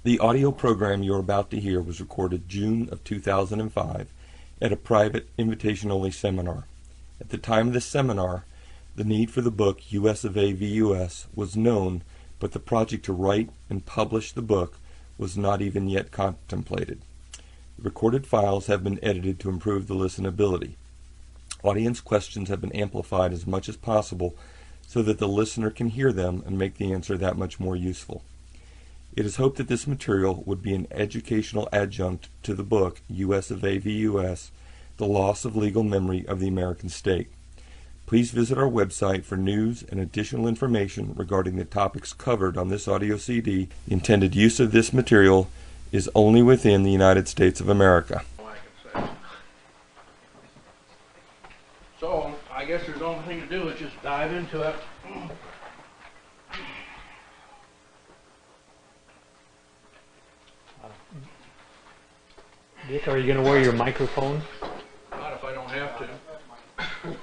The audio program you are about to hear was recorded June of 2005 at a private invitation-only seminar. At the time of the seminar, the need for the book US of A v. US was known, but the project to write and publish the book was not even yet contemplated. The recorded files have been edited to improve the listenability. Audience questions have been amplified as much as possible so that the listener can hear them and make the answer that much more useful. It is hoped that this material would be an educational adjunct to the book US of A v. US, The Loss of Legal Memory of the American State. Please visit our website for news and additional information regarding the topics covered on this audio CD. The intended use of this material is only within the United States of America. So, I guess there's only thing to do is just dive into it. Dick, are you going to wear your microphone? Not if I don't have to.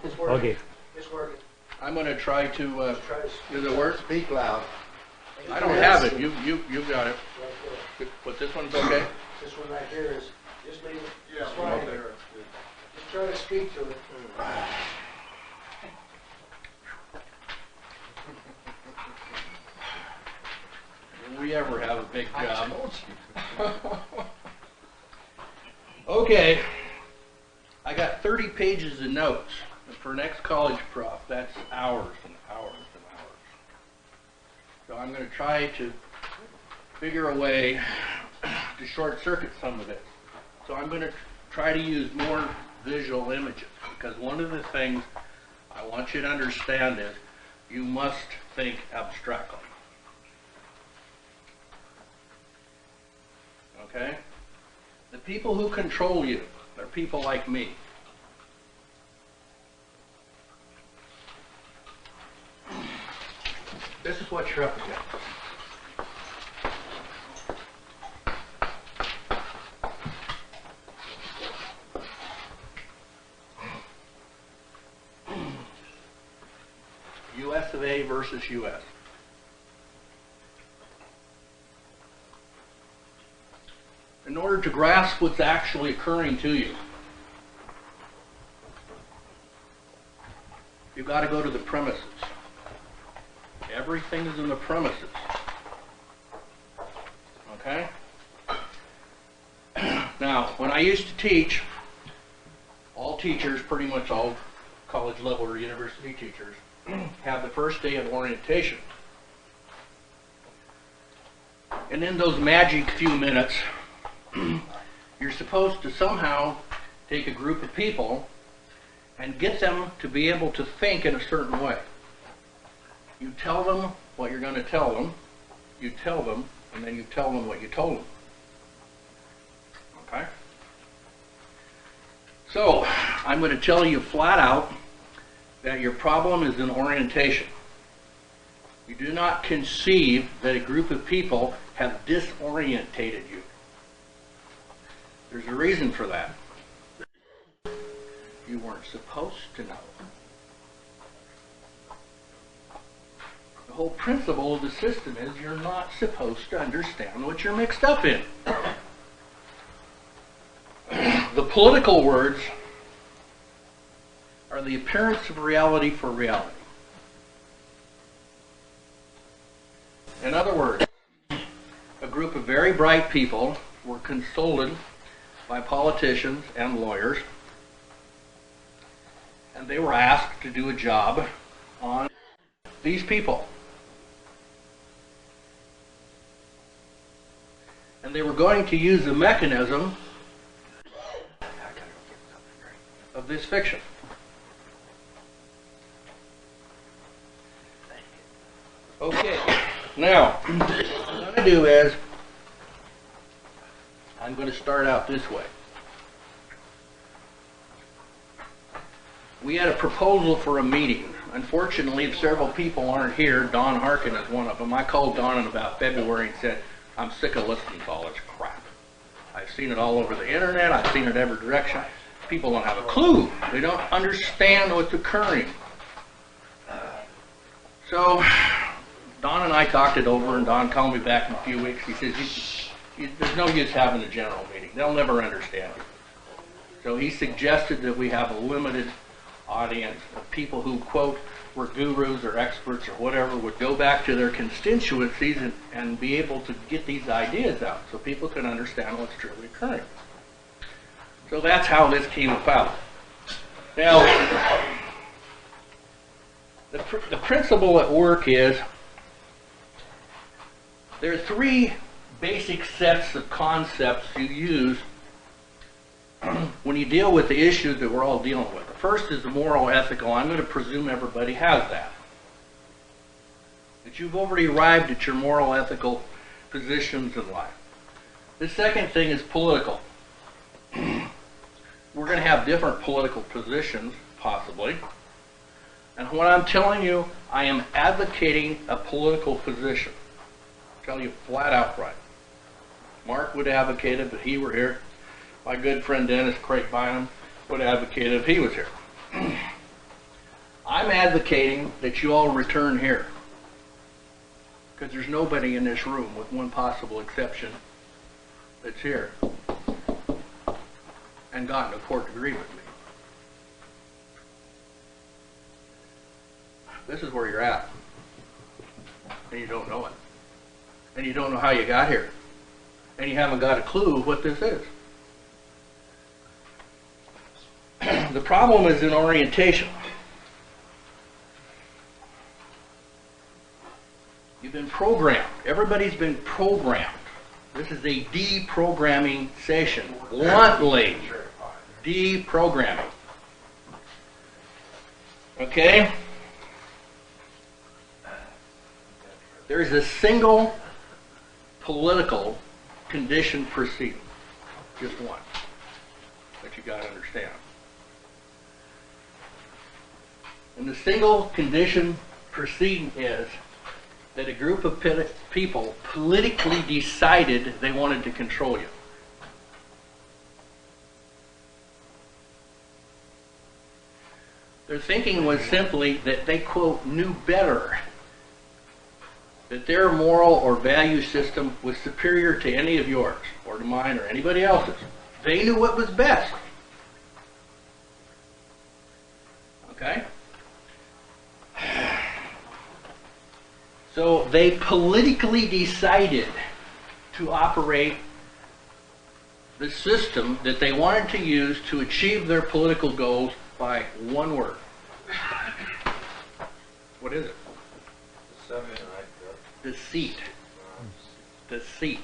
It's working. Okay. It's working. I'm going to try to, does it work? Speak loud. I don't have it. You got it. But this one's okay? This one right here is, just leave it. Yeah, It's fine. okay. Just try to speak to it. Will we ever have a big job? Okay. I got 30 pages of notes. And for an ex-college prof, that's hours and hours and hours. So I'm going to try to figure a way to short-circuit some of it. So I'm going to try to use more visual images, because one of the things I want you to understand is you must think abstractly. Okay? The people who control you are people like me. This is what you're up against. US of A versus US. In order to grasp what's actually occurring to you, you've got to go to the premises. Everything is in the premises. Okay? Now, when I used to teach, all teachers, pretty much all college level or university teachers, have the first day of orientation. And in those magic few minutes, you're supposed to somehow take a group of people and get them to be able to think in a certain way. You tell them what you're going to tell them, you tell them, and then you tell them what you told them. Okay? So, I'm going to tell you flat out that your problem is in orientation. You do not conceive that a group of people have disorientated you. There's a reason for that. You weren't supposed to know. The whole principle of the system is you're not supposed to understand what you're mixed up in. The political words are the appearance of reality for reality. In other words, a group of very bright people were consulted by politicians and lawyers, and they were asked to do a job on these people. And they were going to use the mechanism of this fiction. Okay, now, what I'm going to do is, I'm going to start out this way. We had a proposal for a meeting. Unfortunately, several people aren't here. Don Harkin is one of them. I called Don in about February and said, I'm sick of listening to all this crap. I've seen it all over the internet. I've seen it every direction. People don't have a clue. They don't understand what's occurring. So Don and I talked it over, and Don called me back in a few weeks. He says, There's no use having a general meeting. They'll never understand it. So he suggested that we have a limited audience of people who, quote, were gurus or experts or whatever, would go back to their constituencies and be able to get these ideas out so people can understand what's truly occurring. So that's how this came about. Now, the principle at work is there are three basic sets of concepts you use when you deal with the issues that we're all dealing with. The first is the moral ethical. I'm going to presume everybody has that. That you've already arrived at your moral ethical positions in life. The second thing is political. We're going to have different political positions, possibly. And what I'm telling you, I am advocating a political position. I'll tell you flat out right. Mark would advocate it if he were here. My good friend Dennis Craig Bynum would advocate it if he was here. I'm advocating that you all return here. Because there's nobody in this room, with one possible exception, that's here and gotten a court degree with me. This is where you're at. And you don't know it. And you don't know how you got here. And you haven't got a clue what this is. The problem is in orientation. You've been programmed. Everybody's been programmed. This is a deprogramming session. Bluntly, deprogramming. Okay? There is a single political condition preceding. Just one. That you got to understand. And the single condition preceding is that a group of people politically decided they wanted to control you. Their thinking was simply that they, quote, knew better. That their moral or value system was superior to any of yours, or to mine, or anybody else's. They knew what was best. Okay? So they politically decided to operate the system that they wanted to use to achieve their political goals by one word. What is it? Deceit. Deceit.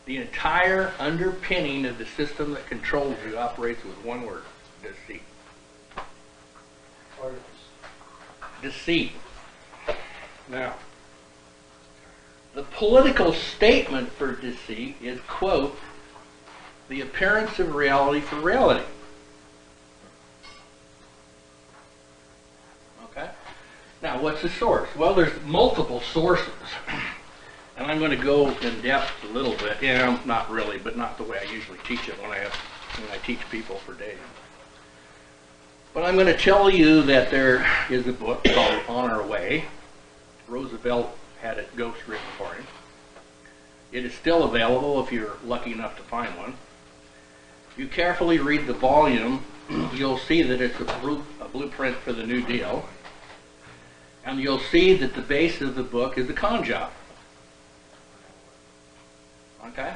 The entire underpinning of the system that controls you operates with one word. Deceit. Deceit. Now, the political statement for deceit is, quote, the appearance of reality for reality. Okay? Now, what's the source? Well, there's multiple sources. And I'm going to go in depth a little bit. Yeah, not really, but not the way I usually teach it when I teach people for days. But I'm going to tell you that there is a book called On Our Way. Roosevelt had it ghost written for him. It is still available if you're lucky enough to find one. If you carefully read the volume, you'll see that it's a blueprint for the New Deal. And you'll see that the base of the book is a con job. Okay?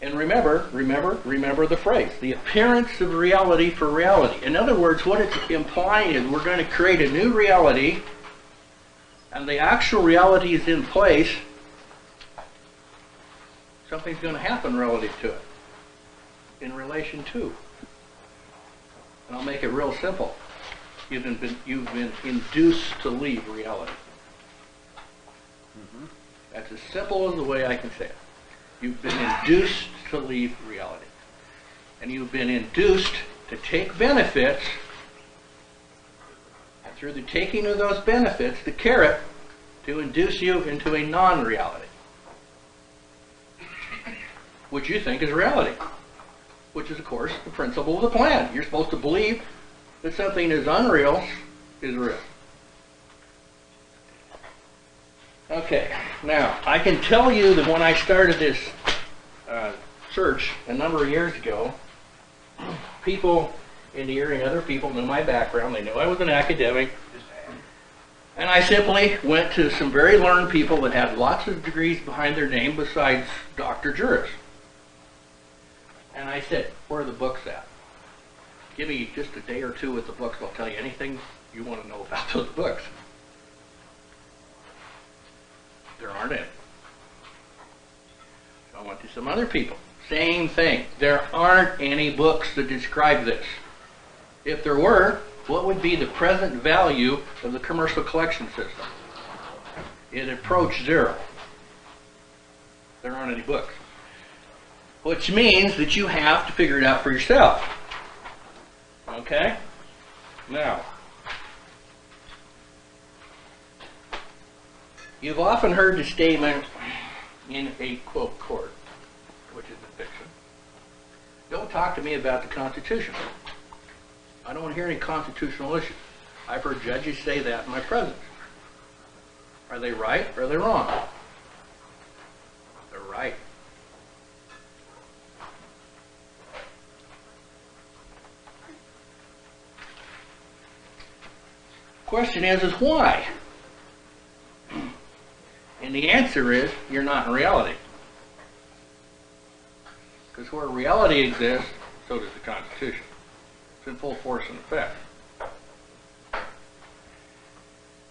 And remember the phrase, the appearance of reality for reality. In other words, what it's implying is we're going to create a new reality, and the actual reality is in place. Something's going to happen relative to it, in relation to. And I'll make it real simple. You've been induced to leave reality. That's as simple as the way I can say it. You've been induced to leave reality. And you've been induced to take benefits, and through the taking of those benefits, the carrot, to induce you into a non-reality, which you think is reality, which is, of course, the principle of the plan. You're supposed to believe that something is unreal is real. Okay, now I can tell you that when I started this search a number of years ago, people in the area, other people knew my background. They knew I was an academic. And I simply went to some very learned people that had lots of degrees behind their name besides Dr. Juris. And I said, where are the books at? Give me just a day or two with the books. I'll tell you anything you want to know about those books. There aren't any. So I went to some other people. Same thing. There aren't any books that describe this. If there were, what would be the present value of the commercial collection system? It approached zero. There aren't any books. Which means that you have to figure it out for yourself. Okay? Now, you've often heard the statement in a quote court, which is a fiction, don't talk to me about the Constitution. I don't want to hear any constitutional issues. I've heard judges say that in my presence. Are they right or are they wrong? They're right. Question is why? And the answer is, you're not in reality. Because where reality exists, so does the Constitution. It's in full force and effect.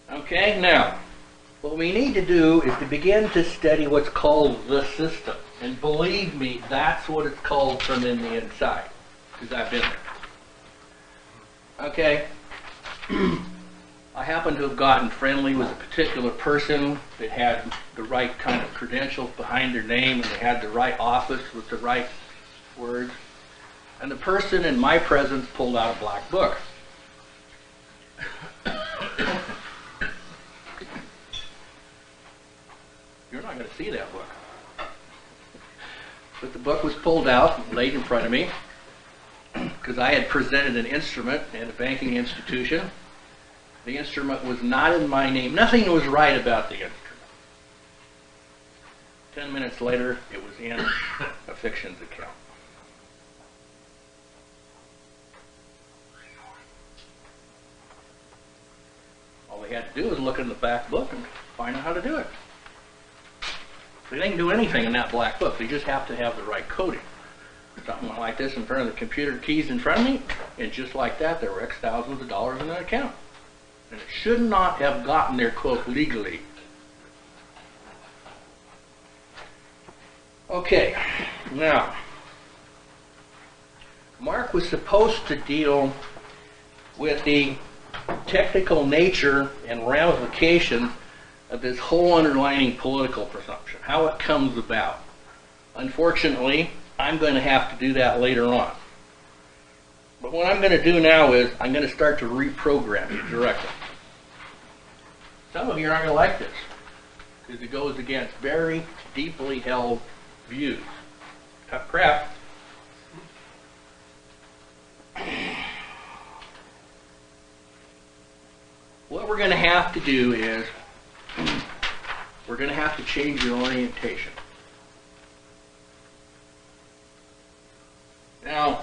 Okay, now, what we need to do is to begin to study what's called the system. And believe me, that's what it's called from in the inside. Because I've been there. Okay? I happen to have gotten friendly with a particular person that had the right kind of credentials behind their name and they had the right office with the right words. And the person in my presence pulled out a black book. You're not going to see that book. But the book was pulled out and laid in front of me because I had presented an instrument at a banking institution. The instrument was not in my name. Nothing was right about the instrument. 10 minutes later, it was in a fiction's account. All they had to do was look in the back book and find out how to do it. They didn't do anything in that black book. They just have to have the right coding. Something like this in front of the computer keys in front of me, and just like that, there were X thousands of dollars in that account. And it should not have gotten there, quote, legally. Okay, now, Mark was supposed to deal with the technical nature and ramifications of this whole underlying political presumption, how it comes about. Unfortunately, I'm going to have to do that later on. But what I'm going to do now is I'm going to start to reprogram you directly. Some of you aren't going to like this because it goes against very deeply held views. Tough crap. What we're going to have to do is we're going to have to change your orientation. Now,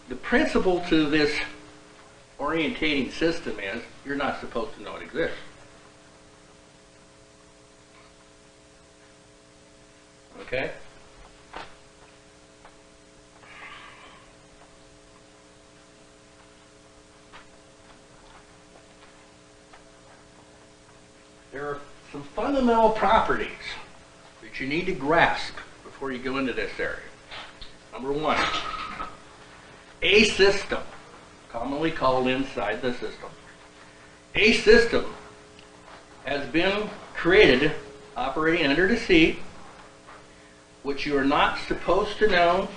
the principle to this orientating system is you're not supposed to know it exists. Okay? There are some fundamental properties that you need to grasp before you go into this area. Number one, a system, commonly called inside the system. A system has been created operating under deceit, which you are not supposed to know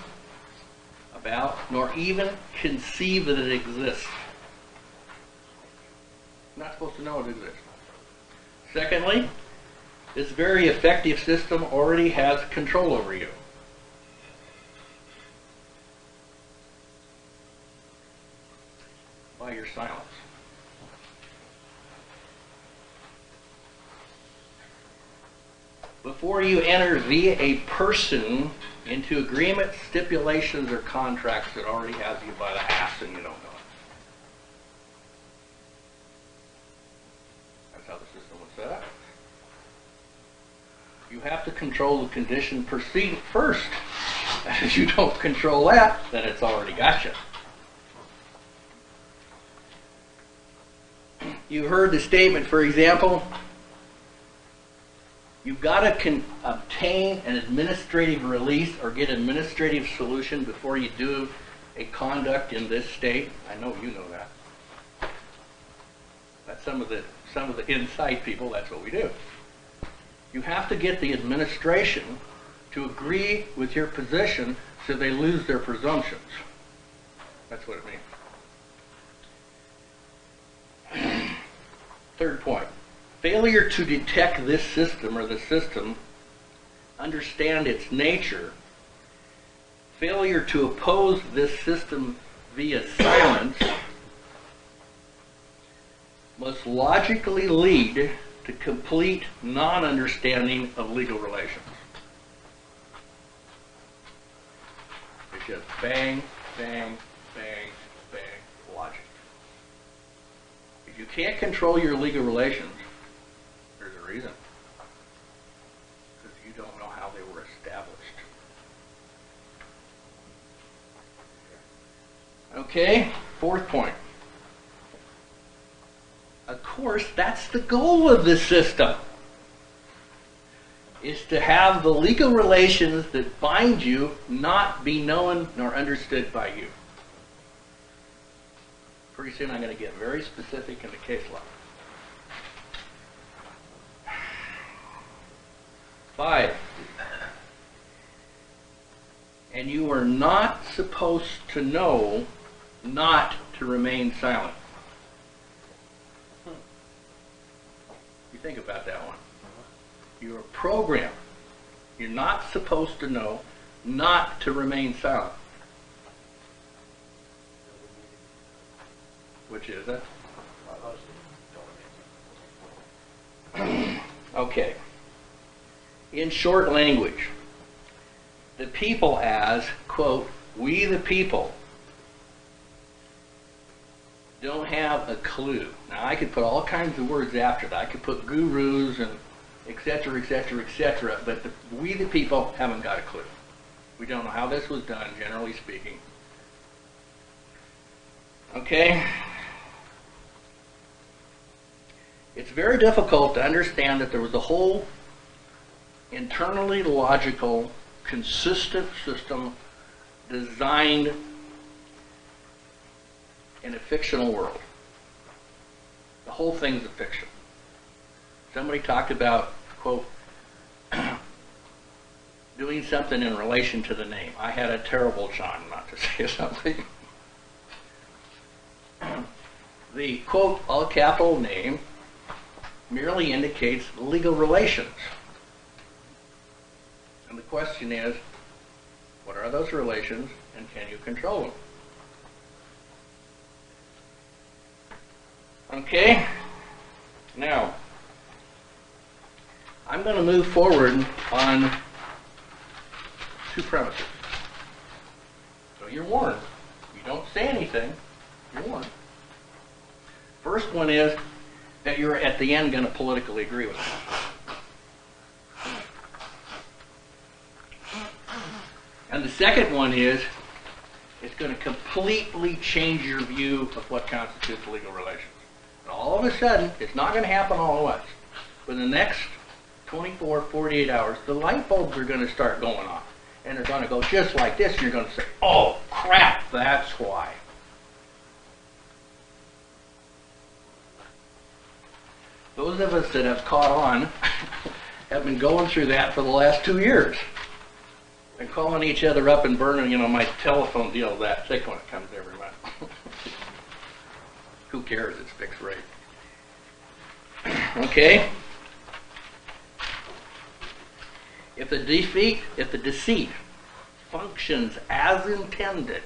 about, nor even conceive that it exists. You're not supposed to know it exists. Secondly, this very effective system already has control over you. By your silence. before you enter via a person into agreements, stipulations, or contracts that already has you by the ass and you don't know it. That's how the system was set up. You have to control the condition preceding first. If you don't control that, then it's already got you. You heard the statement, for example, you've got to obtain an administrative release or get an administrative solution before you do a conduct in this state. I know you know that. That's some of the inside people, that's what we do. You have to get the administration to agree with your position so they lose their presumptions. That's what it means. Third point. Failure to detect this system or the system, understand its nature, failure to oppose this system via silence must logically lead to complete non-understanding of legal relations. It's just bang, bang, bang, bang, logic. If you can't control your legal relations, there's a reason. Because you don't know how they were established. Okay, fourth point. Of course, that's the goal of this system, is to have the legal relations that bind you not be known nor understood by you. Pretty soon I'm going to get very specific in the case law. 5. And you are not supposed to know not to remain silent. You think about that one. You're a program. You're not supposed to know not to remain silent. Which is it? Okay. In short language, the people as, quote, we the people don't have a clue. Now I could put all kinds of words after that. I could put gurus and etc., etc., etc., but we the people haven't got a clue. We don't know how this was done, generally speaking. Okay? It's very difficult to understand that there was a whole internally logical, consistent system designed in a fictional world. The whole thing's a fiction. Somebody talked about, quote, doing something in relation to the name. I had a terrible time not to say something. The, quote, all capital name merely indicates legal relations. And the question is, what are those relations and can you control them? Okay, now I'm going to move forward on 2 premises. So you're warned. You don't say anything, you're warned. First one is that you're at the end going to politically agree with them. And the second one is it's going to completely change your view of what constitutes legal relations. And all of a sudden, it's not going to happen all at once. But in the next 24, 48 hours, the light bulbs are going to start going off. And they're going to go just like this, and you're going to say, oh, crap, that's why. Those of us that have caught on have been going through that for the last 2 years. And calling each other up and burning, my telephone deal is that thick when it comes every month. Who cares? It's fixed rate. Okay? If the deceit functions as intended,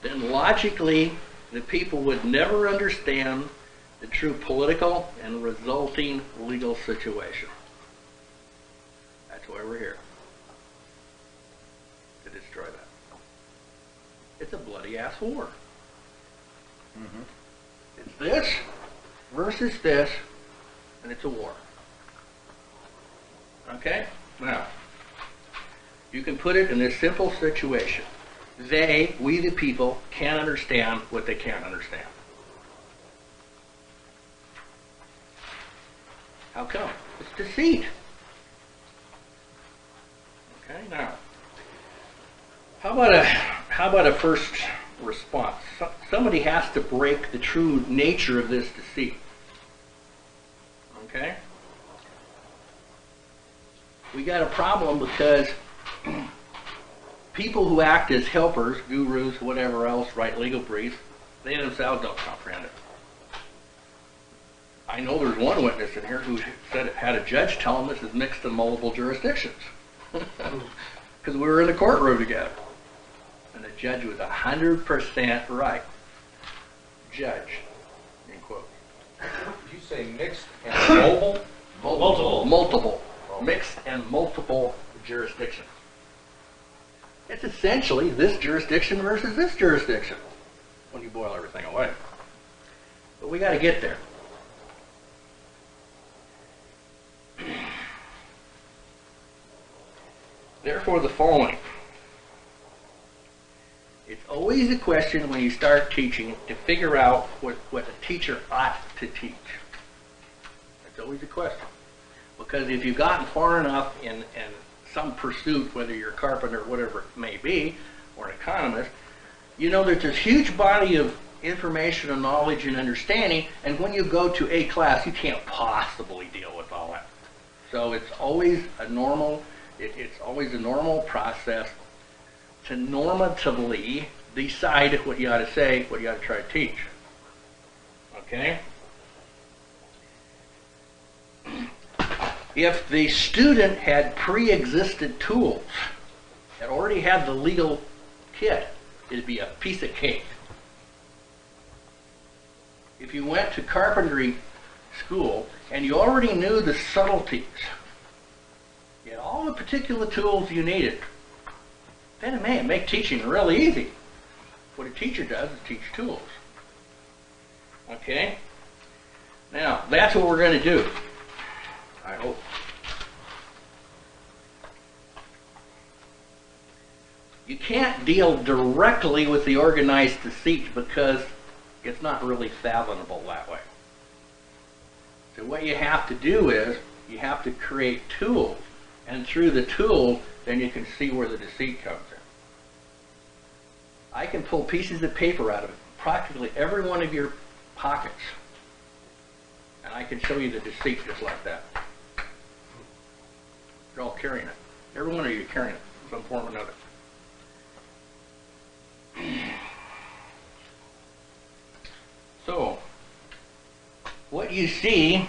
then logically the people would never understand the true political and resulting legal situation. That's why we're here. To destroy that. It's a bloody ass war. It's this versus this, and it's a war. Okay? Now, you can put it in this simple situation. They, we the people, can't understand what they can't understand. How come? It's deceit. Okay, now, how about a first response? Somebody has to break the true nature of this deceit. Okay? We got a problem because people who act as helpers, gurus, whatever else, write legal briefs, they themselves don't comprehend it. I know there's one witness in here who said it had a judge tell him this is mixed in multiple jurisdictions. Because we were in the courtroom together. And the judge was 100% right. Judge, in quote. Did you say mixed and mobile? Multiple. Mixed and multiple jurisdictions. It's essentially this jurisdiction versus this jurisdiction when you boil everything away. But we got to get there. Therefore, the following. It's always a question when you start teaching to figure out what a teacher ought to teach. It's always a question. Because if you've gotten far enough in some pursuit, whether you're a carpenter or whatever it may be, or an economist, you know there's this huge body of information and knowledge and understanding, and when you go to a class, you can't possibly deal with all that. So it's always a normal, it's always a normal process to normatively decide what you ought to say, what you ought to try to teach. Okay? If the student had pre-existed tools, had already had the legal kit, it'd be a piece of cake. If you went to carpentry school and you already knew the subtleties, you had all the particular tools you needed, then it may make teaching really easy. What a teacher does is teach tools. Okay? Now, that's what we're going to do. I hope. You can't deal directly with the organized deceit because it's not really fathomable that way. So what you have to do is you have to create tools, and through the tools then you can see where the deceit comes in. I can pull pieces of paper out of practically every one of your pockets, and I can show you the deceit just like that. You're all carrying it. Every one of you are carrying it in some form or another. So, what you see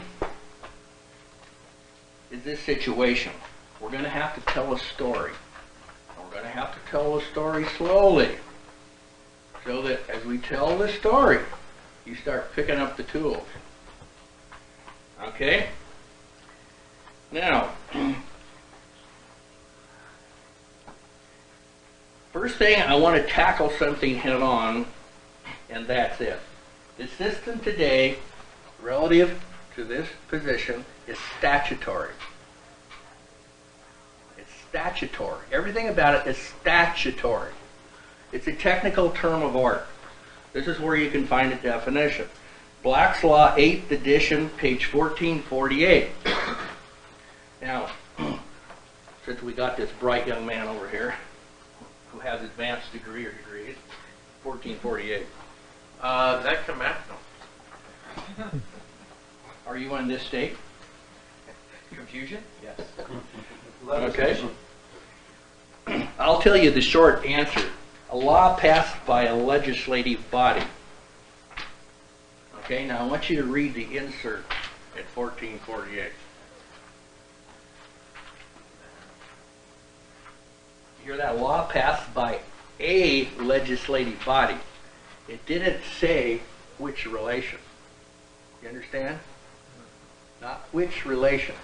is this situation. We're going to have to tell a story. We're going to have to tell a story slowly, so that as we tell the story, you start picking up the tools. Okay? Now, first thing, I want to tackle something head on, and that's it. The system today, relative to this position, is statutory. It's statutory. Everything about it is statutory. It's a technical term of art. This is where you can find a definition. Black's Law, 8th edition, page 1448. Now, since we got this bright young man over here, who has advanced degree or degrees, 1448. Does that come out? No. Are you in this state? Confusion? Yes. Okay. I'll tell you the short answer. A law passed by a legislative body. Okay, now I want you to read the insert at 1448. You hear that? Law passed by a legislative body. It didn't say which relation. You understand? Not which relation.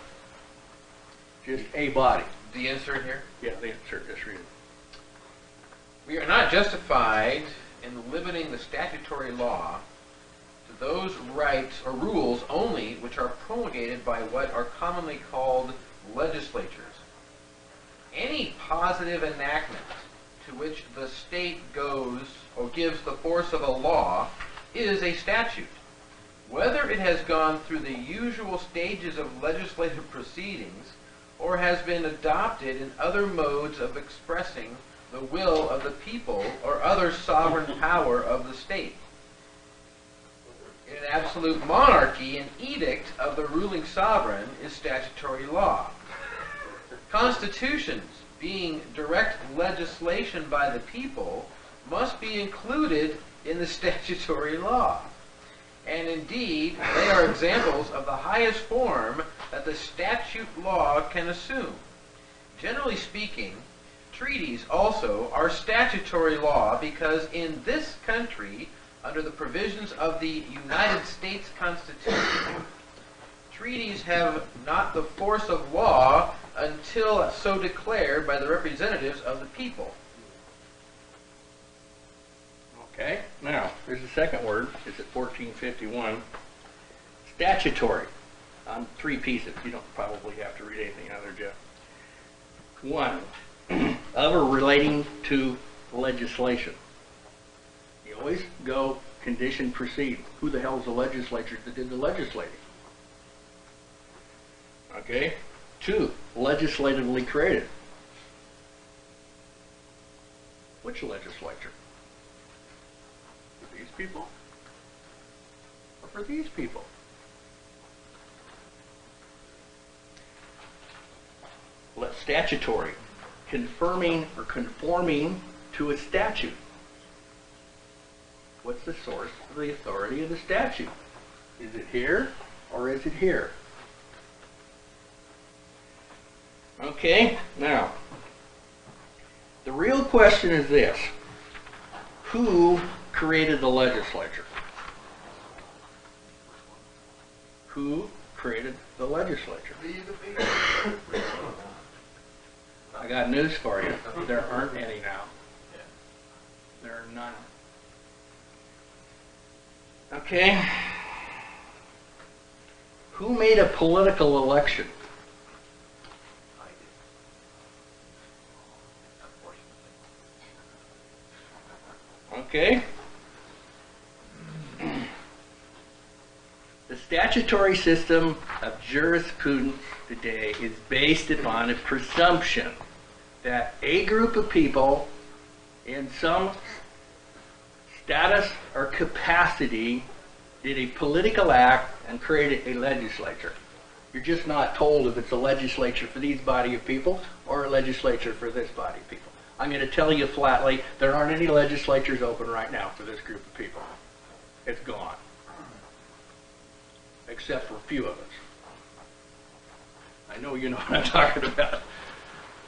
Just a body. The insert here? Yeah, the insert, just read it. We are not justified in limiting the statutory law to those rights or rules only which are promulgated by what are commonly called legislatures. Any positive enactment to which the state goes or gives the force of a law is a statute. Whether it has gone through the usual stages of legislative proceedings or has been adopted in other modes of expressing the will of the people or other sovereign power of the state. In an absolute monarchy, an edict of the ruling sovereign is statutory law. Constitutions, being direct legislation by the people, must be included in the statutory law. And indeed, they are examples of the highest form that the statute law can assume. Generally speaking, treaties also are statutory law because in this country, under the provisions of the United States Constitution, treaties have not the force of law until so declared by the representatives of the people. Okay, now, here's the second word. It's at 1451. Statutory. On 3 pieces. You don't probably have to read anything out there, Jeff. 1. Of or relating to legislation. You always go condition precede. Who the hell is the legislature that did the legislating? Okay. 2. Legislatively created. Which legislature? For these people? Or for these people? Statutory. Confirming or conforming to a statute. What's the source of the authority of the statute? Is it here or is it here? Okay, now, the real question is this. Who created the legislature? Who created the legislature? I got news for you. There aren't any now. There are none. Okay. Who made a political election? Okay. The statutory system of jurisprudence today is based upon a presumption that a group of people in some status or capacity did a political act and created a legislature. You're just not told if it's a legislature for these body of people or a legislature for this body of people. I'm going to tell you flatly, there aren't any legislatures open right now for this group of people. It's gone. Except for a few of us. I know you know what I'm talking about.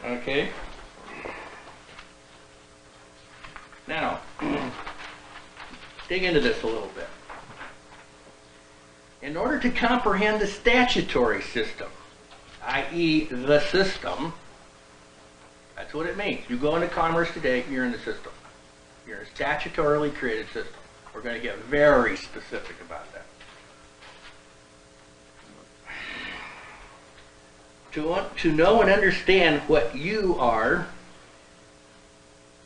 Okay? Now, dig into this a little bit. In order to comprehend the statutory system, i.e. the system, that's what it means. You go into commerce today, you're in the system. You're in a statutorily created system. We're going to get very specific about that. To know and understand what you are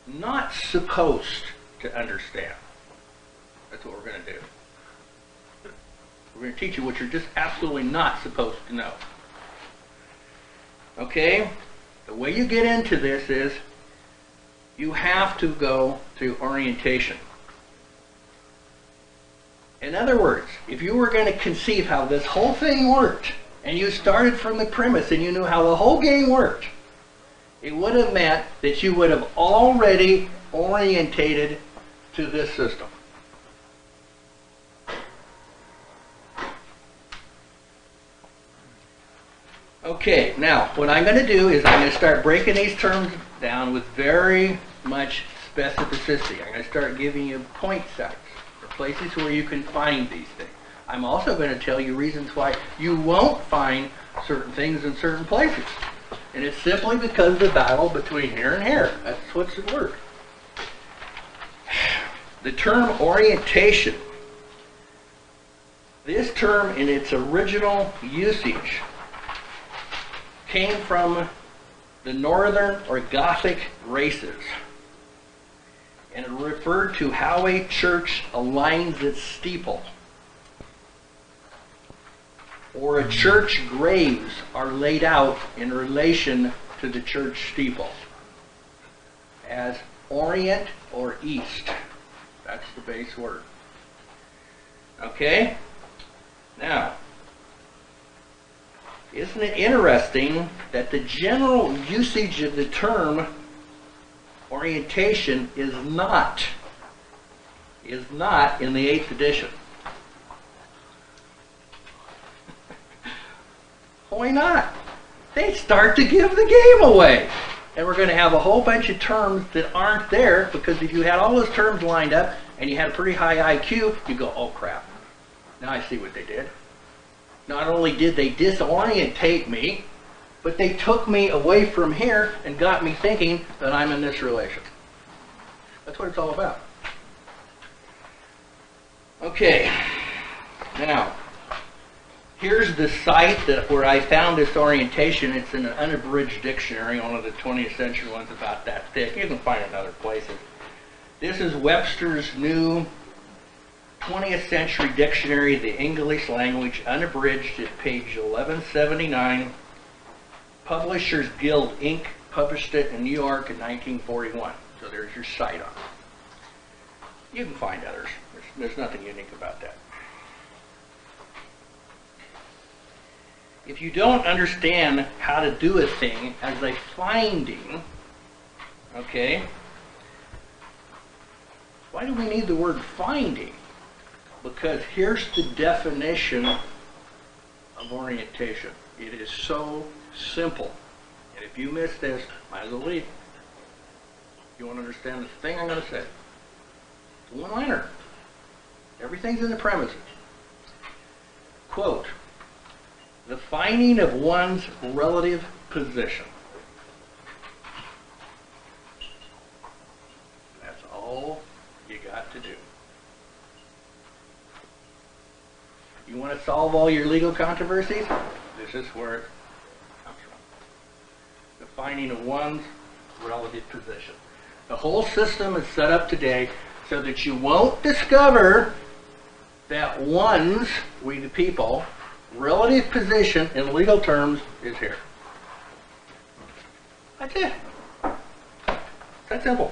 not supposed to understand. That's what we're going to do. We're going to teach you what you're just absolutely not supposed to know. Okay? The way you get into this is you have to go through orientation. In other words, if you were going to conceive how this whole thing worked, and you started from the premise and you knew how the whole game worked, it would have meant that you would have already orientated to this system. Okay, now what I'm going to do is I'm going to start breaking these terms down with very much specificity. I'm going to start giving you point sites or places where you can find these things. I'm also going to tell you reasons why you won't find certain things in certain places. And it's simply because of the battle between here and here. That's what's at work. The term orientation. This term in its original usage came from the Northern or Gothic races. And it referred to how a church aligns its steeple, or a church graves are laid out in relation to the church steeple as orient or east. That's the base word. Okay? Now, isn't it interesting that the general usage of the term orientation is not in the 8th edition? Why not? They start to give the game away. And we're going to have a whole bunch of terms that aren't there, because if you had all those terms lined up and you had a pretty high IQ, you go, oh crap, now I see what they did. Not only did they disorientate me, but they took me away from here and got me thinking that I'm in this relation. That's what it's all about. Okay, now, here's the site where I found this orientation. It's in an unabridged dictionary, one of the 20th century ones about that thick. You can find it in other places. This is Webster's new 20th century dictionary of the English language, unabridged, at page 1179. Publishers Guild, Inc. published it in New York in 1941. So there's your site on it. You can find others. There's nothing unique about that. If you don't understand how to do a thing as a finding, okay, why do we need the word finding? Because here's the definition of orientation. It is so simple. And if you miss this, might as well leave. You want to understand the thing I'm going to say. It's a one-liner. Everything's in the premises. Quote, the finding of one's relative position. That's all you got to do. You want to solve all your legal controversies? This is where it comes from. The finding of one's relative position. The whole system is set up today so that you won't discover that one's, we the people, relative position in legal terms is here. That's it. It's that simple.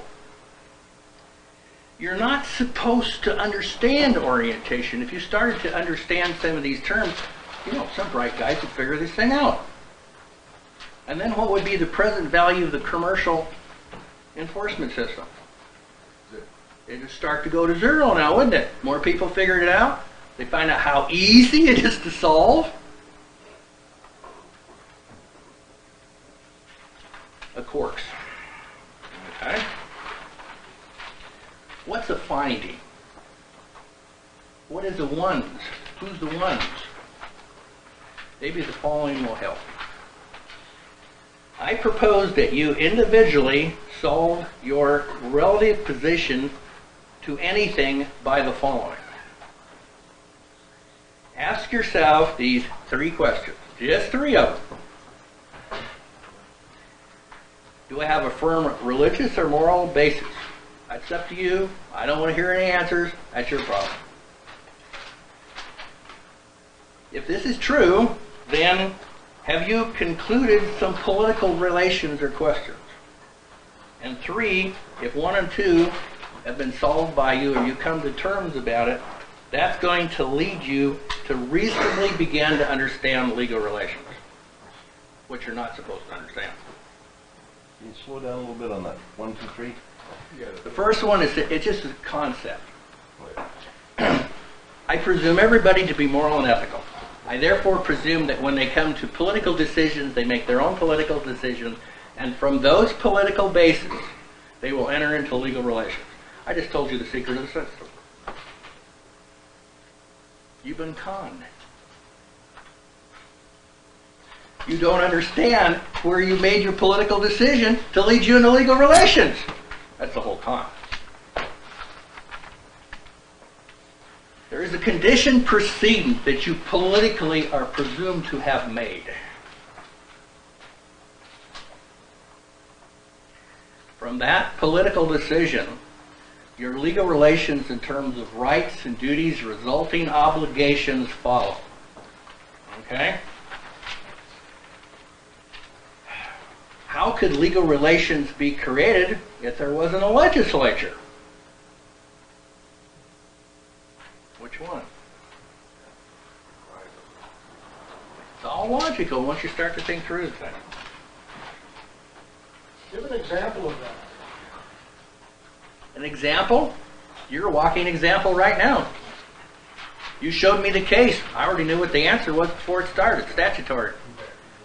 You're not supposed to understand orientation. If you started to understand some of these terms, you know, some bright guys would figure this thing out. And then what would be the present value of the commercial enforcement system? It would start to go to zero now, wouldn't it? More people figured it out. They find out how easy it is to solve. A corks. Okay? What's a finding? What is the ones? Who's the ones? Maybe the following will help. I propose that you individually solve your relative position to anything by the following. Ask yourself these 3 questions. Just 3 of them. Do I have a firm religious or moral basis? That's up to you. I don't want to hear any answers. That's your problem. If this is true, then have you concluded some political relations or questions? And 3, if 1 and 2 have been solved by you and you come to terms about it, that's going to lead you to reasonably begin to understand legal relations, which you're not supposed to understand. Can you slow down a little bit on that? 1, 2, 3? The first one is it's just a concept. I presume everybody to be moral and ethical. I therefore presume that when they come to political decisions, they make their own political decisions, and from those political bases, they will enter into legal relations. I just told you the secret of the system. You've been conned. You don't understand where you made your political decision to lead you into legal relations. That's the whole con. There is a condition precedent that you politically are presumed to have made. From that political decision, your legal relations in terms of rights and duties, resulting obligations follow. Okay? How could legal relations be created if there wasn't a legislature? Which one? It's all logical once you start to think through the thing. Give an example of that. An example? You're a walking example right now. You showed me the case. I already knew what the answer was before it started. Statutory.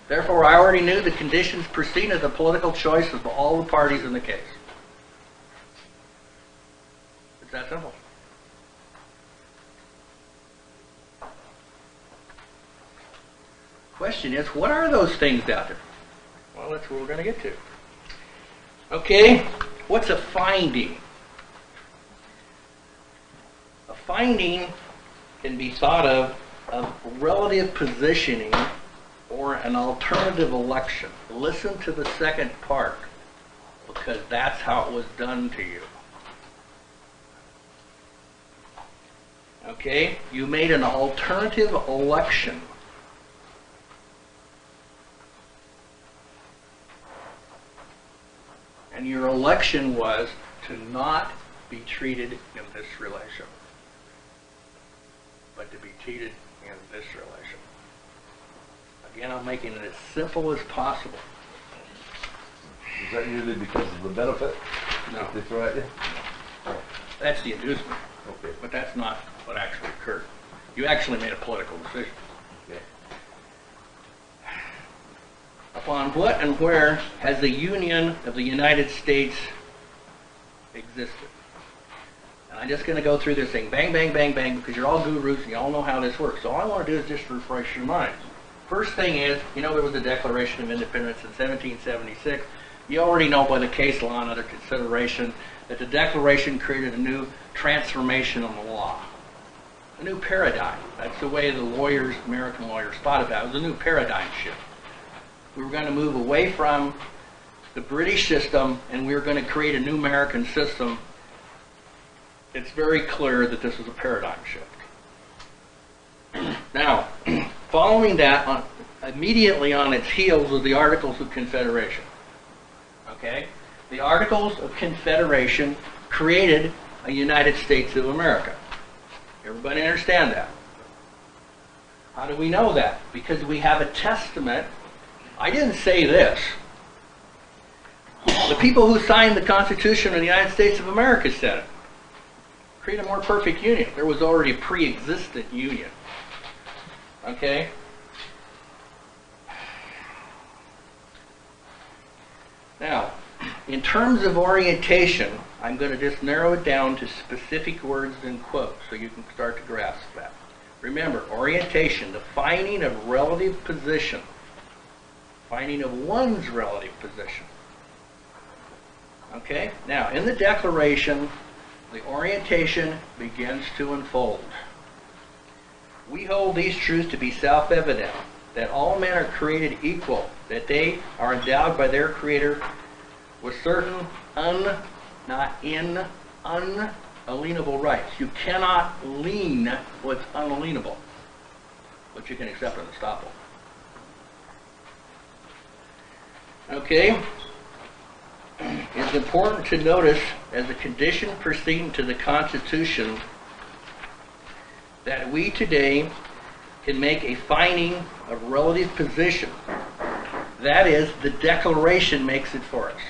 Therefore, I already knew the conditions preceding the political choice of all the parties in the case. It's that simple. Question is, what are those things out there? Well, that's what we're going to get to. Okay, what's a finding? A finding can be thought of relative positioning or an alternative election. Listen to the second part, because that's how it was done to you. Okay, you made an alternative election. And your election was to not be treated in this relation, but to be treated in this relation. Again, I'm making it as simple as possible. Is that usually because of the benefit No, that they throw at you? that's the inducement, Okay. but that's not what actually occurred. You actually made a political decision. Okay. Upon what and where has the Union of the United States existed? And I'm just going to go through this thing, bang, bang, bang, bang, because you're all gurus and you all know how this works. So all I want to do is just refresh your minds. First thing is, you know there was a Declaration of Independence in 1776. You already know by the case law and other consideration that the Declaration created a new transformation on the law. A new paradigm. That's the way the lawyers, American lawyers, thought about it. It was a new paradigm shift. We were going to move away from the British system and we were going to create a new American system. It's very clear that this is a paradigm shift. Now, following that, immediately on its heels was the Articles of Confederation. Okay? The Articles of Confederation created a United States of America. Everybody understand that? How do we know that? Because we have a testament. I didn't say this. The people who signed the Constitution of the United States of America said it. Create a more perfect union. There was already a pre-existent union. Okay? Now, in terms of orientation, I'm going to just narrow it down to specific words and quotes so you can start to grasp that. Remember, orientation, the finding of relative position. Finding of one's relative position. Okay? Now, in the Declaration, the orientation begins to unfold. We hold these truths to be self-evident, that all men are created equal, that they are endowed by their Creator with certain unalienable rights. You cannot lien what's unalienable, but you can accept an estoppel. Okay? It's important to notice, as a condition preceding to the Constitution, that we today can make a finding of relative position. That is, the Declaration makes it for us.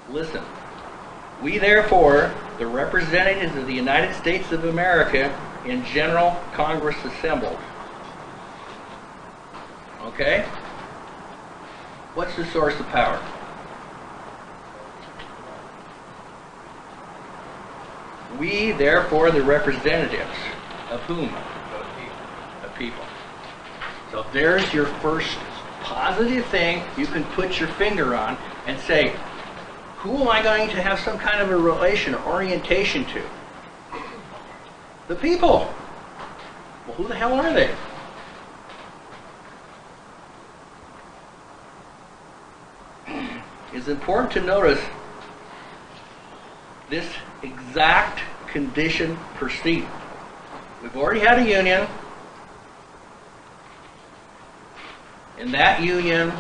Listen. We therefore, the representatives of the United States of America in General Congress assembled. Okay? What's the source of power? We, therefore, the representatives of whom? The people. So there's your first positive thing you can put your finger on and say, who am I going to have some kind of a relation or orientation to? The people. Well, who the hell are they? It's important to notice this exact condition precedent. We've already had a union. In that union,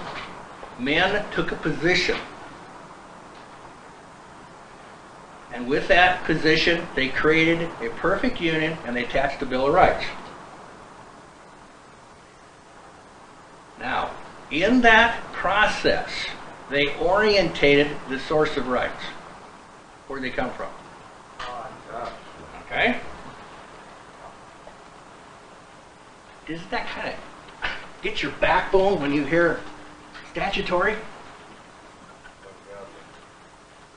men took a position. And with that position, they created a perfect union and they attached the Bill of Rights. Now, in that process, they orientated the source of rights. Where did they come from? Okay? Doesn't that kind of get your backbone when you hear statutory?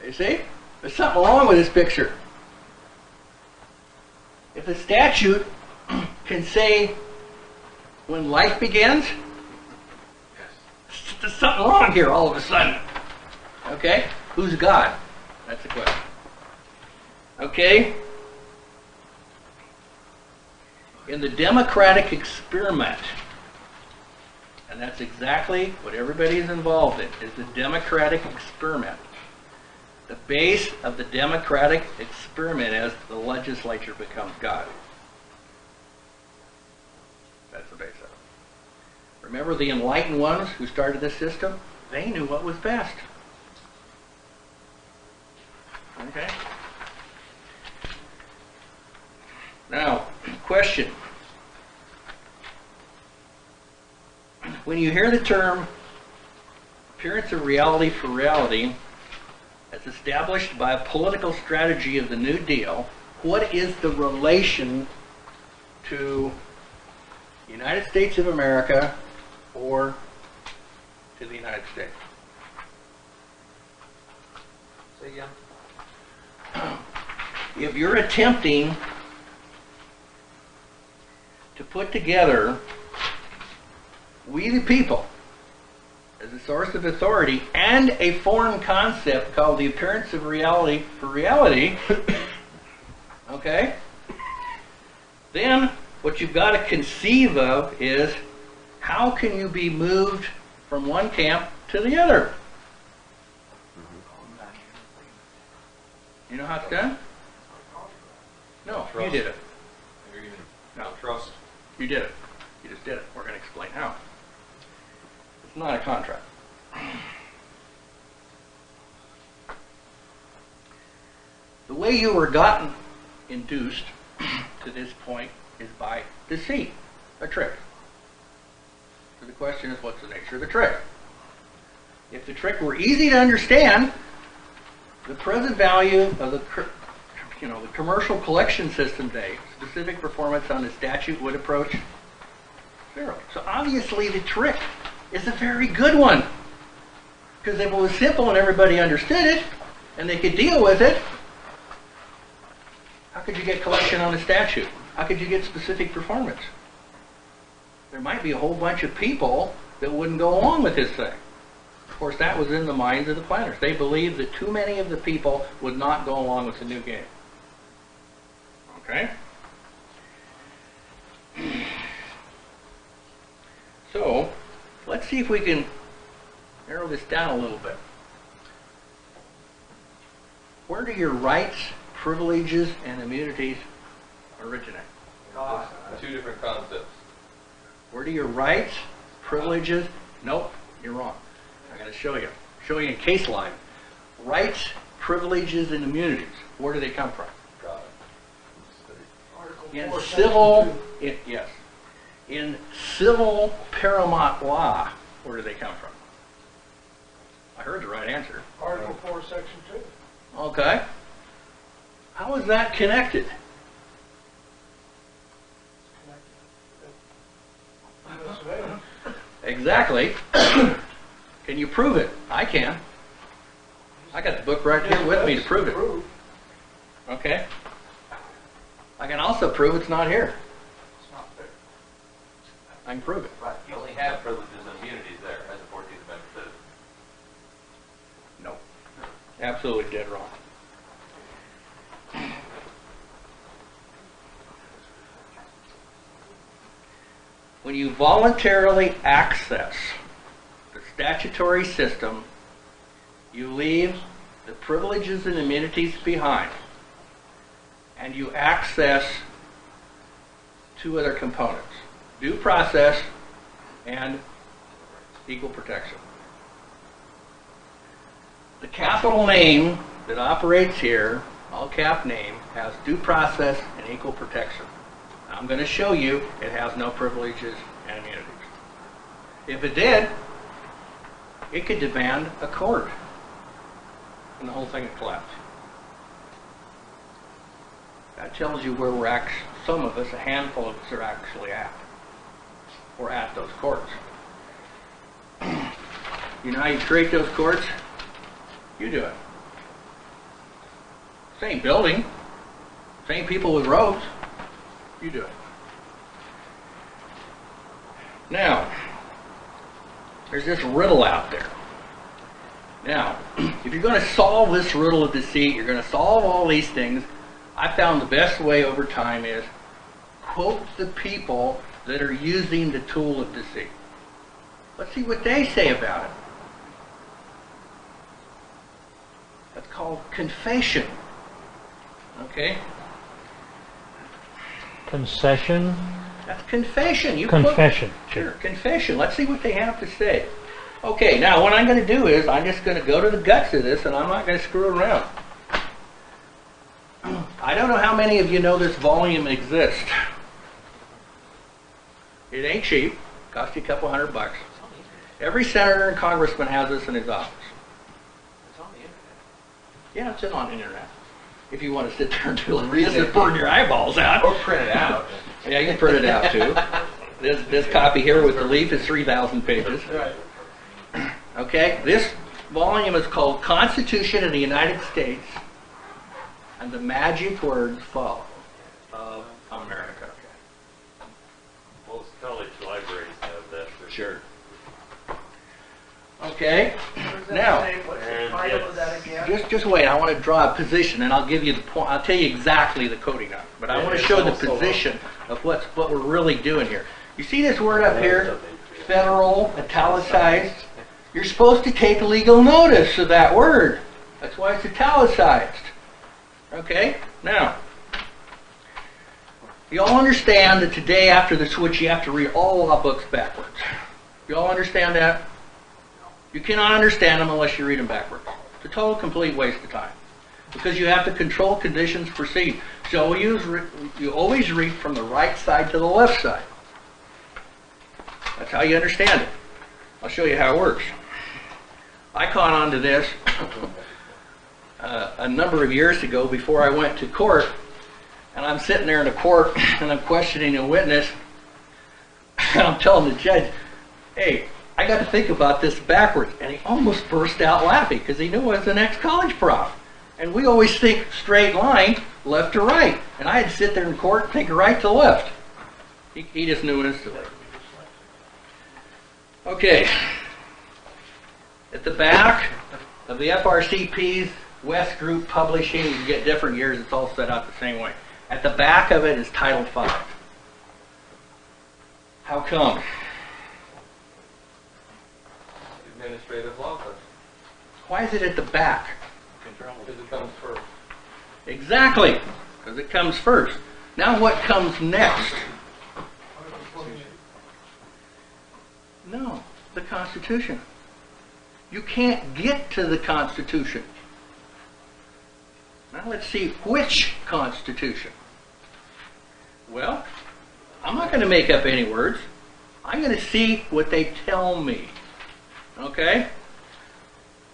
You see? There's something wrong with this picture. If the statute can say when life begins, there's something wrong here all of a sudden. Okay? Who's God? That's the question. Okay? In the democratic experiment, and that's exactly what everybody's involved in, is the democratic experiment. The base of the democratic experiment is the legislature becomes God. That's the base of it. Remember the enlightened ones who started this system? They knew what was best. Okay? Now, question. When you hear the term appearance of reality for reality, as established by a political strategy of the New Deal, what is the relation to the United States of America or to the United States? Say again. If you're attempting to put together we the people as a source of authority and a foreign concept called the appearance of reality for reality, okay, then what you've got to conceive of is how can you be moved from one camp to the other? You know how it's done? No, you did it. No, Trust. you did it. You just did it. We're going to explain how. It's not a contract. The way you were gotten induced to this point is by deceit, a trick. So the question is, what's the nature of the trick? If the trick were easy to understand, the present value of the commercial collection system today, specific performance on the statute would approach 0. So obviously the trick is a very good one. Because if it was simple and everybody understood it, and they could deal with it, how could you get collection on a statute? How could you get specific performance? There might be a whole bunch of people that wouldn't go along with this thing. Of course, that was in the minds of the planners. They believed that too many of the people would not go along with the new game. Okay? So, let's see if we can narrow this down a little bit. Where do your rights, privileges, and immunities originate? Two different concepts. Where do your rights, privileges? Nope, you're wrong. I'm going to show you. Show you in case line. Rights, privileges, and immunities. Where do they come from? God. In 4, civil, Section yes. In civil paramount law, where do they come from? I heard the right answer. 2. Article 4, Section 2. Okay. How is that connected? US of A. Exactly. Can you prove it? I can. I got the book right here with me to prove it. Okay. I can also prove it's not here. It's not I can prove it. Right, you only have privileges and immunities there as a 14th Amendment citizen. No. Absolutely dead wrong. When you voluntarily access the statutory system, you leave the privileges and immunities behind, and you access two other components: due process and equal protection. The capital name that operates here, all cap name, has due process and equal protection. I'm going to show you it has no privileges and immunities. If it did, it could demand a court, and the whole thing would collapse. That tells you where we're some of us, a handful of us, are actually at. We're at those courts. You know how you create those courts? You do it. Same building, same people with robes. You do it. Now, there's this riddle out there. Now, if you're going to solve this riddle of deceit, you're going to solve all these things, I found the best way over time is quote the people that are using the tool of deceit. Let's see what they say about it. That's called confession. Okay? Concession? That's confession. Confession. Sure, confession. Let's see what they have to say. Okay, now what I'm going to do is I'm just going to go to the guts of this, and I'm not going to screw around. I don't know how many of you know this volume exists. It ain't cheap. Cost you a couple $100. Every senator and congressman has this in his office. It's on the internet. Yeah, it's on the internet. If you want to sit there and do this and burn your eyeballs out. Or print it out. Yeah, you can print it out too. This copy here with the leaf is 3,000 pages. Right. Okay, this volume is called Constitution of the United States, and the magic words follow of America. Most college libraries have that. Sure. Okay, now, What's the title of that again? just wait. I want to draw a position, and I'll give you the point. I'll tell you exactly the coding of it, but I want to show the position of what we're really doing here. You see this word up here, federal, italicized? You're supposed to take legal notice of that word. That's why it's italicized. Okay, now, you all understand that today after the switch you have to read all law books backwards. You all understand that? You cannot understand them unless you read them backwards. It's a total complete waste of time. Because you have to control conditions proceed. So you always read from the right side to the left side. That's how you understand it. I'll show you how it works. I caught on to this a number of years ago before I went to court. And I'm sitting there in a court and I'm questioning a witness. And I'm telling the judge, hey, I got to think about this backwards. And he almost burst out laughing because he knew I was the next college prof. And we always think straight line, left to right. And I had to sit there in court and think right to left. He just knew instantly. Okay. At the back of the FRCP's West Group Publishing, you get different years, it's all set out the same way. At the back of it is Title V. How come? Administrative law question. Why is it at the back? Because it comes first. Exactly, because it comes first. Now what comes next? No, the Constitution. You can't get to the Constitution. Now let's see which Constitution. Well, I'm not going to make up any words. I'm going to see what they tell me. Okay?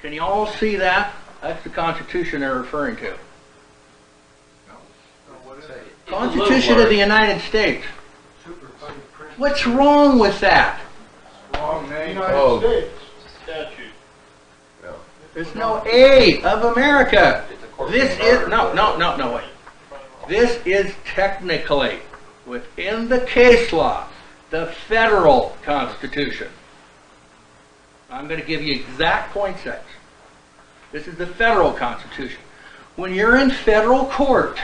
Can you all see that? That's the Constitution they're referring to. Constitution of the United States. What's wrong with that? Wrong name. Oh. United States. Statute. No. There's no A of America. It's a court This of is, order. no, wait. This is technically, within the case law, the federal Constitution. I'm going to give you exact poinsettias. This is the federal Constitution. When you're in federal court,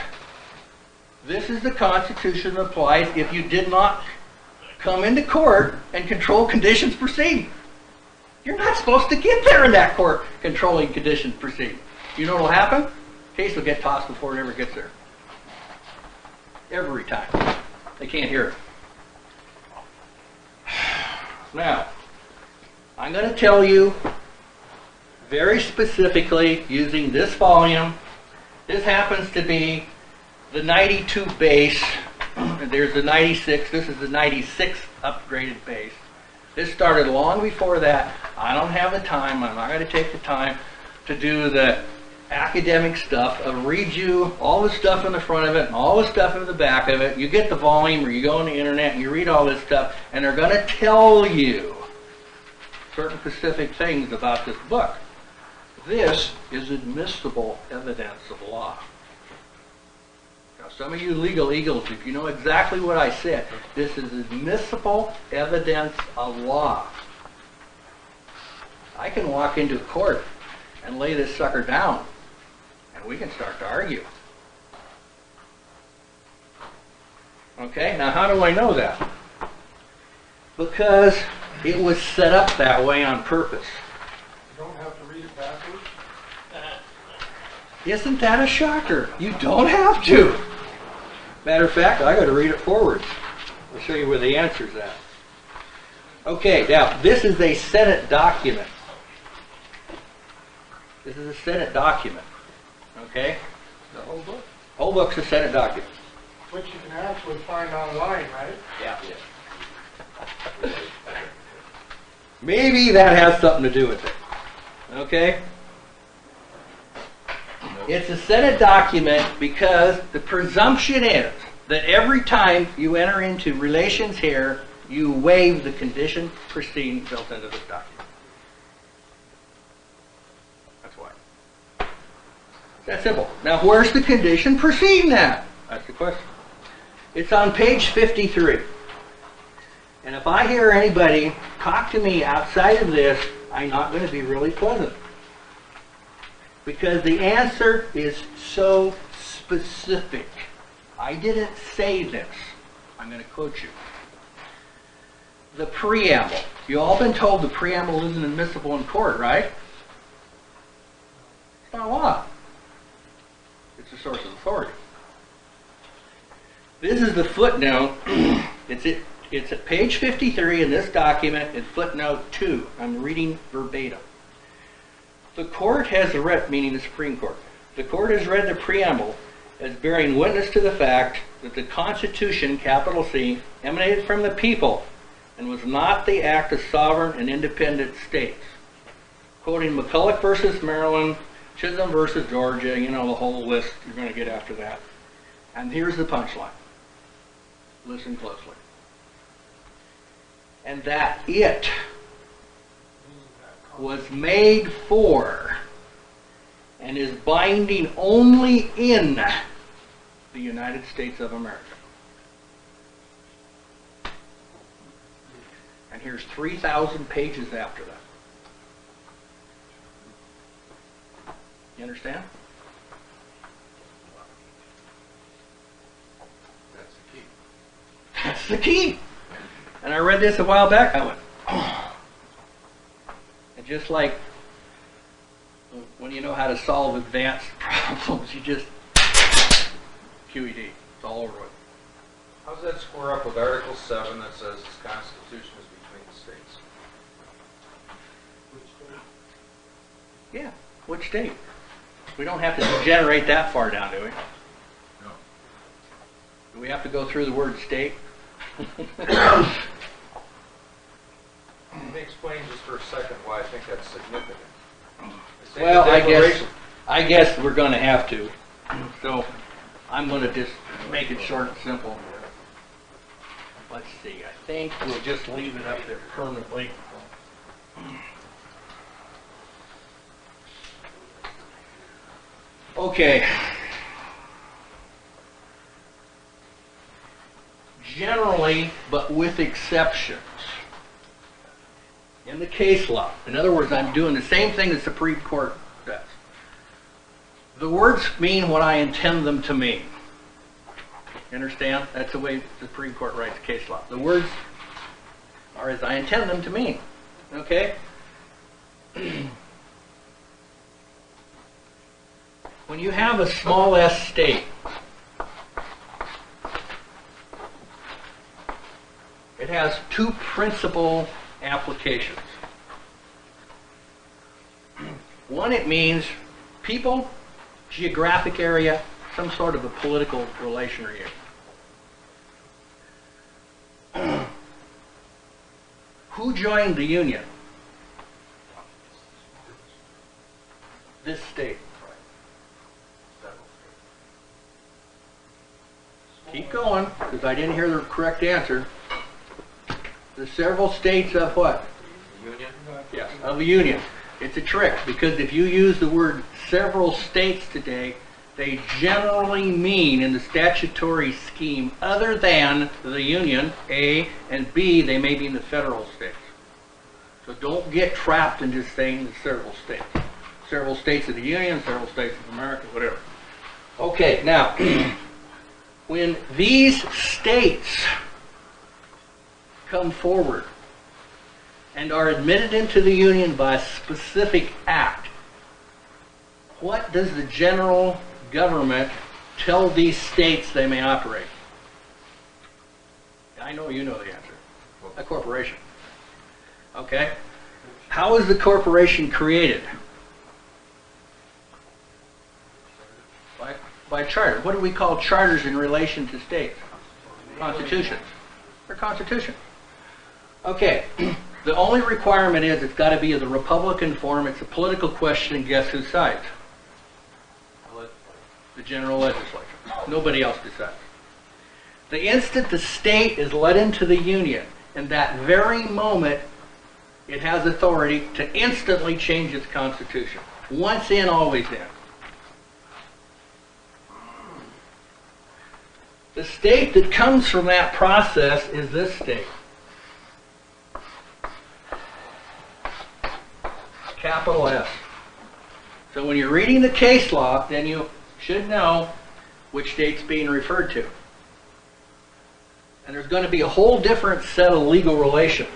this is the Constitution that applies if you did not come into court and control conditions proceeding. You're not supposed to get there in that court controlling conditions proceeding. You know what will happen? Case will get tossed before it ever gets there. Every time. They can't hear it. Now, I'm going to tell you very specifically using this volume. This happens to be the 92 base. There's the 96. This is the 96 upgraded base. This started long before that. I don't have the time. I'm not going to take the time to do the academic stuff. I'll read you all the stuff in the front of it and all the stuff in the back of it. You get the volume or you go on the internet and you read all this stuff and they're going to tell you certain specific things about this book. This is admissible evidence of law. Now, some of you legal eagles, if you know exactly what I said, this is admissible evidence of law. I can walk into court and lay this sucker down, and we can start to argue. Okay, now how do I know that? Because it was set up that way on purpose. You don't have to read it backwards? Isn't that a shocker? You don't have to. Matter of fact, I got to read it forwards. I'll show you where the answer's at. Okay, now this is a Senate document. This is a Senate document. Okay? The whole book? Whole book's a Senate document. Which you can actually find online, right? Yeah. Maybe that has something to do with it. Okay? It's a Senate document because the presumption is that every time you enter into relations here, you waive the condition preceding built into this document. That's why. It's that simple. Now, where's the condition preceding that? That's the question. It's on page 53. And if I hear anybody talk to me outside of this, I'm not going to be really pleasant. Because the answer is so specific. I didn't say this. I'm going to quote you. The preamble. You all been told the preamble isn't admissible in court, right? It's not law. It's a source of authority. This is the footnote. It's at page 53 in this document in footnote 2. I'm reading verbatim. The court has read, meaning the Supreme Court, the court has read the preamble as bearing witness to the fact that the Constitution, capital C, emanated from the people and was not the act of sovereign and independent states. Quoting McCulloch versus Maryland, Chisholm versus Georgia, you know the whole list you're going to get after that. And here's the punchline. Listen closely. And that it was made for and is binding only in the United States of America. And here's 3,000 pages after that. You understand? That's the key. That's the key. And I read this a while back. I went, oh. And just like when you know how to solve advanced problems, you just QED. It's all over with. How does that square up with Article 7 that says this Constitution is between the states? Yeah. Which state? We don't have to degenerate that far down, do we? No. Do we have to go through the word state? Let me explain just for a second why I think that's significant. Well, I guess we're going to have to. So I'm going to just make it short and simple. Let's see. I think we'll just leave it up there permanently. Okay. Generally, generally, but with exceptions. In the case law. In other words, I'm doing the same thing the Supreme Court does. The words mean what I intend them to mean. You understand? That's the way the Supreme Court writes case law. The words are as I intend them to mean. Okay? When you have a small s state, it has two principal applications. One, it means people, geographic area, some sort of a political relation or union. Who joined the Union? This state. Keep going, because I didn't hear the correct answer. The several states of what? Union? Yes, of the Union. It's a trick, because if you use the word several states today, they generally mean in the statutory scheme other than the Union, A, and B, they may be in the federal states. So don't get trapped in just saying the several states. Several states of the Union, several states of America, whatever. Okay, now, when these states come forward and are admitted into the Union by a specific act, what does the general government tell these states they may operate? I know you know the answer. A corporation. Okay? How is the corporation created? By charter. What do we call charters in relation to states? Constitutions. They're constitutions. Okay. The only requirement is it's got to be of the Republican form. It's a political question, and guess who decides? The general legislature. Nobody else decides. The instant the state is let into the Union, in that very moment, it has authority to instantly change its constitution. Once in, always in. The state that comes from that process is this state. Capital S. So when you're reading the case law, then you should know which state's being referred to. And there's going to be a whole different set of legal relations.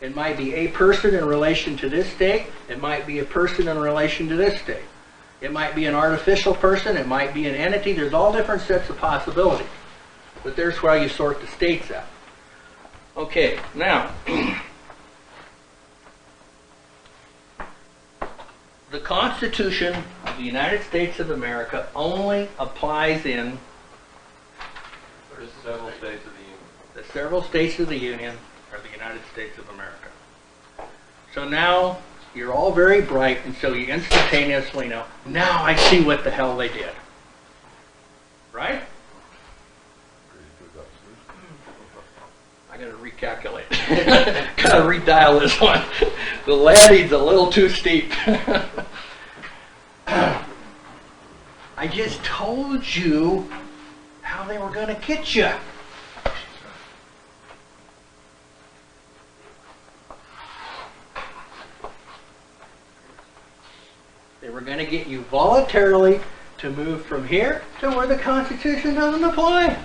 It might be a person in relation to this state. It might be a person in relation to this state. It might be an artificial person. It might be an entity. There's all different sets of possibilities. But there's where you sort the states out. Okay, now, the Constitution of the United States of America only applies in There's several states of the Union. the several states of the Union are the United States of America. So now, you're all very bright, and so you instantaneously know, now I see what the hell they did. Right? I gotta recalculate. Gotta redial this one. The laddie's a little too steep. I just told you how they were gonna get you. They were going to get you voluntarily to move from here to where the Constitution doesn't apply.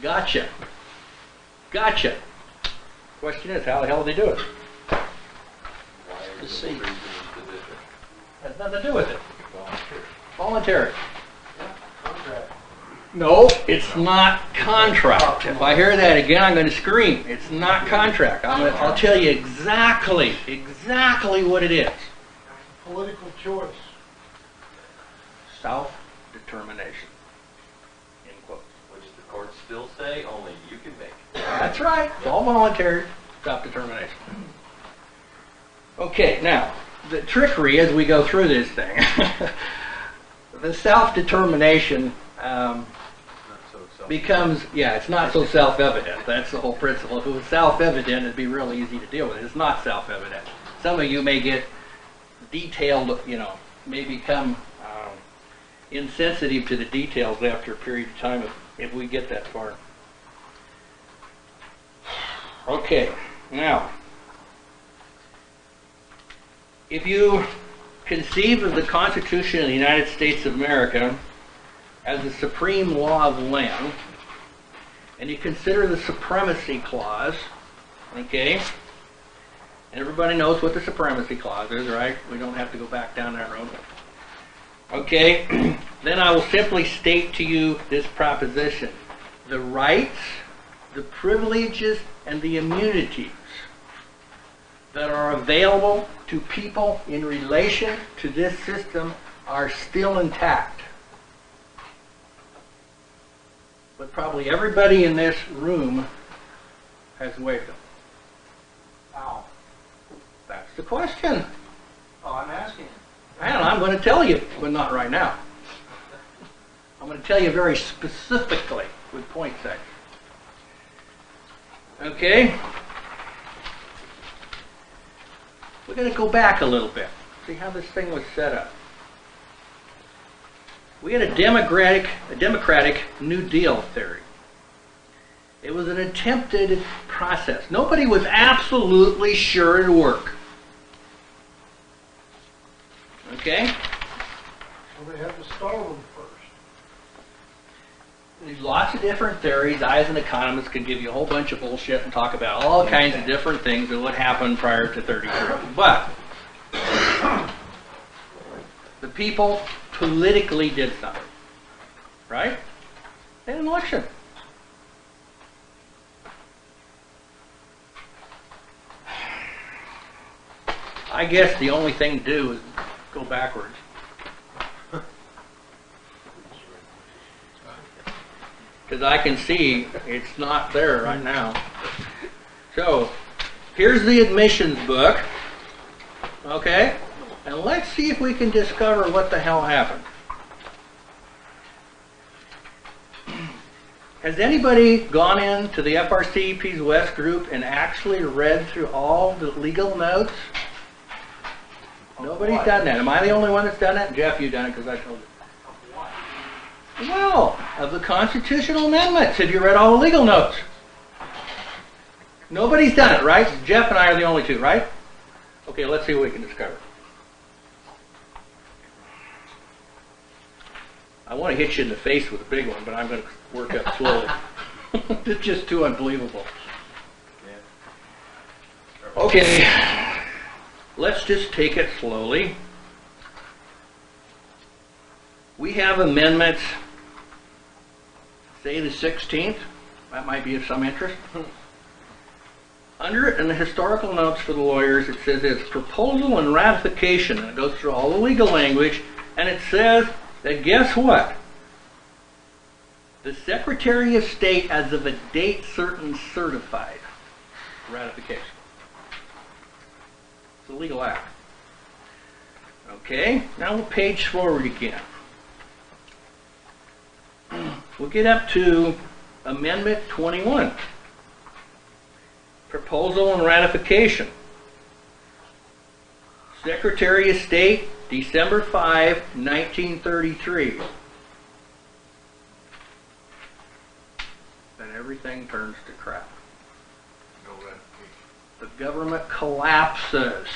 Gotcha. Gotcha. Question is, how the hell did they do it? Let's see. Has nothing to do with it. Voluntary. No, it's not contract. If I hear that again, I'm going to scream. It's not contract. I'll tell you exactly what it is. Political choice. Self-determination. End quote. Which the courts still say only you can make. That's right. It's all voluntary. Self-determination. Okay, now, the trickery as we go through this thing. The self-determination becomes, it's not so self-evident. That's the whole principle. If it was self-evident, it'd be really easy to deal with. It's not self-evident. Some of you may get detailed, may become insensitive to the details after a period of time if we get that far. Okay, now, if you conceive of the Constitution of the United States of America as the supreme law of the land, and you consider the Supremacy Clause, okay, and everybody knows what the Supremacy Clause is, right? We don't have to go back down that road. Okay, then I will simply state to you this proposition. The rights, the privileges, and the immunities that are available to people in relation to this system are still intact. But probably everybody in this room has waived them. How? That's the question. Oh, I'm asking. And I'm going to tell you, but not right now. I'm going to tell you very specifically with point sex. Okay? We're going to go back a little bit, see how this thing was set up. We had a democratic New Deal theory. It was an attempted process. Nobody was absolutely sure it would work. Okay? Well, they had to start them first. There's lots of different theories. I, as an economist, could give you a whole bunch of bullshit and talk about all kinds of different things that would happen prior to 33. But the people politically did something. Right? They had an election. I guess the only thing to do is go backwards. Because I can see it's not there right now. So, here's the admissions book. Okay? And let's see if we can discover what the hell happened. Has anybody gone into the FRCEP's West group and actually read through all the legal notes? Nobody's done that. Am I the only one that's done that? Jeff, you've done it because I told you. Well, of the constitutional amendments. Have you read all the legal notes? Nobody's done it, right? Jeff and I are the only two, right? Okay, let's see what we can discover. I want to hit you in the face with a big one, but I'm going to work up slowly. It's just too unbelievable. Okay, let's just take it slowly. We have amendments, say the 16th. That might be of some interest. Under it, in the historical notes for the lawyers, it says it's proposal and ratification, and it goes through all the legal language, and it says that guess what? The Secretary of State, as of a date certain, certified ratification. It's a legal act. Okay, now we'll page forward again. We'll get up to Amendment 21. Proposal and ratification. Secretary of State, December 5, 1933. Then everything turns to crap. No ratification. The government collapses.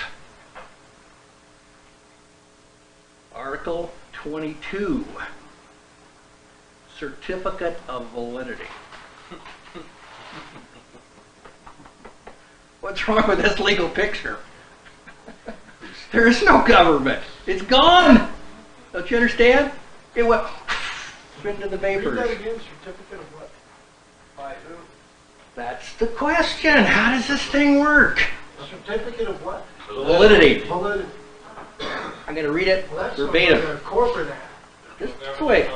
Article 22. Certificate of validity. What's wrong with this legal picture? There is no government. It's gone. Don't you understand? It went into the Read vapors. that again, certificate of what? By who? That's the question. How does this thing work? Certificate of what? Validity. Validity. I'm going to read it Well, that's verbatim. a corporate act. Just wait.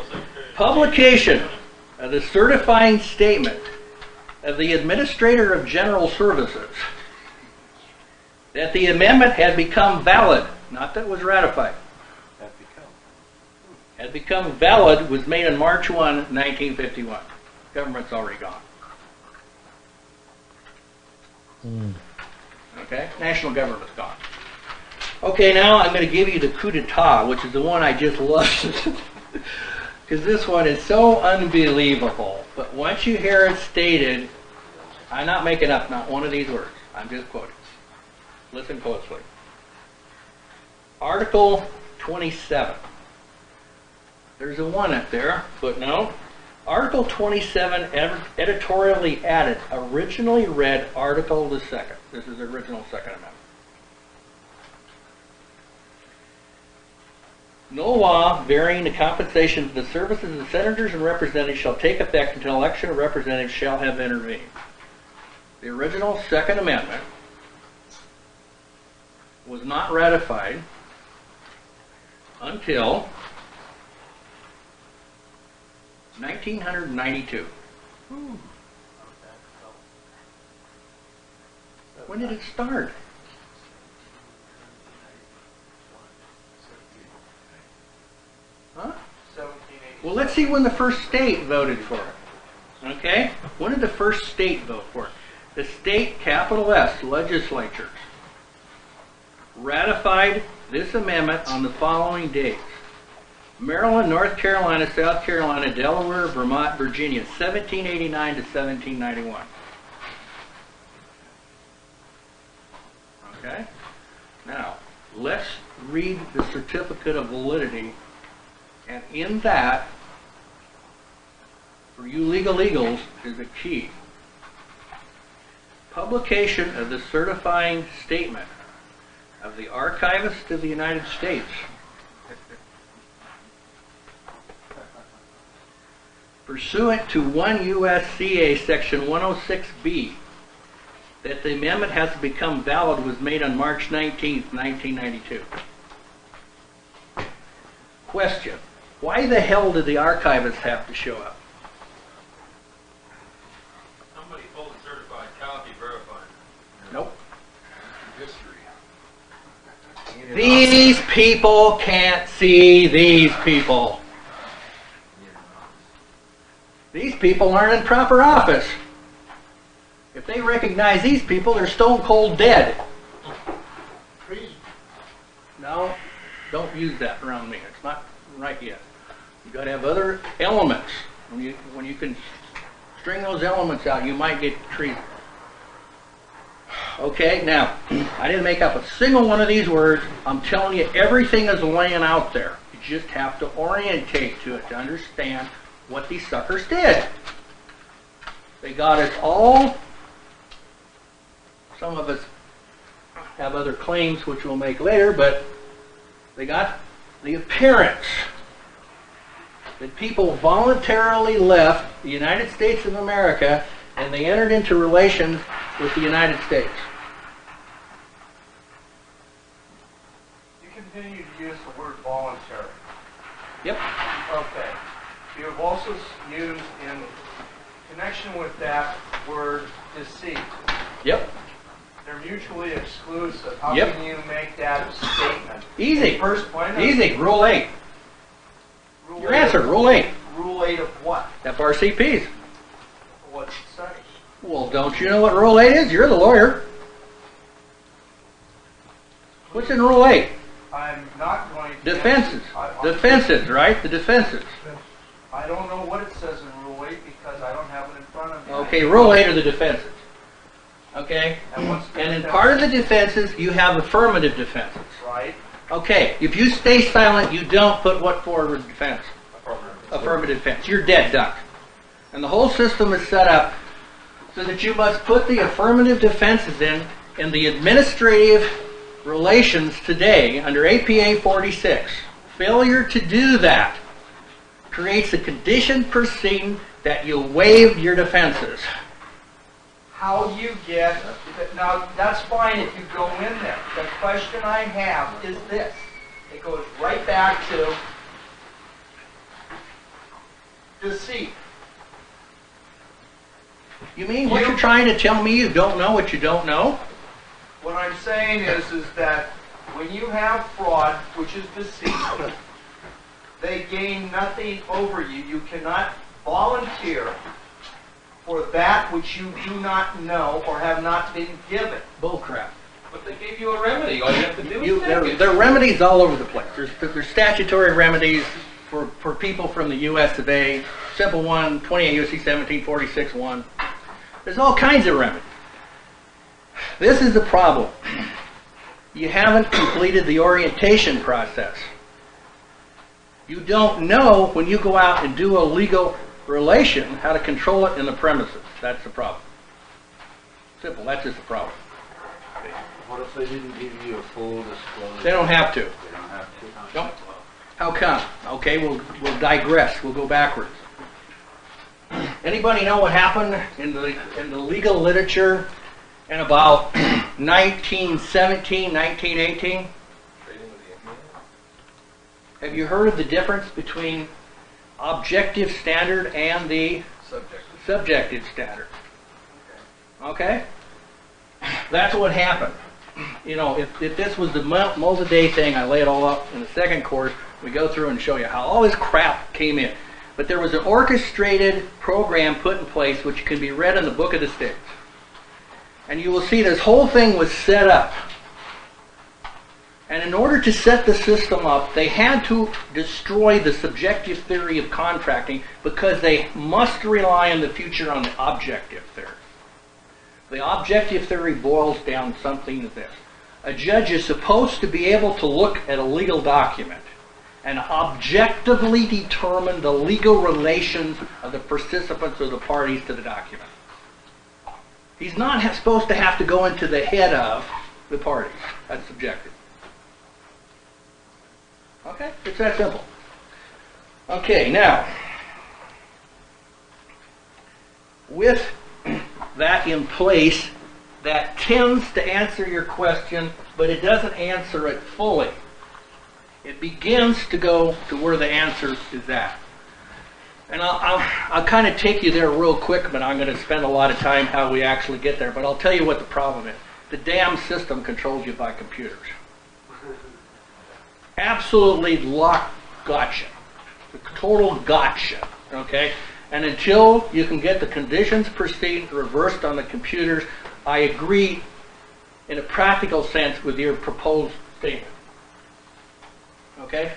Publication of the certifying statement of the Administrator of General Services that the amendment had become valid, not that it was ratified. Had become valid was made on March 1, 1951. Government's already gone. Okay? National government's gone. Okay, now I'm going to give you the coup d'etat, which is the one I just loved. Because this one is so unbelievable. But once you hear it stated, I'm not making up not one of these words. I'm just quoting. Listen closely. Article 27. There's a 1 up there, footnote. Article 27 editorially added, originally read Article the 2nd. This is the original Second Amendment. No law varying the compensation of the services of senators and representatives shall take effect until election of representatives shall have intervened. The original Second Amendment was not ratified until 1992. When did it start? Huh? Well, let's see when the first state voted for it. Okay? When did the first state vote for it? The state, capital S, legislatures ratified this amendment on the following dates. Maryland, North Carolina, South Carolina, Delaware, Vermont, Virginia, 1789 to 1791. Okay? Now, let's read the certificate of validity, and in that, for you legal-legals, is a key. Publication of the certifying statement of the Archivist of the United States pursuant to 1 U.S.C.A. Section 106B, that the amendment has become valid was made on March 19th, 1992. Question: why the hell did the archivists have to show up? Somebody pulled a certified copy verified. Nope. These people can't see these people. These people aren't in proper office. If they recognize these people, they're stone cold dead. Treason. No, don't use that around me. It's not right yet. You've got to have other elements. When you can string those elements out, you might get treason. Okay, now, I didn't make up a single one of these words. I'm telling you, everything is laying out there. You just have to orientate to it to understand what these suckers did. They got us all. Some of us have other claims which we'll make later, but they got the appearance that people voluntarily left the United States of America and they entered into relations with the United States. You continue to use the word voluntary. Yep. Okay. You have also used in connection with that word deceit. Yep. They're mutually exclusive. How Yep. can you make that statement? Easy. First, why not? Easy. Rule 8. Rule Your 8 answer, of- Rule 8. Rule 8 of what? FRCPs. What's it say? Well, don't you know what Rule 8 is? You're the lawyer. What's in Rule 8? I'm not going to... Defenses. I- Defenses, right? The defenses. I don't know what it says in Rule 8 because I don't have it in front of me. Okay, Rule 8 are the defenses. Okay? And what's the And in defense? part of the defenses, you have affirmative defenses. Right? Okay, if you stay silent, you don't put what forward with defense? Affirmative defense. You're dead duck. And the whole system is set up so that you must put the affirmative defenses in the administrative relations today under APA 46. Failure to do that creates a condition preceding that you waive your defenses. How do you get... Now, that's fine if you go in there. The question I have is this. It goes right back to deceit. You mean what you're trying to tell me you don't know what you don't know? What I'm saying is that when you have fraud, which is deceit, they gain nothing over you. You cannot volunteer for that which you do not know or have not been given. Bullcrap. But they gave you a remedy. All you have to do is take it. There are remedies all over the place. There's statutory remedies for people from the U.S. of A. Simple one, 28 U.S.C. 1746-1. There's all kinds of remedies. This is the problem. You haven't completed the orientation process. You don't know when you go out and do a legal relation how to control it in the premises. That's the problem. Simple. That's just the problem. What if they didn't give you a full disclosure? They don't have to. They don't have to? Nope. How come? Okay, we'll digress. We'll go backwards. Anybody know what happened in the legal literature in about 1917, 1918? Have you heard of the difference between objective standard and the subjective standard? Okay? That's what happened. You know, if this was the multi-day thing, I lay it all up in the second course. We go through and show you how all this crap came in. But there was an orchestrated program put in place which can be read in the Book of the States. And you will see this whole thing was set up. And in order to set the system up, they had to destroy the subjective theory of contracting because they must rely in the future on the objective theory. The objective theory boils down something to this. A judge is supposed to be able to look at a legal document and objectively determine the legal relations of the participants or the parties to the document. He's not supposed to have to go into the head of the parties. That's subjective. Okay? It's that simple. Okay, now, with that in place, that tends to answer your question, but it doesn't answer it fully. It begins to go to where the answer is at. And I'll kind of take you there real quick, but I'm going to spend a lot of time how we actually get there. But I'll tell you what the problem is. The damn system controls you by computers. Absolutely gotcha. The total gotcha. Okay? And until you can get the conditions precedent reversed on the computers, I agree in a practical sense with your proposed statement. Okay?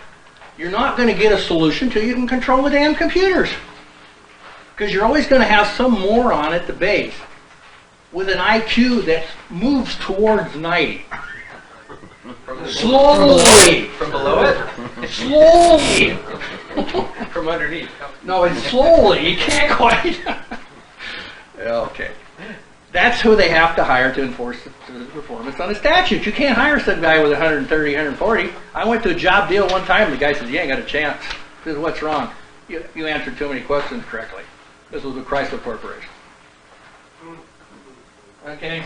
You're not going to get a solution until you can control the damn computers. Because you're always going to have some moron at the base with an IQ that moves towards 90. Slowly. From below it? Slowly. From underneath. No, it's slowly. You can't quite. Okay. That's who they have to hire to enforce the performance on the statute. You can't hire some guy with 130, 140. I went to a job deal one time. The guy says, "You ain't got a chance." I said, "What's wrong?" You answered too many questions correctly. This was a Chrysler Corporation. Okay.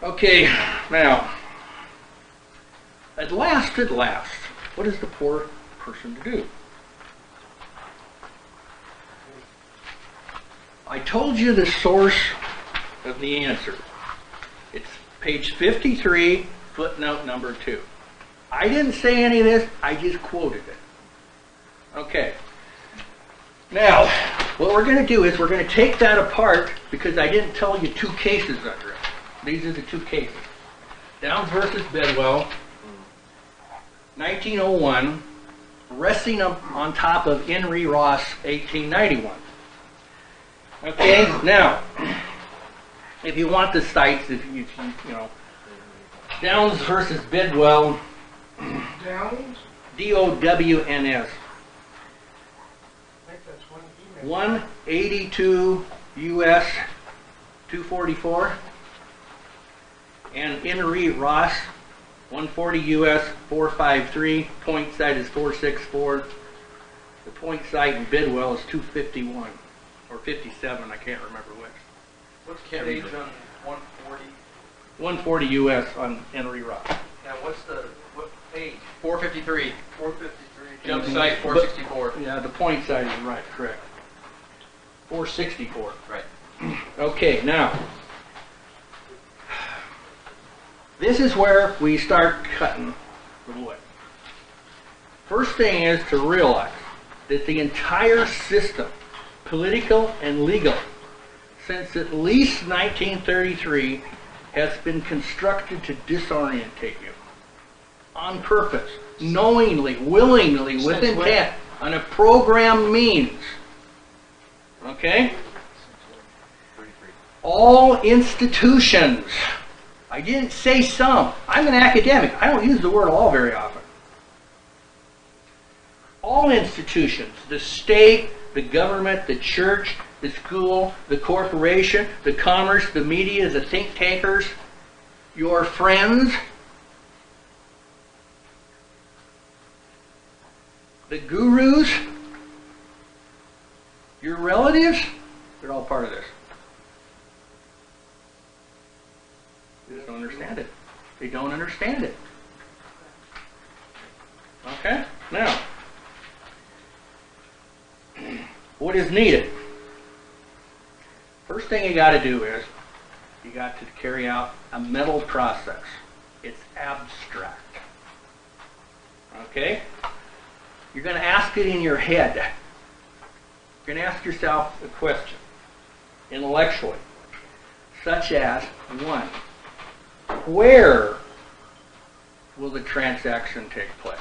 Okay, now, at last, what is the poor person to do? I told you the source of the answer. It's page 53, footnote number 2. I didn't say any of this, I just quoted it. Okay. Now, what we're going to do is we're going to take that apart because I didn't tell you two cases under it. These are the two cases. Downs versus Bedwell, 1901, resting on top of Henry Ross, 1891. Okay, now, if you want the sites, if you know, Downs versus Bidwell, Downs? D-O-W-N-S, I think that's one email. 182 U.S. 244, and Henry Ross, 140 U.S. 453, point site is 464, the point site in Bidwell is 251. Or 57, I can't remember which. What's the page on 140? 140 U.S. on Henry Ross. Now, what page? 453. 453. Jump site 464. Yeah, the point site is right, correct. 464. Right. Okay, now, this is where we start cutting the wood. First thing is to realize that the entire system, political and legal, since at least 1933 has been constructed to disorientate you on purpose, knowingly, willingly, with intent, on a programmed means. Okay? All institutions. I didn't say some. I'm an academic. I don't use the word all very often. All institutions, the state, the government, the church, the school, the corporation, the commerce, the media, the think tankers, your friends, the gurus, your relatives, they're all part of this. They just don't understand it. They don't understand it. Okay? Now, what is needed? First thing you got to do is you got to carry out a mental process. It's abstract. Okay? You're going to ask it in your head. You're going to ask yourself a question intellectually, such as, 1, where will the transaction take place?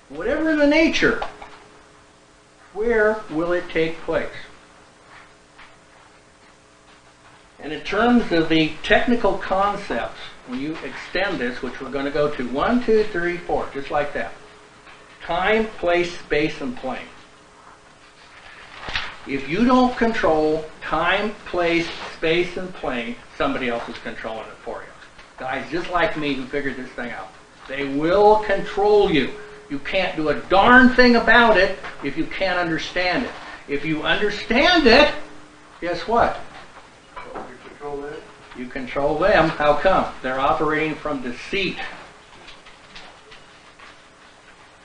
Whatever the nature, where will it take place? And in terms of the technical concepts, when you extend this, which we're going to go to 1, 2, 3, 4, just like that. Time, place, space, and plane. If you don't control time, place, space, and plane, somebody else is controlling it for you. Guys just like me who figured this thing out. They will control you. You can't do a darn thing about it if you can't understand it. If you understand it, guess what? You control that? You control them. How come? They're operating from deceit.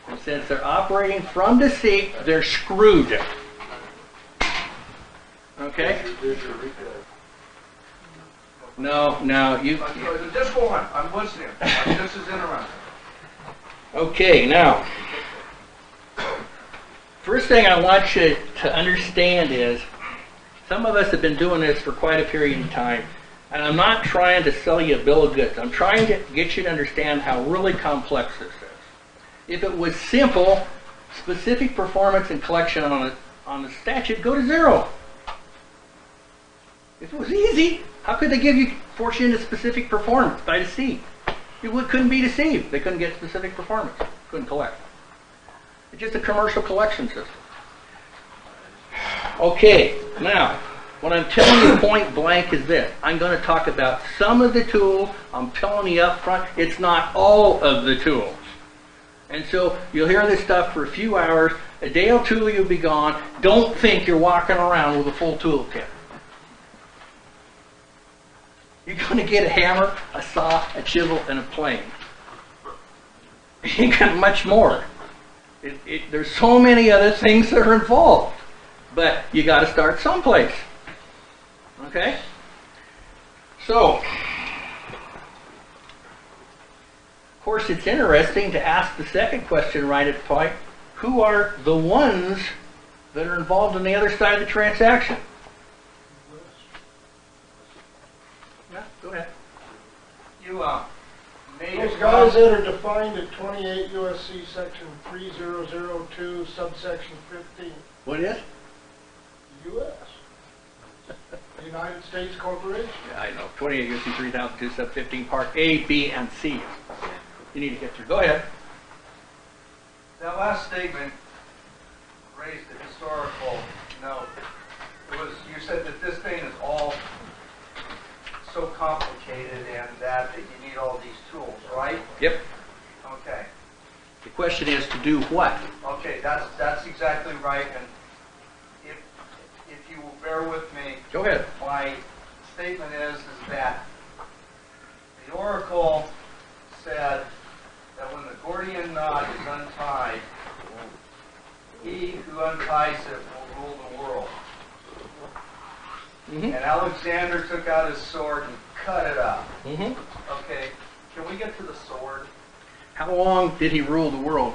And since they're operating from deceit, they're screwed. Okay? No, you... Just go on. I'm listening. This is interesting. Okay, now, first thing I want you to understand is, some of us have been doing this for quite a period of time, and I'm not trying to sell you a bill of goods. I'm trying to get you to understand how really complex this is. If it was simple, specific performance and collection on the statute, go to 0. If it was easy, how could they force you into specific performance by deceit? You couldn't be deceived. They couldn't get specific performance. Couldn't collect. It's just a commercial collection system. Okay, now, what I'm telling you point blank is this. I'm going to talk about some of the tools. I'm telling you up front, it's not all of the tools. And so you'll hear this stuff for a few hours. A day or two you'll be gone. Don't think you're walking around with a full toolkit. You're going to get a hammer, a saw, a chisel, and a plane. You got much more. There's so many other things that are involved. But you got to start someplace. Okay? So, of course, it's interesting to ask the second question right at the point. Who are the ones that are involved on the other side of the transaction? Yeah, go ahead. You made Those it guys that are defined at 28 U.S.C. section 3002, subsection 15. What is? U.S. United States Corporation. Yeah, I know. 28 U.S.C. 3002, sub 15, part A, B, and C. You need to get through. Go ahead. That last statement raised a historical note. You said that this thing is all so complicated and that you need all these tools, right? Yep. Okay. The question is to do what? Okay, that's exactly right. And if you will bear with me, Go ahead. my statement is that the Oracle said that when the Gordian knot is untied, he who unties it will rule the world. Mm-hmm. And Alexander took out his sword and cut it up. Mm-hmm. Okay, can we get to the sword? How long did he rule the world?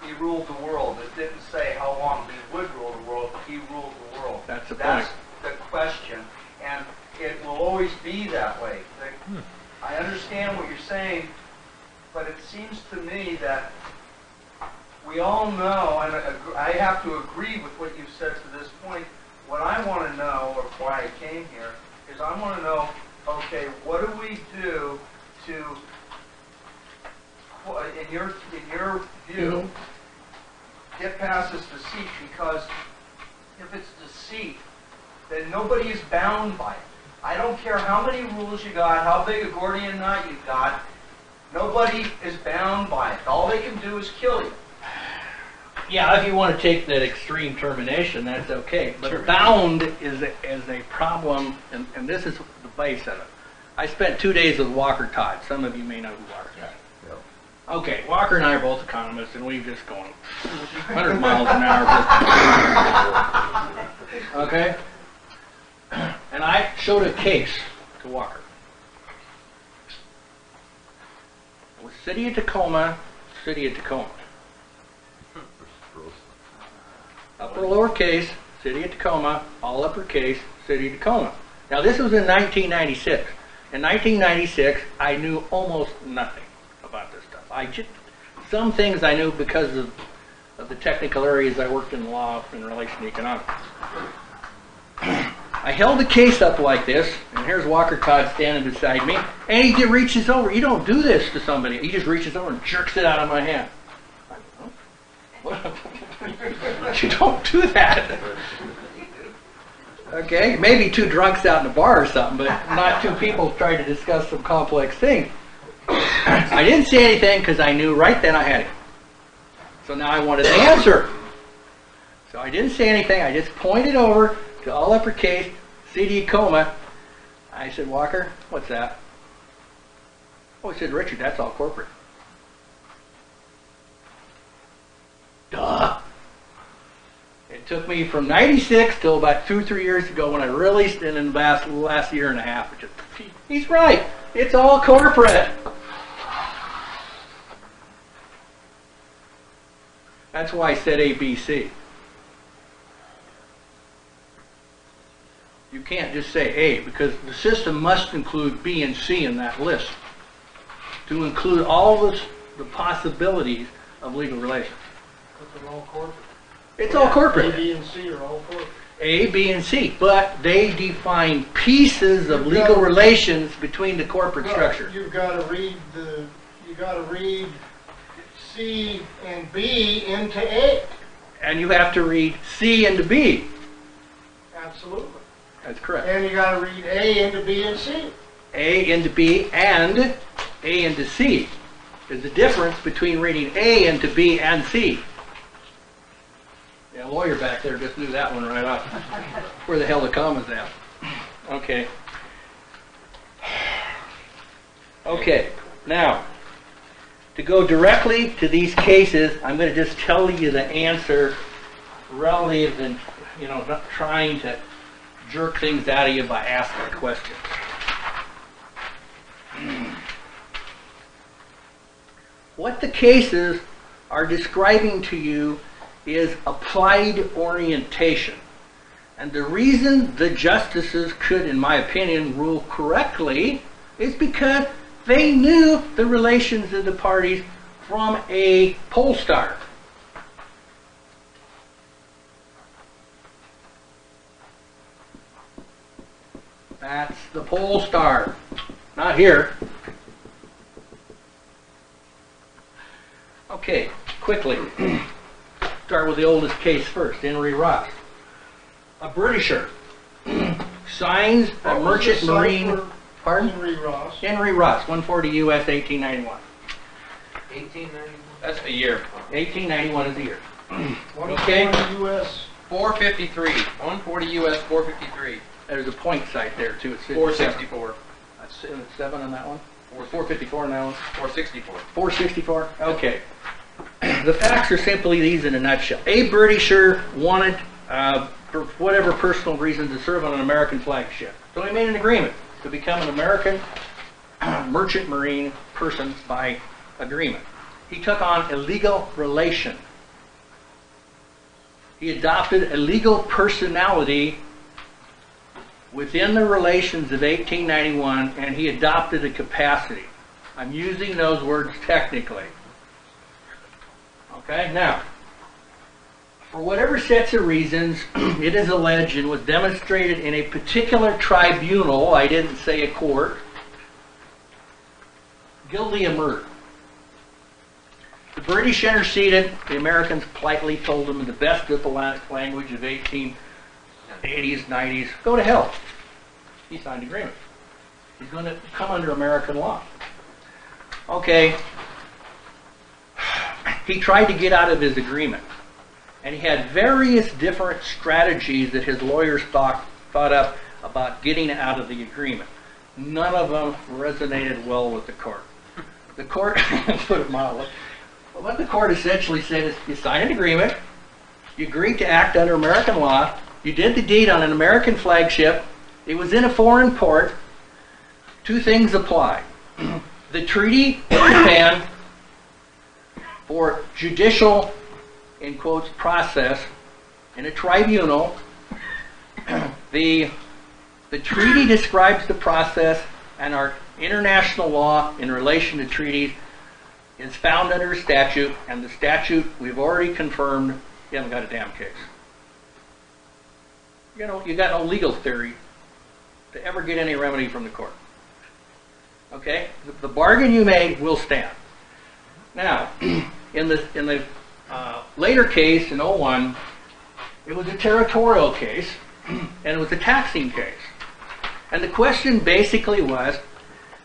he ruled the world. It didn't say how long he would rule the world. He ruled the world. That's the That's point. the question, and it will always be that way. I understand what you're saying, but it seems to me that we all know, and I have to agree with what you've said to this point. What I want to know, or why I came here, is I want to know, okay, what do we do to, in your view, get past this deceit? Because if it's deceit, then nobody is bound by it. I don't care how many rules you got, how big a Gordian knot you got, nobody is bound by it. All they can do is kill you. Yeah, if you want to take that extreme termination, that's okay. But bound is a problem, and this is the base of it. I spent 2 days with Walker Todd. Some of you may know who Walker Todd is. Okay, Walker and I are both economists, and we've just gone 100 miles an hour. Okay? And I showed a case to Walker. It was City of Tacoma, City of Tacoma. Upper lowercase, City of Tacoma, all uppercase, City of Tacoma. Now this was in 1996. In 1996, I knew almost nothing about this stuff. Some things I knew because of the technical areas I worked in law in relation to economics. I held the case up like this, and here's Walker Todd standing beside me, and he reaches over. You don't do this to somebody. He just reaches over and jerks it out of my hand. You don't do that. Okay, maybe two drunks out in a bar or something, but not two people trying to discuss some complex thing. I didn't say anything because I knew right then I had it. So now I wanted the answer. So I didn't say anything. I just pointed over to all uppercase, City of Tacoma. I said, Walker, what's that? Oh, he said, Richard, that's all corporate. Duh. It took me from 96 till about 2 or 3 years ago when I really, and in the last year and a half, he's right. It's all corporate. That's why I said A, B, C. You can't just say A, because the system must include B and C in that list to include all the possibilities of legal relations. It's all corporate. It's all corporate. A, B, and C are all corporate. A, B, and C, but they define pieces of legal relations between the corporate structure. You've got to read C and B into A. And you have to read C into B. Absolutely. That's correct. And you got to read A into B and C. A into B and A into C. There's a difference between reading A into B and C. Yeah, a lawyer back there just knew that one right off. Where the hell the comma's at? Okay. Okay, now, to go directly to these cases, I'm going to just tell you the answer relative than, not trying to jerk things out of you by asking questions. What the cases are describing to you is applied orientation. And the reason the justices could, in my opinion, rule correctly is because they knew the relations of the parties from a pole star. That's the pole star. Not here. Okay, quickly. Start with the oldest case first, Henry Ross. A Britisher signs a merchant marine. Pardon? Henry Ross. Henry Ross, 140 U.S. 1891. 1891? That's a year. 1891 is the year. 140 U.S. 453. 140 U.S. 453. There's a point site there too. It's 464. That's 7 on that one. 454 on that one. 464. 464? Okay. The facts are simply these in a nutshell. A Britisher wanted, for whatever personal reason, to serve on an American flag ship. So he made an agreement to become an American merchant marine person by agreement. He took on a legal relation He adopted a legal personality within the relations of 1891, and he adopted a capacity. I'm using those words technically. Okay, now, for whatever sets of reasons, it is alleged and was demonstrated in a particular tribunal, I didn't say a court, guilty of murder. The British interceded. The Americans politely told him in the best diplomatic language of 1880s, 90s, go to hell. He signed the agreement. He's going to come under American law. Okay. He tried to get out of his agreement. And he had various different strategies that his lawyers thought up about getting out of the agreement. None of them resonated well with the court. The court, put it mildly, what the court essentially said is, you signed an agreement, you agreed to act under American law, you did the deed on an American flagship, it was in a foreign port, two things apply. The treaty with Japan for judicial, in quotes, process in a tribunal. The treaty describes the process, and our international law in relation to treaties is found under a statute, and the statute we've already confirmed, you haven't got a damn case. You know, you got no legal theory to ever get any remedy from the court. Okay? The bargain you made will stand. Now, in the later case, in 01, it was a territorial case, and it was a taxing case. And the question basically was,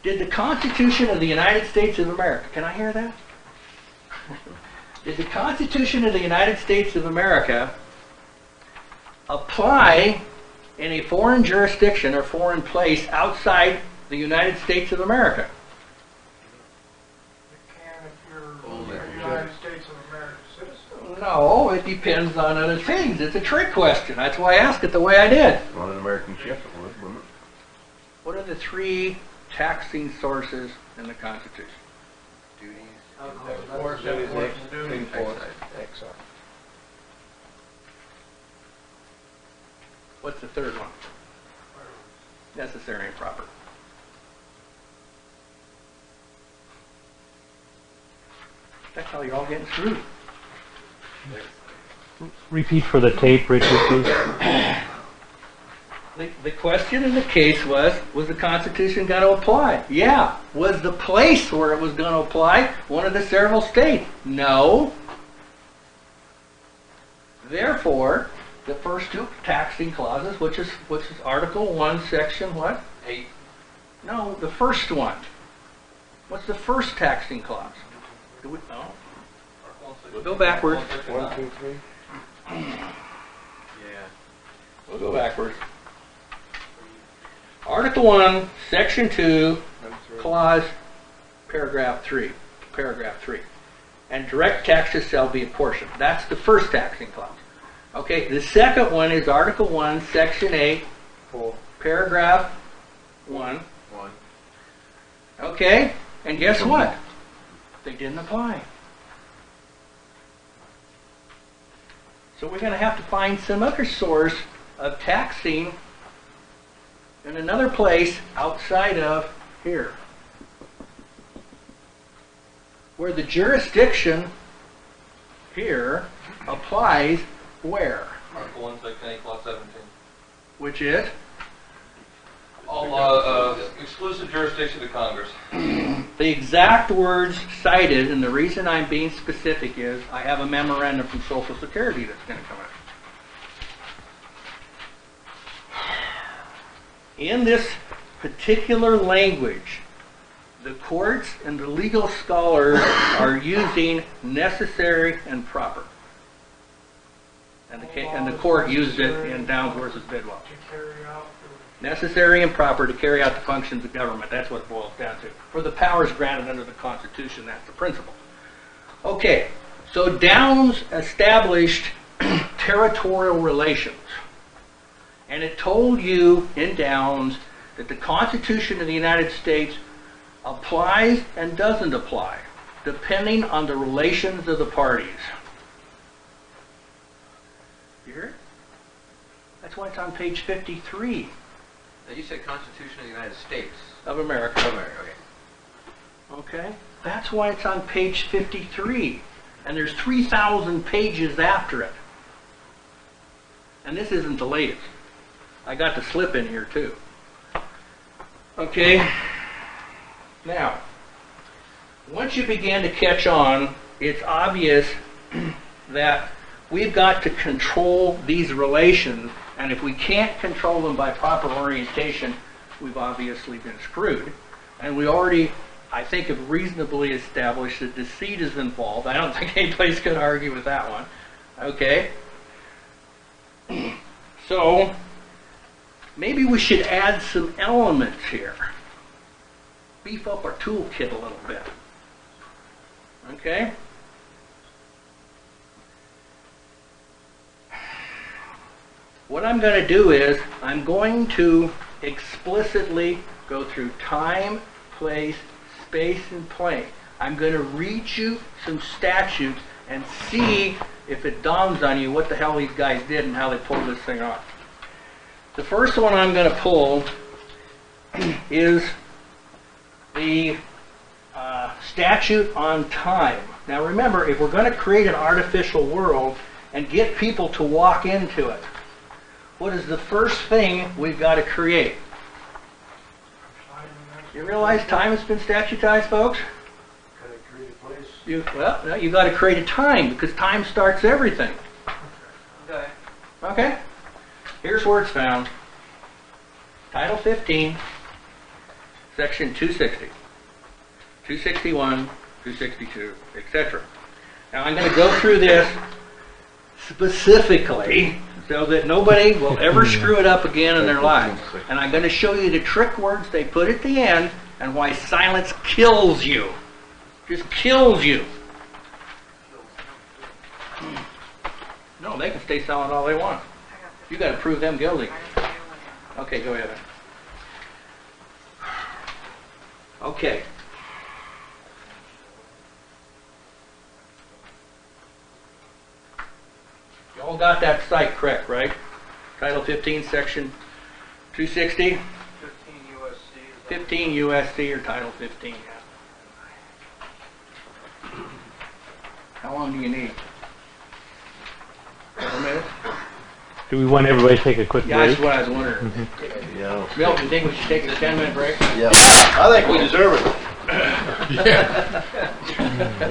did the Constitution of the United States of America, can I hear that? Did the Constitution of the United States of America apply in a foreign jurisdiction or foreign place outside the United States of America? You can if you're a United States of America citizen. No, it depends on other things. It's a trick question. That's why I asked it the way I did. On an American ship, it would, wouldn't it? What are the three taxing sources in the Constitution? What's the third one? Necessary and proper. That's how you're all getting screwed. Repeat for the tape, Richard, please. The question in the case was the Constitution going to apply? Yeah. Was the place where it was going to apply one of the several states? No. Therefore, the first two taxing clauses, which is Article 1, Section what? 8. No, the first one. What's the first taxing clause? Do we, no. We'll go backwards. 1, 2, 3. Yeah. We'll go backwards. Article 1, Section 2, Clause, Paragraph 3. Paragraph 3. And direct taxes shall be apportioned. That's the first taxing clause. Okay, the second one is Article 1, Section 8, Paragraph 1. 1. Okay, and guess what? They didn't apply. So we're going to have to find some other source of taxing in another place outside of here, where the jurisdiction here applies where? Article 1, Section 8, Clause 17. Which is? All exclusive jurisdiction of Congress. The exact words cited, and the reason I'm being specific is I have a memorandum from Social Security that's going to come out. In this particular language, the courts and the legal scholars are using necessary and proper. And the court used it in Downs versus Bidwell. To carry out Necessary and proper to carry out the functions of government. That's what it boils down to. For the powers granted under the Constitution, that's the principle. Okay, so Downs established territorial relations. And it told you in Downs that the Constitution of the United States applies and doesn't apply, depending on the relations of the parties. That's why it's on page 53 Now, you said Constitution of the United States. of America. Okay. Okay? That's why it's on page 53. And there's 3,000 pages after it. And this isn't the latest. I got the slip in here too. Okay? Now, once you begin to catch on, it's obvious that we've got to control these relations, and if we can't control them by proper orientation, we've obviously been screwed. And we already, I think, have reasonably established that deceit is involved. I don't think anybody's going to argue with that one. Okay? So, maybe we should add some elements here. Beef up our toolkit a little bit. Okay? What I'm going to do is, I'm going to explicitly go through time, place, space, and plane. I'm going to read you some statutes and see if it dawns on you what the hell these guys did and how they pulled this thing off. The first one I'm going to pull is the statute on time. Now remember, if we're going to create an artificial world and get people to walk into it, what is the first thing we've got to create? You realize time has been statutized, folks? Gotta create a place. No, you got to create a time, because time starts everything. Okay. Okay? Here's where it's found. Title 15, Section 260, 261, 262, etc. Now I'm going to go through this specifically so that nobody will ever screw it up again in their lives. And I'm going to show you the trick words they put at the end and why silence kills you. Just kills you. No, they can stay silent all they want. You got to prove them guilty. Okay, go ahead. Okay. You all got that site correct, right? Title 15, Section 260? 15 USC. 15 USC or Title 15, yeah. How long do you need? A minute? Do we want everybody to take a quick Yeah, break? that's what I was wondering. Yeah. Milt, you think we should take a 10-minute break? Yeah. I think we deserve it.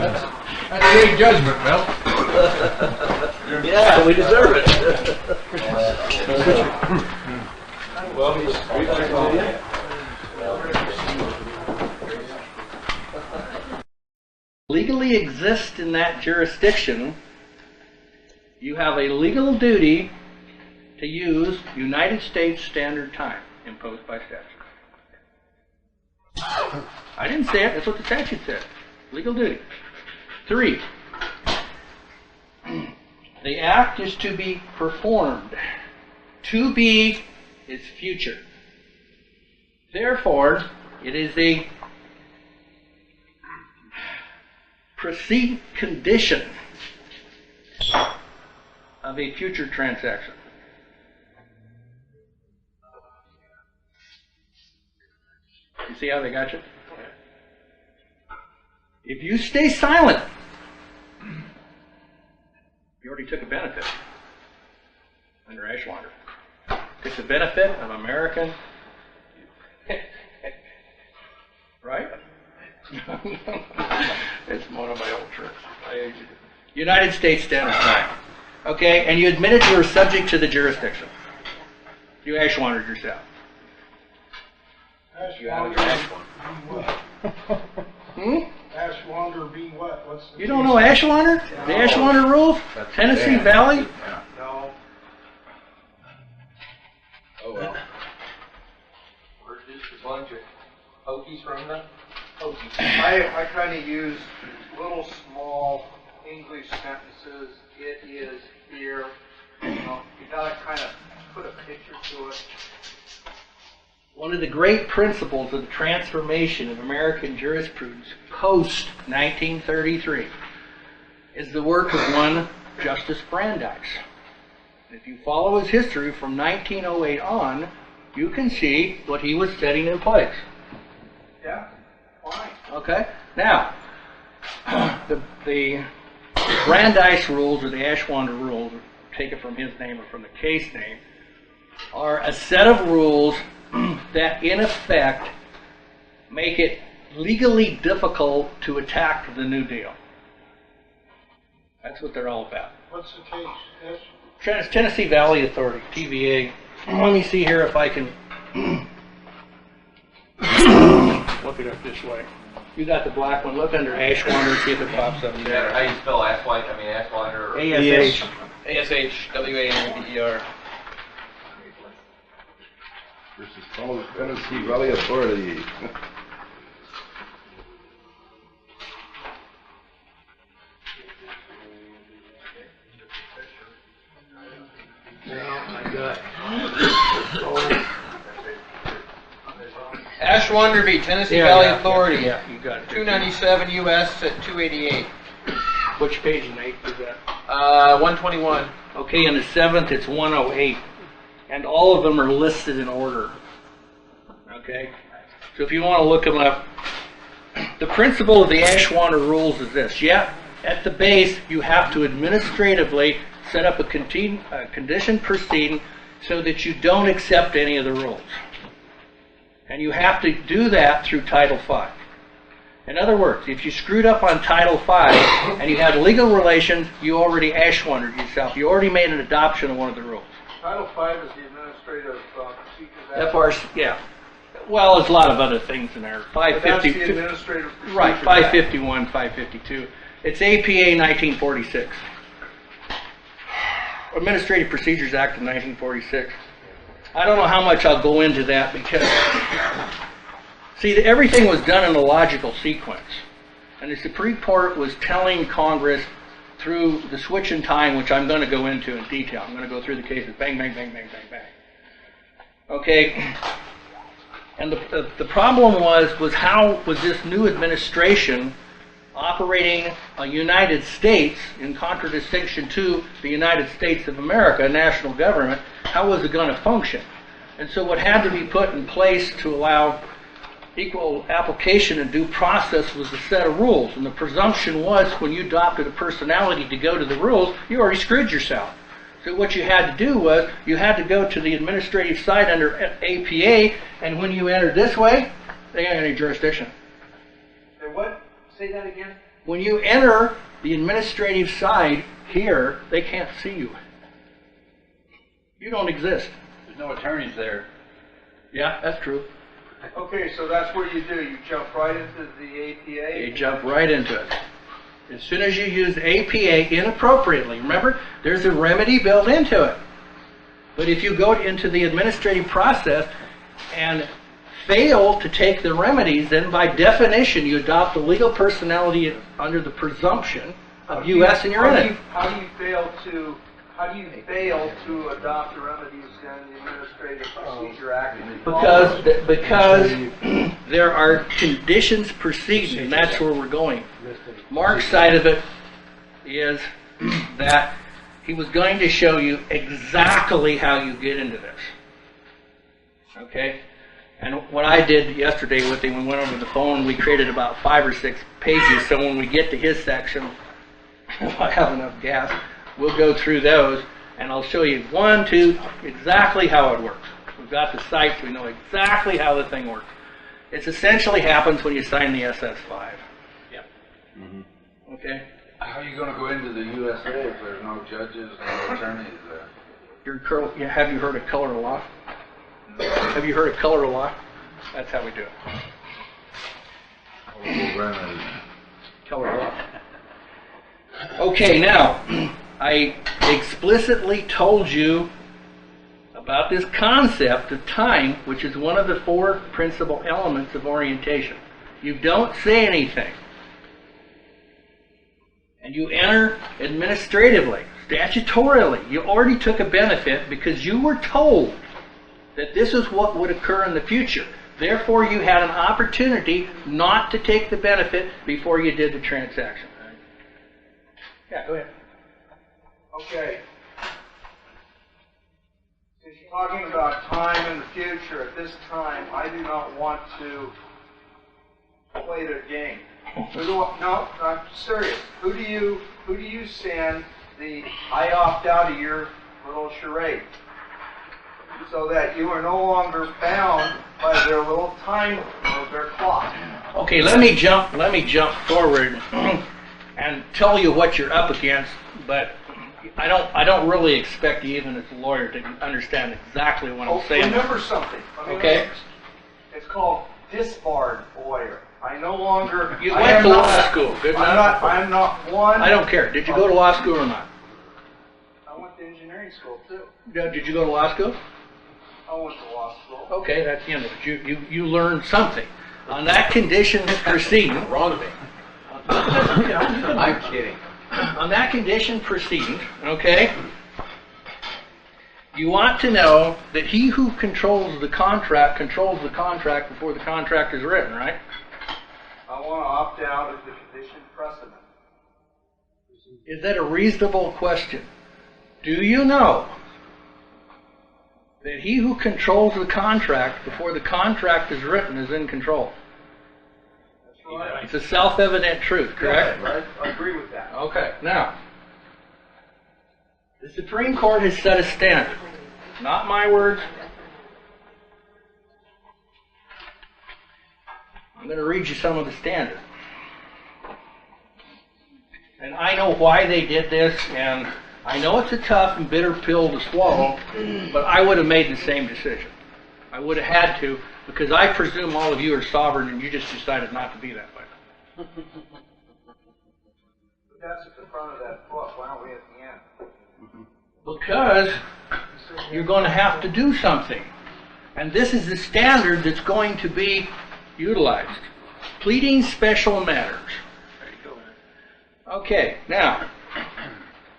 That's a great judgment, Mel. Yeah, we deserve it. Well, he's Legally exist in that jurisdiction, you have a legal duty to use United States Standard Time imposed by statute. I didn't say it, that's what the statute said. Legal duty. 3, the act is to be performed. To be is future. Therefore, it is a precedent condition of a future transaction. You see how they got you? If you stay silent, you already took a benefit under Ashwander. Took the benefit of American, right? It's one of my old tricks. United States Standard Time. Okay, and you admitted you were subject to the jurisdiction. You Ashwandered yourself. Ashwander be what? What's the You don't know Ashwander? The Ashwander rules? Tennessee Valley? No. Oh, well. Where's this bunch of hokies from then? I kind of use little small English sentences. It is here. You know, you gotta kind of put a picture to it. One of the great principles of the transformation of American jurisprudence post-1933 is the work of one Justice Brandeis. If you follow his history from 1908 on, you can see what he was setting in place. Yeah? Fine. Okay? Now, the Brandeis rules, or the Ashwander rules, taken from his name or from the case name, are a set of rules that, in effect, make it legally difficult to attack the New Deal. That's what they're all about. What's the case? Yes? Tennessee Valley Authority, TVA. Let me see here if I can look it up this way. You got the black one. Look under Ashwander, see if it pops up there. How you spell Ashwander? ASH. ASHWANDER. Versus Tennessee Valley Authority. Ashwander v. Tennessee Valley Authority. Yeah, you got it. 297 U.S. at 288. Which page in 8 is that? 121. Okay, in the 7th it's 108. And all of them are listed in order. Okay? So if you want to look them up, the principle of the Ashwander rules is this. Yeah, at the base you have to administratively set up a condition proceeding so that you don't accept any of the rules. And you have to do that through Title V. In other words, if you screwed up on Title V and you had legal relations, you already Ashwandered yourself. You already made an adoption of one of the rules. Title V is the Administrative Procedures Act. Yeah. Well, there's a lot of other things in there. That's the 552. Administrative Procedures Right, Act. 551, 552. It's APA 1946. Administrative Procedures Act of 1946. I don't know how much I'll go into that because, see, everything was done in a logical sequence. And the Supreme Court was telling Congress through the switch in time, which I'm going to go into in detail. I'm going to go through the cases, bang, bang, bang, bang, bang, bang. Okay? And the problem was how was this new administration operating a United States in contradistinction to the United States of America, a national government, how was it going to function? And so what had to be put in place to allow equal application and due process was a set of rules. And the presumption was when you adopted a personality to go to the rules, you already screwed yourself. So what you had to do was you had to go to the administrative side under APA, and when you entered this way, they didn't have any jurisdiction. What? Say that again? When you enter the administrative side here, they can't see you. You don't exist. There's no attorneys there. Yeah, that's true. Okay, so that's what you do. You jump right into the APA. You jump right into it. As soon as you use APA inappropriately, remember, there's a remedy built into it. But if you go into the administrative process and fail to take the remedies, then by definition you adopt a legal personality under the presumption of U.S. and you're in it. How do you fail to adopt the remedies in the Administrative Procedure Act? Because there are conditions preceding, and that's where we're going. Mark's side of it is that he was going to show you exactly how you get into this. Okay? And what I did yesterday with him, we went over the phone, we created about 5 or 6 pages, so when we get to his section, if I have enough gas, we'll go through those, and I'll show you 1, 2, exactly how it works. We've got the sites, we know exactly how the thing works. It essentially happens when you sign the SS5. Yep. Mm-hmm. Okay? How are you going to go into the USA if there's no judges and no attorneys there? Have you heard of color law? Have you heard of color law? That's how we do it. Color law. Okay, now, I explicitly told you about this concept of time, which is one of the 4 principal elements of orientation. You don't say anything. And you enter administratively, statutorily. You already took a benefit because you were told that this is what would occur in the future. Therefore, you had an opportunity not to take the benefit before you did the transaction. Yeah, go ahead. Okay. If you're talking about time in the future, at this time, I do not want to play their game. No, I'm serious. Who do you send the I opt out of your little charade? So that you are no longer bound by their little time or their clock. Okay, let me jump forward and tell you what you're up against, but I don't really expect you, even as a lawyer, to understand exactly what I'm saying. Remember something. Okay. It's called disbarred lawyer. I no longer. You went to law school. Good enough. I'm not one. I don't care. Did you go to law school or not? I went to engineering school too. Did you go to law school? I went to law school. Okay, that's the end of it. You learned something. On that condition proceeding. Wrong thing. I'm kidding. On that condition proceeding, okay, you want to know that he who controls the contract before the contract is written, right? I want to opt out of the condition precedent. Is that a reasonable question? Do you know that he who controls the contract before the contract is written is in control? That's right. It's a self-evident truth, correct? Yes, I agree with that. Okay, now, the Supreme Court has set a standard. Not my words. I'm going to read you some of the standard. And I know why they did this, and I know it's a tough and bitter pill to swallow, but I would have made the same decision. I would have had to, because I presume all of you are sovereign and you just decided not to be that way. But that's at the front of that book. Why aren't we at the end? Because you're going to have to do something. And this is the standard that's going to be utilized. Pleading special matters. Okay, now,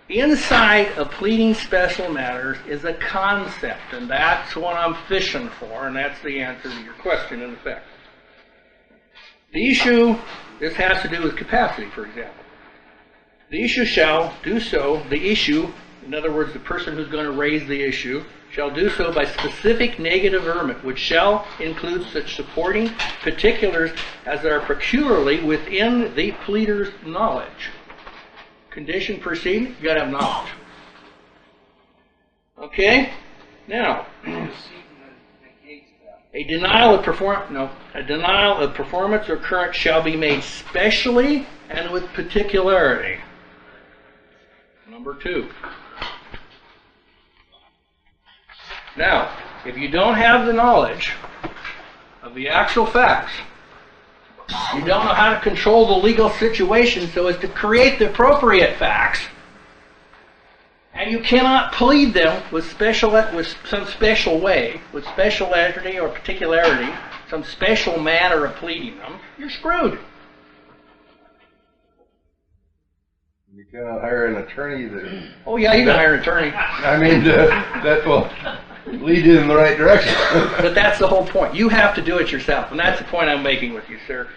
inside of pleading special matters is a concept, and that's what I'm fishing for, and that's the answer to your question, in effect. The issue, this has to do with capacity, for example. The issue shall do so, the issue, in other words, the person who's going to raise the issue, shall do so by specific negative vermin, which shall include such supporting particulars as are peculiarly within the pleader's knowledge. Condition proceeding, you got to have knowledge. Okay? Now, a denial of performance or occurrence shall be made specially and with particularity. Number 2. Now, if you don't have the knowledge of the actual facts, you don't know how to control the legal situation so as to create the appropriate facts, and you cannot plead them with some special way, with speciality or particularity, some special manner of pleading them, you're screwed. You cannot hire an attorney that... Oh yeah, you can hire an attorney. I mean, that will lead you in the right direction. But that's the whole point. You have to do it yourself, and that's the point I'm making with you, sir.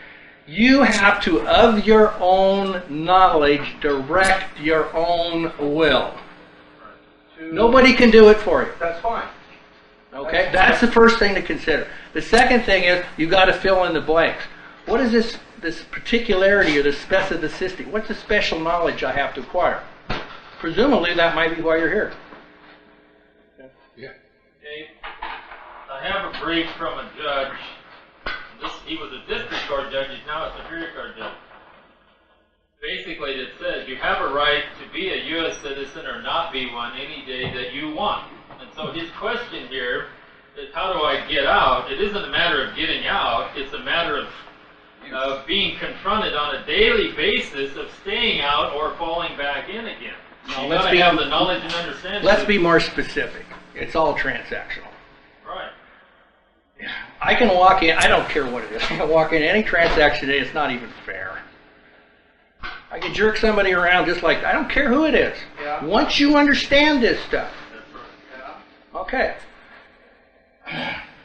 You have to, of your own knowledge, direct your own will. Nobody can do it for you. That's fine. Okay? That's the first thing to consider. The second thing is, you've got to fill in the blanks. What is this particularity or this specificity? What's the special knowledge I have to acquire? Presumably, that might be why you're here. Okay. I have a brief from a judge. He was a district court judge, he's now a superior court judge. Basically, it says you have a right to be a U.S. citizen or not be one any day that you want. And so his question here is, how do I get out? It isn't a matter of getting out, it's a matter of being confronted on a daily basis of staying out or falling back in again. You've got to have the knowledge and understanding. Let's be more specific. It's all transactional. Right. I can walk in, I don't care what it is, I can walk in any transaction today, it's not even fair. I can jerk somebody around just like, I don't care who it is. Yeah. Once you understand this stuff. Yeah. Okay.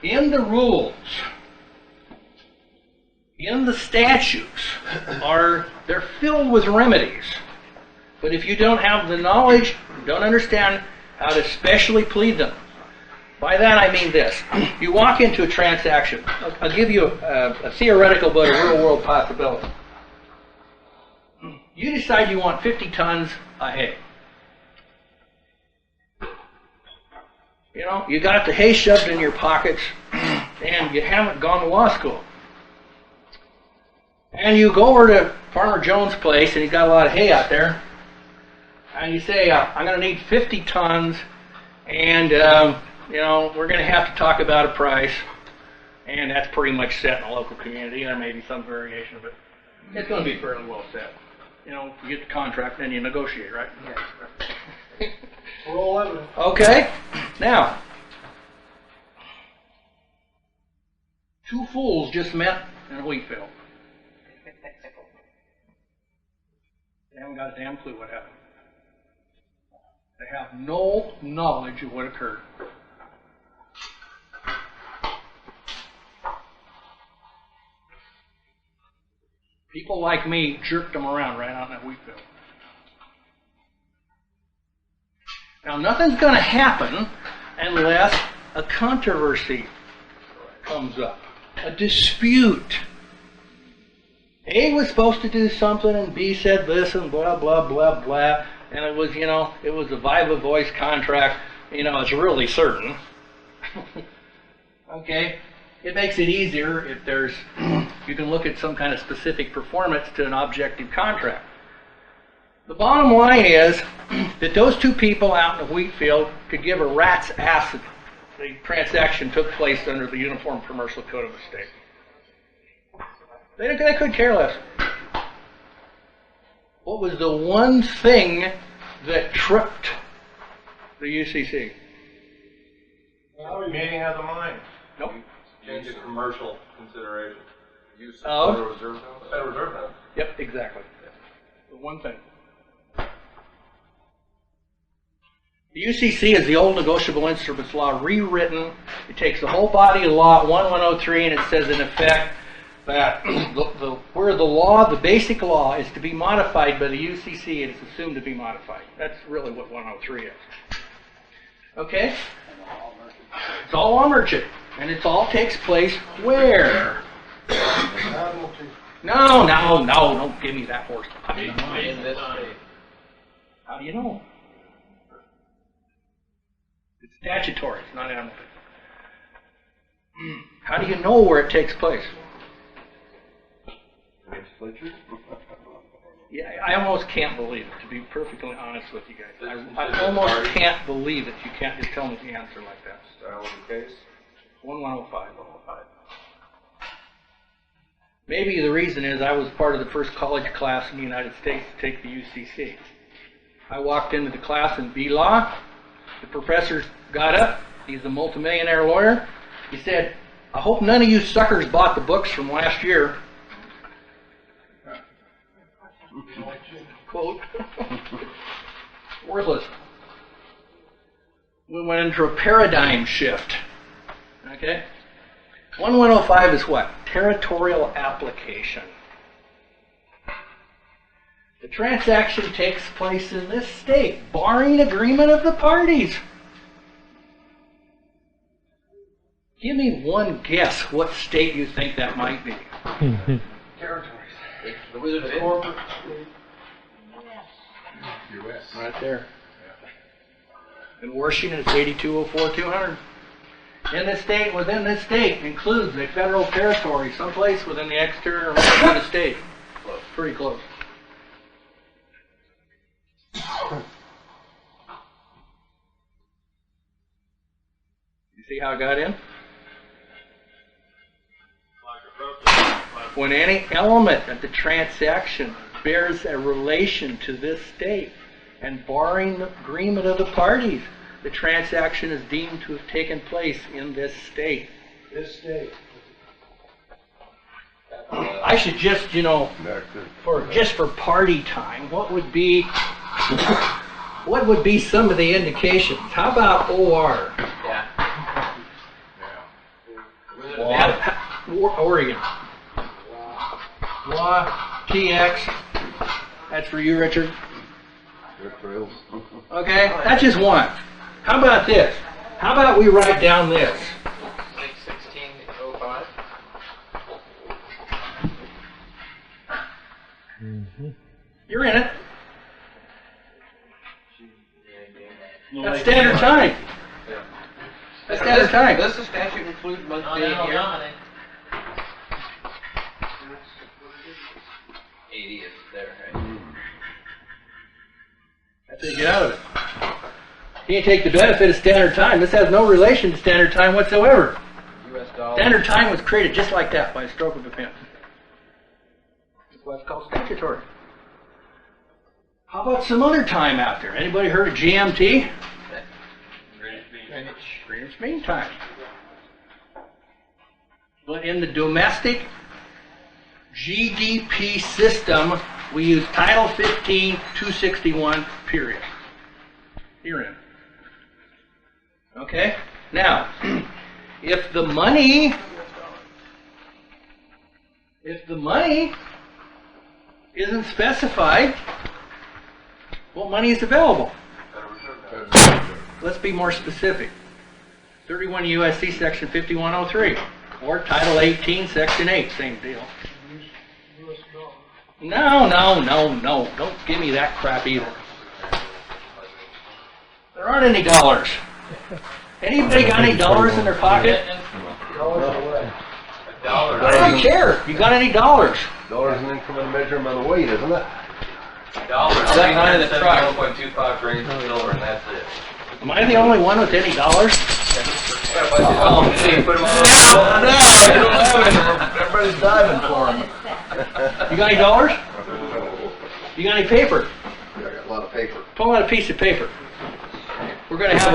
In the rules, in the statutes, they're filled with remedies. But if you don't have the knowledge, don't understand how to specially plead them, By that I mean this. You walk into a transaction. I'll give you a theoretical but a real-world possibility. You decide you want 50 tons of hay. You know, you got the hay shoved in your pockets, and you haven't gone to law school. And you go over to Farmer Jones' place, and he's got a lot of hay out there, and you say, I'm going to need 50 tons, and, you know, we're going to have to talk about a price, and that's pretty much set in the local community. There may be some variation of it. It's going to be fairly well set. You know, you get the contract, then you negotiate, right? Yeah. Roll evidence. Okay, now, two fools just met in a wheat field. They haven't got a damn clue what happened. They have no knowledge of what occurred. People like me jerked them around right out in that wheat field. Now, nothing's going to happen unless a controversy comes up, a dispute. A was supposed to do something, and B said this, and blah, blah, blah, blah. And it was, you know, it was a viva voice contract. You know, it's really certain. Okay? It makes it easier if there's, you can look at some kind of specific performance to an objective contract. The bottom line is that those two people out in the wheat field could give a rat's ass if the transaction took place under the Uniform Commercial Code of the state. They could care less. What was the one thing that tripped the UCC? Meeting of the mind. Nope. Change of commercial consideration. Use of Federal Reserve notes. Federal Reserve notes. Yep, exactly. The one thing. The UCC is the old negotiable instruments law rewritten. It takes the whole body of law, 1103, and it says in effect that where the law, the basic law, is to be modified by the UCC, it is assumed to be modified. That's really what 103 is. Okay? It's all law merchant. And it all takes place where? No, don't give me that horse. In this state. How do you know? It's statutory, it's not admiralty. How do you know where it takes place? Legislature? Yeah, I almost can't believe it, to be perfectly honest with you guys. I almost can't believe it. You can't just tell me the answer like that. Style of the case? 1105. Maybe the reason is I was part of the first college class in the United States to take the UCC. I walked into the class in B-Law. The professor got up. He's a multimillionaire lawyer. He said, I hope none of you suckers bought the books from last year. Quote. Worthless. We went into a paradigm shift. Okay? 1105 is what? Territorial application. The transaction takes place in this state, barring agreement of the parties. Give me one guess what state you think that might be. Territories. The Wizard of Oz. Corporate. U.S. Right there. In Washington, it's 8204-200. In this state, within this state, includes a federal territory, someplace within the exterior of the state. Close. Pretty close. You see how it got in? When any element of the transaction bears a relation to this state, and barring the agreement of the parties, the transaction is deemed to have taken place in this state. This state. I should just, for party time, what would be some of the indications? How about OR? Yeah. Oregon. Law, TX. That's for you, Richard. Okay, that's just one. How about this? How about we write down this? 1605. You're in it. That's standard time. That's standard time. Does the statute include month, day, and year? 80 is there, right? That's how you get out of it. You can't take the benefit of standard time. This has no relation to standard time whatsoever. U.S. dollar. Standard time was created just like that by a stroke of a pen. That's why it's called statutory. How about some other time out there? Anybody heard of GMT? Greenwich Mean Time. But in the domestic GDP system, we use Title 15, 261, period. You're in. Okay? Now, if the money isn't specified, what money is available? Let's be more specific. 31 U.S.C. Section 5103, or Title 18, Section 8, same deal. No. Don't give me that crap either. There aren't any dollars. Anybody got any dollars in their pocket? I don't care. You got any dollars? Dollars an increment measurement of weight, isn't it? $1 in the truck. 1.25 grains of silver, and that's it. Am I the only one with any dollars? Oh, gee, put them on. No, You don't have any. Everybody's diving for them. You got any dollars? You got any paper? Yeah, I got a lot of paper. Pull out a piece of paper. We're gonna have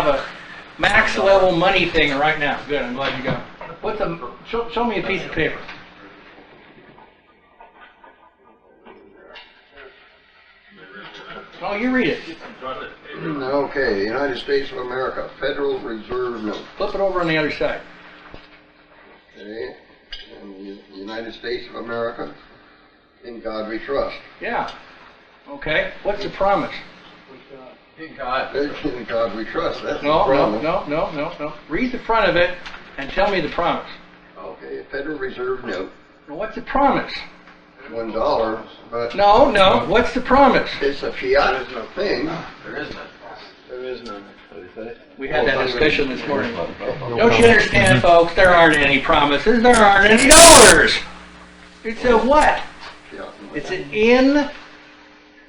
a max level money thing right now. Good, I'm glad you got it. Show me a piece of paper. Oh, you read it. Okay, United States of America, Federal Reserve Note. Flip it over on the other side. Okay, and the United States of America, in God we trust. Yeah. Okay. What's the promise? In God. In God we trust, that's the No. promise. No. Read the front of it and tell me the promise. Okay, Federal Reserve Note, Now, what's the promise? $1, but No. What's the promise? it's a fiat thing. There is none. There is none. We had that discussion this morning. Don't you understand, folks? There aren't any promises. There aren't any dollars. It's a what? Fiat. It's an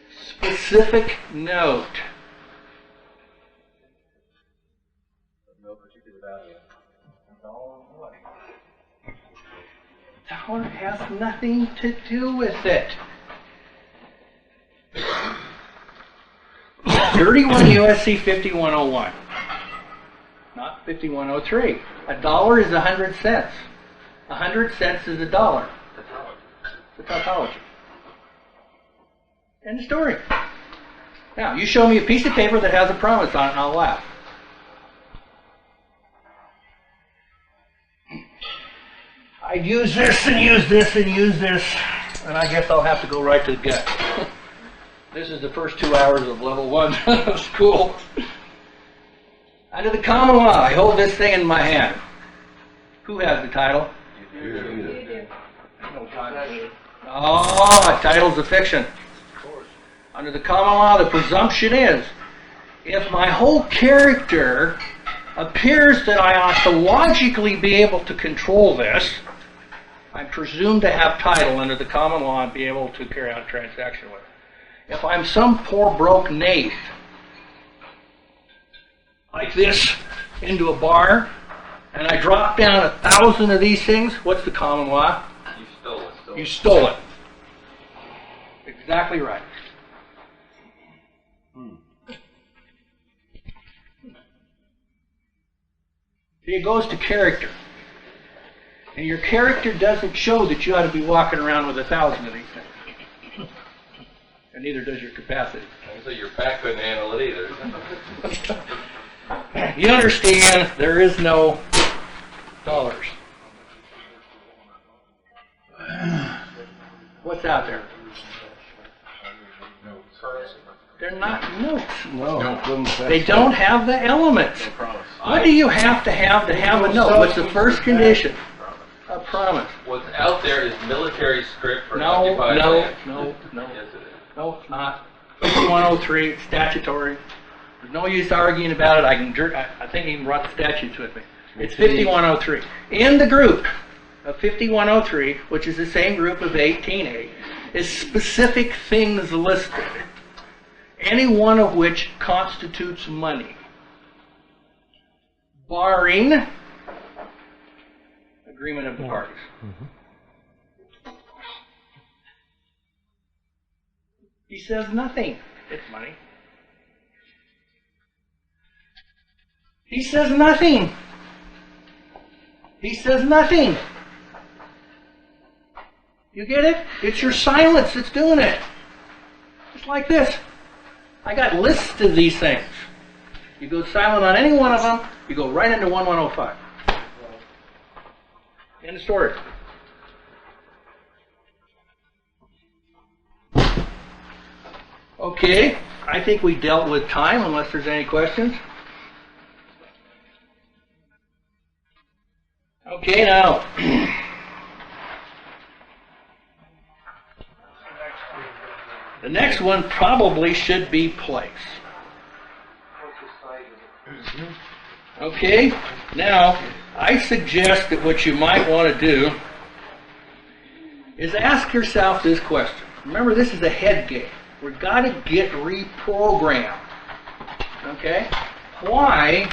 in-specific note. No particular value. Dollar has nothing to do with it. 31 U.S.C. 5101, not 5103. A dollar is 100 cents. 100 cents is a dollar. It's a tautology. End of story. Now, you show me a piece of paper that has a promise on it and I'll laugh. I'd use this and use this and use this, and I guess I'll have to go right to the gut. This is the first 2 hours of level 1 of school. Under the common law, I hold this thing in my hand. Who has the title? You do. Oh, title's a fiction. Under the common law, the presumption is, if my whole character appears that I ought to logically be able to control this, I'm presumed to have title under the common law and be able to carry out a transaction with it. If I'm some poor broke knave, like this, into a bar, and I drop down 1,000 of these things, what's the common law? You stole it. You stole it. Exactly right. See, it goes to character. And your character doesn't show that you ought to be walking around with 1,000 of these things. And neither does your capacity. So your back couldn't handle it either. You understand, there is no dollars. What's out there? They're not notes. No. They don't have the elements. No promise. What do you have to have a note? What's the first condition? A promise. What's out there is military script for No, occupied no, land. no. Yes, it is. No, it's not. 5103, it's statutory. There's no use arguing about it. I think he can run statutes with me. It's 5103. In the group of 5103, which is the same group of 18A, is specific things listed, any one of which constitutes money, barring agreement of the parties. He says nothing. It's money. He says nothing. He says nothing. You get it? It's your silence that's doing it. It's like this. I got lists of these things. You go silent on any one of them, you go right into 1105. End of story. Okay, I think we dealt with time, unless there's any questions. Okay, now. The next one probably should be place. Okay, now, I suggest that what you might want to do is ask yourself this question. Remember, this is a head game. We've got to get reprogrammed. Okay? Why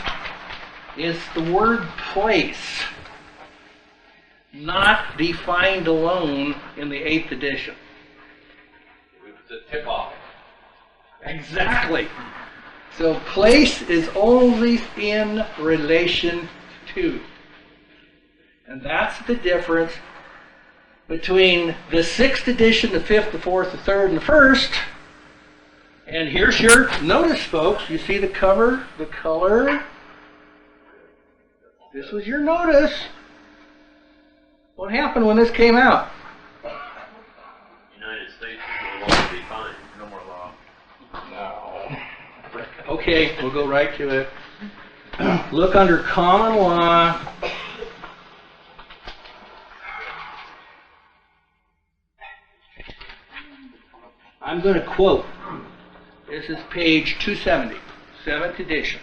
is the word place not defined alone in the 8th edition? It's a tip-off. Exactly. So place is only in relation to. And that's the difference between the 6th edition, the 5th, the 4th, the 3rd, and the 1st. And here's your notice, folks. You see the cover, the color. This was your notice. What happened when this came out? United States is no longer defined. No more law. No. Okay, we'll go right to it. Look under common law. I'm going to quote. This is page 270, 7th edition.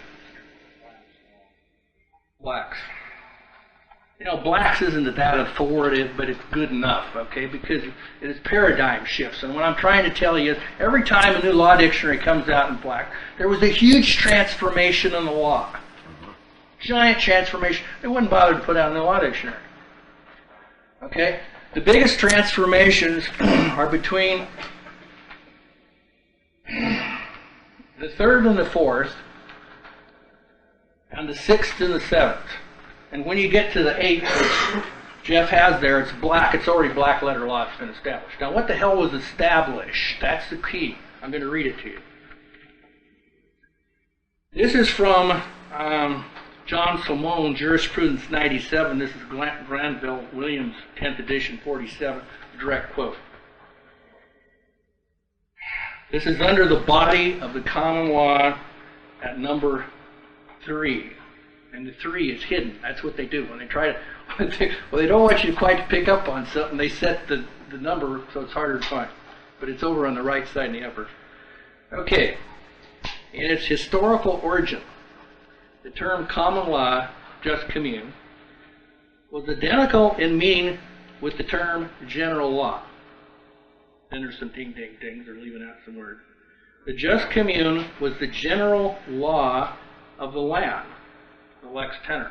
Blacks. You know, Blacks isn't that authoritative, but it's good enough, okay, because it is paradigm shifts. And what I'm trying to tell you is every time a new law dictionary comes out in Black, there was a huge transformation in the law. Giant transformation. They wouldn't bother to put out a new law dictionary. Okay? The biggest transformations are between the 3rd and the 4th, and the 6th and the 7th. And when you get to the 8th, which Jeff has there, it's black. It's already black letter law that's been established. Now, what the hell was established? That's the key. I'm going to read it to you. This is from John Simone, Jurisprudence 97. This is Granville Williams, 10th edition, 47, direct quote. This is under the body of the common law at number 3. And the 3 is hidden. That's what they do. When they try to, well, they don't want you quite to pick up on something. They set the number so it's harder to find. But it's over on the right side in the upper. Okay. In its historical origin, the term common law, just commune, was identical in meaning with the term general law. Then there's some ding-ding-dings. They're leaving out some words. The just commune was the general law of the land, the lex tenor,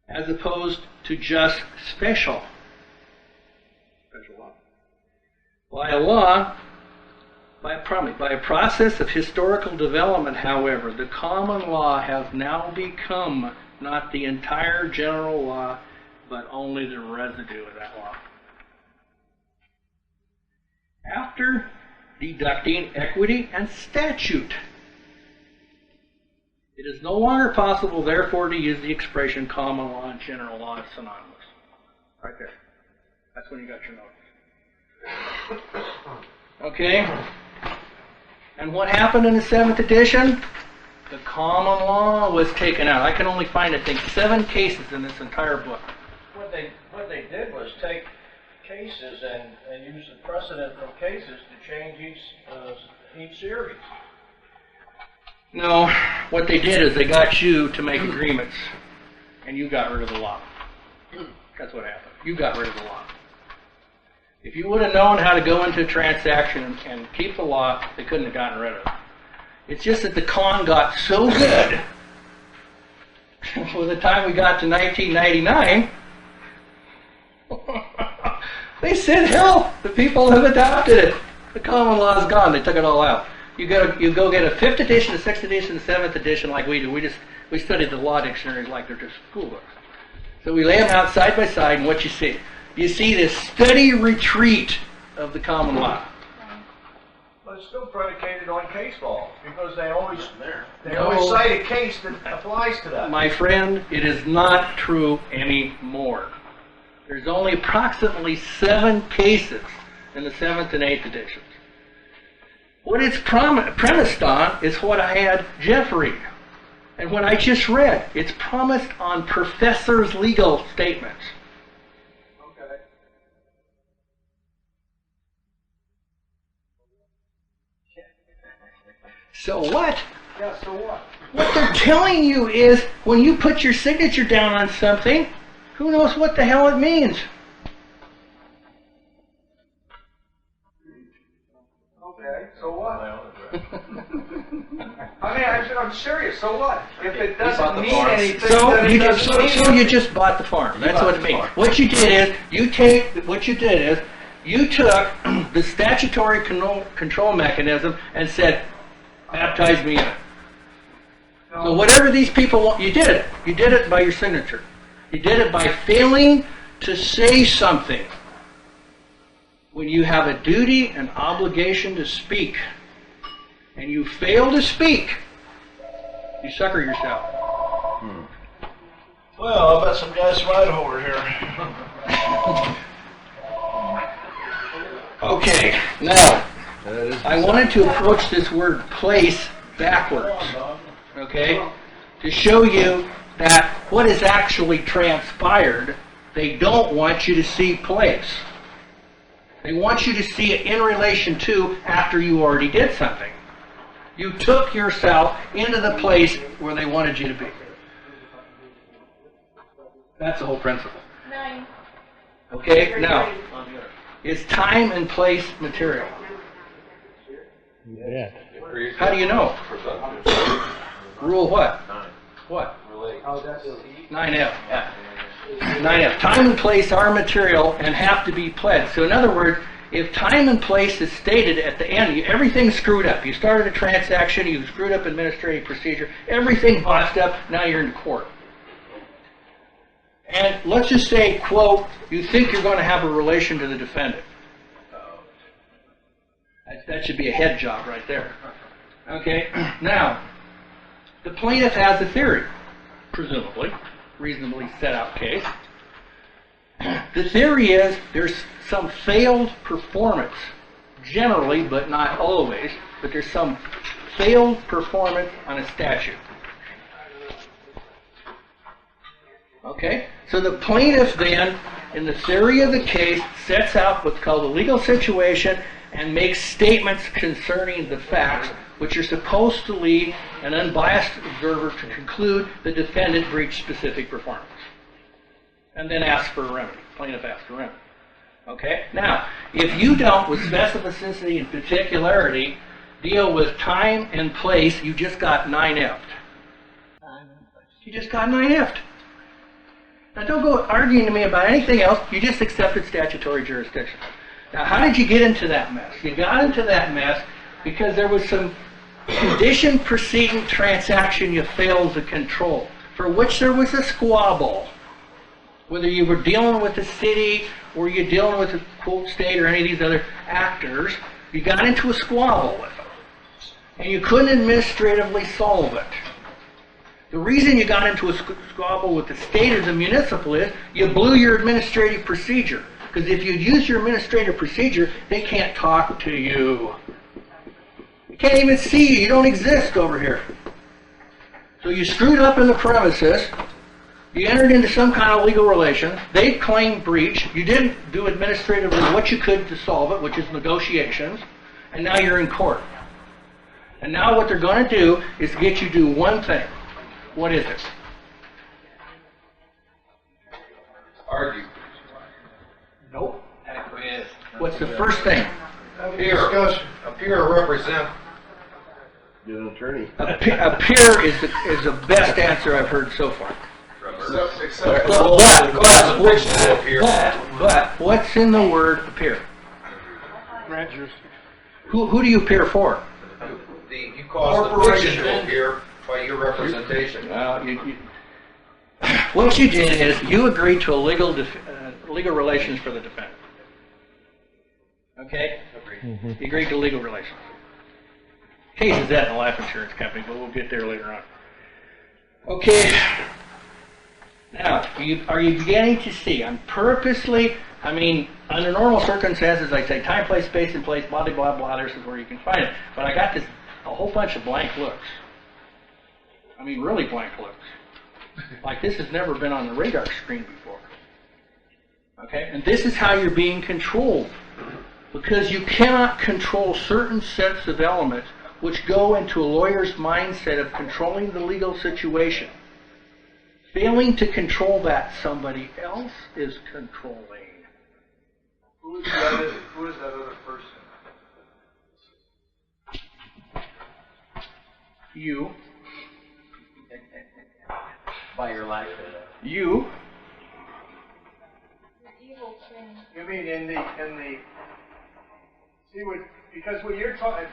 as opposed to just special law. By a process of historical development, however, the common law has now become not the entire general law, but only the residue of that law. After deducting equity and statute, it is no longer possible, therefore, to use the expression common law and general law as synonymous. Right there. That's when you got your notice. Okay? And what happened in the 7th edition? The common law was taken out. I can only find, I think, 7 cases in this entire book. What they did was take cases and use the precedent from cases to change each series. No, what they did is they got you to make agreements, and you got rid of the law. That's what happened. You got rid of the law. If you would have known how to go into a transaction and keep the law, they couldn't have gotten rid of it. It's just that the con got so good, by the time we got to 1999, they said, hell, the people have adopted it. The common law is gone. They took it all out. You go get a 5th edition, a 6th edition, a 7th edition like we do. We studied the law dictionaries like they're just school books. So we lay them out side by side, and what you see? You see this steady retreat of the common law. But it's still predicated on case law, because they always No. cite a case that applies to that. My friend, it is not true anymore. There's only approximately 7 cases in the 7th and 8th editions. What it's premised on is what I had Jeff read. And what I just read. It's premised on professors' legal statements. Okay. So what? Yeah, so what? What they're telling you is when you put your signature down on something, who knows what the hell it means? Okay, so what? I mean, I'm serious. So what? If it doesn't mean anything, then it doesn't mean So you just bought the farm. That's what it means. What you did is you took the statutory control mechanism and said, baptize me in it. So whatever these people want, you did it. You did it by your signature. You did it by failing to say something. When you have a duty and obligation to speak, and you fail to speak, you sucker yourself. Well, I bet some guys right over here. Okay, now, I wanted to approach this word place backwards, okay, to show you that what has actually transpired, they don't want you to see place. They want you to see it in relation to after you already did something. You took yourself into the place where they wanted you to be. That's the whole principle. 9. Okay, now, is time and place material? Yeah. How do you know? Rule what? What? 9F. 9F. Time and place are material and have to be pledged. So in other words, if time and place is stated at the end, everything's screwed up. You started a transaction, you screwed up administrative procedure, everything botched up, now you're in court. And let's just say, quote, you think you're going to have a relation to the defendant. That should be a head job right there. Okay, now, the plaintiff has a theory, presumably, reasonably set out case. The theory is there's some failed performance, generally, but not always, but there's some failed performance on a statute. Okay, so the plaintiff then, in the theory of the case, sets out what's called a legal situation and makes statements concerning the facts, which are supposed to lead an unbiased observer to conclude the defendant breached specific performance. And then ask for a remedy. Plaintiff asks for a remedy. Okay? Now, if you don't, with specificity and particularity, deal with time and place, you just got 9F'd. You just got 9F'd. Now, don't go arguing to me about anything else. You just accepted statutory jurisdiction. Now, how did you get into that mess? You got into that mess because there was some condition preceding transaction you failed to control, for which there was a squabble. Whether you were dealing with the city or you're dealing with the quote state or any of these other actors, you got into a squabble with them. And you couldn't administratively solve it. The reason you got into a squabble with the state or the municipal is you blew your administrative procedure. Because if you use your administrative procedure, they can't talk to you. We can't even see you. You don't exist over here. So you screwed up in the premises. You entered into some kind of legal relation. They claimed breach. You didn't do administratively what you could to solve it, which is negotiations. And now you're in court. And now what they're going to do is get you to do one thing. What is it? Argue. Nope. Acquiesce. What's the first thing? Appear or represent. You're an attorney. Appear is the best answer I've heard so far. Except But what's in the word appear? Who do you appear for? you cause the fiction to appear by your representation. What you did is you agreed to a legal relations for the defendant. Okay? You agreed to legal relations. Case is that in a life insurance company, but we'll get there later on. Okay. Now, are you beginning to see? I'm purposely, under normal circumstances, I say time, place, space, and place, blah, blah, blah, this is where you can find it. But I got a whole bunch of blank looks. Really blank looks. Like this has never been on the radar screen before. Okay? And this is how you're being controlled. Because you cannot control certain sets of elements which go into a lawyer's mindset of controlling the legal situation. Failing to control that, somebody else is controlling. Who is that other person? You. By your life. You. You mean in the because what you're talking.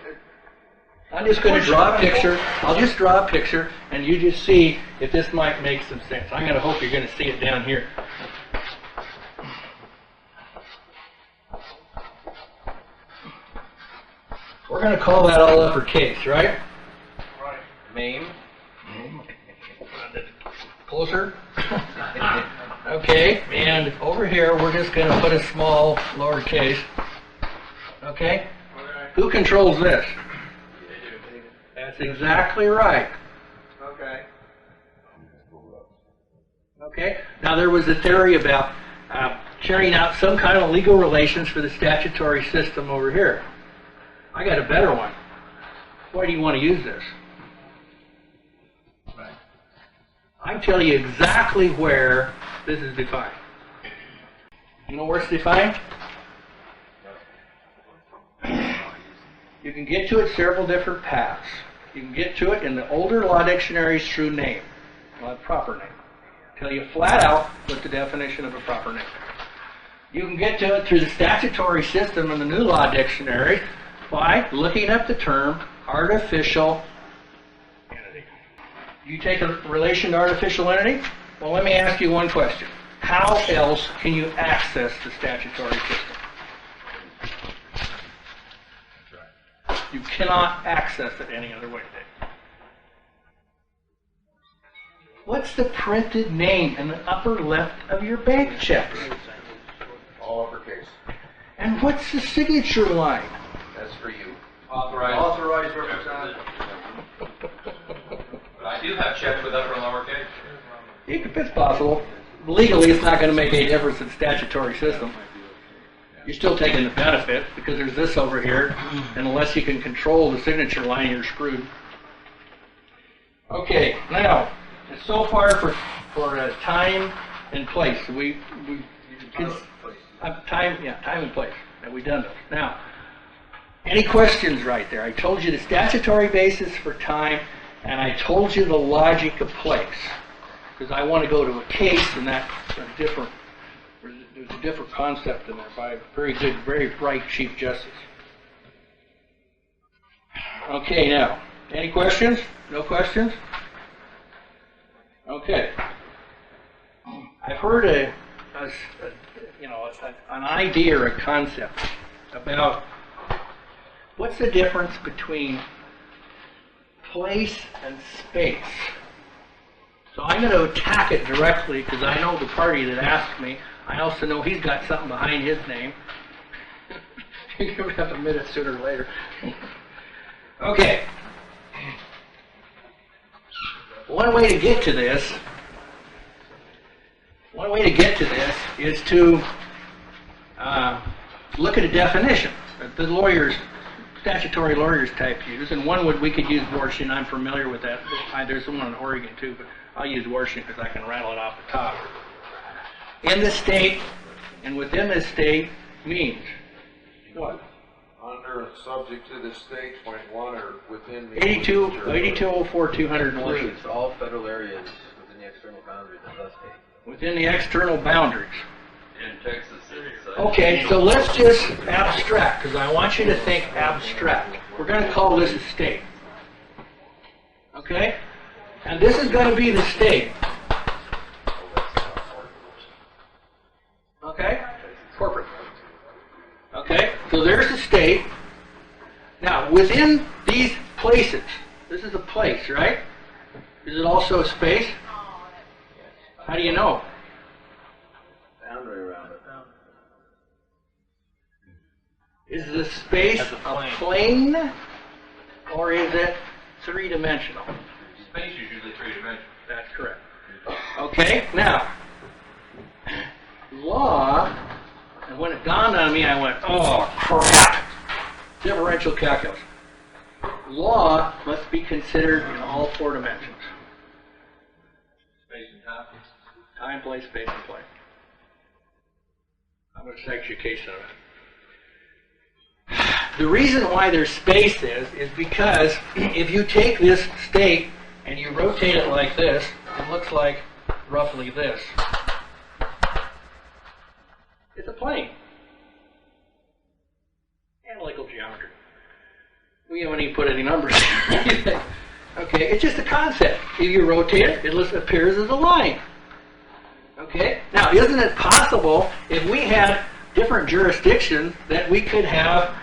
I'm just going to draw a picture. I'll just draw a picture, and you just see if this might make some sense. I'm going to hope you're going to see it down here. We're going to call that all uppercase, right? Right. Name. Closer. Okay, and over here we're just going to put a small lowercase. Okay? Who controls this? That's exactly right. Okay. Okay? Now there was a theory about carrying out some kind of legal relations for the statutory system over here. I got a better one. Why do you want to use this? I tell you exactly where this is defined. You know where it's defined? You can get to it several different paths. You can get to it in the older law dictionaries through name, not proper name. Tell you flat out what the definition of a proper name. You can get to it through the statutory system in the new law dictionary by looking up the term artificial entity. You take a relation to artificial entity? Well, let me ask you one question. How else can you access the statutory system? You cannot access it any other way. What's the printed name in the upper left of your bank checks? All uppercase. And what's the signature line? That's for you. Authorized representative. But I do have checks with upper and lower case. If it's possible. Legally, it's not going to make any difference in the statutory system. You're still taking the benefit because there's this over here, and unless you can control the signature line, you're screwed. Okay, now, so far for time and place. Time and place. And we've done those. Now, any questions right there? I told you the statutory basis for time, and I told you the logic of place. Because I want to go to a case, and that's there's a different concept in there by a very good, very bright Chief Justice. Okay, now, any questions? No questions? Okay. I've heard an idea or a concept about what's the difference between place and space. So I'm going to attack it directly because I know the party that asked me. I also know he's got something behind his name. You're going to have to admit it sooner or later. Okay. One way to get to this is to look at a definition that the lawyers, statutory lawyers type use, and we could use Washington. I'm familiar with that. There's one in Oregon too, but I'll use Washington because I can rattle it off the top. In the state and within the state means what? Under subject to the state, .1 or within the 8204-201. Includes all federal areas within the external boundaries of the state. Within the external boundaries. in Texas. Okay, so let's just abstract, because I want you to think abstract. We're going to call this a state. Okay? And this is going to be the state. Okay? Corporate. Okay? So there's the state. Now, within these places, this is a place, right? Is it also a space? How do you know? Boundary around it. Is the space a plane, or is it three-dimensional? Space is usually three-dimensional. That's correct. Okay, now, law, and when it dawned on me, I went, oh, crap. Differential calculus. Law must be considered in all four dimensions. Space and time. Time, place, space, and plane. I'm going to section your case on it. The reason why there's space is because if you take this state and you rotate it like this, it looks like roughly this. It's a plane. Analytical geometry. We haven't even put any numbers in. Okay, it's just a concept. If you rotate it, it appears as a line. Okay? Now, isn't it possible if we had different jurisdictions that we could have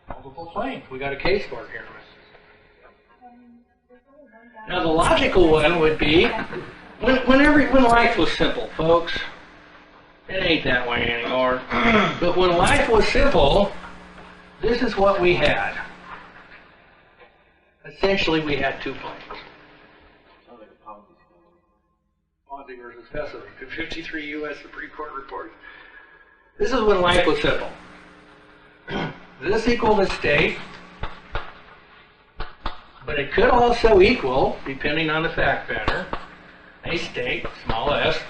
multiple planes? We got a case for it here. Now, the logical one would be when life was simple, folks. It ain't that way anymore. But when life was simple, this is what we had. Essentially, we had two planes. Ponzi versus Posterity, 253 U.S. Supreme Court report. This is when life was simple. This equal the state, but it could also equal, depending on the fact pattern, a state, small s,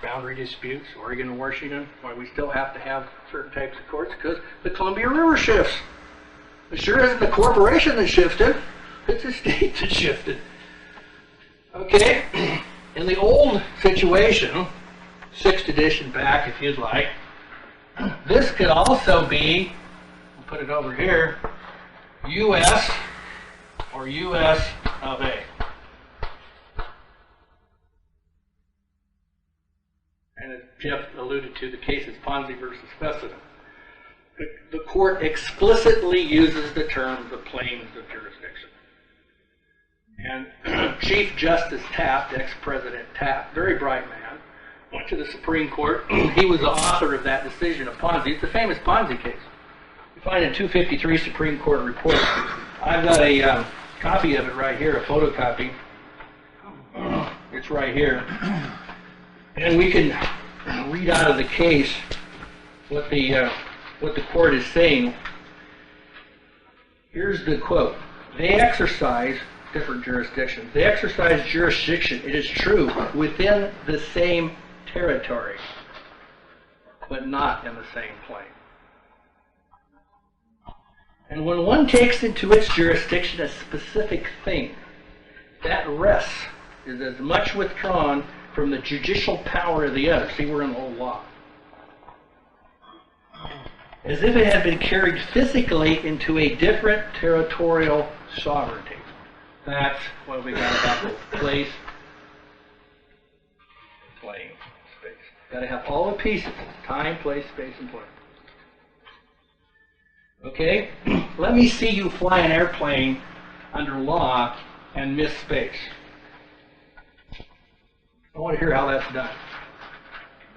boundary disputes, Oregon and Washington, why we still have to have certain types of courts, because the Columbia River shifts. It sure isn't the corporation that shifted, it's the state that shifted. Okay, in the old situation, 6th edition back if you'd like, this could also be, I'll put it over here, U.S. or U.S. of A. And as Jeff alluded to, the case is Ponzi versus Posterity. The court explicitly uses the term the planes of jurisdiction. And Chief Justice Taft, ex-President Taft, very bright man, went to the Supreme Court. He was the author of that decision of Ponzi. It's a famous Ponzi case. You find it in 253 Supreme Court report. I've got a copy of it right here, a photocopy. It's right here. And we can read out of the case what the court is saying. Here's the quote. They exercise different jurisdictions. They exercise jurisdiction, it is true, within the same territory, but not in the same plane. And when one takes into its jurisdiction a specific thing, that rest is as much withdrawn from the judicial power of the other. See, we're in the old law. As if it had been carried physically into a different territorial sovereignty. That's what we got to have: place, plane, space. Got to have all the pieces: time, place, space, and plane. Okay? Let me see you fly an airplane under law and miss space. I want to hear how that's done.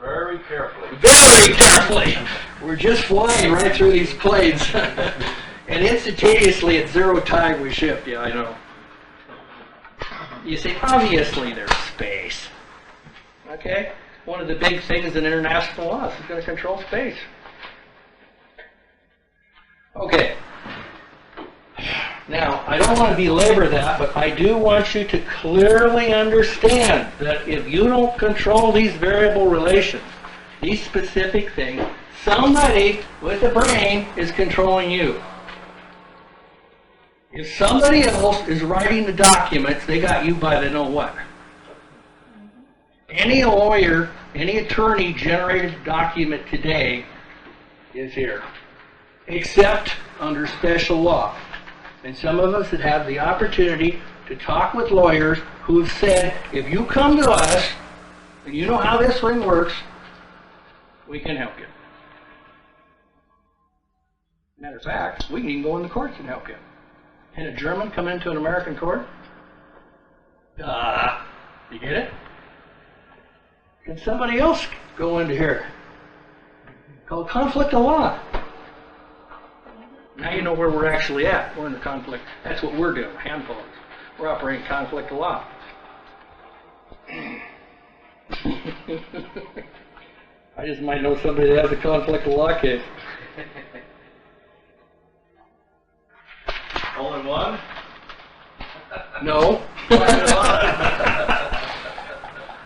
Very carefully. Very carefully. We're just flying right through these planes. And instantaneously at 0 time we shift. Yeah, I know. You say, obviously there's space. Okay? One of the big things in international law is going to control space. Okay. Now, I don't want to belabor that, but I do want you to clearly understand that if you don't control these variable relations, these specific things, somebody with a brain is controlling you. If somebody else is writing the documents, they got you by the know what. Any lawyer, any attorney generated document today is here, except under special law. And some of us have had the opportunity to talk with lawyers who have said, if you come to us and you know how this thing works, we can help you. Matter of fact, we can even go in the courts and help you. Can a German come into an American court? You get it? Can somebody else go into here? Called conflict of law. Now you know where we're actually at. We're in the conflict. That's what we're doing, handful of us. We're operating conflict of law. I just might know somebody that has a conflict of law case. All in one? No.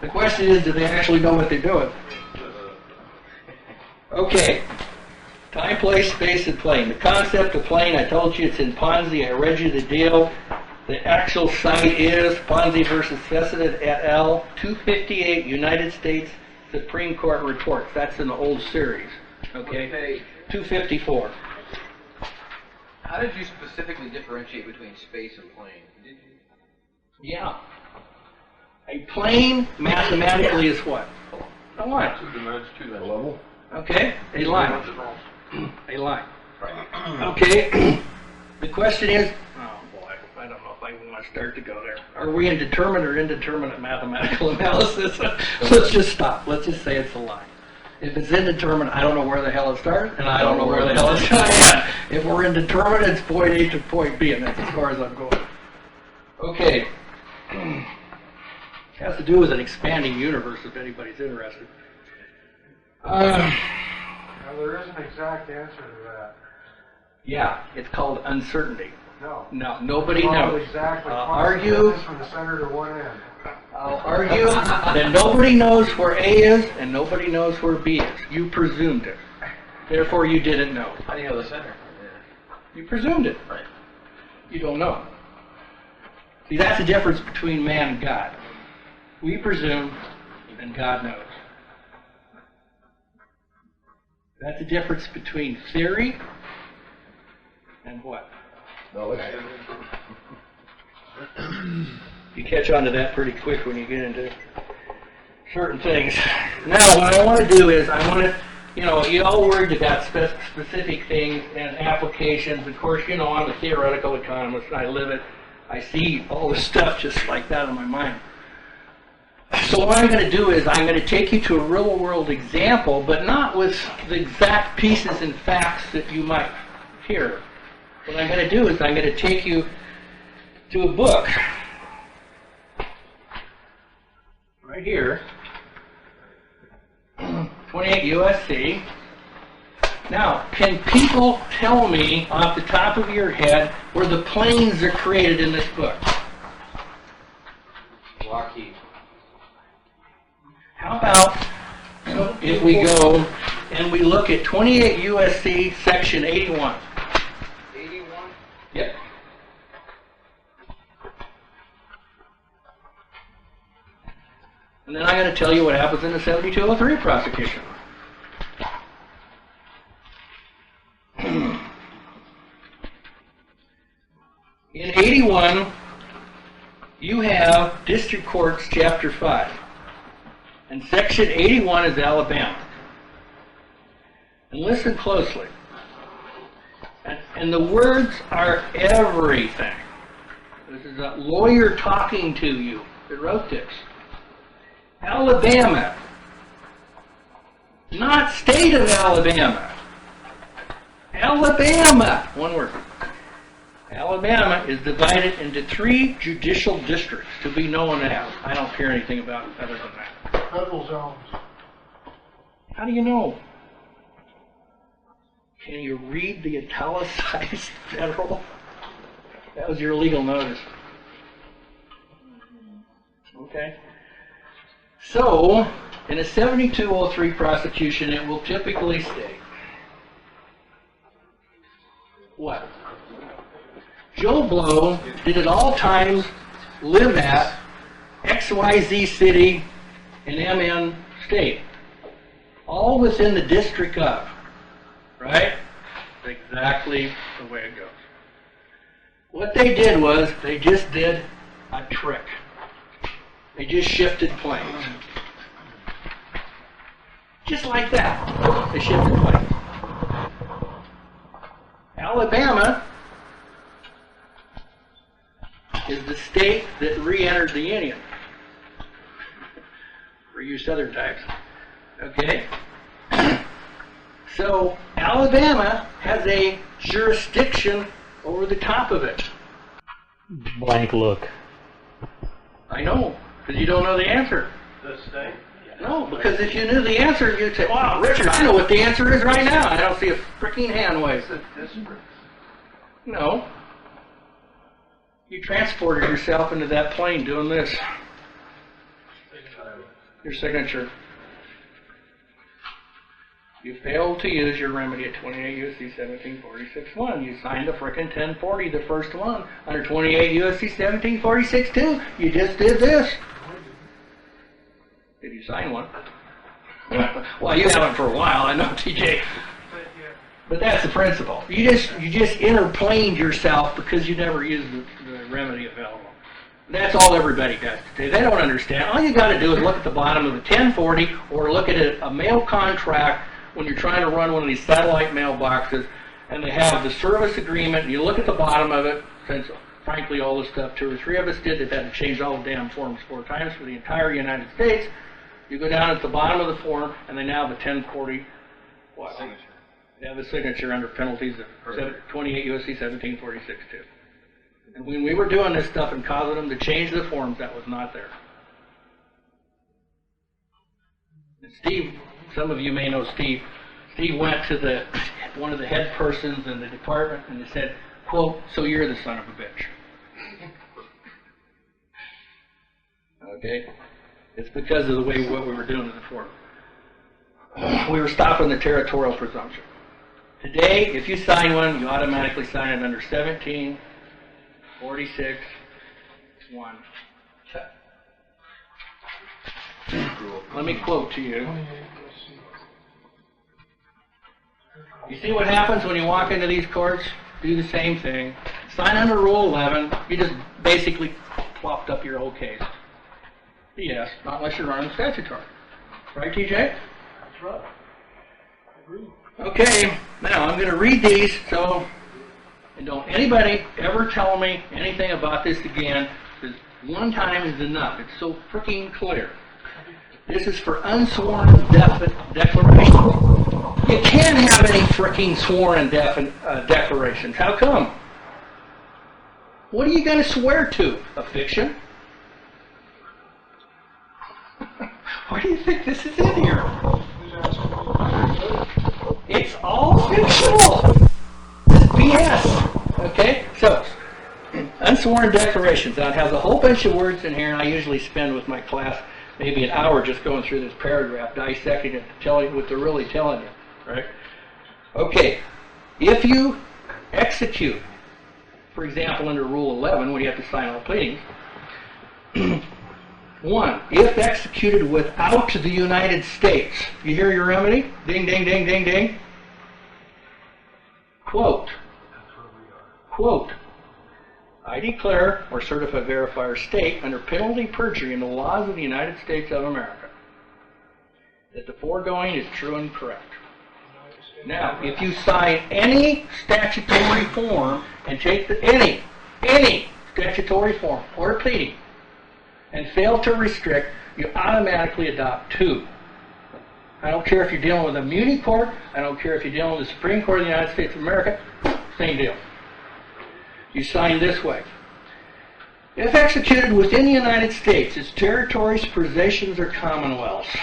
The question is, do they actually know what they're doing? Okay. Time, place, space, and plane. The concept of plane, I told you it's in Ponzi. I read you the deal. The actual site is Ponzi versus Fessenden et al. 258 United States Supreme Court reports. That's in the old series. Okay? 254. How did you specifically differentiate between space and plane? Did you? Yeah. A plane mathematically is what? A line. Level. Okay? A line. A line. Okay? The question is, oh boy, I don't know if I want to start to go there. Are we in determinate or indeterminate mathematical analysis? Let's just stop. Let's just say it's a line. If it's indeterminate, I don't know where the hell it starts, and I don't know where the hell it's going to end. If we're indeterminate, it's point A to point B, and that's as far as I'm going. Okay. It has to do with an expanding universe, if anybody's interested. Now, there is an exact answer to that. Yeah, it's called uncertainty. No. No, nobody It's called knows. exactly. Argue. From the center to one end. I'll argue that nobody knows where A is and nobody knows where B is. You presumed it. Therefore, you didn't know. How do you know the center? You presumed it. Right. You don't know. See, that's the difference between man and God. We presume, and God knows. That's the difference between theory and what? Knowledge. You catch on to that pretty quick when you get into certain things. Now, what I want to do is, I want to, you all worried about specific things and applications. Of course, I'm a theoretical economist, and I live it. I see all this stuff just like that in my mind. So what I'm going to do is, I'm going to take you to a real-world example, but not with the exact pieces and facts that you might hear. What I'm going to do is, I'm going to take you to a book. Right here, 28 USC. Now, can people tell me off the top of your head where the planes are created in this book? Lockheed. How about if we go and we look at 28 USC section 81? 81? Yep. And then I'm going to tell you what happens in the 7203 prosecution. In 81, you have District Courts, Chapter 5. And Section 81 is Alabama. And listen closely. And the words are everything. This is a lawyer talking to you that wrote this. Alabama, not state of Alabama. Alabama, one word. Alabama is divided into 3 judicial districts to be known as. I don't care anything about it other than that. Federal zones. How do you know? Can you read the italicized federal? That was your legal notice. Okay. So, in a 7203 prosecution, it will typically state what? Joe Blow did at all times live at XYZ city in MN state, all within the district of, right? Exactly the way it goes. What they did was they just did a trick. They just shifted planes. Just like that. They shifted planes. Alabama is the state that re-entered the Union. For you Southern types. Okay? So, Alabama has a jurisdiction over the top of it. Blank look. I know, because you don't know the answer. The state? No, because if you knew the answer, you'd say, wow, Richard, I know what the answer is right now. I don't see a freaking hand wave. No. You transported yourself into that plane doing this. Your signature. You failed to use your remedy at 28 U.S.C. 1746-1. You signed the frickin' 1040, the first one. Under 28 U.S.C. 1746-2, you just did this. Did you sign one? Well, you haven't for a while, I know, TJ. But that's the principle. You just interplaned yourself because you never used the remedy available. That's all everybody has to do. They don't understand. All you got to do is look at the bottom of the 1040 or look at a mail contract when you're trying to run one of these satellite mailboxes, and they have the service agreement, and you look at the bottom of it, since frankly all this stuff 2 or 3 of us did, they've had to change all the damn forms 4 times for the entire United States. You go down at the bottom of the form, and they now have a 1040 what? Signature. They have a signature under penalties of 28 U.S.C. 1746-2. And when we were doing this stuff and causing them to change the forms, that was not there. And Steve, some of you may know Steve. Steve went to one of the head persons in the department and he said, quote, so you're the son of a bitch. Okay? It's because of the way what we were doing in the form. We were stopping the territorial presumption. Today, if you sign one, you automatically sign it under 1746-1. Let me quote to you. You see what happens when you walk into these courts? Do the same thing. Sign under Rule 11. You just basically plopped up your whole case. Yes, not unless you're running statutory. Right, TJ? That's right. I agree. Okay, now I'm going to read these, and don't anybody ever tell me anything about this again, because one time is enough. It's so freaking clear. This is for unsworn declarations. You can't have any freaking sworn declarations. How come? What are you going to swear to? A fiction? Why do you think this is in here? It's all fictional. It's BS. Okay? So, unsworn declarations. Now, it has a whole bunch of words in here, and I usually spend with my class maybe an hour just going through this paragraph, dissecting it, telling what they're really telling you. Right? Okay. If you execute, for example, under Rule 11, when you have to sign all pleadings, 1, if executed without the United States, you hear your remedy? Ding, ding, ding, ding, ding. Quote, I declare or certify, verify, or state under penalty of perjury in the laws of the United States of America that the foregoing is true and correct. Now, if you sign any statutory form and take any statutory form or pleading and fail to restrict, you automatically adopt 2. I don't care if you're dealing with a muni court. I don't care if you're dealing with the Supreme Court of the United States of America. Same deal. You sign this way. If executed within the United States, its territories, possessions, or commonwealths.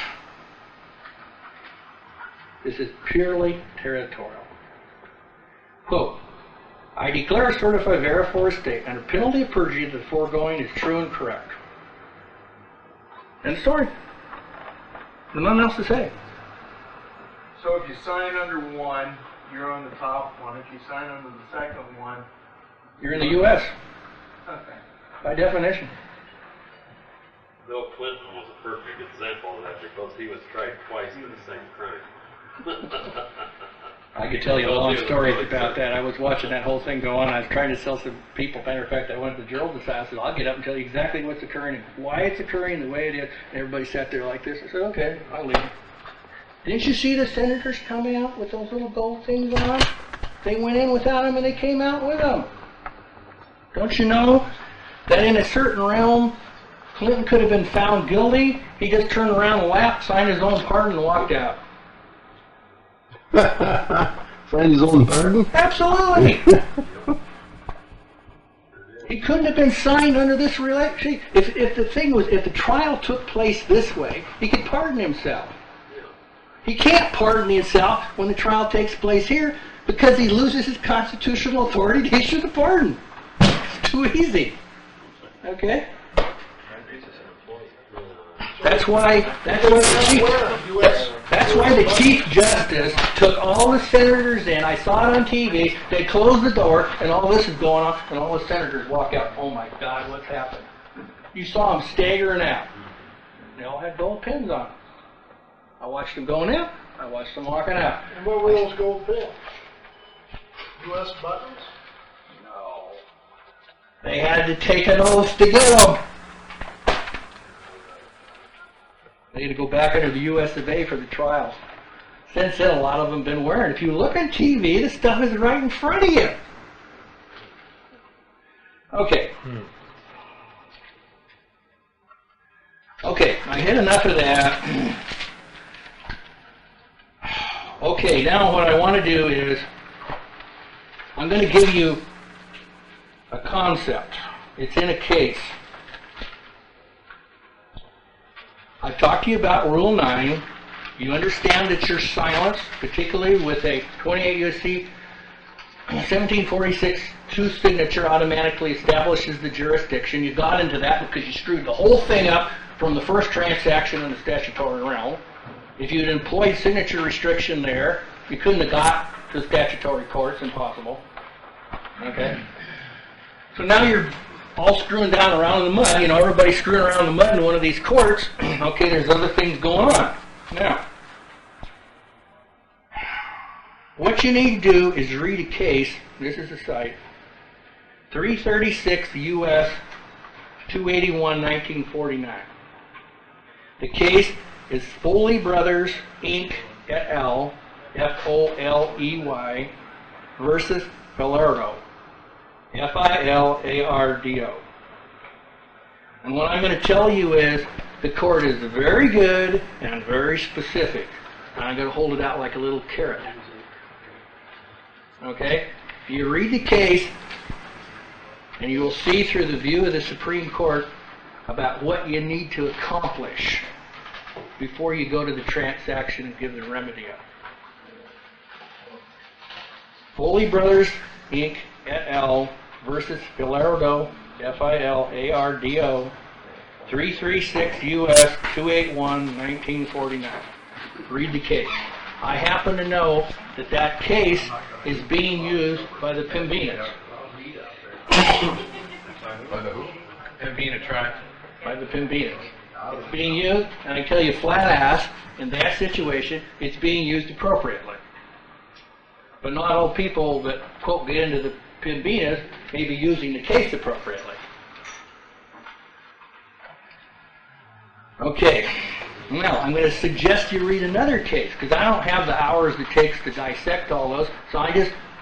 This is purely territorial. Quote, I declare, certify, verify, or state under penalty of perjury that the foregoing is true and correct. End of story. There's nothing else to say. So if you sign under one, you're on the top one. If you sign under the second one, You're in the U.S. okay. by definition. Bill Clinton was a perfect example of that because he was tried twice for the same crime. I could tell you a long story about that. I was watching that whole thing go on. I was trying to sell some people. Matter of fact, I went to Gerald's house. I said, I'll get up and tell you exactly what's occurring and why it's occurring the way it is. And everybody sat there like this. I said, okay, I'll leave. Didn't you see the senators coming out with those little gold things on? They went in without them and they came out with them. Don't you know that in a certain realm, Clinton could have been found guilty? He just turned around and laughed, signed his own pardon, and walked out. Signed his own pardon? Absolutely. He couldn't have been signed under this relation. If the trial took place this way, he could pardon himself. He can't pardon himself when the trial takes place here because he loses his constitutional authority to issue the pardon. It's too easy. Okay? That's why the Chief Justice took all the senators in. I saw it on TV. They closed the door, and all this is going on, and all the senators walk out. Oh my God, what's happened? You saw them staggering out. They all had gold pins on them. I watched them going in. I watched them walking out. And what were those gold pins? U.S. buttons? No. They had to take an oath to get them. They had to go back under the U.S. of A. for the trials. Since then, a lot of them have been wearing. If you look on TV, this stuff is right in front of you. Okay. Okay, I had enough of that. Okay, now what I want to do is I'm going to give you a concept. It's in a case. I've talked to you about Rule 9. You understand that you're silenced, particularly with a 28 U.S.C. 1746 two-signature automatically establishes the jurisdiction. You got into that because you screwed the whole thing up from the first transaction in the statutory realm. If you'd employed signature restriction there, you couldn't have got to the statutory court. It's impossible. Okay? So now you're all screwing down around in the mud. You know, everybody's screwing around in the mud in one of these courts. Okay, there's other things going on. Now, what you need to do is read a case. This is the site. 336 U.S. 281, 1949. The case is Foley Brothers, Inc. et al., F-O-L-E-Y, versus Filardo, F-I-L-A-R-D-O. And what I'm going to tell you is the court is very good and very specific. And I'm going to hold it out like a little carrot. Okay? You read the case, and you will see through the view of the Supreme Court about what you need to accomplish before you go to the transaction and give the remedy up. Foley Brothers, Inc. et al. Versus Filardo, F-I-L-A-R-D-O, 336 U.S. 281, 1949. Read the case. I happen to know that that case is being used by the Pimbinas. By the who? Pimbina tribe. By the Pimbinas. It's being used, and I tell you flat ass, in that situation, it's being used appropriately. But not all people that, quote, get into the Pimbinas may be using the case appropriately. Okay, now I'm going to suggest you read another case, because I don't have the hours it takes to dissect all those, so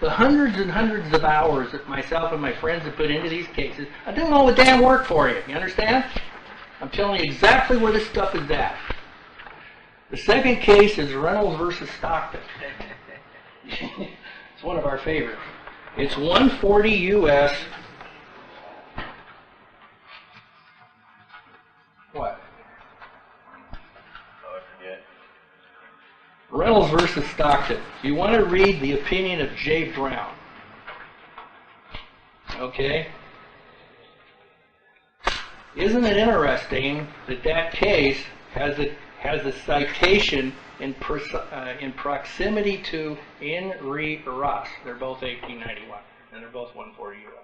the hundreds and hundreds of hours that myself and my friends have put into these cases, I'm doing all the damn work for you, you understand? I'm telling you exactly where this stuff is at. The second case is Reynolds versus Stockton. It's one of our favorites. It's 140 U.S. versus Stockton. You want to read the opinion of J. Brown. Okay? Isn't it interesting that that case has a citation in proximity to in re Ross? They're both 1891, and they're both 140 U.S.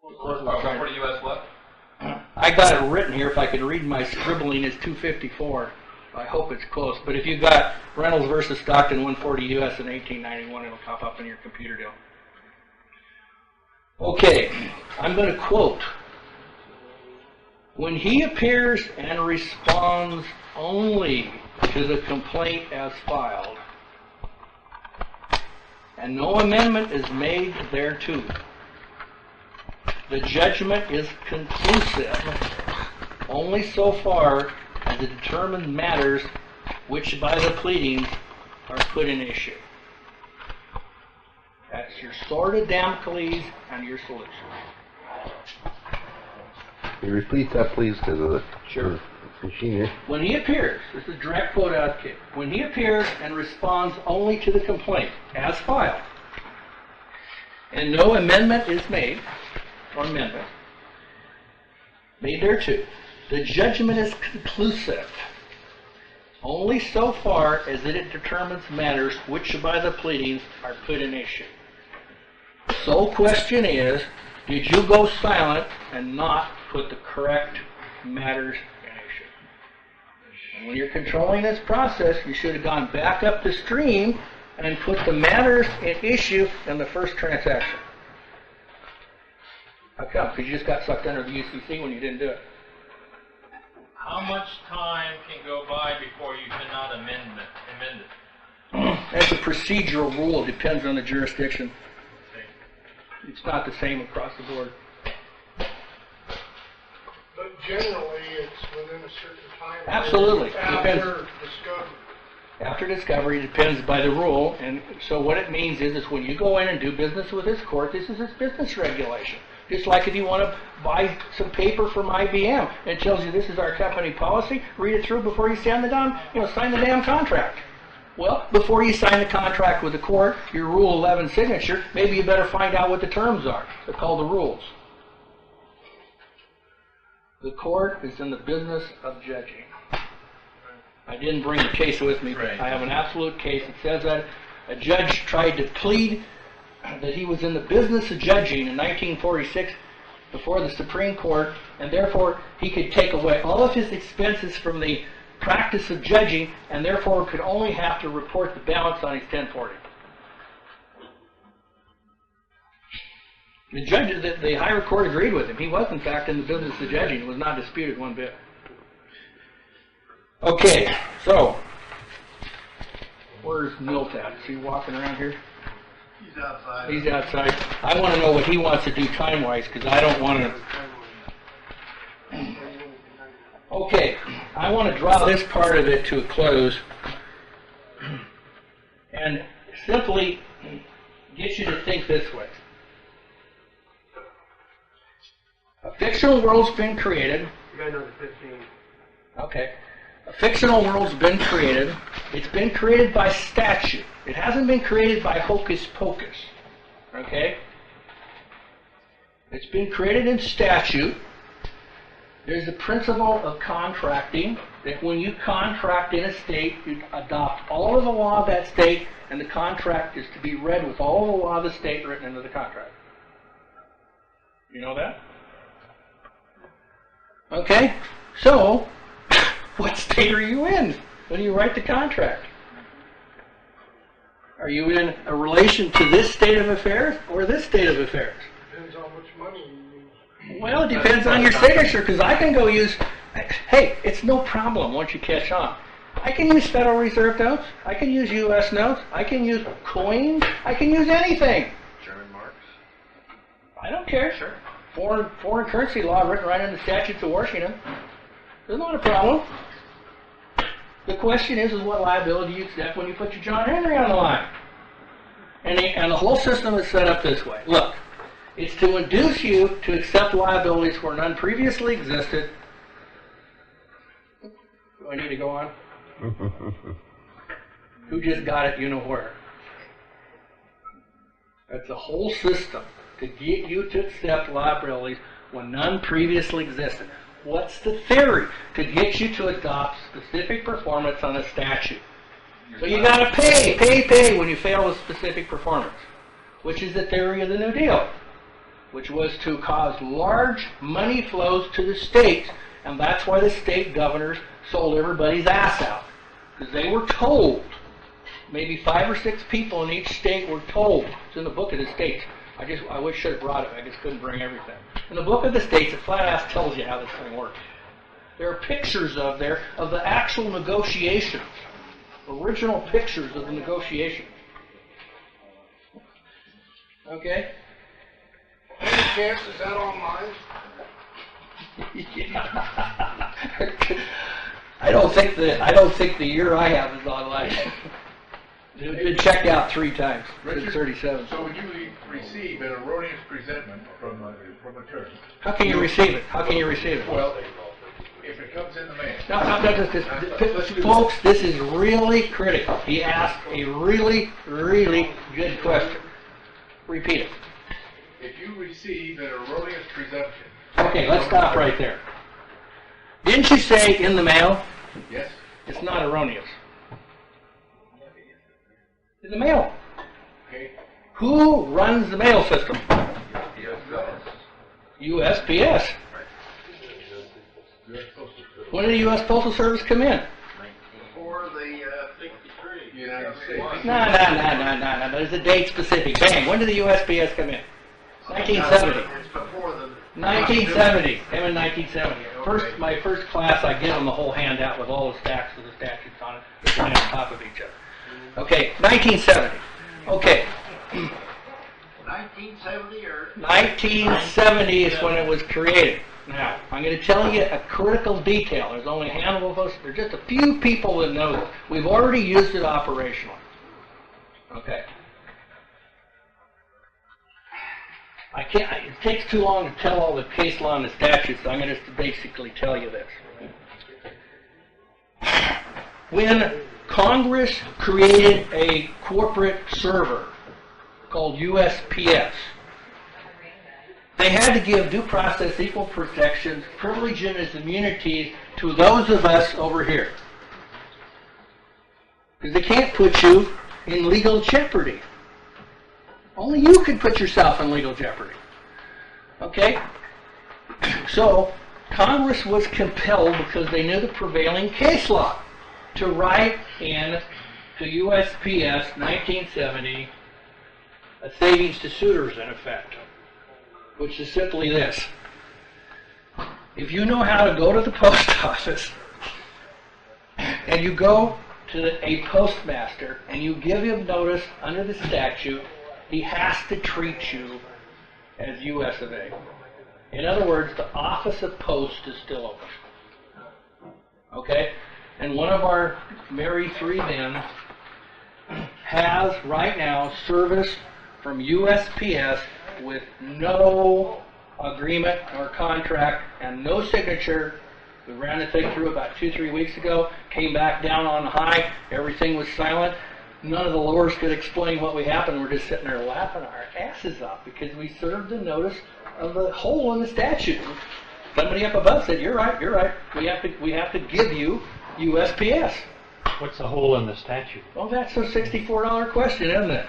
140 U.S. what? I got it written here. If I could read my scribbling, it's 254. I hope it's close. But if you got Reynolds versus Stockton 140 U.S. in 1891, it'll pop up in your computer deal. Okay, I'm going to quote. When he appears and responds only to the complaint as filed, and no amendment is made thereto, the judgment is conclusive only so far as it determines matters which by the pleadings are put in issue. That's your sword of Damocles and your solution. Can you repeat that, please, because of the Sure. machine here? When he appears, this is a direct quote out of Kate. When he appears and responds only to the complaint as filed, and no amendment is made, or amendment, made thereto, the judgment is conclusive only so far as it determines matters which by the pleadings are put in issue. The sole question is, did you go silent and not put the correct matters in issue? And when you're controlling this process, you should have gone back up the stream and put the matters in issue in the first transaction. How come? Because you just got sucked under the UCC when you didn't do it. How much time can go by before you cannot amend it? That's a procedural rule. It depends on the jurisdiction. It's not the same across the board. But generally, it's within a certain time. Absolutely. After Depends. discovery. After discovery, it depends by the rule. And so what it means is when you go in and do business with this court, this is its business regulation. Just like if you want to buy some paper from IBM, it tells you this is our company policy. Read it through before you sign the damn contract. Well, before you sign the contract with the court, your Rule 11 signature, maybe you better find out what the terms are. They're called the rules. The court is in the business of judging. I didn't bring the case with me, but I have an absolute case that says that a judge tried to plead that he was in the business of judging in 1946 before the Supreme Court, and therefore he could take away all of his expenses from the practice of judging, and therefore could only have to report the balance on his 1040. The judge, the higher court agreed with him. He was, in fact, in the business of judging. It was not disputed one bit. Okay, so where's Milt at? Is he walking around here? He's outside. He's outside. I want to know what he wants to do time-wise, because I don't want to. Okay, I want to draw this part of it to a close and simply get you to think this way. A fictional world's been created. You got another 15. Okay. A fictional world's been created. It's been created by statute. It hasn't been created by hocus pocus. Okay? It's been created in statute. There's a principle of contracting that when you contract in a state, you adopt all of the law of that state, and the contract is to be read with all of the law of the state written into the contract. You know that? Okay? So, what state are you in when you write the contract? Are you in a relation to this state of affairs or this state of affairs? Depends on which money you use. Well, it depends on your signature, because I can go use, hey, it's no problem once you catch on. I can use Federal Reserve notes. I can use U.S. notes. I can use coins. I can use anything. German marks? I don't care. Sure. Foreign currency law written right in the statutes of Washington. There's not a problem. The question is what liability you accept when you put your John Henry on the line. And the whole system is set up this way. Look, it's to induce you to accept liabilities where none previously existed. Do I need to go on? Who just got it, you know where? That's a whole system to get you to accept liabilities when none previously existed. What's the theory? To get you to adopt specific performance on a statute. So you got to pay when you fail a specific performance, which is the theory of the New Deal, which was to cause large money flows to the states, and that's why the state governors sold everybody's ass out, because they were told, maybe 5 or 6 people in each state were told, it's in the book of the states, I wish I should have brought it, I just couldn't bring everything. In the book of the states, it flat ass tells you how this thing works. There are pictures of the actual negotiations, original pictures of the negotiations. Okay? Any chance is that online? I don't think the year I have is online. It's been checked out 3 times. It's 37. So when you receive an erroneous presentment from attorney, how can you receive it? Well, if it comes in the mail. Folks, this is really critical. He asked a really, really good question. Repeat it. If you receive an erroneous presumption. Okay, let's stop right there. Didn't you say in the mail? Yes. It's not erroneous. In the mail. Okay. Who runs the mail system? USPS. When did the U.S. Postal Service come in? Before the 63. United States. No. There's a date specific. Bang. When did the USPS come in? 1970. It's before the 1970. Came in 1970. My first class, I give them the whole handout with all the stacks of the statutes on it. They're on top of each other. Okay, 1970. Okay. 1970 or 1970 is when it was created. Now, I'm going to tell you a critical detail. There's only a handful of us. There's just a few people that know this. We've already used it operationally. Okay. It takes too long to tell all the case law and the statutes, so I'm going to just basically tell you this. When Congress created a corporate server called USPS, they had to give due process, equal protections, privileges, and immunities to those of us over here. Because they can't put you in legal jeopardy. Only you can put yourself in legal jeopardy. Okay? So, Congress was compelled, because they knew the prevailing case law, to write in to USPS 1970 a savings to suitors, in effect, which is simply this. If you know how to go to the post office and you go to a postmaster and you give him notice under the statute, he has to treat you as U.S. of A. In other words, the Office of Post is still open. Okay? And one of our married 3 men has right now service from USPS with no agreement or contract and no signature. We ran the thing through about 2-3 weeks ago, came back down on high, everything was silent. None of the lawyers could explain what we happened. We're just sitting there laughing our asses off because we served the notice of the hole in the statute. Somebody up above said, "You're right. We have to give you USPS." What's the hole in the statute? Well, that's a $64 question, isn't it?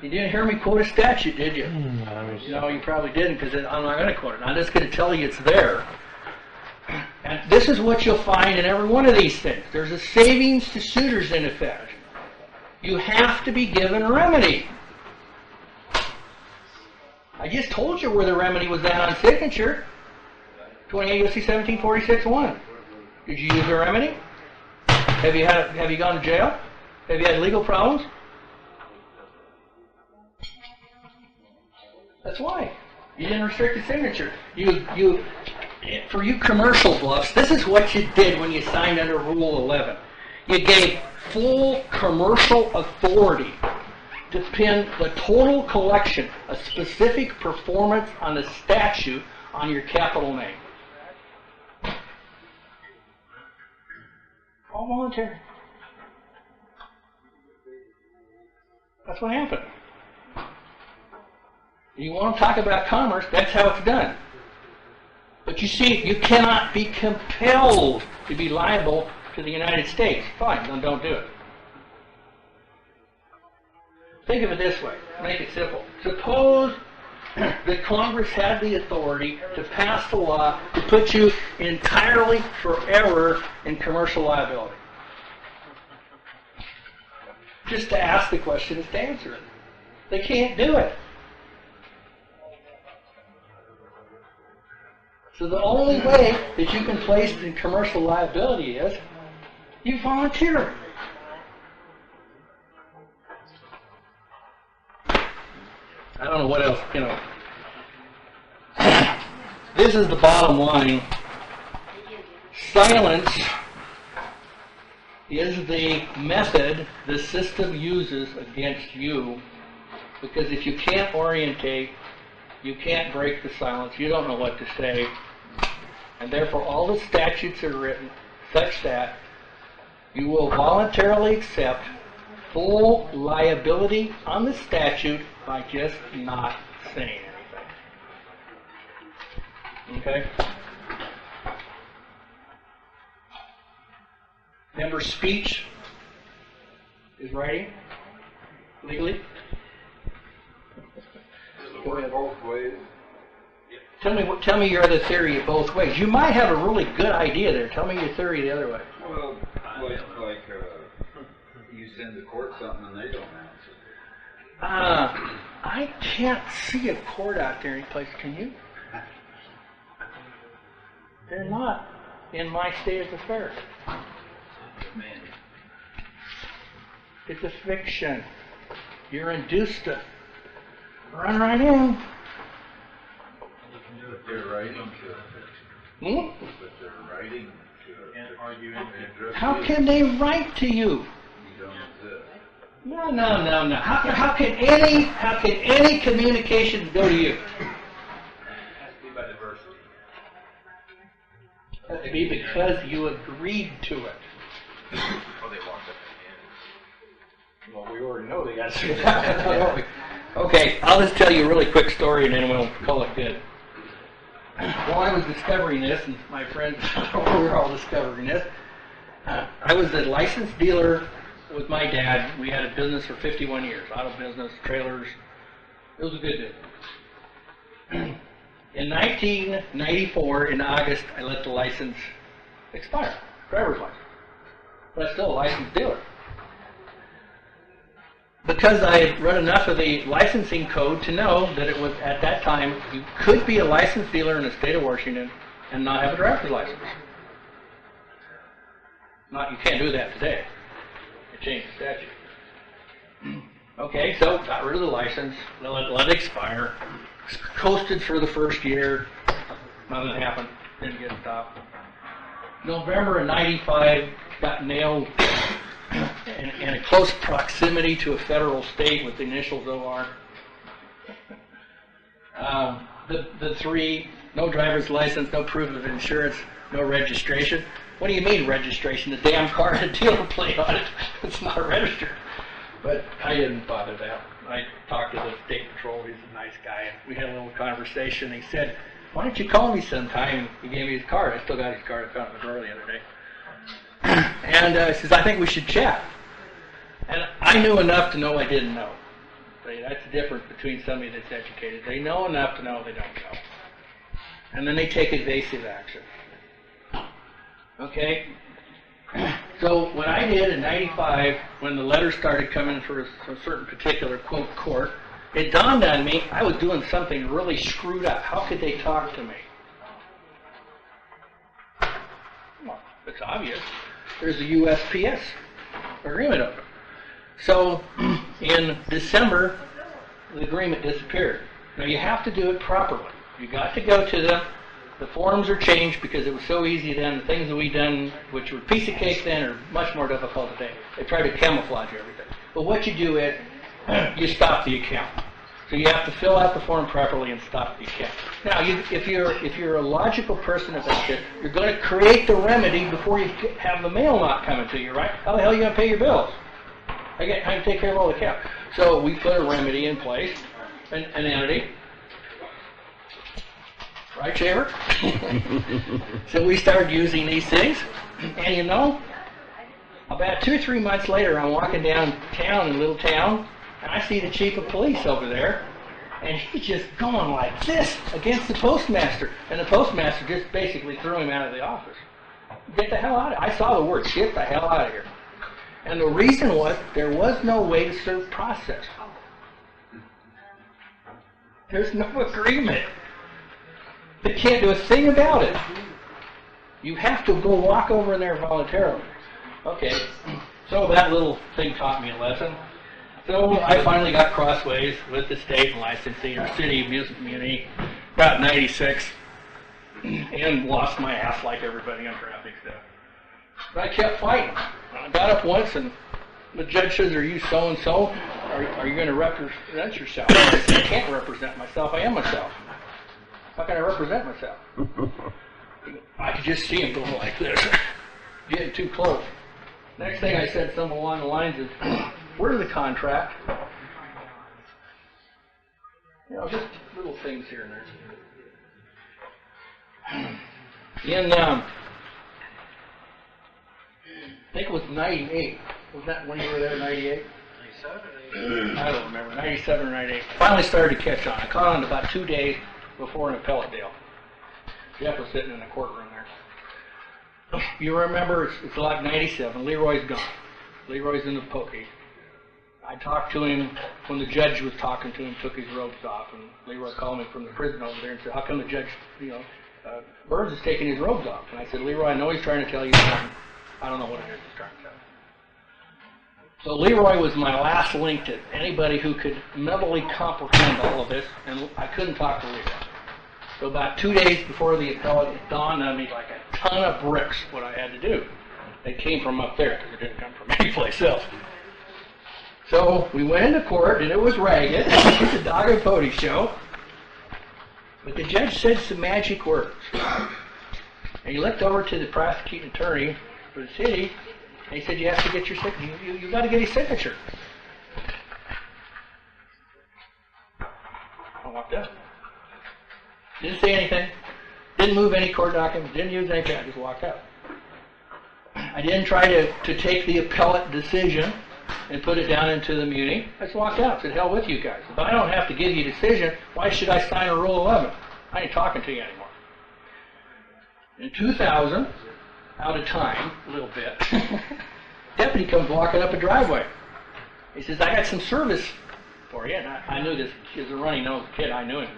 You didn't hear me quote a statute, did you? No, you probably didn't, because I'm not going to quote it. I'm just going to tell you it's there. And this is what you'll find in every one of these things. There's a savings to suitors in effect. You have to be given a remedy. I just told you where the remedy was at on signature. 28 U.S.C. 1746-1. Did you use a remedy? Have you gone to jail? Have you had legal problems? That's why. You didn't restrict the signature. For you commercial bluffs, this is what you did when you signed under Rule 11. You gave full commercial authority to pin the total collection, a specific performance on the statute on your capital name. All voluntary. That's what happened. You want to talk about commerce, that's how it's done. But you see, you cannot be compelled to be liable to the United States. Fine, then don't do it. Think of it this way. Make it simple. Suppose that Congress had the authority to pass the law to put you entirely forever in commercial liability. Just to ask the question is to answer it. They can't do it. So the only way that you can place in commercial liability is you volunteer. I don't know what else, you know. This is the bottom line. Silence is the method the system uses against you, because if you can't orientate, you can't break the silence, you don't know what to say, and therefore all the statutes are written such that you will voluntarily accept full liability on the statute by just not saying anything. Okay? Remember, speech is writing legally. Go ahead. Both ways. Tell me your other theory of both ways. You might have a really good idea there. Tell me your theory the other way. Well, like you send the court something and they don't answer. I can't see a court out there anyplace. Can you? They're not in my state of affairs. It's a fiction. You're induced to run right in. But they're writing to it. But they're writing to it. And arguing. How can they write to you? You don't exist. No. How can any communications go to you? It has to be by diversity. It has to be because you agreed to it. Oh, they walked up in. Well, we already know the answer to that. Okay, I'll just tell you a really quick story and then we'll call it good. While I was discovering this, and my friends we were all discovering this, I was a licensed dealer with my dad. We had a business for 51 years, auto business, trailers. It was a good business. In 1994, in August, I let the license expire, driver's license. But I'm still a licensed dealer. Because I had read enough of the licensing code to know that it was, at that time, you could be a licensed dealer in the state of Washington and not have a driver's license. You can't do that today. It changed the statute. Okay, so got rid of the license, let it expire, coasted for the first year, nothing happened, didn't get stopped. November of 95, got nailed in a close proximity to a federal state with the initials OR. The three, no driver's license, no proof of insurance, no registration. What do you mean registration? The damn car had a dealer plate on it. It's not registered. But I didn't bother that. I talked to the state patrol. He's a nice guy. And we had a little conversation. He said, why don't you call me sometime? He gave me his card. I still got his card. I found it in the drawer the other day. And he says, I think we should chat. And I knew enough to know I didn't know. That's the difference between somebody that's educated. They know enough to know they don't know. And then they take evasive action. Okay? So what I did in 95, when the letters started coming for a certain particular, quote, court, it dawned on me I was doing something really screwed up. How could they talk to me? Well, it's obvious. There's a USPS agreement open. So in December, the agreement disappeared. Now you have to do it properly. You got to go to them. The forms are changed because it was so easy then. The things that we done, which were a piece of cake then, are much more difficult today. They try to camouflage everything. But what you do is, you stop the account. So you have to fill out the form properly and stop the account. Now, if you're a logical person about this, you're going to create the remedy before you have the mail not coming to you, right? How the hell are you going to pay your bills? I can take care of all the account. So we put a remedy in place, an entity. Right, Shaver? So we started using these things, and you know, about 2 or 3 months later, I'm walking downtown in a little town, and I see the chief of police over there, and he's just going like this against the postmaster, and the postmaster just basically threw him out of the office. Get the hell out of here. I saw the word, get the hell out of here. And the reason was, there was no way to serve process. There's no agreement. They can't do a thing about it. You have to go walk over in there voluntarily. Okay, so that little thing taught me a lesson. So I finally got crossways with the state and licensing or city amusement community about 96 and lost my ass like everybody on traffic stuff. But I kept fighting. I got up once and the judge says, are you so-and-so? Are you going to represent yourself? I said, I can't represent myself. I am myself. How can I represent myself? I could just see him going like this, getting too close. Next thing I said something along the lines of, where's the contract? You know, just little things here and there. In, I think it was 98. Was that when you were there, 98? 97? I don't remember, 97 or 98. Finally started to catch on. I caught on about 2 days before an appellate deal. Jeff was sitting in the courtroom there. You remember, it's like 97. Leroy's gone. Leroy's in the pokey. I talked to him when the judge was talking to him, took his robes off, and Leroy called me from the prison over there and said, how come the judge, Burns is taking his robes off? And I said, Leroy, I know he's trying to tell you something. I don't know what it is he's trying to tell you. So Leroy was my last link to anybody who could mentally comprehend all of this, and I couldn't talk to Leroy. So about 2 days before the appellate, it dawned on me like a ton of bricks what I had to do. They came from up there, because it didn't come from anyplace else. So we went into court, and it was ragged. It was a dog and pony show. But the judge said some magic words. And he looked over to the prosecuting attorney for the city, and he said, you have to get your signature. You got to get his signature. I walked up. Didn't say anything. Didn't move any court documents. Didn't use anything. I just walked out. I didn't try to take the appellate decision and put it down into the muni. I just walked out. Said, hell with you guys. If I don't have to give you a decision, why should I sign a Rule 11? I ain't talking to you anymore. In 2000, out of time, a little bit, deputy comes walking up a driveway. He says, I got some service for you. And I knew this kid's a runny-nosed kid. I knew him.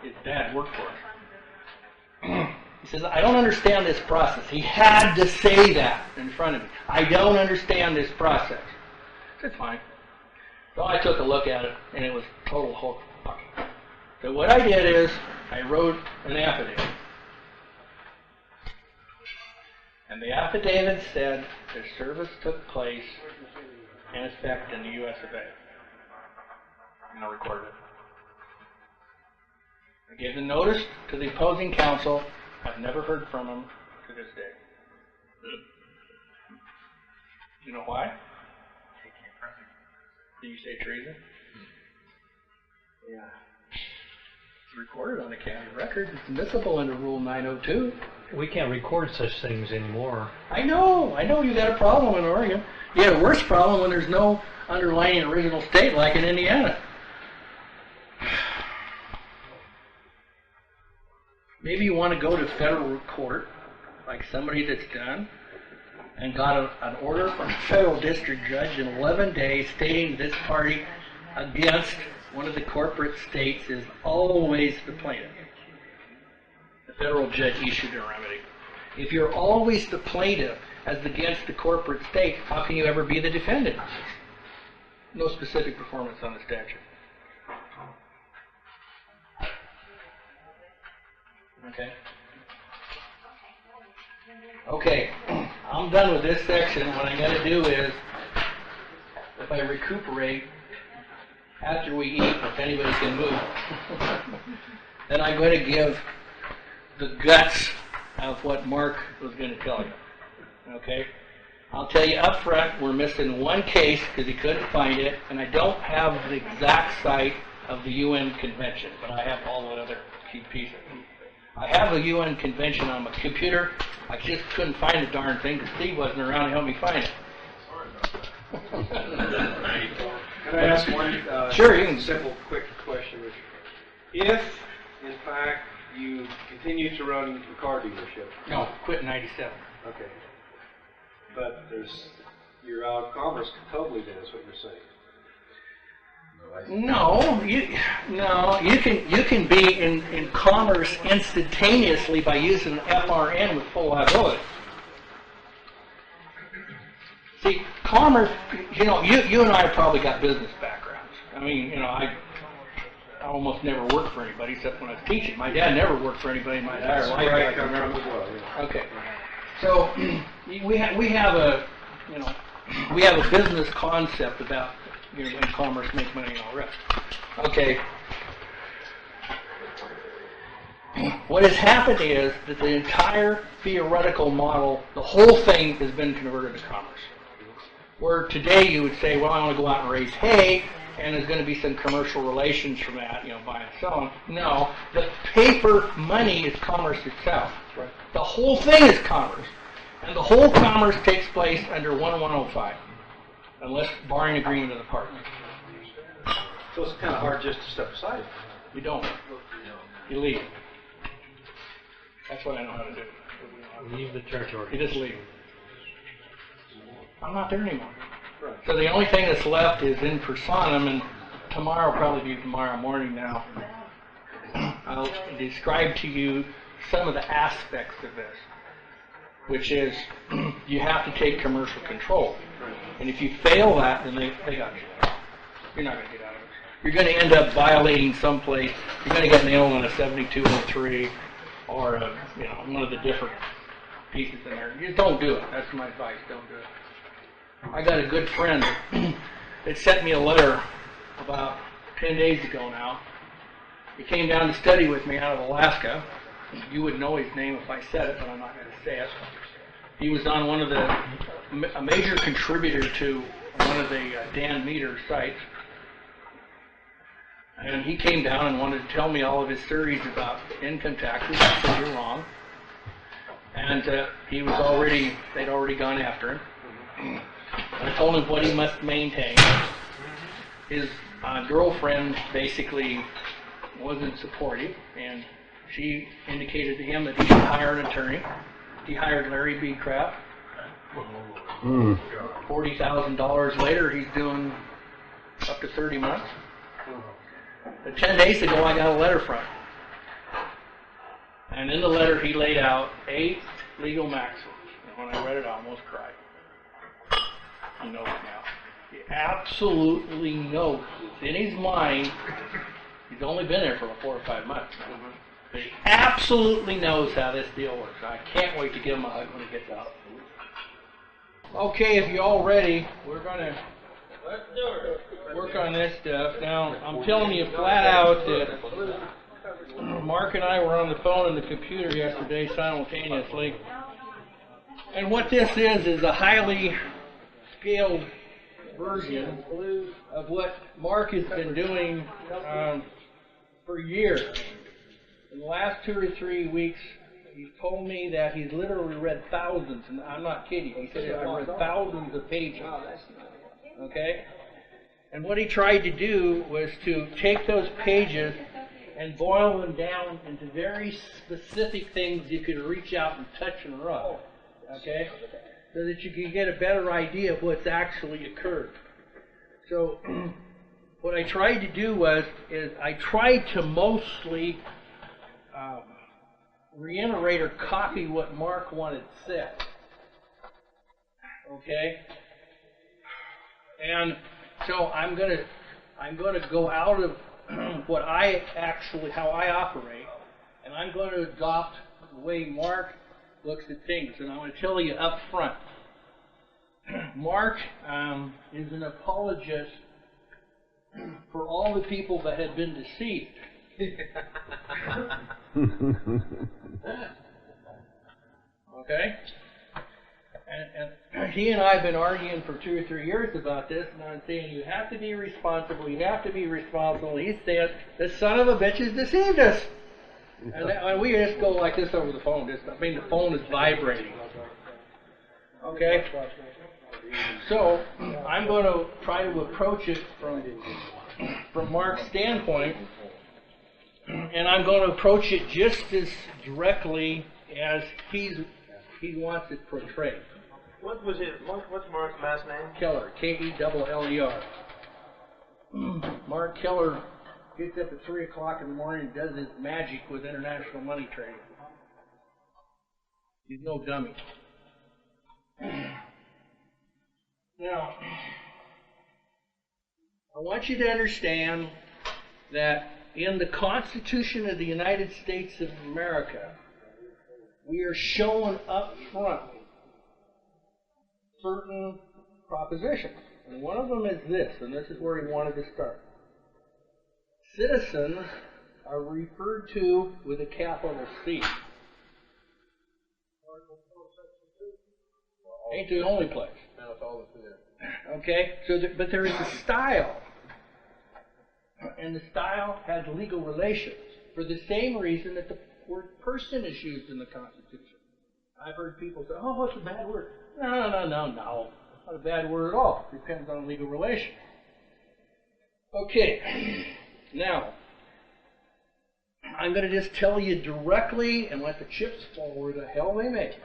His dad worked for him. He says, I don't understand this process. He had to say that in front of me. I don't understand this process. I said, fine. So I took a look at it, and it was total hook. So what I did is, I wrote an affidavit. And the affidavit said the service took place in effect in the U.S. of A. And I recorded it. I gave the notice to the opposing counsel. I've never heard from him to this day. You know why? Did you say treason? Yeah. It's recorded on the county record. It's admissible under Rule 902. We can't record such things anymore. I know you got a problem in Oregon. You got a worse problem when there's no underlying original state like in Indiana. Maybe you want to go to federal court, like somebody that's done, and got an order from a federal district judge in 11 days stating this party against one of the corporate states is always the plaintiff. The federal judge issued a remedy. If you're always the plaintiff as against the corporate state, how can you ever be the defendant? No specific performance on the statute. Okay, I'm done with this section. What I'm going to do is, if I recuperate after we eat, if anybody can move, then I'm going to give the guts of what Mark was going to tell you. Okay? I'll tell you up front, we're missing one case because he couldn't find it, and I don't have the exact site of the UN convention, but I have all the other key pieces. I have a UN convention on my computer. I just couldn't find the darn thing because Steve wasn't around to help me find it. Can I ask one sure, you can. Simple, quick question, Richard? If, in fact, you continue to run the car dealership. No, quit in 97. Okay. But you're out of commerce totally then, is what you're saying. No, you can be in commerce instantaneously by using FRN with full liability. See, commerce, you and I probably got business backgrounds. I mean, I almost never worked for anybody except when I was teaching. My dad never worked for anybody in my entire life. Right, I remember as well. Yeah. Okay, so we have a business concept about in commerce, make money and all the rest. Okay. What has happened is that the entire theoretical model, the whole thing has been converted to commerce. Where today you would say, well, I want to go out and raise hay, and there's going to be some commercial relations from that, buying and selling. No, the paper money is commerce itself. Right. The whole thing is commerce. And the whole commerce takes place under 1105, unless barring agreement of the parties. So it's kind of hard just to step aside. You don't. You leave. That's what I know how to do. Leave the territory. You just leave. I'm not there anymore. Right. So the only thing that's left is in personam, and tomorrow will probably be tomorrow morning now. I'll describe to you some of the aspects of this, which is you have to take commercial control. And if you fail that, then they got you. You're not going to get out of it. You're going to end up violating someplace. You're going to get nailed on a 7203 or one of the different pieces in there. You don't do it. That's my advice. Don't do it. I got a good friend that sent me a letter about 10 days ago now. He came down to study with me out of Alaska. You would know his name if I said it, but I'm not going to say it. He was on a major contributor to one of the Dan Meter sites. And he came down and wanted to tell me all of his theories about income taxes. I said, you're wrong. And they'd already gone after him. I told him what he must maintain. His girlfriend basically wasn't supportive, and she indicated to him that he should hire an attorney. He hired Larry B. Kraft. $40,000 later, he's doing up to 30 months. But 10 days ago, I got a letter from him. And in the letter, he laid out 8 legal maxims. And when I read it, I almost cried. He knows now. He absolutely knows. It's in his mind. He's only been there for 4 or 5 months. But he absolutely knows how this deal works. I can't wait to give him a hug when he gets out. Okay, if you're all ready, we're going to work on this stuff. Now, I'm telling you flat out that Mark and I were on the phone and the computer yesterday simultaneously. And what this is a highly scaled version of what Mark has been doing for years. In the last 2 or 3 weeks, he's told me that he's literally read thousands, and I'm not kidding. He said, I've read thousands of pages. Okay? And what he tried to do was to take those pages and boil them down into very specific things you could reach out and touch and rub. Okay? So that you can get a better idea of what's actually occurred. So what I tried to do is I tried to mostly reiterate or copy what Mark wanted said. Okay? And so I'm gonna go out of how I operate, and I'm going to adopt the way Mark looks at things. And I'm going to tell you up front, Mark is an apologist for all the people that had been deceived. Okay? And he and I have been arguing for 2 or 3 years about this, and I'm saying you have to be responsible, you have to be responsible. He said, the son of a bitch has deceived us. And we just go like this over the phone. The phone is vibrating. Okay? So, I'm going to try to approach it from Mark's standpoint, and I'm going to approach it just as directly as he wants it portrayed. What's Mark's last name? Keller, K-E-L-L-E-R. Mark Keller gets up at 3 o'clock in the morning and does his magic with international money trading. He's no dummy. Now, I want you to understand that in the Constitution of the United States of America, we are showing up front certain propositions. And one of them is this, and this is where he wanted to start. Citizens are referred to with a capital C. Ain't the only place. No, it's all there. Okay? But there is a style. And the style has legal relations for the same reason that the word person is used in the Constitution. I've heard people say, oh, what's a bad word? No. Not a bad word at all. It depends on legal relations. Okay. Now, I'm going to just tell you directly and let the chips fall where the hell they may.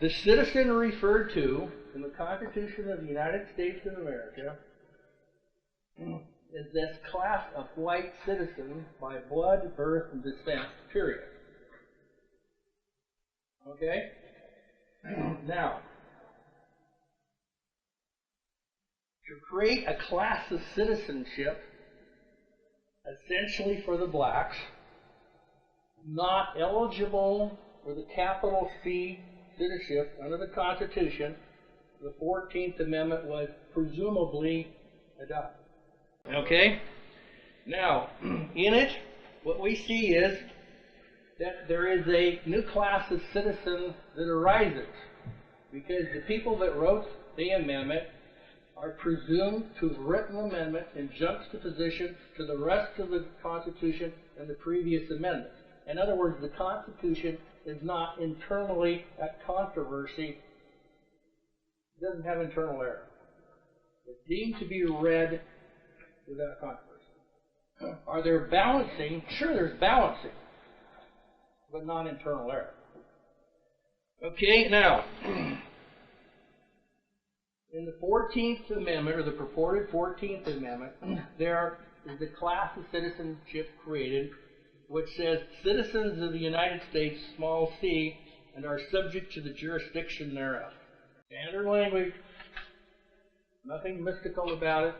The citizen referred to in the Constitution of the United States of America is this class of white citizen by blood, birth, and descent, period. Okay? Now, to create a class of citizenship, essentially for the blacks, not eligible for the capital C citizenship under the Constitution, the 14th Amendment was presumably adopted. Okay? Now, in it, what we see is that there is a new class of citizens that arises because the people that wrote the amendment are presumed to have written the amendment in juxtaposition to the rest of the Constitution and the previous amendments. In other words, the Constitution is not internally at controversy. It doesn't have internal error. It's deemed to be read without controversy. Are there balancing? Sure, there's balancing, but not internal error. Okay, now, in the 14th Amendment, or the purported 14th Amendment, there is a class of citizenship created which says citizens of the United States, small c, and are subject to the jurisdiction thereof. Standard language, nothing mystical about it.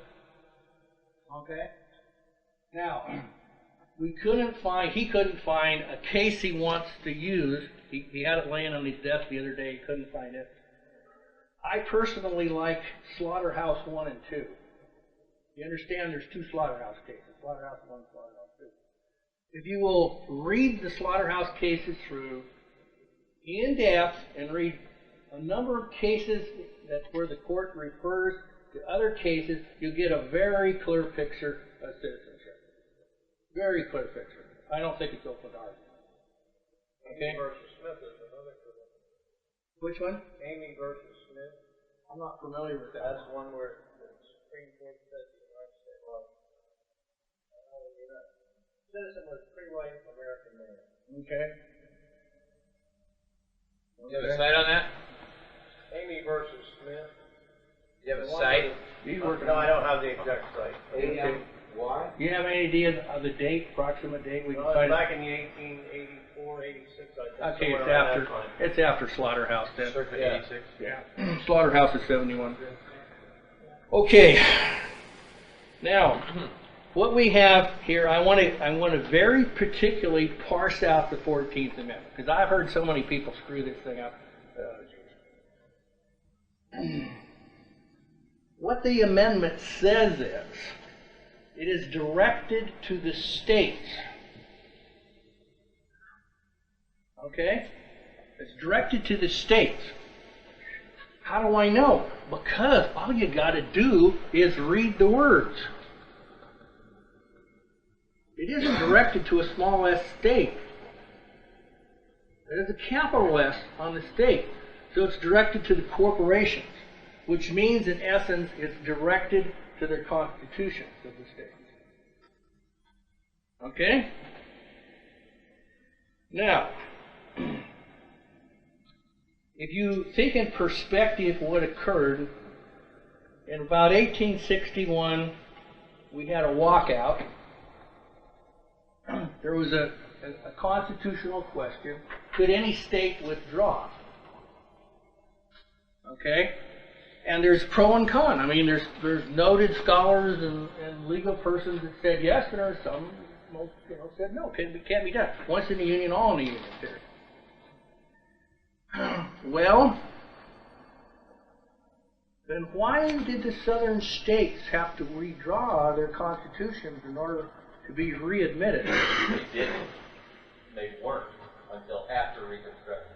Okay? Now, he couldn't find a case he wants to use. He had it laying on his desk the other day, he couldn't find it. I personally like Slaughterhouse 1 and 2. You understand there's 2 Slaughterhouse cases, Slaughterhouse 1 and Slaughterhouse 2. If you will read the Slaughterhouse cases through in depth and read a number of cases where the court refers to other cases, you get a very clear picture of citizenship. Very clear picture. I don't think it's open to argument. Okay? Amy versus Smith is another good one. Which one? Amy versus Smith. I'm not familiar with that. That's one where the Supreme Court said the United States law. Citizen was a free white American man. Okay. You have a site on that? Amy versus Smith. You have a site? No, I don't have the exact site. Why? Do you have any idea of the date, approximate date? We can Well, find back in the 1884, 86, I think. Okay, it's after Slaughterhouse then. Circa 86. Yeah. Slaughterhouse is 71. Okay. Now, what we have here, I want to very particularly parse out the 14th Amendment because I've heard so many people screw this thing up. What the amendment says is, it is directed to the states. Okay? It's directed to the states. How do I know? Because all you got to do is read the words. It isn't directed to a small s state. It is a capital S on the state. So it's directed to the corporations, which means in essence it's directed to their constitutions of the states. Okay? Now, if you think in perspective what occurred, in about 1861 we had a walkout. There was a constitutional question. Could any state withdraw? Okay? And there's pro and con. I mean, there's noted scholars and legal persons that said yes, and there's some most said no, can't be done. Once in the Union, all in the Union theory. Well, then why did the southern states have to redraw their constitutions in order to be readmitted? They didn't. They weren't until after Reconstruction.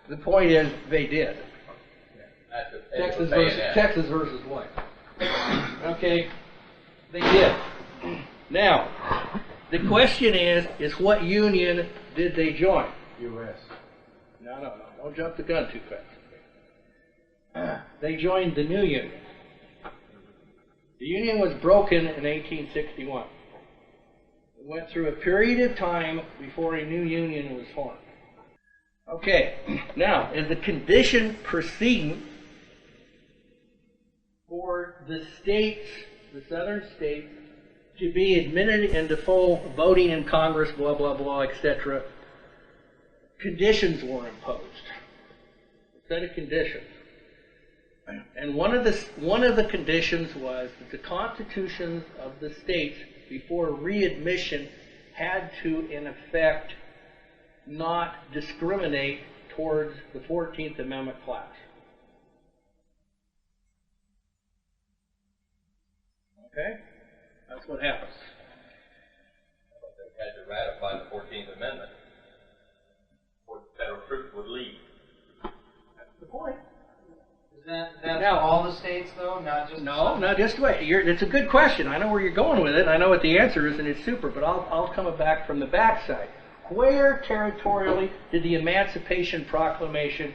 The point is, they did. Texas Texas versus what? Okay, they did. Now, the question is what union did they join? U.S. No, don't jump the gun too fast. They joined the new union. The union was broken in 1861. It went through a period of time before a new union was formed. Okay, now, as a condition precedent for the states, the southern states, to be admitted into full voting in Congress, blah, blah, blah, etc., conditions were imposed. A set of conditions. And one of the conditions was that the constitutions of the states before readmission had to, in effect, not discriminate towards the 14th Amendment class. Okay? That's what happens. They had to ratify the 14th Amendment before the federal troops would leave. That's the point. That's now, all the states, though, not just... No, not just wait. It's a good question. I know where you're going with it. I know what the answer is, and it's super, but I'll come back from the backside. Where territorially did the Emancipation Proclamation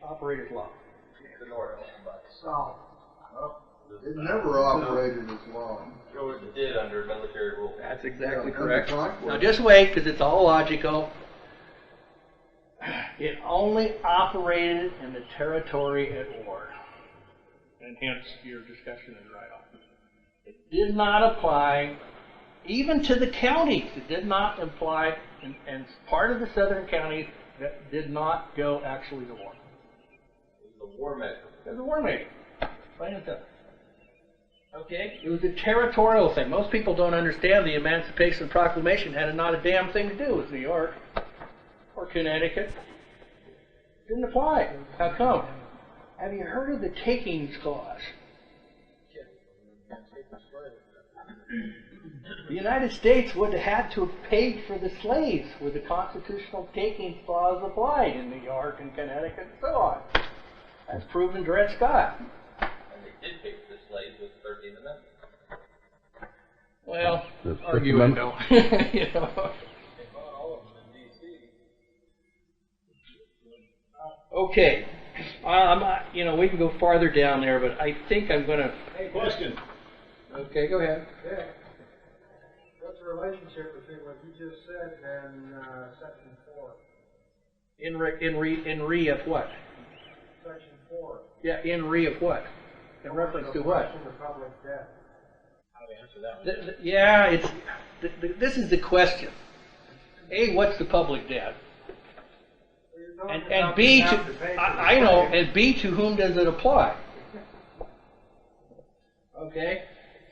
operate as law? The North. South. It never operated as law. It did under military rule. That's exactly correct. Now just wait, because it's all logical. It only operated in the territory at war. And hence your discussion is right on. It did not apply even to the counties. It did not apply, and part of the southern counties that did not go actually to war. It was a war measure. It was a war measure. Plain and simple. Okay? It was a territorial thing. Most people don't understand the Emancipation Proclamation had not a damn thing to do with New York or Connecticut. It didn't apply. How come? Have you heard of the Takings Clause? The United States would have had to have paid for the slaves where the constitutional takings clause applied in New York and Connecticut and so on. That's proven Dred Scott. And they did pay for the slaves with the 13th Amendment. Well, arguendo. You know. Okay. We can go farther down there, but I think I'm going to... Hey, question. Okay, go ahead. Yeah. What's the relationship between what you just said and Section 4? In re of what? Section 4. Yeah, in re of what? In reference to what? The public debt. How do we answer that one? Yeah, this is the question. A, what's the public debt? And B, and B, to whom does it apply? Okay?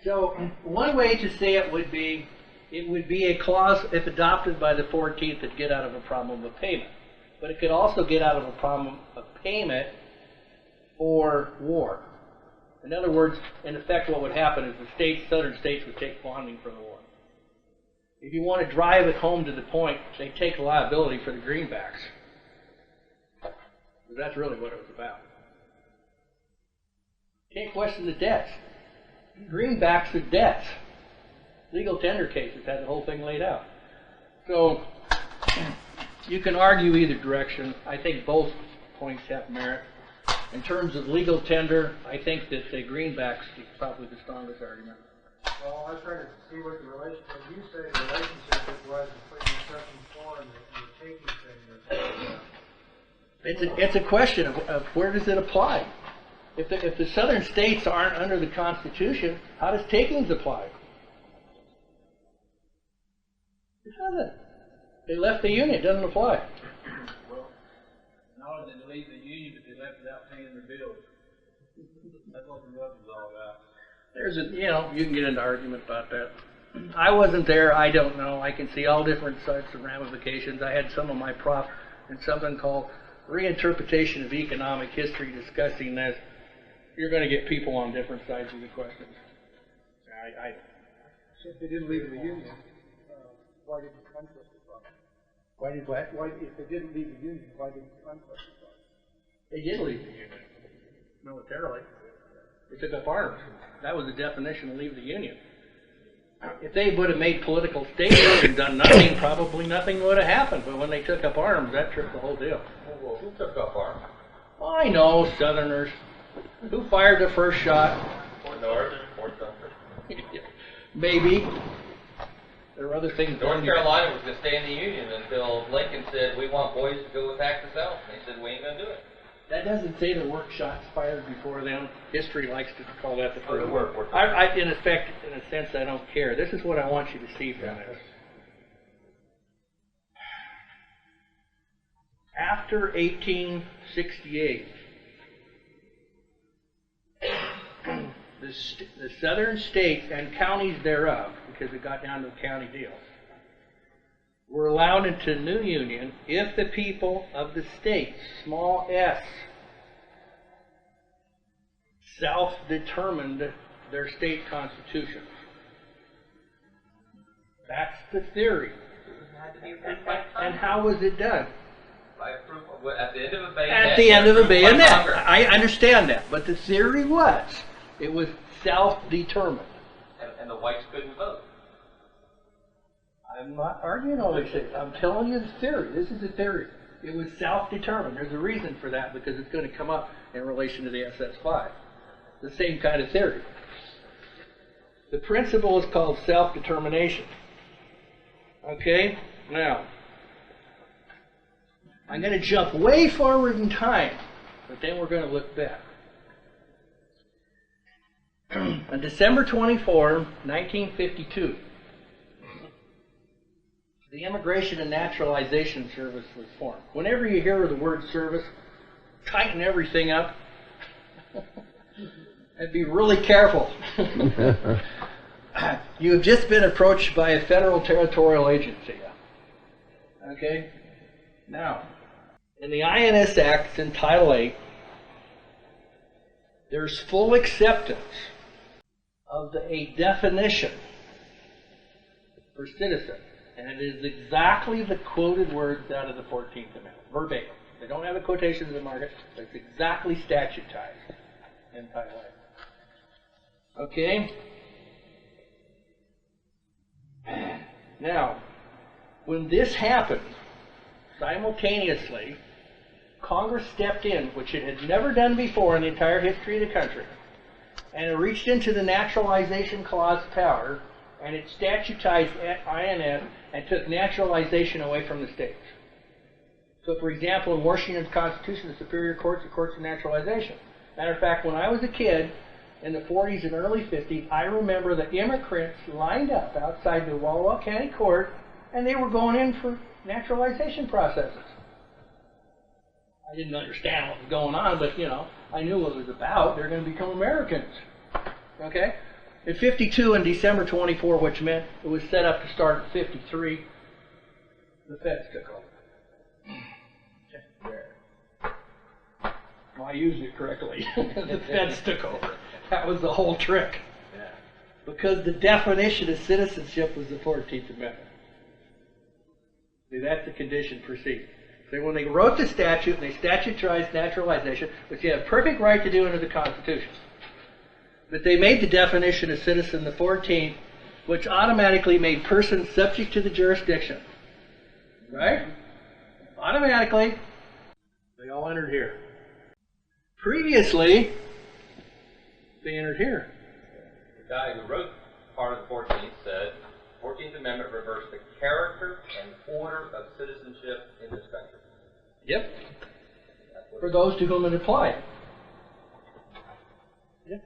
So, one way to say it would be a clause, if adopted by the 14th, that get out of a problem of payment. But it could also get out of a problem of payment for war. In other words, in effect, what would happen is the southern states would take bonding for the war. If you want to drive it home to the point, they take liability for the greenbacks. That's really what it was about. Can't question the debts. Greenbacks are debts. Legal tender cases had the whole thing laid out. So you can argue either direction. I think both points have merit. In terms of legal tender, I think that the greenbacks is probably the strongest argument. Well, I was trying to see what the relationship, you say the relationship was between section 4 and the taking thing. It's a question of where does it apply? If the southern states aren't under the Constitution, how does takings apply? It doesn't. They left the Union, it doesn't apply. Well, not only did they leave the Union, but they left without paying their bills. That's what the rub is all about. You can get into argument about that. I wasn't there, I don't know. I can see all different types of ramifications. I had some of my prof in something called Reinterpretation of Economic History discussing this. You're going to get people on different sides of the questions. If they didn't leave the Union, why did the conquest apply? Why did what? If they didn't leave the Union, why did the conquest apply? They did leave the Union, militarily. They took up arms. That was the definition of leave the Union. If they would have made political statements and done nothing, probably nothing would have happened. But when they took up arms, that tripped the whole deal. Well, who took up arms? I know, Southerners. Who fired the first shot? Fort North, Fort Sumter. Maybe. There were other things. North Carolina was going to stay in the Union until Lincoln said, we want boys to go attack the South. And they said, we ain't going to do it. That doesn't say there weren't shots fired before them. History likes to call that the first word. In effect, in a sense, I don't care. This is what I want you to see from this. After 1868, the southern states and counties thereof, because it got down to a county deal, were allowed into the new union if the people of the states, small s, self-determined their state constitutions. That's the theory. And how was it done? By approval. At the end of a bayonet. At the end of a bayonet. I understand that. But the theory was, it was self-determined. And the whites couldn't vote. I'm not arguing all these things. I'm telling you the theory. This is the theory. It was self-determined. There's a reason for that because it's going to come up in relation to the SS5. The same kind of theory. The principle is called self-determination. Okay? Now, I'm going to jump way forward in time, but then we're going to look back. On December 24, 1952, the Immigration and Naturalization Service was formed. Whenever you hear the word service, tighten everything up and be really careful. You have just been approached by a federal territorial agency. Okay? Now, in the INS Act in Title 8, there's full acceptance of a definition for citizen. And it is exactly the quoted words out of the 14th Amendment, verbatim. They don't have the quotations in market, but it's exactly statutized in Title 8. Okay? Now, when this happened, simultaneously, Congress stepped in, which it had never done before in the entire history of the country, and it reached into the Naturalization Clause power, and it statutized INS and took naturalization away from the states. So, for example, in Washington's Constitution, the superior courts are courts of naturalization. Matter of fact, when I was a kid, in the 40s and early 50s, I remember the immigrants lined up outside the Walwell County Court, and they were going in for naturalization processes. I didn't understand what was going on, but, I knew what it was about. They're going to become Americans. Okay? In 52 and December 24, which meant it was set up to start at 53, the feds took over. Well, I used it correctly. The feds took over. That was the whole trick. Because the definition of citizenship was the 14th Amendment. That's the condition preceding. So when they wrote the statute and they statutarized naturalization, which you have perfect right to do under the Constitution, but they made the definition of citizen the 14th, which automatically made person subject to the jurisdiction. Right? Automatically. They all entered here. Previously, they entered here. The guy who wrote part of the 14th said, 14th Amendment reversed the character and order of citizenship in this country. Yep. For those to whom it applied. Yep.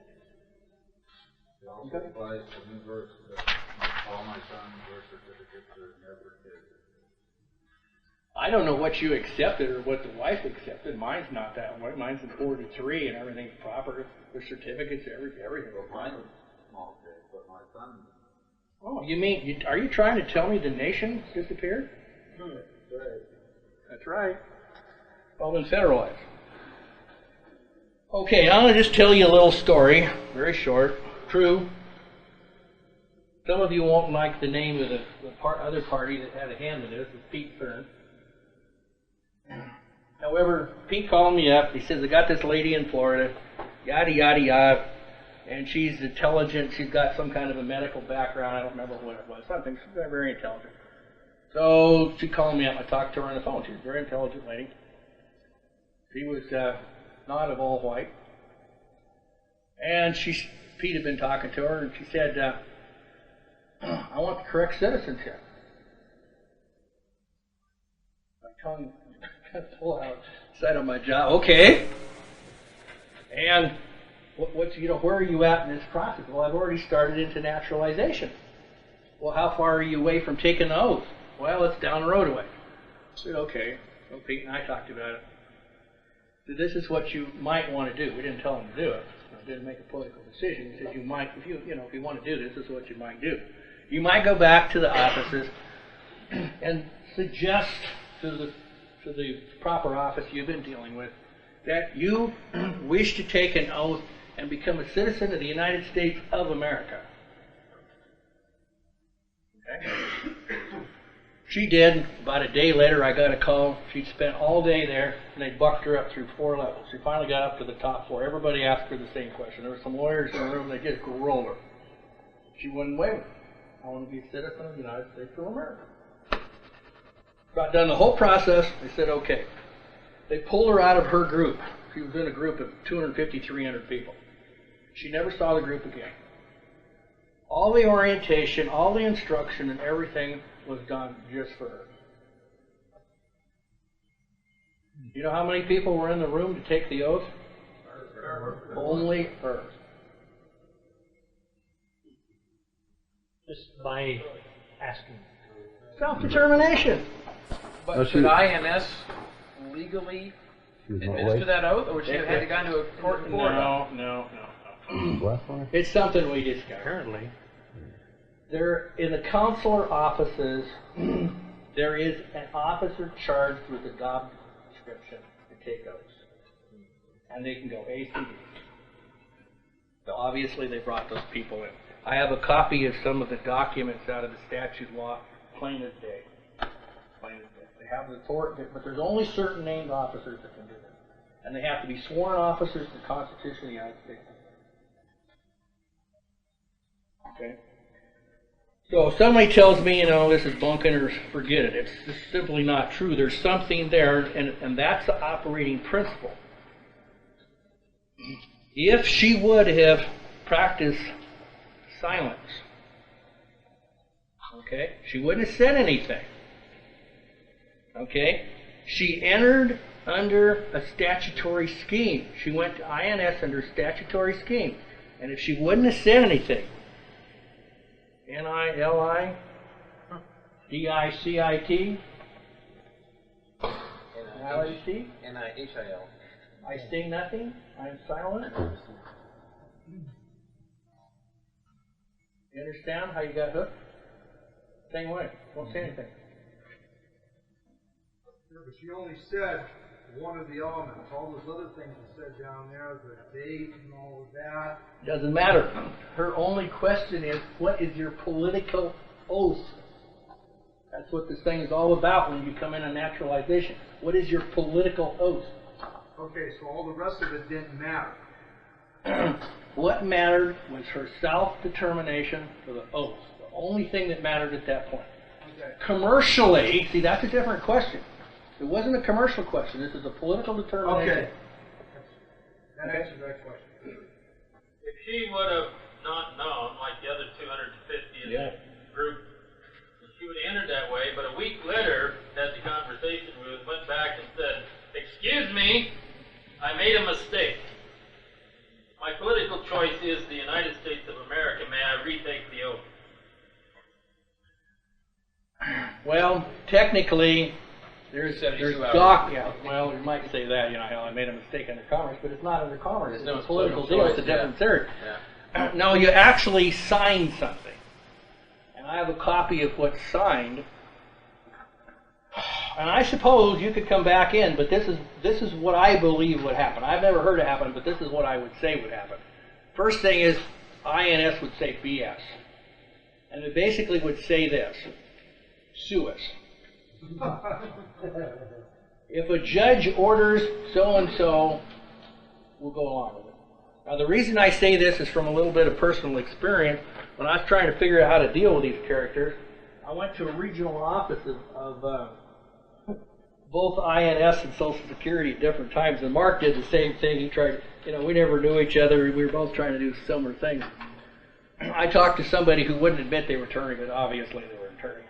It also applies to new births. All my son's birth certificates are never kids. I don't know what you accepted or what the wife accepted. Mine's not that way. Mine's in 43 and everything's proper. The certificates, everything. Well, mine was small kids, but my son. Oh, you mean, are you trying to tell me the nation disappeared? That's right. That's right. All been federalized. Okay, I'm going to just tell you a little story, very short, true. Some of you won't like the name of the other party that had a hand in this. It's Pete Thurn. However, Pete called me up. He says, I got this lady in Florida, yada, yada, yada, and she's intelligent. She's got some kind of a medical background. I don't remember what it was. Something. She's very intelligent. So she called me up. I talked to her on the phone. She's a very intelligent lady. She was not of all white. And Pete had been talking to her, and she said, I want the correct citizenship. My tongue pull out side of my jaw. Okay. And where are you at in this process? Well, I've already started into naturalization. Well, how far are you away from taking the oath? Well, it's down the road away. I said, okay. So Pete and I talked about it. So this is what you might want to do. We didn't tell him to do it. We didn't make a political decision. We said you might, if you want to do this, this is what you might do. You might go back to the offices and suggest to the proper office you've been dealing with that you wish to take an oath and become a citizen of the United States of America. Okay? She did. About a day later, I got a call. She'd spent all day there, and they bucked her up through 4 levels. She finally got up to the top 4. Everybody asked her the same question. There were some lawyers in the room. They just grilled her. She wouldn't waive it. I want to be a citizen of the United States of America. Got done the whole process. They said, okay. They pulled her out of her group. She was in a group of 250, 300 people. She never saw the group again. All the orientation, all the instruction, and everything was done just for her. You know how many people were in the room to take the oath? Only her. Just by asking. Self-determination. But should INS legally administer that oath, or would she have had to go to a court for it? No. It's something we discovered. Apparently. There, in the consular offices, there is an officer charged with a job description to take oaths. And they can go A, C, D. So obviously they brought those people in. I have a copy of some of the documents out of the statute law, plain as day. Plain as day. They have the court, but there's only certain named officers that can do this. And they have to be sworn officers to the Constitution of the United States. Okay? So if somebody tells me, this is bunking or forget it, it's just simply not true. There's something there, and that's the operating principle. If she would have practiced silence, okay, she wouldn't have said anything. Okay? She entered under a statutory scheme. She went to INS under a statutory scheme. And if she wouldn't have said anything, N-I-L-I, D-I-C-I-T, N-I-L-I-T, N-I-H-I-L. I say nothing, I am silent. You understand how you got hooked? Same way, don't say anything. Yeah, but she only said one of the elements. All those other things you said down there, the date and all of that. Doesn't matter. Her only question is, what is your political oath? That's what this thing is all about when you come in on naturalization. What is your political oath? Okay, so all the rest of it didn't matter. What mattered was her self-determination for the oath. The only thing that mattered at that point. Okay. Commercially, see, that's a different question. It wasn't a commercial question. This is a political determination. Okay. That answers that question. If she would have not known, like the other 250 in the group, she would have entered that way, but a week later, had the conversation with, went back and said, "Excuse me, I made a mistake. My political choice is the United States of America. May I retake the oath?" Well, technically, there's well, you might say that, I made a mistake under commerce, but it's not under commerce. It's a political deal. It's a different theory. Yeah. No, you actually signed something. And I have a copy of what's signed. And I suppose you could come back in, but this is what I believe would happen. I've never heard it happen, but this is what I would say would happen. First thing is, INS would say BS. And it basically would say this: sue us. If a judge orders so-and-so, we'll go along with it. Now, the reason I say this is from a little bit of personal experience. When I was trying to figure out how to deal with these characters, I went to a regional office of both INS and Social Security at different times, and Mark did the same thing. He tried, we never knew each other. We were both trying to do similar things. I talked to somebody who wouldn't admit they were attorney, but obviously they were attorney.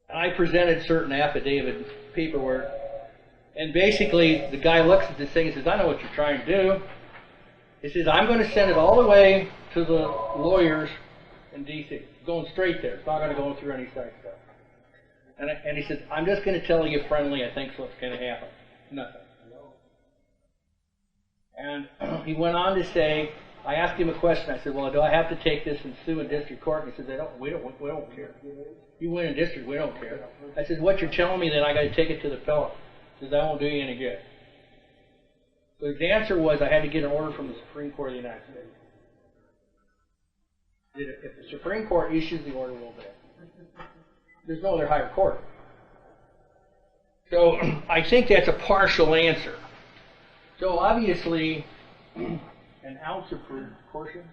And I presented certain affidavit paperwork, and basically the guy looks at this thing and says, "I know what you're trying to do." He says, "I'm going to send it all the way to the lawyers in D.C. Going straight there. It's not going to go through any side stuff." And he says, "I'm just going to tell you friendly, I think what's going to happen." Nothing. And he went on to say, I asked him a question. I said, "Well, do I have to take this and sue in district court?" And he said, we don't care. You win in district, we don't care. I said, "What you're telling me, then I got to take it to the appellate." He says, "That won't do you any good." So his answer was, I had to get an order from the Supreme Court of the United States. If the Supreme Court issues the order, we'll obey. There's no other higher court. So I think that's a partial answer. So obviously, an ounce of precaution.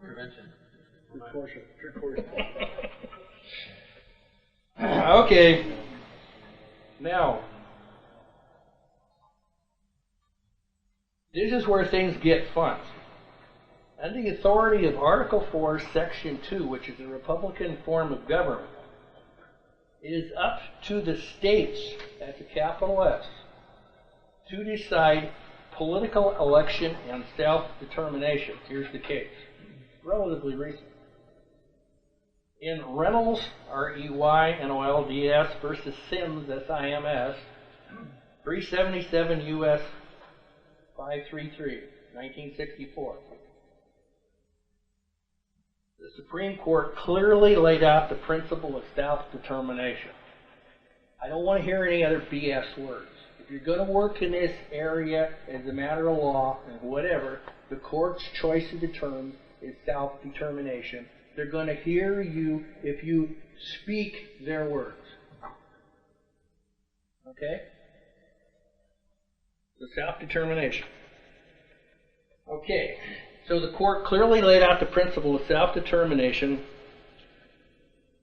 Precaution. Okay. Now, this is where things get fun. Under the authority of Article 4, Section 2, which is the Republican form of government, it is up to the states, that's a capital S, to decide political election and self-determination. Here's the case. Relatively recent. In Reynolds, R-E-Y-N-O-L-D-S versus Sims, S-I-M-S, 377 U.S. 533, 1964. The Supreme Court clearly laid out the principle of self-determination. I don't want to hear any other BS words. If you're going to work in this area as a matter of law and whatever, the court's choice of the term is self-determination. They're going to hear you if you speak their words. Okay? So self-determination. Okay. So the court clearly laid out the principle of self-determination,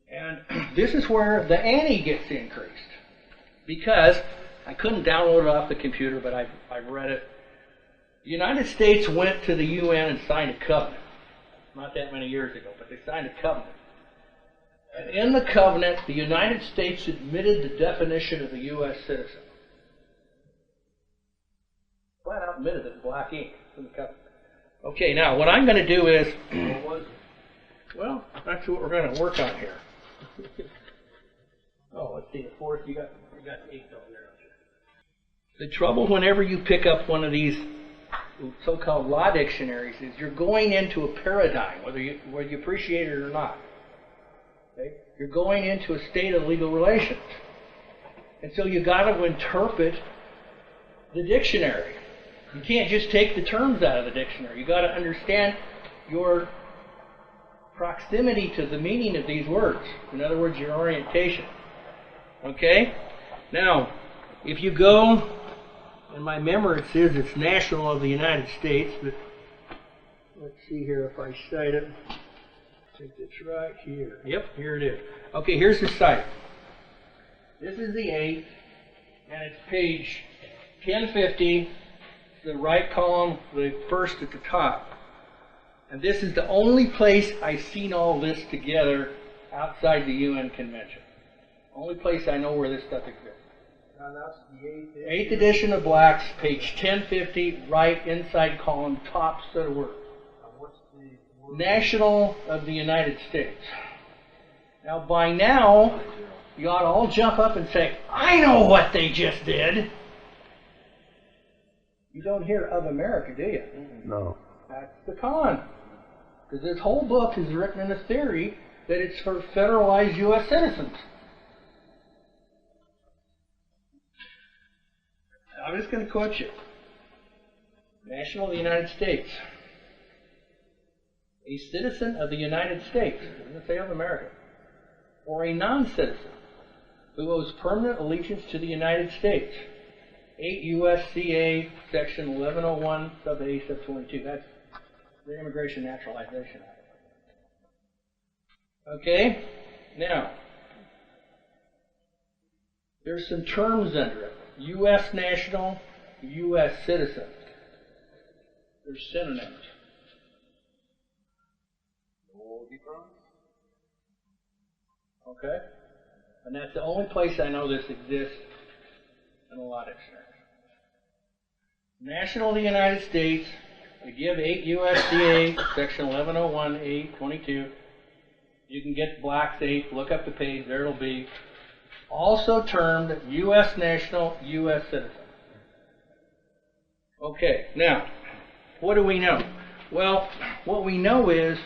and this is where the ante gets increased. Because I couldn't download it off the computer, but I've read it. The United States went to the UN and signed a covenant. Not that many years ago, but they signed a covenant. And in the covenant, the United States admitted the definition of a U.S. citizen. Flat out admitted it in black ink in the covenant. Okay, now what I'm going to do is, well, that's what we're going to work on here. Oh, let's see, the fourth, you got 8 over there. The trouble whenever you pick up one of these so-called law dictionaries is you're going into a paradigm, whether you appreciate it or not. Okay? You're going into a state of legal relations. And so you got to interpret the dictionary. You can't just take the terms out of the dictionary. You got to understand your proximity to the meaning of these words. In other words, your orientation. Okay? Now, if you go, in my memory it says it's national of the United States, but let's see here if I cite it. I think it's right here. Yep, here it is. Okay, here's the site. This is the 8th, and it's page 1050, the right column, the first at the top. And this is the only place I've seen all this together outside the UN Convention. Only place I know where this stuff exists. Now that's the 8th edition of Blacks, page 1050, right inside column, top set of words. What's the word? National of the United States. Now, by now, you ought to all jump up and say, I know what they just did. You don't hear of America, do you? No. That's the con. Because this whole book is written in a theory that it's for federalized U.S. citizens. I'm just going to quote you. National of the United States. A citizen of the United States, it doesn't say of America, or a non-citizen who owes permanent allegiance to the United States. 8 U.S.C.A. Section 1101, sub A, sub 22. That's the Immigration Naturalization Act. Okay? Now, there's some terms under it. U.S. national, U.S. citizen. There's synonyms. Okay? And that's the only place I know this exists in a law dictionary. National of the United States, I give 8 U.S.C.A. Section 1101, A22. You can get Black's 8, look up the page, there it'll be. Also termed U.S. national, U.S. citizen. Okay, now, what do we know? Well, what we know is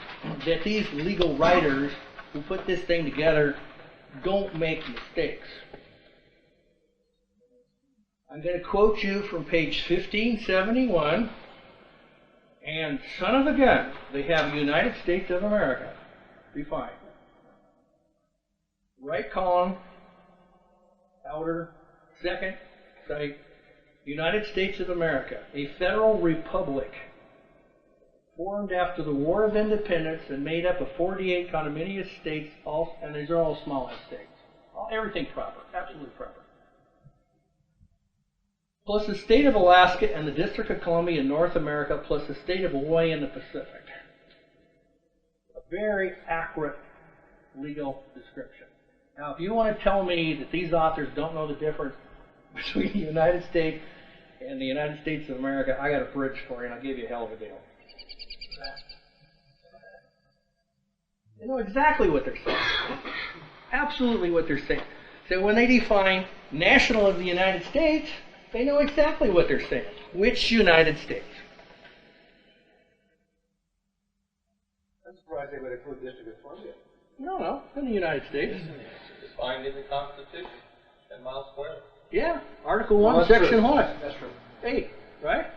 that these legal writers who put this thing together don't make mistakes. I'm going to quote you from page 1571, and son of a gun, they have United States of America defined. Right column, outer, second, cite, United States of America, a federal republic formed after the War of Independence and made up of 48 condominious states, and these are all small states. Everything proper, absolutely proper. Plus the state of Alaska and the District of Columbia in North America, plus the state of Hawaii in the Pacific. A very accurate legal description. Now, if you want to tell me that these authors don't know the difference between the United States and the United States of America, I got a bridge for you, and I'll give you a hell of a deal. They know exactly what they're saying. Absolutely what they're saying. So when they define national of the United States, they know exactly what they're saying. Which United States? I'm surprised they would include District of Columbia. No, in the United States. It's defined in the Constitution, 10 miles square. Yeah, Article 1, Section 1. That's true. 8, right?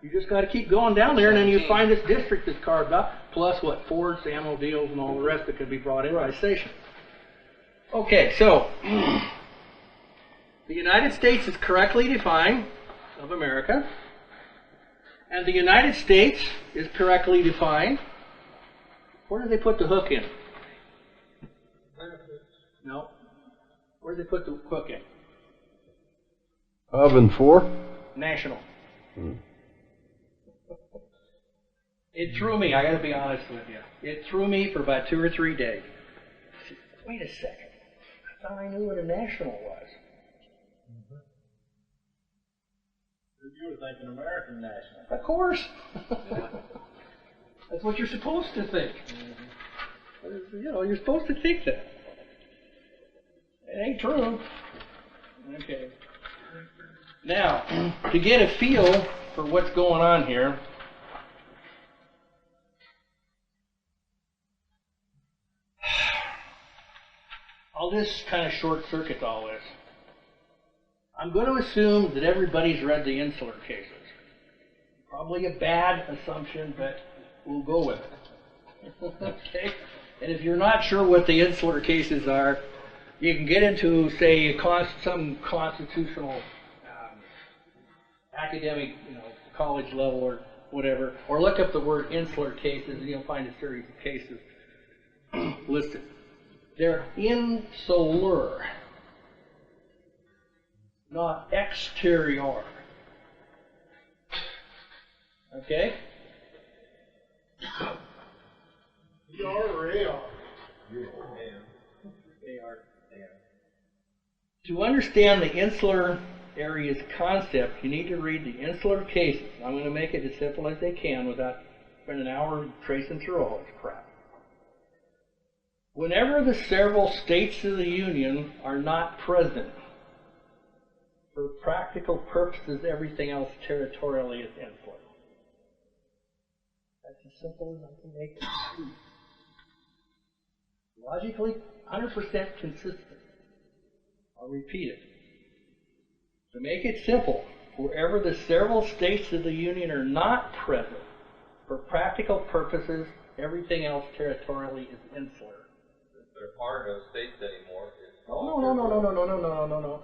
You just got to keep going down there, and then you find this district that's carved out, plus what, Fords, ammo deals, and all the rest that can be brought in by station. Okay, so the United States is correctly defined of America, and the United States is correctly defined. Where did they put the hook in? No. Where did they put the hook in? Of and for? National. It threw me, I got to be honest with you. It threw me for about 2 or 3 days. Wait a second. I thought I knew what a national was. You were thinking American national. Of course. That's what you're supposed to think. You know, you're supposed to think that. It ain't true. Okay. Now, to get a feel for what's going on here, I'll just kind of short-circuit all this. I'm going to assume that everybody's read the Insular cases. Probably a bad assumption, but we'll go with it. Okay? And if you're not sure what the Insular cases are, you can get into, say, some constitutional academic, college level or whatever, or look up the word insular cases and you'll find a series of cases listed. They're insular, not exterior. Okay? ER or AR? AR. To understand the insular area's concept, you need to read the insular cases. I'm going to make it as simple as they can without spending an hour tracing through all this crap. Whenever the several states of the Union are not present, for practical purposes, everything else territorially is insular. That's as simple as I can make it. Logically, 100% consistent. I'll repeat it. To make it simple, wherever the several states of the Union are not present, for practical purposes, everything else territorially is insular. There are no states anymore. No.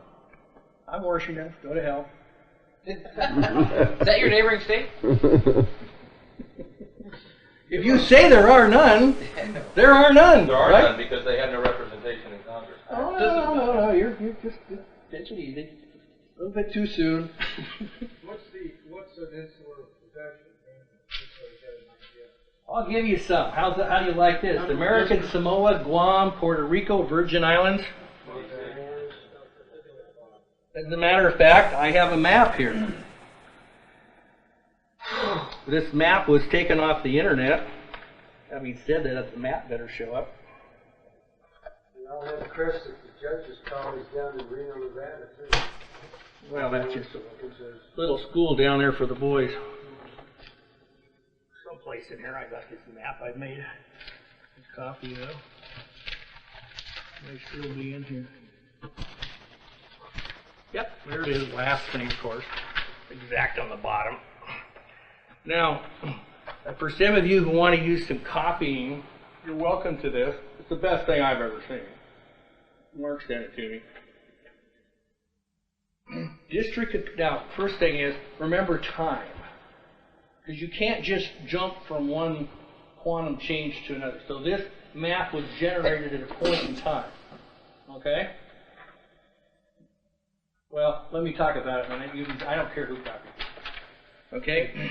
I'm Washington. Go to hell. Is that your neighboring state? If you say there are none, there are none. There are right? none because they have no representation in Congress. No. You're just take it easy. A little bit too soon. What's an insular possession? I'll give you some. How do you like this? American Samoa, Guam, Puerto Rico, Virgin Islands. As a matter of fact, I have a map here. This map was taken off the internet. Having said that, the map better show up. And I'll have Chris at the Judges College down in Reno, Nevada, too. Well, that's just a little school down there for the boys. Someplace in here I got this map I made a copy of. May still be in here. Yep, there it is. Last thing, of course. Exact on the bottom. Now, for some of you who want to use some copying, you're welcome to this. It's the best thing I've ever seen. Mark sent it to me. Now, first thing is, remember time. Because you can't just jump from one quantum change to another. So this map was generated at a point in time. Okay? Well, let me talk about it, and I don't care who copies it. Okay?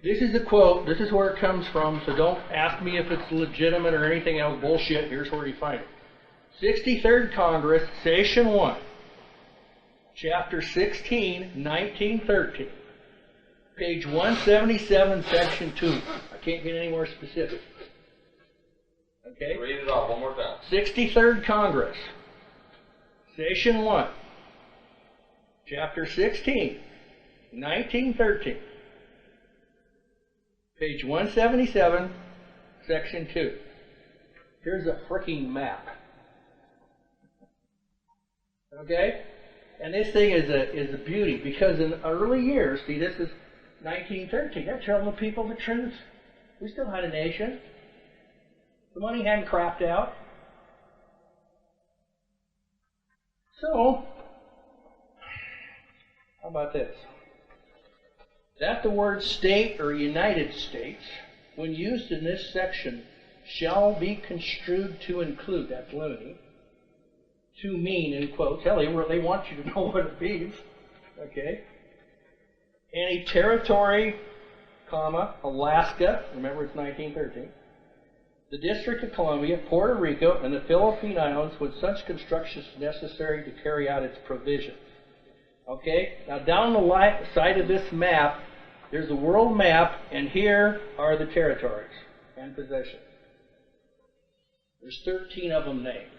This is a quote. This is where it comes from, so don't ask me if it's legitimate or anything else. Bullshit. Here's where you find it. 63rd Congress, Session 1, Chapter 16, 1913. Page 177, Section 2. I can't get any more specific. Okay? Read it off one more time. 63rd Congress, Session 1, Chapter 16, 1913. Page 177, Section 2. Here's a freaking map. Okay? And this thing is a beauty because in early years, see, this is 1913. They're telling the people the truth. We still had a nation. The money hadn't crapped out. So, how about this? That the word state or United States, when used in this section, shall be construed to include, that's limiting, to mean, in quotes, hell, they want you to know what it means, okay? Any territory, comma, Alaska, remember it's 1913, the District of Columbia, Puerto Rico, and the Philippine Islands with such constructions necessary to carry out its provisions. Okay? Now down the side of this map, there's a world map, and here are the territories and possessions. There's 13 of them named.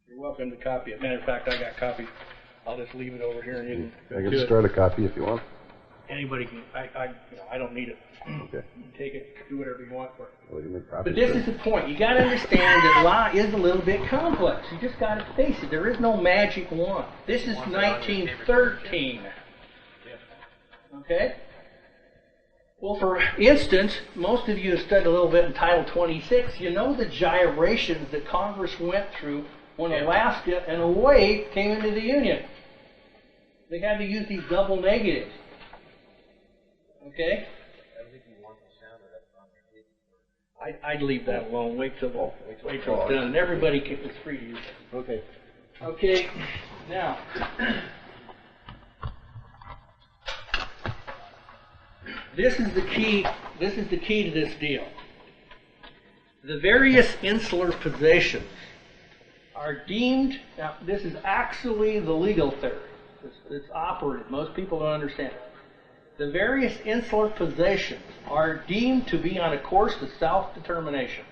You're welcome to copy it. Matter of fact, I got copies. I'll just leave it over here, and you can I can start a copy if you want. Anybody can. I don't need it. Okay. You take it, do whatever you want for it. Well, you make But copies this then. is the point. You got to understand that law is a little bit complex. You just got to face it. There is no magic wand. This is 1913. Okay? Well, for instance, most of you have studied a little bit in Title 26. You know the gyrations that Congress went through when Alaska and Hawaii came into the Union. They had to use these double negatives. Okay? I'd leave that alone. Wait till it's done. And everybody is free to use it. Okay. Okay. Now, this is the key. This is the key to this deal. The various insular possessions are deemed. Now, this is actually the legal theory. It's operative. Most people don't understand it. The various insular possessions are deemed to be on a course to self-determination.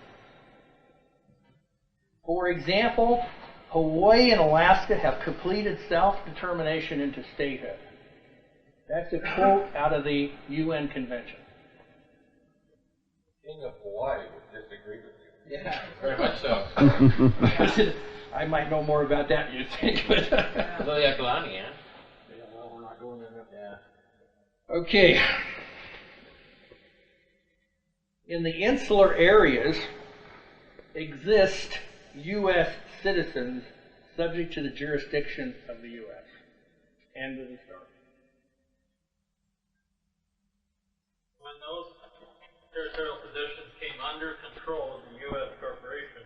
For example, Hawaii and Alaska have completed self-determination into statehood. That's a quote out of the UN Convention. King of Hawaii would disagree with you. Yeah. Very much so. I might know more about that than you think, but... Liliakalani, yeah? Yeah, well, we're not going there now. Yeah. Okay. In the insular areas exist U.S. citizens subject to the jurisdiction of the U.S. End of the story. When those territorial possessions came under control of the U.S. corporation,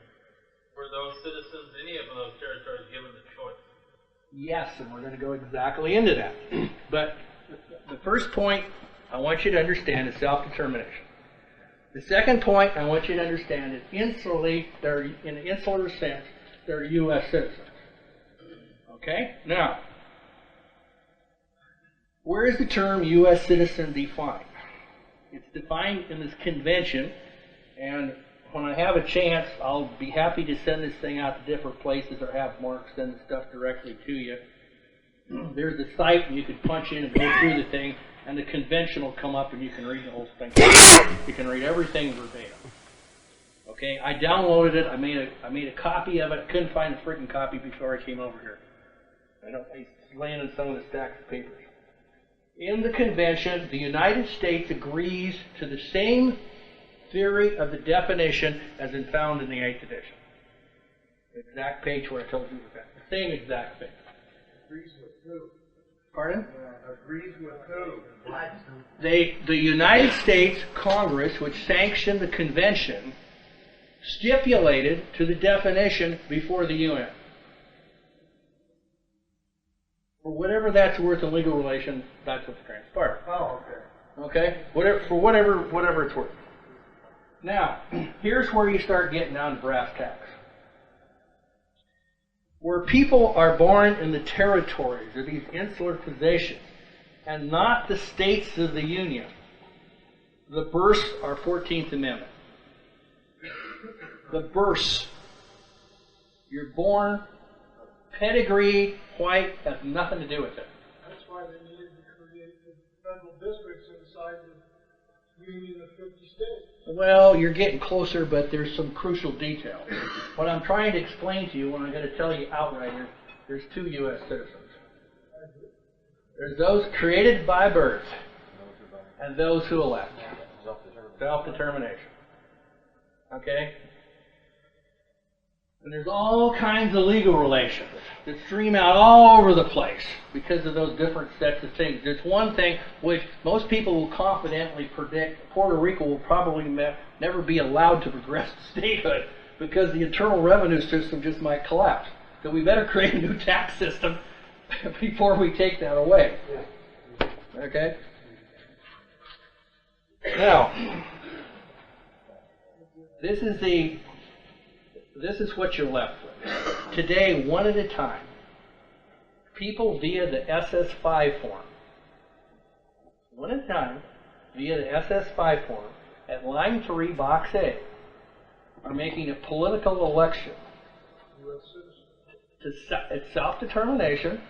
were those citizens, any of those territories, given the choice? Yes, and we're going to go exactly into that. But the first point I want you to understand is self-determination. The second point I want you to understand is insularly, in an insular sense, they're U.S. citizens. Okay? Now, where is the term U.S. citizen defined? It's defined in this convention, and when I have a chance, I'll be happy to send this thing out to different places or have Mark send the stuff directly to you. There's a site and you can punch in and go through the thing, and the convention will come up and you can read the whole thing. You can read everything verbatim. Okay, I downloaded it. I made a copy of it. I couldn't find a freaking copy before I came over here. It's laying in some of the stacks of papers. In the convention, the United States agrees to the same theory of the definition as in found in the 8th edition. The exact page where I told you that. The same exact page. Agrees with who? Pardon? Agrees with who? The United States Congress, which sanctioned the convention, stipulated to the definition before the UN. For whatever that's worth in legal relations, that's what's transpired. Oh, okay. Okay? For whatever it's worth. Now, here's where you start getting down to brass tacks. Where people are born in the territories of these insular possessions and not the states of the Union, the births are 14th Amendment. The births. You're born, pedigree, white, has nothing to do with it. That's why they needed to create the federal districts inside the Union of 50 states. Well, you're getting closer, but there's some crucial details. What I'm trying to explain to you, what I'm going to tell you outright, is there's two U.S. citizens. There's those created by birth and those who elect. Self-determination. Okay? And there's all kinds of legal relations that stream out all over the place because of those different sets of things. There's one thing which most people will confidently predict: Puerto Rico will probably never be allowed to progress to statehood because the internal revenue system just might collapse. So we better create a new tax system before we take that away. Okay? Now, this is what you're left with. Today, one at a time, people via the SS5 form, one at a time, via the SS5 form, at line 3, box A, are making a political election. It's self-determination.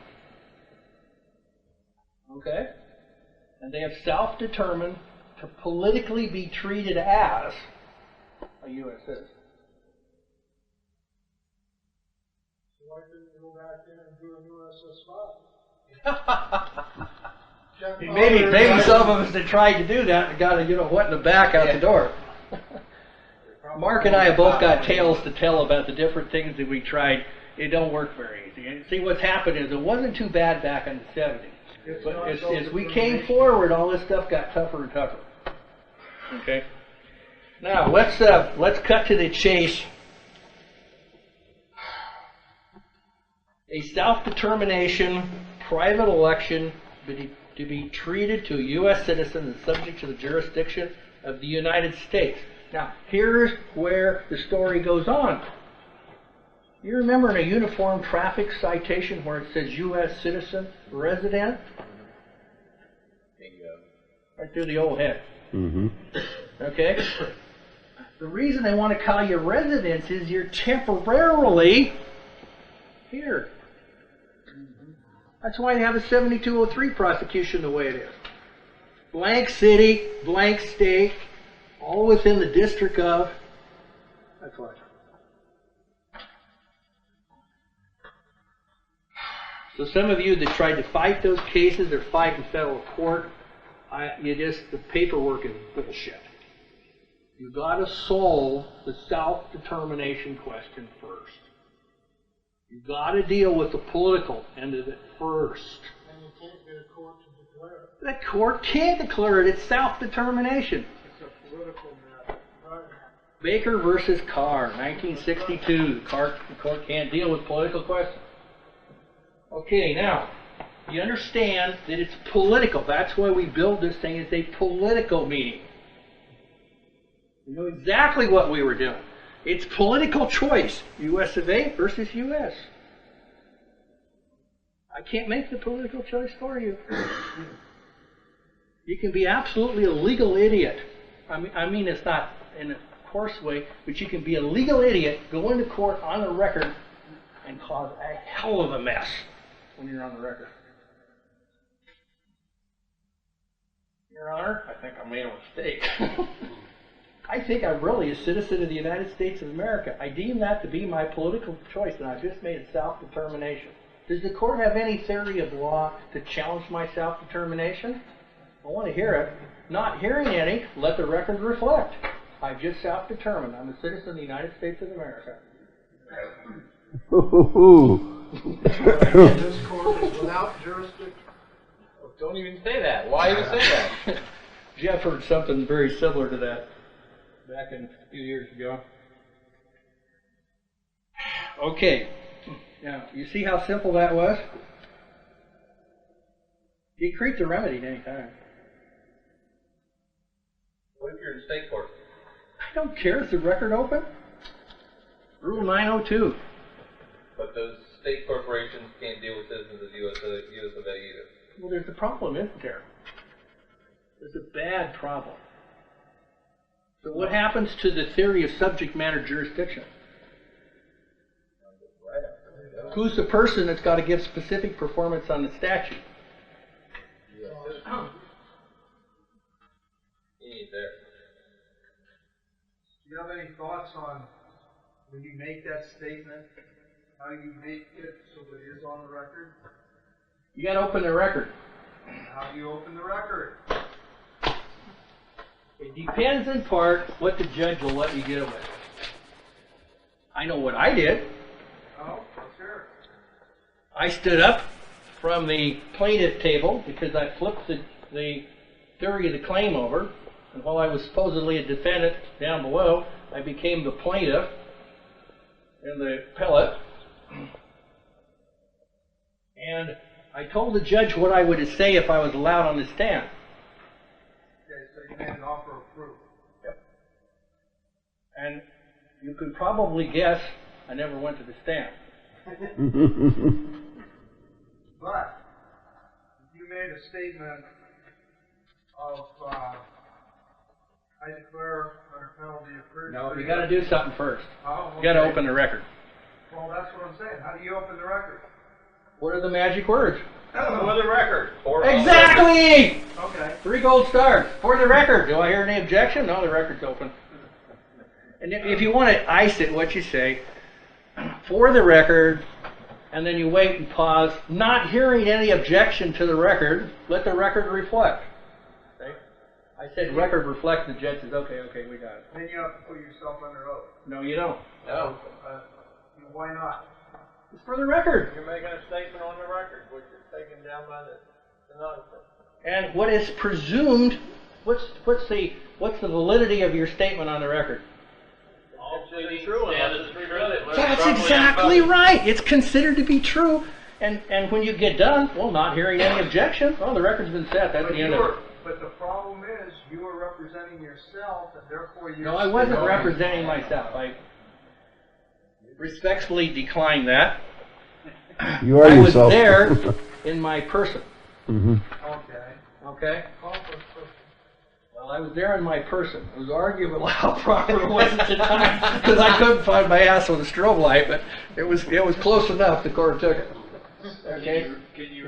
Okay? And they have self-determined to politically be treated as a U.S. citizen. Why couldn't you go back in and do a new SS5? Maybe some of us that tried to do that got a what in the back out the door. Mark and I have both got tales to tell about the different things that we tried. It don't work very easy. And see, what's happened is it wasn't too bad back in the 70s. But as we came forward, all this stuff got tougher and tougher. Okay. Now let's cut to the chase. A self-determination private election to be treated to a U.S. citizen and subject to the jurisdiction of the United States. Now, here's where the story goes on. You remember in a uniform traffic citation where it says U.S. citizen, resident? Right through the old head. Mm-hmm. Okay? The reason they want to call you residents is you're temporarily here. That's why they have a 7203 prosecution the way it is. Blank city, blank state, all within the district of. That's why. So some of you that tried to fight those cases or fight in federal court, the paperwork is bullshit. You got to solve the self-determination question first. You got to deal with the political end of it first. And you can't get a court to declare it. The court can't declare it. It's self-determination. It's a political matter. Right. Baker versus Carr, 1962. The court can't deal with political questions. Okay, now, you understand that it's political. That's why we build this thing. It's a political meeting. You know exactly what we were doing. It's political choice. U.S. of A versus U.S. I can't make the political choice for you. You can be absolutely a legal idiot. I mean it's not in a coarse way, but you can be a legal idiot, go into court on the record, and cause a hell of a mess when you're on the record. Your Honor, I think I made a mistake. I think I'm really a citizen of the United States of America. I deem that to be my political choice, and I've just made a self-determination. Does the court have any theory of law to challenge my self-determination? I want to hear it. Not hearing any, let the record reflect. I've just self-determined. I'm a citizen of the United States of America. This court is without jurisdiction. Don't even say that. Why even say that? Jeff heard something very similar to that back a few years ago. Okay. Now, you see how simple that was? You can create the remedy at any time. What if you're in state court? I don't care. Is the record open? Rule 902. But those state corporations can't deal with citizens of the US of A either. Well, there's a problem, isn't there? There's a bad problem. So what happens to the theory of subject matter jurisdiction? Who's the person that's got to give specific performance on the statute? Do you have any thoughts on when you make that statement, how you make it so it is on the record? You got to open the record. How do you open the record? It depends in part what the judge will let you get away with. I know what I did. Oh, sure. I stood up from the plaintiff table because I flipped the theory of the claim over, and while I was supposedly a defendant down below, I became the plaintiff in the appellate. And I told the judge what I would say if I was allowed on the stand. Okay, so you made an offer of proof. Yep. And you could probably guess I never went to the stand. But you made a statement of, I declare under penalty of perjury. No, you got to do something first. Oh, okay. You got to open the record. Well, that's what I'm saying. How do you open the record? What are the magic words? For the record. Exactly! Okay. 3 gold stars. For the record. Do I hear any objection? No, the record's open. And if you want to ice it, what you say, for the record, and then you wait and pause, not hearing any objection to the record, let the record reflect. Okay? I said record reflect, the judge says, okay, we got it. Then you have to put yourself under oath. No, you don't. No. Why not? It's for the record. You're making a statement on the record, which is taken down by the stenographer. And what is presumed, what's the validity of your statement on the record? That's exactly right. It's considered to be true. And when you get done, well, not hearing any objection, well, the record's been set. That's the end of it. But the problem is, you are representing yourself, and therefore you're... No, I wasn't representing myself. I respectfully decline that. You are I was yourself. there in my person. Mm-hmm. Okay? Well, I was there in my person. It was arguable how proper it was at the time, because I couldn't find my ass with a strobe light, but it was close enough. The court took it. Okay?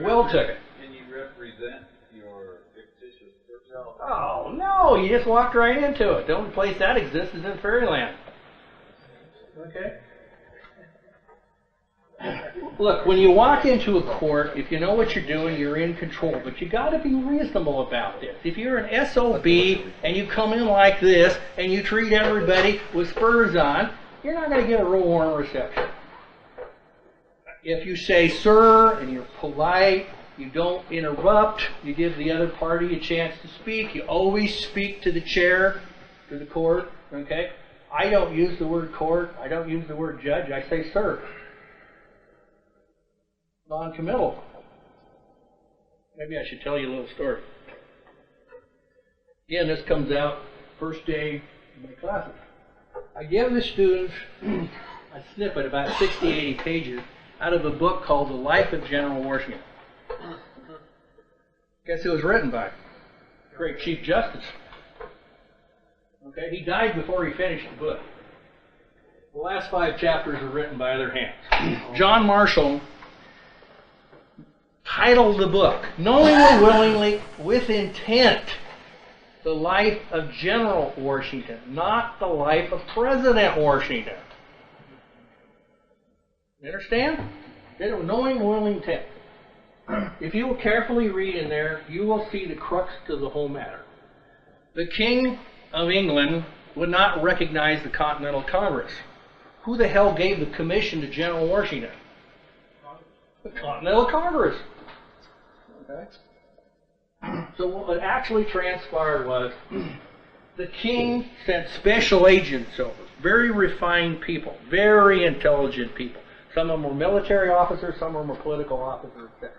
Will took it. Can you represent your fictitious person? Oh, no, you just walked right into it. The only place that exists is in Fairyland. Okay? Look, when you walk into a court, if you know what you're doing, you're in control. But you got to be reasonable about this. If you're an SOB and you come in like this and you treat everybody with spurs on, you're not going to get a real warm reception. If you say, sir, and you're polite, you don't interrupt, you give the other party a chance to speak, you always speak to the chair, to the court, okay? I don't use the word court, I don't use the word judge, I say sir. Non-committal. Maybe I should tell you a little story. Again, this comes out first day of my classes. I give the students a snippet, about 60, 80 pages, out of a book called The Life of General Washington. Guess who it was written by? Great Chief Justice. Okay, he died before he finished the book. The last 5 chapters are written by other hands. John Marshall titled the book, knowingly, willingly, with intent, The Life of General Washington, not the life of President Washington. You understand? It was knowing, willing, intent. If you will carefully read in there, you will see the crux to the whole matter. The King of England would not recognize the Continental Congress. Who the hell gave the commission to General Washington? The Continental Congress. Okay? So what actually transpired was the king sent special agents over, very refined people, very intelligent people. Some of them were military officers, some of them were political officers, etc.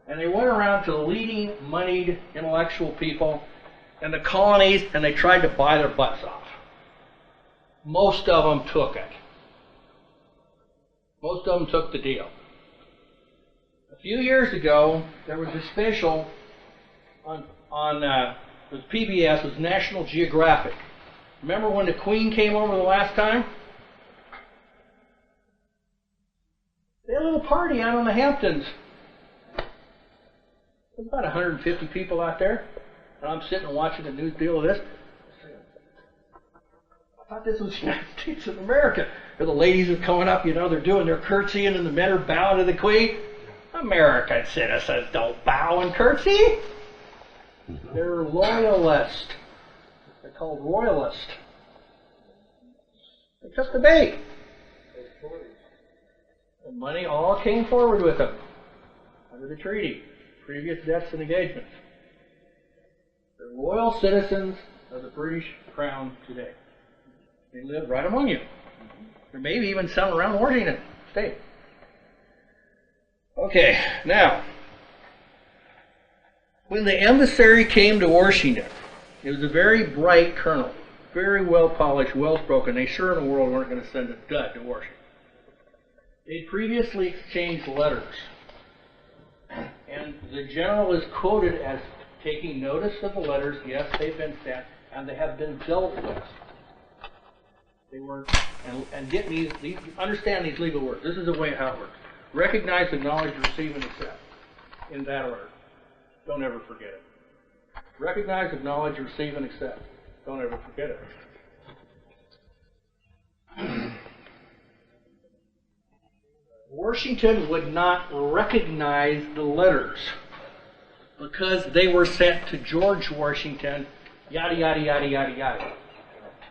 And they went around to the leading, moneyed, intellectual people in the colonies, and they tried to buy their butts off. Most of them took it. Most of them took the deal. A few years ago, there was a special on it was PBS, it was National Geographic. Remember when the Queen came over the last time? They had a little party out in the Hamptons. There's about 150 people out there. And I'm sitting and watching the news deal of this. I thought this was the United States of America. The ladies are coming up, you know, they're doing their curtsying, and the men are bowing to the Queen. American citizens don't bow and curtsy. They're loyalists. They're called royalists. They took the bait. The money all came forward with them under the treaty, previous debts and engagements. They're loyal citizens of the British Crown today. They live right among you. There may be even some around Washington State. Okay, now, when the emissary came to Washington, it was a very bright colonel, very well polished, well spoken. They sure in the world weren't going to send a dud to Washington. They'd previously exchanged letters, and the general is quoted as taking notice of the letters. Yes, they've been sent, and they have been dealt with. They were, and get me, understand these legal words. This is the way how it works. Recognize, acknowledge, receive, and accept. In that order. Don't ever forget it. Recognize, acknowledge, receive, and accept. Don't ever forget it. Washington would not recognize the letters because they were sent to George Washington, yada, yada, yada, yada, yada.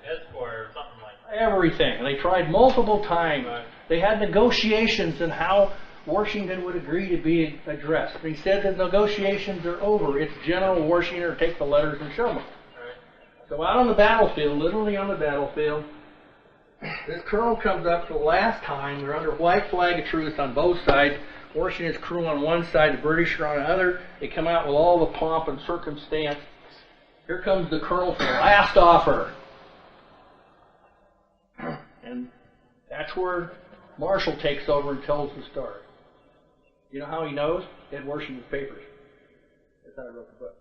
Esquire or something like that. Everything. And they tried multiple times. They had negotiations on how Washington would agree to be addressed. He said the negotiations are over. It's General Washington, take the letters and show them. So out on the battlefield, literally on the battlefield, this colonel comes up for the last time. They're under white flag of truce on both sides. Washington's crew on one side, the British are on the other. They come out with all the pomp and circumstance. Here comes the colonel for the last offer. And that's where Marshall takes over and tells the story. You know how he knows? He had Washington's papers. That's how I wrote the book.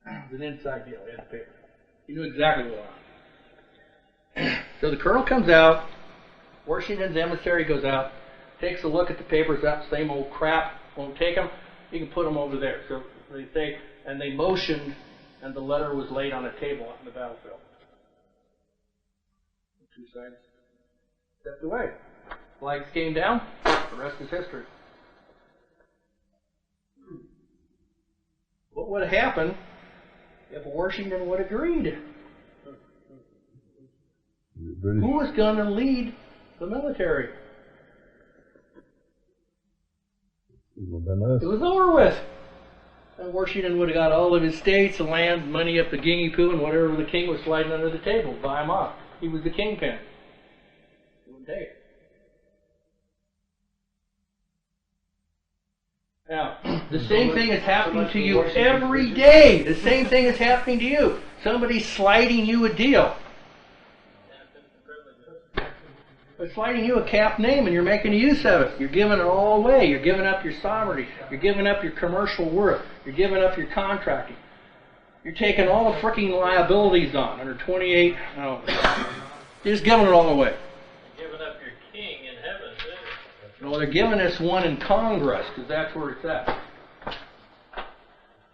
It was an inside deal. He had the papers. He knew exactly what went on. So the colonel comes out. Washington's emissary goes out, takes a look at the papers. That same old crap, won't take them. You can put them over there. So they say, and they motioned, and the letter was laid on a table out in the battlefield. Two sides stepped away. Flags came down. The rest is history. What would have happened if Washington would have agreed? Who was going to lead the military? It was over with. And Washington would have got all of his states, the land, money up the guinea poo, and whatever the king was sliding under the table, buy him off. He was the kingpin. He wouldn't take it. Now, the same thing is happening to you every day. The same thing is happening to you. Somebody's sliding you a deal. They're sliding you a cap name and you're making use of it. You're giving it all away. You're giving up your sovereignty. You're giving up your commercial worth. You're giving up your contracting. You're taking all the freaking liabilities on under 28. No. You're just giving it all away. You're giving up your king in heaven, too. Well, they're giving us one in Congress because that's where it's at.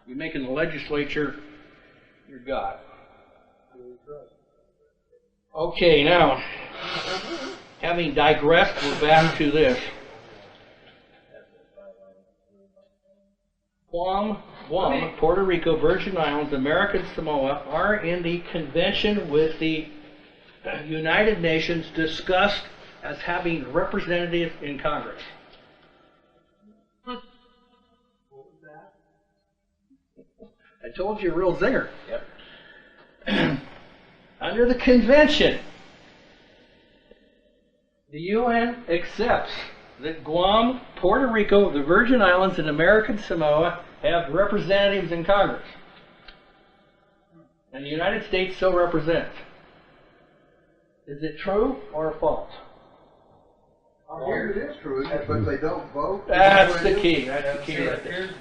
You're making the legislature your God. Okay, now, having digressed, we're back to this. Guam, Puerto Rico, Virgin Islands, American Samoa are in the convention with the United Nations discussed as having representatives in Congress. I told you, a real zinger. Yep. Under the convention, the UN accepts that Guam, Puerto Rico, the Virgin Islands, and American Samoa have representatives in Congress. And the United States so represents. Is it true or false? Here it is true, but they don't vote. That's the key. That's the key right there.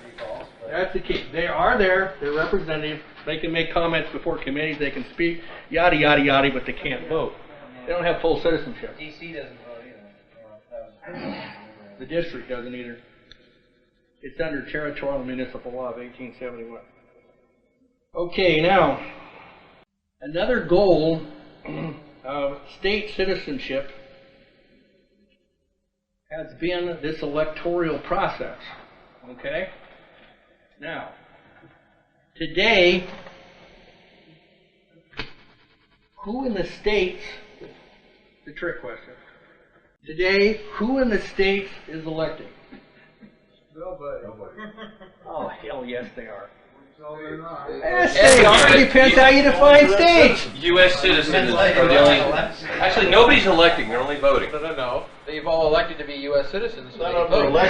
That's the key. They are there. They're representatives. They can make comments before committees. They can speak, yada, yada, yada, but they can't vote. They don't have full citizenship. D.C. doesn't vote either. The district doesn't either. It's under territorial municipal law of 1871. Okay, now, another goal of state citizenship has been this electoral process. Okay? Now, today, who in the states, the trick question, today, who in the states is electing? Nobody. Oh, hell yes they are. No, they're not. Yes, they are. It depends how you define states. U.S. citizens are the only... Actually, nobody's electing. They're only voting. No. They've all elected to be U.S. citizens. So None they of them vote.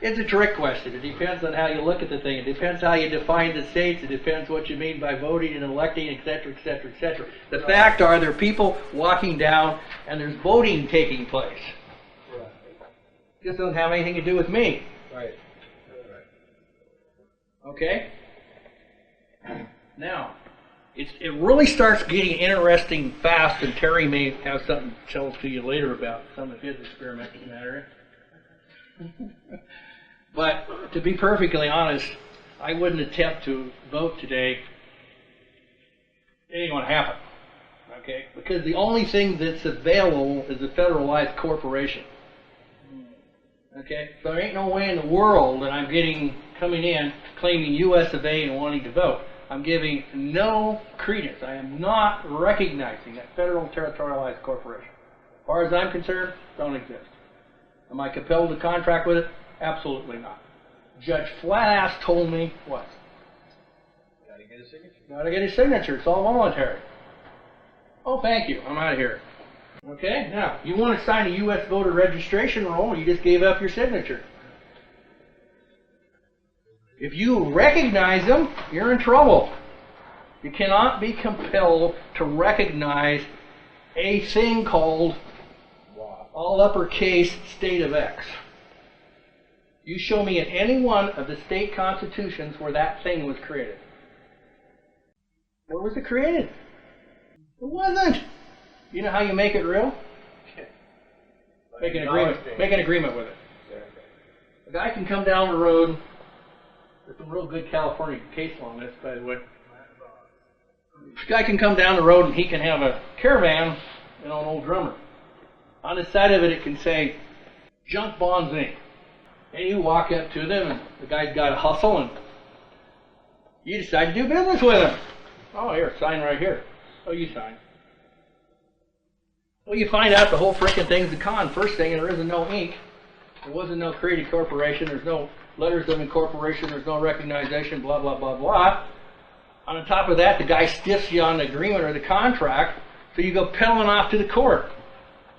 It's a trick question. It depends on how you look at the thing. It depends how you define the states. It depends what you mean by voting and electing, etc., etc., etc. The fact are, there are people walking down and there's voting taking place. It just doesn't have anything to do with me. Right. Okay? Now, it really starts getting interesting fast, and Terry may have something to tell to you later about some of his experiments in that area. But to be perfectly honest, I wouldn't attempt to vote today. It ain't going to happen. Okay? Because the only thing that's available is a federalized corporation. Okay? So there ain't no way in the world that I'm coming in, claiming US of A and wanting to vote. I'm giving no credence. I am not recognizing that federal territorialized corporation. As far as I'm concerned, don't exist. Am I compelled to contract with it? Absolutely not. Judge Flat-Ass told me what? Gotta get a signature. Gotta get his signature. It's all voluntary. Oh, thank you. I'm out of here. Okay? Now, you want to sign a U.S. voter registration roll, you just gave up your signature. If you recognize them, you're in trouble. You cannot be compelled to recognize a thing called all uppercase state of X. You show me in any one of the state constitutions where that thing was created. Where was it created? It wasn't. You know how you make it real? Make an agreement. Make an agreement with it. A guy can come down the road. There's some real good California case law on this, by the way. A guy can come down the road and he can have a caravan and an old drummer. On the side of it, it can say, Junk Bonds Inc. And you walk up to them, and the guy's got a hustle, and you decide to do business with him. Oh, here, sign right here. Oh, you sign. Well, you find out the whole frickin' thing's a con. First thing, there isn't no ink. There wasn't no created corporation. There's no letters of incorporation. There's no recognition, blah, blah, blah, blah. On top of that, the guy stiffs you on the agreement or the contract, so you go peddling off to the court.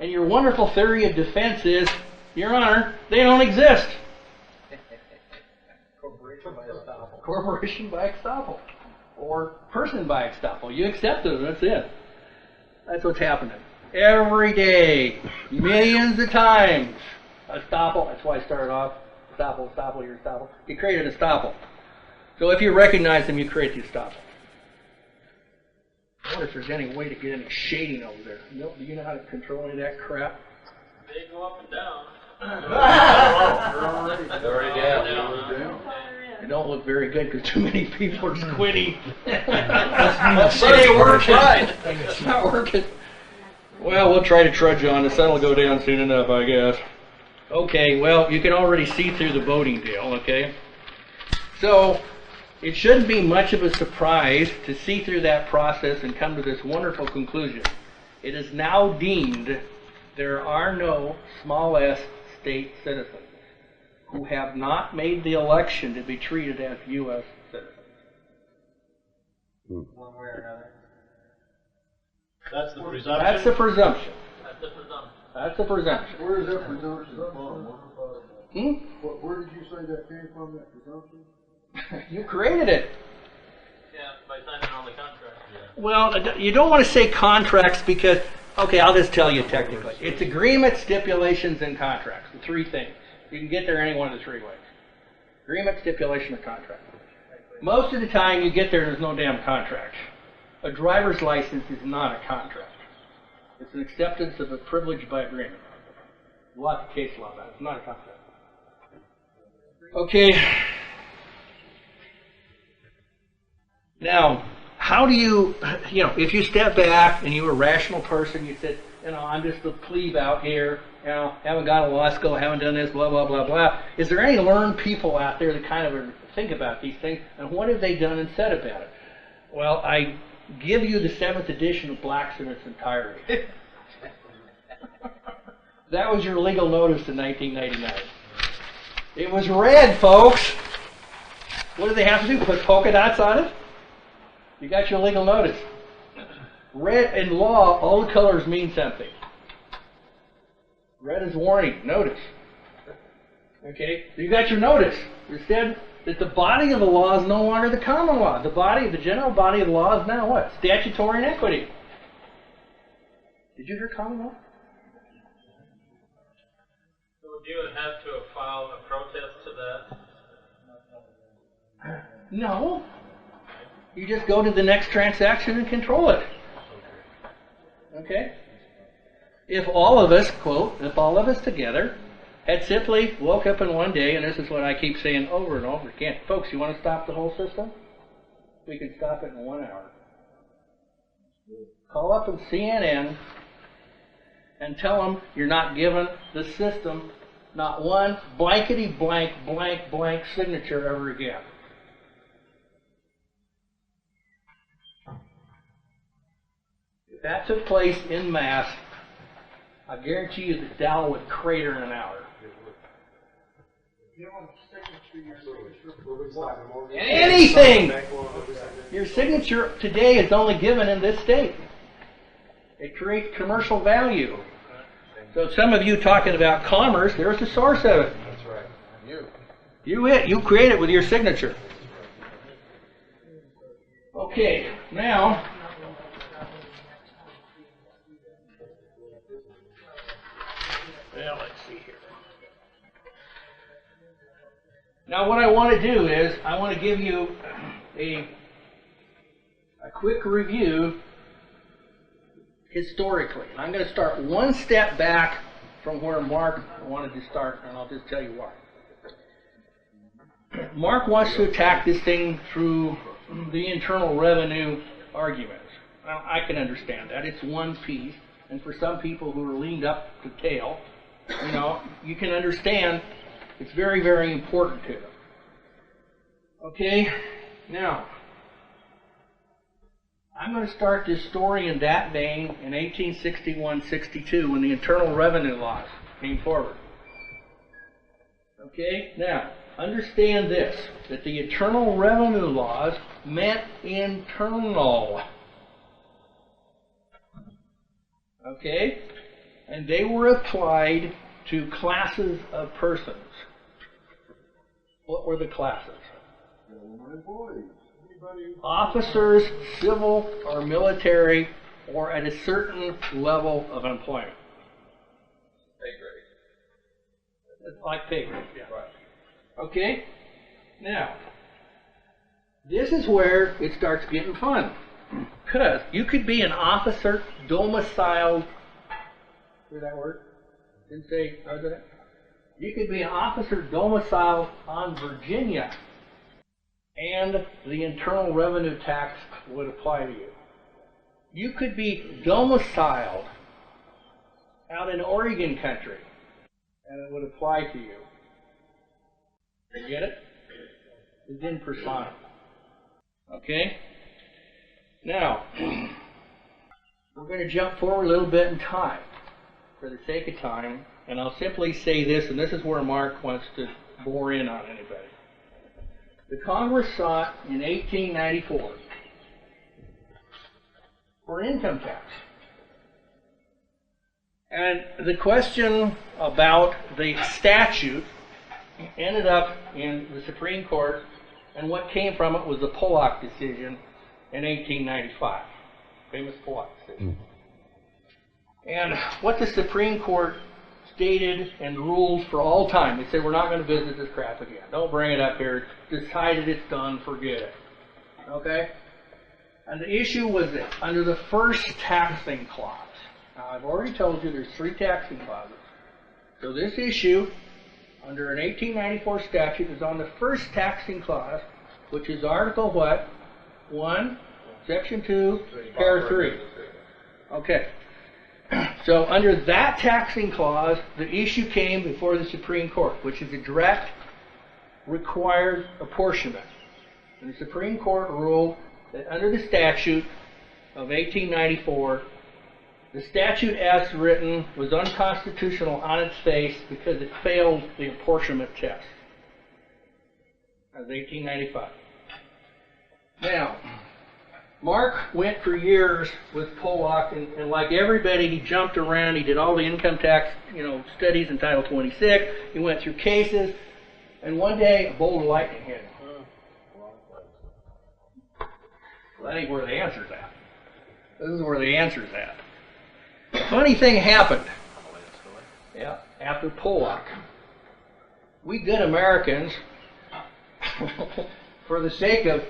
And your wonderful theory of defense is, Your Honor, they don't exist. Corporation by estoppel. Corporation by estoppel. Or person by estoppel. You accept it, that's it. That's what's happening. Every day, millions of times. Estoppel, that's why I started off. Estoppel, your estoppel. You created estoppel. So if you recognize them, you create the estoppel. I wonder if there's any way to get any shading over there. No, do you know how to control any of that crap? They go up and down. They're already down. It don't look very good because too many people are squinty. That's it working. It's not working. Well, we'll try to trudge on this. That'll go down soon enough, I guess. Okay, well, you can already see through the voting deal, okay? So, it shouldn't be much of a surprise to see through that process and come to this wonderful conclusion. It is now deemed there are no small s state citizens who have not made the election to be treated as U.S. citizens. One way or another. That's the presumption? That's the presumption. That's the presumption. That's the presumption. Where is that presumption from? Where did you say that came from, that presumption? You created it. Yeah, by signing all the contracts. Yeah. Well, you don't want to say contracts because, okay, I'll just tell you technically. It's agreement, stipulations, and contracts. The three things. You can get there any one of the three ways. Agreement, stipulation, or contract. Most of the time you get there, there's no damn contract. A driver's license is not a contract. It's an acceptance of a privilege by agreement. Lots of case law about it. It's not a contract. Okay. Now, how do you if you step back and you're a rational person, you said, I'm just a plebe out here, haven't got a law school, haven't done this, blah, blah, blah, blah. Is there any learned people out there that kind of think about these things, and what have they done and said about it? Well, I give you the 7th edition of Blacks in its entirety. That was your legal notice in 1999. It was red, folks. What do they have to do? Put polka dots on it? You got your legal notice. Red in law, all the colors mean something. Red is warning, notice. Okay, you got your notice. It said that the body of the law is no longer the common law. The general body of the law is now what? Statutory and equity. Did you hear common law? So would you have to file a protest to that? No. You just go to the next transaction and control it. Okay? If all of us, quote, if all of us together had simply woke up in one day, and this is what I keep saying over and over again, folks, you want to stop the whole system? We can stop it in 1 hour. Call up in CNN and tell them you're not giving the system not one blankety blank blank blank signature ever again. If that took place en masse, I guarantee you the Dow would crater in an hour. Anything! Your signature today is only given in this state. It creates commercial value. So some of you talking about commerce, there's the source of it. That's right. You create it with your signature. Okay, now let's see here. Now what I want to do is I want to give you a quick review historically. And I'm going to start one step back from where Mark wanted to start, and I'll just tell you why. Mark wants to attack this thing through the internal revenue arguments. Well, I can understand that. It's one piece, and for some people who are leaned up to tail, you can understand it's very, very important to them. Okay, now, I'm going to start this story in that vein in 1861-62 when the Internal Revenue Laws came forward. Okay, now, understand this, that the Internal Revenue Laws meant internal. Okay? And they were applied to classes of persons. What were the classes? Officers, civil or military, or at a certain level of employment. Pay grade. It's like pay grade, yeah. Right. Okay? Now, this is where it starts getting fun. Because you could be an officer domiciled, hear that word? Didn't say president. You could be an officer domiciled on Virginia, and the Internal Revenue tax would apply to you. You could be domiciled out in Oregon country, and it would apply to you. You get it? It's in persona. Okay? Now, we're going to jump forward a little bit in time for the sake of time, and I'll simply say this, and this is where Mark wants to bore in on anybody. The Congress sought in 1894 for income tax. And the question about the statute ended up in the Supreme Court, and what came from it was the Pollock decision in 1895, famous Pollock decision. And what the Supreme Court stated and ruled for all time, they said, we're not going to visit this crap again. Don't bring it up here. Decided it's done. Forget it. Okay? And the issue was this. Under the first taxing clause, now I've already told you there's 3 taxing clauses. So this issue, under an 1894 statute, is on the first taxing clause, which is Article what? 1, Section 2, Paragraph 3. Okay. So under that taxing clause, the issue came before the Supreme Court, which is a direct required apportionment. And the Supreme Court ruled that under the statute of 1894, the statute as written was unconstitutional on its face because it failed the apportionment test. That was 1895. Now, Mark went for years with Pollock, and like everybody, he jumped around. He did all the income tax, studies in Title 26. He went through cases, and one day a bolt of lightning hit him. Well, that ain't where the answer's at. This is where the answer's at. A funny thing happened. Yeah, after Pollock, we good Americans, for the sake of,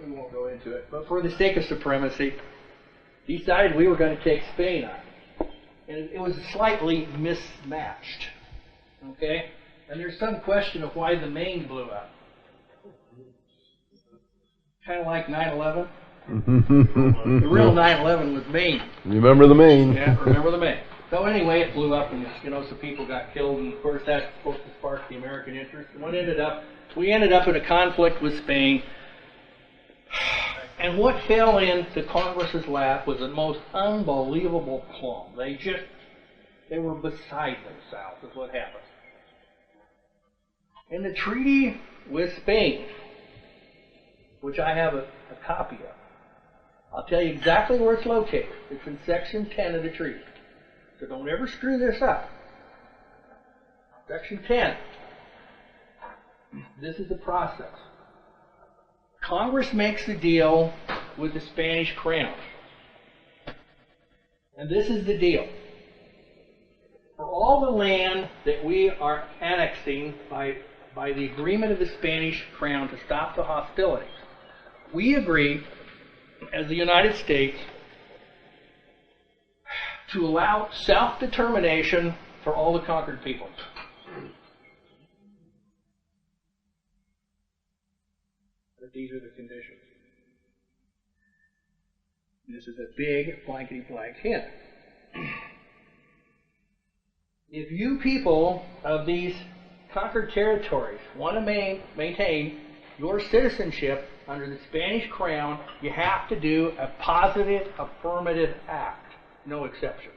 we won't go into it, but for the sake of supremacy, decided we were going to take Spain on. And it was slightly mismatched. Okay? And there's some question of why the Maine blew up. Kind of like 9/11. The real 9/11 was Maine. Remember the Maine. Yeah, remember the Maine. So anyway, it blew up, and some people got killed, and of course that's supposed to spark the American interest. And we ended up in a conflict with Spain. And what fell into Congress's lap was the most unbelievable plum. They were beside themselves, is what happened. In the treaty with Spain, which I have a copy of, I'll tell you exactly where it's located. It's in Section 10 of the treaty. So don't ever screw this up. Section 10. This is the process. Congress makes the deal with the Spanish crown. And this is the deal. For all the land that we are annexing by the agreement of the Spanish crown to stop the hostilities, we agree, as the United States, to allow self-determination for all the conquered peoples. But these are the conditions. This is a big blankety-blank hint. If you people of these conquered territories want to maintain your citizenship under the Spanish crown, you have to do a positive affirmative act. No exceptions.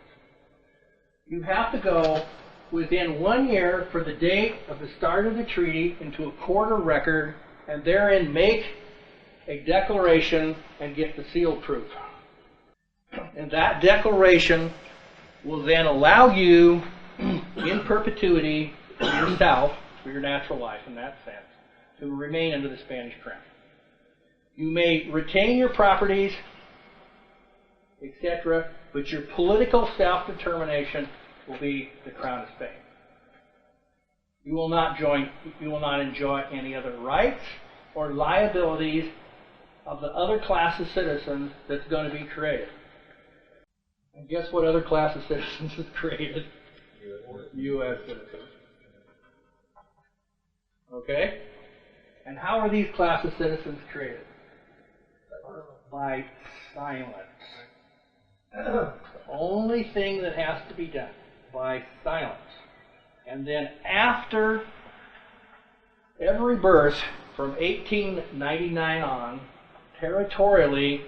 You have to go within 1 year for the date of the start of the treaty into a court of record, and therein make a declaration and get the seal proof. And that declaration will then allow you in perpetuity for yourself, for your natural life in that sense, to remain under the Spanish crown. You may retain your properties, etc., but your political self-determination will be the crown of Spain. You will not enjoy any other rights or liabilities of the other class of citizens that's going to be created. And guess what other class of citizens is created? U.S. citizens. Okay? And how are these class of citizens created? By silence. The only thing that has to be done, by silence. And then after every birth from 1899 on, territorially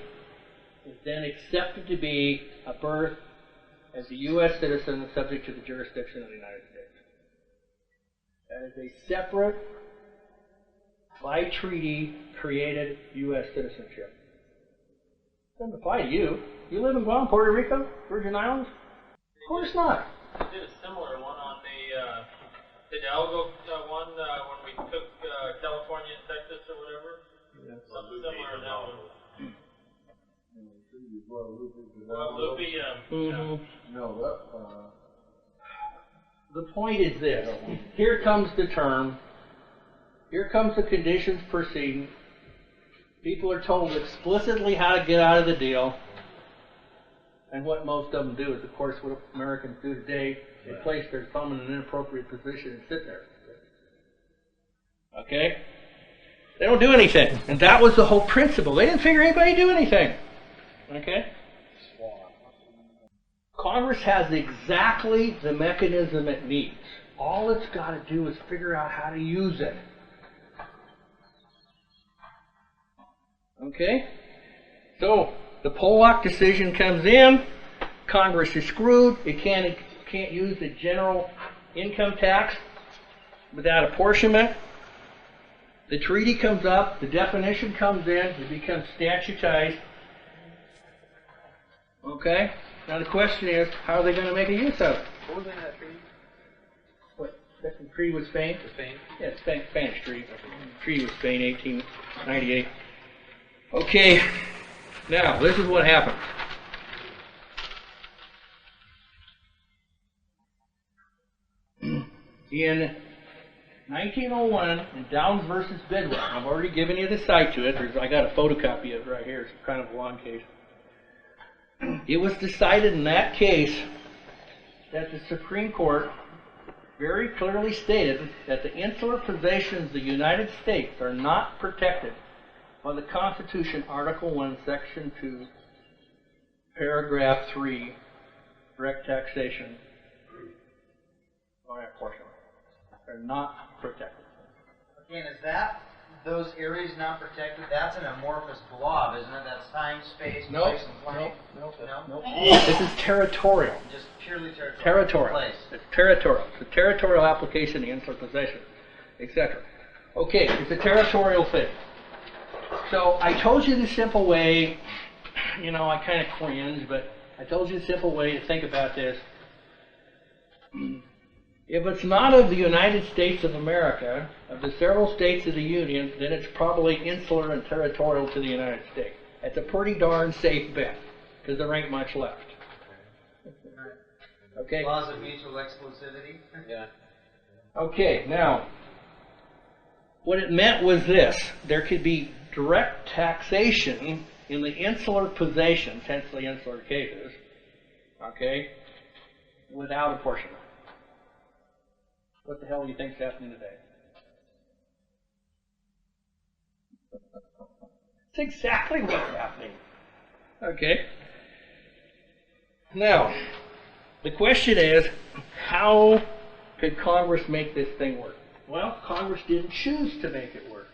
is then accepted to be a birth as a U.S. citizen subject to the jurisdiction of the United States. That is a separate, by treaty, created U.S. citizenship. Doesn't apply to you. You live in Guam, Puerto Rico, Virgin Islands? Of course not. I did a similar one on the Hidalgo one when we took California and Texas or whatever. Yeah. Something similar in that one. The point is this. Here comes the term. Here comes the conditions proceeding. People are told explicitly how to get out of the deal. And what most of them do is, of course, what Americans do today. They place their thumb in an inappropriate position and sit there. Okay? They don't do anything. And that was the whole principle. They didn't figure anybody do anything. Okay? Congress has exactly the mechanism it needs. All it's got to do is figure out how to use it. Okay? So, the Pollock decision comes in. Congress is screwed. It can't use the general income tax without apportionment. The treaty comes up. The definition comes in. It becomes statutized. Okay? Now the question is, how are they going to make a use of it? What was in that treaty? What? That's the treaty with Spain? Spain? Yeah, it's Spanish treaty. Treaty with Spain, 1898. Okay, now this is what happens. In 1901, in Downs versus Bidwell, I've already given you the cite to it. I got a photocopy of it right here. It's kind of a long case. It was decided in that case that the Supreme Court very clearly stated that the insular possessions of the United States are not protected by the Constitution, Article 1, Section 2, Paragraph 3, direct taxation by apportionment. They're not protected. Again, is that those areas not protected? That's an amorphous blob, isn't it? That's time, space, place, and place. No. This is territorial. Just purely territorial. Territorial. Place. It's territorial. It's a territorial application, the insular possession, etc. Okay, it's a territorial thing. So I told you the simple way, you know, I kind of cringe, but I told you the simple way to think about this. If it's not of the United States of America, of the several states of the Union, then it's probably insular and territorial to the United States. That's a pretty darn safe bet, because there ain't much left. Okay? Laws of mutual exclusivity. Yeah. Okay, now, what it meant was this. There could be direct taxation in the insular possessions, hence the insular cases, okay, without apportionment. What the hell do you think's happening today? It's exactly what's happening. Okay. Now, the question is, how could Congress make this thing work? Well, Congress didn't choose to make it work.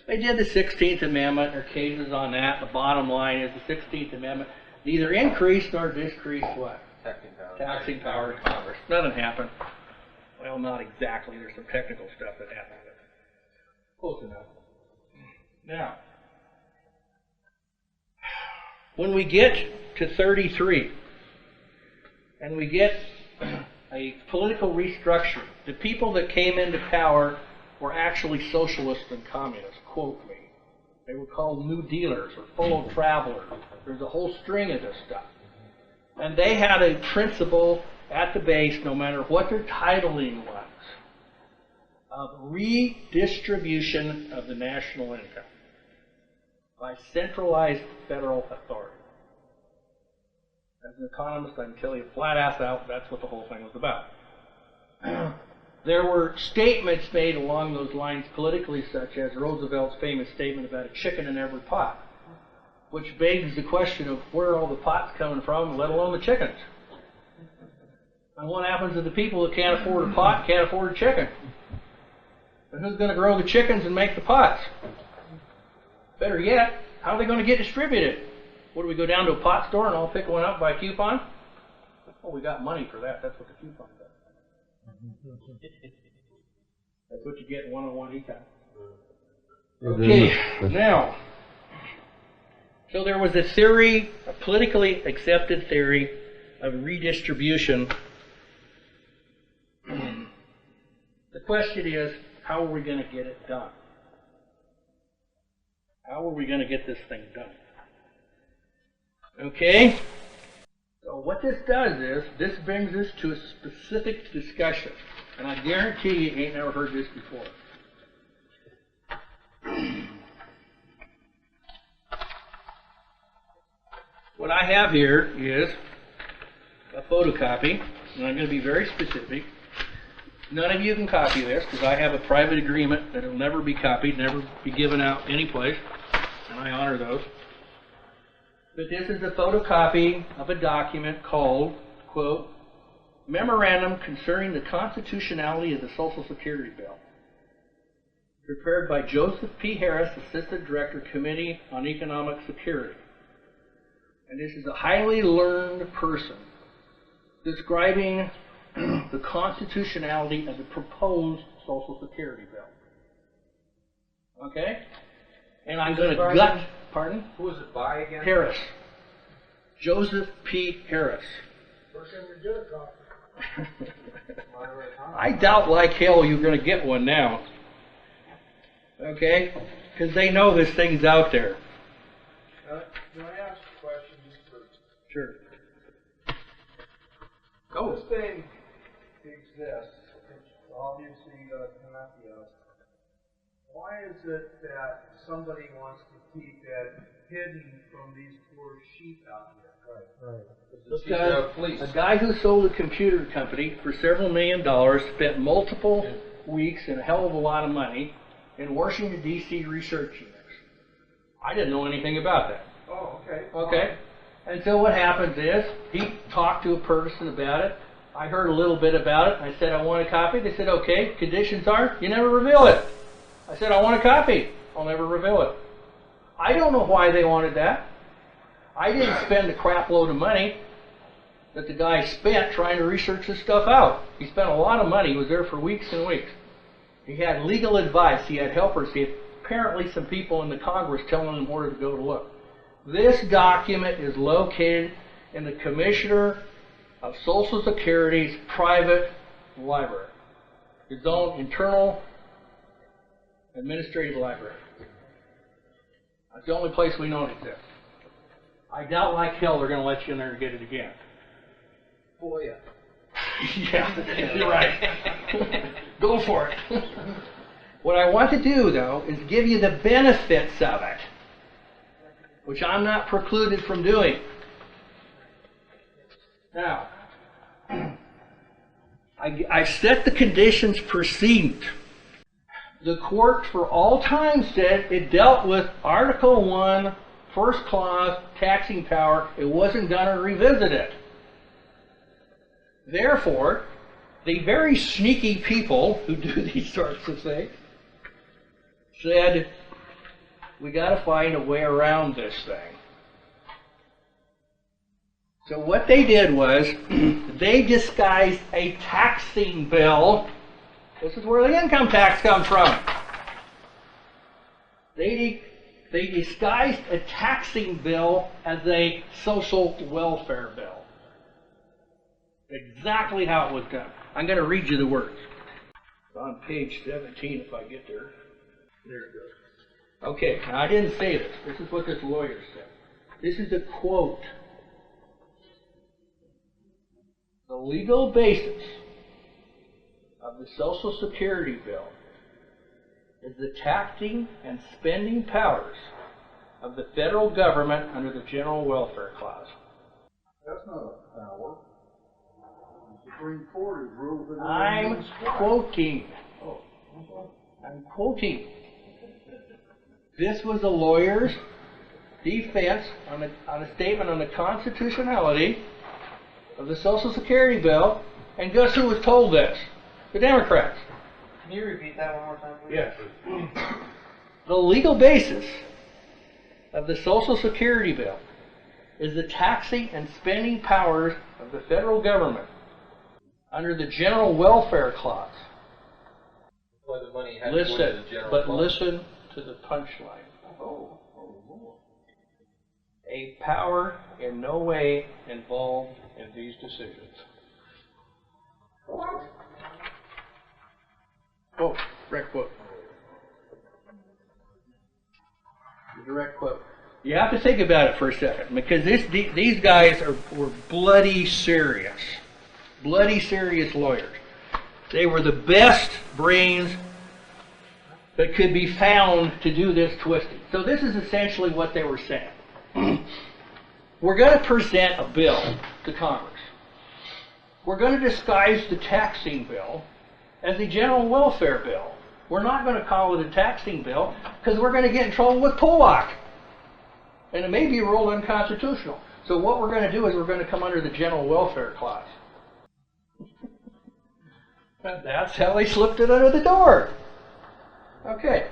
They did the 16th Amendment. There are cases on that. The bottom line is the 16th Amendment neither increased nor decreased what? Taxing power of Congress. Nothing happened. Well, not exactly. There's some technical stuff that happened, but close enough. Now, when we get to 33, and we get a political restructuring, the people that came into power were actually socialists and communists, quote me. They were called New Dealers or fellow travelers. There's a whole string of this stuff. And they had a principle at the base, no matter what their titling was, of redistribution of the national income by centralized federal authority. As an economist, I can tell you flat ass out that's what the whole thing was about. There were statements made along those lines politically, such as Roosevelt's famous statement about a chicken in every pot, which begs the question of where are all the pots coming from, let alone the chickens. And what happens to the people that can't afford a pot, can't afford a chicken? And who's going to grow the chickens and make the pots? Better yet, how are they going to get distributed? What, do we go down to a pot store and all pick one up by coupon? Oh, we got money for that. That's what the coupon does. That's what you get in one-on-one econ. Okay, now, so there was a theory, a politically accepted theory of redistribution. The question is, how are we going to get it done? How are we going to get this thing done? Okay? So what this does is, this brings us to a specific discussion. And I guarantee you ain't never heard this before. What I have here is a photocopy, and I'm going to be very specific. None of you can copy this, because I have a private agreement that it'll never be copied, never be given out anyplace, and I honor those. But this is a photocopy of a document called, quote, Memorandum Concerning the Constitutionality of the Social Security Bill, prepared by Joseph P. Harris, Assistant Director, Committee on Economic Security. And this is a highly learned person describing the constitutionality of the proposed Social Security bill. Okay? And I'm going to gut... Pardon? Who was it by again? Harris. Joseph P. Harris. First time you get a copy. I doubt like hell you're going to get one now. Okay? Because they know this thing's out there. Can I ask a question just for... Sure. Go. This thing exists. It's obviously a Pinocchio. Why is it that somebody wants to keep it hidden from these poor sheep out here? Right. Because a guy who sold a computer company for several $1 million spent multiple weeks and a hell of a lot of money in Washington, D.C. researching this. I didn't know anything about that. Oh, okay. Okay? And so what happens is, he talked to a person about it. I heard a little bit about it. I said, I want a copy. They said, okay, conditions are, you never reveal it. I said, I want a copy. I'll never reveal it. I don't know why they wanted that. I didn't spend a crap load of money that the guy spent trying to research this stuff out. He spent a lot of money. He was there for weeks and weeks. He had legal advice. He had helpers. He had apparently some people in the Congress telling him where to go to look. This document is located in the Commissioner of Social Security's private library, his own internal administrative library. That's the only place we know it exists. I doubt like hell they're going to let you in there and get it again. Oh, yeah. Yeah, you're right. Go for it. What I want to do, though, is give you the benefits of it, which I'm not precluded from doing. Now, I set the conditions precedent. The court for all time said it dealt with Article 1, first clause, taxing power. It wasn't going to revisit it. Therefore, the very sneaky people who do these sorts of things said, we got to find a way around this thing. So what they did was, they disguised a taxing bill. This is where the income tax comes from. They disguised a taxing bill as a social welfare bill. Exactly how it was done. I'm going to read you the words. It's on page 17 if I get there. There it goes. Okay, now I didn't say this. This is what this lawyer said. This is a quote. The legal basis of the Social Security bill is the taxing and spending powers of the federal government under the General Welfare Clause. That's not a power. The Supreme Court has ruled that I'm quoting. I'm quoting. This was a lawyer's defense on a statement on the constitutionality of the Social Security bill, and guess who was told this? The Democrats. Can you repeat that one more time, please? Yes. The legal basis of the Social Security bill is the taxing and spending powers of the federal government under the General Welfare Clause. Well, the money had to go to the general fund. Listen to the punchline. A power in no way involved in these decisions. Oh, direct quote. The direct quote. You have to think about it for a second, because these guys were bloody serious lawyers. They were the best brains that could be found to do this twisting. So this is essentially what they were saying. We're going to present a bill to Congress. We're going to disguise the taxing bill as the general welfare bill. We're not going to call it a taxing bill because we're going to get in trouble with POLAC. And it may be ruled unconstitutional. So what we're going to do is we're going to come under the general welfare clause. That's how they slipped it under the door. Okay.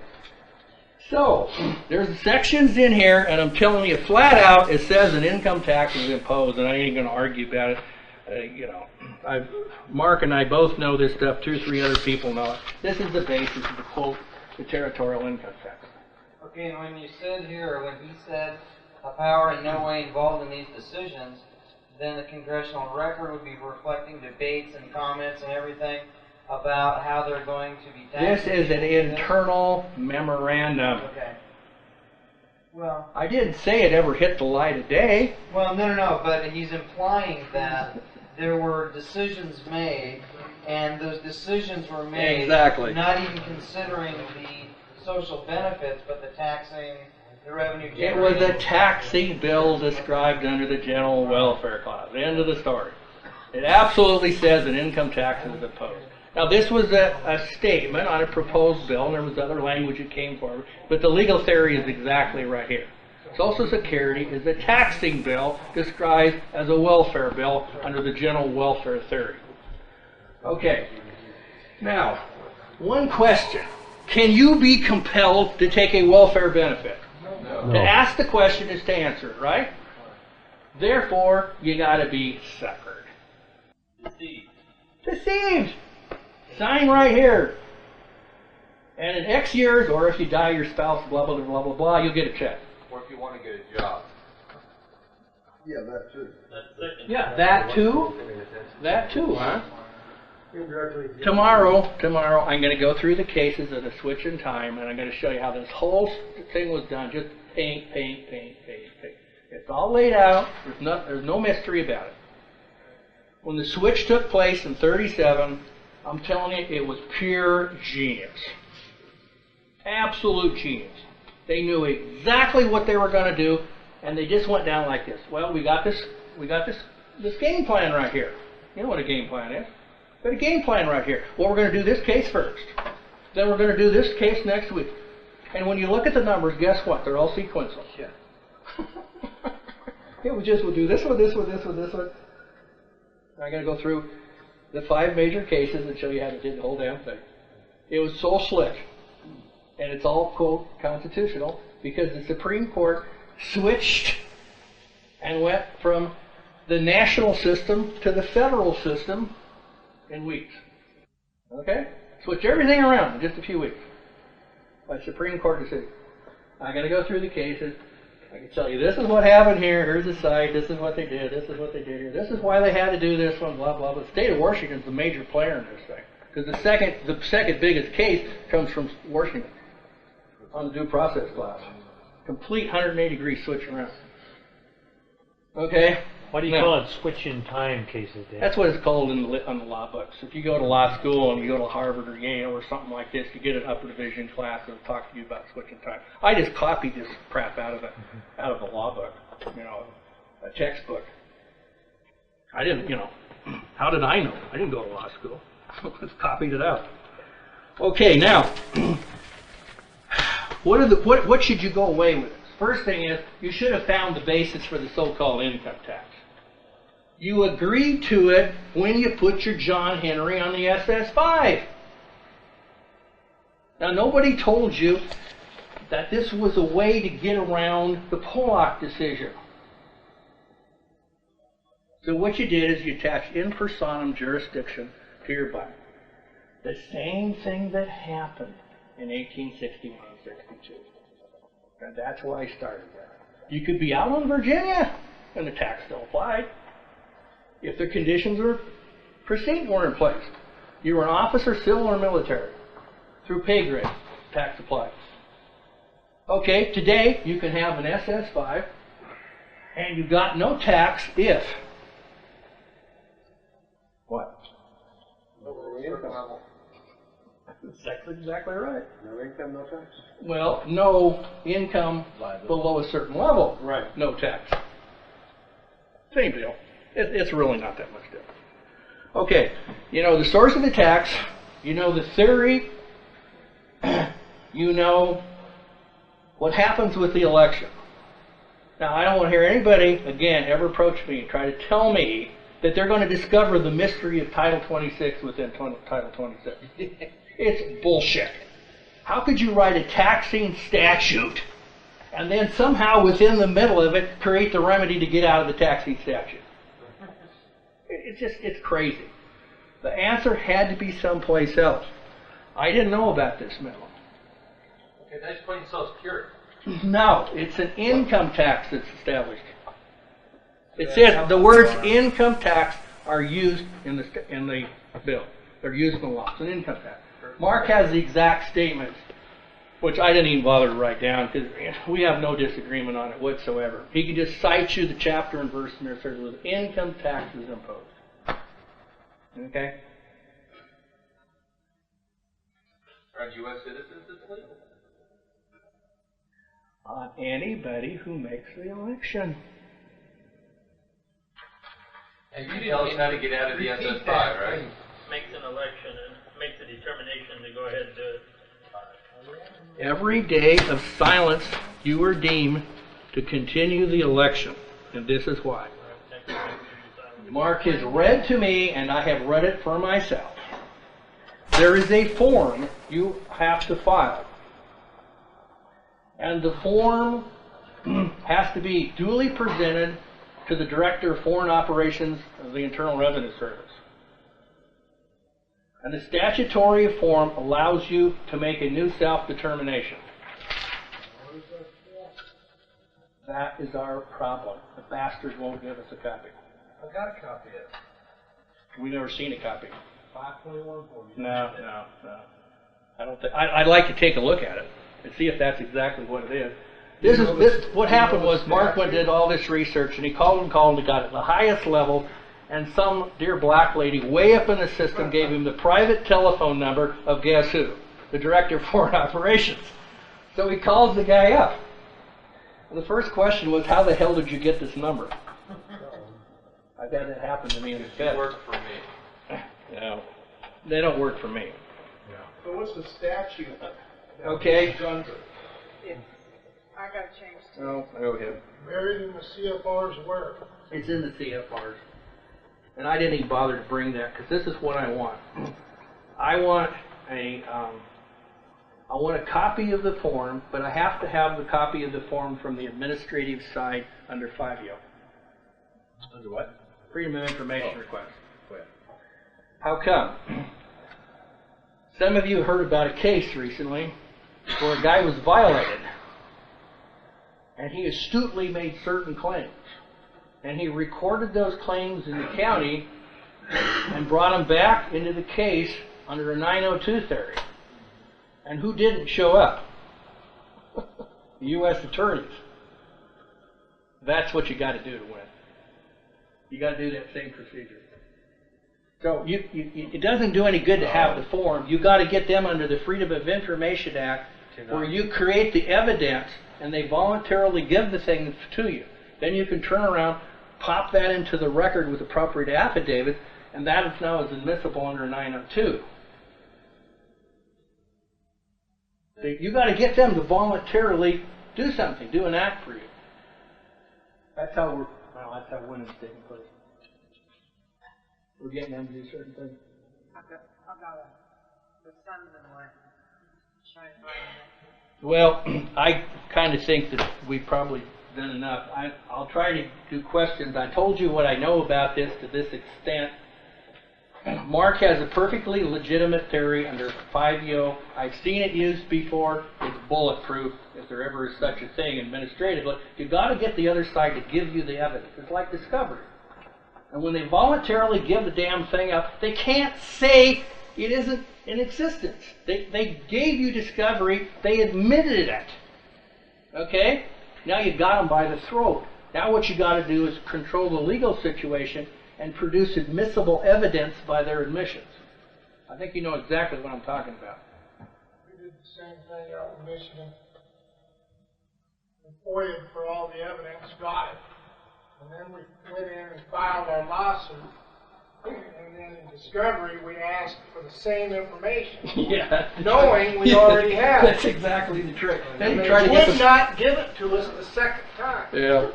So, there's sections in here, and I'm telling you flat out, it says an income tax is imposed, and I ain't going to argue about it. Mark and I both know this stuff, 2 or 3 other people know it. This is the basis of the quote, the territorial income tax. Okay, and when you said here, when he said a power in no way involved in these decisions, then the congressional record would be reflecting debates and comments and everything about how they're going to be taxed. This is an internal memorandum. Okay. Well, I didn't say it ever hit the light of day. Well, no, but he's implying that there were decisions made, and those decisions were made Exactly. not even considering the social benefits, but the taxing, the revenue It generating. was a taxing bill described under the general welfare clause. End of the story. It absolutely says an income tax is imposed. Now, this was a statement on a proposed bill, and there was other language that came forward, but the legal theory is exactly right here. Social Security is a taxing bill described as a welfare bill under the general welfare theory. Okay. Now, one question. Can you be compelled to take a welfare benefit? No. To ask the question is to answer it, right? Therefore, you got to be suckered. Deceived. Deceived. Sign right here. And in X years, or if you die, your spouse, blah, blah, blah, blah, blah, you'll get a check. Or if you want to get a job. Yeah, that too. Yeah, that too. That too, huh? Tomorrow, I'm going to go through the cases of the switch in time, and I'm going to show you how this whole thing was done. Just paint. It's all laid out. There's no mystery about it. When the switch took place in 37, I'm telling you, it was pure genius. Absolute genius. They knew exactly what they were going to do, and they just went down like this. Well, we got this game plan right here. You know what a game plan is. Got a game plan right here. Well, we're going to do this case first. Then we're going to do this case next week. And when you look at the numbers, guess what? They're all sequential. Yeah. We'll do this one, this one, this one, this one. I'm going to go through the 5 major cases and show you how they did the whole damn thing. It was so slick. And it's all, quote, constitutional, because the Supreme Court switched and went from the national system to the federal system in weeks. Okay? Switched everything around in just a few weeks by Supreme Court decision. I'm going to go through the cases. I can tell you this is what happened here, here's the site, this is what they did, this is what they did here, this is why they had to do this one, blah, blah, blah. The state of Washington is the major player in this thing. Because the second biggest case comes from Washington on the due process clause. Complete 180-degree switch around. Okay? Why do you call it switch in time cases, Dan? That's what it's called on the law books. If you go to law school and you go to Harvard or Yale or something like this, you get an upper division class that'll talk to you about switching time. I just copied this crap out of the law book, a textbook. I didn't, how did I know? I didn't go to law school. I just copied it out. Okay, now, what should you go away with? First thing is, you should have found the basis for the so-called income tax. You agreed to it when you put your John Henry on the SS5. Now, nobody told you that this was a way to get around the Pollock decision. So what you did is you attached in personam jurisdiction to your bond. The same thing that happened in 1861 and 62. And that's why I started that. You could be out in Virginia and the tax still applied. If the conditions were precedent were in place. You were an officer, civil or military. Through pay grade, tax applied. Okay, today you can have an SS5 and you got no tax if. What? That's exactly right. No income, no tax? Well, no income below a certain level. Right. No tax. Same deal. It's really not that much different. Okay, the source of the tax, the theory, what happens with the election. Now, I don't want to hear anybody, again, ever approach me and try to tell me that they're going to discover the mystery of Title 26 within Title 26. It's bullshit. How could you write a taxing statute and then somehow within the middle of it create the remedy to get out of the taxing statute? It's crazy. The answer had to be someplace else. I didn't know about this memo. Okay, that's putting Social Security. No, it's an income tax that's established. It says the words income tax are used in the bill. They're used in the law. It's an income tax. Mark has the exact statements, which I didn't even bother to write down because we have no disagreement on it whatsoever. He can just cite you the chapter and verse and there says with income taxes imposed. Okay? On U.S. citizens, it's legal. On anybody who makes the election. And you tell us how to get out of the SS5, right? Makes an election and make the determination to go ahead and do it? Every day of silence, you are deemed to continue the election. And this is why. Mark has read to me, and I have read it for myself. There is a form you have to file. And the form has to be duly presented to the Director of Foreign Operations of the Internal Revenue Service. And the statutory form allows you to make a new self-determination. That is our problem. The bastards won't give us a copy. I got a copy of it. We've never seen a copy. 521 for you. No. I don't think. I'd like to take a look at it and see if that's exactly what it is. What happened was Mark went and did all this research, and he called and got it at the highest level, and some dear black lady way up in the system gave him the private telephone number of guess who? The Director of Foreign Operations. So he calls the guy up. And the first question was, how the hell did you get this number? I've had that happen to me in the Fed. It worked for me. No, they don't work for me. So what's the statute? Okay. It's under? I got to change. No, go ahead. Buried in the CFRs where? It's in the CFRs. And I didn't even bother to bring that because this is what I want. I want a copy of the form, but I have to have the copy of the form from the administrative side under 5-yo. Under what? Freedom of Information Request. Go ahead. How come? Some of you heard about a case recently where a guy was violated, and he astutely made certain claims. And he recorded those claims in the county and brought them back into the case under a 902 theory. And who didn't show up? The U.S. attorneys. That's what you got to do to win. You got to do that same procedure. So it doesn't do any good to have the form. You got to get them under the Freedom of Information Act, where you create the evidence and they voluntarily give the thing to you. Then you can turn around, pop that into the record with appropriate affidavit, and that is now admissible under 902. You got to get them to voluntarily do something, do an act for you. That's how winning's taking place. We're getting them to do certain things. I've got the sons and what? Trying to find it. Well, I kind of think that we've probably done enough. I'll try to do questions. I told you what I know about this to this extent. Mark has a perfectly legitimate theory under 5-yo. I've seen it used before. It's bulletproof if there ever is such a thing administratively. You've got to get the other side to give you the evidence. It's like discovery. And when they voluntarily give the damn thing up, they can't say it isn't in existence. They gave you discovery. They admitted it. Okay? Now you got them by the throat. Now what you got to do is control the legal situation and produce admissible evidence by their admissions. I think you know exactly what I'm talking about. We did the same thing out in Michigan. We FOIA'd for all the evidence, got it. And then we went in and filed our lawsuit. And then in discovery, we asked for the same information. Yeah, knowing we already had it. That's exactly the trick. And they would not give it to us the second time. Yeah.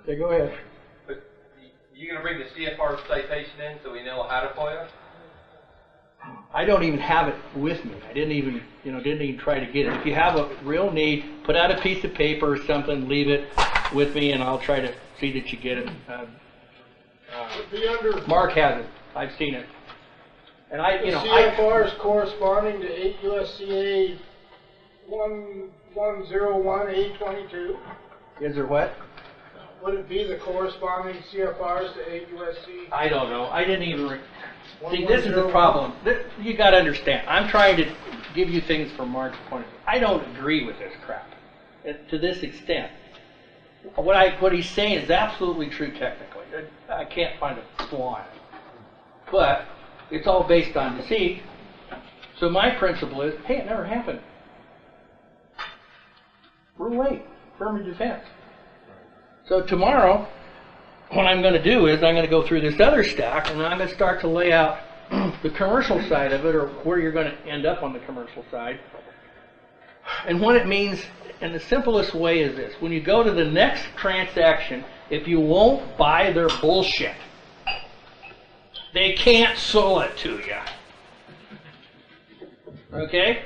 Yeah, go ahead. But you going to bring the CFR citation in so we know how to FOIA? I don't even have it with me. I didn't even try to get it. If you have a real need, put out a piece of paper or something, leave it with me, and I'll try to see that you get it. Mark has it. I've seen it. And CFR is corresponding to 8 USCA 1101-822. Is there what? Would it be the corresponding CFRs to 8 USC? I don't know. I didn't even... See, this is the problem. You got to understand. I'm trying to give you things from Mark's point of view. I don't agree with this crap to this extent. What he's saying is absolutely true technically. I can't find a flaw in it. But it's all based on deceit. So my principle is, hey, it never happened. Rule 8, affirmative defense. So tomorrow, what I'm going to do is I'm going to go through this other stack, and I'm going to start to lay out the commercial side of it, or where you're going to end up on the commercial side, and what it means. And the simplest way is this: when you go to the next transaction, if you won't buy their bullshit, they can't sell it to you. Okay?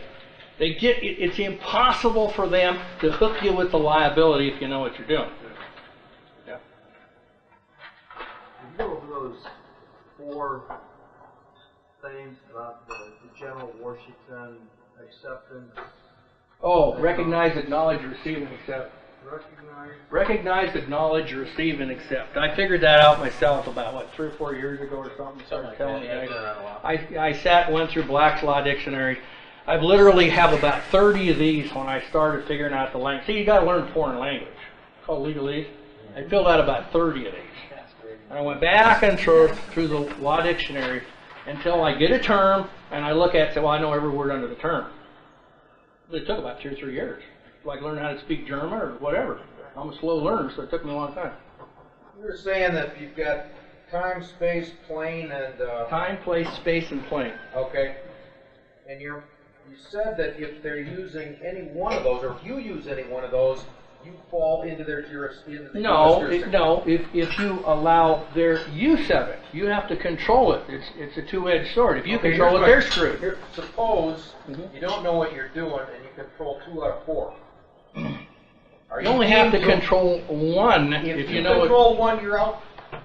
It's impossible for them to hook you with the liability if you know what you're doing. Yeah. Can you go over those 4 things about the general Washington acceptance? Oh, recognize, acknowledge, receive, and accept. Recognize, acknowledge, receive, and accept. I figured that out myself about, 3 or 4 years ago or something. Something like that. Yeah, it's been around a while. I sat and went through Black's Law Dictionary. I literally have about 30 of these when I started figuring out the language. See, you got to learn foreign language. It's called legalese. I filled out about 30 of these. And I went back and forth through the Law Dictionary until I get a term and I look at it and say, well, I know every word under the term. It took about 2 or 3 years. Like learning how to speak German or whatever. I'm a slow learner, so it took me a long time. You were saying that you've got time, space, plane, and... Time, place, space, and plane. Okay. And you said that if they're using any one of those, or if you use any one of those, you fall into their jurisdiction. No. If you allow their use of it, you have to control it. It's a two-edged sword. If you control it, they're screwed. Suppose you don't know what you're doing, and you control 2 out of 4. You only have to control 1 if you know. If you control 1, you're out.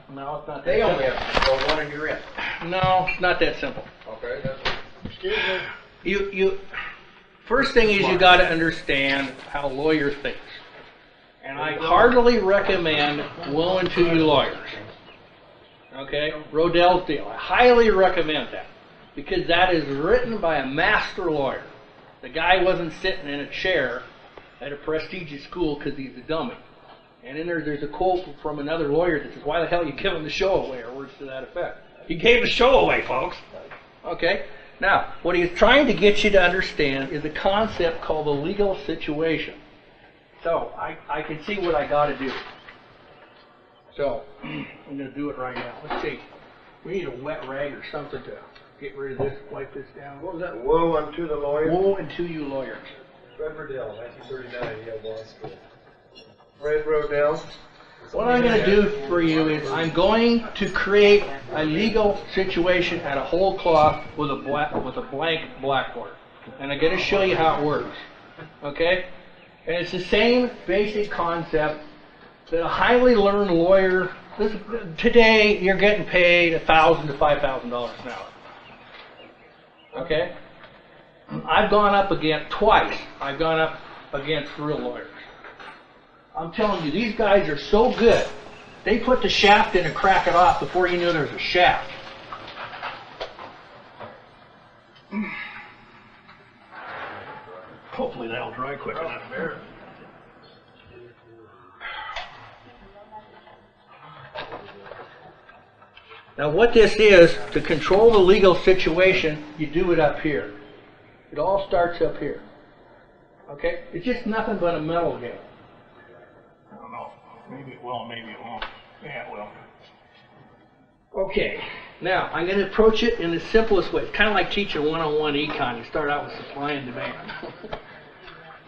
No, it's not that They simple. only have to control 1, and you're in. No, it's not that simple. Okay. excuse me. You first thing is you got to understand how a lawyer thinks. And I heartily recommend Will and 2 lawyers. Okay? Rodell's deal. I highly recommend that. Because that is written by a master lawyer. The guy wasn't sitting in a chair at a prestigious school because he's a dummy. And in there's a quote from another lawyer that says, why the hell are you giving the show away, or words to that effect. He gave the show away, folks. Okay? Now, what he's trying to get you to understand is a concept called the legal situation. So, I can see what I got to do. So, I'm going to do it right now. Let's see. We need a wet rag or something to get rid of this, wipe this down. What was that? Woe unto the lawyer? Woe unto you lawyers. Fred Rodell, 1939, Yale Law School. Fred Rodell. What I'm going to do for you is I'm going to create a legal situation out of whole cloth with a blank blackboard. And I'm going to show you how it works. Okay? And it's the same basic concept that a highly learned lawyer, today you're getting paid $1,000 to $5,000 an hour. Okay? I've gone up against, twice, I've gone up against real lawyers. I'm telling you, these guys are so good. They put the shaft in and crack it off before you knew there was a shaft. Hopefully that'll dry quick enough. Now what this is, to control the legal situation, you do it up here. It all starts up here. Okay? It's just nothing but a metal game. I don't know. Maybe it will, maybe it won't. Yeah, it will. Okay. Now, I'm going to approach it in the simplest way. It's kind of like teaching one-on-one econ. You start out with supply and demand.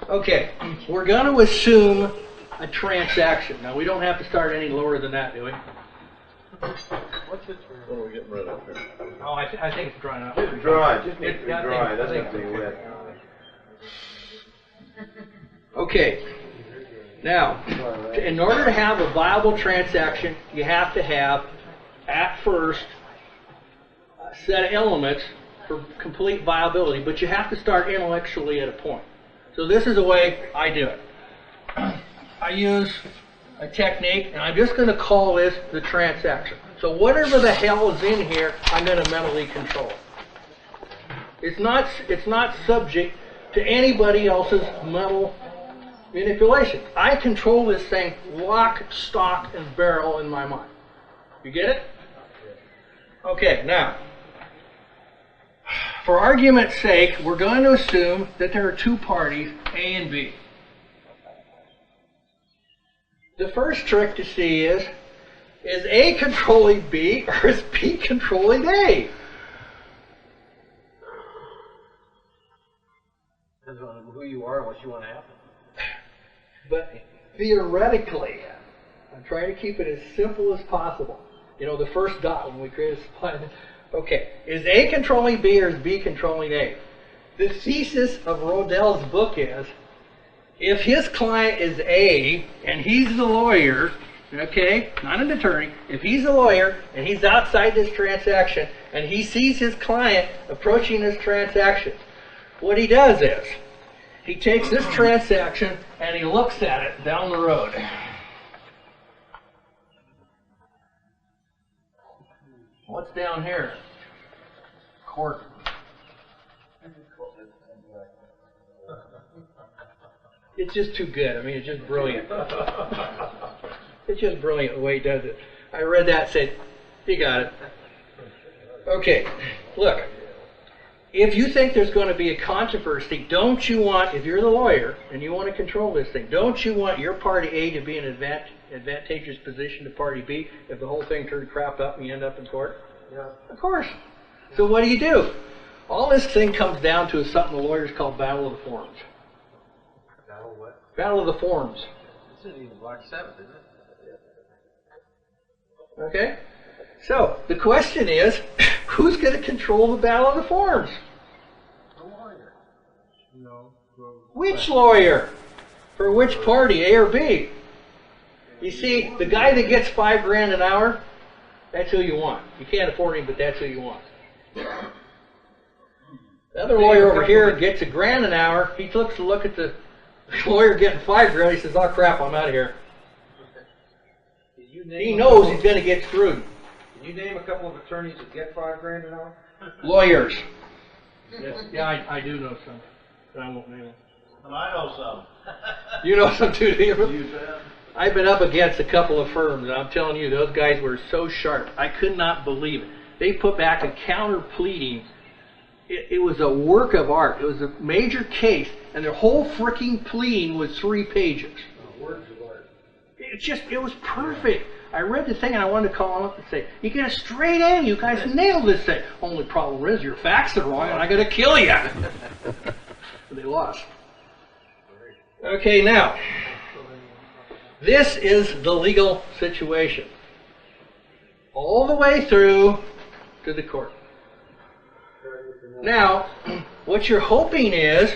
Okay. We're going to assume a transaction. Now, we don't have to start any lower than that, do we? What's this? What are we getting rid of here? Oh, I think it's dry enough. It's dry. Just needs to be dry. It doesn't have to be wet. Okay. Now, in order to have a viable transaction, you have to have, at first, a set of elements for complete viability, but you have to start intellectually at a point. So this is the way I do it. I use a technique, and I'm just going to call this the transaction. So whatever the hell is in here, I'm going to mentally control. It's not subject to anybody else's mental manipulation. I control this thing lock, stock, and barrel in my mind. You get it? Okay, now, for argument's sake, we're going to assume that there are 2 parties, A and B. The first trick to see is Is A controlling B, or is B controlling A? Depends on who you are and what you want to happen. But theoretically, I'm trying to keep it as simple as possible. You know, the first dot when we create a supply. Okay, is A controlling B or is B controlling A? The thesis of Rodell's book is, if his client is A and he's the lawyer, okay, not an attorney, if he's a lawyer and he's outside this transaction and he sees his client approaching this transaction, what he does is, he takes this transaction and he looks at it down the road. What's down here? Court. It's just too good. I mean, it's just brilliant. It's just brilliant the way he does it. I read that and said, you got it. Okay, look. If you think there's going to be a controversy, don't you want, if you're the lawyer and you want to control this thing, don't you want your party A to be in an advantageous position to party B if the whole thing turned crap up and you end up in court? Yeah. Of course. So what do? All this thing comes down to something the lawyers call battle of the forms. Battle what? Battle of the forms. This isn't even Black Sabbath, is it? Okay? So, the question is, who's going to control the battle of the forms? The lawyer. No. Which lawyer? For which party, A or B? You see, the guy that gets $5,000 an hour, that's who you want. You can't afford him, but that's who you want. The other lawyer over here gets $1,000 an hour. He looks at the lawyer getting $5,000. He says, "Oh crap, I'm out of here." He knows he's going to get screwed. Can you name a couple of attorneys that get $5,000 an hour? Lawyers. Yes. Yeah, I do know some, but I won't name them. And I know some. You know some too, do you? You bet. I've been up against a couple of firms, and I'm telling you, those guys were so sharp. I could not believe it. They put back a counter pleading. It was a work of art. It was a major case, and their whole freaking pleading was 3 pages. Words of art. It was perfect. I read the thing, and I wanted to call them up and say, "You get a straight A. You guys nailed this thing. Only problem is your facts are wrong, and I got to kill you." They lost. Okay, now. This is the legal situation. All the way through to the court. Now, what you're hoping is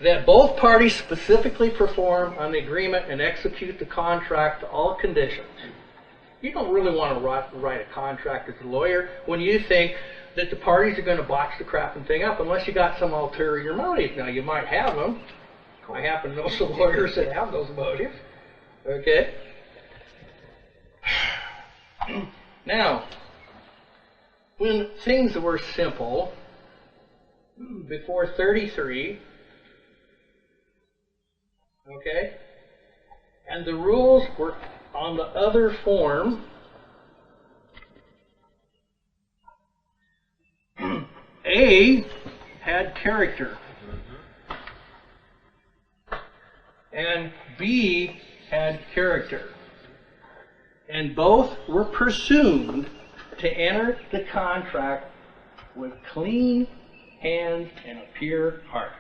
that both parties specifically perform on the agreement and execute the contract to all conditions. You don't really want to write a contract as a lawyer when you think that the parties are going to botch the crapping thing up unless you got some ulterior motive. Now, you might have them. I happen to know some lawyers that have those motives. Okay? Now, when things were simple, before 33, okay, and the rules were on the other form, A had character, and B had character. And both were presumed to enter the contract with clean hands and a pure heart.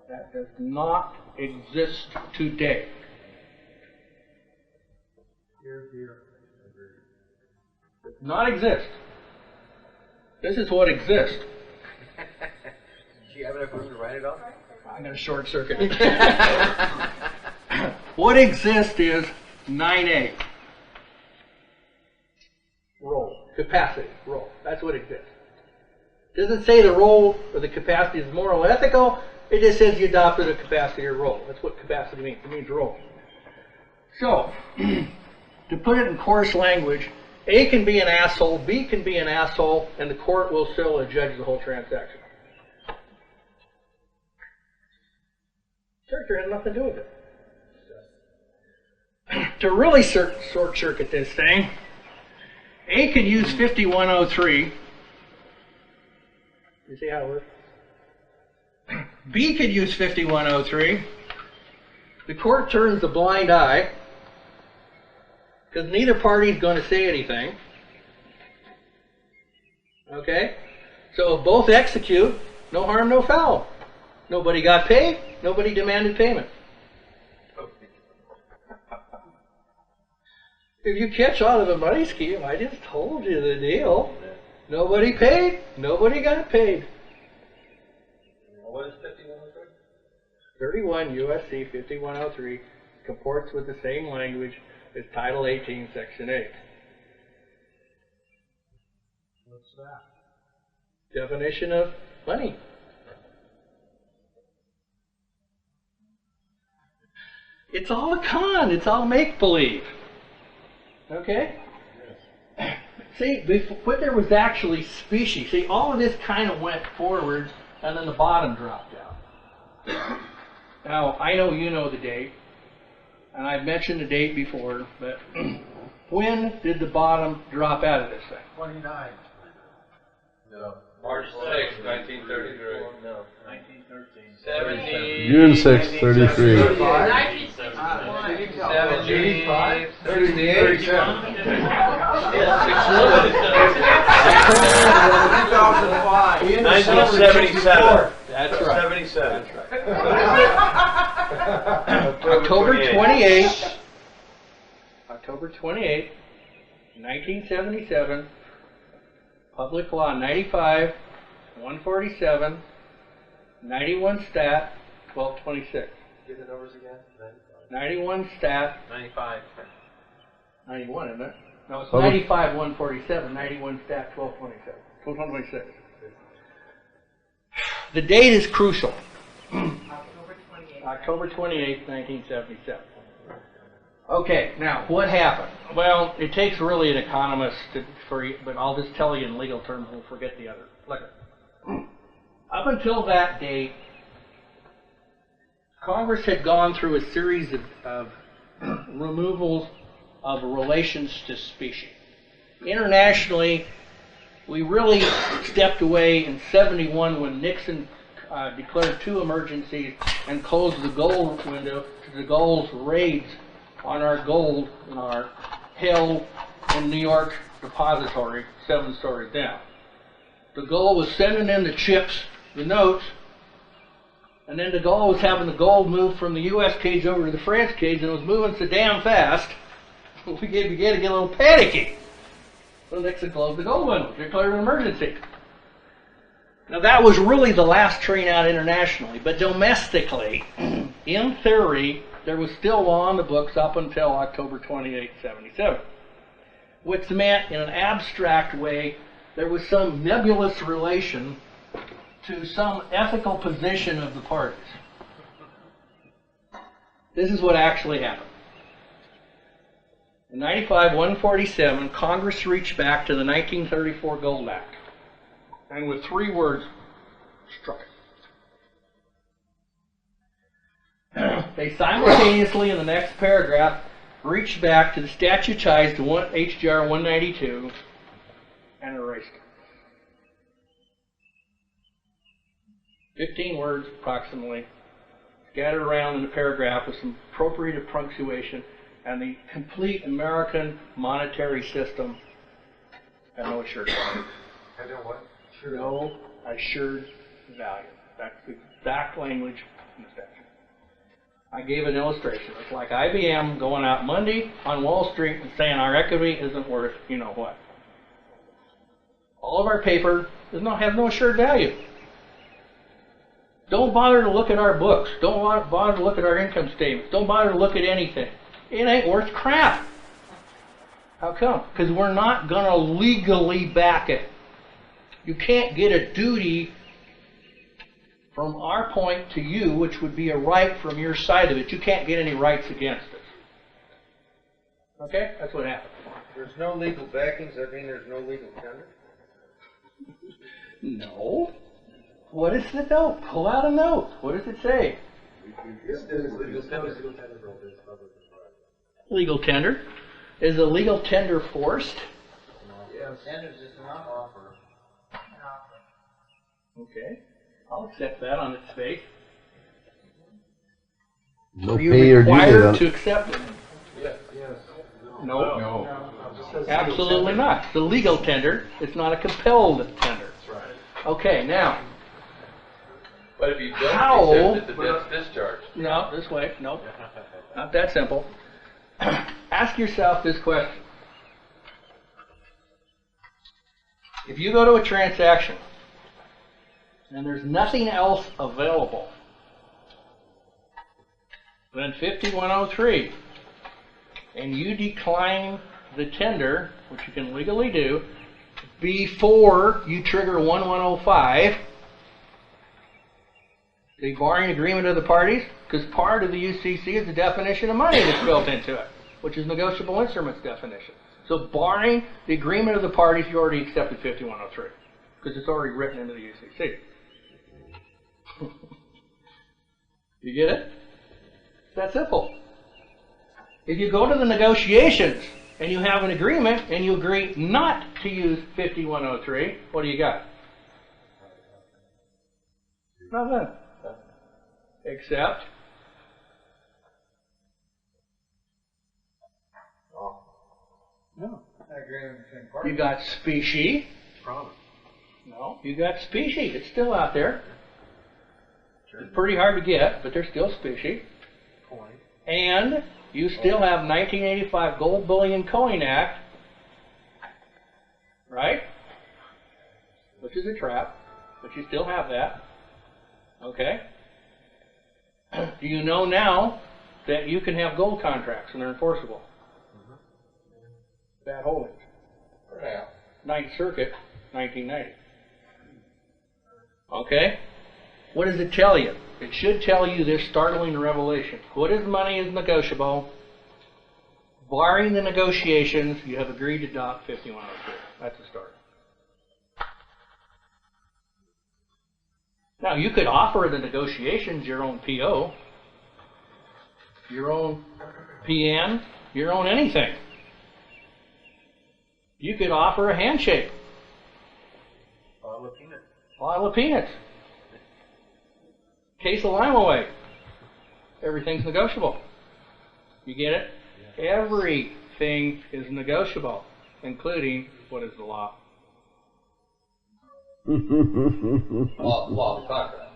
That does not exist today. Does not exist. This is what exists. Do you have enough room to write it off? I'm going to short circuit. What exists is 9A. Role. Capacity. Role. That's what exists. It doesn't say the role or the capacity is moral or ethical. It just says you adopted a capacity or role. That's what capacity means. It means role. So, to put it in coarse language, A can be an asshole, B can be an asshole, and the court will still judge the whole transaction. Character has nothing to do with it. To really short circuit this thing, A could use 5103. You see how it works? B could use 5103. The court turns a blind eye. because neither party is going to say anything. Okay? So if both execute, no harm, no foul. Nobody got paid, nobody demanded payment. If you catch on to the money scheme, I just told you the deal. Nobody paid, nobody got paid. What is 5103? 31 U.S.C. 5103 comports with the same language as Title 18, Section 8. What's that? Definition of money. It's all a con. It's all make-believe. Okay? See, when there was actually specie, see, all of this kind of went forward, and then the bottom dropped out. Now, I know you know the date, and I've mentioned the date before, but when did the bottom drop out of this thing? 29. No. March 6, 1933. No, 1913. 70. June 6, 33. 75. 38. 1977. That's right. 77. That's right. October 28th, 1977, Public Law 95, 147, 91 Stat, 1226. Give the numbers again. 91 Stat. 95. 91, isn't it? No, it's Public- 95, 147, 91 Stat, 1227. 1226. The date is crucial. October 28th, 1977. Okay, now what happened? Well, it takes really an economist but I'll just tell you in legal terms. We'll forget the other. Look, up until that date, Congress had gone through a series of removals of relations to specie. Internationally, we really stepped away in '71 when Nixon declared 2 emergencies and closed the gold window to the Gaulle's raids on our gold in our held in New York depository 7 stories down. De Gaulle was sending in the chips, the notes, and then de Gaulle was having the gold moved from the U.S. cage over to the France cage, and it was moving so damn fast, we began to get a little panicky. So Nixon closed the gold window, declared an emergency. Now that was really the last train out internationally, but domestically, in theory, there was still law on the books up until October 28, 77. Which meant, in an abstract way, there was some nebulous relation to some ethical position of the parties. This is what actually happened. In 95-147, Congress reached back to the 1934 Gold Act, and with 3 words, struck it. They simultaneously, in the next paragraph, reached back to the statute ties to HJR 192 and erased it. 15 words, approximately, scattered around in the paragraph with some appropriate punctuation, and the complete American monetary system had no assured value. Had no what? No assured value. That's the exact language in the statute. I gave an illustration. It's like IBM going out Monday on Wall Street and saying our equity isn't worth you know what. All of our paper has no assured value. Don't bother to look at our books. Don't bother to look at our income statements. Don't bother to look at anything. It ain't worth crap. How come? Because we're not going to legally back it. You can't get a duty from our point to you, which would be a right from your side of it. You can't get any rights against it. Okay? That's what happened. There's no legal backings. That mean there's no legal tender? No. What is the note? Pull out a note. What does it say? Legal tender. Is a legal tender forced? Yes. Tender is not offer. Okay. I'll accept that on its face. No Are you pay or due required date to on accept it? Yes. Yes. No. Absolutely not. It's a legal tender. It's not a compelled tender. Okay, now. But if you don't How? rescind it, the debt's discharged. No, this way. Nope. Not that simple. Ask yourself this question. If you go to a transaction and there's nothing else available than 5103, and you decline the tender, which you can legally do, before you trigger 1105, the barring agreement of the parties, because part of the UCC is the definition of money that's built into it, which is negotiable instruments definition. So barring the agreement of the parties, you already accepted 5103, because it's already written into the UCC. You get it? It's that simple. If you go to the negotiations and you have an agreement and you agree not to use 5103, what do you got? Nothing. Except no. You got specie. No, you got specie. It's still out there. It's pretty hard to get, but there's still specie. And you still have 1985 Gold Bullion Coin Act, right? Which is a trap, but you still have that. Okay? Do you know now that you can have gold contracts and they're enforceable? Bad holdings. For now. Ninth Circuit, 1990. Okay? What does it tell you? It should tell you this startling revelation. What is money is negotiable. Barring the negotiations, you have agreed to adopt 5103. That's a start. Now, you could offer the negotiations your own PO, your own PN, your own anything. You could offer a handshake. File of peanuts. Case of lime away. Everything's negotiable. You get it? Everything is negotiable, including what is the law. Law of contract.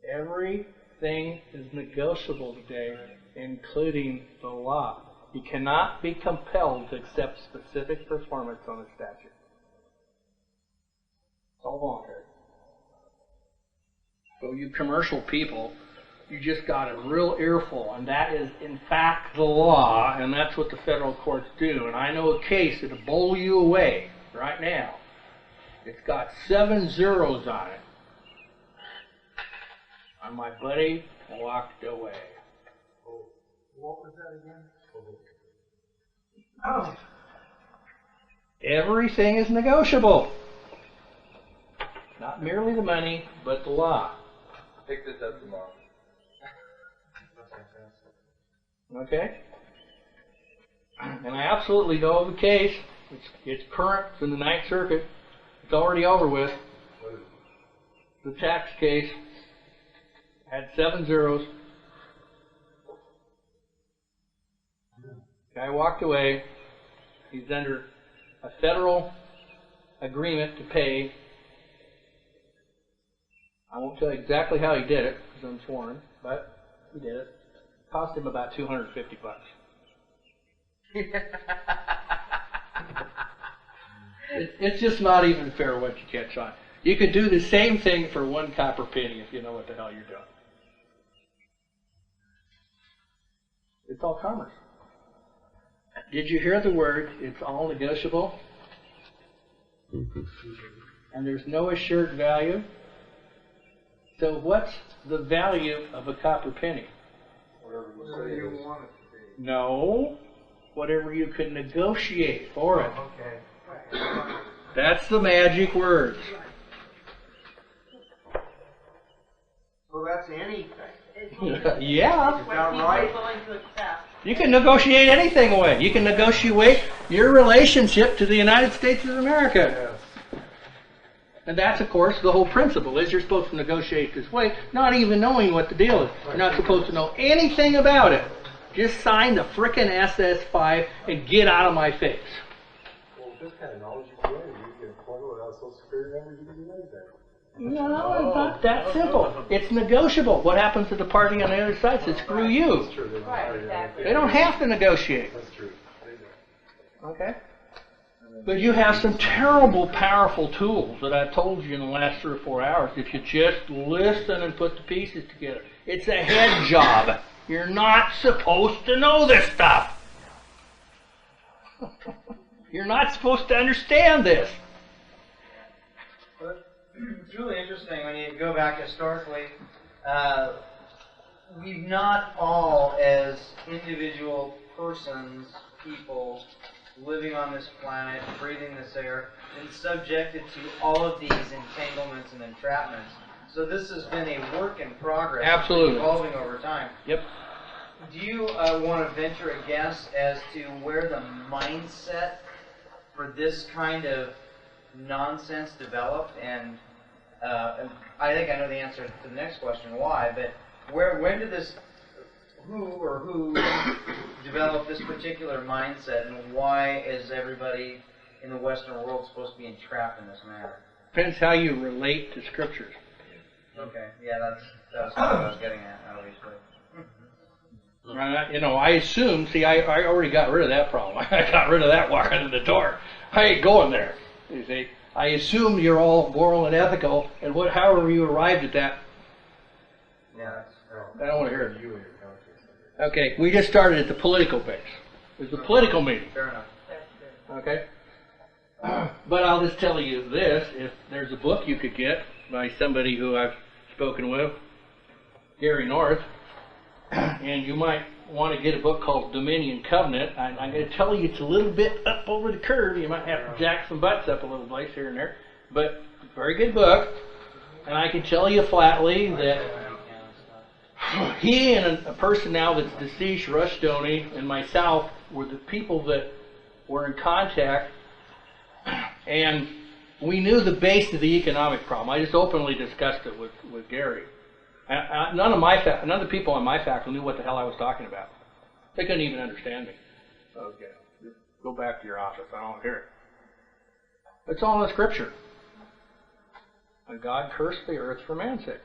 Everything is negotiable today, including the law. You cannot be compelled to accept specific performance on a statute. It's all voluntary. So you commercial people, you just got a real earful, and that is in fact the law, and that's what the federal courts do. And I know a case that'll blow you away right now. It's got 7 zeros on it. And my buddy walked away. What was that again? Oh. Everything is negotiable. Not merely the money, but the law. Pick this up tomorrow. Okay? And I absolutely know of a case. It's current. It's in the Ninth Circuit. It's already over with. The tax case had 7 zeros. Guy walked away. He's under a federal agreement to pay. I won't tell you exactly how he did it because I'm sworn, but he did it. It cost him about $250. It's just not even fair what you catch on. You could do the same thing for 1 copper penny if you know what the hell you're doing. It's all commerce. Did you hear the word, it's all negotiable? And there's no assured value? So what's the value of a copper penny? Whatever you want it to be. No. Whatever you can negotiate for it. Okay. That's the magic words. So that's anything. Yeah. Is that right? You can negotiate anything away. You can negotiate your relationship to the United States of America. Yes. And that's, of course, the whole principle is you're supposed to negotiate this way, not even knowing what the deal is. You're not supposed to know anything about it. Just sign the frickin' SS5 and get out of my face. Well, with this kind of knowledge you can get employment without Social Security numbers, you can do anything. No, it's not that simple. It's negotiable. What happens to the party on the other side says, screw you. That's true. Right, exactly. They don't have to negotiate. That's true. Okay? But you have some terrible, powerful tools that I've told you in the last 3 or 4 hours if you just listen and put the pieces together. It's a head job. You're not supposed to know this stuff. You're not supposed to understand this. It's really interesting when you go back historically. We've not all, as individual persons, people living on this planet, breathing this air, been subjected to all of these entanglements and entrapments. So this has been a work in progress. Absolutely. Evolving over time. Yep. Do you want to venture a guess as to where the mindset for this kind of nonsense developed? And I think I know the answer to the next question, why, but when did this, who developed this particular mindset, and why is everybody in the Western world supposed to be entrapped in this manner? Depends how you relate to scriptures. Okay, yeah, that's what I was getting at, obviously. I assume, I already got rid of that problem. I got rid of that wire in the door. I ain't going there. You see, I assume you're all moral and ethical, and however you arrived at that. Yeah, I don't want to hear it. Okay, we just started at the political base. It was a political meeting. Fair enough. Okay? But I'll just tell you this, if there's a book you could get by somebody who I've spoken with, Gary North, and you might want to get a book called Dominion Covenant. I'm going to tell you it's a little bit up over the curve. You might have to jack some butts up a little place here and there. But very good book. And I can tell you flatly that he and a person now that's deceased, Rush Stoney, and myself were the people that were in contact, and we knew the base of the economic problem. I just openly discussed it with Gary. None of the people on my faculty knew what the hell I was talking about. They couldn't even understand me. Okay, just go back to your office. I don't want to hear it. It's all in the Scripture. And God cursed the earth for man's sake.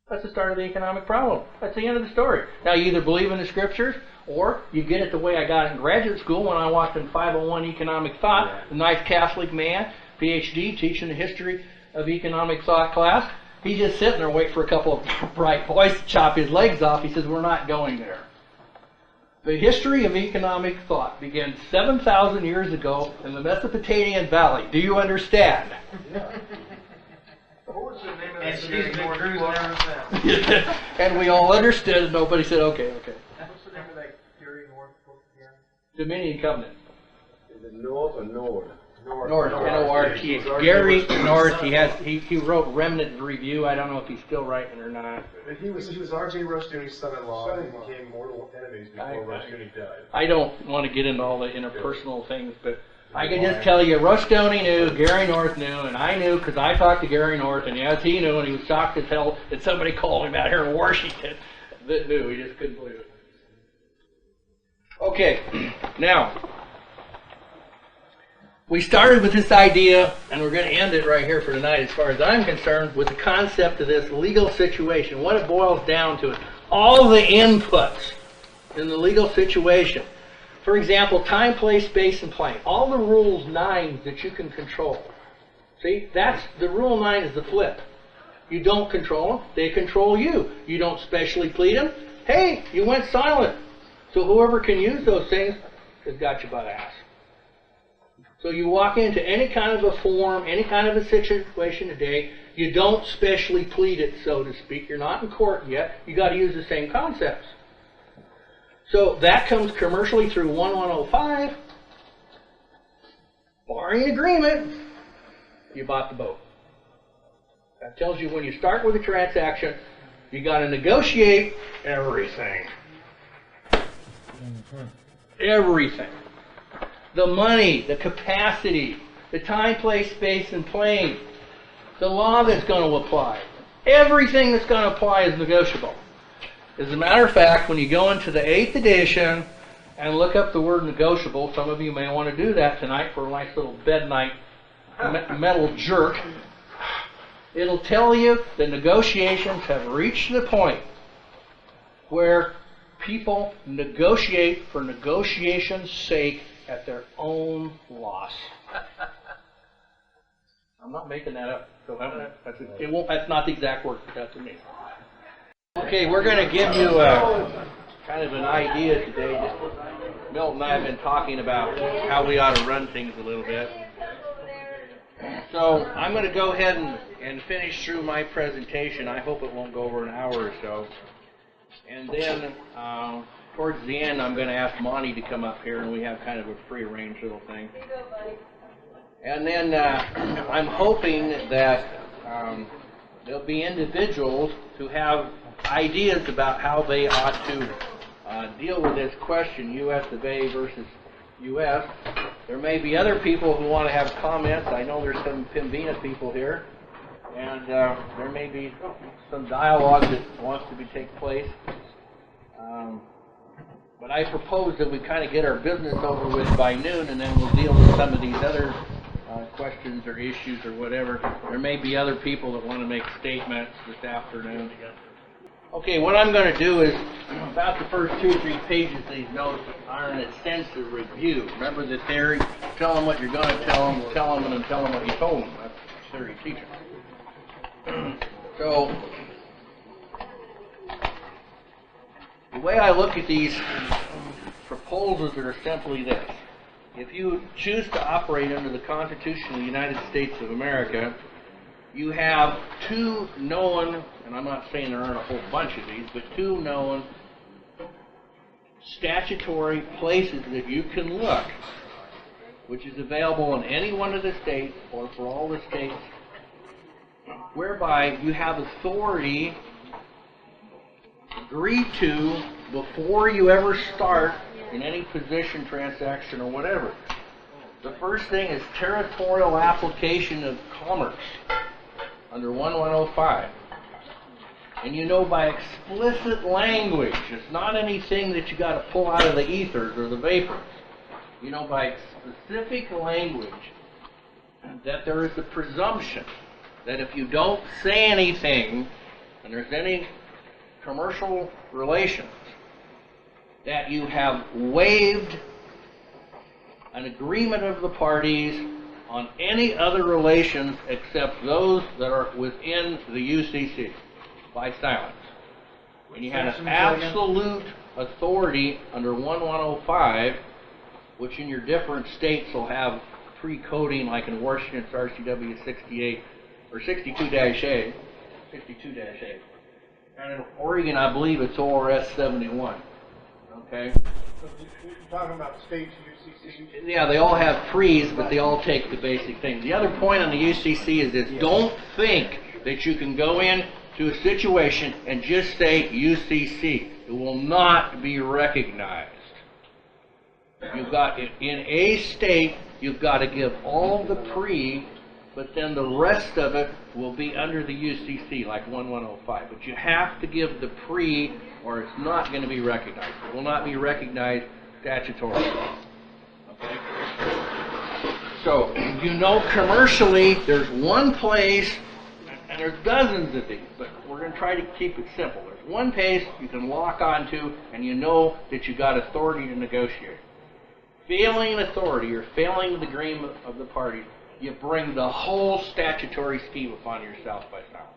That's the start of the economic problem. That's the end of the story. Now, you either believe in the Scriptures, or you get it the way I got it in graduate school when I walked in 501 Economic Thought, a nice Catholic man, PhD, teaching the history of economic thought class. He's just sitting there waiting for a couple of bright boys to chop his legs off. He says, we're not going there. The history of economic thought began 7,000 years ago in the Mesopotamian Valley. Do you understand? Yeah. What was the name of And that she's Gary been North cruising book? ever since. And we all understood, and nobody said, okay. What's the name of that Gary North book again? Dominion Covenant. Is it North or Nord? North, N-O-R-T-H. Gary North, he wrote Remnant Review. I don't know if he's still writing or not. He was R.J. Rushdoony's son-in-law, and they became mortal enemies before Rushdoony died. I don't want to get into all the interpersonal things, but I can just tell you, Rushdoony knew, Gary North knew, and I knew because I talked to Gary North, and yes, he knew, and he was shocked as hell that somebody called him out here in Washington that knew. He just couldn't believe it. Okay, now, we started with this idea, and we're going to end it right here for tonight as far as I'm concerned, with the concept of this legal situation, what it boils down to. All the inputs in the legal situation. For example, time, place, space, and plane. All the rules 9 that you can control. See, that's the rule 9 is the flip. You don't control them, they control you. You don't specially plead them. Hey, you went silent. So whoever can use those things has got you by the ass. So you walk into any kind of a form, any kind of a situation today, you don't specially plead it, so to speak. You're not in court yet. You got to use the same concepts. So that comes commercially through 1105. Barring agreement, you bought the boat. That tells you when you start with a transaction, you got to negotiate everything. Everything. The money, the capacity, the time, place, space, and plane, the law that's going to apply. Everything that's going to apply is negotiable. As a matter of fact, when you go into the 8th edition and look up the word negotiable, some of you may want to do that tonight for a nice little bed night metal jerk. It'll tell you that negotiations have reached the point where people negotiate for negotiation's sake at their own loss. I'm not making that up. So that's not the exact word, but that's what it means. Okay, we're going to give you kind of an idea today that Milton and I have been talking about how we ought to run things a little bit. So I'm going to go ahead and finish through my presentation. I hope it won't go over an hour or so. And then towards the end, I'm going to ask Monty to come up here, and we have kind of a prearranged little thing. And then I'm hoping that there'll be individuals who have ideas about how they ought to deal with this question, U.S. of A. versus U.S. There may be other people who want to have comments. I know there's some Pembina people here. And there may be some dialogue that wants to take place. But I propose that we kind of get our business over with by noon, and then we'll deal with some of these other questions or issues or whatever. There may be other people that want to make statements this afternoon. Okay, what I'm going to do is, about the first 2 or 3 pages of these notes are in a sense of review. Remember the theory? Tell them what you're going to tell them, and then tell them what you told them. That's theory teaching. So, the way I look at these proposals are simply this. If you choose to operate under the Constitution of the United States of America, you have 2 known, and I'm not saying there aren't a whole bunch of these, but 2 known statutory places that you can look, which is available in any one of the states or for all the states, whereby you have authority agreed to before you ever start in any position, transaction, or whatever. The first thing is territorial application of commerce under 1105. And you know by explicit language, it's not anything that you got to pull out of the ethers or the vapors. You know by specific language that there is a presumption that if you don't say anything, and there's any commercial relations, that you have waived an agreement of the parties on any other relations except those that are within the UCC by silence. And you have absolute authority under 1105, which in your different states will have pre-coding, like in Washington it's RCW 68 or 62-A, 62-A. And in Oregon, I believe it's ORS 71. Okay? So you're talking about states UCC? Yeah, they all have pre's, but they all take the basic things. The other point on the UCC is this: don't think that you can go in to a situation and just say UCC. It will not be recognized. You've got, in a state, you've got to give all the pre, but then the rest of it will be under the UCC, like 1105. But you have to give the pre, or it's not going to be recognized. It will not be recognized statutorily. Okay? So, you know commercially, there's one place, and there's dozens of these, but we're going to try to keep it simple. There's one place you can lock onto, and you know that you got authority to negotiate. Failing authority, or failing the agreement of the parties, you bring the whole statutory scheme upon yourself by silence.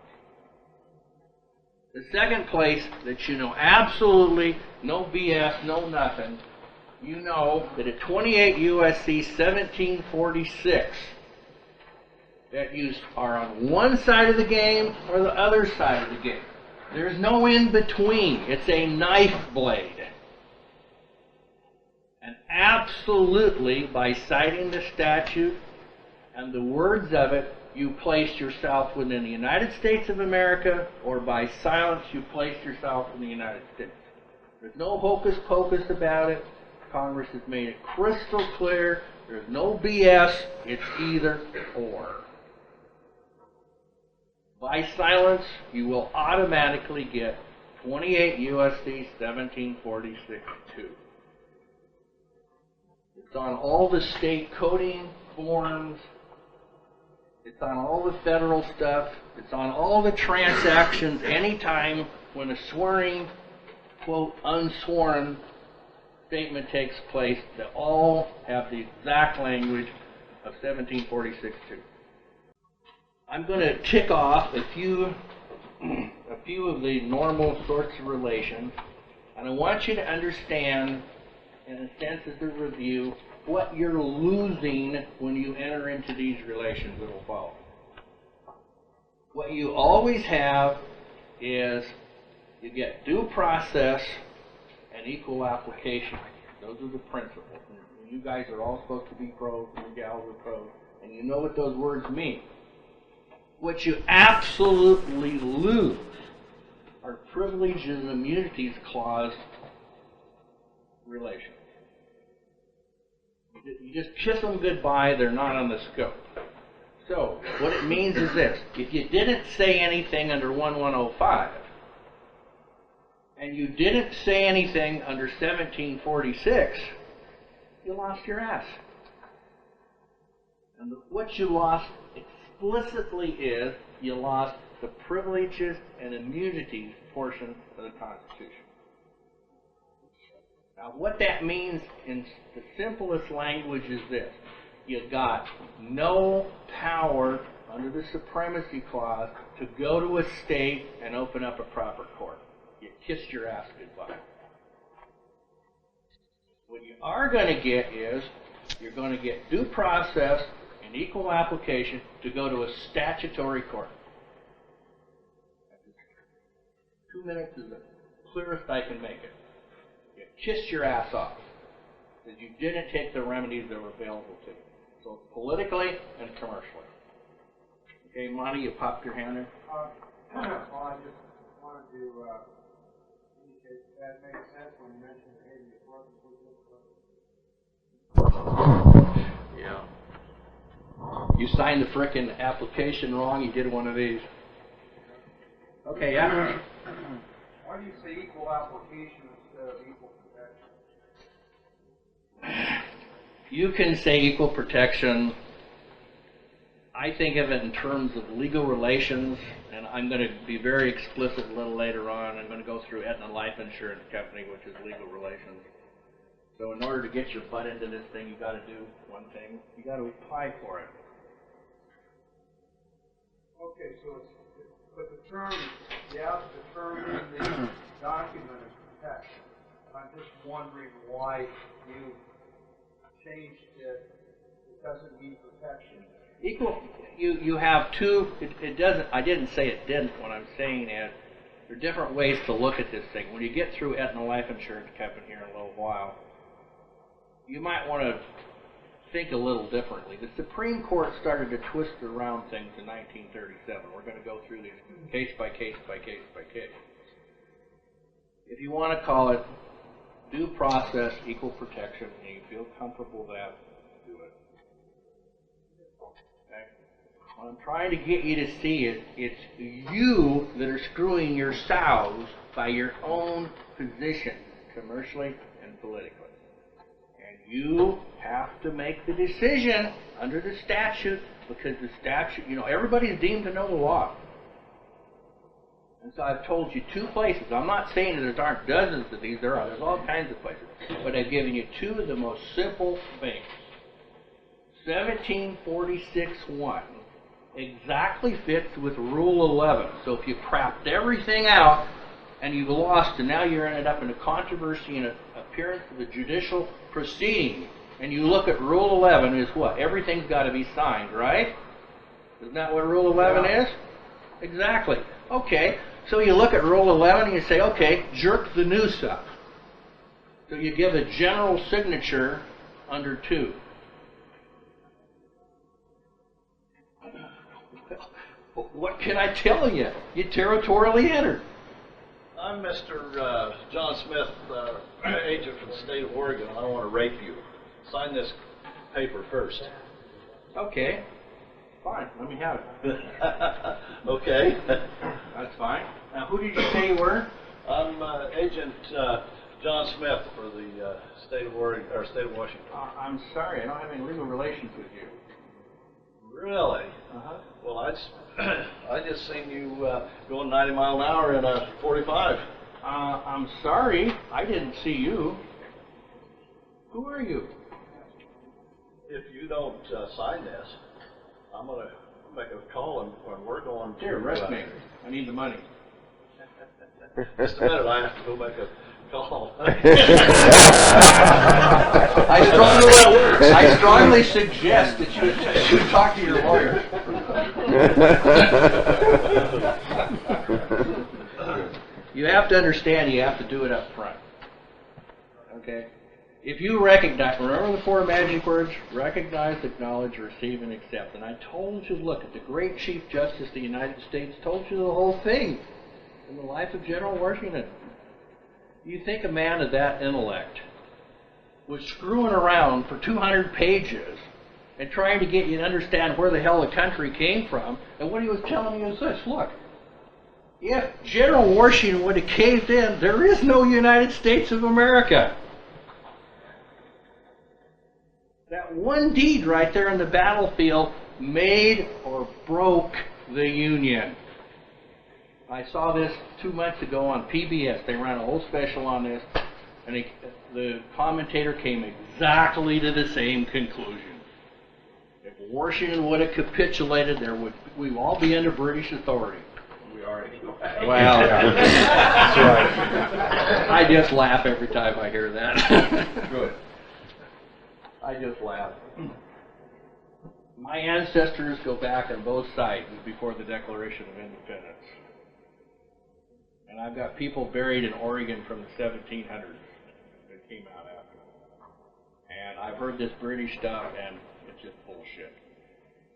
The second place that you know absolutely no BS, no nothing, you know that at 28 U.S.C. 1746, that you are on one side of the game or the other side of the game. There's no in between. It's a knife blade. And absolutely, by citing the statute and the words of it, you place yourself within the United States of America, or by silence, you place yourself in the United States. There's no hocus pocus about it. Congress has made it crystal clear. There's no BS. It's either or. By silence, you will automatically get 28 U.S.C. 1746-2. It's on all the state coding forms. It's on all the federal stuff. It's on all the transactions anytime when a swearing, quote, unsworn statement takes place. They all have the exact language of 1746-2. I'm going to tick off a few of the normal sorts of relations, and I want you to understand, in a sense of the review, what you're losing when you enter into these relations that will follow. What you always have is you get due process and equal application. Those are the principles. And you guys are all supposed to be pros, and you gals are pros, and you know what those words mean. What you absolutely lose are privileges and immunities clause relations. You just kiss them goodbye, they're not on the scope. So, what it means is this. If you didn't say anything under 1105, and you didn't say anything under 1746, you lost your ass. And what you lost explicitly is you lost the privileges and immunities portion of the Constitution. Now, what that means in the simplest language is this. You got no power under the Supremacy Clause to go to a state and open up a proper court. You kissed your ass goodbye. What you are going to get is you're going to get due process and equal application to go to a statutory court. 2 minutes is the clearest I can make it. You kissed your ass off because you didn't take the remedies that were available to you. So politically and commercially. Okay, Monty, you popped your hand in? Well, I just wanted to indicate that makes sense when you mentioned the habeas corpus. Yeah. You signed the frickin' application wrong, you did one of these. Okay, yeah? Why do you say equal application instead of equal protection? You can say equal protection. I think of it in terms of legal relations, and I'm going to be very explicit a little later on. I'm going to go through Aetna Life Insurance Company, which is legal relations. So in order to get your butt into this thing, you've got to do one thing. You've got to apply for it. Okay, so but the term, the term in the document is protection. I'm just wondering why you changed it. It doesn't mean protection. Equal, you have two, it doesn't, I didn't say it didn't. What I'm saying is there are different ways to look at this thing. When you get through Aetna Life Insurance Company here in a little while, you might want to think a little differently. The Supreme Court started to twist around things in 1937. We're going to go through these case by case by case by case. If you want to call it due process, equal protection, and you feel comfortable with that, do it. Okay? What I'm trying to get you to see is it's you that are screwing yourselves by your own position, commercially and politically. You have to make the decision under the statute because the statute, everybody's deemed to know the law. And so I've told you two places. I'm not saying that there aren't dozens of these. There's all kinds of places. But I've given you two of the most simple things. 1746.1 exactly fits with Rule 11. So if you crapped everything out and you've lost and now you're ended up in a controversy and an appearance of a judicial proceeding, and you look at Rule 11 is what? Everything's got to be signed, right? Isn't that what Rule 11 is? Exactly. Okay, so you look at Rule 11 and you say, okay, jerk the noose up. So you give a general signature under 2. What can I tell you? You territorially entered. I'm Mr. John Smith, agent from the state of Oregon. I want to rape you. Sign this paper first. Okay. Fine. Let me have it. Okay. That's fine. Now, who did you say you were? I'm Agent John Smith for the state of Oregon, or state of Washington. I'm sorry, I don't have any legal relations with you. Really? Uh-huh. Well, I just seen you going 90 mile an hour in a 45. I'm sorry, I didn't see you. Who are you? If you don't sign this, I'm going to make a call and we're going to... Here, arrest me. I need the money. Just a minute, I have to go make a call. I strongly suggest that you talk to your lawyer. You have to understand, you have to do it up front. Okay? If you recognize, remember the 4 magic words? Recognize, acknowledge, receive, and accept. And I told you, look, at the great Chief Justice of the United States told you the whole thing in the life of General Washington. You think a man of that intellect was screwing around for 200 pages and trying to get you to understand where the hell the country came from, and what he was telling you is this, look, if General Washington would have caved in, there is no United States of America. That one deed right there in the battlefield made or broke the Union. I saw this 2 months ago on PBS. They ran a whole special on this, and the commentator came exactly to the same conclusion. If Washington would have capitulated, we'd all be under British authority. We are anyway. Well, that's right. I just laugh every time I hear that. Good. I just laugh. My ancestors go back on both sides before the Declaration of Independence. And I've got people buried in Oregon from the 1700s that came out after. And I've heard this British stuff, and it's just bullshit.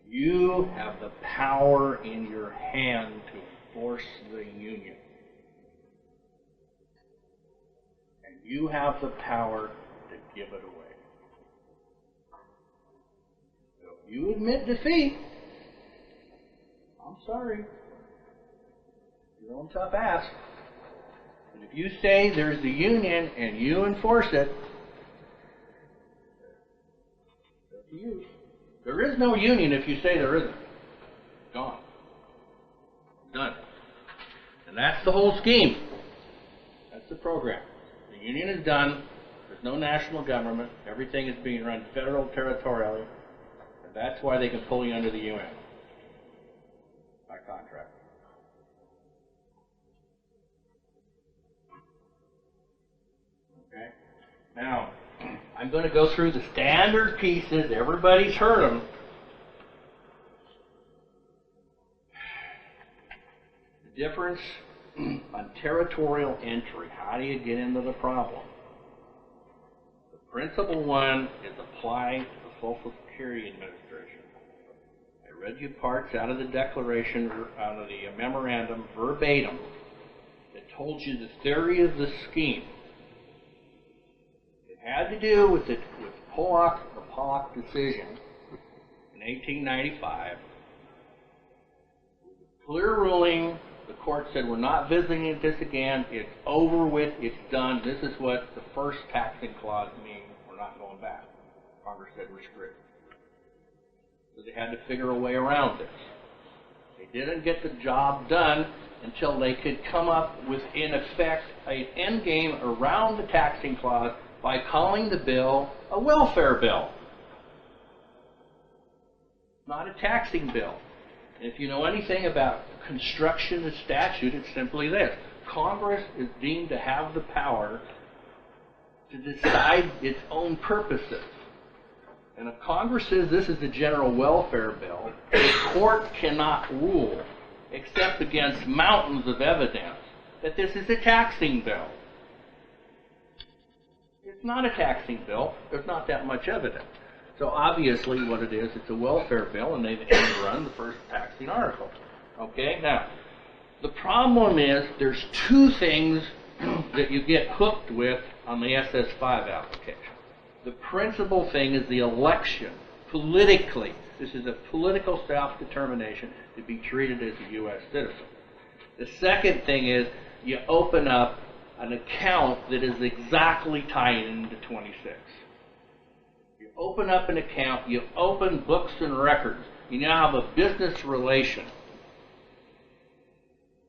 You have the power in your hand to enforce the Union. And you have the power to give it away. So if you admit defeat, I'm sorry. Your own tough ass. And if you say there's the Union and you enforce it, it's up to you. There is no Union if you say there isn't. Gone. Done. And that's the whole scheme. That's the program. The Union is done. There's no national government. Everything is being run federal, territorially. And that's why they can pull you under the UN. By contract. Okay? Now, I'm going to go through the standard pieces. Everybody's heard them. The difference on territorial entry. How do you get into the problem? The principal one is apply to the Social Security Administration. I read you parts out of the Declaration, out of the memorandum verbatim, that told you the theory of the scheme. It had to do with the Pollock decision in 1895. Clear ruling. The court said, we're not visiting this again. It's over with. It's done. This is what the first taxing clause means. We're not going back. Congress said we're screwed. So they had to figure a way around this. They didn't get the job done until they could come up with, in effect, an end game around the taxing clause by calling the bill a welfare bill. Not a taxing bill. And if you know anything about construction of statute, it's simply this. Congress is deemed to have the power to decide its own purposes. And if Congress says this is a general welfare bill, the court cannot rule, except against mountains of evidence, that this is a taxing bill. It's not a taxing bill. There's not that much evidence. So obviously what it is, it's a welfare bill, and they've run the first taxing article. Okay, now, the problem is there's two things that you get hooked with on the SS5 application. The principal thing is the election, politically. This is a political self-determination to be treated as a U.S. citizen. The second thing is you open up an account that is exactly tied into 26. You open up an account, you open books and records. You now have a business relation.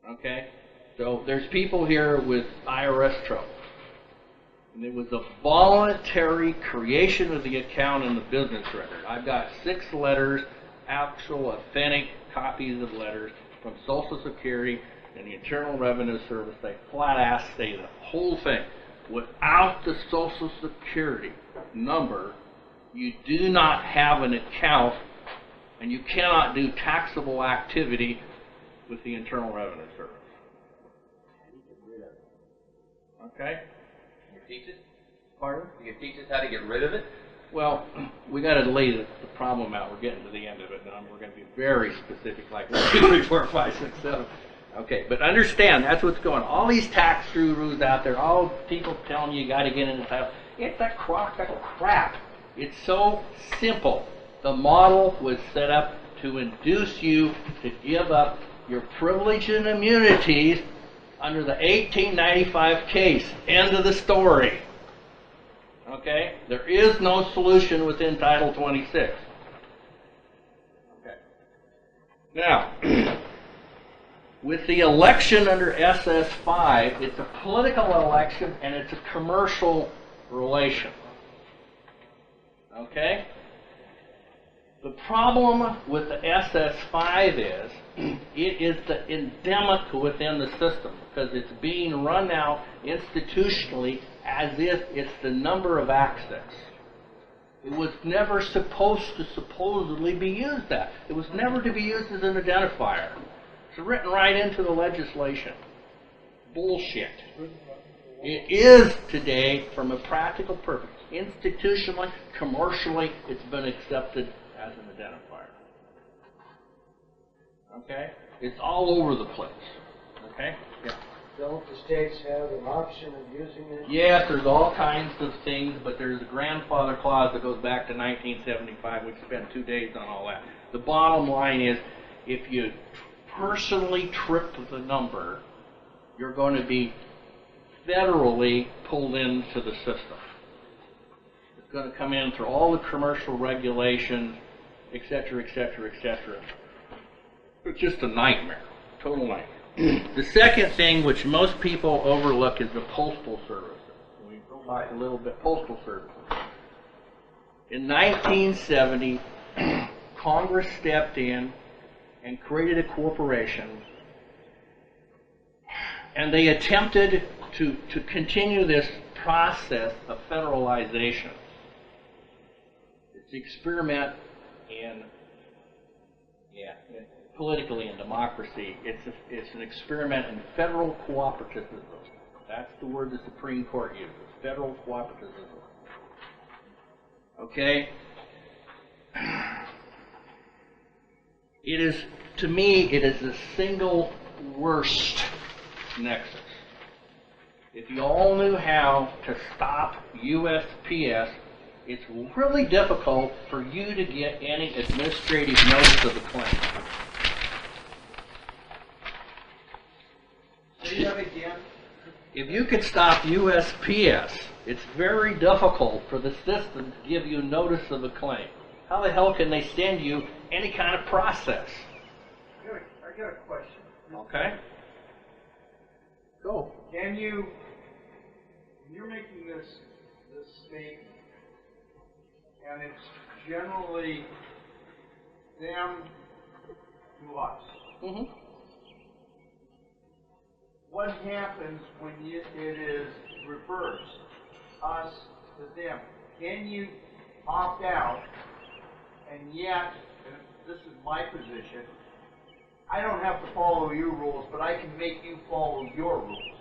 Okay? So there's people here with IRS trouble. And it was a voluntary creation of the account in the business record. I've got 6 letters, actual authentic copies of letters from Social Security and the Internal Revenue Service. They flat ass say the whole thing. Without the Social Security number, you do not have an account, and you cannot do taxable activity with the Internal Revenue Service. Okay? You teach it? Pardon? You can teach us how to get rid of it? Well, we got to lay the problem out. We're getting to the end of it now. We're going to be very specific, like 1, 2, 3, 4, 5, 6, 7. Okay, but understand that's what's going on. All these tax gurus out there, all people telling you got to get into title. It's a crock of crap. It's so simple. The model was set up to induce you to give up your privilege and immunities under the 1895 case. End of the story. Okay? There is no solution within Title 26. Okay. Now, with the election under SS5, it's a political election and it's a commercial relation. Okay? The problem with the SS5 is it is the endemic within the system because it's being run now institutionally as if it's the number of access. It was never supposed to supposedly be used that. It was never to be used as an identifier. It's written right into the legislation. Bullshit. It is today from a practical purpose. Institutionally, commercially, it's been accepted as an identifier. Okay? It's all over the place. Okay? Yeah. Don't the states have an option of using this? Yes, there's all kinds of things, but there's a grandfather clause that goes back to 1975. We spent 2 days on all that. The bottom line is, if you personally trip the number, you're going to be federally pulled into the system. It's going to come in through all the commercial regulations, etc., etc., etc. It's just a nightmare, total nightmare. The second thing which most people overlook is the postal service. We talk a little bit postal service. In 1970, Congress stepped in and created a corporation, and they attempted to continue this process of federalization. It's an experiment in politically in democracy. It's an experiment in federal cooperativism. That's the word the Supreme Court uses, federal cooperativism. Okay? It is, to me, it is the single worst nexus. If you all knew how to stop USPS, it's really difficult for you to get any administrative notice of a claim. If you could stop USPS, it's very difficult for the system to give you notice of a claim. How the hell can they send you any kind of process? I got a question. Okay. Go. Can you, when you're making this statement, and it's generally them to us. Mm-hmm. What happens when it is reversed, us to them? Can you opt out, and yet, and this is my position, I don't have to follow your rules, but I can make you follow your rules?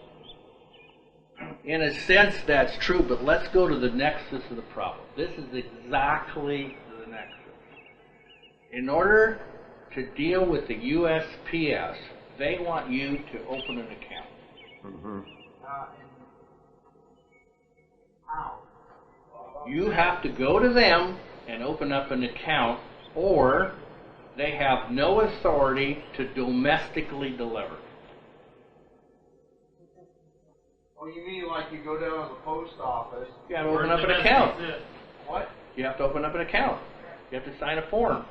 In a sense, that's true, but let's go to the nexus of the problem. This is exactly the nexus. In order to deal with the USPS, they want you to open an account. Mm-hmm. How? You have to go to them and open up an account, or they have no authority to domestically deliver. Oh, you mean like you go down to the post office? You got to open up an account. What? You have to open up an account. You have to sign a form.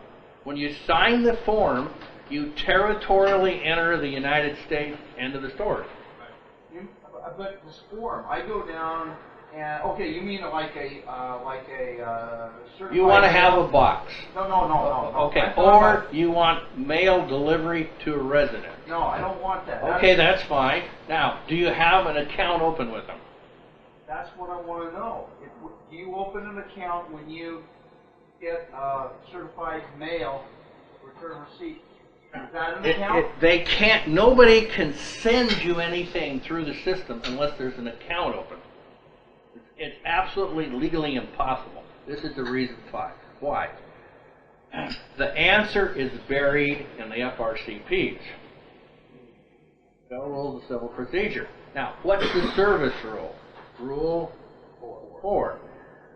When you sign the form, you territorially enter the United States. End of the story. But this form, I go down and okay, you mean like a certified You want to have a box. No. Okay, or you want mail delivery to a resident. No, I don't want that. Okay, that's fine. Now, do you have an account open with them? That's what I want to know. Do you open an account when you get certified mail return receipt? Is that an account? They can't. Nobody can send you anything through the system unless there's an account open. It's absolutely legally impossible. This is the reason why. The answer is buried in the FRCPs. Federal Rules of Civil Procedure. Now, what's the service rule? Rule 4.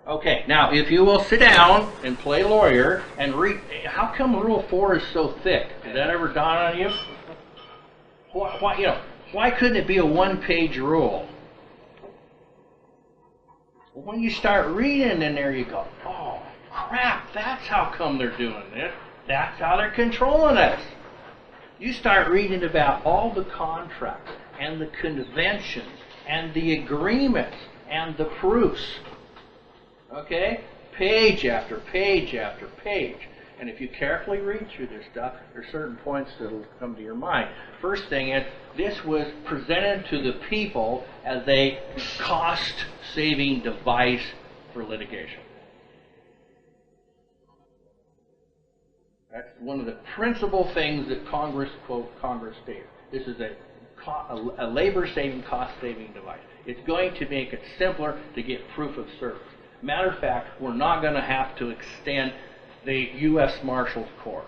Okay, now if you will sit down and play lawyer and read, how come Rule 4 is so thick? Did that ever dawn on you? Why couldn't it be a one-page rule? When you start reading in there, you go, oh, crap, that's how come they're doing this. That's how they're controlling us. You start reading about all the contracts and the conventions and the agreements and the proofs. Okay? Page after page after page. And if you carefully read through this stuff, there are certain points that will come to your mind. First thing is, this was presented to the people as a cost-saving device for litigation. That's one of the principal things that Congress, quote, Congress stated. This is a labor-saving, cost-saving device. It's going to make it simpler to get proof of service. Matter of fact, we're not going to have to extend the U.S. Marshals Corps.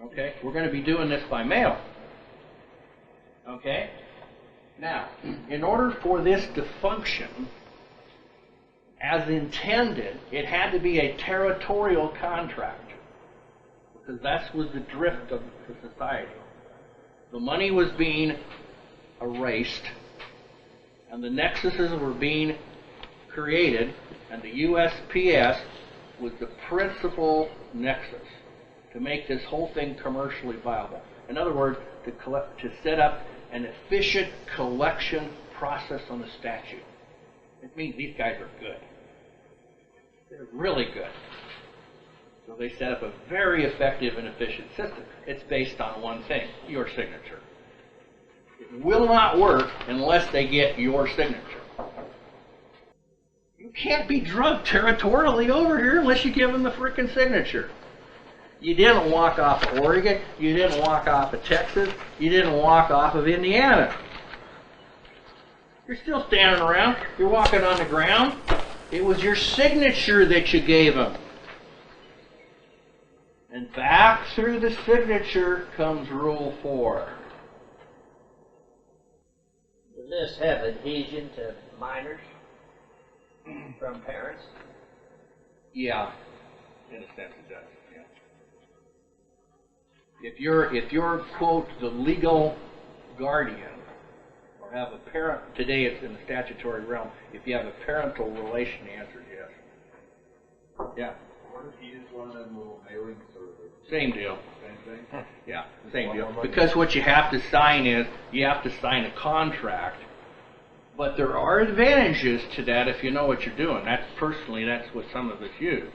Okay? We're going to be doing this by mail. Okay? Now, in order for this to function as intended, it had to be a territorial contract. Because that was the drift of the society. The money was being erased, and the nexuses were being created, and the USPS was the principal nexus to make this whole thing commercially viable. In other words, to set up an efficient collection process on the statute. It means these guys are good. They're really good. So they set up a very effective and efficient system. It's based on one thing, your signature. It will not work unless they get your signature. You can't be drugged territorially over here unless you give them the frickin' signature. You didn't walk off of Oregon. You didn't walk off of Texas. You didn't walk off of Indiana. You're still standing around. You're walking on the ground. It was your signature that you gave them. And back through the signature comes Rule 4. Does this have adhesion to minors from parents? Yeah, in a sense it does. Yeah. If you're quote the legal guardian, or have a parent, today it's in the statutory realm. If you have a parental relation, the answer is yes. Yeah. What if you use one of them little mailing services? Same deal. Same thing? Yeah, same deal. Because what you have to sign is, you have to sign a contract, but there are advantages to that if you know what you're doing. That's what some of us use.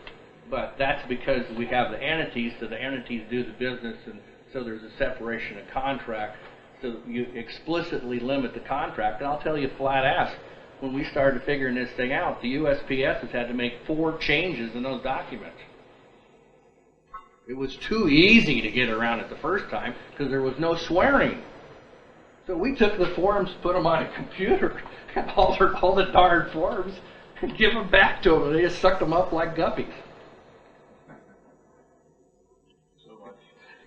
But that's because we have the entities, so the entities do the business, and so there's a separation of contract, so you explicitly limit the contract. And I'll tell you flat ass, when we started figuring this thing out, the USPS has had to make 4 changes in those documents. It was too easy to get around it the first time because there was no swearing. So we took the forms, put them on a computer, all the darn forms, and give them back to them, and they just sucked them up like guppies.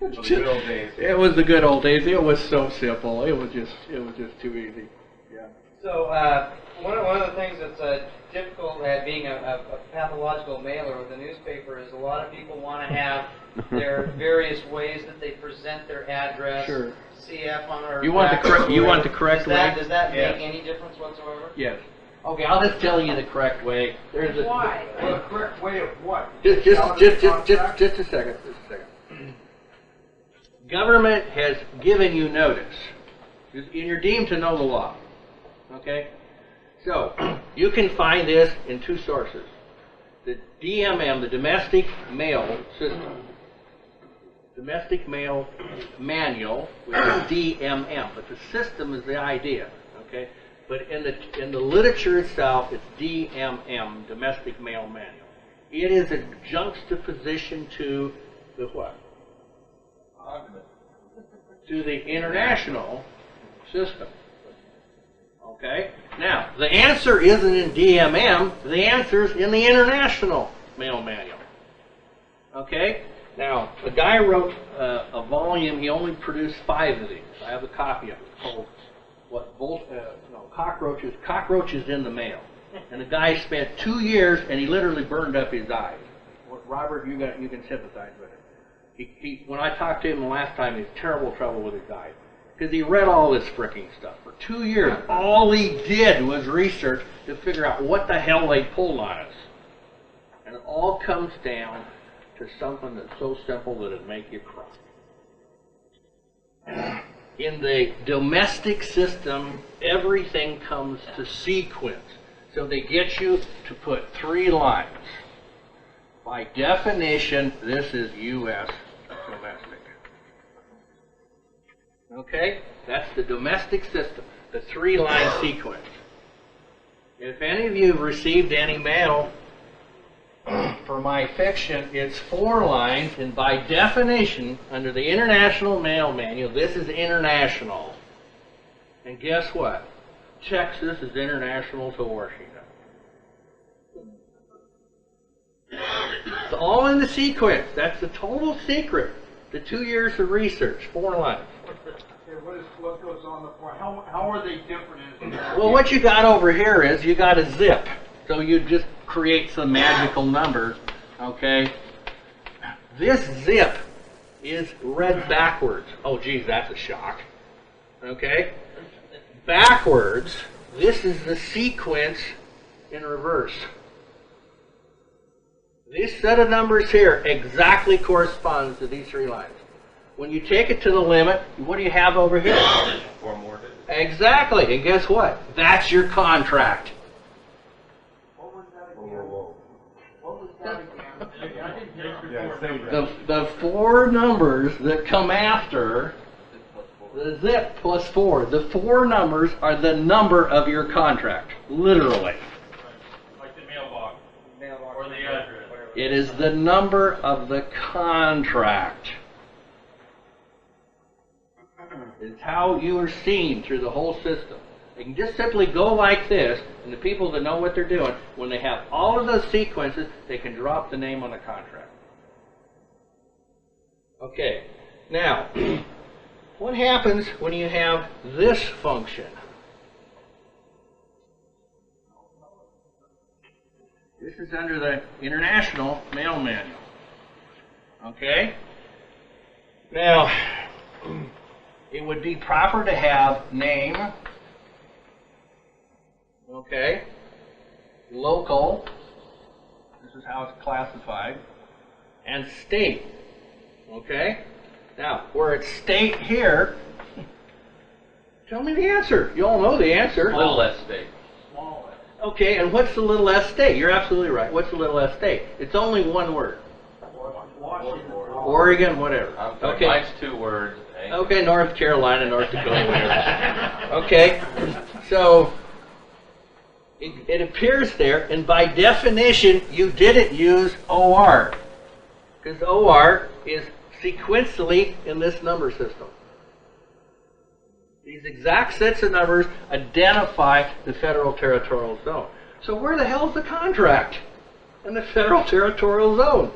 The good old days. It was the good old days. It was so simple. It was just too easy. Yeah. So one of the things that's difficult at being a pathological mailer with a newspaper is a lot of people want to have their various ways that they present their address. Sure. CF on our. You want the correct way? Does that Yes. make any difference whatsoever? Yes. Okay, I'll just tell you the correct way. Why? Well, the correct way of what? Just a second. Government has given you notice, and you're deemed to know the law. Okay? So, you can find this in two sources. The DMM, the Domestic Mail System. Domestic Mail Manual, which is DMM, but the system is the idea. Okay? But in the literature itself, it's DMM, Domestic Mail Manual. It is a juxtaposition to the what? To the international system. Okay? Now, the answer isn't in DMM, the answer is in the International Mail Manual. Okay? Now, the guy wrote a volume, he only produced 5 of these. I have a copy of it called Cockroaches in the Mail. And the guy spent 2 years and he literally burned up his eyes. Robert, you can sympathize with it. When I talked to him the last time, he had terrible trouble with his eyes. Because he read all this fricking stuff. For 2 years, all he did was research to figure out what the hell they pulled on us. And it all comes down to something that's so simple that it'd make you cry. In the domestic system, everything comes to sequence. So they get you to put 3 lines. By definition, this is U.S. domestic. Okay? That's the domestic system, the 3-line sequence. If any of you have received any mail for my fiction, it's 4 lines, and by definition, under the International Mail Manual, this is international. And guess what? Texas is international to Washington. It's all in the sequence. That's the total secret. The 2 years of research, 4 lines. Okay, what goes on the form? How are they different? Well, what you got over here is you got a zip. So you just create some magical number, okay? This zip is read backwards. Oh, geez, that's a shock. Okay? Backwards, this is the sequence in reverse. This set of numbers here exactly corresponds to these 3 lines. When you take it to the limit, what do you have over here? 4 more digits. Exactly. And guess what? That's your contract. What was that again? The 4 numbers that come after the zip plus 4. The 4 numbers are the number of your contract. Literally. Like the mailbox. Or the address. It is the number of the contract. It's how you are seen through the whole system. They can just simply go like this, and the people that know what they're doing, when they have all of those sequences, they can drop the name on the contract. Okay, now, what happens when you have this function? This is under the International Mail Manual. Okay? Now, it would be proper to have name, okay, local, this is how it's classified, and state, okay? Now, where it's state here, tell me the answer. You all know the answer. Little s state. Okay, and what's the little s state? You're absolutely right. What's the little s state? It's only one word. Oregon, whatever. Okay. Mine's 2 words. Okay, North Carolina, North Dakota, whatever. Okay, so it appears there, and by definition, you didn't use OR, because OR is sequentially in this number system. These exact sets of numbers identify the federal territorial zone. So where the hell's the contract in the federal territorial zone?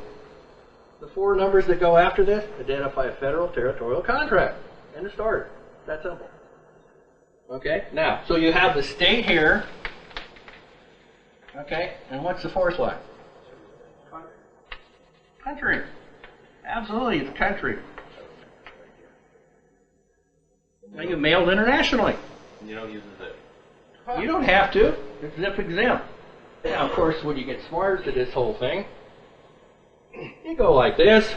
The 4 numbers that go after this identify a federal territorial contract. End of story. That simple. Okay, now, so you have the state here. Okay, and what's the fourth one? Country. Absolutely, it's country. Now you mailed internationally. You don't use the zip. You don't have to. It's zip exempt. Now, of course, when you get smarter to this whole thing, you go like this.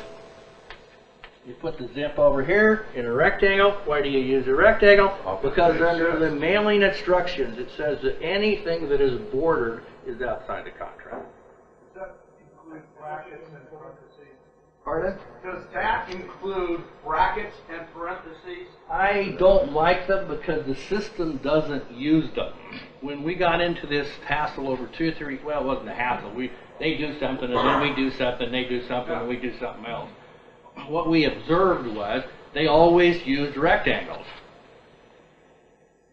You put the zip over here in a rectangle. Why do you use a rectangle? Because under the mailing instructions, it says that anything that is bordered is outside the contract. Does that include brackets and parentheses? Pardon? Does that include brackets and parentheses? I don't like them because the system doesn't use them. When we got into this hassle over 2 or 3, well, it wasn't a hassle. They do something, and then we do something, they do something, and we do something else. What we observed was they always used rectangles.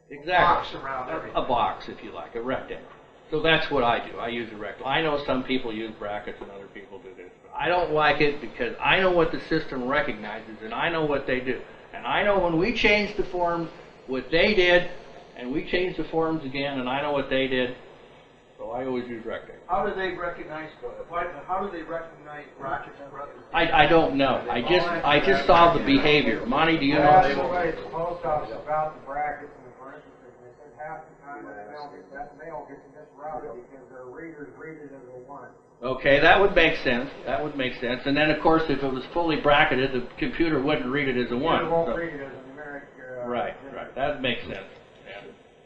Exactly. Box around everything. A box, if you like, a rectangle. So that's what I do. I use a rectangle. I know some people use brackets and other people do this. But I don't like it because I know what the system recognizes and I know what they do. And I know when we changed the forms, what they did, and we changed the forms again, and I know what they did. So I always use rectangles. How do they recognize? How do they recognize brackets and parentheses? I don't know. I just saw the behavior. Monty, do you know? I asked somebody at the post office about the brackets and the parentheses, and they said half the time that mail gets misrouted because their readers read it as a one. Okay, that would make sense. That would make sense. And then, of course, if it was fully bracketed, the computer wouldn't read it as a one. It won't read it as a numeric. Right. That makes sense.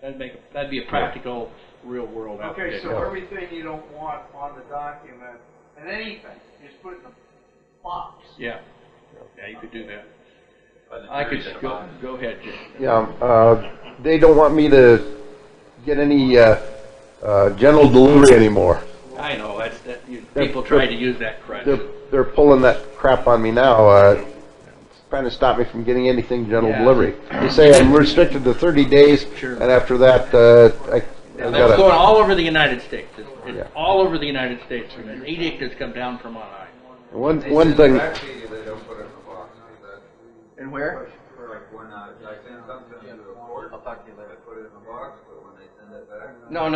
Yeah. That'd be a practical, real-world application. Okay, so everything you don't want on the document and anything, you just put it in a box. Yeah. Yeah, you could do that. I could go ahead, Jim. Yeah, they don't want me to get any general delivery anymore. I know. People try to use that crud. They're pulling that crap on me now. Trying to stop me from getting anything general delivery. They say I'm restricted to 30 days, and after that, That's going all over the United States. It's all over the United States. An edict has come down from on high. One thing. And where? Like when I send something to a court, I'll talk to you later. I put it in a box, but when they send it back. No.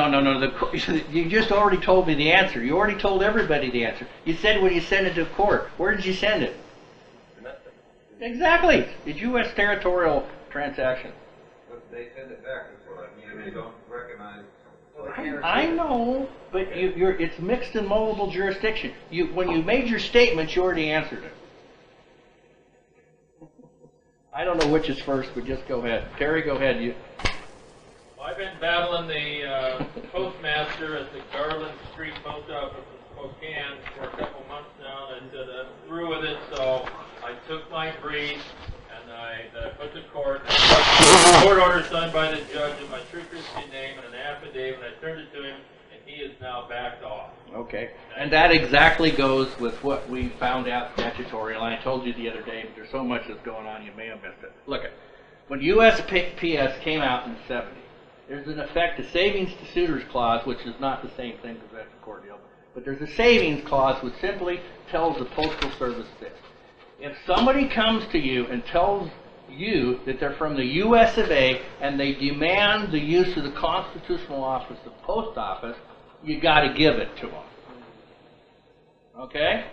You just already told me the answer. You already told everybody the answer. You said when you send it to court. Where did you send it? Exactly. It's U.S. territorial transaction. But they send it back. That's what I mean. They don't recognize. I know, but it's mixed in multiple jurisdiction. When you made your statement, you already answered it. I don't know which is first, but just go ahead. Terry, go ahead. I've been battling the postmaster at the Garland Street Post Office in Spokane for a couple months now, and I said I'm through with it, so I took my brief and I put to court. And court order signed by the judge in my true Christian name and an affidavit, and I turned it to him, and he is now backed off. Okay, and that exactly goes with what we found out statutory, and I told you the other day, but there's so much that's going on, you may have missed it. Look, when USPS came out in the 70s, there's in effect a savings to suitors clause, which is not the same thing because that's a court deal, but there's a savings clause which simply tells the Postal Service this. If somebody comes to you and tells you that they're from the U.S. of A. and they demand the use of the constitutional office of post office, you got to give it to them. Okay?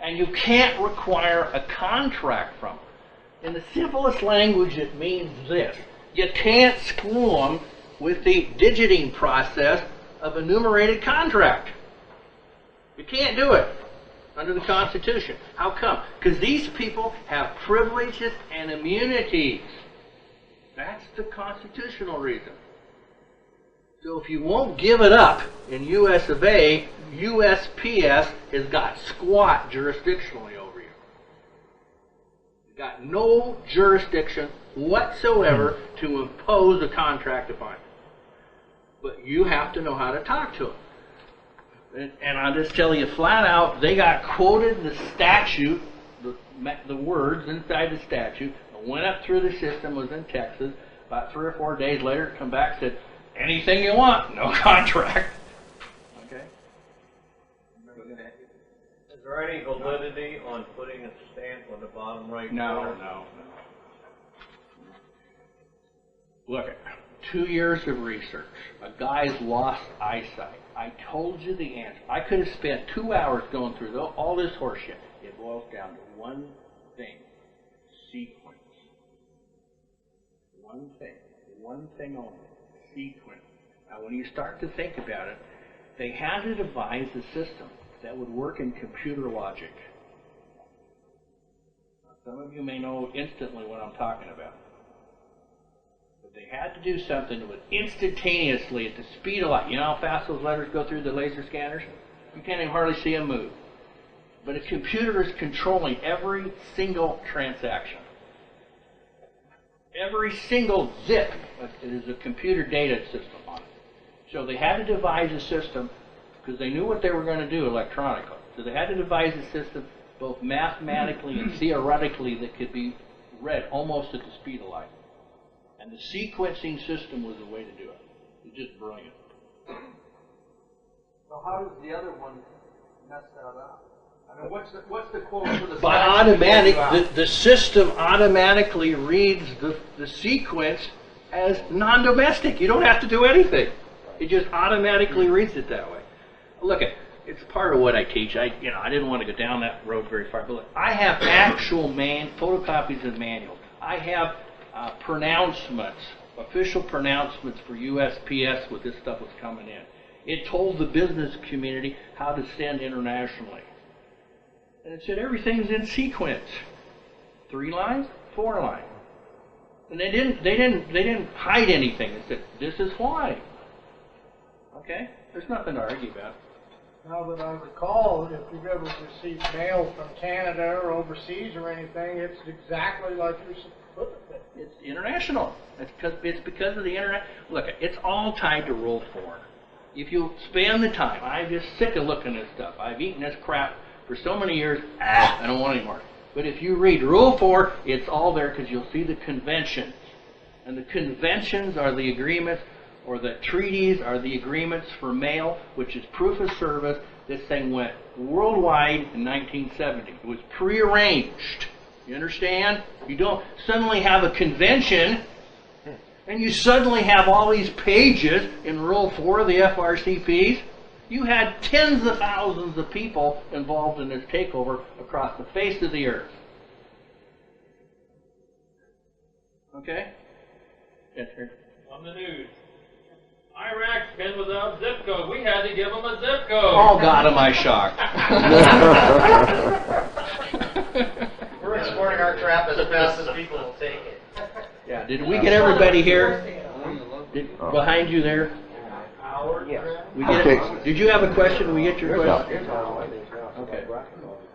And you can't require a contract from them. In the simplest language, it means this. You can't school them with the digiting process of a enumerated contract. You can't do it under the Constitution. How come? Because these people have privileges and immunities. That's the constitutional reason. So if you won't give it up in U.S. of A., USPS has got squat jurisdictionally over you. You've got no jurisdiction whatsoever to impose a contract upon you. But you have to know how to talk to them. And I'll just tell you flat out, they got quoted the statute, the words inside the statute, went up through the system, was in Texas. About 3 or 4 days later, come back and said, anything you want, no contract. Okay? Is there any validity on putting a stamp on the bottom right corner? No. Look, 2 years of research. A guy's lost eyesight. I told you the answer. I could have spent 2 hours going through all this horseshit. It boils down to one thing: sequence. One thing only: sequence. Now, when you start to think about it, they had to devise a system that would work in computer logic. Now, some of you may know instantly what I'm talking about. But they had to do something that would instantaneously, at the speed of light. You know how fast those letters go through the laser scanners? You can't even hardly see them move. But a computer is controlling every single transaction. Every single zip is a computer data system on it. So they had to devise a system, because they knew what they were going to do electronically. So they had to devise a system both mathematically and theoretically that could be read almost at the speed of light. And the sequencing system was the way to do it. It's just brilliant. So how does the other one mess that up? I mean, what's the quote for the By automatic, the system automatically reads the sequence as non-domestic. You don't have to do anything. It just automatically reads it that way. Look, it's part of what I teach. I didn't want to go down that road very far, but look, I have actual photocopies of manuals. I have pronouncements, official pronouncements for USPS when this stuff was coming in. It told the business community how to send internationally. And it said everything's in sequence. 3 lines, 4 lines. And they didn't hide anything. They said, this is why. Okay? There's nothing to argue about. Now that I recall, if you've ever received mail from Canada or overseas or anything, it's exactly like you're supposed to. It's international. It's because of the internet. Look, it's all tied to Rule 4. If you spend the time, I'm just sick of looking at this stuff. I've eaten this crap for so many years, I don't want any more. But if you read Rule 4, it's all there because you'll see the conventions. And the conventions are the agreements, or the treaties are the agreements for mail, which is proof of service. This thing went worldwide in 1970. It was prearranged. You understand? You don't suddenly have a convention and you suddenly have all these pages in Rule 4 of the FRCPs. You had tens of thousands of people involved in this takeover across the face of the earth. Okay? On the news. Iraq's been without zip code. We had to give them a zip code. Oh, God, am I shocked. We're exporting our crap as fast as people will take it. Yeah, did we get everybody here? Behind you there? We get it? Did you have a question? Did we get your question? Okay.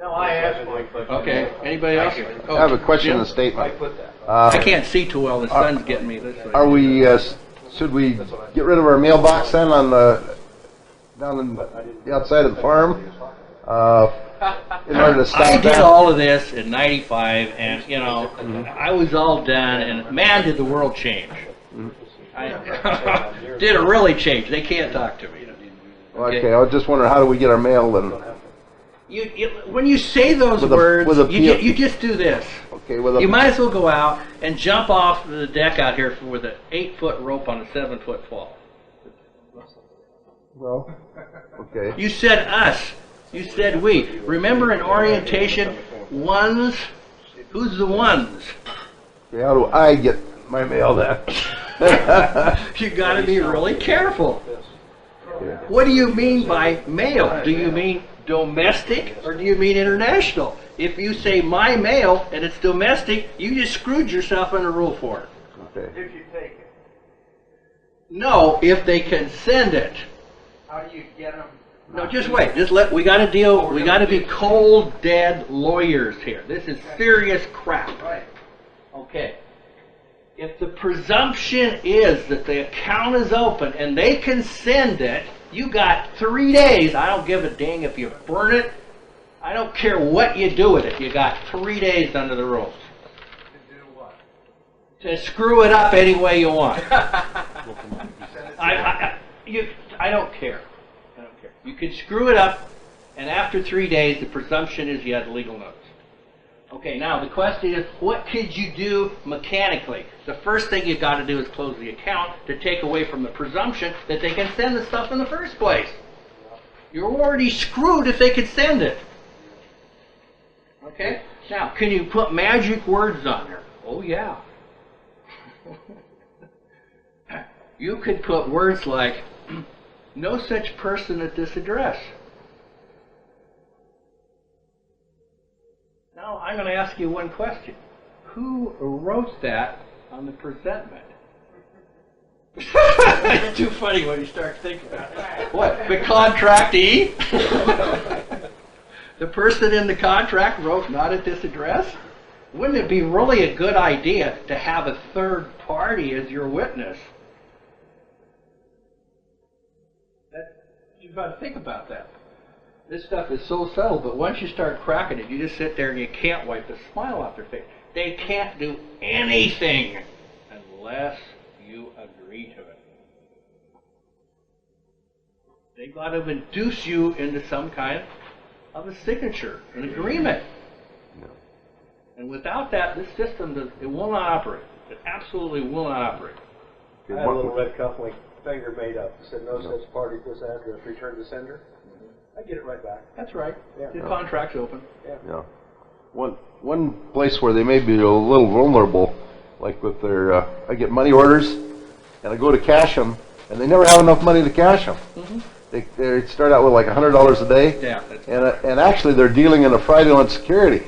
No, I asked my question. Okay. Anybody else? I have a question and a statement. I can't see too well. The sun's getting me this way. Are we? Should we get rid of our mailbox then on down in the outside of the farm in order to stop I did that? all of this in '95, and I was all done. And man, did the world change! Did it really change? They can't talk to me. Okay, I was just wondering, how do we get our mail then? When you say those words, you just do this. Okay, you might as well go out and jump off the deck out here with an 8-foot rope on a 7-foot fall. Well, okay. You said us. You said we. Remember in orientation, ones. Who's the ones? Okay, how do I get my mail then? You got to be really careful. Yeah. What do you mean by mail? Do you mean domestic or do you mean international? If you say my mail and it's domestic, you just screwed yourself under Rule 4. Okay. If you take it. No, if they can send it. How do you get them? No, just wait. We got to deal. We got to be cold, dead lawyers here. This is serious crap. Right. Okay. If the presumption is that the account is open and they can send it, you got 3 days. I don't give a dang if you burn it. I don't care what you do with it. You got 3 days under the rules. To do what? To screw it up any way you want. I don't care. I don't care. You can screw it up, and after 3 days, the presumption is you had legal notice. Okay, now the question is, what could you do mechanically? The first thing you've got to do is close the account to take away from the presumption that they can send the stuff in the first place. You're already screwed if they could send it. Okay? Now, can you put magic words on there? Oh, yeah. You could put words like, no such person at this address. Now, I'm going to ask you one question. Who wrote that on the presentment? It's too funny when you start thinking about it. What? The contractee? The person in the contract wrote not at this address? Wouldn't it be really a good idea to have a third party as your witness? You've got to think about that. This stuff is so subtle, but once you start cracking it, you just sit there and you can't wipe the smile off their face. They can't do anything unless you agree to it. They've got to induce you into some kind of a signature, an agreement. No. And without that, this system it will not operate. It absolutely will not operate. I had a little red cufflink finger made up. It said no such party at this address. Return to sender. I get it right back. That's right. Yeah. The contract's open. Yeah. One place where they may be a little vulnerable, like with their, I get money orders, and I go to cash them, and they never have enough money to cash them. Mm-hmm. They start out with like $100 a day, Yeah, and actually they're dealing in a fraudulent security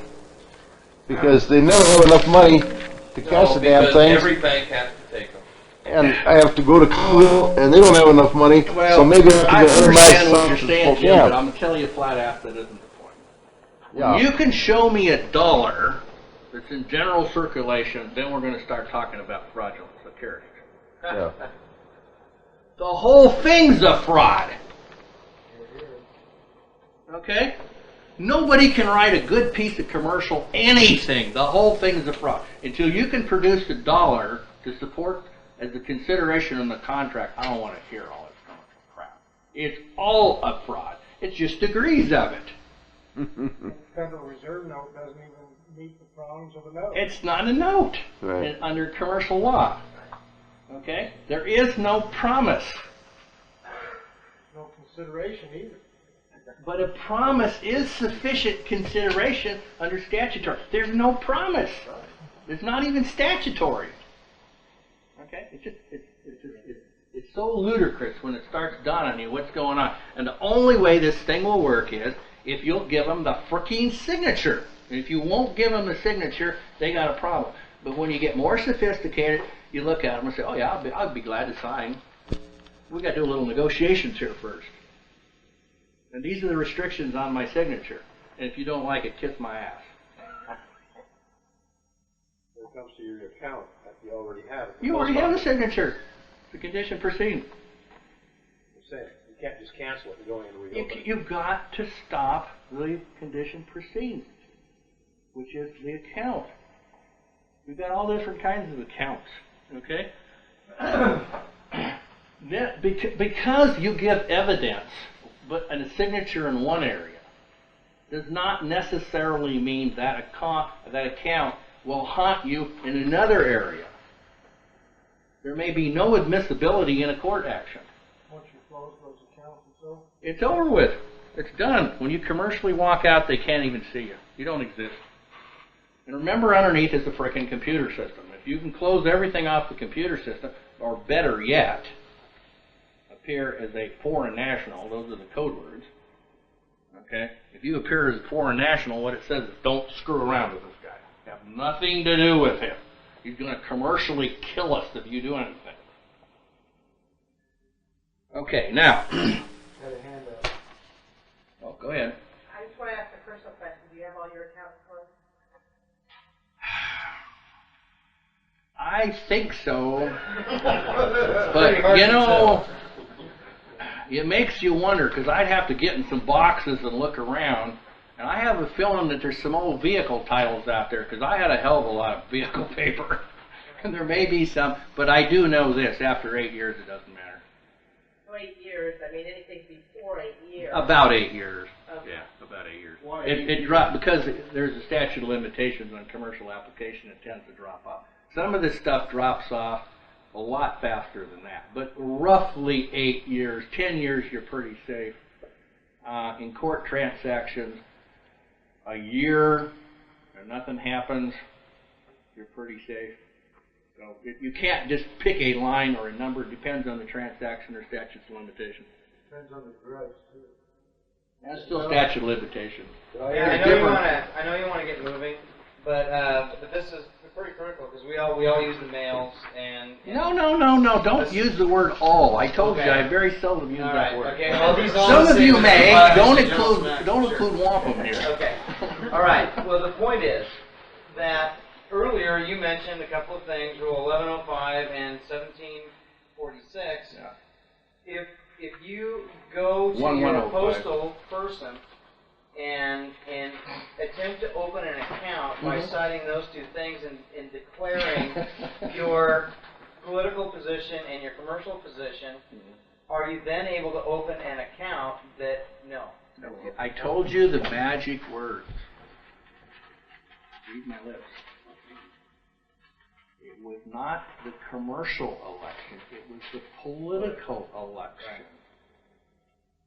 because they never have enough money to cash the damn because things. every bank has to take them. And I have to go to Google, and they don't have enough money, Well, so maybe I I have to understand what you're saying, Jim, but I'm going to tell you flat out that isn't the point. Yeah. When you can show me $1 that's in general circulation, then we're going to start talking about fraudulent securities. Yeah. The whole thing's a fraud. Okay? Nobody can write a good piece of commercial anything. The whole thing is a fraud. Until you can produce $1 to support as a consideration in the contract, I don't want to hear all this commercial crap. It's all a fraud. It's just degrees of it. The Federal Reserve note doesn't even meet the prongs of a note. It's not a note under commercial law. Okay? There is no promise. No consideration either. But a promise is sufficient consideration under statutory. There's no promise. It's not even statutory. Okay? It's so ludicrous when it starts dawning on you what's going on. And the only way this thing will work is if you'll give them the freaking signature. And if you won't give them the signature, they got a problem. But when you get more sophisticated, you look at them and say, oh yeah, I'd be glad to sign. We got to do a little negotiations here first. And these are the restrictions on my signature. And if you don't like it, kiss my ass. When it comes to your account, you already have it. You already have a signature. The condition proceeding. I'm saying, you can't just cancel it and go in and reopen. You've got to stop the condition proceeding, which is the account. We've got all different kinds of accounts, okay? Because you give evidence, but a signature in one area, does not necessarily mean that account will haunt you in another area. There may be no admissibility in a court action. Once you close those accounts, It's over with. It's done. When you commercially walk out, they can't even see you. You don't exist. And remember, underneath is the frickin' computer system. If you can close everything off the computer system, or better yet, appear as a foreign national, those are the code words. Okay? If you appear as a foreign national, what it says is don't screw around with this guy. Have nothing to do with him. He's going to commercially kill us if you do anything. Okay, now. Had a hand up. Oh, go ahead. I just want to ask a personal question. Do you have all your accounts closed? I think so. But, you know, it makes you wonder, because I'd have to get in some boxes and look around. And I have a feeling that there's some old vehicle titles out there, because I had a hell of a lot of vehicle paper. And there may be some, but I do know this, after 8 years it doesn't matter. So 8 years, I mean anything before 8 years. About 8 years. Okay. Yeah, about 8 years. Why? It dropped because there's a statute of limitations on commercial application. It tends to drop off. Some of this stuff drops off a lot faster than that, but roughly 8 years, 10 years, you're pretty safe. In court transactions, a year, or nothing happens, you're pretty safe. So you can't just pick a line or a number. It depends on the transaction or statute of limitations. Depends on the grudge, too. That's still statute of limitations. Yeah, I know you want to get moving, but this is pretty critical because we all use the mails and No, don't use the word all. I told you I very seldom use that word. Okay, well, these all Some the of you same may. as Don't the include wampum here. Okay. All right. Well, the point is that earlier you mentioned a couple of things, Rule 1105 and 1746. Yeah. If you go to your postal person and attempt to open an account by citing those two things and declaring your political position and your commercial position, are you then able to open an account that, no. I told you the magic words. Read my lips. It was not the commercial election, it was the political election.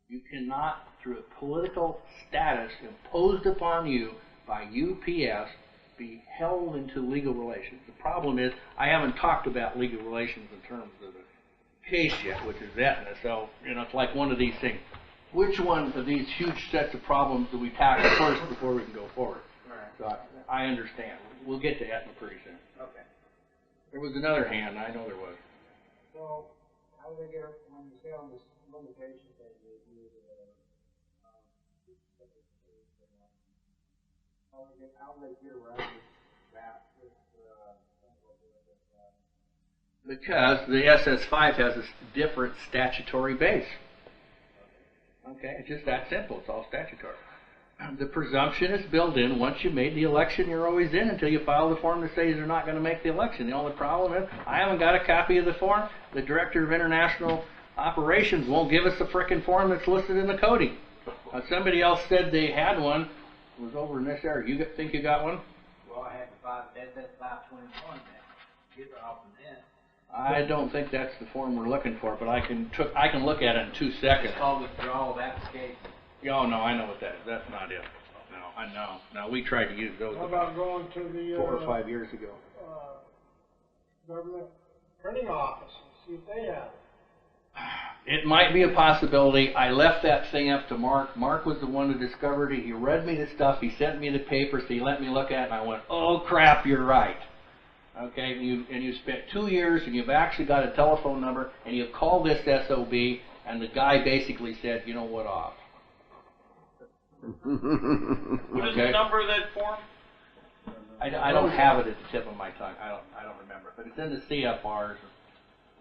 You cannot, through a political status imposed upon you by UPS, be held into legal relations. The problem is, I haven't talked about legal relations in terms of the case yet, which is Aetna, so, it's like one of these things. Which one of these huge sets of problems do we tackle first before we can go forward? So I understand. We'll get to Aetna pretty soon. Okay. There was another hand, I know there was. So, how do they get, when you say on this limitation thing, how do they get around that? Because the SS5 has a different statutory base. Okay, it's just that simple. It's all statutory. The presumption is built in. Once you made the election, you're always in until you file the form that says you're not going to make the election. The only problem is I haven't got a copy of the form. The Director of International Operations won't give us the frickin' form that's listed in the coding. Somebody else said they had one. It was over in this area. You think you got one? Well, I had that's 521 now. Get it off the net. I don't think that's the form we're looking for, but I can look at it in 2 seconds. It's called withdrawal of application. Oh, no, I know what that is. That's not it. No, I know. No, we tried to use those How about going to the 4 or 5 years ago. Government printing office and see if they have it? It might be a possibility. I left that thing up to Mark. Mark was the one who discovered it. He read me the stuff. He sent me the papers. He let me look at it, and I went, oh, crap, you're right. Okay, and you spent 2 years, and you've actually got a telephone number, and you call this SOB, and the guy basically said, you know what, off. What is the number of that form? I don't have it at the tip of my tongue. I don't remember, but it's in the CFRs.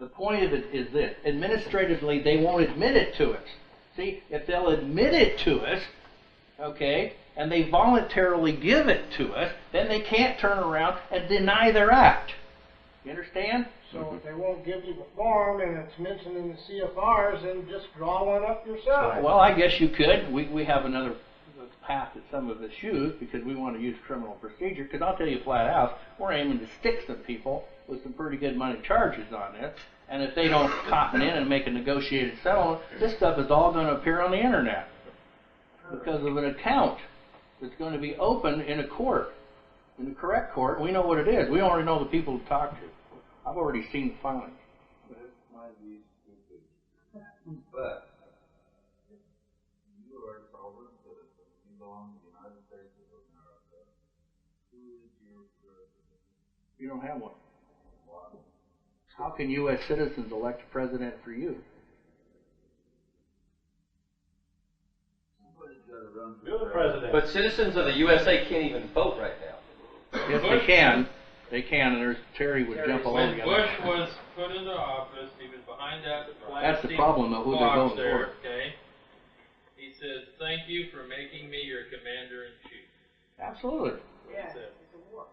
The point of it is this: administratively, they won't admit it to us. See, if they'll admit it to us, okay, and they voluntarily give it to us, then they can't turn around and deny their act. You understand? So if they won't give you the form and it's mentioned in the CFRs, then just draw one up yourself. Well, I guess you could. We have another path that some of us use because we want to use criminal procedure. Because I'll tell you flat out, we're aiming to stick some people with some pretty good money charges on this. And if they don't cotton in and make a negotiated settlement, this stuff is all going to appear on the internet because of an account that's going to be open in a court, in the correct court. We know what it is. We already know the people to talk to. I've already seen the filings. But it might be stupid. But if you are a sovereign citizen, you belong to the United States of America, who is your president? You don't have one. Why? How can U.S. citizens elect a president for you? Somebody's got to run for You're the president. But citizens of the USA can't even vote right now. Yes, they can. They can, and there's Terry would jump all over When you. Bush was put into office, he was behind that That's the plastic problem, though, who they're box voting there, for. okay? He says, thank you for making me your commander-in-chief. Absolutely. Yeah, it's a war.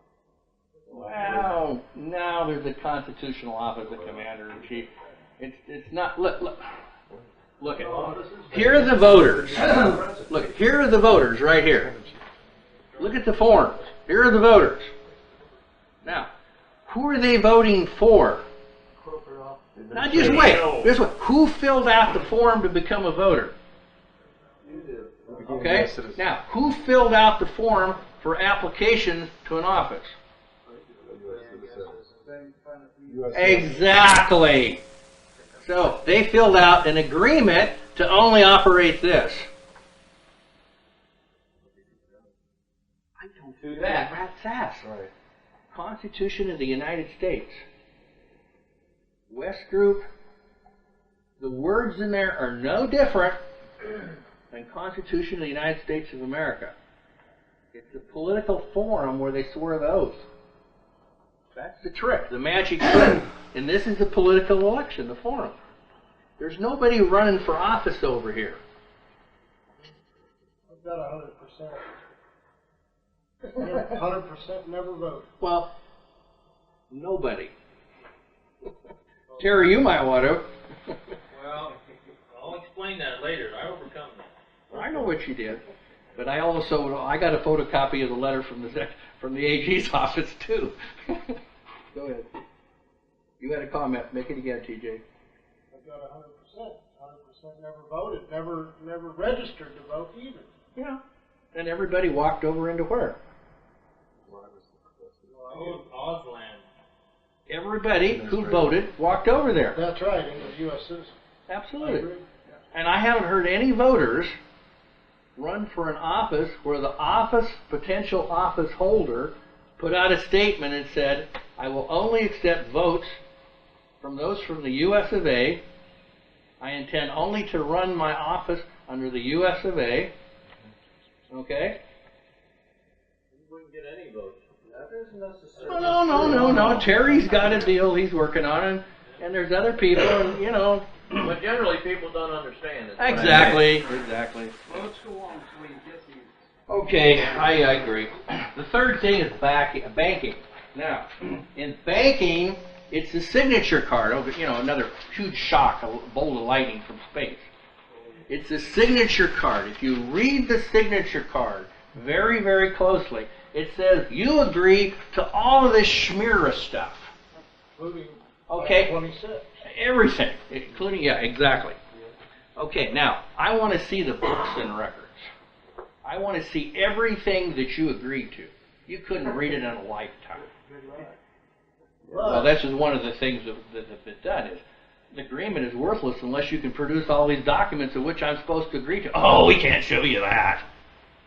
Well, now there's a constitutional office of commander-in-chief. It's not. Look. Look at. Here are the voters. Look, here are the voters right here. Look at the forms. Here are the voters. Now, who are they voting for? Now just wait. Just wait. Who filled out the form to become a voter? Okay? Now, who filled out the form for application to an office? Exactly. So, they filled out an agreement to only operate this. I don't do that. Rat's ass. Right. Constitution of the United States. West Group, the words in there are no different than Constitution of the United States of America. It's a political forum where they swear the oath. That's the trick, the magic trick. And this is a political election, the forum. There's nobody running for office over here. I've got 100%. 100% never vote. Well, nobody. Terry, you might want to. Well, I'll explain that later. I overcome that. Well, I know what you did, but I got a photocopy of the letter from the AG's office too. Go ahead. You had a comment. Make it again, TJ. I've got 100%. 100% never voted. Never registered to vote either. Yeah. And everybody walked over into where? Auslan. Everybody who voted walked over there. That's right, into the U.S. citizen. Absolutely. And I haven't heard any voters run for an office where the potential office holder put out a statement and said, I will only accept votes from those from the U.S. of A. I intend only to run my office under the U.S. of A. Okay? You wouldn't get any votes. That isn't necessary. No. Terry's got a deal he's working on, and there's other people, and, you know. But generally, people don't understand it. Exactly. Well, let's go on so we can get these. Okay, I agree. The third thing is banking. Now, in banking, it's the signature card. You know, another huge shock, a bolt of lightning from space. It's the signature card. If you read the signature card very, very closely, it says you agree to all of this schmear stuff. Including okay, 26. Everything, including, yeah, exactly. Okay, now, I want to see the books and records. I want to see everything that you agreed to. You couldn't read it in a lifetime. Well, this is one of the things that have been done is the agreement is worthless unless you can produce all these documents of which I'm supposed to agree to. Oh, we can't show you that.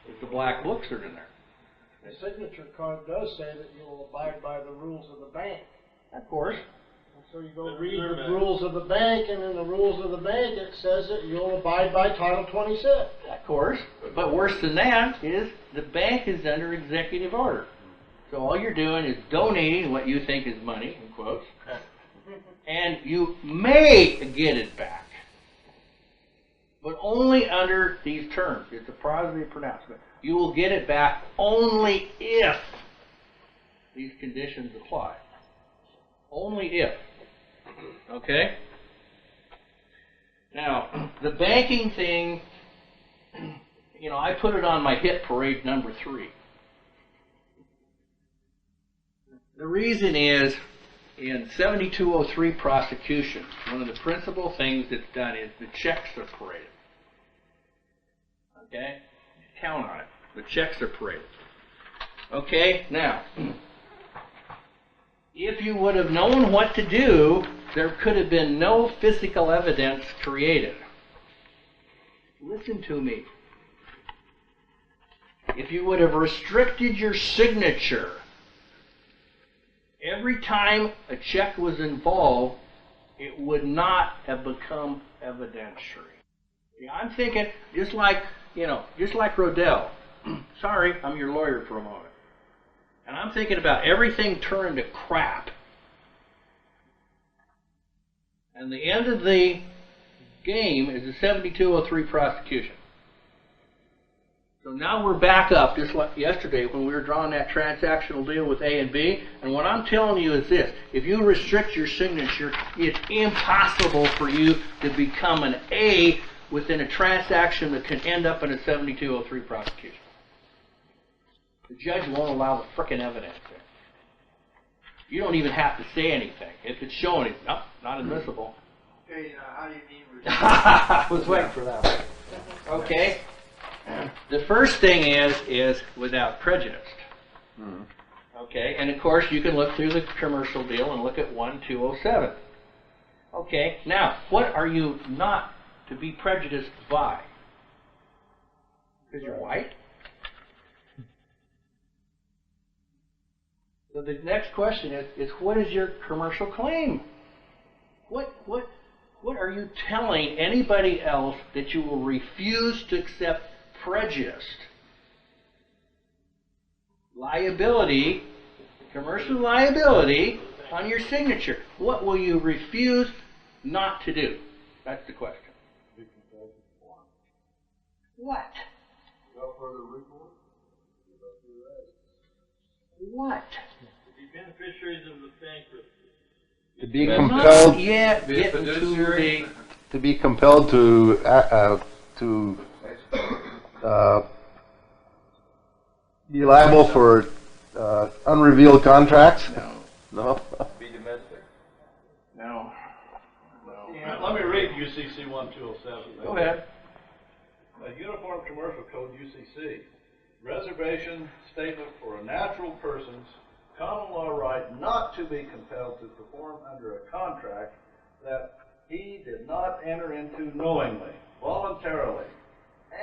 If the black books are in there. The signature card does say that you will abide by the rules of the bank. Of course. And so you go read the rules of the bank, and in the rules of the bank it says that you'll abide by Title 26. Of course. But worse than that is the bank is under executive order. So all you're doing is donating what you think is money, in quotes, and you may get it back. But only under these terms. It's a positive pronouncement. You will get it back only if these conditions apply. Only if. Okay? Now, the banking thing, you know, I put it on my hit parade number 3. The reason is, in 7203 prosecution, one of the principal things that's done is the checks are paraded. Okay? Count on it. The checks are paraded. Okay? Now, if you would have known what to do, there could have been no physical evidence created. Listen to me. If you would have restricted your signature every time a check was involved, it would not have become evidentiary. Yeah, I'm thinking, just like Rodell. Sorry, I'm your lawyer for a moment. And I'm thinking about everything turned to crap. And the end of the game is the 7203 prosecution. So now we're back up, just like yesterday when we were drawing that transactional deal with A and B. And what I'm telling you is this: if you restrict your signature, it's impossible for you to become an A within a transaction that can end up in a 7203 prosecution. The judge won't allow the frickin' evidence there. You don't even have to say anything. If it's showing it, nope, not admissible. Okay, how do you mean? I was waiting for that one. Okay. The first thing is without prejudice. Okay, and of course you can look through the commercial deal and look at 1207. Okay, now what are you not to be prejudiced by? Because you're white? So the next question is what is your commercial claim? What are you telling anybody else that you will refuse to accept prejudiced liability, commercial liability on your signature? What will you refuse not to do? That's the question. What? What? To be beneficiaries of the bankruptcy. To be compelled. Yet Be a get into fiduciary. To be compelled to be liable for unrevealed contracts? No. Be domestic. No. Yeah, let me read UCC 1207. Go ahead. Uniform Commercial Code UCC. Reservation statement for a natural person's common law right not to be compelled to perform under a contract that he did not enter into knowingly, voluntarily,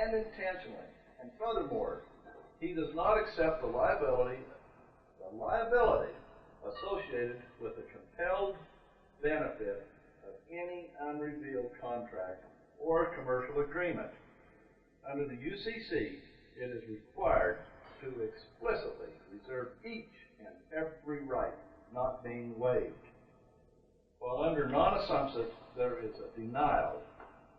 and intentionally. And furthermore, he does not accept the liability associated with the compelled benefit of any unrevealed contract or commercial agreement. Under the UCC, it is required to explicitly reserve each and every right not being waived. While under non-assumptive, there is a denial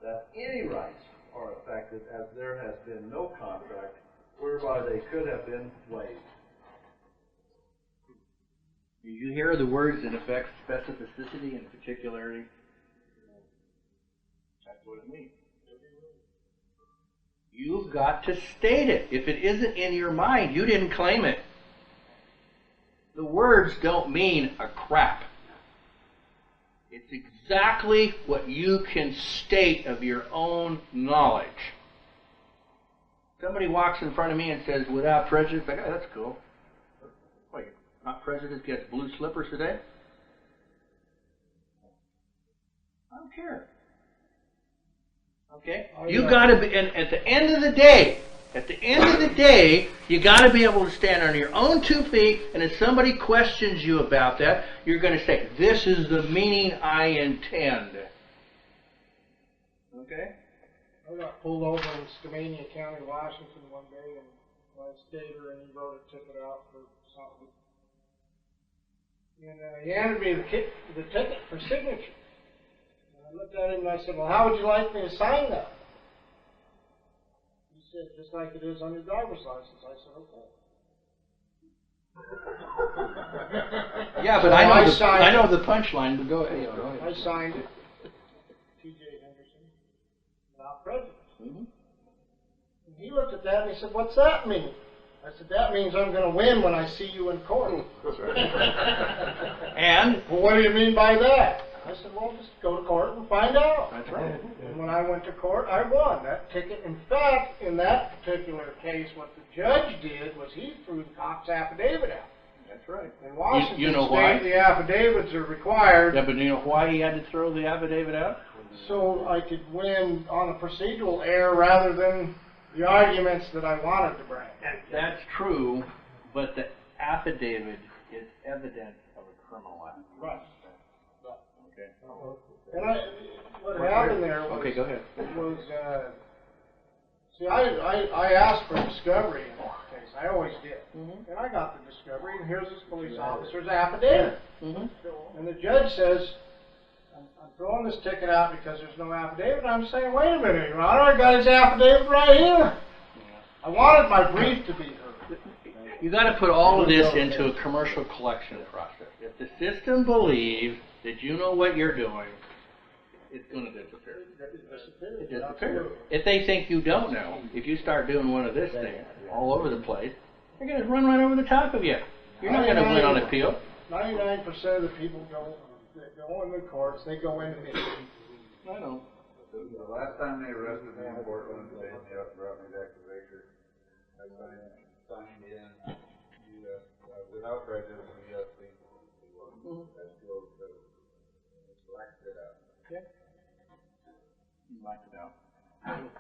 that any rights are affected as there has been no contract whereby they could have been waived. Did you hear the words that affect specificity and particularity? That's what it means. You've got to state it. If it isn't in your mind, you didn't claim it. The words don't mean a crap. It's exactly what you can state of your own knowledge. Somebody walks in front of me and says, without prejudice, like, oh, that's cool. Wait, not prejudice gets blue slippers today? I don't care. Okay? You got to be, and at the end of the day, you got to be able to stand on your own 2 feet, and if somebody questions you about that, you're going to say, this is the meaning I intend. Okay? I got pulled over in Skamania County, Washington one day, and my skater, and he wrote a ticket out for something. And he handed me the ticket for signature. I looked at him and I said, well, how would you like me to sign that? He said, just like it is on your driver's license. I said, okay. Yeah, but so I know the punchline, but go ahead. I signed it. T.J. Henderson. Without prejudice. Mm-hmm. And he looked at that and he said, what's that mean? I said, that means I'm going to win when I see you in court. And? Well, what do you mean by that? I said, well, just go to court and find out. That's right. And when I went to court, I won that ticket. In fact, in that particular case, what the judge did was he threw the cop's affidavit out. That's right. In Washington you know State, why? the affidavits are required. Yeah, but you know why he had to throw the affidavit out? So I could win on a procedural error rather than the arguments that I wanted to bring. That's true, but the affidavit is evidence of a criminal act. Right. Okay. And what happened there was, okay, go ahead. Was, see, I asked for discovery in this case. I always did. Mm-hmm. And I got the discovery, and here's this police officer's affidavit. Mm-hmm. And the judge says, I'm throwing this ticket out because there's no affidavit. I'm saying, wait a minute, Your Honor, I got his affidavit right here. I wanted my brief to be heard. You got to put all of this into a commercial collection process. If the system believes that you know what you're doing, it's going to disappear. It disappears. If they think you don't know, if you start doing one of this thing all over the place, they're going to run right over the top of you. You're not going to win on appeal. 99% of the people go in the courts. They go in and I know. The last time they arrested me in Portland, they brought me back to Baker. I signed in U.S. Without prejudice, U.S. people. That's close to blacked it out. Okay. You blacked it out.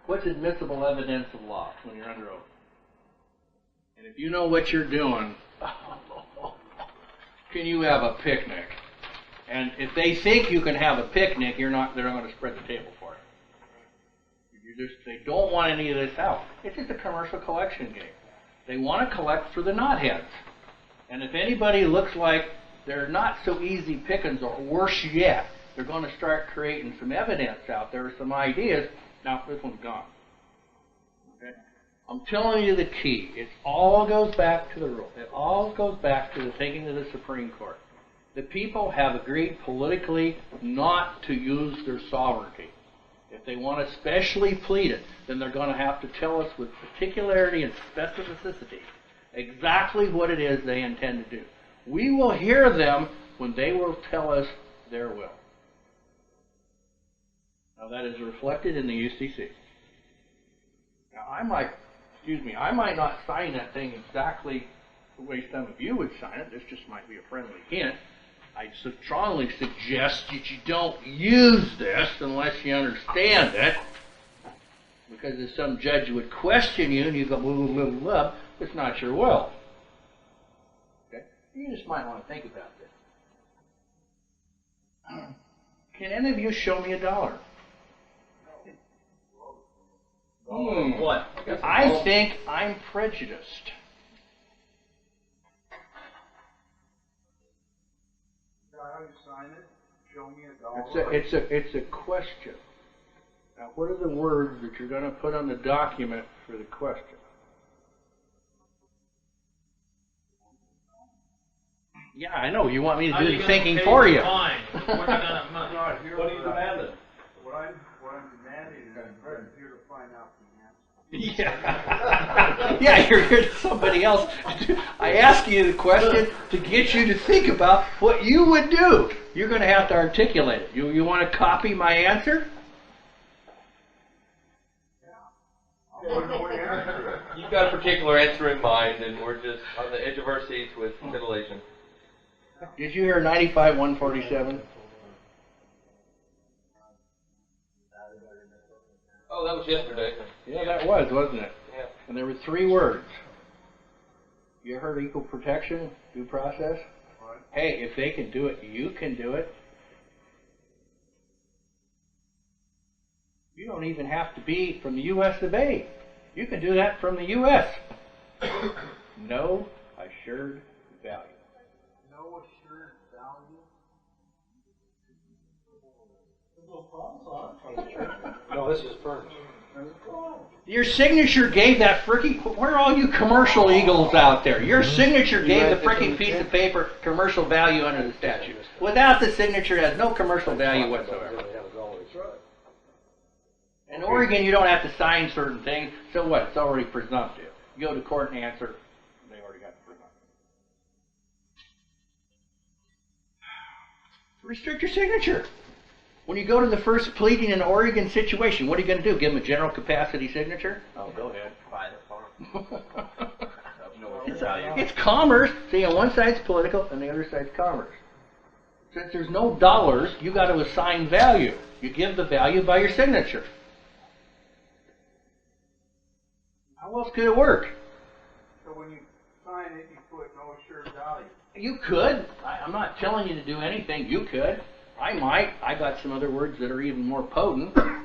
What's admissible evidence of law when you're under oath? And if you know what you're doing, can you have a picnic? And if they think you can have a picnic, they're not going to spread the table for it. They don't want any of this out. It's just a commercial collection game. They want to collect for the knotheads. And if anybody looks like they're not so easy pickings, or worse yet, they're going to start creating some evidence out there, some ideas. Now, this one's gone. Okay? I'm telling you the key. It all goes back to the rule. It all goes back to the thinking of the Supreme Court. The people have agreed politically not to use their sovereignty. If they want to specially plead it, then they're going to have to tell us with particularity and specificity exactly what it is they intend to do. We will hear them when they will tell us their will. Now that is reflected in the UCC. Now I might not sign that thing exactly the way some of you would sign it. This just might be a friendly hint. I strongly suggest that you don't use this unless you understand it. Because if some judge would question you and you go, blah, blah, blah, blah, it's not your will. Okay? You just might want to think about this. Can any of you show me $1? What? I think I'm prejudiced. How you sign it? Show me $1. It's a question. Now, what are the words that you're going to put on the document for the question? Yeah, I know. You want me to do the thinking for you. What are you demanding? What I'm demanding is I'm here to find out the answer. Yeah. Yeah, you're here to somebody else. I ask you the question to get you to think about what you would do. You're going to have to articulate it. You want to copy my answer? You've got a particular answer in mind, and we're just on the edge of our seats with titillation. Did you hear 95-147? Oh, that was yesterday. Yeah, that was, wasn't it? Yeah. And there were 3 words. You heard equal protection, due process? Right. Hey, if they can do it, you can do it. You don't even have to be from the U.S. of A. You can do that from the U.S. No assured value. No assured value? No, this is firm. Your signature gave that frickin'... Where are all you commercial eagles out there? Your signature gave the frickin' piece of paper commercial value under the statute. Without the signature, it has no commercial value whatsoever. In Oregon, you don't have to sign certain things, so what? It's already presumptive. You go to court and answer, they already got the presumptive. Restrict your signature. When you go to the first pleading in an Oregon situation, what are you going to do? Give them a general capacity signature? Oh, go ahead. Buy the farm. It's commerce. See, on one side's political, and the other side's commerce. Since there's no dollars, you got to assign value. You give the value by your signature. How else could it work? So when you sign it, you put no assured value. You could. I'm not telling you to do anything. You could. I might. I got some other words that are even more potent. Do it.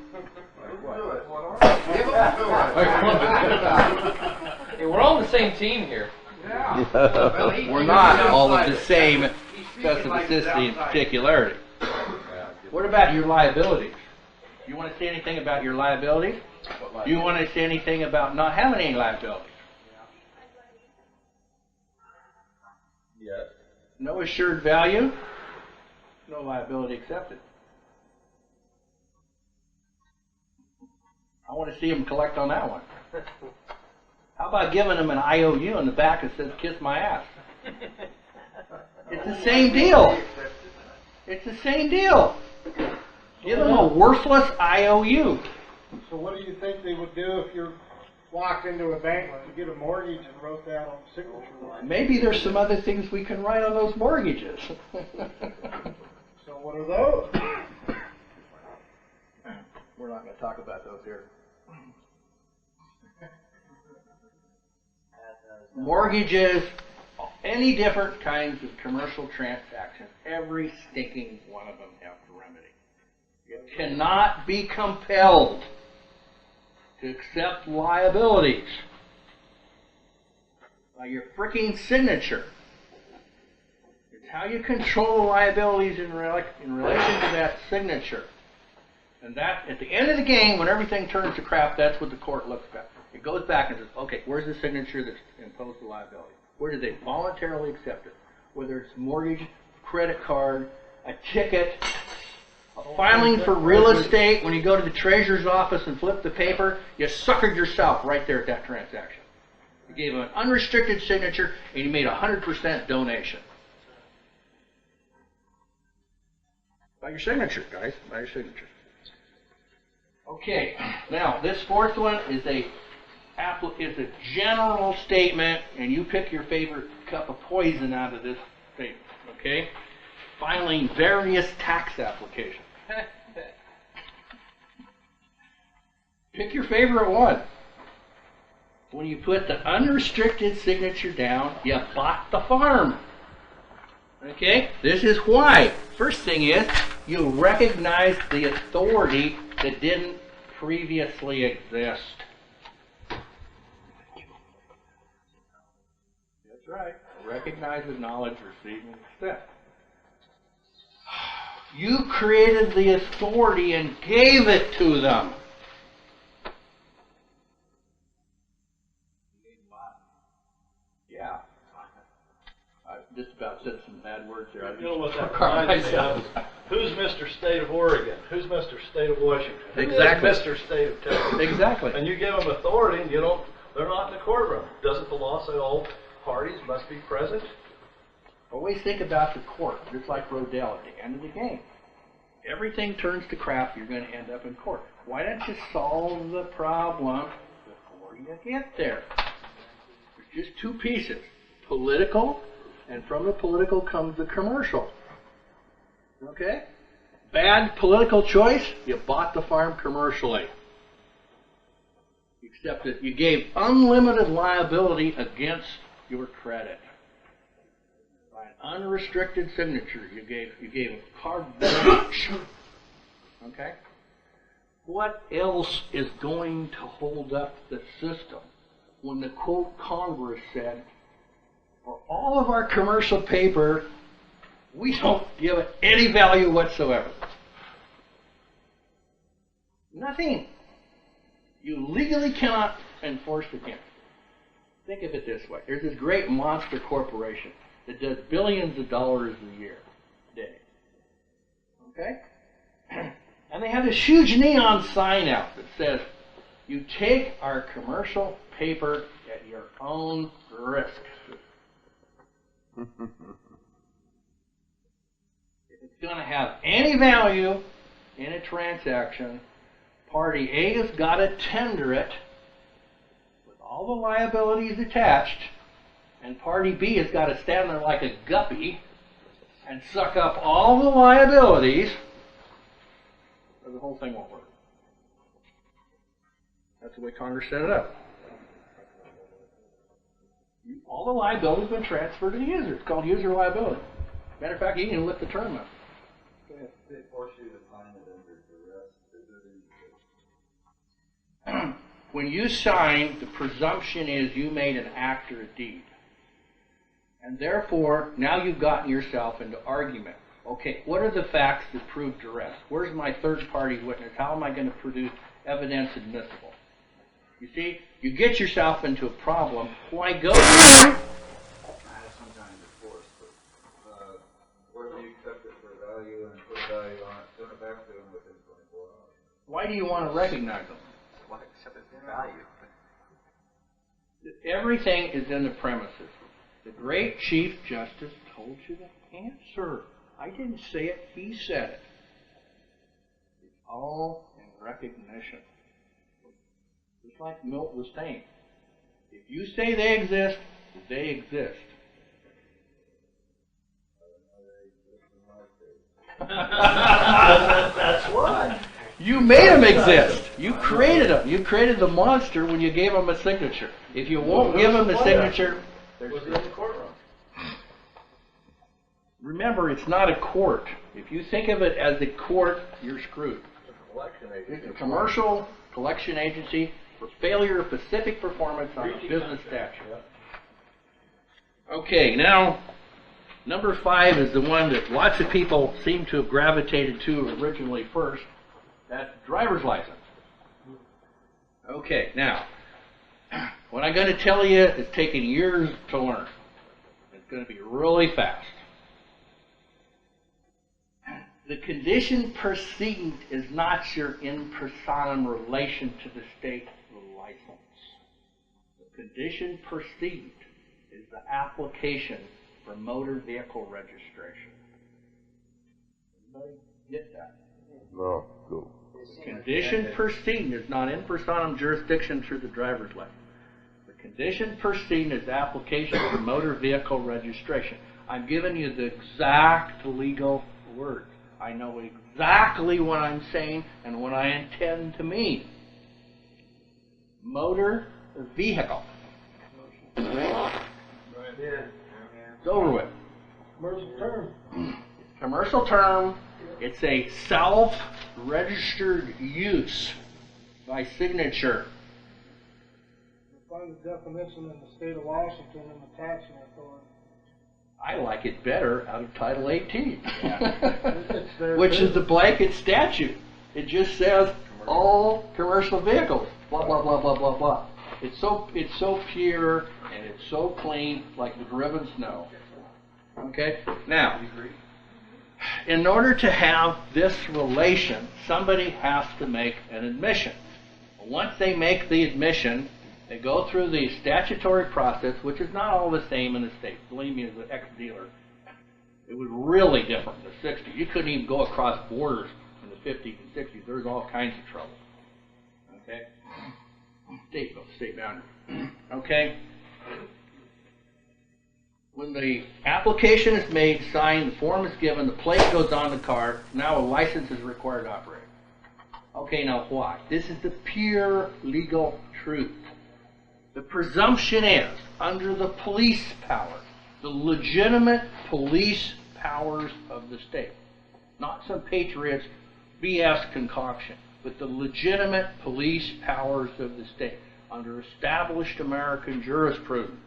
Hey, we're all on the same team here. Yeah. We're not all of the same specificity and particularity. What about your liabilities? You want to say anything about your liabilities? Do you want to say anything about not having any liability? Yes. No assured value, no liability accepted. I want to see them collect on that one. How about giving them an IOU in the back that says, "Kiss my ass"? It's the same deal. It's the same deal. Give them a worthless IOU. So what do you think they would do if you walked into a bank to get a mortgage and wrote that on the signature line? Maybe there's some other things we can write on those mortgages. So what are those? We're not going to talk about those here. Mortgages, any different kinds of commercial transactions, every stinking one of them have to remedy. You cannot be compelled to accept liabilities by your freaking signature. It's how you control the liabilities in relation to that signature. And that, at the end of the game, when everything turns to crap, that's what the court looks at. It goes back and says, okay, where's the signature that's imposed the liability? Where did they voluntarily accept it? Whether it's mortgage, credit card, a ticket, a filing for real estate, when you go to the treasurer's office and flip the paper, you suckered yourself right there at that transaction. You gave them an unrestricted signature and you made a 100% donation. By your signature, guys, by your signature. Okay, now this fourth one is a general statement, and you pick your favorite cup of poison out of this statement, okay? Filing various tax applications. Pick your favorite one. When you put the unrestricted signature down, you bought the farm. Okay? This is why. First thing is, you recognize the authority that didn't previously exist. That's right. Recognize, acknowledge, receive, and accept. You created the authority and gave it to them. Yeah. I just about said some bad words there. You know what that reminds me of? Who's Mr. State of Oregon? Who's Mr. State of Washington? Exactly. Who's Mr. State of Texas? Exactly. And you give them authority, and they're not in the courtroom. Doesn't the law say all parties must be present? Always think about the court, just like Rodell at the end of the game. Everything turns to crap, you're going to end up in court. Why don't you solve the problem before you get there? There's just two pieces. Political, and from the political comes the commercial. Okay? Bad political choice, you bought the farm commercially. Except that you gave unlimited liability against your credit. By an unrestricted signature, you gave a carte blanche. Okay? What else is going to hold up the system when the quote Congress said, for all of our commercial paper, we don't give it any value whatsoever? Nothing. You legally cannot enforce against it. Think of it this way. There's this great monster corporation that does billions of dollars a year, day. Okay? And they have this huge neon sign out that says, you take our commercial paper at your own risk. If it's going to have any value in a transaction, Party A has got to tender it with all the liabilities attached, and Party B has got to stand there like a guppy and suck up all the liabilities, or the whole thing won't work. That's the way Congress set it up. All the liability has been transferred to the user. It's called user liability. Matter of fact, you can even lift the term up. Go ahead. They force you to sign it under duress. When you sign, the presumption is you made an act or a deed. And therefore, now you've gotten yourself into argument. Okay, what are the facts that prove duress? Where's my third-party witness? How am I going to produce evidence admissible? You see, you get yourself into a problem. Why go? Sometimes enforced, but whether you accept it for value and put a value on it, send it back to them within 24 hours. Why do you want to recognize them? Well, accept it for value. Everything is in the premises. The great Chief Justice told you the answer. I didn't say it, he said it. It's all in recognition. Just like Milt was saying. If you say they exist, they exist. That's what. You made them exist. You created them. You created the monster when you gave them a signature. If you won't give them the signature, they're Was in the courtroom. remember, it's not a court. If you think of it as a court, you're screwed. Collection It's agency. a commercial collection agency for failure of specific performance on a business statute. Okay, now, number 5 is the one that lots of people seem to have gravitated to originally first. That's driver's license. Okay, now, what I'm going to tell you is taking years to learn. It's going to be really fast. The condition perceived is not your in personam relation to the state license. The condition perceived is the application for motor vehicle registration. Everybody get that? No, go. The condition perceived is not in personam jurisdiction through the driver's license. The condition perceived is the application for motor vehicle registration. I'm giving you the exact legal words. I know exactly what I'm saying and what I intend to mean. Motor vehicle. It's over with. Commercial term. Commercial term, it's a self-registered use by signature. Find the definition in the state of Washington and the taxing authority. I like it better out of Title 18, It's there which too. is the blanket statute. It just says all commercial vehicles, blah, blah, blah, blah, blah, blah. It's so pure and it's so clean, like the driven snow. Okay? Now, in order to have this relation, somebody has to make an admission. Once they make the admission, they go through the statutory process, which is not all the same in the state. Believe me, as an ex-dealer, it was really different in the 60s. You couldn't even go across borders in the 50s and 60s. There was all kinds of trouble. Okay? State boundary. Okay? When the application is made, signed, the form is given, the plate goes on the car, now a license is required to operate. Okay, now why? This is the pure legal truth. The presumption is, under the police power, the legitimate police powers of the state, not some patriots BS concoction, but the legitimate police powers of the state, under established American jurisprudence,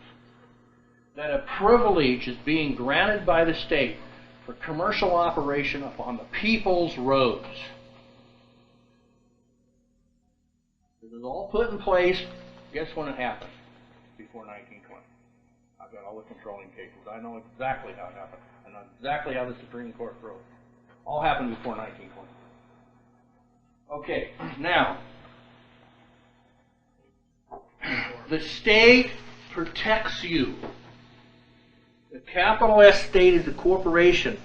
that a privilege is being granted by the state for commercial operation upon the people's roads. This is all put in place. Guess when it happened? Before 1920. I've got all the controlling cases. I know exactly how it happened. I know exactly how the Supreme Court wrote it. All happened before 1920. Okay, now, the state protects you. The capital S state is a corporation,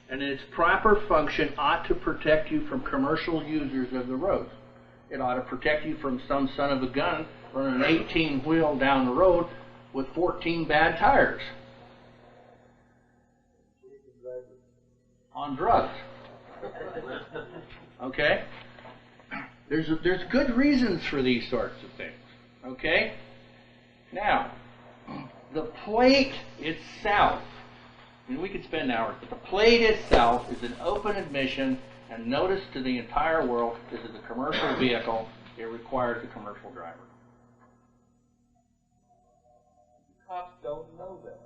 and in its proper function ought to protect you from commercial users of the roads. It ought to protect you from some son of a gun running an 18-wheel down the road with 14 bad tires on drugs. Okay? There's good reasons for these sorts of things. Okay? Now, the plate itself, and we could spend hours, but the plate itself is an open admission and notice to the entire world this is a commercial vehicle. It requires a commercial driver. Cops don't know that.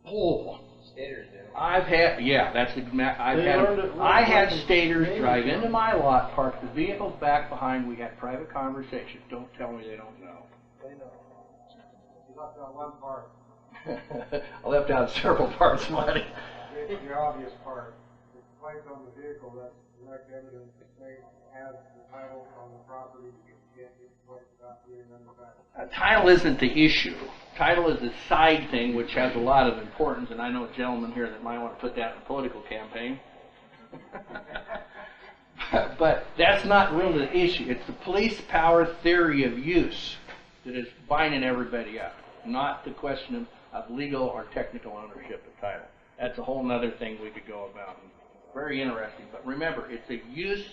Oh, Staters do. I've had, yeah, that's learned I had it staters from drive me. into my lot, park the vehicles back behind. We had private conversations. Don't tell me they don't know. They know. You left out one part, I left out several parts, Monty. the obvious part. The plate on the vehicle, that's direct evidence that they have the title on the property. You can't get the plate without getting them back. Title isn't the issue. Title is a side thing which has a lot of importance, and I know a gentleman here that might want to put that in a political campaign. But that's not really the issue. It's the police power theory of use that is binding everybody up, not the question of legal or technical ownership of title. That's a whole other thing we could go about. Very interesting, but remember, it's a use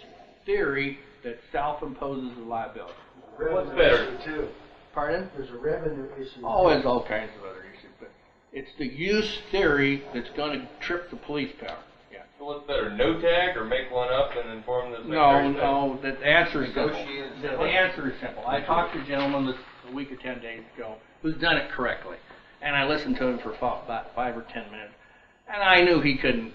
theory that self-imposes a liability. What's better? Too. Pardon? There's a revenue issue. Oh, there's all kinds of other issues, but it's the use theory that's going to trip the police power. Yeah. So what's better, no tag or make one up and inform the No, the answer is simple. Negotiate. The answer is simple. I talked to a gentleman a week or 10 days ago who's done it correctly, and I listened to him for about 5 or 10 minutes, and I knew he couldn't,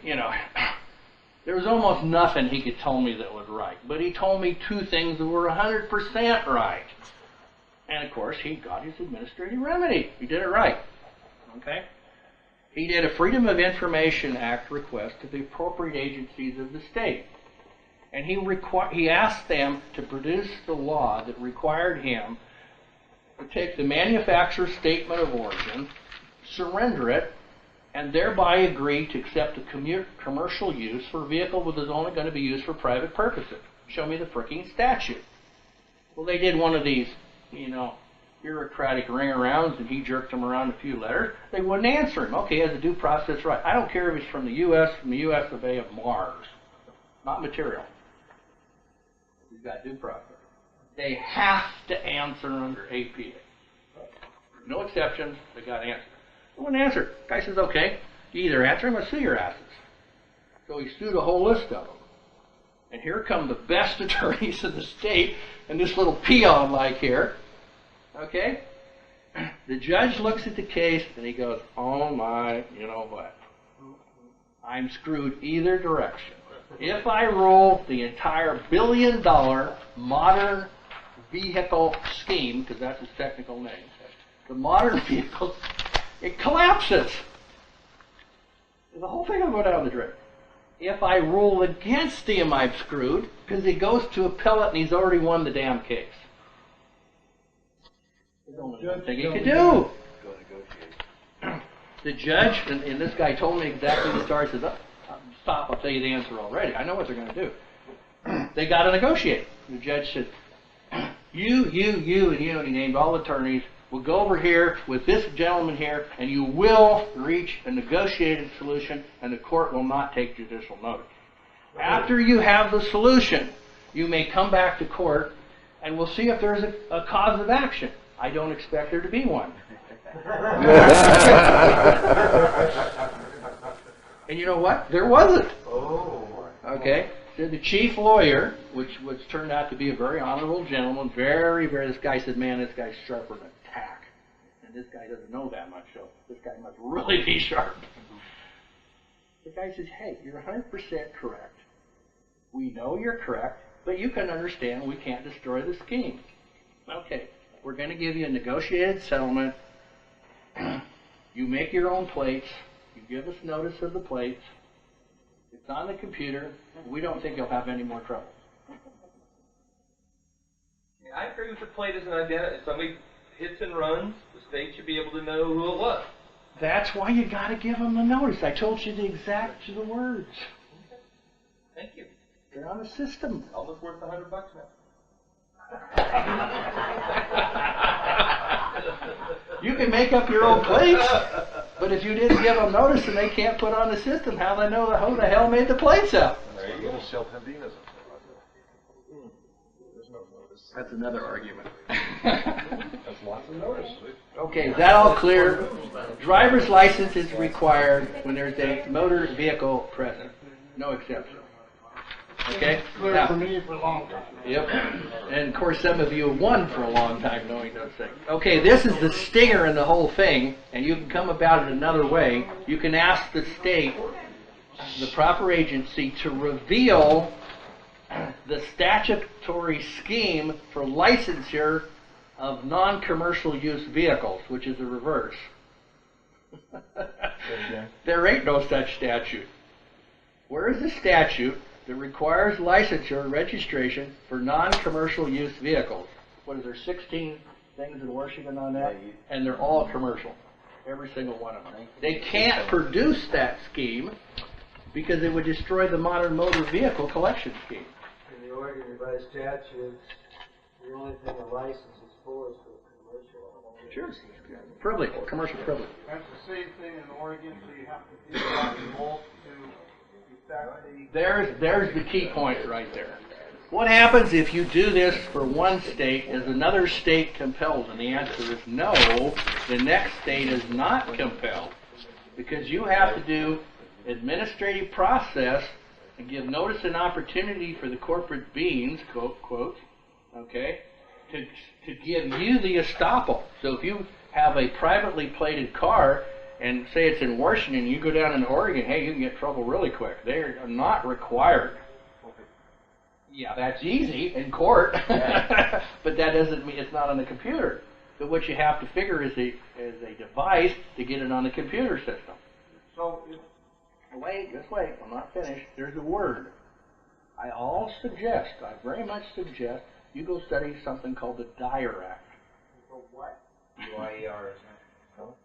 there was almost nothing he could tell me that was right, but he told me 2 things that were 100% right. And of course, he got his administrative remedy. He did it right. Okay? He did a Freedom of Information Act request to the appropriate agencies of the state. And he asked them to produce the law that required him to take the manufacturer's statement of origin, surrender it, and thereby agree to accept a commercial use for a vehicle that is only going to be used for private purposes. Show me the fricking statute. Well, they did one of these bureaucratic ring-arounds, and he jerked them around a few letters. They wouldn't answer him. Okay, he has a due process right. I don't care if it's from the U.S. of A. of Mars. Not material. He's got due process. They have to answer under APA. No exceptions. They got answered. They wouldn't answer. The guy says, okay, you either answer him or sue your asses. So he sued a whole list of them. And here come the best attorneys in the state, and this little peon like here. Okay? The judge looks at the case and he goes, oh my, you know what? I'm screwed either direction. If I roll the entire billion-dollar modern vehicle scheme, because that's its technical name, the modern vehicle, it collapses. The whole thing will go down the drain. If I rule against him, I'm screwed, because he goes to appellate and he's already won the damn case. There's only one thing he could do. Go negotiate. The judge, and this guy told me exactly the story, says, stop, I'll tell you the answer already. I know what they're going to do. They got to negotiate. The judge said, you, and you, and he named all the attorneys, will go over here with this gentleman here, and you will reach a negotiated solution, and the court will not take judicial notice. After you have the solution, you may come back to court, and we'll see if there's a cause of action. I don't expect there to be one. And you know what? There wasn't. Okay? So the chief lawyer, which turned out to be a very honorable gentleman, this guy said, man, this guy's sharper than a tack. And this guy doesn't know that much, so this guy must really be sharp. The guy says, hey, you're 100% correct. We know you're correct, but you can understand we can't destroy the scheme. Okay, we're going to give you a negotiated settlement. You make your own plates. You give us notice of the plates. It's on the computer. We don't think you'll have any more trouble. I agree with the plate as an identity. If somebody hits and runs, the state should be able to know who it was. That's why you got to give them the notice. I told you the exact to the words. Thank you. They're on the system. Almost worth $100 now. You can make up your own plates, but if you didn't give them notice and they can't put on the system, how do they know who the hell made the plates up? There you go. Self-Hendinism. That's another argument. That's lots of notice. Okay, is that all clear? Driver's license is required when there's a motor vehicle present. No exception. Okay? Clear Now, for me for a long time. yep. And of course, some of you have won for a long time knowing those things. Okay, this is the stinger in the whole thing, and you can come about it another way. You can ask the state, the proper agency, to reveal the statutory scheme for licensure of non-commercial use vehicles, which is the reverse. There ain't no such statute. Where is the statute that requires licensure and registration for non-commercial use vehicles? What is there, 16 things in Washington on that? And they're all commercial. Every single one of them. They can't produce that scheme because it would destroy the modern motor vehicle collection scheme. In the Oregon revised statutes, the only thing a license is for is for commercial. Sure. Privilege, commercial privilege. That's the same thing in Oregon, so you have to do that in both to effect the... There's the key point right there. What happens if you do this for one state? Is another state compelled? And the answer is no. The next state is not compelled, because you have to do administrative process and give notice and opportunity for the corporate beings, quotes, okay, to give you the estoppel. So if you have a privately plated car and say it's in Washington, you go down in Oregon, hey, you can get in trouble really quick. They're not required. Yeah, that's easy in court, but that doesn't mean it's not on the computer. So what you have to figure is a device to get it on the computer system. So, Just wait, I'm not finished. There's a word. I very much suggest you go study something called the Dyer Act. what? UIER,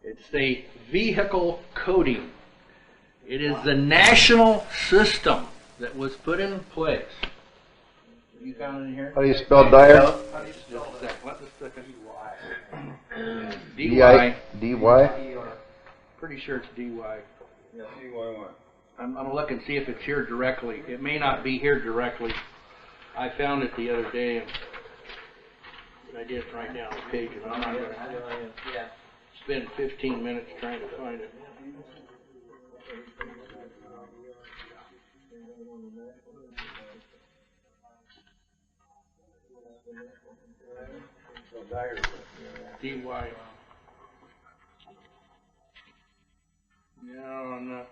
It's the vehicle coding. It is the national system that was put in place. You found it in here? How do you spell Dyer? How do you spell that? What the second? D-I- D-Y? Pretty sure it's D-Y. Yeah, D-Y-Y. I'm going to look and see if it's here directly. It may not be here directly. I found it the other day, and I did it right now on the page, and I'm not going to spend 15 minutes trying to find it. D-Y. No, I'm not.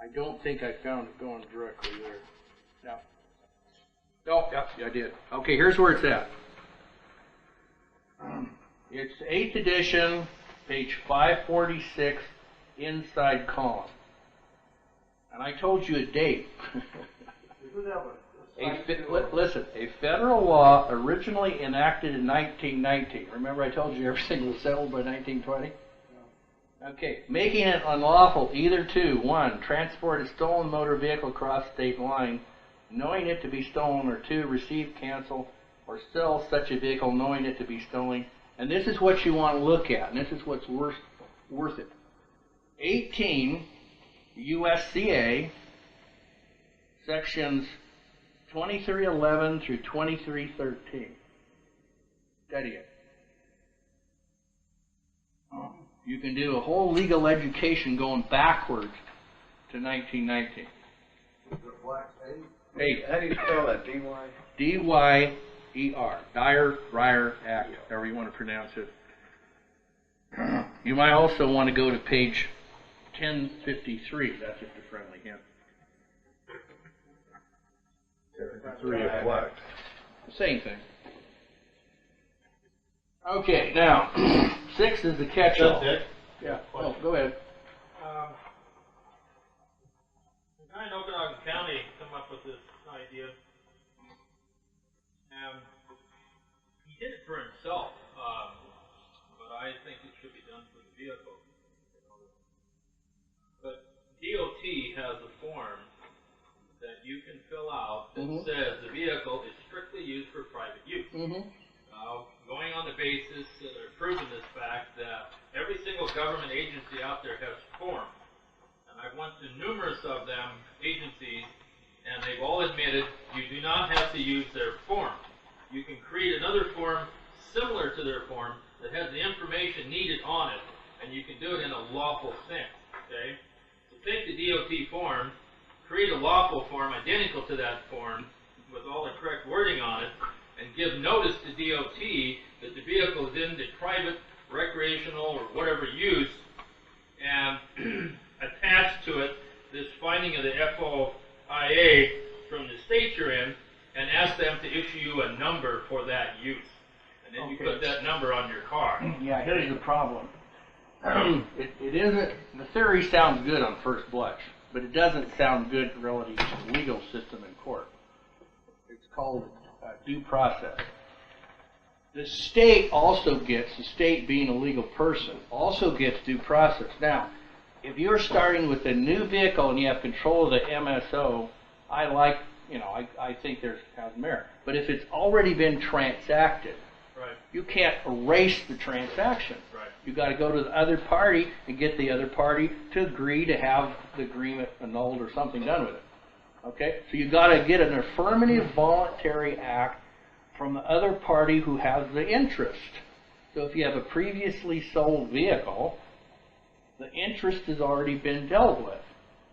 I don't think I found it going directly there. No. Oh, yep, I did. Okay, here's where it's at. It's 8th edition, page 546, inside column. And I told you a date. Listen, a federal law originally enacted in 1919. Remember I told you everything was settled by 1920? Okay, making it unlawful either to, 1, transport a stolen motor vehicle across state line, knowing it to be stolen, or 2, receive, cancel, or sell such a vehicle knowing it to be stolen. And this is what you want to look at, and this is what's worth it. 18 USCA, sections 2311 through 2313. Study it. You can do a whole legal education going backwards to 1919. Hey, How do you spell that? D-Y? D-Y-E-R. Dyer Act, however you want to pronounce it. You might also want to go to page 1053. That's just a friendly hint. 3 of what? Same thing. Okay, now, 6 is the catch-all. Yeah, oh, go ahead. The guy in Okanagan County come up with this idea, and he did it for himself, but I think it should be done for the vehicle. But DOT has a form that you can fill out that says the vehicle is strictly used for private use. Going on the basis that I've proven this fact that every single government agency out there has forms. And I've went to numerous of them, agencies, and they've all admitted you do not have to use their form. You can create another form similar to their form that has the information needed on it, and you can do it in a lawful sense, okay? So take the DOT form, create a lawful form identical to that form with all the correct wording on it, and give notice to DOT that the vehicle is in the private, recreational, or whatever use, and attach to it this finding of the FOIA from the state you're in, and ask them to issue you a number for that use. And then you put that number on your car. Yeah, here's the problem. It isn't, the theory sounds good on first blush, but it doesn't sound good relative to the legal system in court. It's called due process. The state also gets, the state being a legal person, also gets due process. Now, if you're starting with a new vehicle and you have control of the MSO, I think there's has merit. But if it's already been transacted, right, you can't erase the transaction. Right. You got to go to the other party and get the other party to agree to have the agreement annulled or something done with it. Okay? So you got to get an affirmative voluntary act from the other party who has the interest. So if you have a previously sold vehicle, the interest has already been dealt with.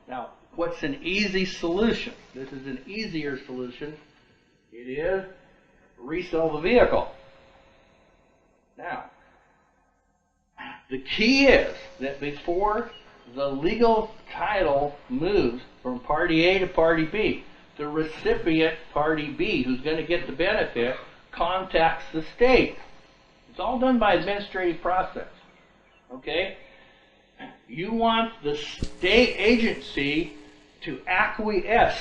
Now, what's an easy solution? This is an easier solution. It is resell the vehicle. Now, the key is that before the legal title moves from party A to party B, the recipient, party B, who's going to get the benefit, contacts the state. It's all done by administrative process. Okay? You want the state agency to acquiesce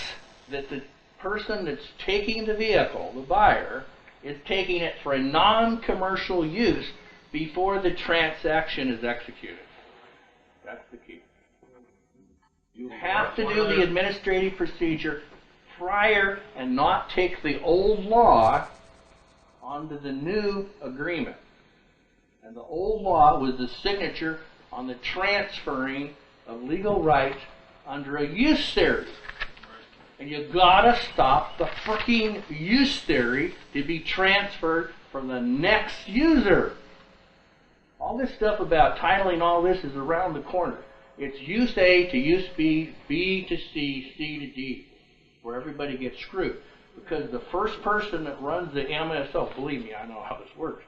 that the person that's taking the vehicle, the buyer, is taking it for a non-commercial use before the transaction is executed. That's the key. You have to do the administrative procedure prior and not take the old law onto the new agreement. And the old law was the signature on the transferring of legal rights under a use theory. And you gotta stop the freaking use theory to be transferred from the next user. All this stuff about titling, all this is around the corner. It's use A to use B, B to C, C to D, where everybody gets screwed. Because the first person that runs the MSO, believe me, I know how this works.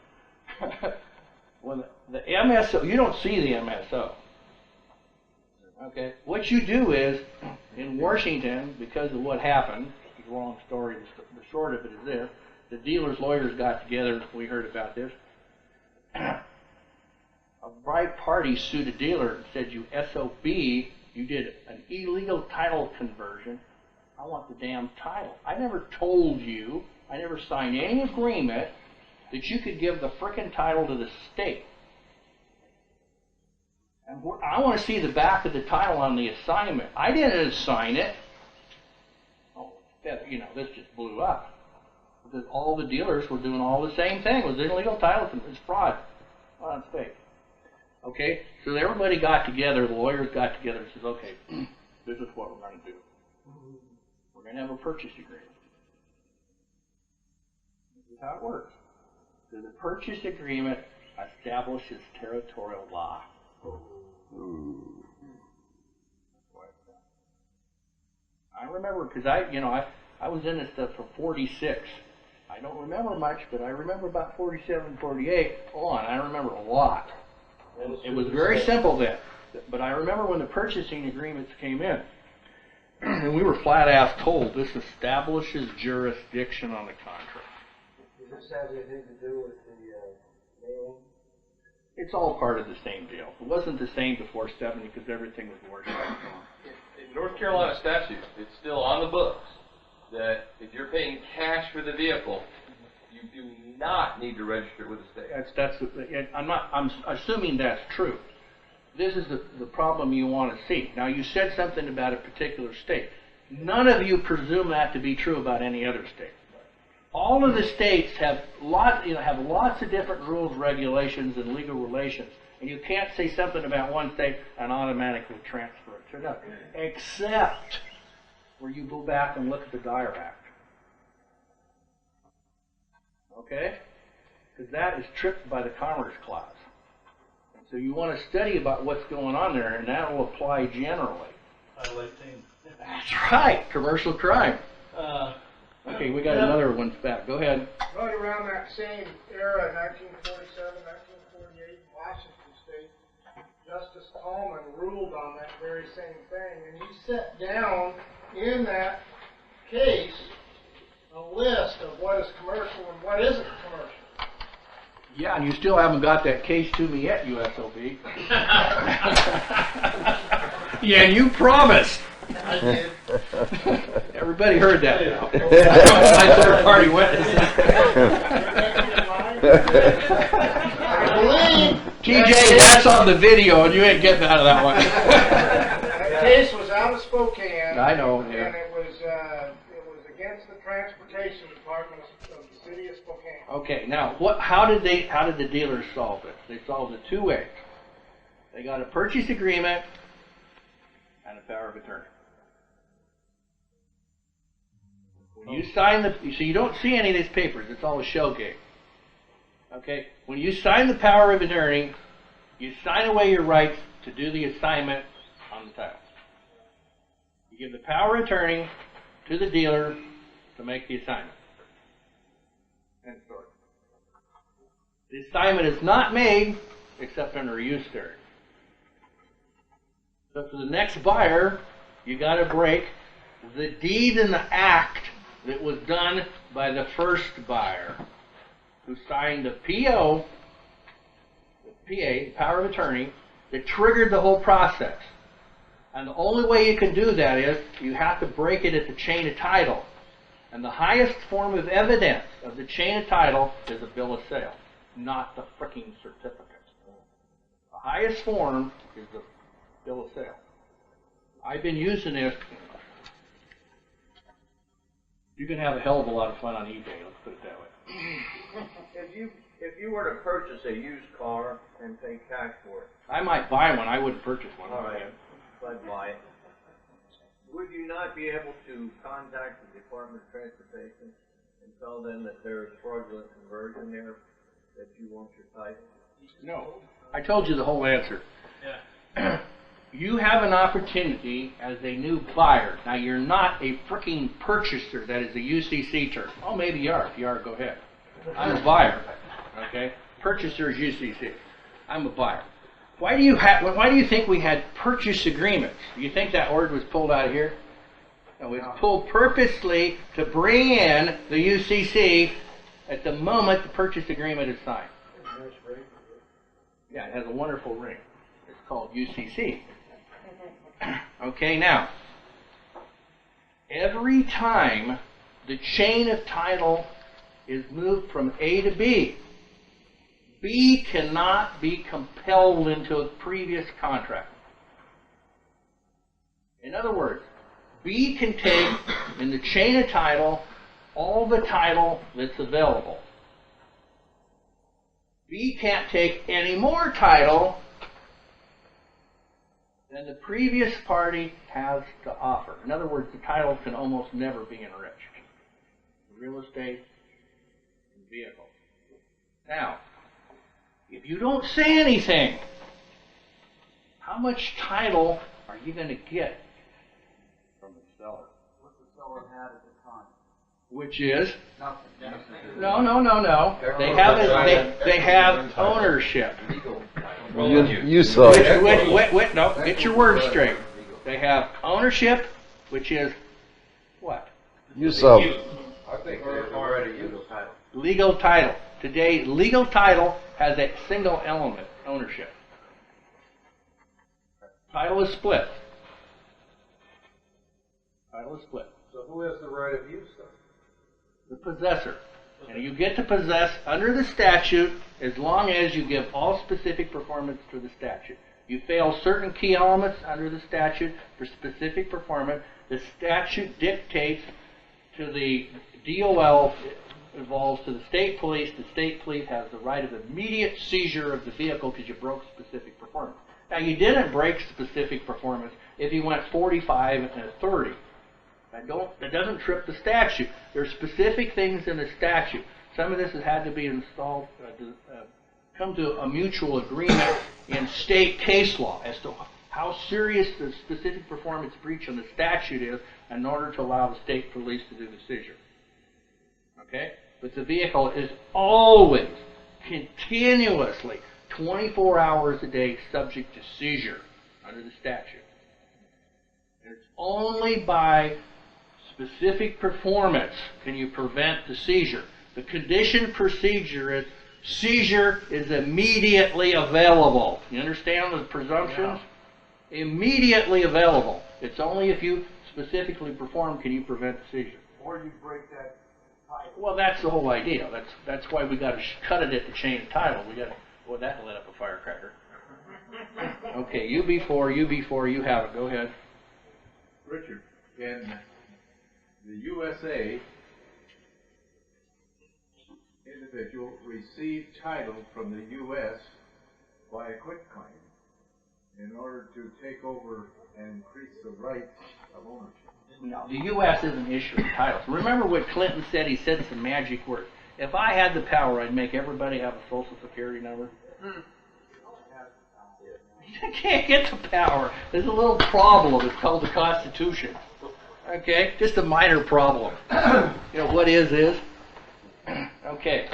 When the MSO, you don't see the MSO. Okay? What you do is, in Washington, because of what happened, it's a long story, the short of it is this, the dealer's lawyers got together, we heard about this, a bright party sued a dealer and said, you SOB, you did an illegal title conversion, I want the damn title. I never told you, I never signed any agreement that you could give the frickin' title to the state. And I want to see the back of the title on the assignment. I didn't assign it. Oh, this just blew up. Because all the dealers were doing all the same thing. It was illegal title, it's fraud. Oh, it's fake. Okay, so everybody got together, the lawyers got together and said, okay, this is what we're going to do. We're going to have a purchase agreement. This is how it works. So the purchase agreement establishes territorial law. I remember, because I was in this stuff from 46. I don't remember much, but I remember about 47, 48 on. I remember a lot. It was very simple then. But I remember when the purchasing agreements came in, and we were flat-ass told this establishes jurisdiction on the contract. Does this have anything to do with the mailing? It's all part of the same deal. It wasn't the same before 70 because everything was worse. In North Carolina statute, it's still on the books that if you're paying cash for the vehicle, you do not need to register with the state. I'm assuming that's true. This is the problem you want to see. Now, you said something about a particular state. None of you presume that to be true about any other state. All of the states have lots of different rules, regulations, and legal relations. And you can't say something about one state and automatically transfer it to another. Except where you go back and look at the Dyer Act. Okay? Because that is tripped by the Commerce Clause. And so you want to study about what's going on there, and that will apply generally. Title 18. That's right, commercial crime. Okay, we got another one back. Go ahead. Right around that same era, 1947, 1948, Washington State, Justice Tallman ruled on that very same thing, and he set down in that case a list of what is commercial and what isn't commercial. Yeah, and you still haven't got that case to me yet, USOB. Yeah, you promised. I did. Everybody heard that now. My third party witness. I believe TJ, that's on the video, and you ain't getting out of that one. that case was out of Spokane. I know, And yeah. it was against the transportation department of the city of Spokane. Okay, now how did the dealers solve it? They solved it two ways. They got a purchase agreement and a power of attorney. When you sign so you don't see any of these papers, it's all a shell game. Okay? When you sign the power of attorney, you sign away your rights to do the assignment on the title. You give the power of attorney to the dealer to make the assignment. End story. The assignment is not made except under a use area. So for the next buyer, you got to break the deed and the act that was done by the first buyer who signed the PO, the power of attorney, that triggered the whole process. And the only way you can do that is you have to break it at the chain of title. And the highest form of evidence of the chain of title is a bill of sale, not the frickin' certificate. The highest form is the bill of sale. I've been using this. You can have a hell of a lot of fun on eBay, let's put it that way. If you were to purchase a used car and pay cash for it, I might buy one, I wouldn't purchase one. all right, I'd buy it. Would you not be able to contact the Department of Transportation and tell them that there is fraudulent conversion there, that you want your title? No. I told you the whole answer. Yeah. You have an opportunity as a new buyer. Now, you're not a freaking purchaser. That is a UCC term. Oh, maybe you are. If you are, go ahead. I'm a buyer. Okay? Purchaser is UCC. I'm a buyer. Why do you think we had purchase agreements? Do you think that word was pulled out of here? No, it was pulled purposely to bring in the UCC at the moment the purchase agreement is signed. Yeah, it has a wonderful ring. It's called UCC. Okay, now, every time the chain of title is moved from A to B, B cannot be compelled into a previous contract. In other words, B can take, in the chain of title, all the title that's available. B can't take any more title than the previous party has to offer. In other words, the title can almost never be enriched. Real estate and vehicles. Now, if you don't say anything, how much title are you going to get from the seller? What the seller had at the time. Which is? Nothing. No. They have ownership. You saw it. Wait, no, get your words straight. They have ownership, which is what? You saw it. I think they're already legal title. Legal title. Today, legal title has a single element, ownership. Title is split. Title is split. So who has the right of use then? The possessor. And you get to possess under the statute as long as you give all specific performance to the statute. You fail certain key elements under the statute for specific performance. The statute dictates to the DOL, involves to the state police. The state police has the right of immediate seizure of the vehicle because you broke specific performance. Now, you didn't break specific performance if you went 45 and a 30. That doesn't trip the statute. There are specific things in the statute. Some of this has had to be installed, come to a mutual agreement in state case law as to how serious the specific performance breach on the statute is in order to allow the state police to do the seizure. Okay? But the vehicle is always, continuously, 24 hours a day subject to seizure under the statute. And it's only by specific performance can you prevent the seizure. The condition for seizure is immediately available. You understand the presumptions? Yeah. Immediately available. It's only if you specifically perform can you prevent the seizure. Or you break that title. Well, that's the whole idea. That's why we got to cut it at the chain of title. We got. Well, that lit up a firecracker. Okay, UB4, you have it. Go ahead. Richard, in the USA, individual received title from the U.S. by a quitclaim in order to take over and increase the rights of ownership. No, the U.S. isn't issuing titles. Remember what Clinton said? He said some magic word. If I had the power, I'd make everybody have a Social Security number. You can't get the power. There's a little problem. It's called the Constitution. Okay? Just a minor problem. You know, what is. Okay.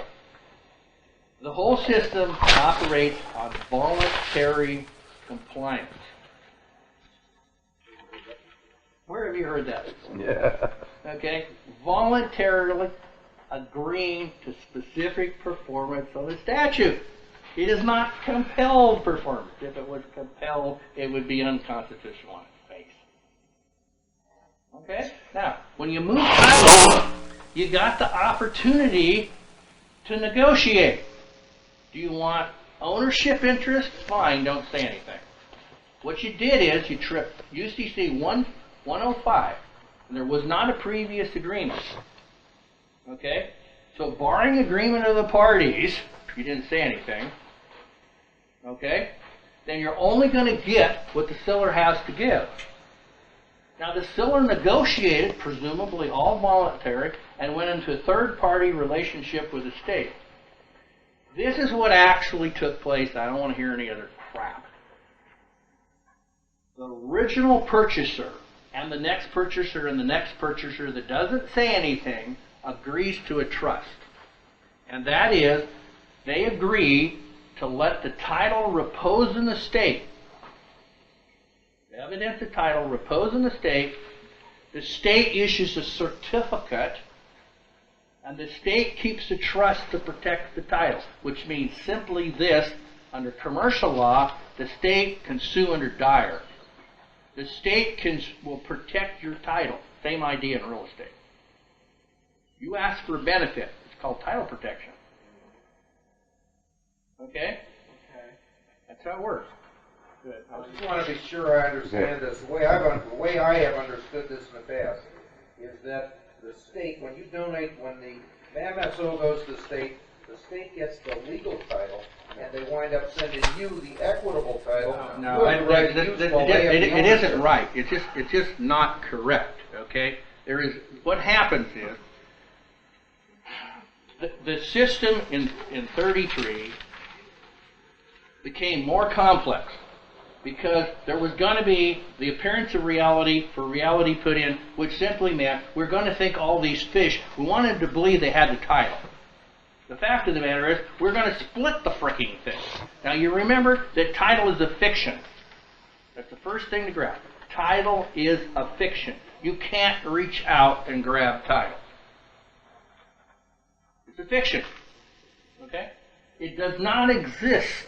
The whole system operates on voluntary compliance. Where have you heard that? Yeah. Okay? Voluntarily agreeing to specific performance of the statute. It is not compelled performance. If it was compelled, it would be unconstitutional on its face. Okay? Now, when you move title, you got the opportunity to negotiate. Do you want ownership interest? Fine, don't say anything. What you did is you tripped UCC 105, and there was not a previous agreement. Okay? So barring agreement of the parties, you didn't say anything, okay? Then you're only going to get what the seller has to give. Now the seller negotiated, presumably all voluntary, and went into a third-party relationship with the state. This is what actually took place. I don't want to hear any other crap. The original purchaser and the next purchaser and the next purchaser that doesn't say anything agrees to a trust. And that is, they agree to let the title repose in the state. The evidence of title repose in the state. The state issues a certificate, and the state keeps a trust to protect the title, which means simply this: under commercial law, the state can sue under Dyer. The state will protect your title. Same idea in real estate. You ask for a benefit. It's called title protection. Okay? That's how it works. Good. I just want to be sure I understand this. The way I have understood this in the past is that the state, when you donate, when the MSO goes to the state gets the legal title, and they wind up sending you the equitable title. No, it isn't right. It's just not correct. Okay? What happens is the system in 33 became more complex because there was going to be the appearance of reality for reality put in, which simply meant we're going to think all these fish. We wanted to believe they had the title. The fact of the matter is, we're going to split the fricking thing. Now, you remember that title is a fiction. That's the first thing to grab. Title is a fiction. You can't reach out and grab title. It's a fiction. Okay? It does not exist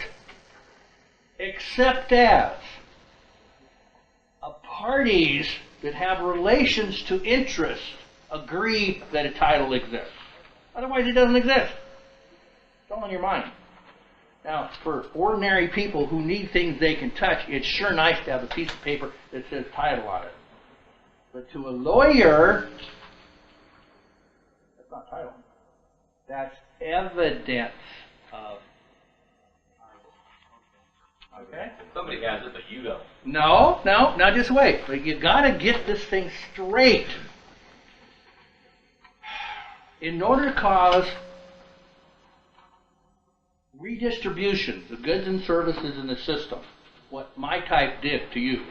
except as parties that have relations to interest agree that a title exists. Otherwise, it doesn't exist. It's all in your mind. Now, for ordinary people who need things they can touch, it's sure nice to have a piece of paper that says title on it. But to a lawyer, that's not title. That's evidence of. Okay? Somebody has it, but you don't. No, now just wait. But you got to get this thing straight. In order to cause redistribution of goods and services in the system, what my type did to you.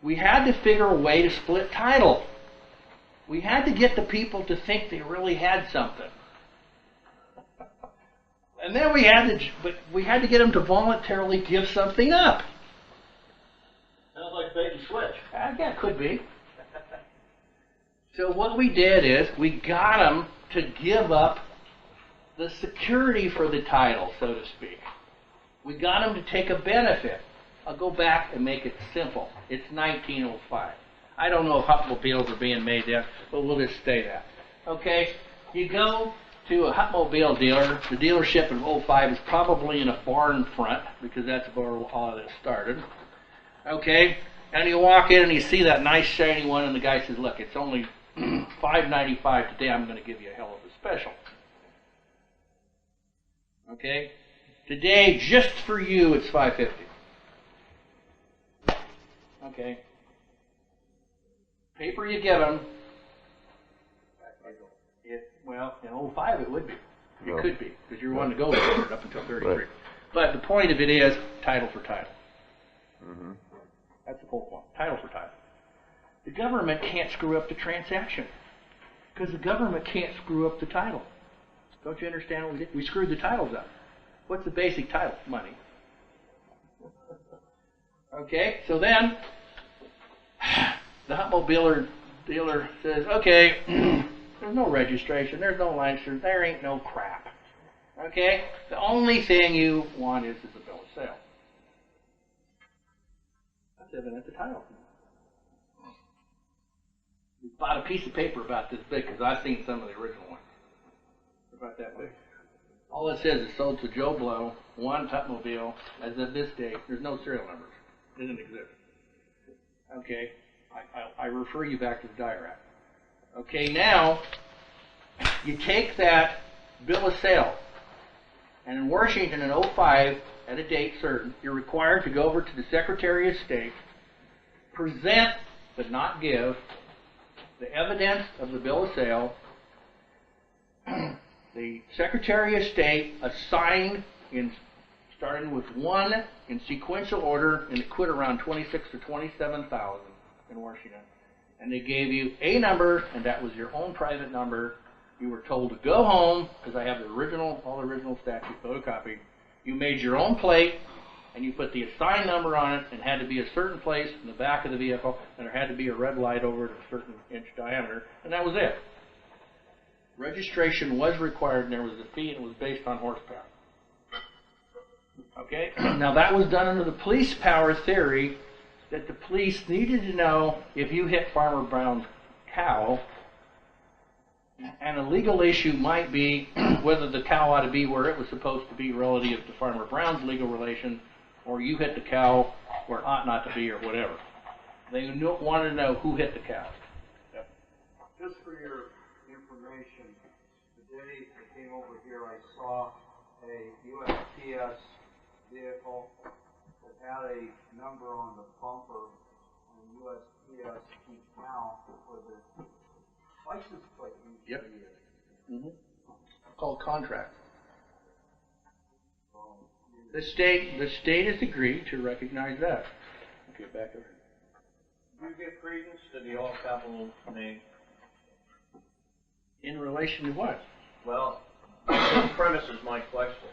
We had to figure a way to split title. We had to get the people to think they really had something. And then we had to get them to voluntarily give something up. Sounds like bait and switch. Yeah, it could be. So what we did is we got them to give up the security for the title, so to speak. We got them to take a benefit. I'll go back and make it simple. It's 1905. I don't know if Hupmobiles are being made there, but we'll just stay that. Okay? You go to a Hupmobile dealer. The dealership in 05 is probably in a barn front, because that's where all of this started. Okay? And you walk in and you see that nice shiny one, and the guy says, look, it's only $5.95 today. I'm going to give you a hell of a special. Okay? Today, just for you, it's $5.50. Okay? Paper you give them, well, in 05 it would be. It could be, because you're wanting to go there up until 33. Right. But the point of it is title for title. Mm-hmm. That's the whole point. Title for title. The government can't screw up the transaction, because the government can't screw up the title. Don't you understand what we did? We screwed the titles up. What's the basic title? Money. Okay, so then the Hupmobile dealer says, okay, there's no registration, there's no license, there ain't no crap. Okay? The only thing you want is a bill of sale. That's evident the title. We bought a piece of paper about this big, because I've seen some of the original ones. They're about that big. All it says is sold to Joe Blow, one Hupmobile, as of this date. There's no serial numbers. It didn't exist. Okay? I refer you back to the diagram. Okay, now, you take that bill of sale, and in Washington in 05, at a date certain, you're required to go over to the Secretary of State, present, but not give, the evidence of the bill of sale. The Secretary of State assigned, starting with 1 in sequential order, and it quit around 26 to 27,000 in Washington. And they gave you a number, and that was your own private number. You were told to go home, because I have the original, all the original statute photocopied. You made your own plate, and you put the assigned number on it, and it had to be a certain place in the back of the vehicle, and there had to be a red light over it of a certain inch diameter, and that was it. Registration was required, and there was a fee, and it was based on horsepower. Okay? Now that was done under the police power theory that the police needed to know if you hit Farmer Brown's cow, and a legal issue might be whether the cow ought to be where it was supposed to be relative to Farmer Brown's legal relation, or you hit the cow where it ought not to be, or whatever. They wanted to know who hit the cow. Yep. Just for your information, the day I came over here, I saw a USPS vehicle that had a number on the bumper, and USPS now for the license plate usually is. Mm-hmm. Called contract. The state has agreed to recognize that. Okay, back over. Do you give credence to the all capital name? In relation to what? Well, this premise is my question.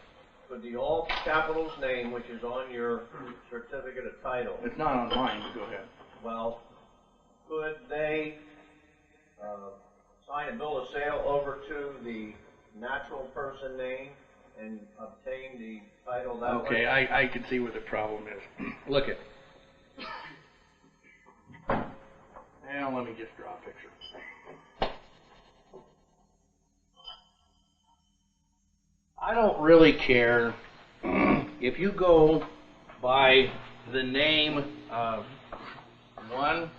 Could the all capitals name, which is on your certificate of title, it's not on mine, but go ahead. Well, could they sign a bill of sale over to the natural person name and obtain the title that way? Okay, I can see what the problem is. Look at. Now let me just draw a picture. I don't really care if you go by the name of one.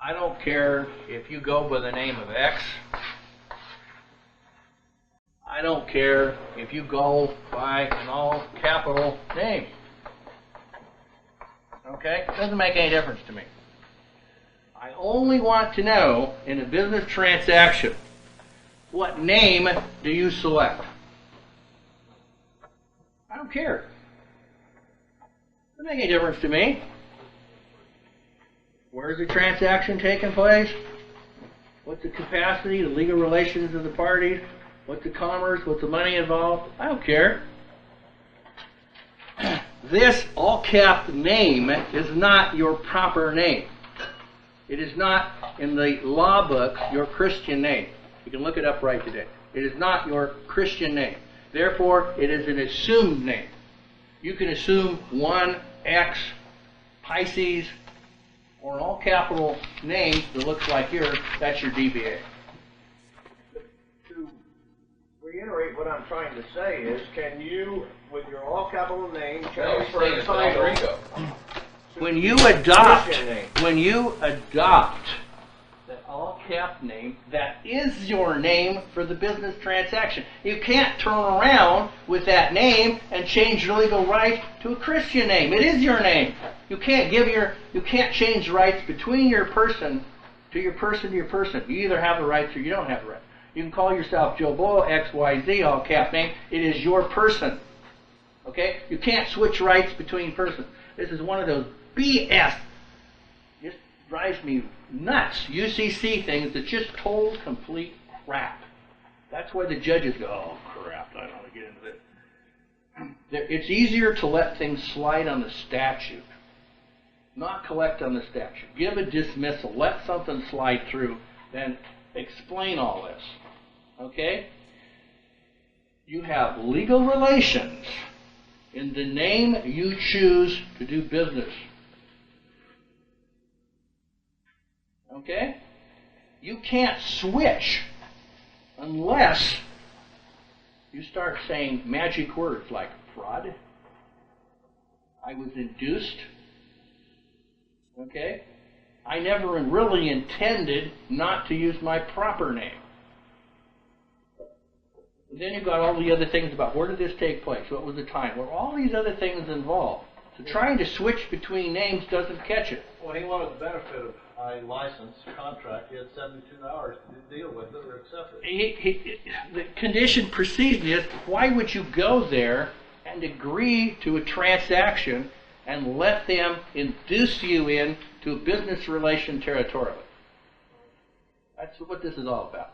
I don't care if you go by the name of X. I don't care if you go by an all capital name. Okay? It doesn't make any difference to me. I only want to know in a business transaction, what name do you select? I don't care. Doesn't make any difference to me. Where's the transaction taking place? What's the capacity, the legal relations of the parties? What's the commerce? What's the money involved? I don't care. This all-capped name is not your proper name. It is not, in the law books, your Christian name. You can look it up right today. It is not your Christian name. Therefore, it is an assumed name. You can assume 1X, Pisces, or an all-capital name that looks like yours. That's your DBA. To reiterate what I'm trying to say is, can you, with your all-capital name, change for a title? When you adopt that all-cap name, that is your name for the business transaction. You can't turn around with that name and change your legal rights to a Christian name. It is your name. You can't change rights between your person to your person to your person. You either have the rights or you don't have the rights. You can call yourself Joe Boyle, XYZ, all-cap name. It is your person. Okay? You can't switch rights between persons. This is one of those BS. Just drives me nuts. UCC things that just told complete crap. That's why the judges go, oh crap, I don't want to get into this. It's easier to let things slide on the statute, not collect on the statute. Give a dismissal, let something slide through, then explain all this. Okay? You have legal relations in the name you choose to do business. Okay? You can't switch unless you start saying magic words like fraud. I was induced. Okay? I never really intended not to use my proper name. And then you've got all the other things about where did this take place? What was the time? Well, all these other things involved. So trying to switch between names doesn't catch it. Well, he wanted the benefit of a license contract. He had 72 hours to deal with it or accept it. The condition preceding this, why would you go there and agree to a transaction and let them induce you into a business relation territorially? That's what this is all about.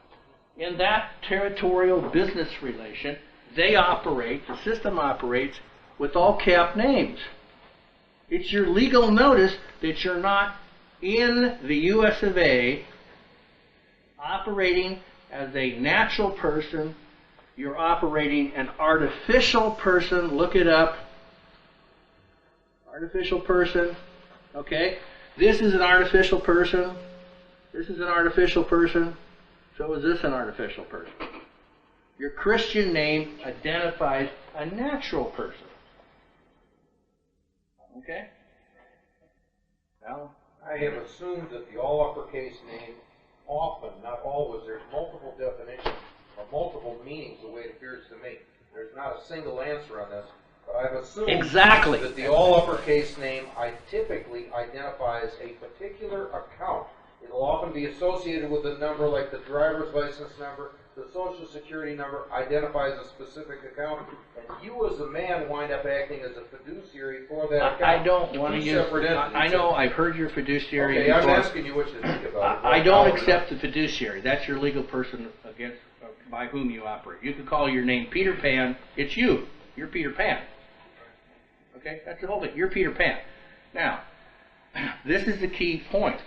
In that territorial business relation, they operate, the system operates with all cap names. It's your legal notice that you're not in the US of A operating as a natural person. You're operating an artificial person. Look it up. Artificial person. Okay? This is an artificial person. This is an artificial person. So is this an artificial person? Your Christian name identifies a natural person. Okay? Now, I have assumed that the all uppercase name often, not always, there's multiple definitions or multiple meanings the way it appears to me. There's not a single answer on this, but I've assumed that the all uppercase name typically identifies a particular account. It'll often be associated with a number like the driver's license number, the social security number identifies a specific account, and you as a man wind up acting as a fiduciary for that account. I don't want to use... Separate entities. I know, I've heard your fiduciary Okay, before. I'm asking you what you think about it. I don't accept the fiduciary. That's your legal person against by whom you operate. You could call your name Peter Pan. It's you. You're Peter Pan. Okay? That's the whole thing. You're Peter Pan. Now, this is the key point.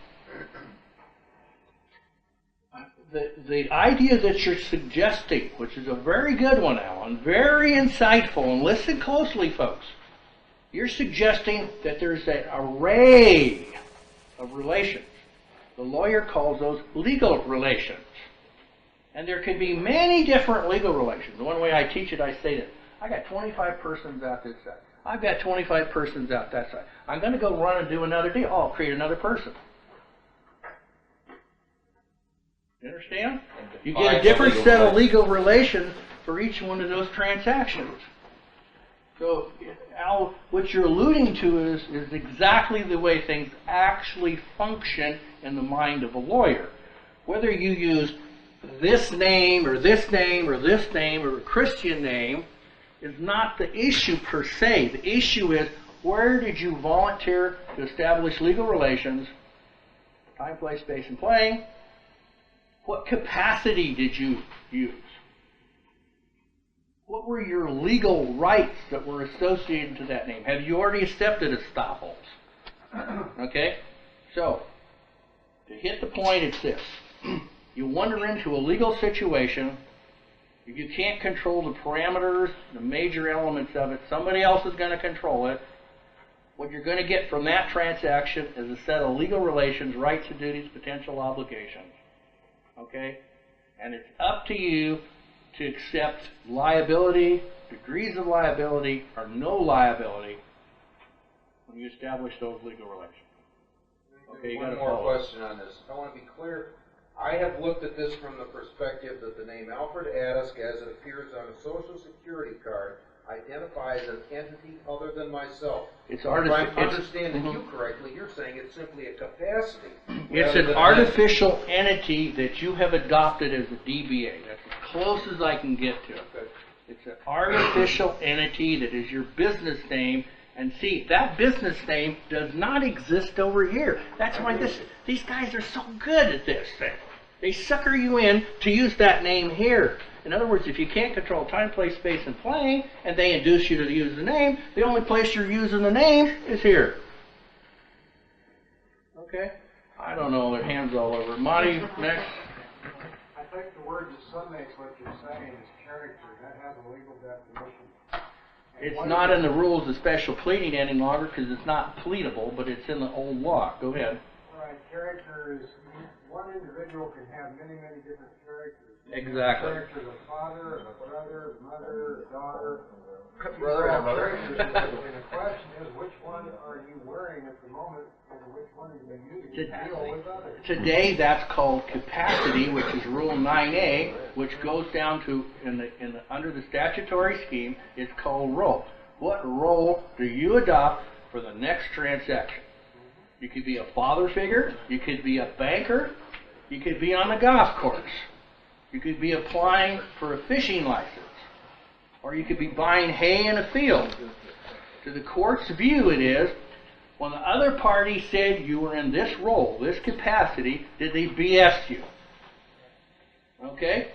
The idea that you're suggesting, which is a very good one, Alan, very insightful, and listen closely, folks. You're suggesting that there's an array of relations. The lawyer calls those legal relations. And there can be many different legal relations. The one way I teach it, I say this. I got 25 persons out this side. I've got 25 persons out that side. I'm going to go run and do another deal. Oh, I'll create another person. You understand? You get a different set of legal relations for each one of those transactions. So, Al, what you're alluding to is exactly the way things actually function in the mind of a lawyer. Whether you use this name or this name or this name or a Christian name, is not the issue per se. The issue is, where did you volunteer to establish legal relations? Time, place, space, and playing. What capacity did you use? What were your legal rights that were associated to that name? Have you already accepted estoppels? Okay? So, to hit the point, it's this. You wander into a legal situation. If you can't control the parameters, the major elements of it, somebody else is going to control it. What you're going to get from that transaction is a set of legal relations, rights and duties, potential obligations. Okay? And it's up to you to accept liability, degrees of liability, or no liability when you establish those legal relations. Okay, you got to One more follow. question on this. I want to be clear. I have looked at this from the perspective that the name Alfred Adisk, as it appears on a Social Security card, identifies an entity other than myself. It's So if I'm it's- understanding you correctly, you're saying it's simply a capacity. It's rather an than artificial entity that you have adopted as a DBA. That's as close as I can get to it. It's an artificial entity that is your business name. And see, that business name does not exist over here. That's why these guys are so good at this thing. They sucker you in to use that name here. In other words, if you can't control time, place, space, and playing, and they induce you to use the name, the only place you're using the name is here. Okay? I don't know, their hands all over. Monty, next. I think the word that summates what you're saying is character. That has a legal definition. And It's what not is in the rules of special pleading any longer because it's not pleadable, but it's in the old law. Go ahead. All right, character is, one individual can have many, many different characters. Exactly. Character of a father, of a brother, a mother, a daughter. Brother and mother. Characters, and the question is, which one are you wearing at the moment, and which one are you using to deal with others? Today, that's called capacity, which is Rule 9A, which goes down to under the statutory scheme, it's called role. What role do you adopt for the next transaction? You could be a father figure, you could be a banker, you could be on the golf course, you could be applying for a fishing license, or you could be buying hay in a field. To the court's view, it is, when the other party said you were in this role, this capacity, did they BS you? Okay?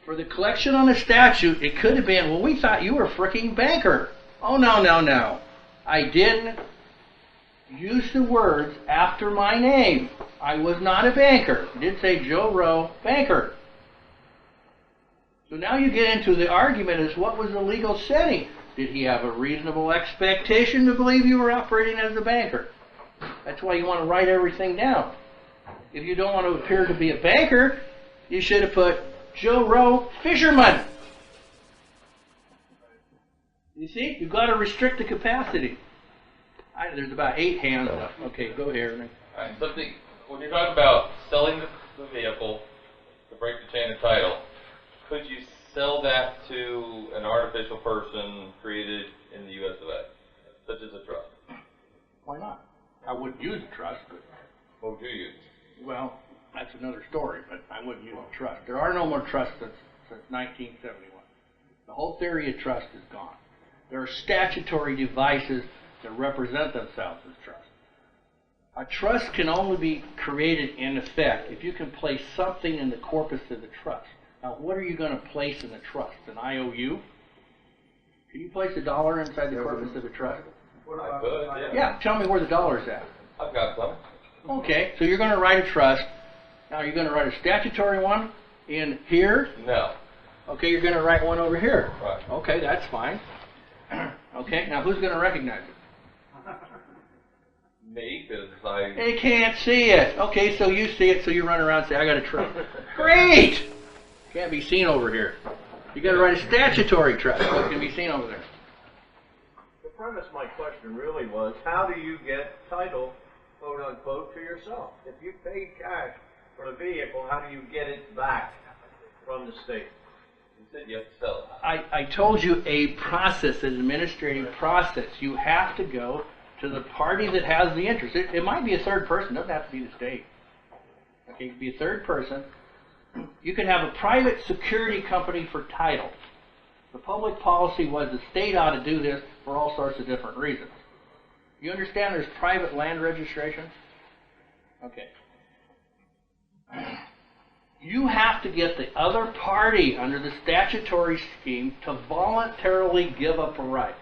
For the collection on the statute, it could have been, well, we thought you were a freaking banker. Oh, no, no, no. I didn't use the words after my name. I was not a banker. It did say Joe Rowe, banker. So now you get into the argument as what was the legal setting? Did he have a reasonable expectation to believe you were operating as a banker? That's why you want to write everything down. If you don't want to appear to be a banker, you should have put Joe Rowe, fisherman. You see? You've got to restrict the capacity. There's about 8 hands up. Okay, go here. Alright, so when you're talking about selling the vehicle to break the chain of title, could you sell that to an artificial person created in the US of A, such as a trust? Why not? I wouldn't use a trust, but... What would you use? Well, that's another story, but I wouldn't use a trust. There are no more trusts since 1971. The whole theory of trust is gone. There are statutory devices that represent themselves as trusts. A trust can only be created in effect if you can place something in the corpus of the trust. Now, what are you going to place in the trust? An IOU? Can you place $1 inside the corpus of a trust? I could, yeah. Yeah, tell me where the dollar's at. I've got some. Okay, so you're going to write a trust. Now, you're going to write a statutory one in here? No. Okay, you're going to write one over here. Right. Okay, that's fine. Okay, now who's going to recognize it? Me, because I... They can't see it. Okay, so you see it, so you run around and say, I got a trust. Great! Can't be seen over here. You got to write a statutory trust so it can be seen over there. The premise of my question really was, how do you get title, quote unquote, to yourself? If you paid cash for the vehicle, how do you get it back from the state? You said you have to sell it. I told you a process, an administrative process. You have to go to the party that has the interest. It might be a third person. It doesn't have to be the state. Okay, it could be a third person. You can have a private security company for title. The public policy was the state ought to do this for all sorts of different reasons. You understand there's private land registration? Okay. You have to get the other party under the statutory scheme to voluntarily give up a right.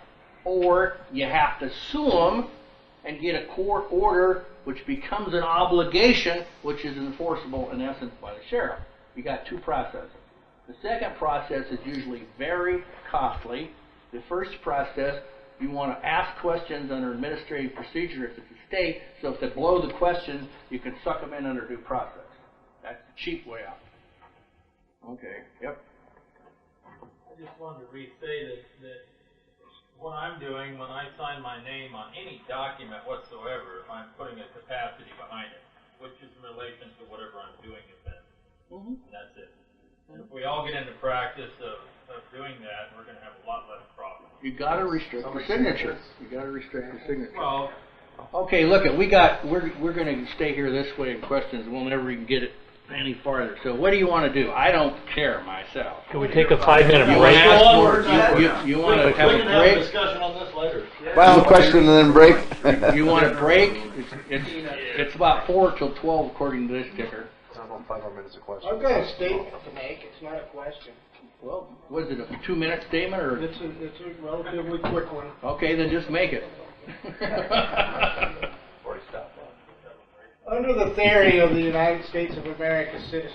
Or you have to sue them and get a court order which becomes an obligation which is enforceable in essence by the sheriff. You got two processes. The second process is usually very costly. The first process, you want to ask questions under administrative procedure if it's a state, so if they blow the questions, you can suck them in under due process. That's the cheap way out. Okay, yep. I just wanted to re-say that what I'm doing when I sign my name on any document whatsoever, I'm putting a capacity behind it, which is in relation to whatever I'm doing it then. And that's it. And if we all get into practice of doing that, we're going to have a lot less problems. You got to restrict the signature. You got to restrict the signature. Well, okay, look, we're going to stay here this way in questions. We'll never even get it any farther. So what do you want to do? I don't care myself. Can we take a 5-minute break? You want to have a break? We can have a discussion on this later. Final question and then break. You want a break? It's about 4 till 12 according to this ticker. It's about 5 more minutes of questions. I've got a statement to make. It's not a question. Well, was it a 2-minute statement or? It's a relatively quick one. Okay, then just make it. Already stopped. Under the theory of the United States of America citizen,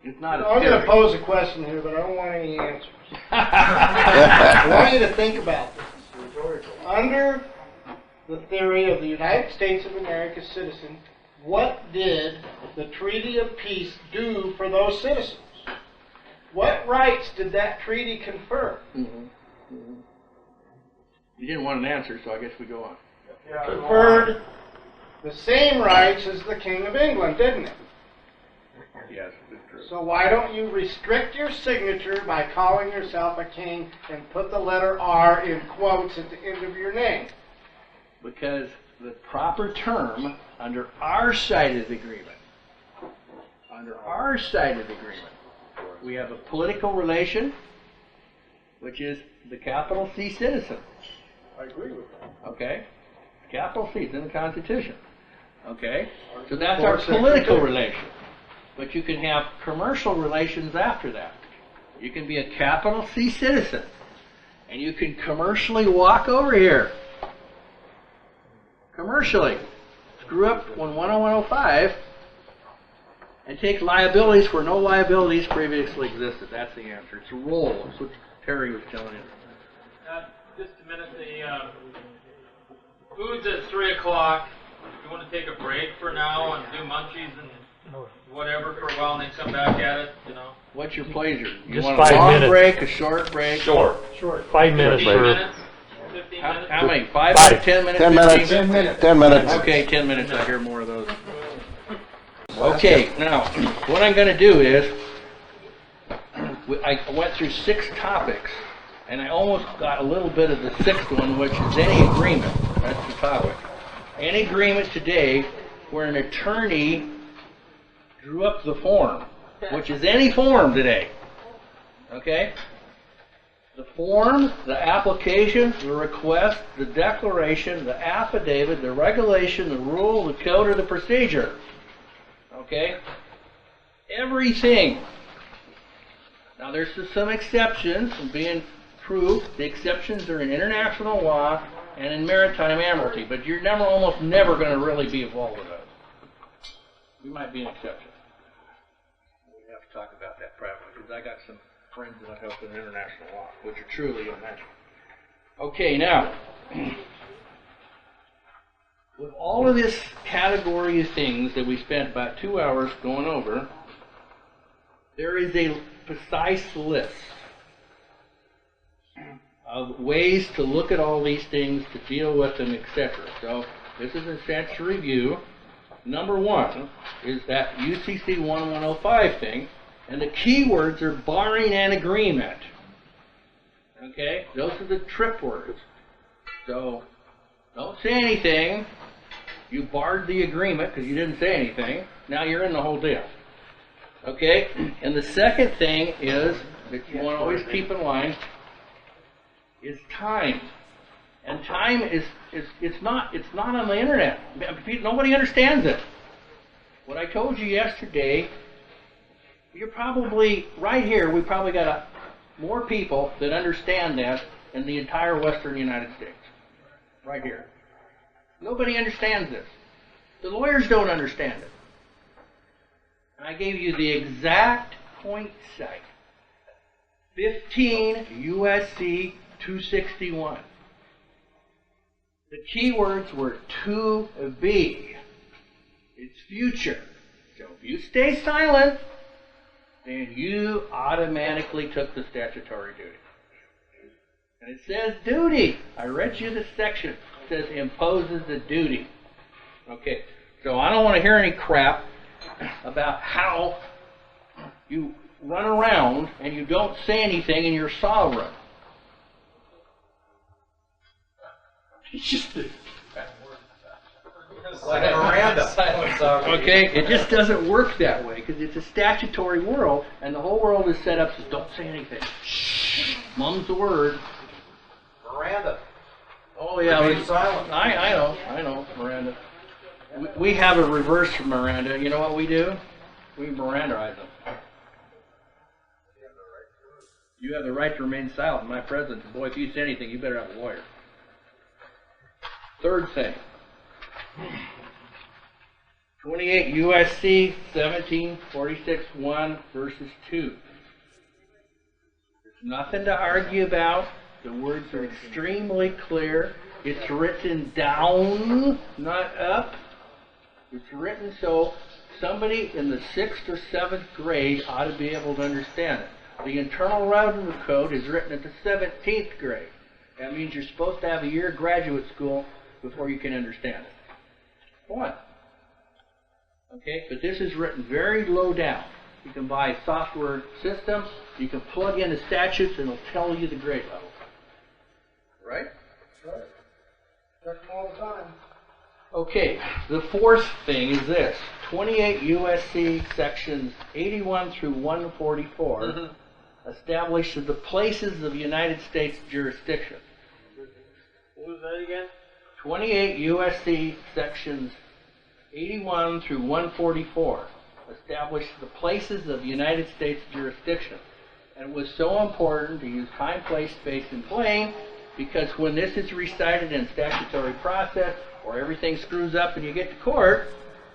it's not I'm going to pose a question here, but I don't want any answers. I want you to think about this. Under the theory of the United States of America citizen, what did the Treaty of Peace do for those citizens? What rights did that treaty confer? You didn't want an answer, so I guess we go on. Conferred the same rights as the King of England, didn't it? Yes, it's true. So why don't you restrict your signature by calling yourself a king and put the letter R in quotes at the end of your name? Because the proper term under our side of the agreement, we have a political relation, which is the capital C citizen. I agree with that. Okay? Capital C is in the Constitution. Okay? So that's our political relation. But you can have commercial relations after that. You can be a capital C citizen. And you can commercially walk over here. Commercially. Screw up on 10105 and take liabilities where no liabilities previously existed. That's the answer. It's a role. That's what Terry was telling you. just a minute. The food's at 3 o'clock. You want to take a break for now and do munchies and whatever for a while, and then come back at it, you know? What's your pleasure? You Just want 5 a long minutes. break, a short break? Short. 5 minutes 15 for... minutes? 15 minutes? How many? 5 5. or 10 minutes? 10 15 minutes. 10 minutes. 10 minutes. Okay, 10 minutes. I hear more of those. Okay, now, what I'm going to do is, I went through 6 topics, and I almost got a little bit of the 6th one, which is any agreement. That's the topic. Any agreement today where an attorney drew up the form, which is any form today. Okay? The form, the application, the request, the declaration, the affidavit, the regulation, the rule, the code, or the procedure. Okay? Everything. Now there's some exceptions being proved. The exceptions are in international law and in maritime admiralty, but you're almost never going to really be involved with those. We might be an exception. We have to talk about that privately, because I got some friends that I help in international law, which are truly international. Okay, now, with all of this category of things that we spent about 2 hours going over, there is a precise list of ways to look at all these things, to deal with them, etc. So, this is a chance to review. Number 1 is that UCC 1105 thing, and the keywords are barring an agreement. Okay? Those are the trip words. So, don't say anything. You barred the agreement because you didn't say anything. Now you're in the whole deal. Okay? And the second thing is, that you want to always keep in mind, is time. And time it's not on the internet. Nobody understands it. What I told you yesterday, you're probably, right here, we probably got more people that understand that in the entire western United States. Right here. Nobody understands this. The lawyers don't understand it. And I gave you the exact point site. 15 USC 261. The keywords were to be. It's future. So if you stay silent, then you automatically took the statutory duty. And it says duty. I read you the section. It says imposes a duty. Okay, so I don't want to hear any crap about how you run around and you don't say anything and you're sovereign. It's just like Miranda. Okay, it just doesn't work that way because it's a statutory world and the whole world is set up so don't say anything. Shh. Mum's the word. Miranda. Oh yeah, silent. I know, Miranda. We have a reverse from Miranda. You know what we do? We Mirandaize them. You have the right to remain silent in my presence. Boy, if you say anything, you better have a lawyer. Third thing. 28 USC 1746(1) verses 2. There's nothing to argue about. The words are extremely clear. It's written down, not up. It's written so somebody in the 6th or 7th grade ought to be able to understand it. The Internal Revenue Code is written at the 17th grade. That means you're supposed to have a year of graduate school before you can understand it. One. Okay, but this is written very low down. You can buy a software system, you can plug in the statutes, and it'll tell you the grade level. Right? Right. Check them all the time. Okay, the fourth thing is this. 28 USC sections 81 through 144 establish the places of United States jurisdiction. What was that again? 28 USC sections 81 through 144 establish the places of United States jurisdiction. And it was so important to use time, place, space, and plane because when this is recited in statutory process or everything screws up and you get to court,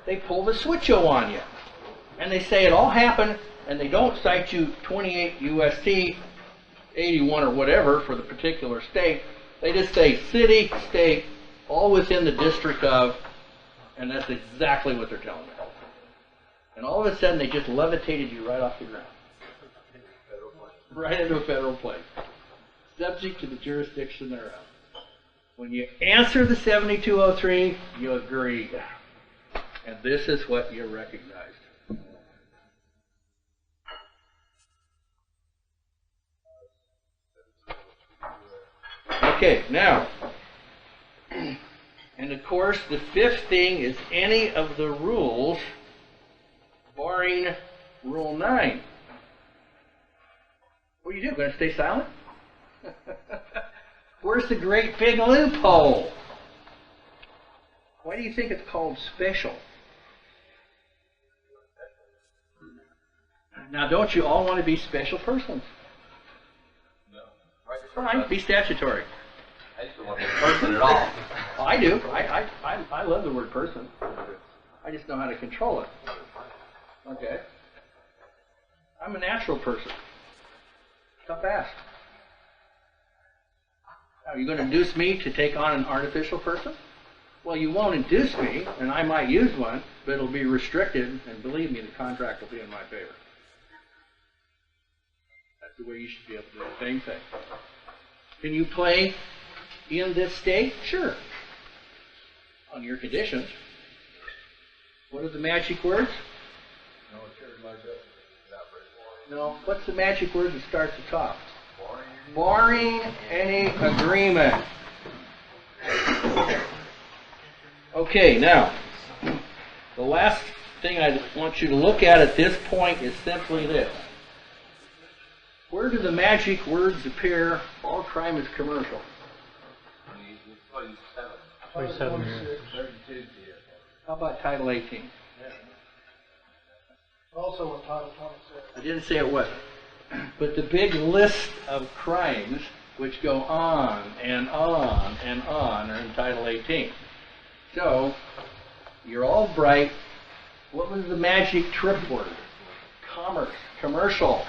they pull the switch-o on you. And they say it all happened and they don't cite you 28 USC 81 or whatever for the particular state. They just say city, state, all within the district of, and that's exactly what they're telling you. And all of a sudden, they just levitated you right off the ground. Right into a federal place. Subject to the jurisdiction thereof. When you answer the 7203, you agreed. And this is what you recognized. Okay, now, and of course, the fifth thing is any of the rules barring Rule 9. What are you doing? Going to stay silent? Where's the great big loophole? Why do you think it's called special? Now, don't you all want to be special persons? No. Fine, be statutory. I just don't want to be a person at all. Well, I do. I love the word person. I just know how to control it. Okay. I'm a natural person. How fast? Are you going to induce me to take on an artificial person? Well, you won't induce me, and I might use one, but it'll be restricted, and believe me, the contract will be in my favor. That's the way you should be able to do the same thing. Can you play in this state? Sure. On your conditions. What are the magic words? No. What's the magic word that starts at the top? Barring any agreement. Okay, now, the last thing I want you to look at this point is simply this. Where do the magic words appear? All crime is commercial. 27 How about Title 18? Also in Title 26. I didn't say it wasn't. But the big list of crimes which go on and on and on are in Title 18. So, you're all bright. What was the magic trip word? Commerce, commercial.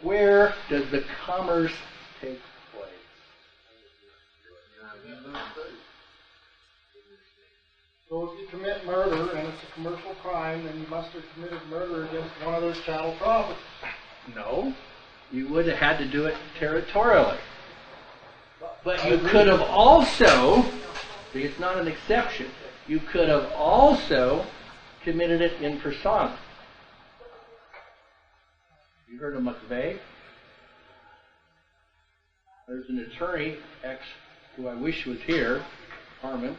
Where does the commerce take place? So if you commit murder and it's a commercial crime, then you must have committed murder against one of those chattel properties. No. You would have had to do it territorially. But you could have also, it's not an exception, you could have also committed it in persona. You heard of McVeigh? There's an attorney, who I wish was here, Harmon.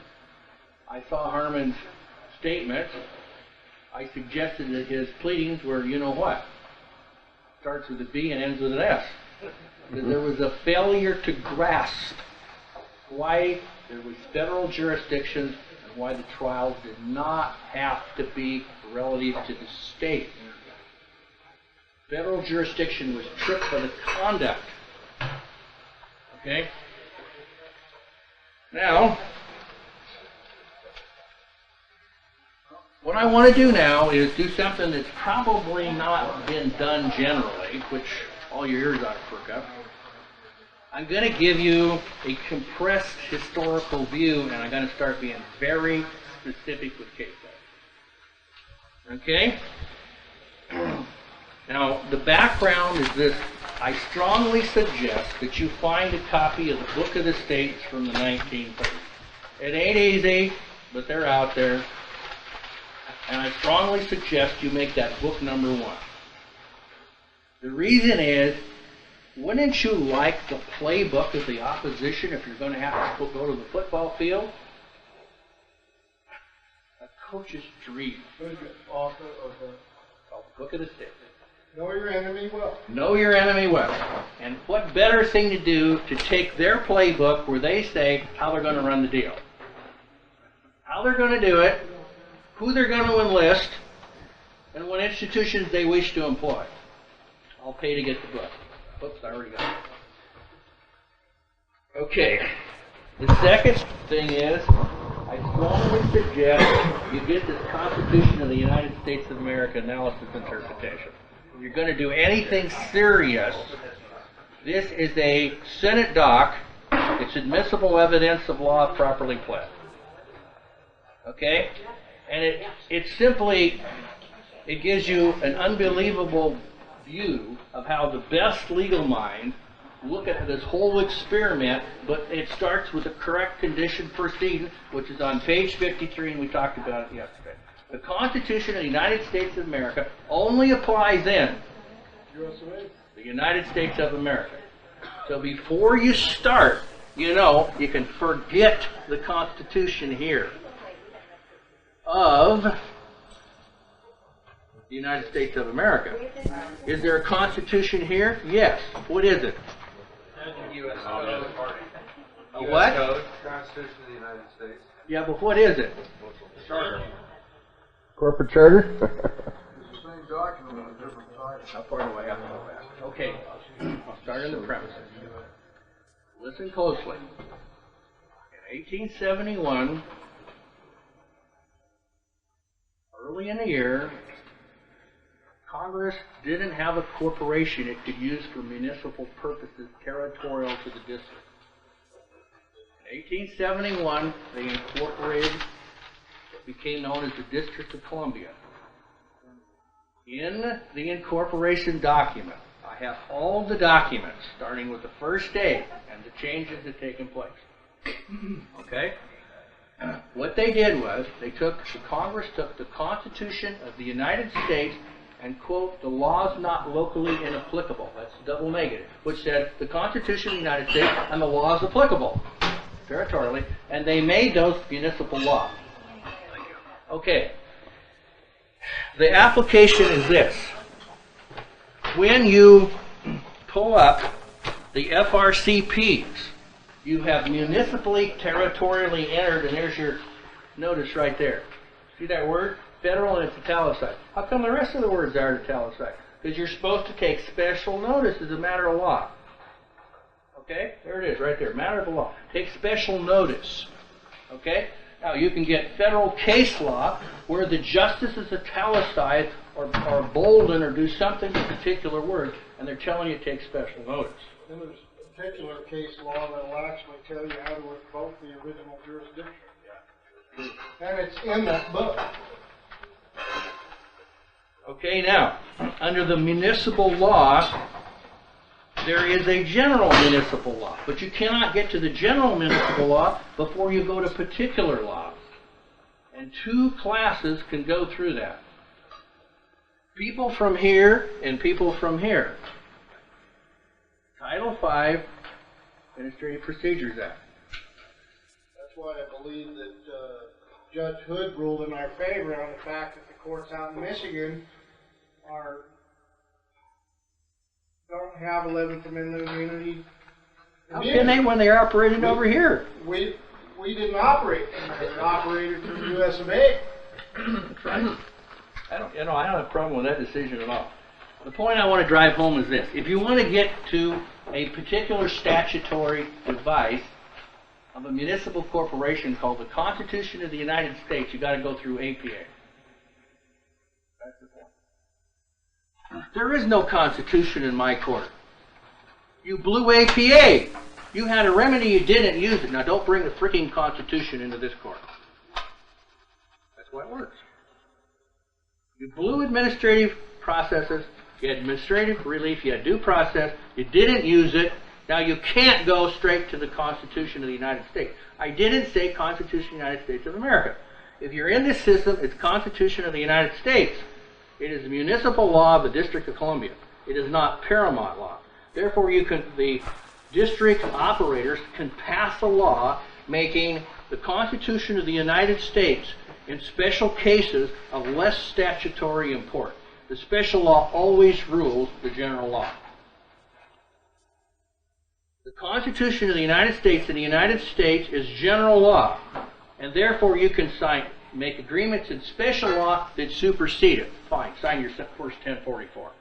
I saw Harmon's statement. I suggested that his pleadings were, you know what? Starts with a B and ends with an S. Because there was a failure to grasp why there was federal jurisdiction and why the trials did not have to be relative to the state. Federal jurisdiction was tripped for the conduct. Okay? Now, what I want to do now is do something that's probably not been done generally, which all your ears ought to perk up. I'm going to give you a compressed historical view, and I'm going to start being very specific with case studies. Okay? Now, the background is this. I strongly suggest that you find a copy of the Book of the States from the 1930s. It ain't easy, but they're out there. And I strongly suggest you make that book number 1. The reason is, wouldn't you like the playbook of the opposition if you're going to have to go to the football field? A coach's dream. Who's the author of the Book of the States. Know your enemy well. Know your enemy well. And what better thing to do to take their playbook where they say how they're going to run the deal. How they're going to do it, who they're going to enlist, and what institutions they wish to employ. I'll pay to get the book. Oops, I already got it. Okay. The second thing is, I strongly suggest you get this Constitution of the United States of America analysis interpretation. If you're going to do anything serious, this is a Senate doc. It's admissible evidence of law properly pled. Okay? And it simply, it gives you an unbelievable view of how the best legal minds look at this whole experiment, but it starts with a correct condition precedent, which is on page 53, and we talked about it yesterday. The Constitution of the United States of America only applies in the United States of America. So before you start, you know, you can forget the Constitution here of the United States of America. Is there a Constitution here? Yes. What is it? U.S. Code. A what? Constitution of the United States. Yeah, but what is it? Charter. Corporate charter? It's the same document on a different title. How far do I have to go back? Okay, I'll start in the premises. Listen closely. In 1871, early in the year, Congress didn't have a corporation it could use for municipal purposes territorial to the district. In 1871, they incorporated what became known as the District of Columbia. In the incorporation document, I have all the documents, starting with the first day and the changes that had taken place. Okay? What they did was, Congress took the Constitution of the United States and, quote, the laws not locally inapplicable. That's double negative, which said the Constitution of the United States and the laws applicable territorially, and they made those municipal laws. Okay. The application is this. When you pull up the FRCPs, you have municipally, territorially entered, and there's your notice right there. See that word? Federal, and it's italicized. How come the rest of the words aren't italicized? Because you're supposed to take special notice as a matter of law. Okay? There it is, right there. Matter of law. Take special notice. Okay? Now, you can get federal case law where the justice is italicized or bolden or do something with particular words, and they're telling you to take special notice. Then there's a particular case law that will actually tell you how to revoke the original jurisdiction. And it's in that book. Okay, now, under the municipal law, there is a general municipal law, but you cannot get to the general municipal law before you go to particular law. And two classes can go through that. People from here and people from here. Title V, Administrative Procedures Act. That's why I believe that Judge Hood ruled in our favor on the fact that the courts out in Michigan don't have 11th Amendment immunity. How can they when they're operating over here? We didn't operate from there. We operated from the U.S. of A. That's right. I don't have a problem with that decision at all. The point I want to drive home is this. If you want to get to a particular statutory device of a municipal corporation called the Constitution of the United States, you've got to go through APA. That's the point. There is no Constitution in my court. You blew APA. You had a remedy, you didn't use it. Now don't bring the freaking Constitution into this court. That's why it works. You blew administrative processes, you had administrative relief, you had due process, you didn't use it, now you can't go straight to the Constitution of the United States. I didn't say Constitution of the United States of America. If you're in this system, it's Constitution of the United States. It is the municipal law of the District of Columbia. It is not paramount law. Therefore, the district operators can pass a law making the Constitution of the United States in special cases of less statutory import. The special law always rules the general law. The Constitution of the United States is general law, and therefore you can make agreements in special law that supersede it. Fine, sign your first 1044.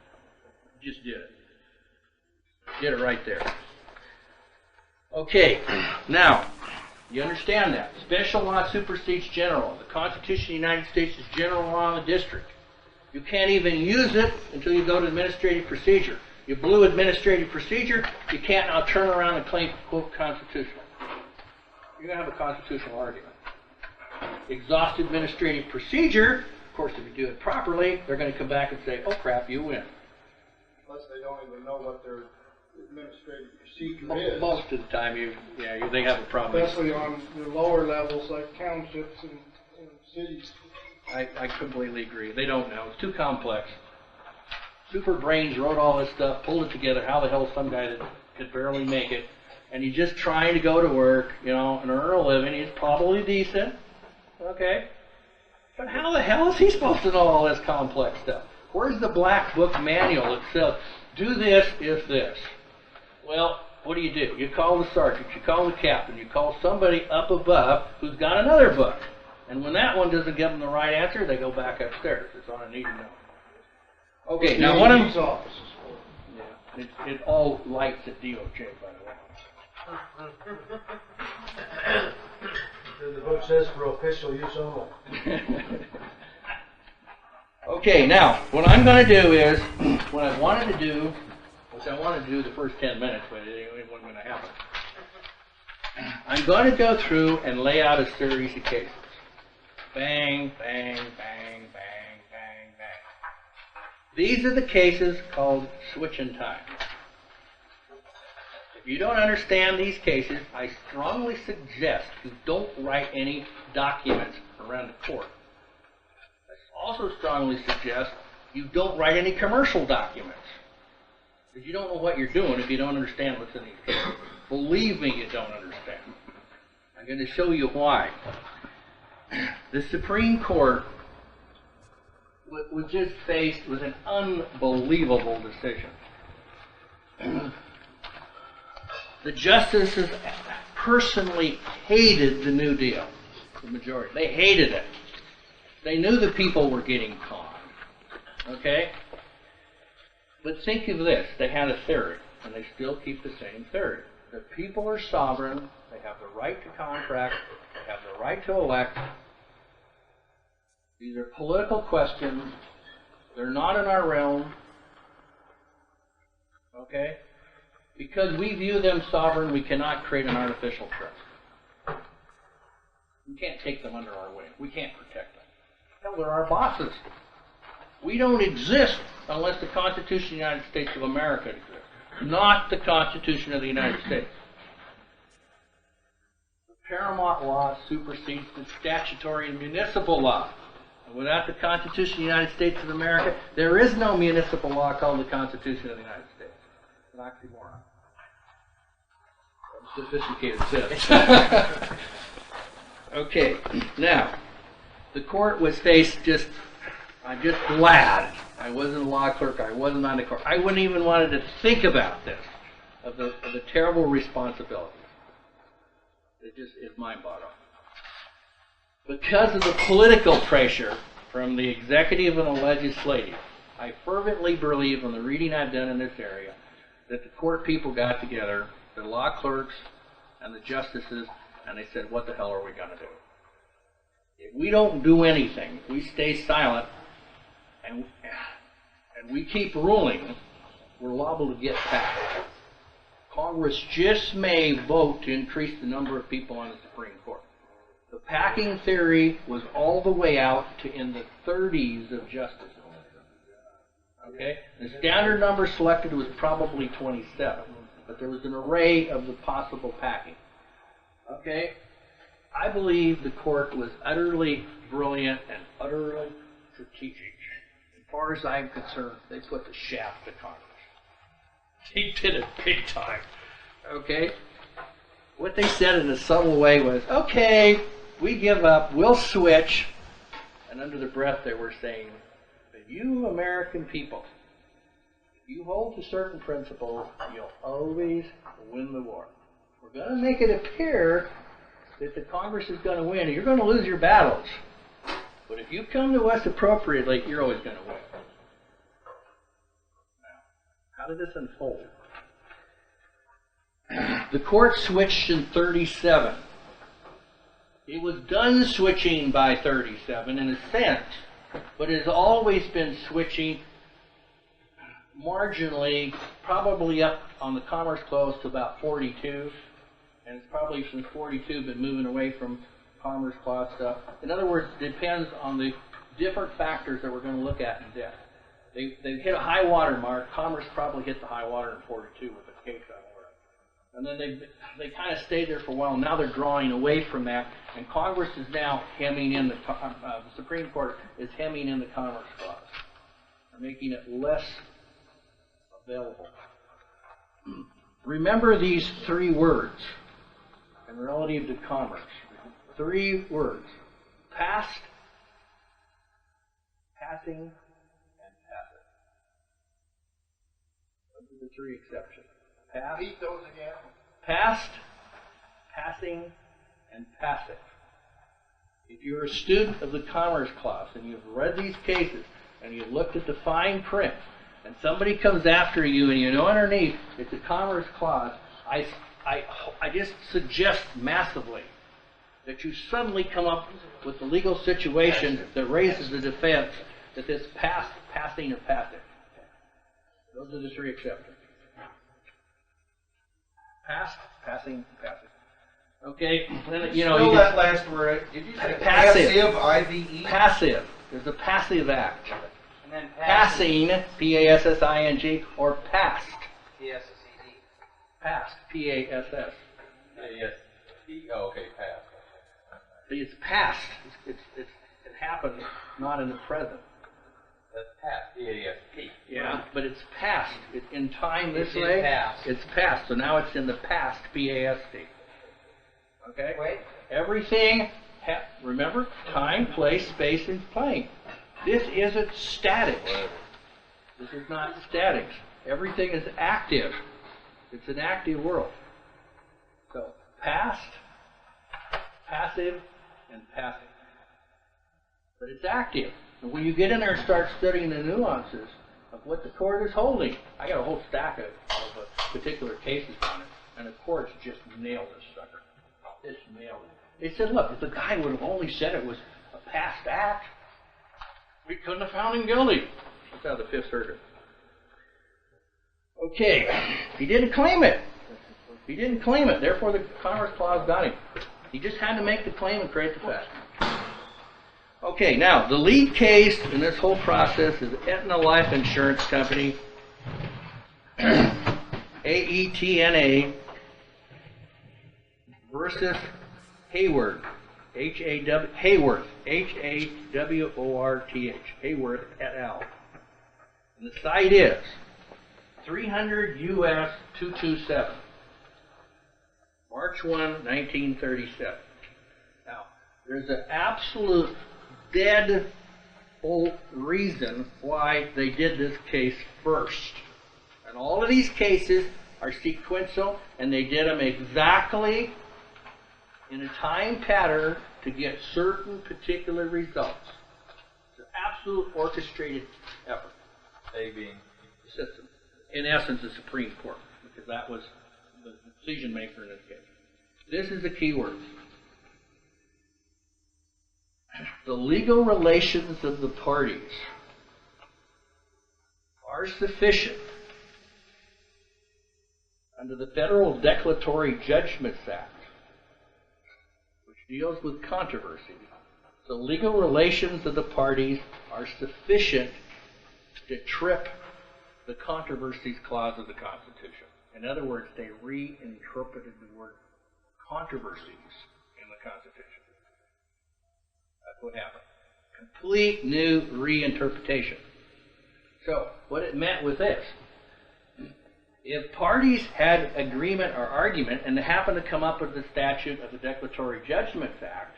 Just did it. Did it right there. Okay, now, you understand that. Special law supersedes general law. The Constitution of the United States is general law in the district. You can't even use it until you go to administrative procedure. You blew administrative procedure, you can't now turn around and claim, quote, constitutional. You're going to have a constitutional argument. Exhausted administrative procedure, of course, if you do it properly, they're going to come back and say, oh crap, you win. Unless they don't even know what their administrative procedure is. Most of the time, they have a problem. Especially on the lower levels like townships and cities. I completely agree. They don't know. It's too complex. Super brains wrote all this stuff, pulled it together. How the hell some guy that could barely make it, and he's just trying to go to work, and earn a living. He's probably decent, okay? But how the hell is he supposed to know all this complex stuff? Where's the black book manual that says, do this if this? Well, what do? You call the sergeant, you call the captain, you call somebody up above who's got another book. And when that one doesn't give them the right answer, they go back upstairs. It's on a need to know. Okay, now one of them. Yeah, it all lights at DOJ, by the way. The book says for official use only. Okay, now what I'm going to do is what I wanted to do, which I wanted to do the first 10 minutes, but it wasn't going to happen. I'm going to go through and lay out a series of cases. Bang, bang, bang, bang, bang, bang. These are the cases called switch in time. If you don't understand these cases, I strongly suggest you don't write any documents around the court. I also strongly suggest you don't write any commercial documents. Because you don't know what you're doing if you don't understand what's in these cases. Believe me, you don't understand. I'm going to show you why. The Supreme Court was just faced with an unbelievable decision. The justices personally hated the New Deal, the majority. They hated it. They knew the people were getting conned. Okay? But think of this. They had a theory, and they still keep the same theory. The people are sovereign. They have the right to contract. They have the right to elect. These are political questions. They're not in our realm. Okay? Because we view them sovereign, we cannot create an artificial trust. We can't take them under our wing. We can't protect them. Hell, they're our bosses. We don't exist unless the Constitution of the United States of America exists, not the Constitution of the United States. The paramount law supersedes the statutory and municipal law. And without the Constitution of the United States of America, there is no municipal law called the Constitution of the United States. It's an oxymoron. Sophisticated sense. Okay, now, the court was faced I'm just glad I wasn't a law clerk, I wasn't on the court. I wouldn't even wanted to think about this, of the terrible responsibility. It just is mind-boggling. Because of the political pressure from the executive and the legislative, I fervently believe in the reading I've done in this area, that the court people got together, the law clerks and the justices, and they said, what the hell are we going to do? If we don't do anything, if we stay silent, and we keep ruling, we're liable to get passed. Congress just may vote to increase the number of people on the Supreme Court. The packing theory was all the way out to in the 30s of justices. Okay? The standard number selected was probably 27, but there was an array of the possible packing. Okay? I believe the court was utterly brilliant and utterly strategic. As far as I'm concerned, they put the shaft to Congress. They did it big time. Okay? What they said in a subtle way was, okay, we give up, we'll switch. And under the breath they were saying, that you American people, if you hold to certain principles, you'll always win the war. We're going to make it appear that the Congress is going to win. You're going to lose your battles. But if you come to us appropriately, you're always going to win. Now, how did this unfold? The court switched in 37. It was done switching by 37 in a sense, but it has always been switching marginally, probably up on the Commerce Clause to about 42, and it's probably since 42 been moving away from Commerce Clause stuff. In other words, it depends on the different factors that we're going to look at in depth. They hit a high water mark. Commerce probably hit the high water in 42 with the case on order. And then they kind of stayed there for a while. Now they're drawing away from that, and Congress is now hemming in the Supreme Court is hemming in the Commerce Clause, making it less available. Remember these three words in relative to commerce. Three words: past, passing, and passive. Those are the three exceptions. Past, repeat those again. Past, passing, and passive. If you're a student of the Commerce Clause and you've read these cases and you've looked at the fine print, and somebody comes after you and you know underneath it's a Commerce Clause, I just suggest massively that you suddenly come up with the legal situation that raises the defense that this past, passing, or passive. Those are the three exceptions. Past, passing, passive. Okay, then, you know, Still that last word. Did you say passive? I-V-E? Passive. There's a passive act. And then Passing, P-A-S-S-I-N-G, or past. P-S-S-E-D. Past, P-A-S-S. P-A-S-T, oh, okay, pass. See, it's past. It happened, not in the present. That's past, P-A-S-T. Yeah, but it's past. It's in time this It's in way. past. It's past. So now it's in the past, P-A-S-T. Okay? Wait. Everything, remember, time, place, space, and plane. This isn't statics. This is not statics. Everything is active. It's an active world. So, past, passive, and passive. But it's active. And when you get in there and start studying the nuances of what the court is holding, I got a whole stack of particular cases on it, and the courts just nailed this sucker. Just nailed it. They said, look, if the guy would have only said it was a past act, we couldn't have found him guilty. That's out of the Fifth Circuit. Okay, he didn't claim it. He didn't claim it, therefore the Commerce Clause got him. He just had to make the claim and create the fact. Okay, now, the lead case in this whole process is Aetna Life Insurance Company, AETNA, versus Hayworth, Hayworth, H-A-W-O-R-T-H, Hayworth et al. And the site is 300 U.S. 227, March 1, 1937. Now, there's an absolute dead bolt reason why they did this case first. And all of these cases are sequential, and they did them exactly in a time pattern to get certain particular results. It's an absolute orchestrated effort. A being the system. In essence, the Supreme Court, because that was the decision maker in this case. This is the key word. The legal relations of the parties are sufficient under the Federal Declaratory Judgments Act, which deals with controversy. The legal relations of the parties are sufficient to trip the controversies clause of the Constitution. In other words, they reinterpreted the word controversies in the Constitution. That's what happened. Complete new reinterpretation. So, what it meant was this. If parties had agreement or argument and they happened to come up with the statute of the Declaratory Judgments Act,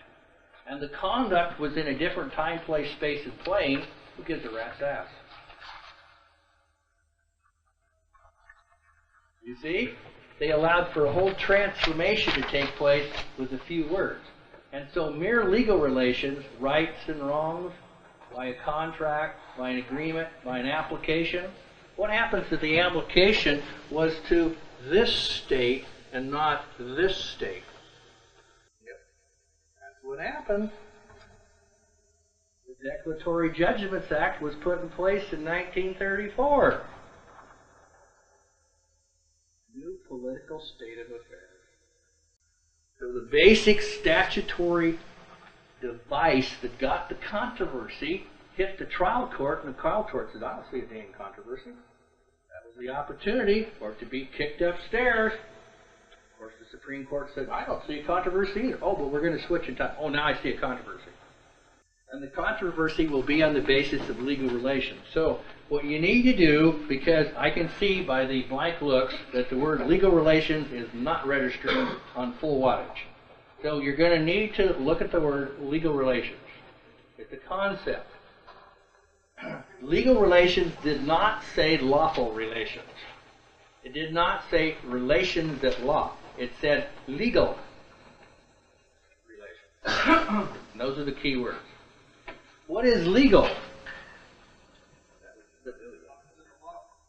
and the conduct was in a different time, place, space, and plane, who gives a rat's ass? You see? They allowed for a whole transformation to take place with a few words. And so mere legal relations, rights and wrongs, by a contract, by an agreement, by an application, what happens if the application was to this state and not this state? Yep. That's what happened. The Declaratory Judgments Act was put in place in 1934. New political state of affairs. So the basic statutory device that got the controversy hit the trial court, and the trial court said, I don't see a dang controversy. That was the opportunity for it to be kicked upstairs. Of course, the Supreme Court said, I don't see a controversy either. Oh, but we're going to switch in time. Oh, now I see a controversy. And the controversy will be on the basis of legal relations. So what you need to do, because I can see by the blank looks that the word legal relations is not registered on full wattage. So you're going to need to look at the word legal relations. It's a concept. Legal relations did not say lawful relations. It did not say relations at law. It said legal relations. And those are the key words. What is legal?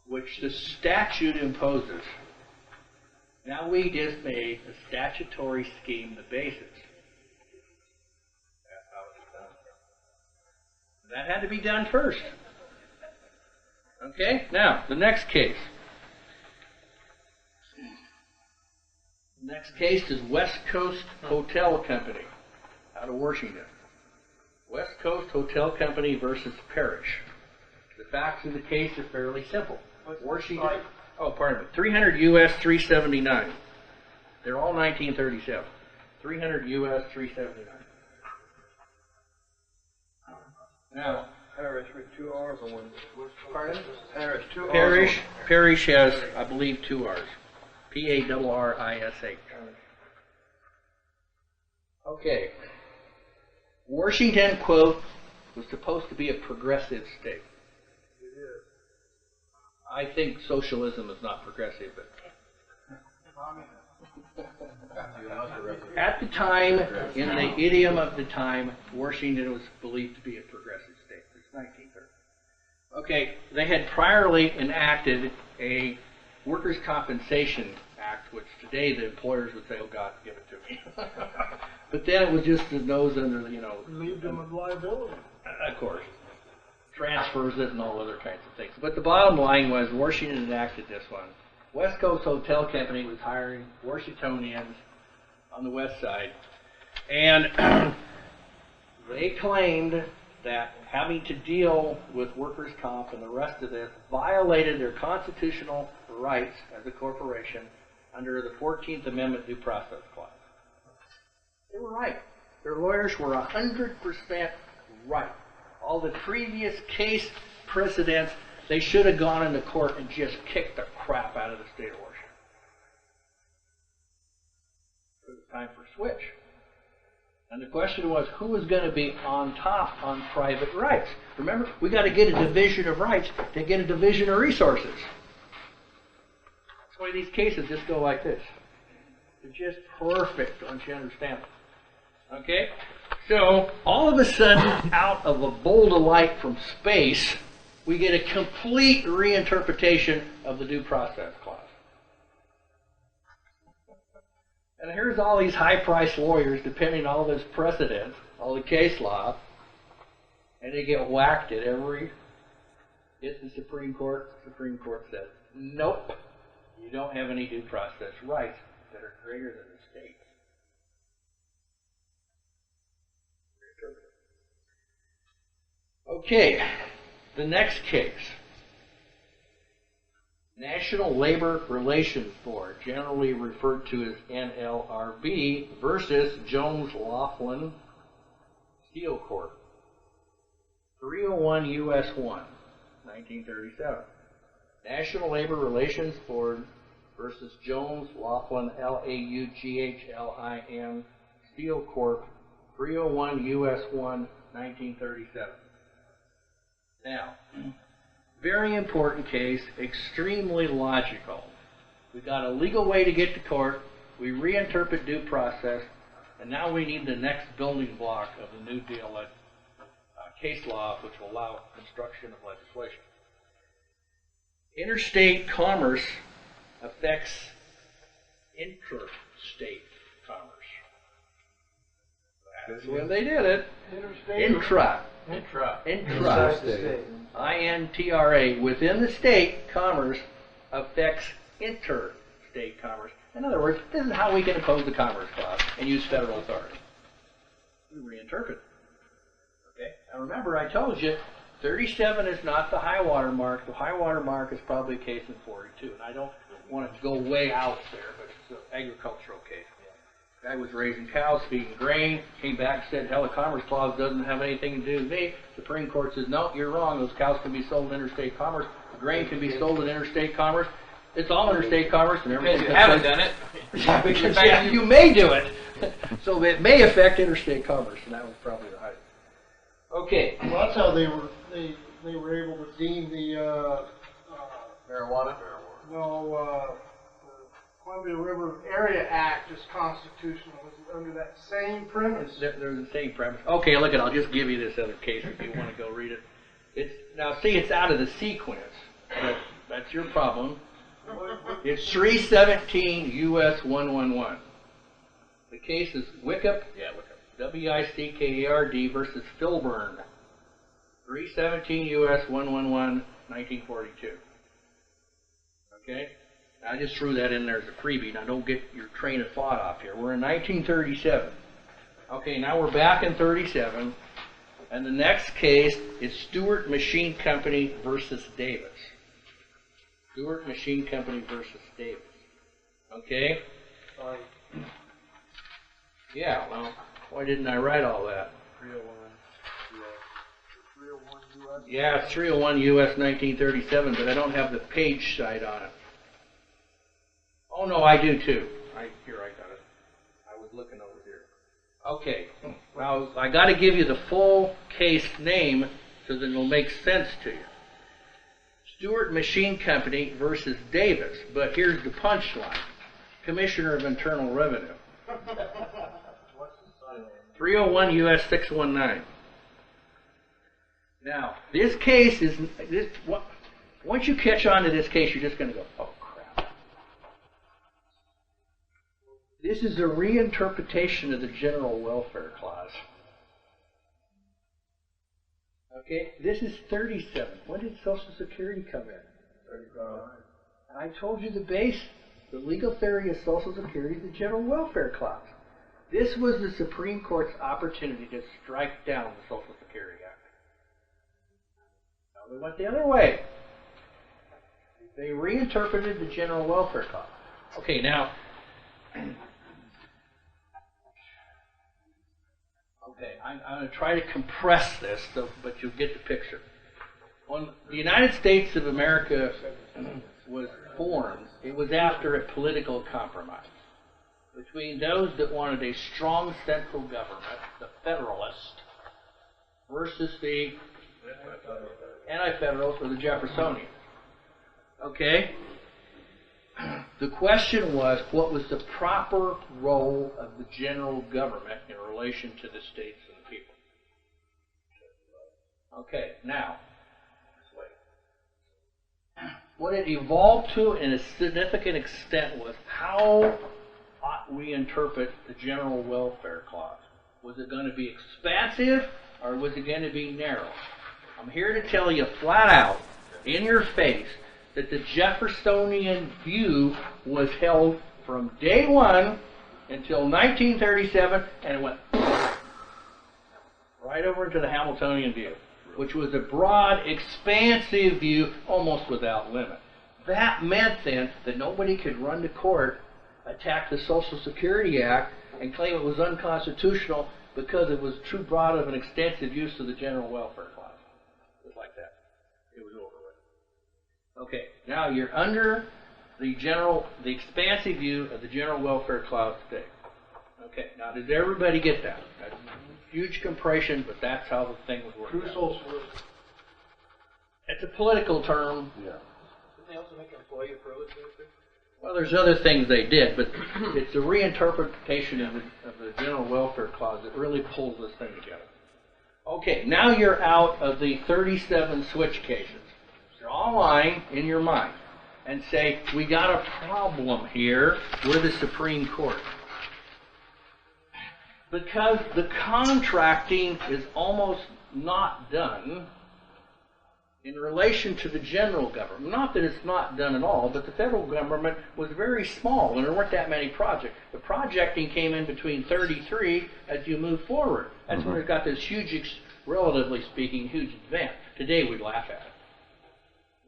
Which the statute imposes. Now we just made the statutory scheme the basis. That's how it's done. That had to be done first. Okay? Now, the next case. The next case is West Coast Hotel Company out of Washington. West Coast Hotel Company versus Parrish. The facts of the case are fairly simple. Washington, 300 U.S. 379. They're all 1937. 300 U.S. 379. Now, Parrish with 2 R's on one. Pardon? Parrish, 2 R's. Parrish has, I believe, 2 R's. P-A-R-R-I-S-H. Okay. Washington, quote, was supposed to be a progressive state. It is. I think socialism is not progressive, but at the time, in the idiom of the time, Washington was believed to be a progressive state. It's 1930. Okay, they had priorly enacted a workers' compensation act, which today the employers would say, "Oh God, give it to me." But then it was just the nose under the, Relieved them of liability. of course, transfers it and all other kinds of things. But the bottom line was Washington enacted this one. West Coast Hotel Company was hiring Washingtonians on the west side, and they claimed that having to deal with workers' comp and the rest of this violated their constitutional rights as a corporation under the 14th Amendment Due Process Clause. They were right. Their lawyers were 100% right. All the previous case precedents, they should have gone into court and just kicked the crap out of the state of Washington. It was time for a switch. And the question was, who was going to be on top on private rights? Remember, we got to get a division of rights to get a division of resources. That's why these cases just go like this. They're just perfect, don't you understand? Okay? So, all of a sudden, out of a bolt of light from space, we get a complete reinterpretation of the Due Process Clause. And here's all these high-priced lawyers depending on all this precedent, all the case law, and they get whacked at every hit the Supreme Court. The Supreme Court says, nope, you don't have any due process rights that are greater than the state. Okay, the next case. National Labor Relations Board, generally referred to as NLRB, versus Jones Laughlin Steel Corp. 301 U.S. 1, 1937. National Labor Relations Board versus Jones Laughlin, L-A-U-G-H-L-I-N, Steel Corp. 301 U.S. 1, 1937. Now, very important case, extremely logical. We got a legal way to get to court, we reinterpret due process, and now we need the next building block of the New Deal case law, which will allow construction of legislation. Interstate commerce affects interstate commerce. That's when they did it. Intra. I-N-T-R-A. Within the state, commerce affects interstate commerce. In other words, this is how we can impose the Commerce Clause and use federal authority. We reinterpret it. Okay? Now remember, I told you, 37 is not the high water mark. The high water mark is probably a case in 42. And I don't want to go way out there, but it's an agricultural case. Guy was raising cows, feeding grain, came back and said, hell, the Commerce Clause doesn't have anything to do with me. Supreme Court says, no, you're wrong. Those cows can be sold in interstate commerce. The grain can be sold in interstate commerce. It's all interstate commerce and everything. Because you haven't done it. Because, yeah, you may do it. So it may affect interstate commerce, and that was probably the height. Okay. Well, that's how they were able to deem the Marijuana? the Columbia River Area Act is constitutional. Was it under that same premise? They're the same premise. Okay, look at. I'll just give you this other case if you want to go read it. It's now see, it's out of the sequence. That's your problem. It's 317 U.S. 111. The case is Wickard, W-I-C-K-A-R-D versus Filburn. 317 U.S. 111, 1942. Okay? I just threw that in there as a freebie. Now don't get your train of thought off here. We're in 1937. Okay, now we're back in 37. And the next case is Stewart Machine Company versus Davis. Stewart Machine Company versus Davis. Okay? Yeah, well, why didn't I write all that? 301 U.S. Yeah, it's 301 U.S. 1937, but I don't have the page site on it. Oh, no, I do too. Here, I got it. I was looking over here. Okay, now I got to give you the full case name so that it'll make sense to you. Stewart Machine Company versus Davis, but here's the punchline. Commissioner of Internal Revenue. 301 U.S. 619. Now, this case is, once you catch on to this case, you're just going to go, oh crap. This is a reinterpretation of the General Welfare Clause. Okay, this is 37. When did Social Security come in? 35. I told you the base, the legal theory of Social Security is the General Welfare Clause. This was the Supreme Court's opportunity to strike down the Social Security Act. Now they went the other way. They reinterpreted the General Welfare Clause. Okay, now, okay, I'm going to try to compress this, but you'll get the picture. When the United States of America was formed, it was after a political compromise between those that wanted a strong central government, the Federalists, versus the Anti-Federalists or the Jeffersonians. Okay? The question was, what was the proper role of the general government in relation to the states and the people? Okay, now, what it evolved to in a significant extent was how ought we interpret the General Welfare Clause. Was it going to be expansive or was it going to be narrow? I'm here to tell you flat out, in your face, that the Jeffersonian view was held from day one until 1937, and it went right over into the Hamiltonian view, which was a broad, expansive view, almost without limit. That meant then that nobody could run to court, attack the Social Security Act, and claim it was unconstitutional because it was too broad of an extensive use of the General Welfare Clause. Just like that. It was over with. Okay, now you're under the expansive view of the General Welfare Clause today. Okay, now does everybody get that? That's huge compression, but that's how the thing was working. It's a political term. Yeah. Didn't they also make employee privilege? Well, there's other things they did, but it's a reinterpretation of the General Welfare Clause that really pulls this thing together. Okay, now you're out of the 37 switch cases. Draw a line in your mind and say, we got a problem here. We're the Supreme Court. Because the contracting is almost not done in relation to the general government. Not that it's not done at all, but the federal government was very small and there weren't that many projects. The projecting came in between 33 as you move forward. That's when it got this huge, relatively speaking, huge advance. Today we'd laugh at it.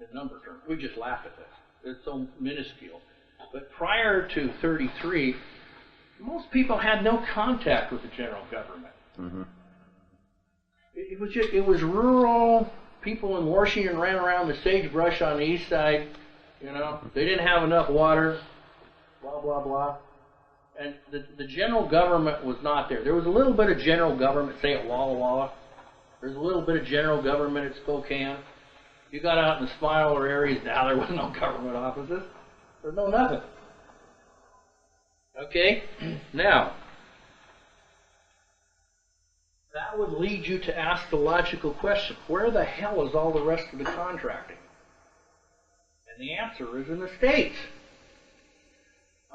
In number terms, we just laugh at this. It's so minuscule. But prior to 33, most people had no contact with the general government. Mm-hmm. It was rural. People in Washington ran around the sagebrush on the east side. You know, they didn't have enough water. Blah blah blah. And the general government was not there. There was a little bit of general government, say at Walla Walla. There's a little bit of general government at Spokane. You got out in the smaller areas, now there was no government offices. There's no nothing. Okay? Now, that would lead you to ask the logical question, where the hell is all the rest of the contracting? And the answer is in the states.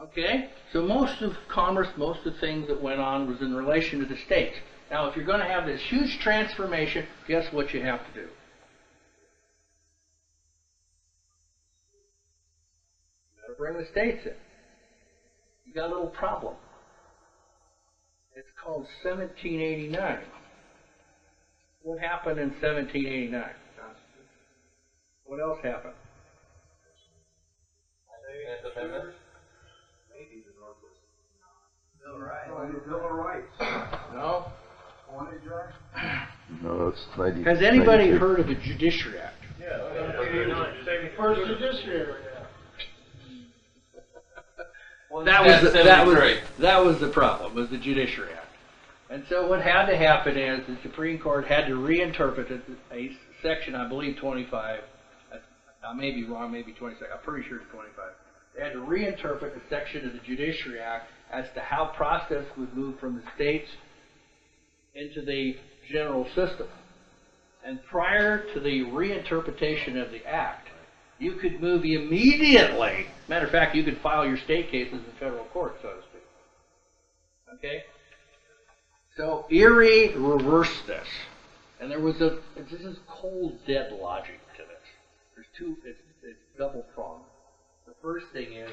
Okay? So most of commerce, most of the things that went on was in relation to the states. Now, if you're going to have this huge transformation, guess what you have to do? You better bring the states in. You got a little problem. It's called 1789. What happened in 1789? What else happened? Maybe the Northwest. Bill of Rights. No. No, that's 90. Has anybody 92. heard of the Judiciary Act? Yeah. First Judiciary. That was the problem, was the Judiciary Act. And so what had to happen is the Supreme Court had to reinterpret a section, I believe 25, I may be wrong, maybe 26, I'm pretty sure it's 25. They had to reinterpret a section of the Judiciary Act as to how process would move from the states into the general system. And prior to the reinterpretation of the Act, you could move immediately. Matter of fact, you could file your state cases in federal court, so to speak. Okay? So Erie reversed this. And there was this is cold, dead logic to this. There's two, it's double pronged. The first thing is,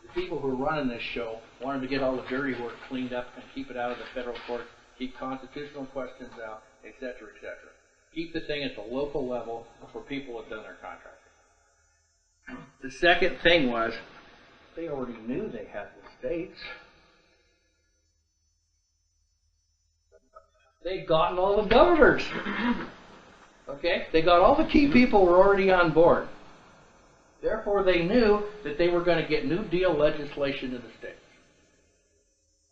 the people who are running this show wanted to get all the dirty work cleaned up and keep it out of the federal courts, keep constitutional questions out, etc., etc. Keep the thing at the local level where people have done their contracting. The second thing was, they already knew they had the states. They'd gotten all the governors. Okay? They got all the key people were already on board. Therefore, they knew that they were going to get New Deal legislation in the states.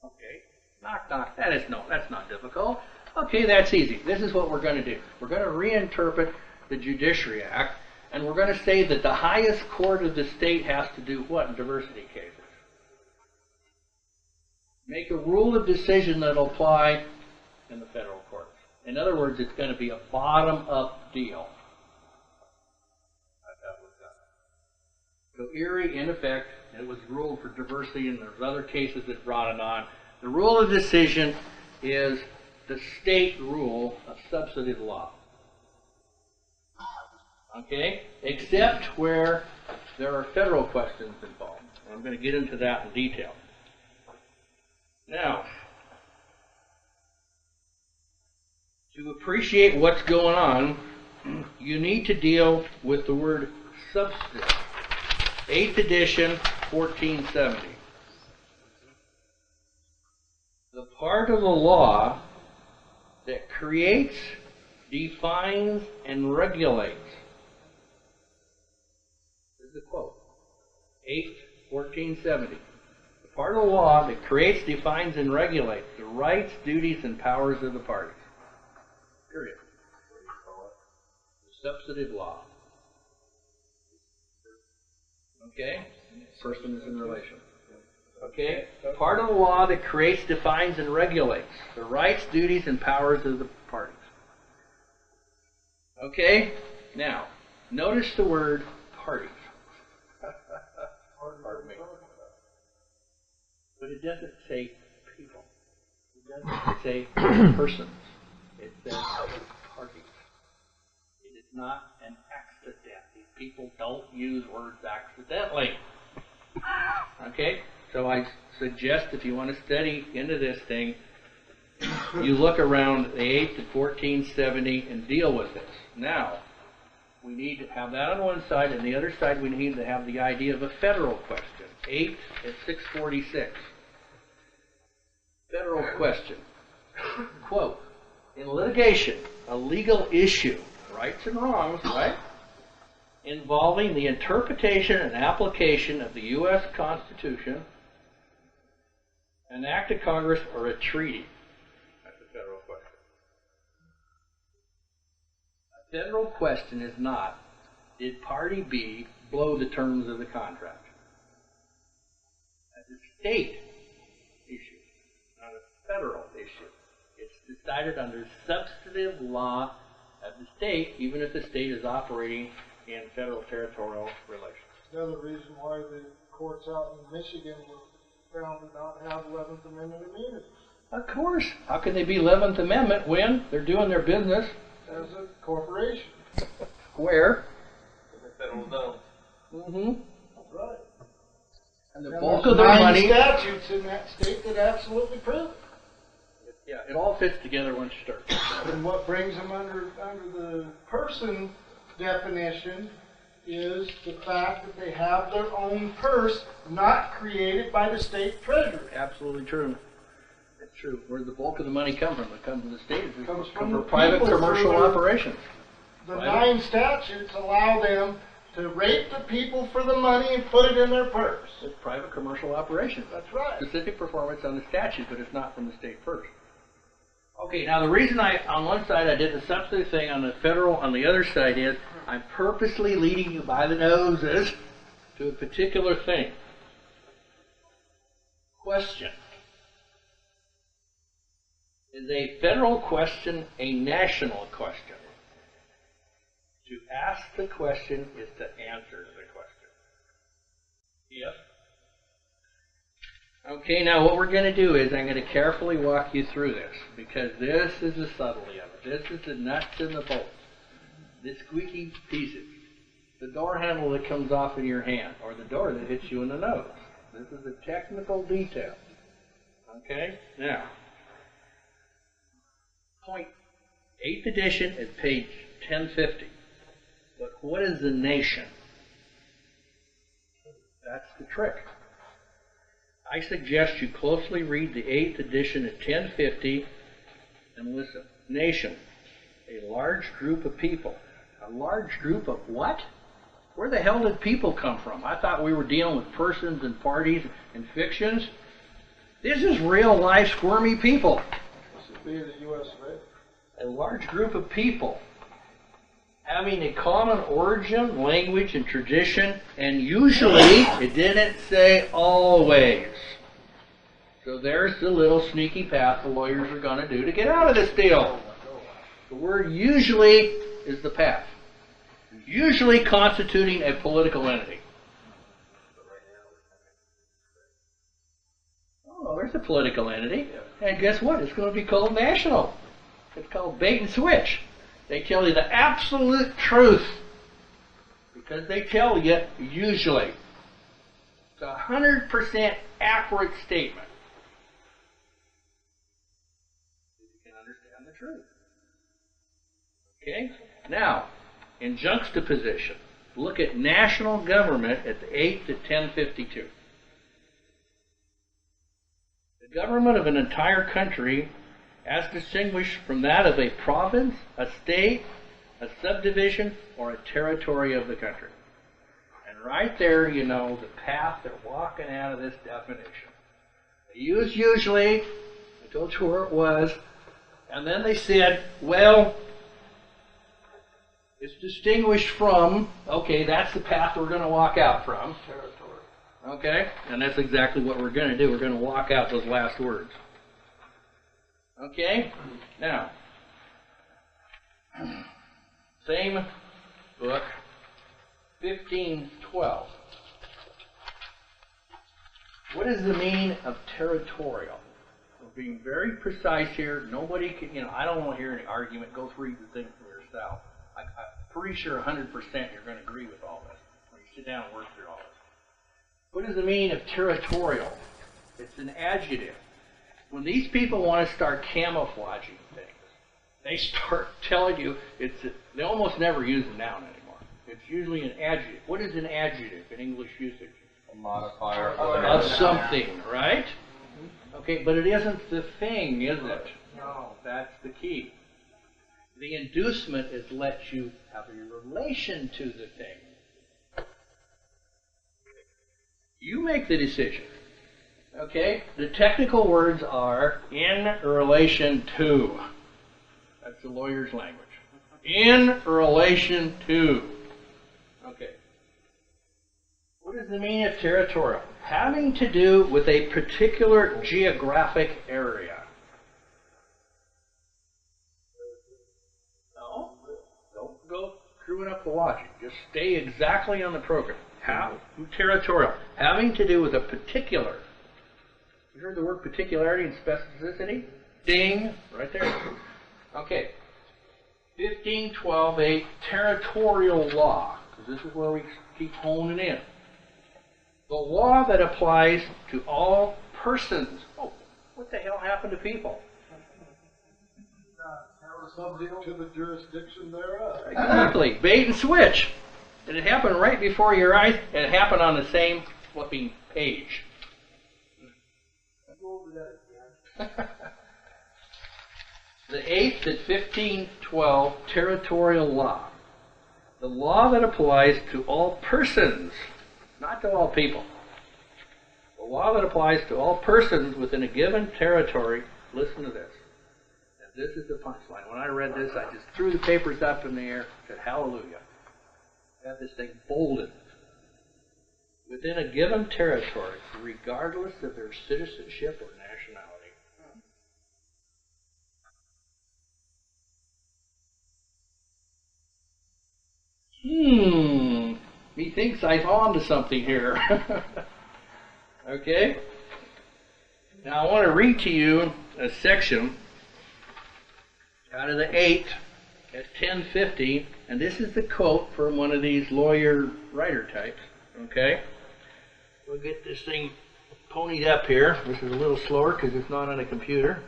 Okay? Knock, knock. That's not difficult. Okay, that's easy. This is what we're going to do. We're going to reinterpret the Judiciary Act, and we're going to say that the highest court of the state has to do what in diversity cases? Make a rule of decision that will apply in the federal courts. In other words, it's going to be a bottom-up deal. So Erie, in effect, it was ruled for diversity, and there's other cases that brought it on. The rule of decision is the state rule of substantive law. Okay? Except where there are federal questions involved. And I'm going to get into that in detail. Now, to appreciate what's going on, you need to deal with the word substantive. 8th edition, 1470. The part of the law that creates, defines, and regulates. This is a quote. 8th, 1470. The part of the law that creates, defines, and regulates the rights, duties, and powers of the parties. Period. What do you call it? The substantive law. Okay? Person is in relation. Okay? Part of the law that creates, defines, and regulates the rights, duties, and powers of the parties. Okay? Now, notice the word parties. Pardon me. But it doesn't say people. It doesn't say persons. It says parties. It is not an accident. These people don't use words accidentally. Okay? So I suggest if you want to study into this thing, you look around the 8th to 1470 and deal with this. Now, we need to have that on one side, and the other side we need to have the idea of a federal question. 8 at 646. Federal question. Quote, in litigation, a legal issue, rights and wrongs, right? Involving the interpretation and application of the U.S. Constitution, an act of Congress, or a treaty. That's a federal question. A federal question is not, did party B blow the terms of the contract? That's a state issue, not a federal issue. It's decided under substantive law of the state, even if the state is operating in federal territorial relations. Another reason why the courts out in Michigan were found to not have 11th Amendment immunity. Of course. How can they be 11th Amendment when they're doing their business as a corporation? Where? In the federal zone. Mm-hmm. That's right. And the and bulk of their money. Statutes in that state that absolutely prove it. Yeah, it all fits together once you start. And what brings them under the person definition is the fact that they have their own purse, not created by the state treasury. Absolutely true. It's true. Where the bulk of the money comes from? It comes from the state. It comes from the private commercial operations. The 9 statutes allow them to rape the people for the money and put it in their purse. It's private commercial operations. That's right. Specific performance on the statute, but it's not from the state purse. Okay, now the reason on one side I did the substantive thing, on the federal, on the other side is, I'm purposely leading you by the noses to a particular thing. Question. Is a federal question a national question? To ask the question is to answer the question. Yes? Okay, now what we're going to do is I'm going to carefully walk you through this, because this is the subtlety of it. This is the nuts and the bolts. The squeaky pieces. The door handle that comes off in your hand, or the door that hits you in the nose. This is a technical detail. Okay? Now, point 8th edition at page 1050. But what is the nation? That's the trick. I suggest you closely read the 8th edition at 1050 and listen. Nation, a large group of people. A large group of what? Where the hell did people come from? I thought we were dealing with persons and parties and fictions. This is real life squirmy people. This would be the U.S. of A. A large group of people having a common origin, language, and tradition, and usually, it didn't say always. So there's the little sneaky path the lawyers are going to do to get out of this deal. The word usually is the path. Usually constituting a political entity. Oh, there's a political entity. And guess what? It's going to be called national. It's called bait and switch. They tell you the absolute truth because they tell you usually. It's a 100% accurate statement. You can understand the truth. Okay? Now, in juxtaposition, look at national government at the 8th to 1052. The government of an entire country as distinguished from that of a province, a state, a subdivision, or a territory of the country. And right there, you know the path they're walking out of this definition. They used usually, I told you where it was, and then they said, well, it's distinguished from, okay, that's the path we're going to walk out from. Territory. Okay? And that's exactly what we're going to do. We're going to walk out those last words. Okay? Now, same book, 1512. What is the meaning of territorial? We're being very precise here. Nobody can, I don't want to hear any argument. Go read the thing for yourself. I'm pretty sure 100% you're going to agree with all this when you sit down and work through all this. What is the meaning of territorial? It's an adjective. When these people want to start camouflaging things, they start telling you they almost never use a noun anymore. It's usually an adjective. What is an adjective in English usage? A modifier of something, right? Okay, but it isn't the thing, is it? No, that's the key. The inducement is let you have a relation to the thing. You make the decision. Okay? The technical words are in relation to. That's the lawyer's language. In relation to. Okay. What is the meaning of territorial? Having to do with a particular geographic area. No? Don't go screwing up the logic. Just stay exactly on the program. Territorial. Having to do with a particular. You heard the word particularity and specificity? Ding! Right there. Okay. 1512, territorial law. Because this is where we keep honing in. The law that applies to all persons. Oh, what the hell happened to people? Subject to the jurisdiction thereof. Exactly. Bait and switch. And it happened right before your eyes, and it happened on the same flipping page. The 8th at 1512 territorial law. The law that applies to all persons, not to all people. The law that applies to all persons within a given territory, listen to this. And This is the punchline. When I read this, I just threw the papers up in the air, said hallelujah. Got this thing bolded. Within a given territory, regardless of their citizenship or nationality. Methinks I'm on to something here. Okay? Now I want to read to you a section out of the 8 at 1050, and this is the quote from one of these lawyer writer types. Okay? We'll get this thing ponied up here. This is a little slower because it's not on a computer.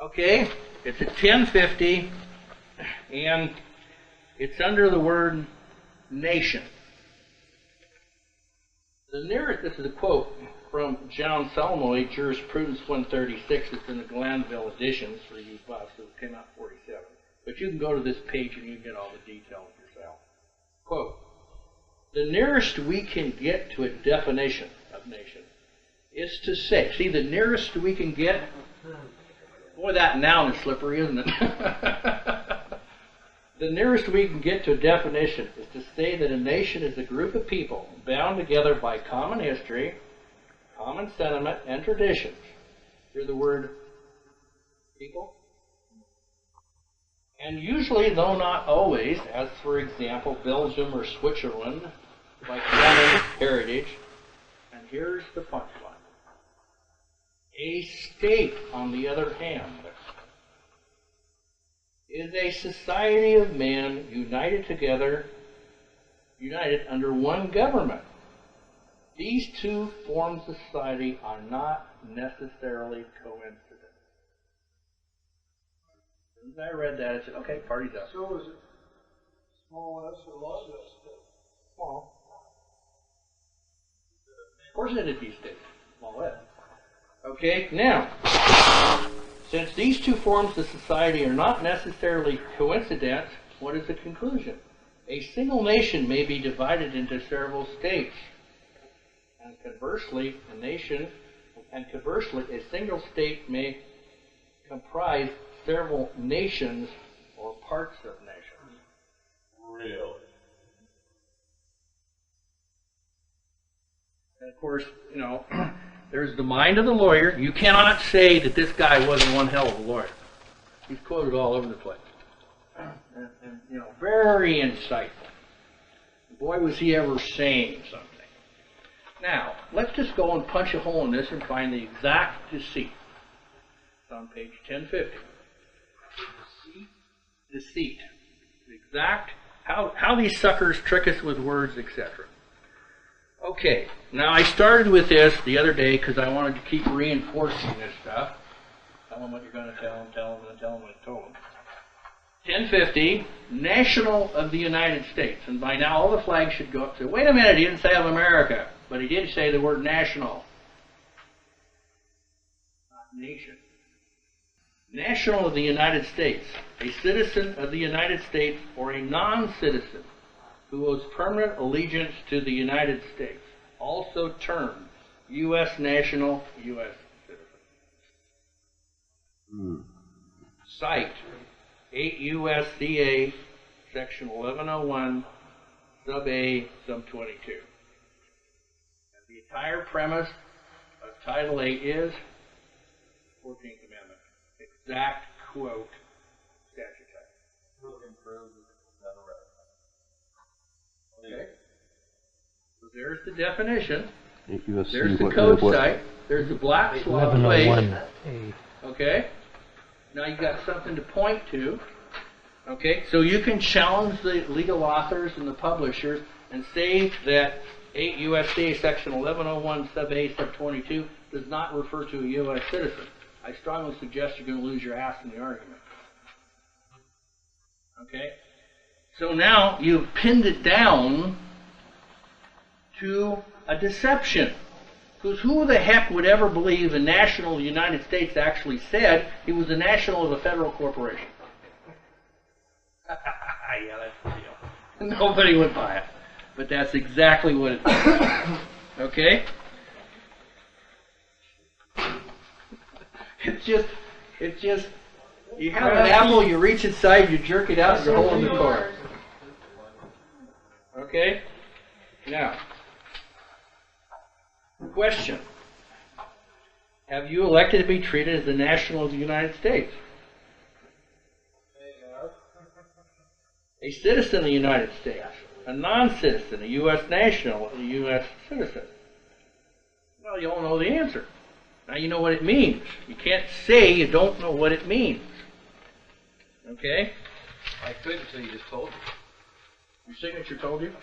Okay, it's at 1050, and it's under the word nation. The nearest, this is a quote from John Salmoy, Jurisprudence 136. It's in the Glanville editions for you buffs, so it came out 47. But you can go to this page and you can get all the details yourself. Quote, the nearest we can get to a definition of nation is to say, see, the nearest we can get, boy, that noun is slippery, isn't it? The nearest we can get to a definition is to say that a nation is a group of people bound together by common history, common sentiment, and traditions. Hear the word people? And usually, though not always, as for example, Belgium or Switzerland, by common heritage. And here's the punchline. A state, on the other hand, is a society of men united together, united under one government. These two forms of society are not necessarily coincident. As I read that, I said, okay, party's up. So is it small s or large s? Small. Of course it'd be state. Small s. Okay, now, since these two forms of society are not necessarily coincident, what is the conclusion? A single nation may be divided into several states. And conversely, a single state may comprise several nations or parts of nations. Really? And of course, you know, there's the mind of the lawyer. You cannot say that this guy wasn't one hell of a lawyer. He's quoted all over the place. And you know, very insightful. Boy, was he ever saying something. Now, let's just go and punch a hole in this and find the exact deceit. It's on page 1050. Deceit. Exact, how these suckers trick us with words, etc. Okay, now I started with this the other day because I wanted to keep reinforcing this stuff. Tell them what you're going to tell them, tell them, and tell them what I told them. 1050, National of the United States. And by now all the flags should go up to, wait a minute, he didn't say of America, but he did say the word national. Not nation. National of the United States, a citizen of the United States or a non-citizen who owes permanent allegiance to the United States, also termed U.S. national, U.S. citizen. Cite 8 U.S.C.A. section 1101, sub A, sub 22. And the entire premise of Title 8 is 14th Amendment. Exact quote statute. Okay. So there's the definition. There's the code site. There's the black slot place. Okay. Now you've got something to point to. Okay. So you can challenge the legal authors and the publishers and say that 8 U.S.C. section 1101 sub A sub 22 does not refer to a U.S. citizen. I strongly suggest you're going to lose your ass in the argument. Okay? So now you've pinned it down to a deception. Because who the heck would ever believe a national of the United States actually said he was a national of a federal corporation? Yeah, that's the deal. Nobody would buy it. But that's exactly what it is. Okay? It's just, you have an apple, you reach inside, you jerk it out, you're holding the core. Okay? Now, question. Have you elected to be treated as a national of the United States? A citizen of the United States, a non-citizen, a U.S. national, a U.S. citizen? Well, you all know the answer. Now you know what it means. You can't say you don't know what it means. Okay? I could until you just told me. Your signature told you?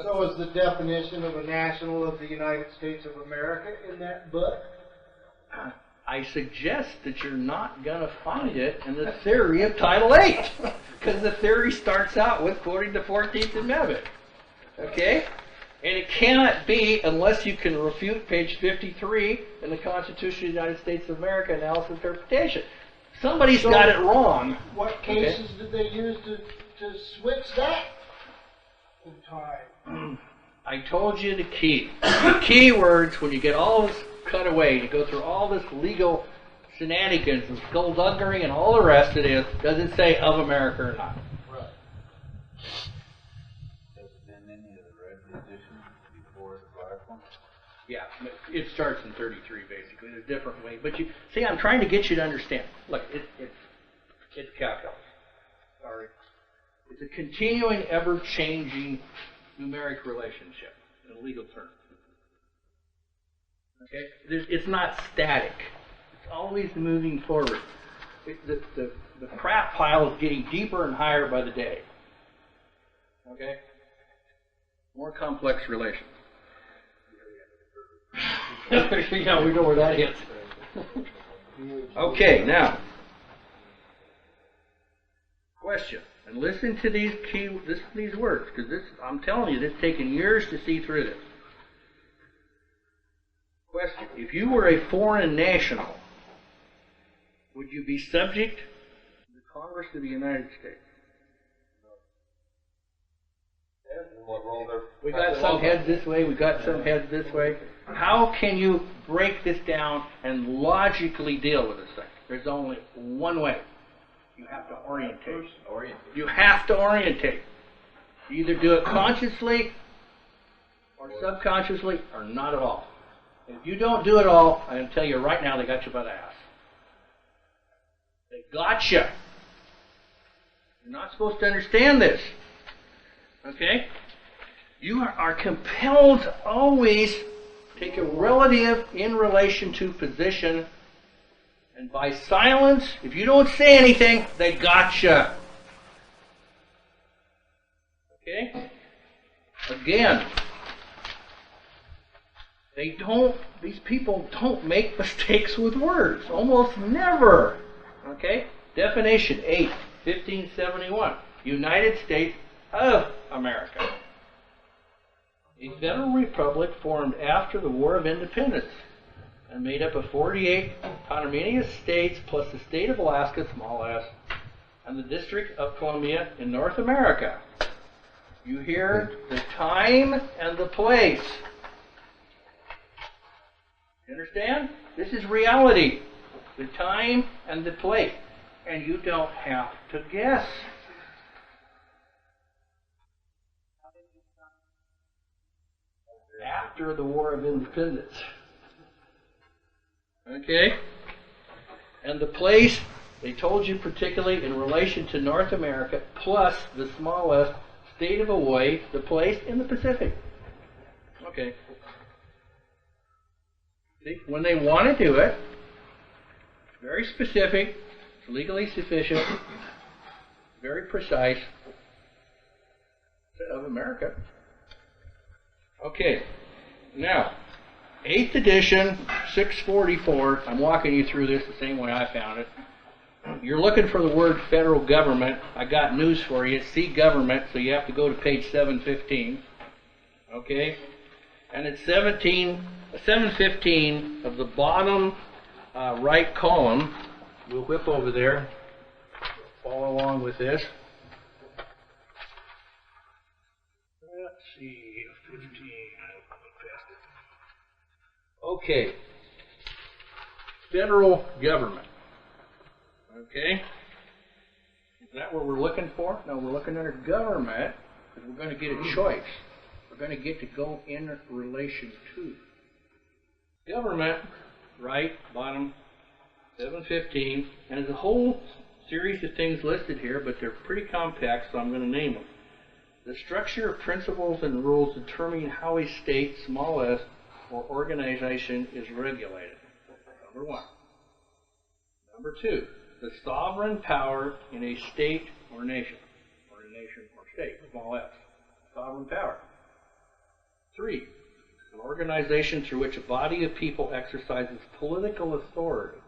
So is the definition of a national of the United States of America in that book? I suggest that you're not going to find it in the theory of Title VIII, because the theory starts out with quoting the 14th Amendment. Okay? And it cannot be unless you can refute page 53 in the Constitution of the United States of America, analysis and interpretation. Somebody's got it wrong. What cases did they use to switch that in time? I told you the key. The key words, when you get all this cut away, you go through all this legal shenanigans and skullduggery and all the rest of it, does it say of America or not? Right. Has it been any of the red editions before the black one? Yeah, it starts in 33 basically. There's different ways. But you see, I'm trying to get you to understand. Look, it's calculus. Sorry. It's a continuing, ever-changing numeric relationship in a legal term. Okay? It's not static. It's always moving forward. The crap pile is getting deeper and higher by the day. Okay? More complex relations. Yeah, we know where that hits. Okay, now. Question. And listen to these these words, because I'm telling you, it's taken years to see through this. Question. If you were a foreign national, would you be subject to the Congress of the United States? We got some heads this way, we got some heads this way. How can you break this down and logically deal with this thing? There's only one way. You have to orientate. You have to orientate. You either do it consciously or subconsciously or not at all. If you don't do it all, I can tell you right now, they got you by the ass. They got you. You're not supposed to understand this. Okay? You are compelled to always take a relative in relation to position, and by silence, if you don't say anything, they got you. Okay? Again, these people don't make mistakes with words. Almost never. Okay? Definition 8, 1571. United States of America. A federal republic formed after the War of Independence and made up of 48 autonomous states plus the state of Alaska, small s, and the District of Columbia in North America. You hear the time and the place. You understand? This is reality. The time and the place. And you don't have to guess. After the War of Independence. Okay? And the place, they told you particularly in relation to North America, plus the smallest state of Hawaii, the place in the Pacific. Okay. See, when they want to do it, it's very specific, it's legally sufficient, very precise, of America. Okay, now, 8th edition, 644, I'm walking you through this the same way I found it. You're looking for the word federal government. I got news for you. See government, so you have to go to page 715. Okay? And it's 715 of the bottom right column. We'll whip over there. Follow along with this. Let's see, 15. Okay. Federal government. Okay? Is that what we're looking for? No, we're looking under government because we're going to get a choice. We're going to get to go in relation to. Government, right, bottom, 715, and there's a whole series of things listed here, but they're pretty complex, so I'm going to name them. The structure of principles and rules determining how a state, small s, or organization is regulated. Number one. Number two, the sovereign power in a state or nation, or state, small s, sovereign power. Three, an organization through which a body of people exercises political authority,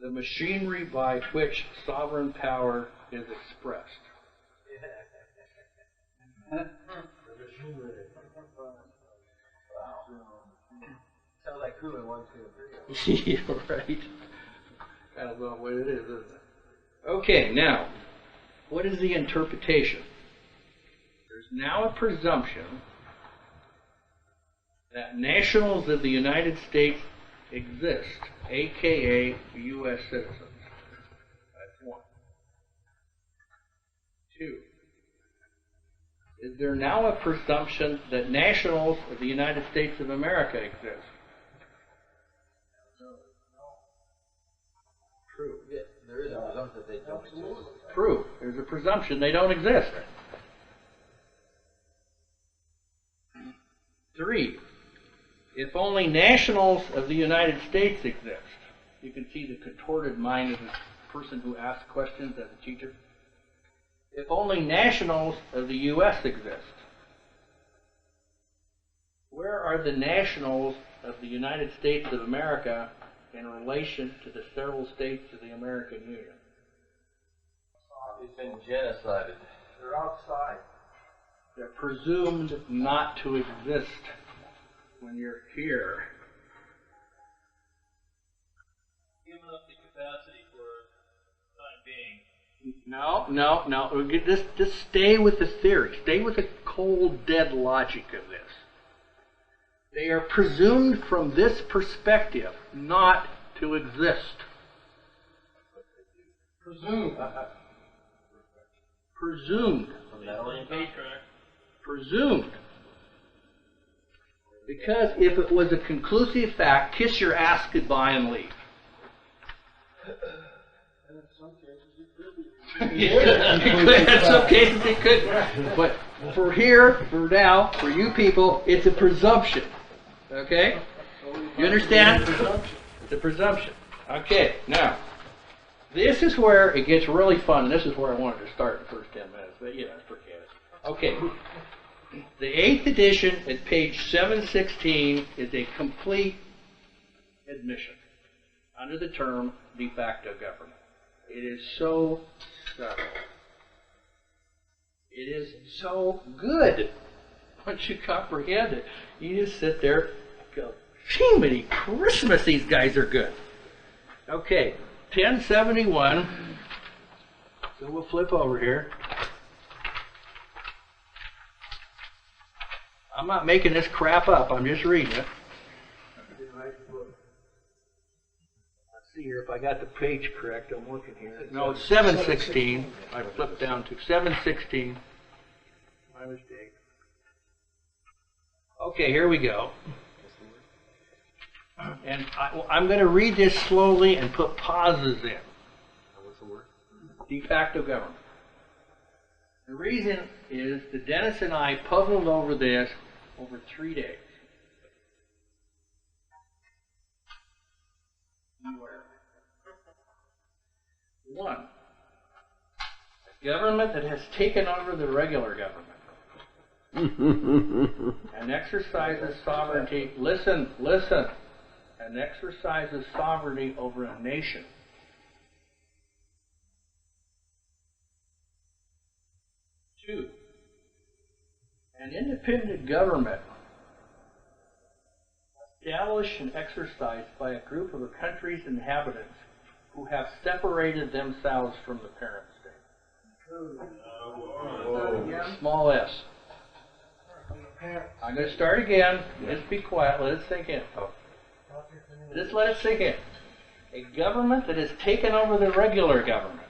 the machinery by which sovereign power is expressed. Sounds like who in 1, 2, and 3. Yeah, right. Kind of about what it is, isn't it? Okay, now, what is the interpretation? There's now a presumption that nationals of the United States exist, aka U.S. citizens. That's one. Two. Is there now a presumption that nationals of the United States of America exist? True. Yeah, there is a presumption that they don't exist. True. There's a presumption they don't exist. Three. If only nationals of the United States exist. You can see the contorted mind of the person who asks questions as a teacher. If only nationals of the U.S. exist. Where are the nationals of the United States of America in relation to the several states of the American Union? It's been genocided. They're outside. They're presumed not to exist when you're here. Given up the capacity for the time being. No. Just stay with the theory. Stay with the cold, dead logic of this. They are presumed from this perspective not to exist. Presumed. Presumed. From that orientation. Presumed. Because if it was a conclusive fact, kiss your ass goodbye and leave. And in some cases it could be. In some cases it could. But for here, for now, for you people, it's a presumption. Okay? You understand? It's a presumption. Okay, now, this is where it gets really fun. This is where I wanted to start the first 10 minutes. But, forget it. Okay. The 8th edition at page 716 is a complete admission under the term de facto government. It is so subtle. It is so good. Once you comprehend it, you just sit there and go, "Jiminy Christmas, these guys are good." Okay, 1071. So we'll flip over here. I'm not making this crap up. I'm just reading it. Let's see here if I got the page correct. I'm looking here. No, it's 716. I flipped down to 716. My mistake. Okay, here we go. And I'm going to read this slowly and put pauses in. What's the word? De facto government. The reason is that Dennis and I puzzled over this over 3 days. One, a government that has taken over the regular government and exercises sovereignty. Listen. And exercises sovereignty over a nation. Two, an independent government established and exercised by a group of a country's inhabitants who have separated themselves from the parent state. Small s. I'm going to start again. Just be quiet. Let it sink in. Just let it sink in. A government that has taken over the regular government.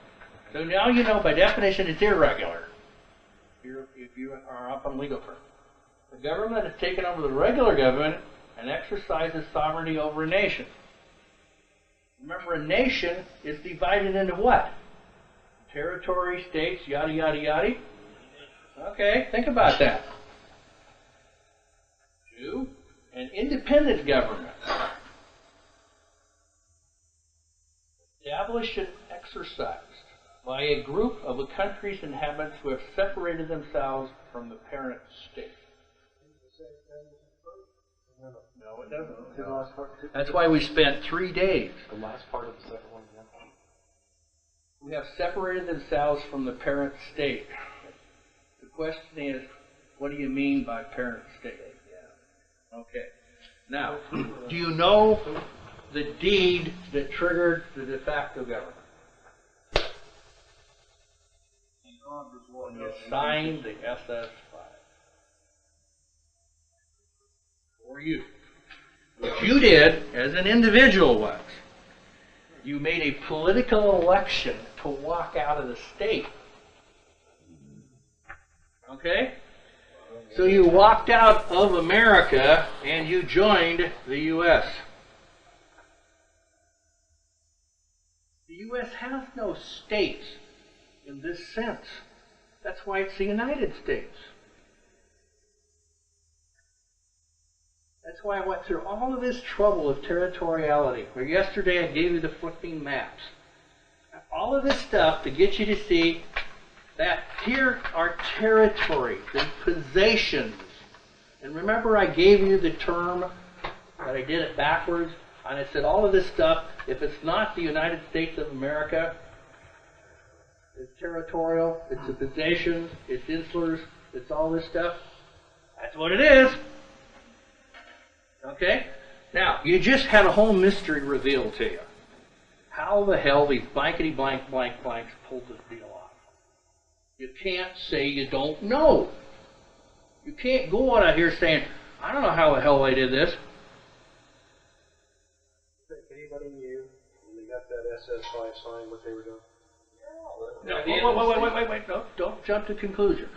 So now you know by definition it's irregular. If you are up on legal terms. The government has taken over the regular government and exercises sovereignty over a nation. Remember, a nation is divided into what? Territory, states, yada, yada, yada. Okay, think about that. 2, an independent government. Established and exercised by a group of a country's inhabitants who have separated themselves from the parent state. No, it doesn't. No. That's why we spent 3 days. The last part of the second one again. Who have separated themselves from the parent state. The question is, what do you mean by parent state? Okay. Now, do you know the deed that triggered the de facto government? When you signed the SS5. Or you. What you did as an individual was, you made a political election to walk out of the state. Okay? So you walked out of America and you joined the U.S. The U.S. has no states in this sense. That's why it's the United States. That's why I went through all of this trouble of territoriality. Where yesterday I gave you the flipping maps. All of this stuff to get you to see that here are territories and possessions. And remember I gave you the term that I did it backwards, and I said all of this stuff, if it's not the United States of America, it's territorial, it's the possessions, it's insulars, it's all this stuff. That's what it is. Okay? Now, you just had a whole mystery revealed to you. How the hell these blankety blank blank blanks pulled this deal off? You can't say you don't know. You can't go out here saying, I don't know how the hell they did this. Anybody knew when they got that SS5 signed what they were doing? No, wait. Don't jump to conclusion.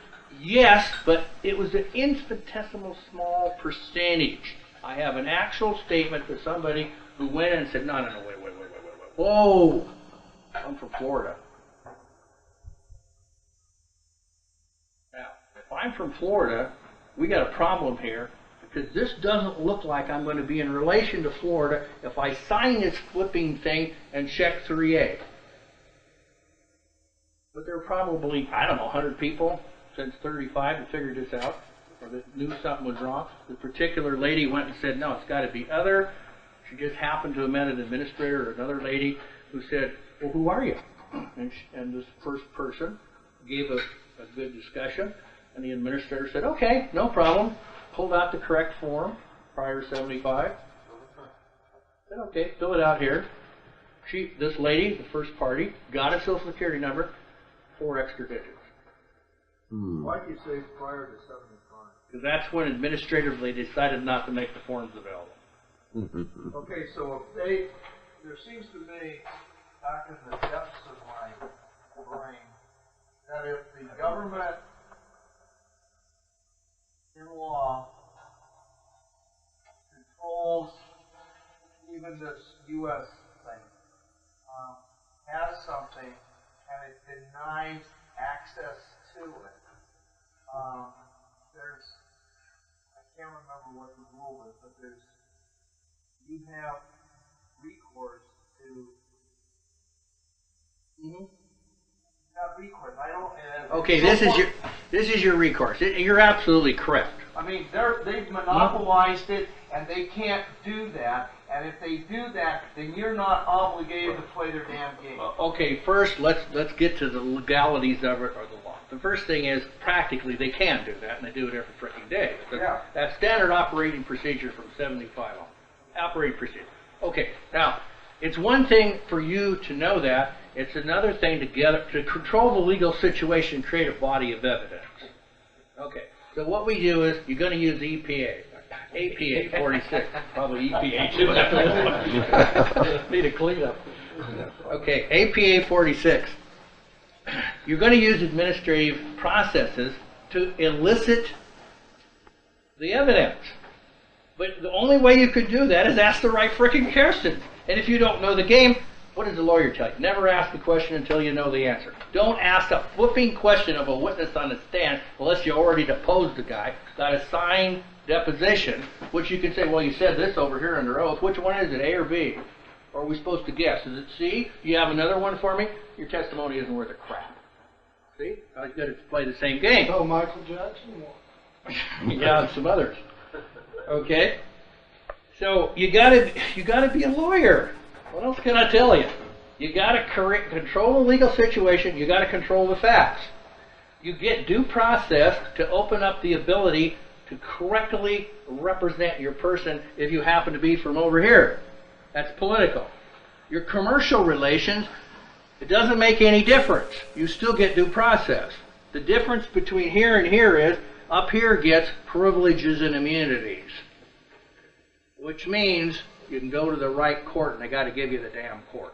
Yes, but it was an infinitesimal small percentage. I have an actual statement to somebody who went in and said, no, wait. Whoa! I'm from Florida. Now, if I'm from Florida, we got a problem here because this doesn't look like I'm going to be in relation to Florida if I sign this flipping thing and check 3A. But there are probably, I don't know, 100 people since 35 that figured this out, or that knew something was wrong. The particular lady went and said, no, it's got to be other. She just happened to have met an administrator or another lady who said, well, who are you? And this first person gave a good discussion, and the administrator said, okay, no problem. Pulled out the correct form, prior 75. Said, okay, fill it out here. This lady, the first party, got a Social Security number, 4 extra digits. Why do you say prior to 75? Because that's when administratively they decided not to make the forms available. Okay, so if they, there seems to me, back in the depths of my brain, that if the government in law controls even this U.S. thing, has something, and it denies access to it, there's, I can't remember what the rule is, but there's, you have recourse to, have recourse. I don't. Okay, this is your recourse. You're absolutely correct. I mean, they've monopolized it, and they can't do that. And if they do that, then you're not obligated to play their damn game. Okay, first let's get to the legalities of it or the law. The first thing is practically they can do that, and they do it every freaking day. That's standard operating procedure from 75 on. Operating procedure. Okay, now it's one thing for you to know that. It's another thing to control the legal situation, create a body of evidence. Okay, so what we do is you're going to use EPA. APA 46, probably EPA too after this one. Need a cleanup. Okay, APA 46. You're going to use administrative processes to elicit the evidence. But the only way you could do that is ask the right frickin' questions. And if you don't know the game, what does the lawyer tell you? Never ask the question until you know the answer. Don't ask a flipping question of a witness on the stand unless you already deposed the guy, got a signed deposition, which you can say, well, you said this over here under oath. Which one is it, A or B? Or are we supposed to guess? Is it C? Do you have another one for me? Your testimony isn't worth a crap. See? I was going to play the same game. Oh, Michael Jackson won. Yeah, and some others. Okay? So you gotta be a lawyer. What else can I tell you? You gotta control the legal situation, you gotta control the facts. You get due process to open up the ability to correctly represent your person if you happen to be from over here. That's political. Your commercial relations, it doesn't make any difference. You still get due process. The difference between here and here is up here gets privileges and immunities, which means you can go to the right court and they got to give you the damn court.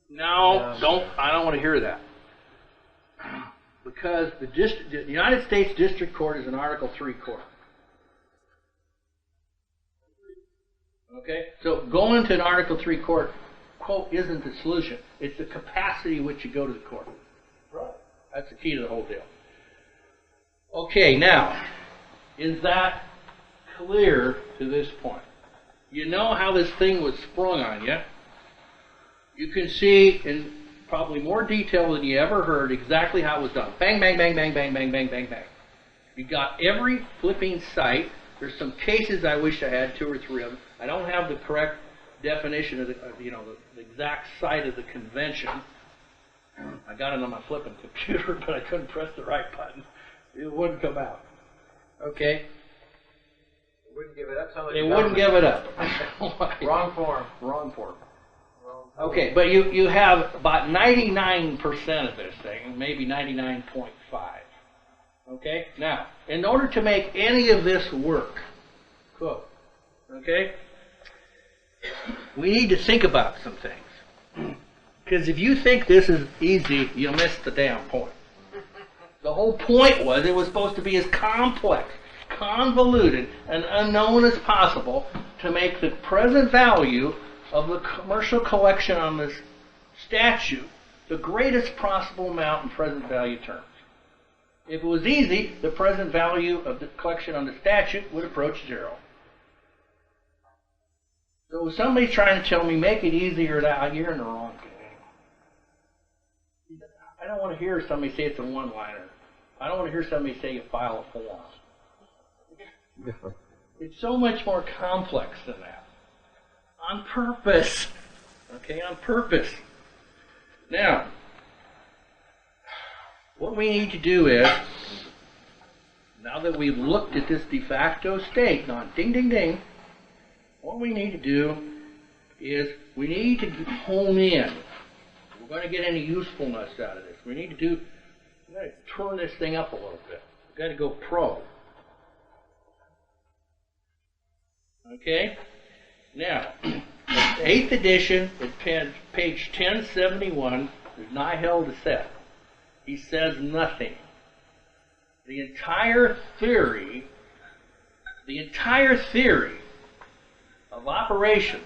No, I don't want to hear that. Because the United States District Court is an Article 3 court. Okay? So going to an Article 3 court, quote, isn't the solution. It's the capacity in which you go to the court. Right. That's the key to the whole deal. Okay, now, is that clear to this point? You know how this thing was sprung on you. You can see in probably more detail than you ever heard exactly how it was done. Bang, bang, bang, bang, bang, bang, bang, bang, bang. You got every flipping site. There's some cases I wish I had, 2 or 3 of them. I don't have the correct definition of the exact site of the convention. I got it on my flipping computer, but I couldn't press the right button. It wouldn't come out. Okay? Wouldn't give it up. They wouldn't give it up. Wrong form. Wrong form. Okay, but you have about 99% of this thing, maybe 99.5. Okay? Now, in order to make any of this work, quote, okay, we need to think about some things. Because if you think this is easy, you miss the damn point. The whole point was it was supposed to be as complex, convoluted, and unknown as possible to make the present value of the commercial collection on this statute the greatest possible amount in present value terms. If it was easy, the present value of the collection on the statute would approach 0. So if somebody's trying to tell me, make it easier, you're in the wrong game. I don't want to hear somebody say it's a one-liner. I don't want to hear somebody say you file a form. It's so much more complex than that. On purpose. Okay, on purpose. Now, what we need to do is, now that we've looked at this de facto state, gone ding, ding, ding, what we need to do is we need to hone in. If we're going to get any usefulness out of this, we need to turn this thing up a little bit. We've got to go pro. Okay? Now, 8th edition, at page 1071, there's nihil dissent. He says nothing. The entire theory of operations,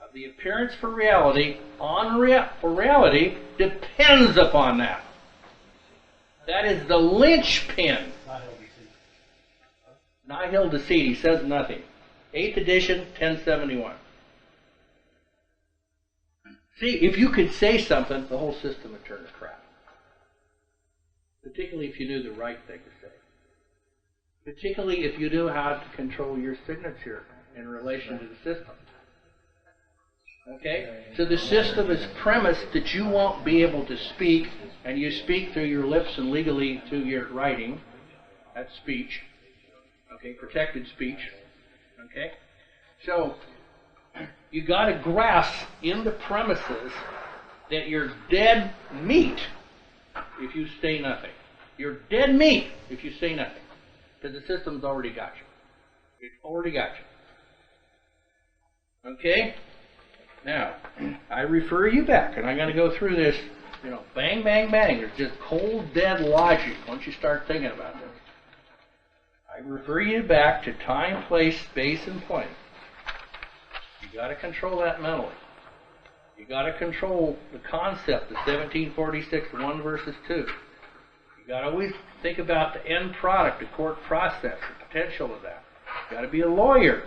of the appearance for reality, for reality, depends upon that. That is the linchpin. Nihil deceit. He says nothing. 8th edition, 1071. See, if you could say something, the whole system would turn to crap. Particularly if you knew the right thing to say. Particularly if you knew how to control your signature in relation to the system. Okay? So the system is premised that you won't be able to speak, and you speak through your lips and legally through your writing. That's speech. Okay? Protected speech. Okay? So, you got to grasp in the premises that you're dead meat if you say nothing. You're dead meat if you say nothing. Because the system's already got you. It's already got you. Okay? Now, I refer you back, and I'm going to go through this, bang, bang, bang. There's just cold, dead logic once you start thinking about this. I refer you back to time, place, space, and point. You got to control that mentally. You got to control the concept of 1746, 1 versus 2. You got to always think about the end product, the court process, the potential of that. You got to be a lawyer.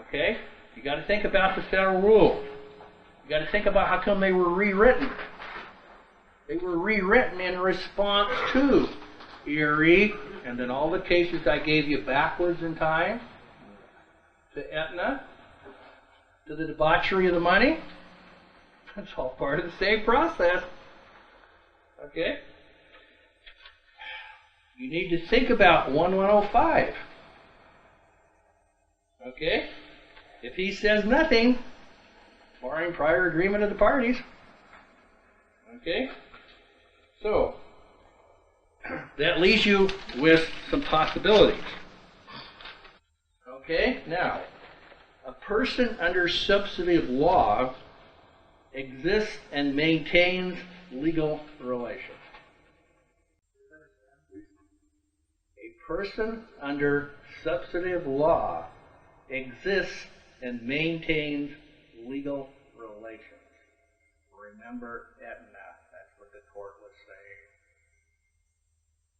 Okay? You got to think about the federal rule. You got to think about how come they were rewritten. They were rewritten in response to Erie, and then all the cases I gave you backwards in time, to Aetna, to the debauchery of the money. It's all part of the same process. Okay? You need to think about 1105. Okay? If he says nothing, barring prior agreement of the parties. Okay? So, that leaves you with some possibilities. Okay? Now, a person under substantive law exists and maintains legal relations. A person under substantive law exists and maintains legal relations. Remember Aetna. That's what the court was saying.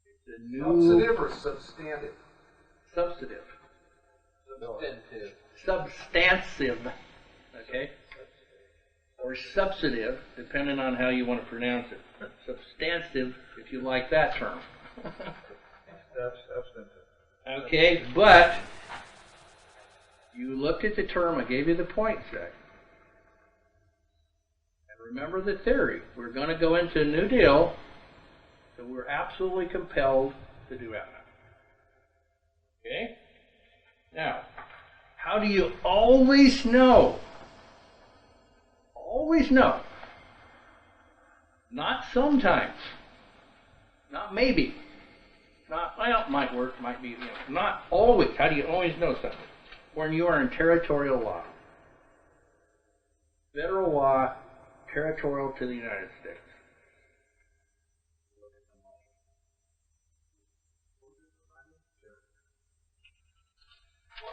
It's a new... Substantive or substantive? Substantive. Substantive. Substantive. Okay? Or substantive, depending on how you want to pronounce it. Substantive, if you like that term. Substantive. Okay, but you looked at the term, I gave you the point set. And remember the theory. We're going to go into a new deal, so we're absolutely compelled to do that. Okay? Now, how do you always know? Always know. Not sometimes. Not maybe. Not, well, it might work, might be, not always. How do you always know something? When you are in territorial law. Federal law, territorial to the United States.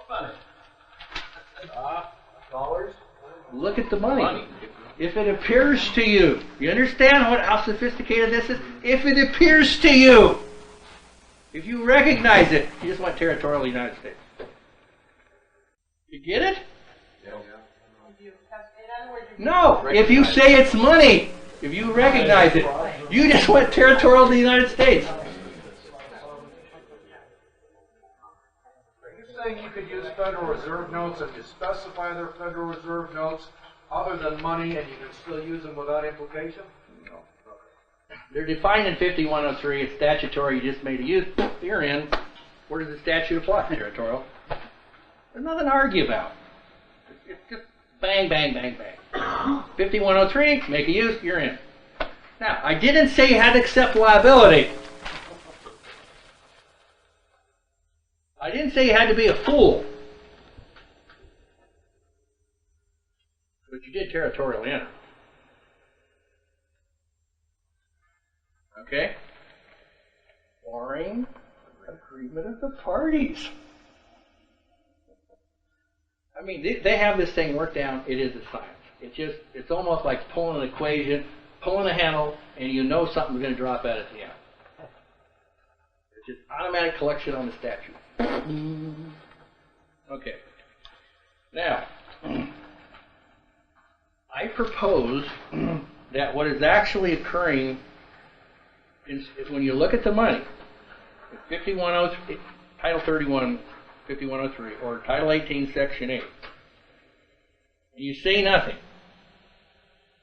What money? Dollars? Look at the money. If it appears to you, you understand how sophisticated this is? If it appears to you, if you recognize it, you just want territorial United States. You get it? No, if you say it's money, if you recognize it, you just want territorial of the United States. Are you saying you could use Federal Reserve notes if you specify they're Federal Reserve notes other than money and you can still use them without implication? No. They're defined in 5103. It's statutory. You just made a use. You're in. Where does the statute apply? Territorial. There's nothing to argue about. It's just bang, bang, bang, bang. 5103, make a use, you're in. Now, I didn't say you had to accept liability. I didn't say you had to be a fool. But you did territorially enter. Okay? Barring agreement of the parties. I mean, they have this thing worked down. It is a science. It's almost like pulling an equation, pulling a handle, and you know something's going to drop out at the end. It's just automatic collection on the statute. Okay. Now, I propose that what is actually occurring is when you look at the money, 5103, Title 31, 5103, or Title 18, Section 8, and you say nothing,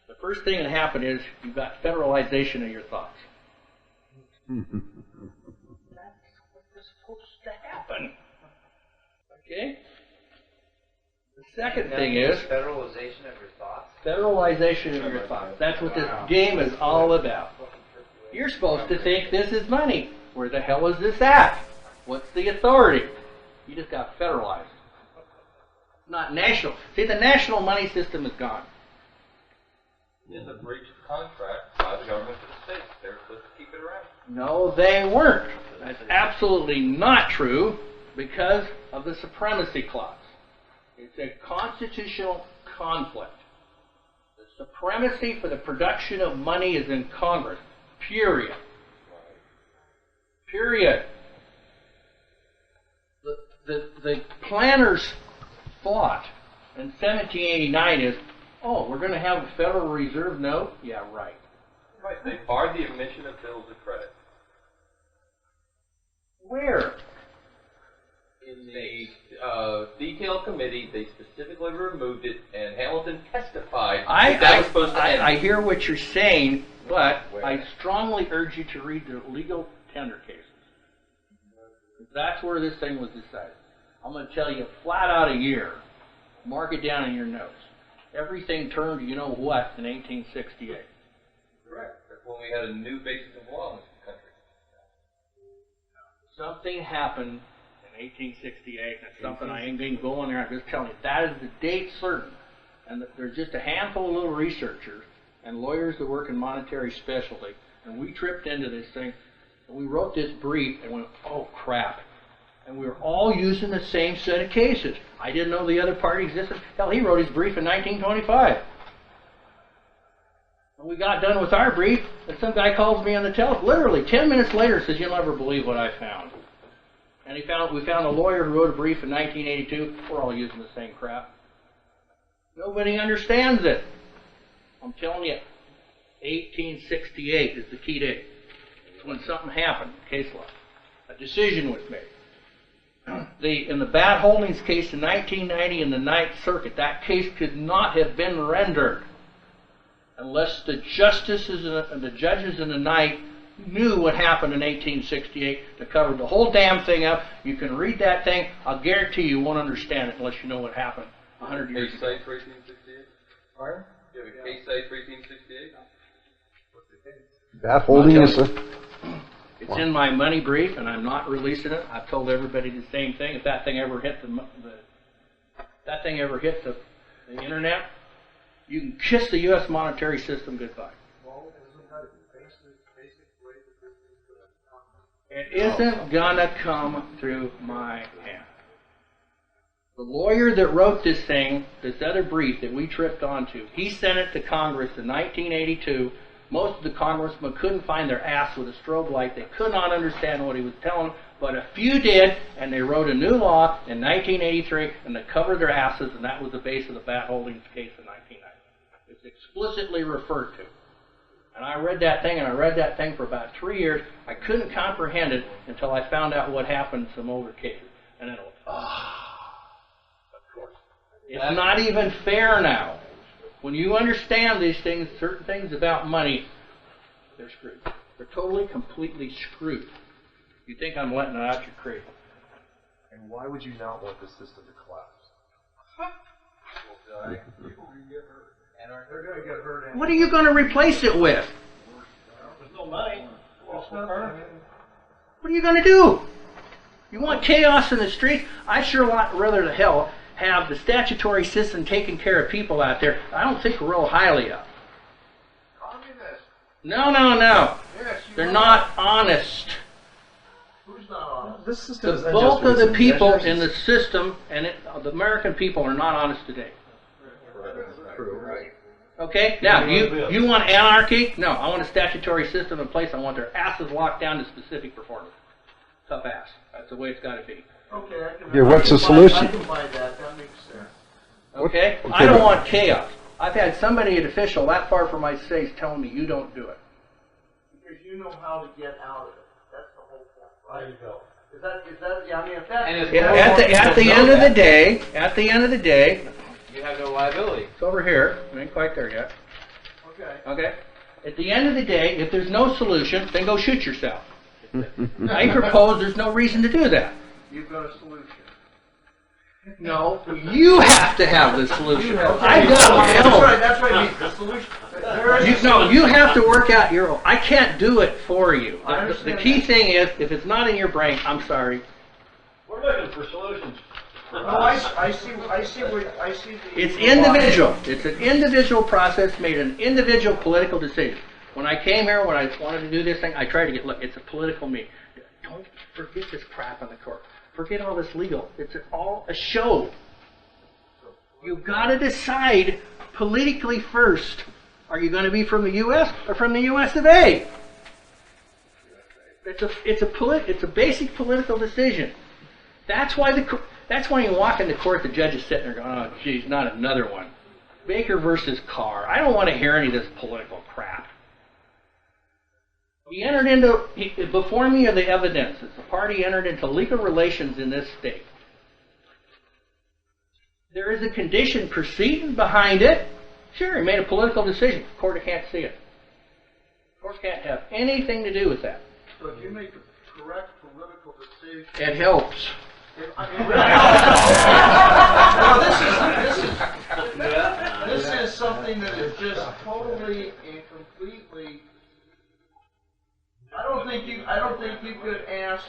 the first thing that happens is you've got federalization of your thoughts. That's what's supposed to happen. Okay? The second thing is federalization of your thoughts. Federalization of your thoughts. That's what this game is all about. You're supposed to think this is money. Where the hell is this at? What's the authority? You just got federalized. Not national. See, the national money system is gone. In the breach of contract by the government to the states, they're supposed to keep it around. No, they weren't. That's absolutely not true because of the supremacy clause. It's a constitutional conflict. The supremacy for the production of money is in Congress. Period. Period. The planners thought in 1789 is, oh, we're going to have a Federal Reserve note? Yeah, right. Right. They barred the emission of bills of credit. Where? In the detailed committee, they specifically removed it, and Hamilton testified that was supposed to end. I hear what you're saying, but I strongly urge you to read the legal tender cases. That's where this thing was decided. I'm going to tell you flat out a year. Mark it down in your notes. Everything turned, you know what, in 1868. Correct. That's when we had a new basis of law in this country. Something happened in 1868. That's something I ain't going to go in there. I'm just telling you. That is the date certain. And there's just a handful of little researchers and lawyers that work in monetary specialty. And we tripped into this thing. And we wrote this brief and went, oh, crap. And we were all using the same set of cases. I didn't know the other party existed. Hell, he wrote his brief in 1925. And we got done with our brief, and some guy calls me on the telephone, literally 10 minutes later, says, you'll never believe what I found. And we found a lawyer who wrote a brief in 1982. We're all using the same crap. Nobody understands it. I'm telling you, 1868 is the key date. It's when something happened in case law. A decision was made. In the Bad Holdings case in 1990 in the Ninth Circuit, that case could not have been rendered unless the justices and the judges in the night knew what happened in 1868 to cover the whole damn thing up. You can read that thing. I'll guarantee you won't understand it unless you know what happened 100 years ago. Case site for 1868? Pardon? Do you have a case site for 1868? What's the case? Bad Holdings. It's in my money brief, and I'm not releasing it. I've told everybody the same thing. If that thing ever hit the internet, you can kiss the U.S. monetary system goodbye. Well, isn't that the basic way that It isn't gonna come through my hand. The lawyer that wrote this thing, this other brief that we tripped onto, he sent it to Congress in 1982. Most of the congressmen couldn't find their ass with a strobe light. They could not understand what he was telling them, but a few did, and they wrote a new law in 1983, and they covered their asses, and that was the base of the Bat Holdings case in 1990. It's explicitly referred to. And I read that thing, and I read that thing for about 3 years. I couldn't comprehend it until I found out what happened in some older cases. And then it was, of course. It's not even fair now. When you understand these things, certain things about money, they're screwed. They're totally, completely screwed. You think I'm letting it out your crate. And why would you not want this system to collapse? people can get hurt. And they're going to get hurt. What are you going to replace it with? There's no money. What are you going to do? You want chaos in the streets? I sure want rather the hell have the statutory system taking care of people out there. I don't think real highly of. Communist. No. Yes, They're not honest. Who's not honest? This system The bulk of the people in the system and the American people are not honest today. Right. Okay? Now, you want anarchy? No, I want a statutory system in place. I want their asses locked down to specific performance. Tough ass. That's the way it's got to be. Okay, I can. Yeah, what's the solution? I can buy that. That makes sense. Okay? I don't want chaos. I've had somebody, an official that far from my face, telling me you don't do it. Because you know how to get out of it. That's the whole point, right? There you go. Is that? Yeah, I mean, if that's At the end of the day, you have no liability. It's over here. We ain't quite there yet. okay. Okay? At the end of the day, if there's no solution, then go shoot yourself. I propose there's no reason to do that. You've got a solution. No, you have to have the solution. I got That's right. The solution. You have to work out your own. I can't do it for you. I The understand key that. thing is, if it's not in your brain, I'm sorry, We're looking for solutions. No, I see the. It's individual. It's an individual process, made an individual political decision. When I came here, when I wanted to do this thing, I tried to get, look, it's a political meeting. Don't forget this crap in the court. Forget all this legal. It's all a show. You've got to decide politically first. Are you going to be from the U.S. or from the U.S. of A? It's a basic political decision. That's why you walk into court, the judge is sitting there going, oh, geez, not another one. Baker versus Carr. I don't want to hear any of this political crap. He entered into, before me are the evidences. The party entered into legal relations in this state. There is a condition preceding behind it. Sure, he made a political decision. The court can't see it. The court can't have anything to do with that. So if you make the correct political decision, it helps. This is something that is just totally and completely. I don't think you could ask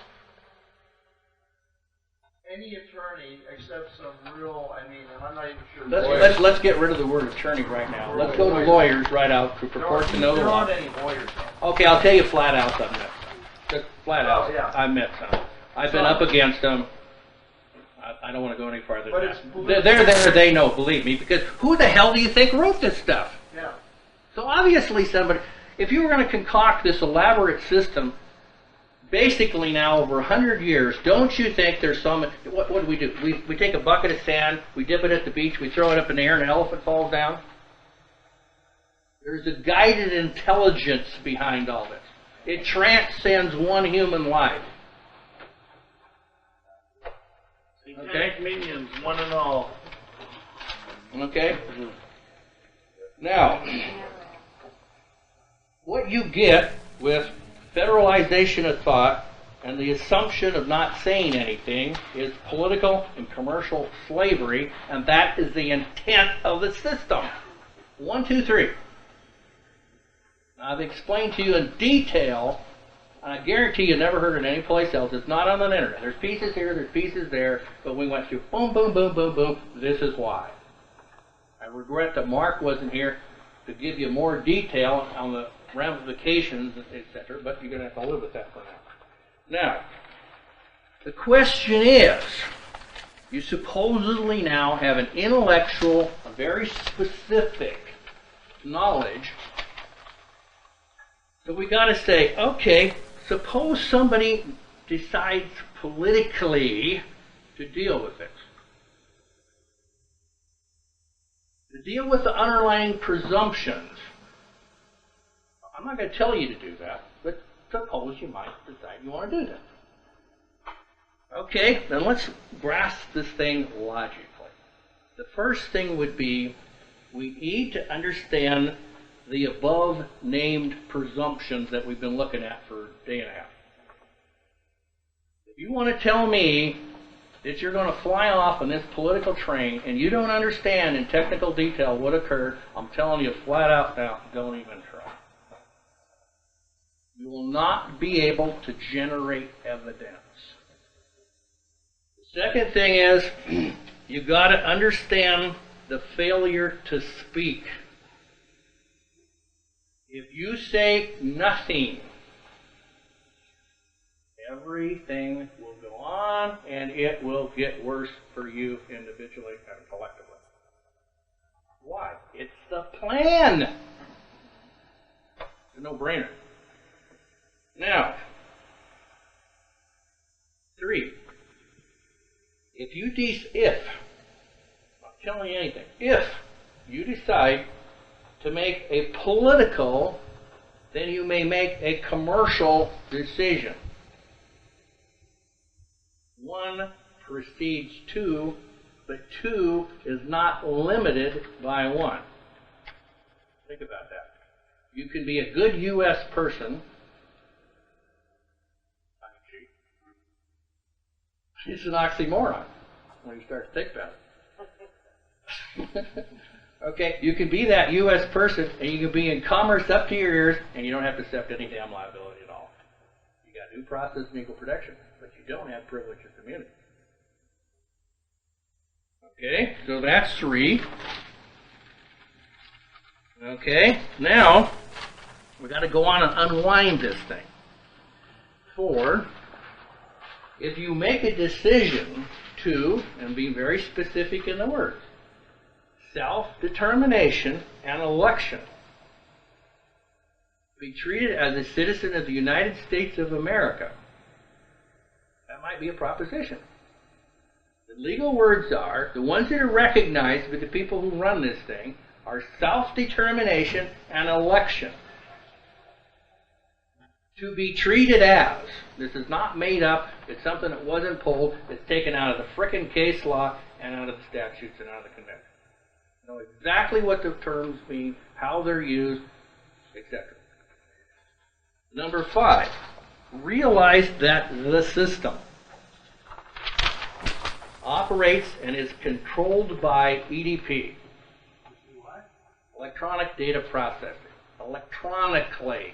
any attorney except some real. I mean, and I'm not even sure. Let's get rid of the word attorney right now. Let's go to lawyers right out who purport to know the law. There aren't any lawyers. Okay, I'll tell you flat out I've met some. Just flat out, yeah. I've met some. I've been up against them. I don't want to go any farther But than it's that. They're there, they know, believe me, because who the hell do you think wrote this stuff? Yeah. So obviously somebody, if you were going to concoct this elaborate system, basically now over 100 years, don't you think there's some, what do? We take a bucket of sand, we dip it at the beach, we throw it up in the air, and an elephant falls down? There's a guided intelligence behind all this. It transcends one human life. Okay? Minions, one and all. Okay? Now, what you get with federalization of thought and the assumption of not saying anything is political and commercial slavery, and that is the intent of the system. 1, 2, 3. I've explained to you in detail, and I guarantee you never heard it anyplace else. It's not on the internet. There's pieces here, there's pieces there, but we went through boom, boom, boom, boom, boom. This is why. I regret that Mark wasn't here to give you more detail on the ramifications, etc., but you're going to have to live with that for now. Now, the question is, you supposedly now have an intellectual, a very specific knowledge. So we got to say, okay, suppose somebody decides politically to deal with this. To deal with the underlying presumptions. I'm not going to tell you to do that, but suppose you might decide you want to do that. Okay, then let's grasp this thing logically. The first thing would be, we need to understand the above named presumptions that we've been looking at for a day and a half. If you want to tell me that you're going to fly off on this political train and you don't understand in technical detail what occurred, I'm telling you flat out now, don't even try. You will not be able to generate evidence. The second thing is, you've got to understand the failure to speak. If you say nothing, everything will go on and it will get worse for you individually and collectively. Why? It's the plan. It's a no-brainer. Now, 3. If, I'm not telling you anything, if you decide to make a political, then you may make a commercial decision. 1 precedes 2, but 2 is not limited by 1. Think about that. You can be a good U.S. person. It's an oxymoron when you start to think about it. Okay, you can be that U.S. person, and you can be in commerce up to your ears, and you don't have to accept any damn liability at all. You got due process and equal protection, but you don't have privilege of immunity. Okay, so that's 3. Okay, now we got to go on and unwind this thing. 4, if you make a decision to, and be very specific in the words, self-determination and election, be treated as a citizen of the United States of America, that might be a proposition. The legal words are, the ones that are recognized by the people who run this thing, are self-determination and election. To be treated as. This is not made up. It's something that wasn't pulled. It's taken out of the frickin' case law and out of the statutes and out of the convention. Know exactly what the terms mean, how they're used, etc. Number 5, realize that the system operates and is controlled by EDP. Electronic data processing. Electronically.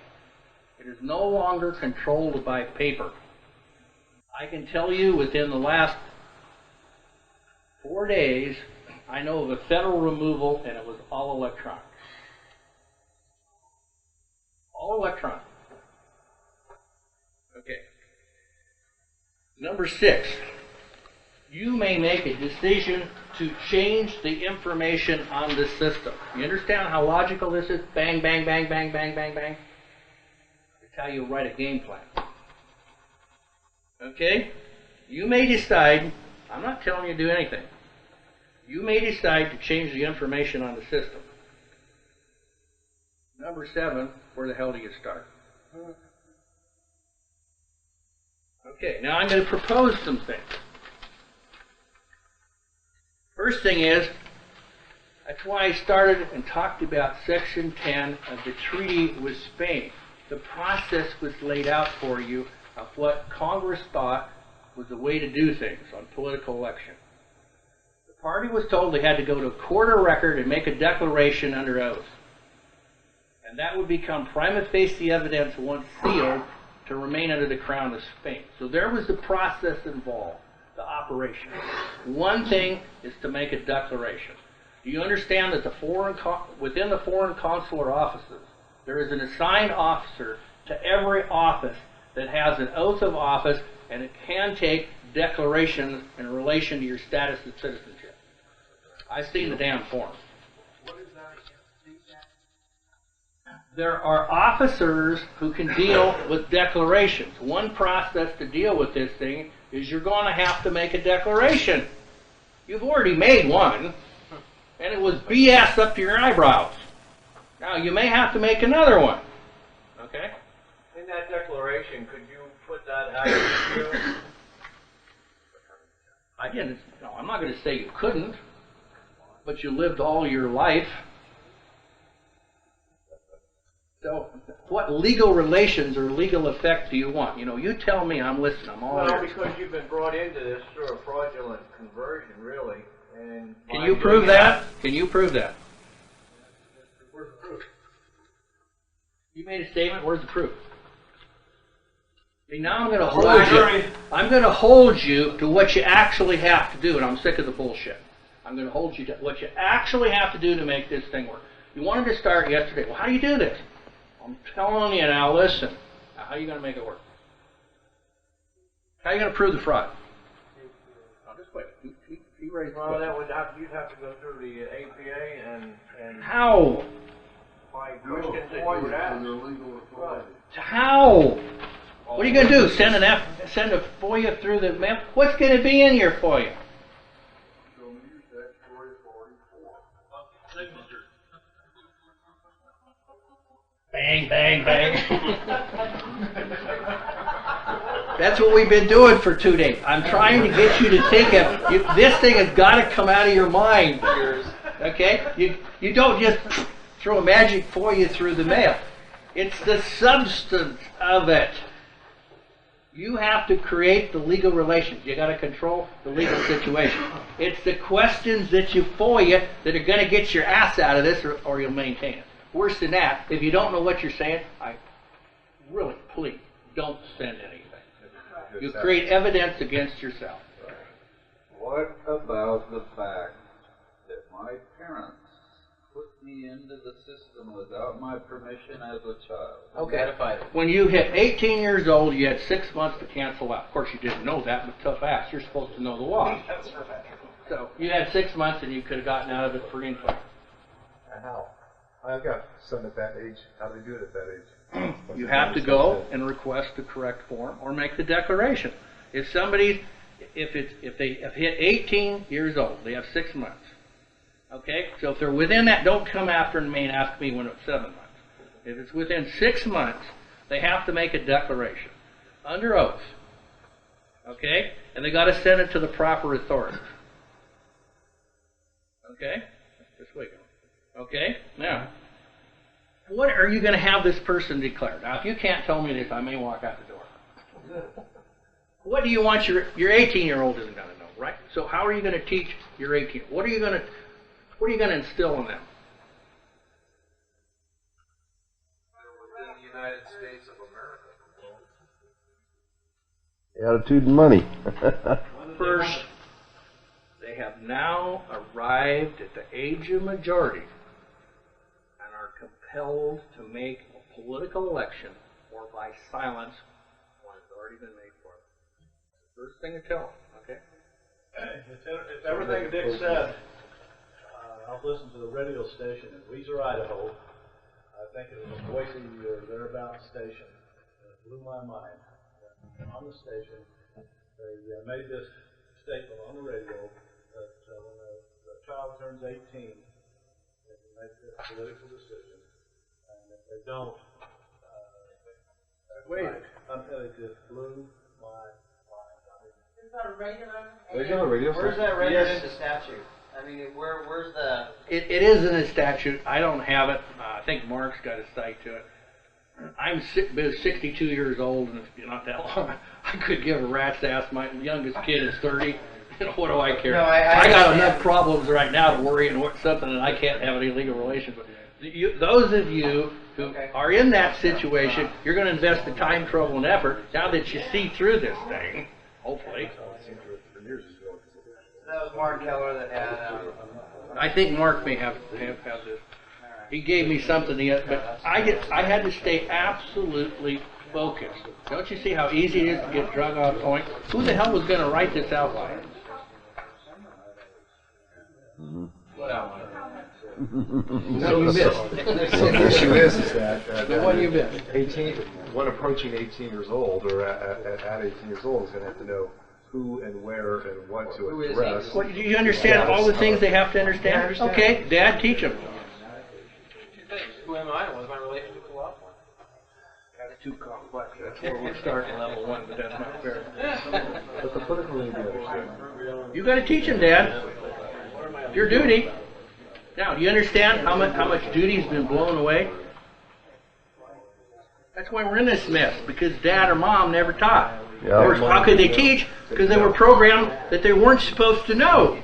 It is no longer controlled by paper. I can tell you within the last 4 days, I know of a federal removal, and it was all electronic. All electronic. Okay. Number 6, you may make a decision to change the information on the system. You understand how logical this is? Bang, bang, bang, bang, bang, bang, bang. That's how you write a game plan. Okay? You may decide, I'm not telling you to do anything. You may decide to change the information on the system. Number 7, where the hell do you start? Okay, now I'm going to propose some things. First thing is, that's why I started and talked about Section 10 of the treaty with Spain. The process was laid out for you of what Congress thought was the way to do things on political election. The party was told they had to go to a court of record and make a declaration under oath. And that would become prima facie evidence once sealed to remain under the crown of Spain. So there was the process involved, the operation. One thing is to make a declaration. Do you understand that within the foreign consular offices, there is an assigned officer to every office that has an oath of office, and it can take declarations in relation to your status of citizenship. I've seen the damn form. What is that? There are officers who can deal with declarations. One process to deal with this thing is you're going to have to make a declaration. You've already made one, and it was BS up to your eyebrows. Now, you may have to make another one. Okay? In that declaration, could you put that out of you? I'm not going to say you couldn't, but you lived all your life. So, what legal relations or legal effect do you want? You tell me, I'm listening, I'm all Well, ears. because you've been brought into this through a fraudulent conversion, really. And Can you prove that? Can you prove that? Where's the proof? You made a statement, where's the proof? See, now I'm going to hold you. I'm going to hold you to what you actually have to do, and I'm sick of the bullshit. I'm going to hold you to what you actually have to do to make this thing work. You wanted to start yesterday. Well, how do you do this? I'm telling you now, listen. Now, how are you going to make it work? How are you going to prove the fraud? Now, just wait. He raised the Well, question. you'd have to go through the APA and How? by questions that you would ask. Right. How? What are you going to do? Send a FOIA through the mail? What's going to be in your FOIA? Bang, bang, bang. That's what we've been doing for 2 days. I'm trying to get you to think of, this thing has got to come out of your mind. Okay? You don't just throw a magic FOIA through the mail. It's the substance of it. You have to create the legal relations. You got to control the legal situation. It's the questions that you FOIA that are going to get your ass out of this, or you'll maintain it. Worse than that, if you don't know what you're saying, really, please, don't send anything. You create evidence against yourself. What about the fact into the system without my permission as a child. Okay. When you hit 18 years old, you had 6 months to cancel out. Of course, you didn't know that, but tough ass. You're supposed to know the law. That's right. So you had 6 months, and you could have gotten out of it for income. How? I've got son at that age. How do they do it at that age? You have to go and request the correct form or make the declaration. If somebody, if they have hit 18 years old, they have 6 months. Okay, so if they're within that, don't come after me and ask me when it's 7 months. If it's within 6 months, they have to make a declaration under oath. Okay, and they got to send it to the proper authorities. Okay, this way. Okay, now, what are you going to have this person declare? Now, if you can't tell me this, I may walk out the door. What do you want your 18-year-old isn't going to know, right? So how are you going to teach your 18? What are you going to instill in them? Within the United States of America. Attitude and money. First, they have now arrived at the age of majority and are compelled to make a political election or by silence when it's already been made for them. First thing to tell them, okay? If everything Dick said, I've listened to the radio station in Weezer, Idaho. I think it was a Boise or thereabouts station. It blew my mind. On the station, they made this statement on the radio that when the child turns 18, they can make a political decision. And if they don't, wait, it just blew my mind. Is that a regular? Regular radio. Where's that written into statute? I mean, where's the... It is in a statute. I don't have it. I think Mark's got a cite to it. I'm 62 years old, and it's not that long. I could give a rat's ass. My youngest kid is 30. You know, what do I care? No, I got enough problems right now to worry and something that I can't have any legal relations with. Those of you who are in that situation, you're going to invest the time, trouble, and effort now that you see through this thing, hopefully. That was Mark Keller that had... I think Mark may have this. He gave me something, but I had to stay absolutely focused. Don't you see how easy it is to get drug off point? Who the hell was going to write this outline? What outline? The one you missed. The issue is that the one you missed. 18, one approaching 18 years old or at 18 years old is going to have to know who and where and what to address. Well, do you understand all the things they have to understand? Okay, Dad, teach them. Who am I? What's my relationship to law? That's too complex. That's where we start in level 1, but that's not fair. But the political league understand. You got to teach them, Dad. It's your duty. Now, do you understand how much duty's been blown away? That's why we're in this mess, because Dad or Mom never taught. Or how could they teach? Because they were programmed that they weren't supposed to know.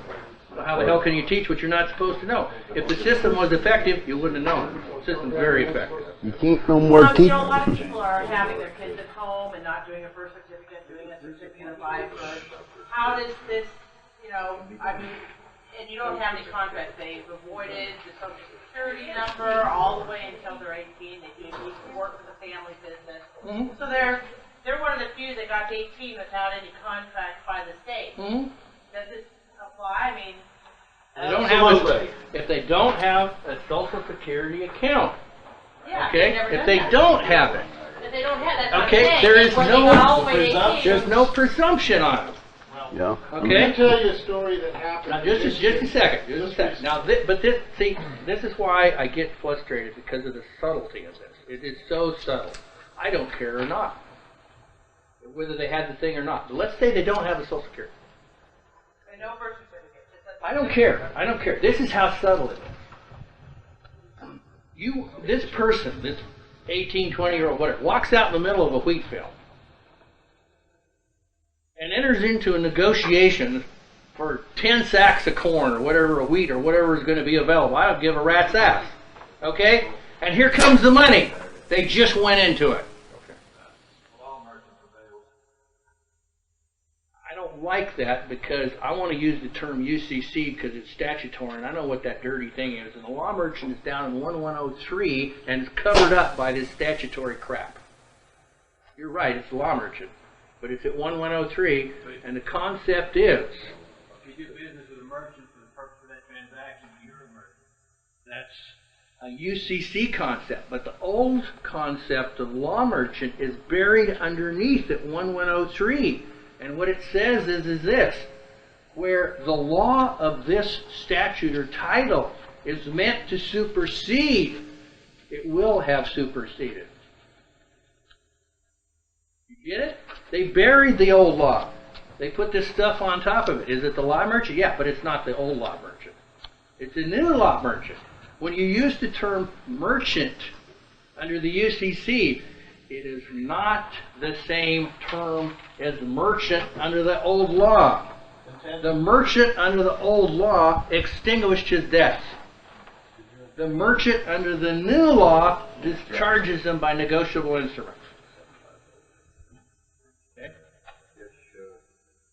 So how the hell can you teach what you're not supposed to know? If the system was effective, you wouldn't have known. The system's very effective. You can't no more teach. A lot of people are having their kids at home and not doing a birth certificate, doing a certificate of life. How does this, I mean, and you don't have any contracts. They've avoided the Social Security number all the way until they're 18. They do need to work for the family business. Mm-hmm. So they're one of the few that got to 18 without any contract by the state. Mm-hmm. Does this apply? I mean, If they don't have a Social Security account, yeah, okay? If they don't have it, if they don't have, that's what I'm okay, saying. there is When they got all the way to 18, there's no presumption on it. Yeah. Okay. Let me tell you a story that happened. Now, just a second. Now, this is why I get frustrated, because of the subtlety of this. It is so subtle. I don't care or not, whether they had the thing or not. But let's say they don't have a Social Security. and no birth certificate. I don't care. I don't care. This is how subtle it is. This person, this 18, 20-year-old, whatever, walks out in the middle of a wheat field and enters into a negotiation for 10 sacks of corn or whatever, of wheat or whatever is going to be available. I don't give a rat's ass. Okay? And here comes the money. They just went into it. I don't don't like that because I want to use the term UCC because it's statutory, and I know what that dirty thing is. And the law merchant is down in 1103 and it's covered up by this statutory crap. You're right, it's law merchant, but it's at 1103, and the concept is. If you do business with a merchant for the purpose of that transaction, you're a merchant. That's a UCC concept, but the old concept of law merchant is buried underneath at 1103. And what it says is this: where the law of this statute or title is meant to supersede, it will have superseded. You get it? They buried the old law. They put this stuff on top of it. Is it the law merchant? Yeah, but it's not the old law merchant. It's a new law merchant. When you use the term merchant under the UCC, it is not the same term as merchant under the old law. The merchant under the old law extinguished his debts. The merchant under the new law discharges them by negotiable instruments. Yes,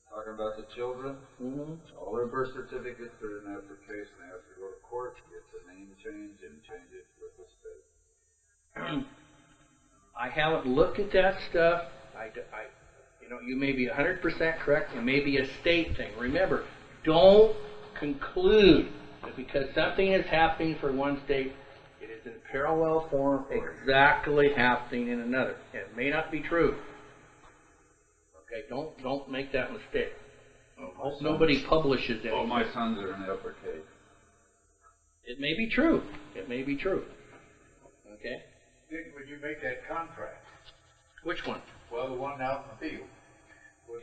talking about the children, all their birth certificates are in application. They have to go to court to get the name change and change it with the state. I haven't looked at that stuff. You may be 100% correct. It may be a state thing. Remember, don't conclude that because something is happening for one state, it is in parallel form exactly happening in another. It may not be true. Okay, don't make that mistake. Hope nobody publishes it. Oh, my sons are in upper K. It may be true. It may be true. Okay? Would you make that contract? Which one? Well, the one out in the field.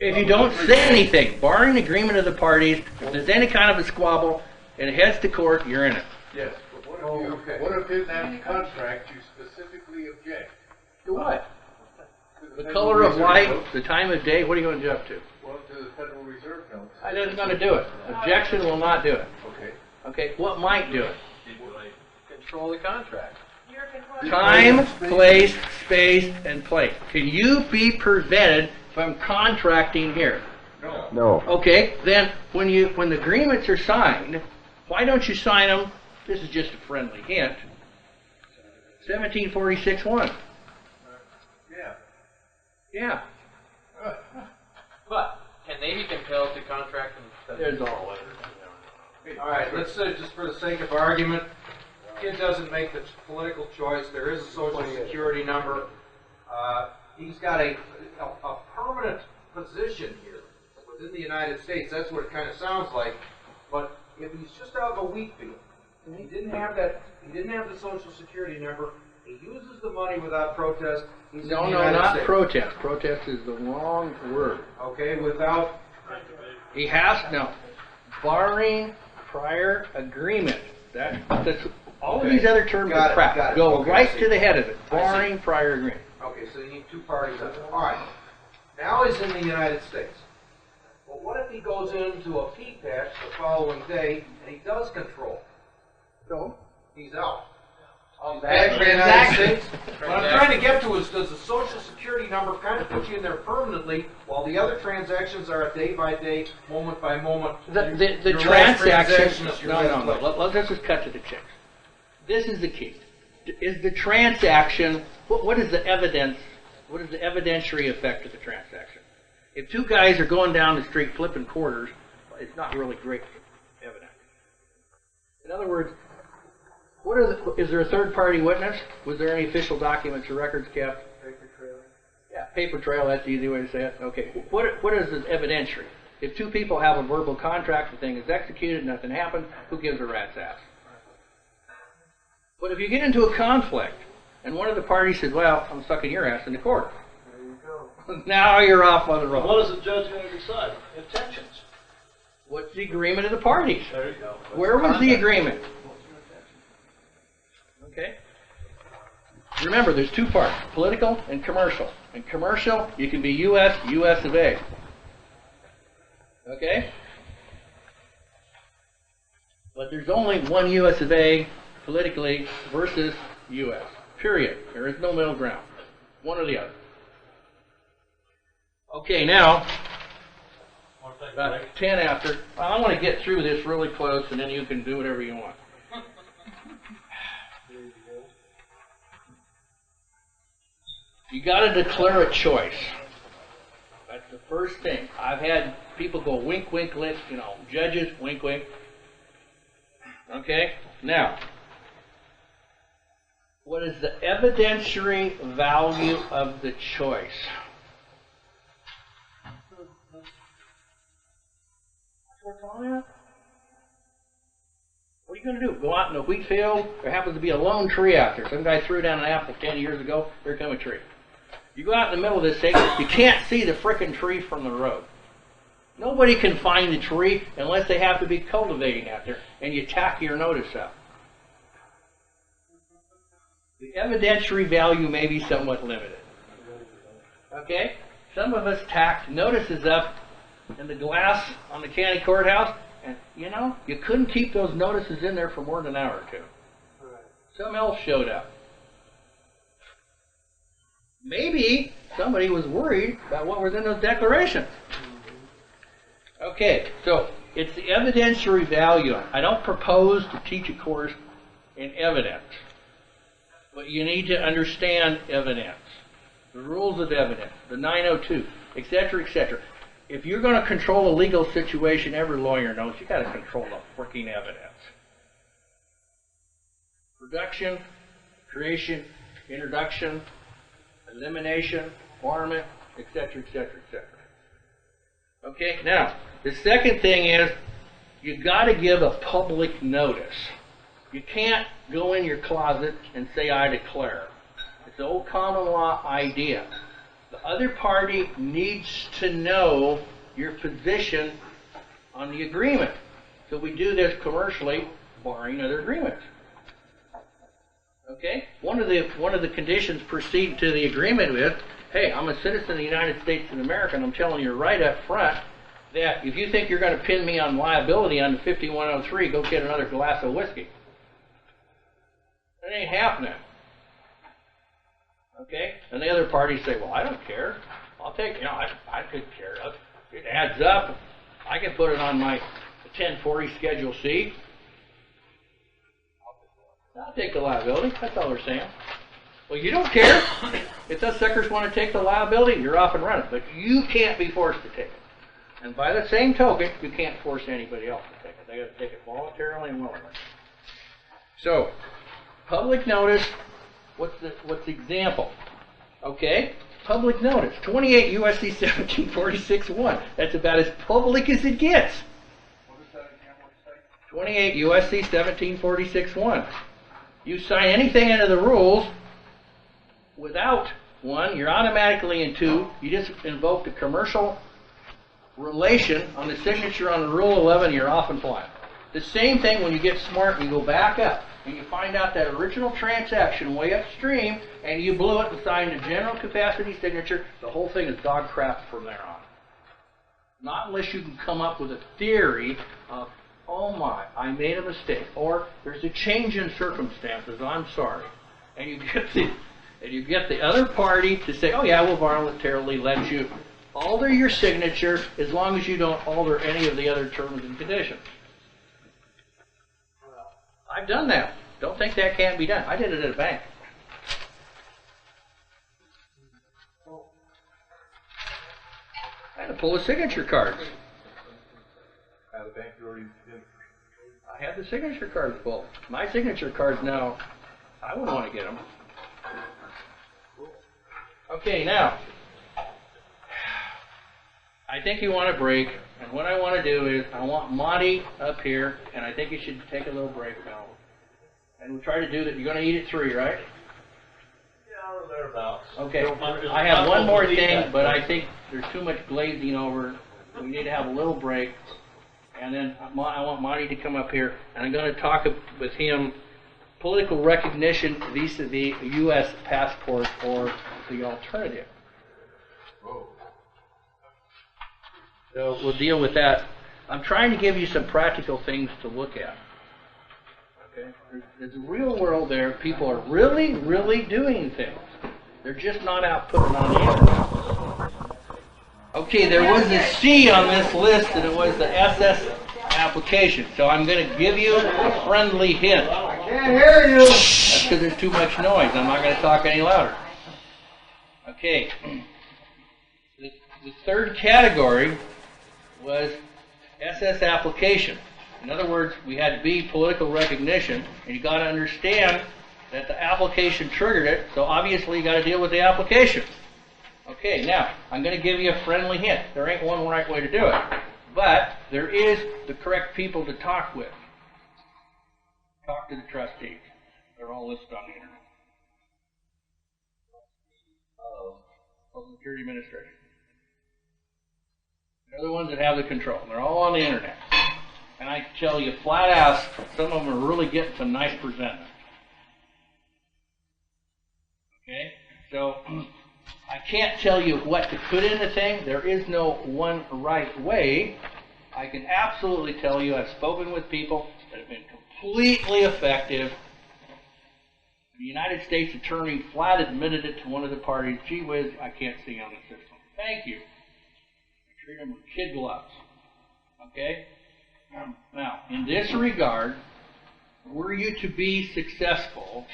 If you don't say anything, barring agreement of the parties, if there's any kind of a squabble and it heads to court, you're in it. Yes, but what if in that contract you specifically object? To what? The color of light, the time of day, what are you going to object to? Well, to the Federal Reserve notes. That isn't going to do it. Objection will not do it. Okay. Okay, what might do it? Control the contract. Time, place, space, and place. Can you be prevented from contracting here? No. Okay, then when the agreements are signed, why don't you sign them? This is just a friendly hint. 1746-1. Yeah. Yeah. But can they be compelled to contract? There's all. All right, let's say, just for the sake of argument, kid doesn't make the political choice. There is a social security number. He's got a permanent position here within the United States. That's what it kind of sounds like. But if he's just out in a wheat field and he didn't have the social security number, he uses the money without protest. He's No, in the no, United not States. protest. Protest is the wrong word. Okay, without. He has no. Barring prior agreement. That's all of these other terms are crap. Go Okay, right to the head of it. Barring prior agreement. Okay, so you need two parties. All right. Now he's in the United States. But what if he goes into a pea patch the following day and he does control? No. He's out. Of Back to the United States. What I'm trying to get to is, does the Social Security number kind of put you in there permanently while the other transactions are a day by day, moment by moment? The Your last transaction. is your No, last no, place. no. Let's just cut to the chase. This is the key. Is the transaction? What is the evidence? What is the evidentiary effect of the transaction? If two guys are going down the street flipping quarters, it's not really great evidence. In other words, is there a third-party witness? Was there any official documents or records kept? Paper trail. Yeah, paper trail, that's the easy way to say it. Okay, what is the evidentiary? If two people have a verbal contract, the thing is executed, nothing happened, who gives a rat's ass? But if you get into a conflict, and one of the parties said, well, I'm sucking your ass in the court. There you go. Now you're off on the road. What is the judge going to decide? Intentions. What's the agreement of the parties? There you go. Where was the agreement? Okay? Remember, there's two parts, political and commercial. In commercial, you can be U.S., U.S. of A. Okay? But there's only one U.S. of A politically versus U.S. Period. There is no middle ground. One or the other. Okay, now, About 10 after. Well, I want to get through this really close, and then you can do whatever you want. You got to declare a choice. That's the first thing. I've had people go wink, wink, lip, judges, wink, wink. Okay? Now, what is the evidentiary value of the choice? What are you going to do? Go out in a wheat field? There happens to be a lone tree out there. Some guy threw down an apple 10 years ago. Here comes a tree. You go out in the middle of this thing, you can't see the frickin' tree from the road. Nobody can find the tree unless they have to be cultivating out there, and you tack your notice up. The evidentiary value may be somewhat limited. Okay? Some of us tacked notices up in the glass on the county courthouse, and you couldn't keep those notices in there for more than an hour or two. Something else showed up. Maybe somebody was worried about what was in those declarations. Okay, so it's the evidentiary value. I don't propose to teach a course in evidence, but you need to understand evidence, the rules of evidence, the 902, etc., etc. If you're going to control a legal situation, every lawyer knows you got to control the freaking evidence. Production, creation, introduction, elimination, farming, etc., etc., etc. Okay, now, the second thing is you got to give a public notice. You can't go in your closet and say, I declare. It's the old common law idea. The other party needs to know your position on the agreement. So we do this commercially, barring other agreements. Okay? One of the conditions preceding to the agreement is, hey, I'm a citizen of the United States of America, and I'm telling you right up front that if you think you're going to pin me on liability under 5103, go get another glass of whiskey. That ain't happening. Okay? And the other parties say, well, I don't care. I'll take, I could care. It adds up. I can put it on my 1040 Schedule C. I'll take the liability. That's all they're saying. Well, you don't care. If those suckers want to take the liability, you're off and running. But you can't be forced to take it. And by the same token, you can't force anybody else to take it. They got to take it voluntarily and willingly. So, public notice. What's the example? Okay, public notice. 28 U.S.C. 1746-1. That's about as public as it gets. What is that again? What's that? 28 U.S.C. 1746-1. You sign anything into the rules without 1, you're automatically in 2. You just invoke the commercial relation on the signature on the Rule 11, you're off and flying. The same thing when you get smart and you go back up and you find out that original transaction way upstream and you blew it and signed a general capacity signature, the whole thing is dog crap from there on. Not unless you can come up with a theory of, oh my, I made a mistake, or there's a change in circumstances, I'm sorry. And you get the other party to say, oh yeah, we'll voluntarily let you alter your signature as long as you don't alter any of the other terms and conditions. I've done that. Don't think that can't be done. I did it at a bank. I had to pull the signature cards. At the bank you already did. I had the signature cards pulled. My signature cards now, I wouldn't want to get them. Okay, now, I think you want a break, and what I want to do is, I want Monty up here, and I think you should take a little break now. And we'll try to do that. You're going to eat at 3, right? Yeah, or thereabouts. Okay, I have one more thing, but I think there's too much glazing over. We need to have a little break. And then I want Monty to come up here, and I'm going to talk with him political recognition vis-a-vis a U.S. passport or the alternative. So we'll deal with that. I'm trying to give you some practical things to look at. Okay? There's a real world there. People are really, really doing things. They're just not out putting on the internet. Okay. Okay, there was a C on this list, and it was the SS application. So I'm going to give you a friendly hint. I can't hear you. That's because there's too much noise. I'm not going to talk any louder. Okay. The third category was SS application. In other words, we had B, political recognition, and you got to understand that the application triggered it, so obviously you got to deal with the application. Okay, now, I'm going to give you a friendly hint. There ain't one right way to do it, but there is the correct people to talk with. Talk to the trustees. They're all listed on the internet. Social Security Administration. They're the ones that have the control. They're all on the internet. And I tell you flat out, some of them are really getting some nice presentment. Okay? So, I can't tell you what to put in the thing. There is no one right way. I can absolutely tell you I've spoken with people that have been completely effective. The United States Attorney flat admitted it to one of the parties. Gee whiz, I can't see on the system. Thank you. Treat them with kid gloves. Okay? Now, in this regard, were you to be successful,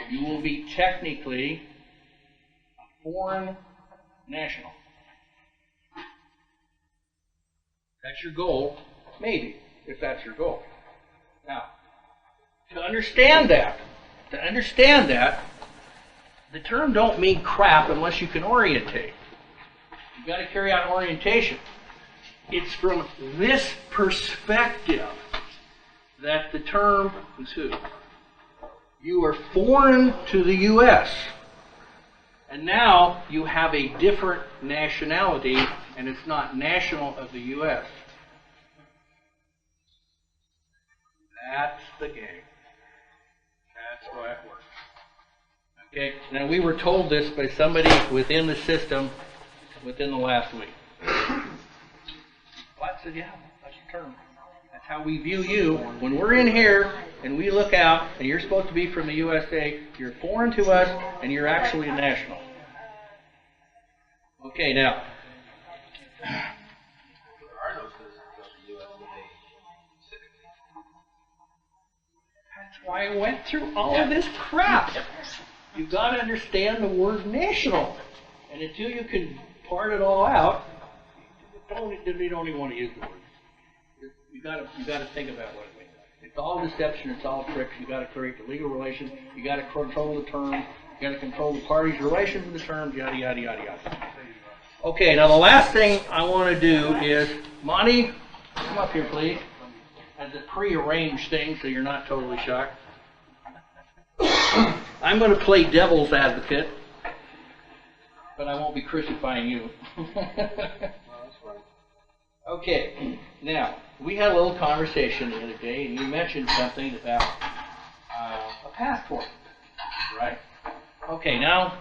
you will be technically a foreign national. That's your goal, maybe, if that's your goal. Now, to understand that, the term don't mean crap unless you can orientate. You've got to carry out orientation. It's from this perspective that the term is who? You are foreign to the U.S. And now you have a different nationality, and it's not national of the U.S. That's the game. That's why it works. Okay? Now we were told this by somebody within the system within the last week. Well, I said, yeah, that's your term. That's how we view you. When we're in here and we look out and you're supposed to be from the USA, you're foreign to us and you're actually a national. Okay, now. There are no citizens of the U.S. today, specifically. That's why I went through all of this crap. You've got to understand the word national. And until you can part it all out, you don't even want to use the word. You got to think about what it means. It's all deception. It's all tricks. You got to create the legal relations. You got to control the terms. You got to control the parties' relations with the terms. Yada yada yada yada. Okay. Now the last thing I want to do is, Monty, come up here, please. As a pre-arranged thing, so you're not totally shocked. I'm going to play devil's advocate, but I won't be crucifying you. Okay, now, we had a little conversation the other day, and you mentioned something about a passport, right? Okay, now,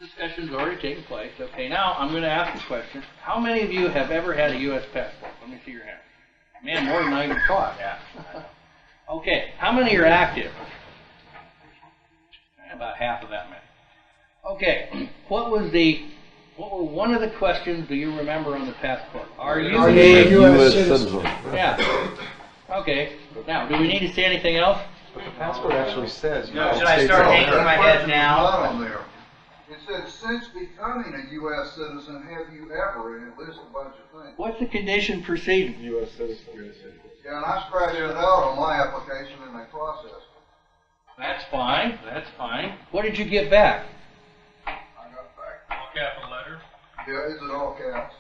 discussion's already taken place. Okay, now I'm going to ask a question. How many of you have ever had a U.S. passport? Let me see your hand. Man, more than I even thought. Yeah. Okay, how many are active? About half of that many. Okay, what were one of the questions do you remember on the passport? Are you a U.S. citizen? Yeah. Okay. Now, do we need to say anything else? But the passport actually says. No, should I start hanging my head now? On there. It says, since becoming a U.S. citizen, have you ever, and it lists a bunch of things. What's the condition preceding? U.S. citizen. Yeah, and I scratched it out on my application and they processed it. That's fine. That's fine. What did you get back? I got back. All capital letter. Yeah, it's in all caps.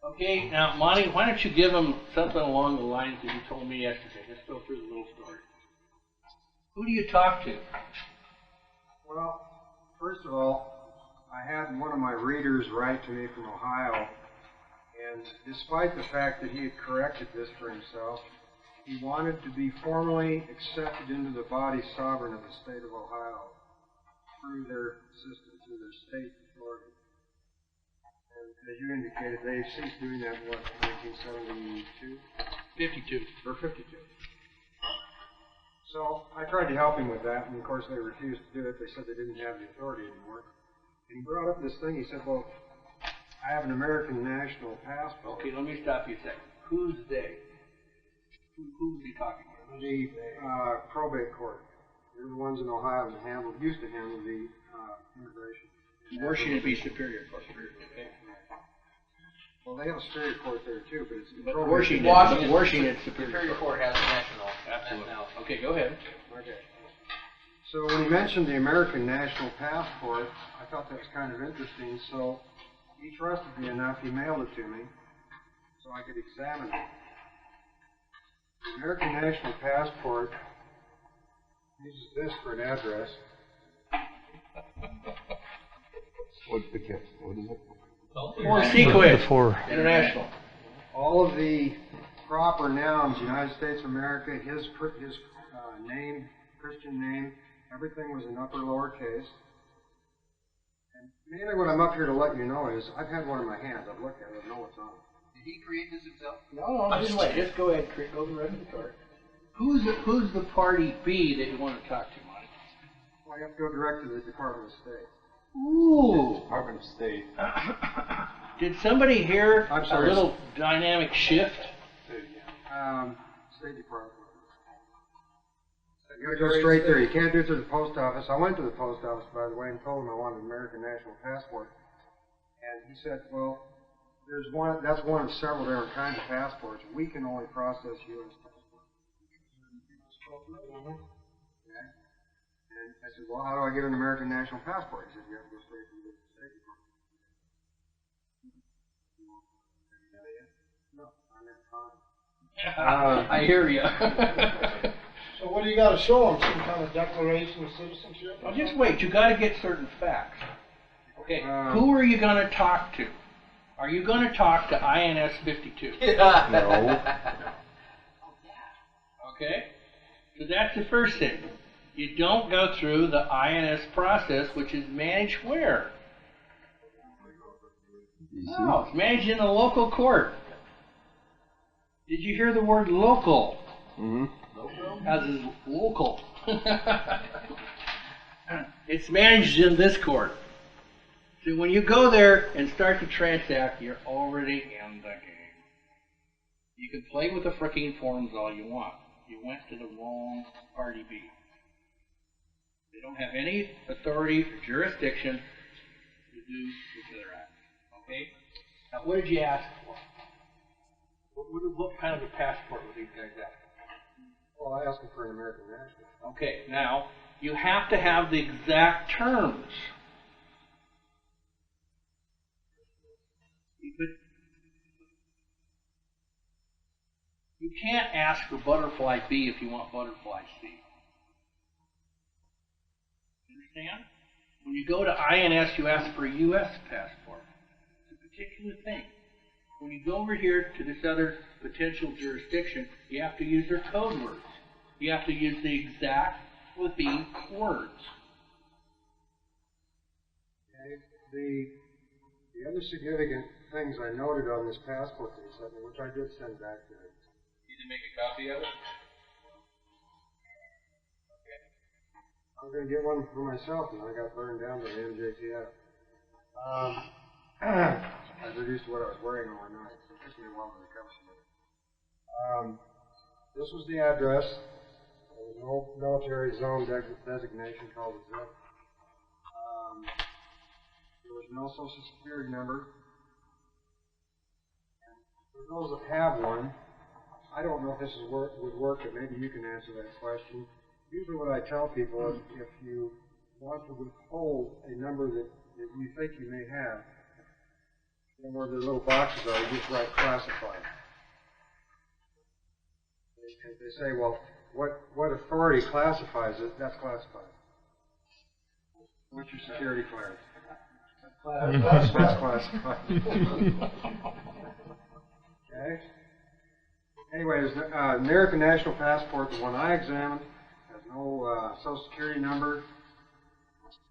Okay, now, Monty, why don't you give them something along the lines that you told me yesterday? Let's go through the little story. Who do you talk to? Well, first of all, I had one of my readers write to me from Ohio, and despite the fact that he had corrected this for himself, he wanted to be formally accepted into the body sovereign of the state of Ohio through their system, through their state authority. And as you indicated, they ceased doing that in what, 1972? 52. Or 52. So I tried to help him with that, and of course they refused to do it. They said they didn't have the authority anymore. And he brought up this thing, he said, well, I have an American national passport. Okay, let me stop you a second. Who's they? Who's he talking about? The probate court. They're the ones in Ohio that used to handle the immigration. Washington be Superior Court. Okay. Well, they have a Superior Court there too, but it's But probate. Washington Superior Court has a national. Absolutely. Okay, go ahead. Okay. So when he mentioned the American national passport, I thought that was kind of interesting. So he trusted me enough, he mailed it to me so I could examine it. The American national passport uses this for an address. What is it? Four Sequence International. All of the proper nouns, United States of America, his name, Christian name, everything was in upper lowercase. And mainly what I'm up here to let you know is, I've had one in my hands, I've looked at it, I know what's on it. Did he create this himself? No, just wait. Just go ahead, go to the rest of the story. Who's the party B that you want to talk to, Mike? Well, I have to go direct to the Department of State. Ooh. Department of State. Did somebody hear I'm a sorry. little dynamic shift? State Department. You gotta go straight there. You can't do it through the post office. I went to the post office, by the way, and told him I wanted an American national passport. And he said, well, that's one of several different kinds of passports. We can only process U.S. passports. Okay. And I said, well, how do I get an American national passport? He said, you have to go straight to the State Department. No, I'm not fine. I hear you. So what do you got to show them? Some kind of declaration of citizenship? Well, just wait. You got to get certain facts. Okay. Who are you going to talk to? Are you going to talk to INS 52? No. Okay. So that's the first thing. You don't go through the INS process, which is managed where? No, it's managed in a local court. Did you hear the word local? Mm-hmm. As is local. It's managed in this court. So when you go there and start to transact, you're already in the game. You can play with the frickin' forms all you want. You went to the wrong party B. They don't have any authority or jurisdiction to do what they're at. Okay? Now, what did you ask for? What kind of a passport were these guys after? Well, I asked him for an American national. Okay, now, you have to have the exact terms. You can't ask for butterfly B if you want butterfly C. Understand? When you go to INS, you ask for a U.S. passport. It's a particular thing. When you go over here to this other potential jurisdiction, you have to use their code words. You have to use the exact flipping words. Okay. The other significant things I noted on this passport that he sent me, which I did send back to him. You didn't make a copy of it? I was going to get one for myself, and I got burned down by the MJTF. I was reduced to what I was wearing overnight, so it took me a while to recover from it. This was the address. There was no military zone designation called a zip. There was no social security number. And for those that have one, I don't know if this would work, but maybe you can answer that question. Usually what I tell people is if you want to withhold a number that you think you may have, then where the little boxes are, you just write classified. They say, well, what authority classifies it? That's classified. What's your security clearance? That's classified. Okay. Anyways, the American National Passport, the one I examined, has no social security number.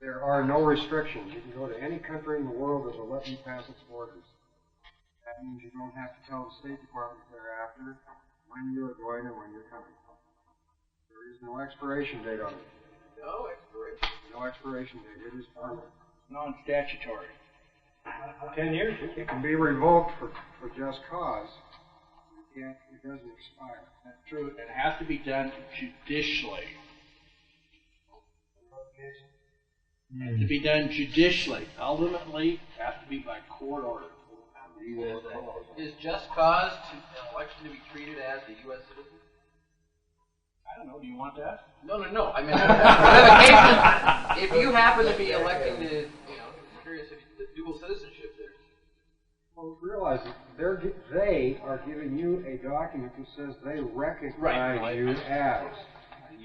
There are no restrictions. You can go to any country in the world that will let you pass its borders. That means you don't have to tell the State Department thereafter when you're going and when you're coming. There is no expiration date on it. No expiration. No expiration date. It is permanent. non-statutory. 10 years. It can be revoked for just cause. It doesn't expire. That's true. It has to be done judicially. It has to be done judicially. Ultimately, it has to be by court order. Is just cause to an election to be treated as a U.S. citizen? I don't know. Do you want that? No. I mean, ramifications. If you happen to be electing to, curious if the dual citizenship there. Well, realize that they are giving you a document that says they recognize you as.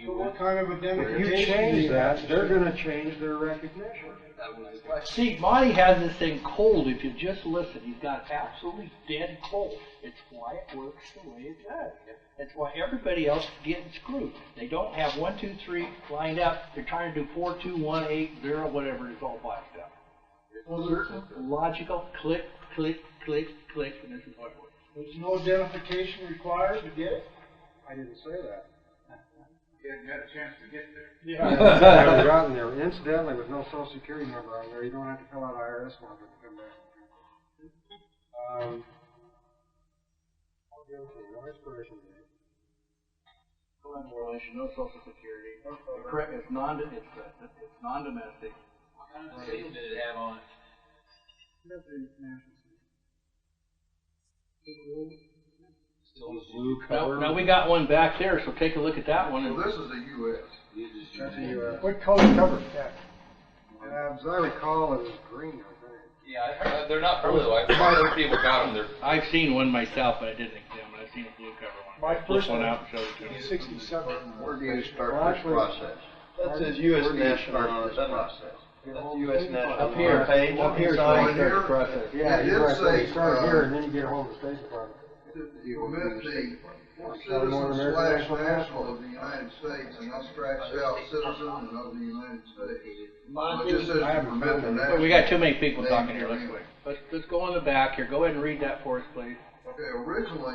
So what kind of identification? If you change that, they're going to change their recognition. See, Monty has this thing cold. If you just listen, he's got absolutely dead cold. It's why it works the way it does. That's why everybody else is getting screwed. They don't have 1, 2, 3 lined up. They're trying to do 4, 2, 1, 8, 0, whatever. It's all blacked out. It's certain, logical, click, click, click, click, and this is what it works. There's no identification required to get it? I didn't say that. You hadn't had a chance to get there. Yeah. I haven't gotten there. Incidentally, with no social security number on there, you don't have to fill out IRS forms when you come back. No expiration date. No relation, no social security. Correct. It's non-domestic. What kind of seal did it have on it? Still a blue cover. Now we got one back there, so take a look at that one. Well, this is a U.S. That's a U.S. What color cover? As I recall, it was green, I think. Yeah, they're not blue. Other people got them. I've seen one myself, but I didn't examine. I've seen a blue cover one. My first one out and showed it to me. 67. Where do you start this process? That says U.S. Where do you national start on this it. process? That's U.S. national. Up here, up here, Sign so here. the process. Yeah, It you did have to say, start here, and then you get a hold of the State Department. To permit the citizen American / national of the United States, and I scratched out citizen and of the United States. It just says to permit the national. We got too many people talking here. Let's go on the back here. Go ahead and read that for us, please. Okay, originally,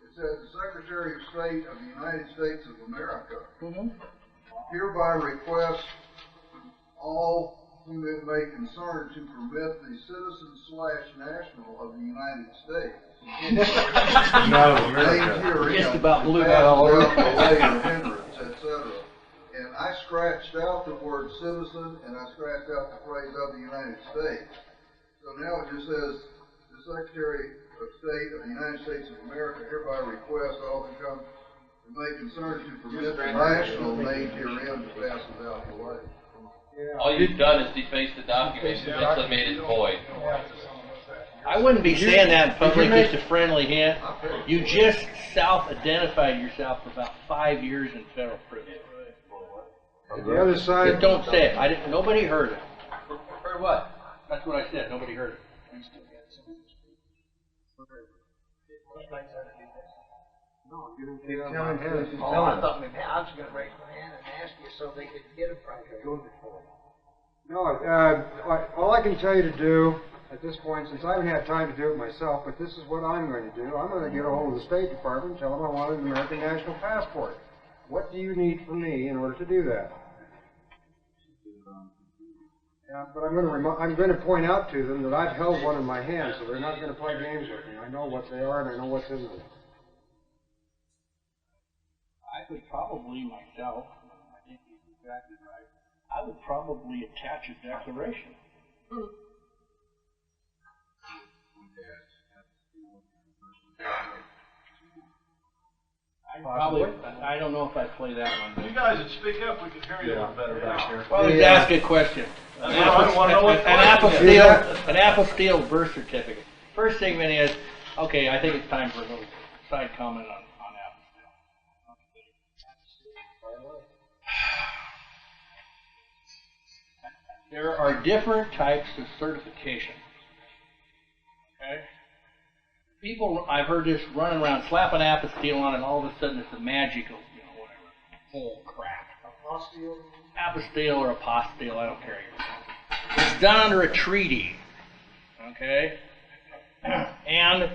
it says the Secretary of State of the United States of America hereby requests all whom it may concern to permit the citizen / national of the United States. Not of America. Just about blew that that all over. delay or hindrance, etc. And I scratched out the word citizen and I scratched out the phrase of the United States. So now it just says the Secretary of State of the United States of America hereby requests all who come and may concern to permit the national named herein to pass without delay. All you've done is defaced the document and simply made it void. I wouldn't be saying that in public, just a friendly hint. You just self-identified yourself for about 5 years in federal prison. The other side. Just don't say it. Nobody heard it. Heard what? That's what I said. Nobody heard it. No, you didn't They get tell out him of my to- head. Oh, I thought maybe I was going to raise my hand and ask you so they could get them from you. No, all I can tell you to do at this point, since I haven't had time to do it myself, but this is what I'm going to do. I'm going to get a hold of the State Department and tell them I want an American national passport. What do you need from me in order to do that? Yeah, but I'm going to point out to them that I've held one in my hand, so they're not going to play games with me. I know what they are and I know what's in them. I would probably myself, I think he's exactly right, I would probably attach a declaration. I don't know if I play that one. You guys would speak up, we could hear you a little better back here. Well, let's ask a question. An Apple Steel birth certificate. First segment is, okay, I think it's time for a little side comment on Apple Steel. There are different types of certification. Okay? People, I've heard this running around, slapping Apple Steel on it, and all of a sudden it's a magical, whatever. Bull crap. Apostille or apostille, I don't care. It's done under a treaty, okay? And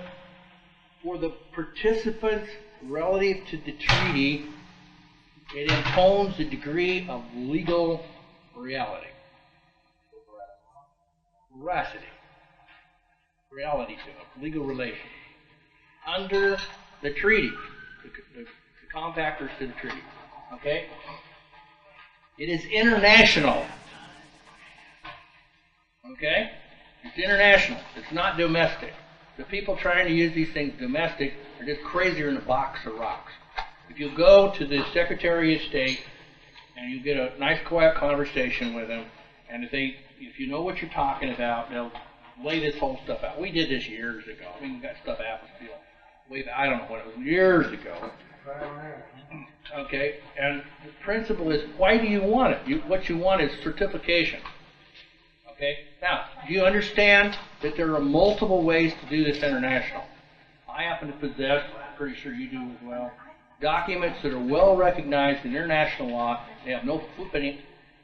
for the participants relative to the treaty, it impounds a degree of legal reality. veracity, reality to them, legal relation. Under the treaty, the compactors to the treaty, okay? It is international, okay? It's international. It's not domestic. The people trying to use these things domestic are just crazier than a box of rocks. If you go to the Secretary of State and you get a nice quiet conversation with them, and if you know what you're talking about, they'll lay this whole stuff out. We did this years ago. I mean, we got stuff Apple I don't know what it was, years ago. Okay, and the principle is, why do you want it? What you want is certification. Okay, now, do you understand that there are multiple ways to do this international? I happen to possess, I'm pretty sure you do as well, documents that are well recognized in international law. They have no flipping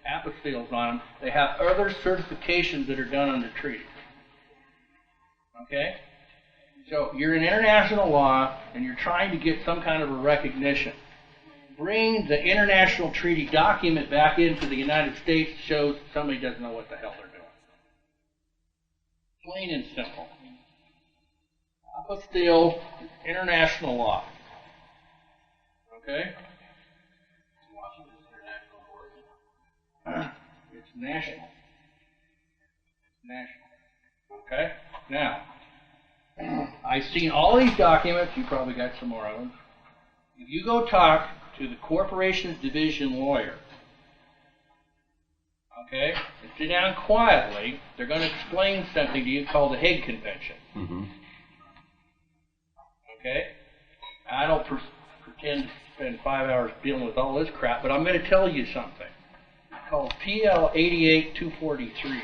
apostilles on them. They have other certifications that are done under treaty. Okay? So you're in international law and you're trying to get some kind of a recognition. Bring the international treaty document back into the United States shows somebody doesn't know what the hell they're doing. Plain and simple. Apostille is international law. Okay? It's national. It's national. Okay? Now, I've seen all these documents. You probably got some more of them. If you go talk to the Corporations Division lawyer, okay, and sit down quietly, they're going to explain something to you called the Hague Convention. Mm-hmm. Okay? I don't pretend to spend 5 hours dealing with all this crap, but I'm going to tell you something. It's called PL 88-243.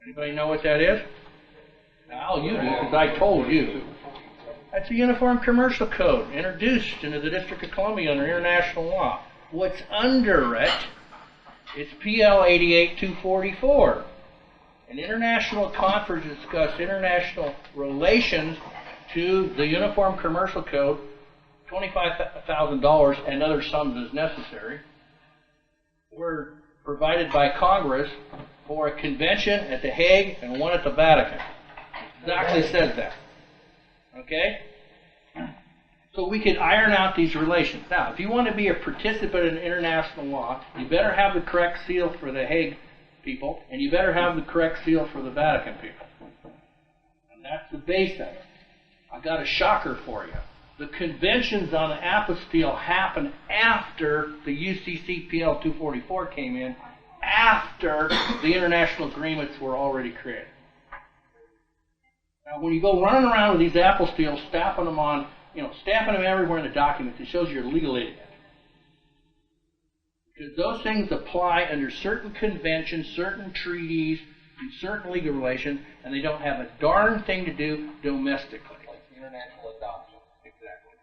Anybody know what that is? Now you do, because I told you. That's the Uniform Commercial Code, introduced into the District of Columbia under international law. What's under it is PL 88-244. An international conference discussed international relations to the Uniform Commercial Code, $25,000 and other sums as necessary, were provided by Congress for a convention at The Hague and one at the Vatican. Exactly says that. Okay? So we can iron out these relations. Now, if you want to be a participant in international law, you better have the correct seal for the Hague people, and you better have the correct seal for the Vatican people. And that's the base of it. I've got a shocker for you. The conventions on the apostille happened after the UCC PL 244 came in, after the international agreements were already created. Now, when you go running around with these apostilles, stamping them everywhere in the documents, it shows you're a legal idiot. Because those things apply under certain conventions, certain treaties, and certain legal relations, and they don't have a darn thing to do domestically. Like international adoption. Exactly.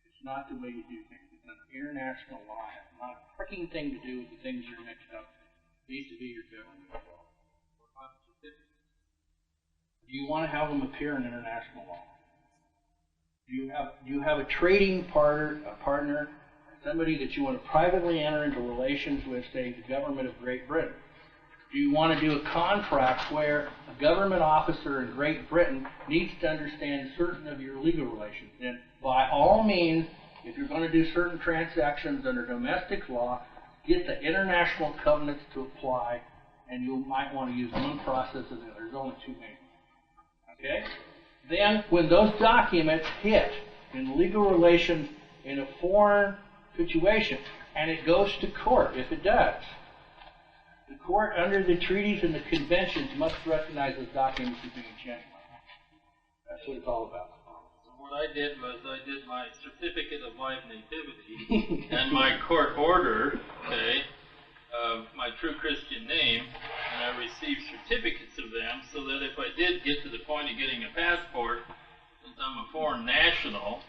It's not the way you do things. It's an international law. It's not a freaking thing to do with the things you're mixed up with. It needs to be your government law. Do you want to have them appear in international law? Do you have a trading partner, somebody that you want to privately enter into relations with, say, the government of Great Britain? Do you want to do a contract where a government officer in Great Britain needs to understand certain of your legal relations? Then, by all means, if you're going to do certain transactions under domestic law, get the international covenants to apply, and you might want to use one process or the other. There's only two main. Okay? Then, when those documents hit in legal relations in a foreign situation, and it goes to court, if it does, the court, under the treaties and the conventions, must recognize those documents as being genuine. That's what it's all about. So what I did was I did my certificate of life nativity and my court order, okay, of my true Christian name, and I received certificates of them so that if I did get to the point of getting a passport, since I'm a foreign national,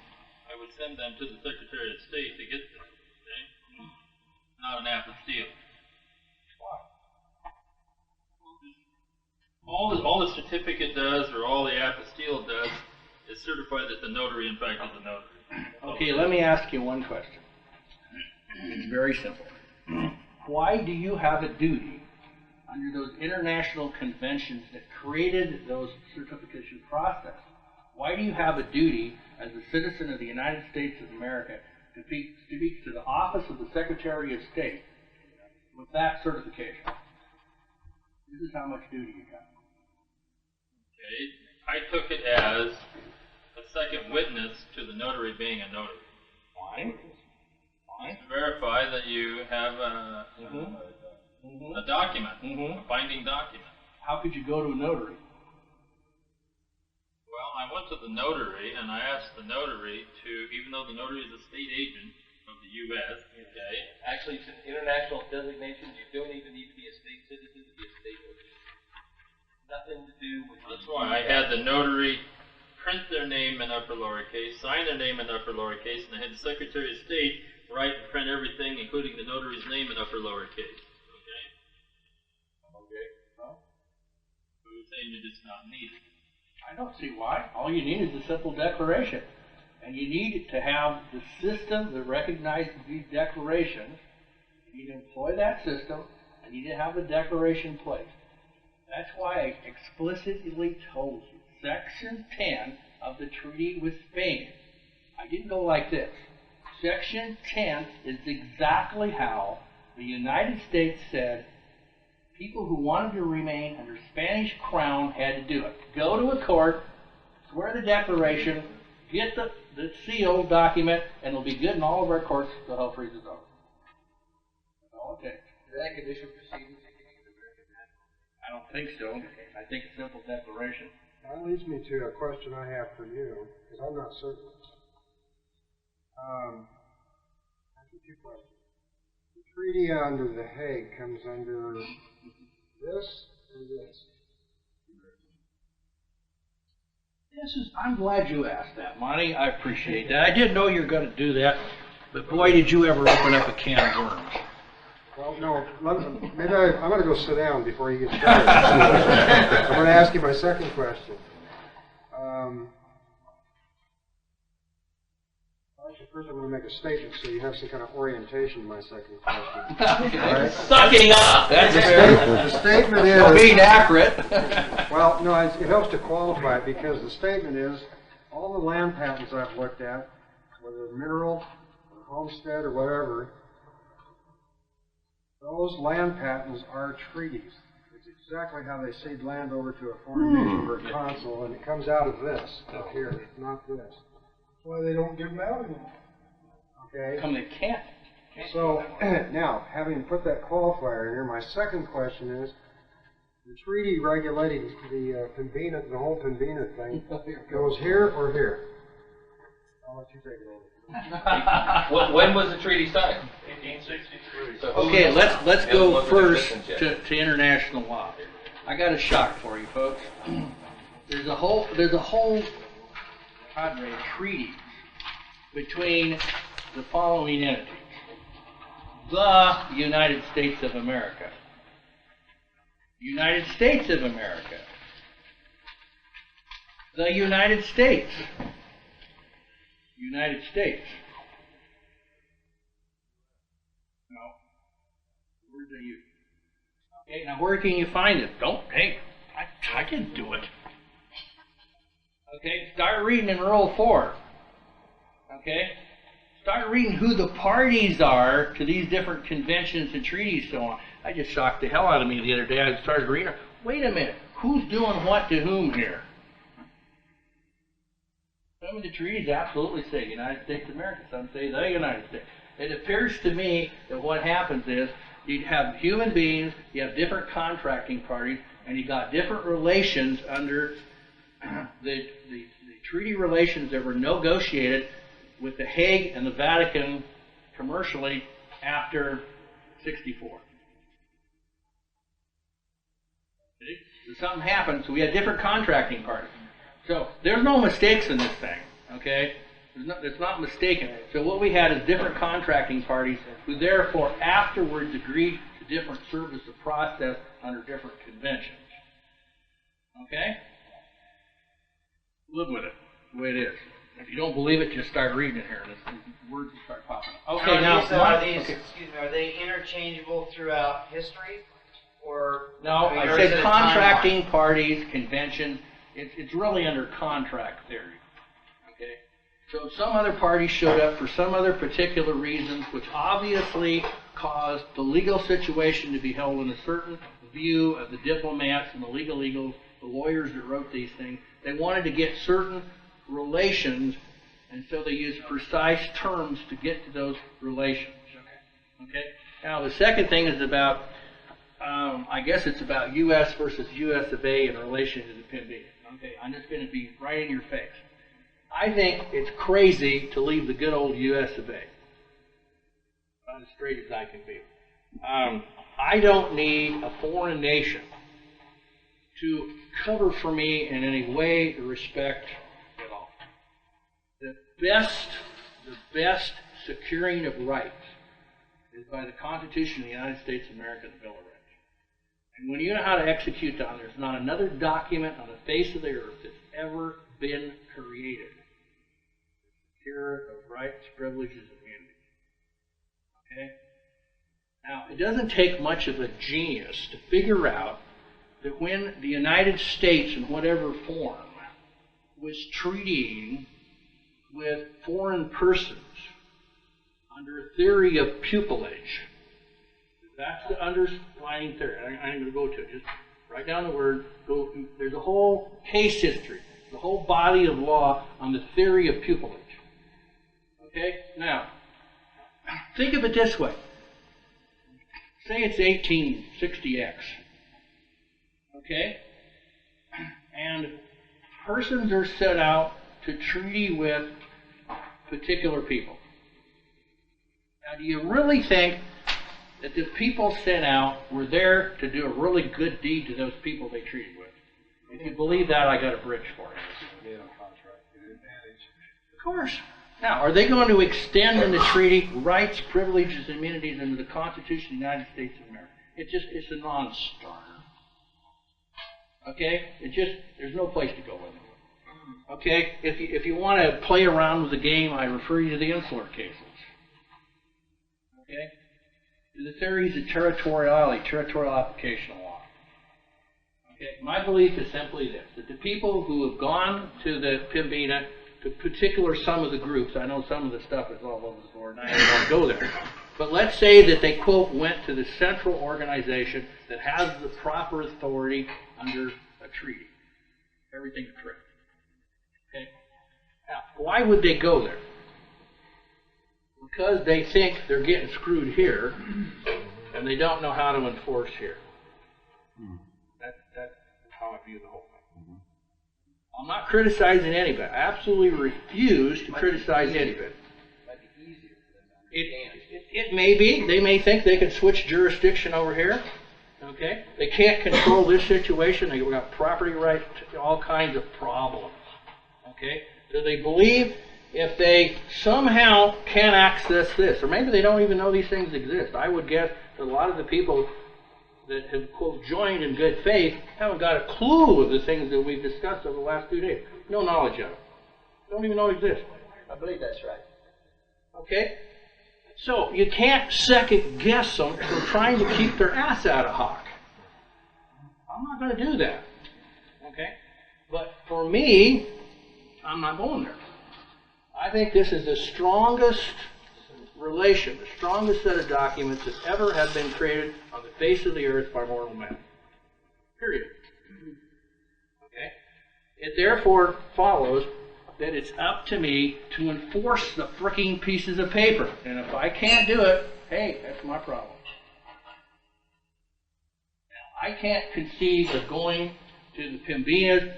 I would send them to the Secretary of State to get them, okay? Not an apostille. All the certificate does, or all the apostille does, is certify that the notary, in fact, is a notary. Okay, let me ask you one question. It's very simple. Why do you have a duty under those international conventions that created those certification process? Why do you have a duty as a citizen of the United States of America to speak to the office of the Secretary of State with that certification? This is how much duty you got. Okay, I took it as a second witness to the notary being a notary. Why? To verify that you have a document, a binding document. How could you go to a notary? Well, I went to the notary and I asked the notary to, even though the notary is a state agent of the U.S., okay. Actually, to international designations, you don't even need to be a state citizen to be a state agent. Nothing to do with. That's why I had the notary print their name in upper lowercase, sign their name in upper lowercase, and I had the Secretary of State write and print everything, including the notary's name in upper lowercase. Okay. Okay. Well, So you're saying that it's not needed. I don't see why. All you need is a simple declaration. And you need to have the system that recognizes these declarations. You need to employ that system, and you need to have the declaration placed. That's why I explicitly told you, Section 10 of the treaty with Spain. I didn't go like this. Section 10 is exactly how the United States said people who wanted to remain under Spanish crown had to do it. Go to a court, swear the declaration, get the sealed document, and it'll be good in all of our courts till hell freezes over. That's all it takes. Is that a condition proceedings? I don't think so. I think a simple declaration. That leads me to a question I have for you, because I'm not certain. Actually, two questions. The treaty under The Hague comes under this or this? I'm glad you asked that, Monty. I appreciate that. I didn't know you were going to do that, but boy, did you ever open up a can of worms. Well, no, maybe I'm going to go sit down before you get started. I'm going to ask you my second question. First, I'm going to make a statement so you have some kind of orientation in my second question. Right? Sucking up! That's the statement is... So being accurate. Well, no, it helps to qualify it because the statement is all the land patents I've looked at, whether mineral or homestead or whatever, those land patents are treaties. It's exactly how they cede land over to a foreign nation for a consul, and it comes out of this up here, not this. That's why they don't give them out anymore. Okay. Come, they can't. So now, having put that qualifier in here, my second question is: the treaty regulating the Pembina, the whole Pembina thing, goes here or here? I'll let you take it over. When was the treaty signed? 1863. So Okay, let's go first to international law. I got a shock for you, folks. There's a whole cadre of treaties between the following entities: the United States of America, United States of America, the United States, United States. No. Where's the U? Okay, now where can you find it? I didn't do it. Okay, start reading in Rule 4. Okay? Start reading who the parties are to these different conventions and treaties and so on. I just shocked the hell out of me the other day. I started reading. Wait a minute. Who's doing what to whom here? Some of the treaties absolutely say United States of America. Some say the United States. It appears to me that what happens is you have human beings, you have different contracting parties, and you got different relations under the treaty relations that were negotiated with the Hague and the Vatican commercially after 64. See? So something happened, so we had different contracting parties. So there's no mistakes in this thing, okay? It's not mistaken. So what we had is different contracting parties who therefore afterwards agreed to different service of process under different conventions. Okay? Live with it, the way it is. If you don't believe it, just start reading it here, and the words will start popping up. Okay, now are these, okay. excuse me, are they interchangeable throughout history, or No, I mean, I or is said it a contracting parties, convention. It's really under contract theory. Okay? So some other party showed up for some other particular reasons, which obviously caused the legal situation to be held in a certain view of the diplomats and the the lawyers that wrote these things. They wanted to get certain relations, and so they used precise terms to get to those relations. Okay? Now, the second thing is about, I guess it's about U.S. versus U.S. of A in relation to the PIMB. Okay, I'm just going to be right in your face. I think it's crazy to leave the good old U.S. of A. About as straight as I can be. I don't need a foreign nation to cover for me in any way or respect at all. The best securing of rights is by the Constitution of the United States of America, the Bill of Rights. And when you know how to execute that, there's not another document on the face of the earth that's ever been created to secure of rights, privileges, and immunities. Okay? Now, it doesn't take much of a genius to figure out that when the United States, in whatever form, was treating with foreign persons under a theory of pupillage, that's the underlying theory. I'm going to go to it. Just write down the word. There's a whole case history, the whole body of law on the theory of pupillage. Okay? Now, think of it this way. Say it's 1860X. Okay? And persons are set out to treaty with particular people. Now, do you really think that the people sent out were there to do a really good deed to those people they treated with? If you believe that, I got a bridge for you. Of course. Now, are they going to extend in the treaty rights, privileges, and immunities under the Constitution of the United States of America? It's a non-starter. Okay? There's no place to go with it. Okay? If you want to play around with the game, I refer you to the insular cases. Okay? The theories of territoriality, territorial application of law. Okay? My belief is simply this, that the people who have gone to the Pembina, to particular some of the groups, I know some of the stuff is all over the board and I don't want to go there, but let's say that they, quote, went to the central organization that has the proper authority under a treaty. Everything's correct. Okay? Now, why would they go there? Because they think they're getting screwed here, and they don't know how to enforce here. That's how I view the whole thing. I'm not criticizing anybody. I absolutely refuse to criticize anybody. It may be. They may think they can switch jurisdiction over here. Okay? They can't control this situation. They've got property rights, all kinds of problems. Okay? So they believe if they somehow can access this, or maybe they don't even know these things exist. I would guess that a lot of the people that have, quote, joined in good faith haven't got a clue of the things that we've discussed over the last 2 days. No knowledge of it. Don't even know it exists. I believe that's right. Okay? So you can't second guess them for trying to keep their ass out of hock. I'm not going to do that. Okay? But for me, I'm not going there. I think this is the strongest relation, the strongest set of documents that ever have been created on the face of the earth by mortal man. Period. Okay? It therefore follows that it's up to me to enforce the fricking pieces of paper. And if I can't do it, hey, that's my problem. Now, I can't conceive of going to the Pembina,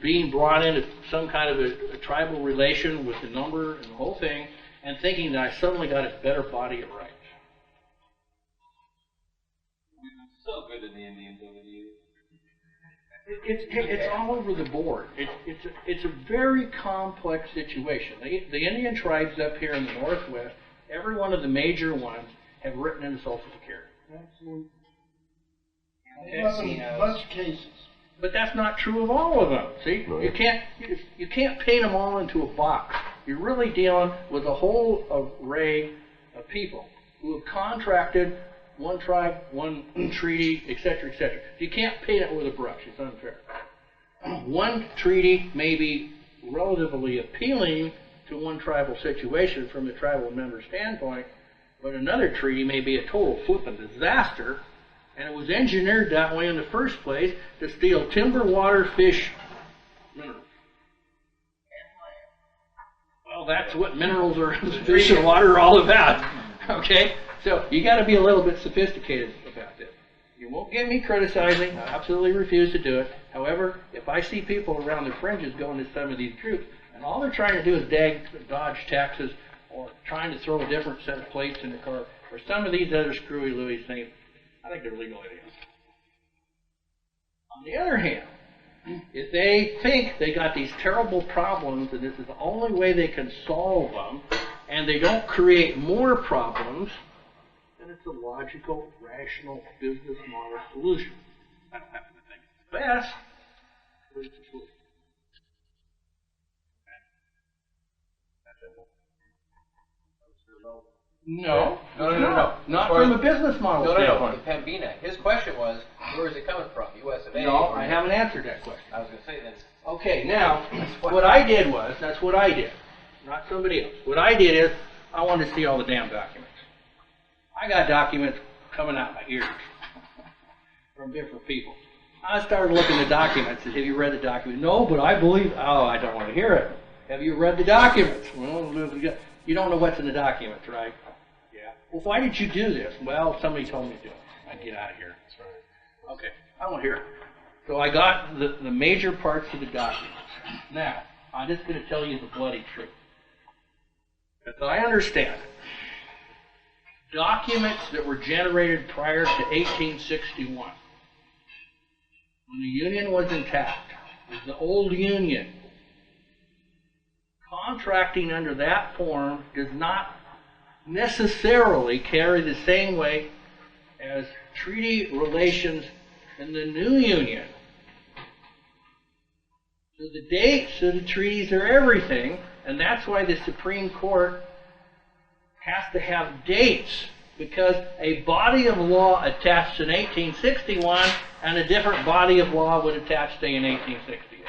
being brought into some kind of a tribal relation with the number and the whole thing, and thinking that I suddenly got a better body of rights. So good in the Indians over the years. It's all over the board. It's a very complex situation. The Indian tribes up here in the Northwest, every one of the major ones, have written in Social Security. Absolutely. A bunch of cases. But that's not true of all of them. See, you can't paint them all into a box. You're really dealing with a whole array of people who have contracted one tribe, one treaty, etc., etc. You can't paint it with a brush. It's unfair. One treaty may be relatively appealing to one tribal situation from the tribal member standpoint, but another treaty may be a total flippant disaster, and it was engineered that way in the first place to steal timber, water, fish, minerals. Well, that's what minerals are, fish and water are all about. Okay? So you got to be a little bit sophisticated about this. You won't get me criticizing. I absolutely refuse to do it. However, if I see people around the fringes going to some of these groups, and all they're trying to do is dodge taxes or trying to throw a different set of plates in the car, or some of these other screwy Louis things, I think they're legal idiots. On the other hand, if they think they got these terrible problems and this is the only way they can solve them, and they don't create more problems, then it's a logical, rational business model solution. I don't happen to think it's the best, but it's a solution. No. Not from a business model standpoint. Pembina. His question was, where is it coming from? US of A? No, I haven't answered that question. I was going to say then. Okay, now, what I did was, that's what I did, not somebody else. What I did is, I wanted to see all the damn documents. I got documents coming out my ears from different people. I started looking at the documents. I said, have you read the document? No, but I believe, oh, I don't want to hear it. Have you read the documents? Well, you don't know what's in the documents, right? Yeah. Well, why did you do this? Well, somebody told me to do it. I get out of here. That's right. Okay, I don't hear it. So I got the major parts of the documents. Now, I'm just going to tell you the bloody truth. As I understand it, documents that were generated prior to 1861, when the Union was intact, was the old Union. Contracting under that form does not necessarily carry the same weight as treaty relations in the new Union. So the dates of the treaties are everything, and that's why the Supreme Court has to have dates, because a body of law attached in 1861 and a different body of law would attach, say, in 1868.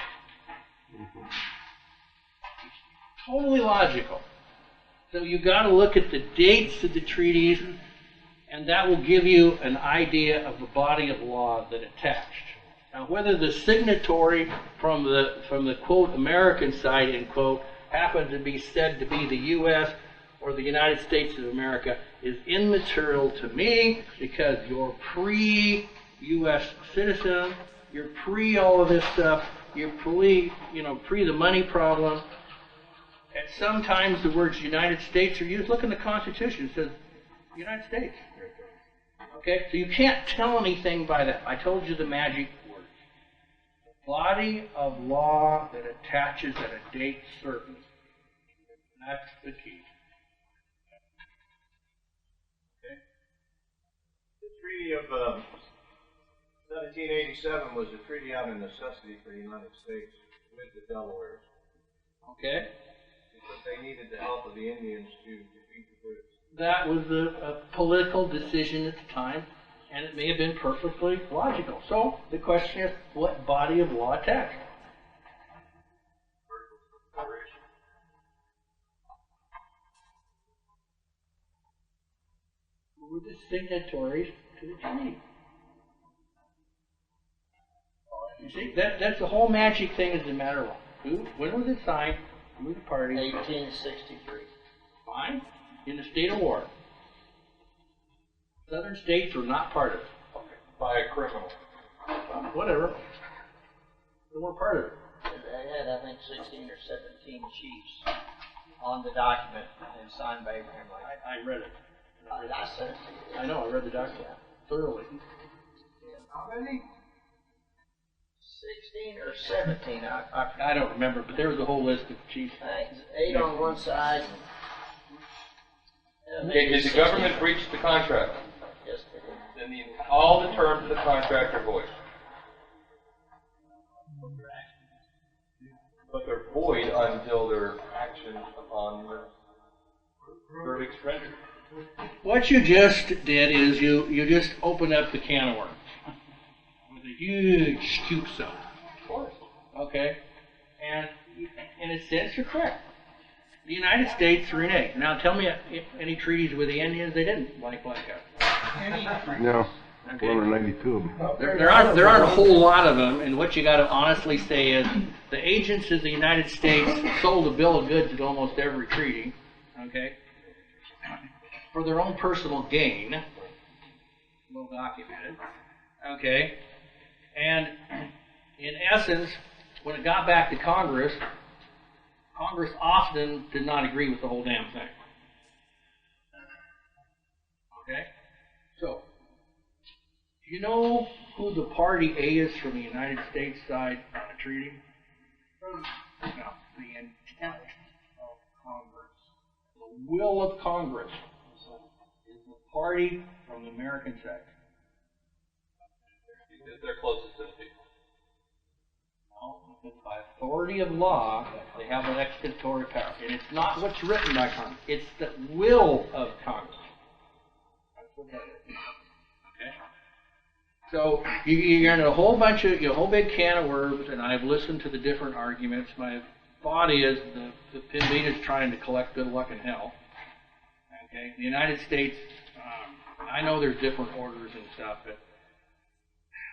Totally logical. So you've got to look at the dates of the treaties, and that will give you an idea of the body of law that attached. Now, whether the signatory from the quote American side end quote happened to be said to be the U.S. or the United States of America is immaterial to me, because you're pre-U.S. citizen, you're pre all of this stuff, you're pre the money problem. And sometimes the words United States are used. Look in the Constitution. It says United States. Okay? So you can't tell anything by that. I told you the magic words. The body of law that attaches at a date certain. That's the key. Okay? The Treaty of 1787 was a treaty out of necessity for the United States with the Delawares. Okay? Because they needed the help of the Indians to defeat the British. That was a political decision at the time, and it may have been perfectly logical. So the question is, what body of law attached? Who were the signatories to the treaty? You see, that's the whole magic thing is the matter of who, when was it signed? Who were the parties? 1863. Fine. In the state of war. Southern states were not part of it. By a criminal. Whatever. They weren't part of it. They had, I think, 16 or 17 chiefs on the document and signed by Abraham Lincoln. I read it. I sent it to you. I know, I read the document. Thoroughly. How many? 16 or 17. I don't remember, but there was a whole list of chiefs. 8 on one side. Okay, did the government breach the contract? Yes, they did. Then all the terms of the contract are void. but they're void until their action upon the verdict's rendered. What you just did is you just opened up the can of worms with a huge scoop so. Of course. Okay? And in a sense, you're correct. The United States reneged. Now tell me any treaties with the Indians they didn't like that. No. Okay. 192 of them. There aren't a whole lot of them, and what you got to honestly say is the agents of the United States sold a bill of goods at almost every treaty, okay, for their own personal gain, well documented, okay, and in essence, when it got back to Congress, Congress often did not agree with the whole damn thing. Okay, so. Do you know who the party A is from the United States side on the treaty? No, the intent of Congress. The will of Congress is the party from the American side. They're closest to the people. No, because by authority of law, they have an executory power. And it's not what's written by Congress. It's the will of Congress. That's what that is. So you're in a whole bunch of, a whole big can of worms, and I've listened to the different arguments. My thought is the Pembina's trying to collect good luck in hell. Okay, the United States, I know there's different orders and stuff, but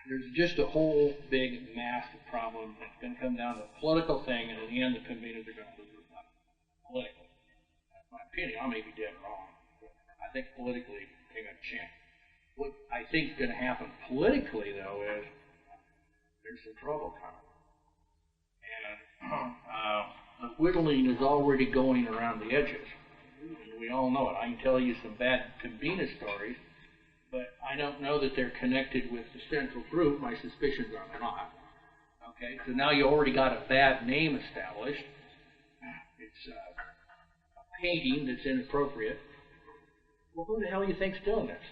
there's just a whole big, massive problem that's going to come down to a political thing, and in the end, the Pembina's are going to lose their money. Politically. That's my opinion. I may be dead wrong, but I think politically they got a chance. What I think is going to happen politically, though, is there's some trouble coming. And the whittling is already going around the edges. And we all know it. I can tell you some bad Pembina stories, but I don't know that they're connected with the central group. My suspicions are they're not. Okay, so now you already got a bad name established. It's a painting that's inappropriate. Well, who the hell do you think's doing this?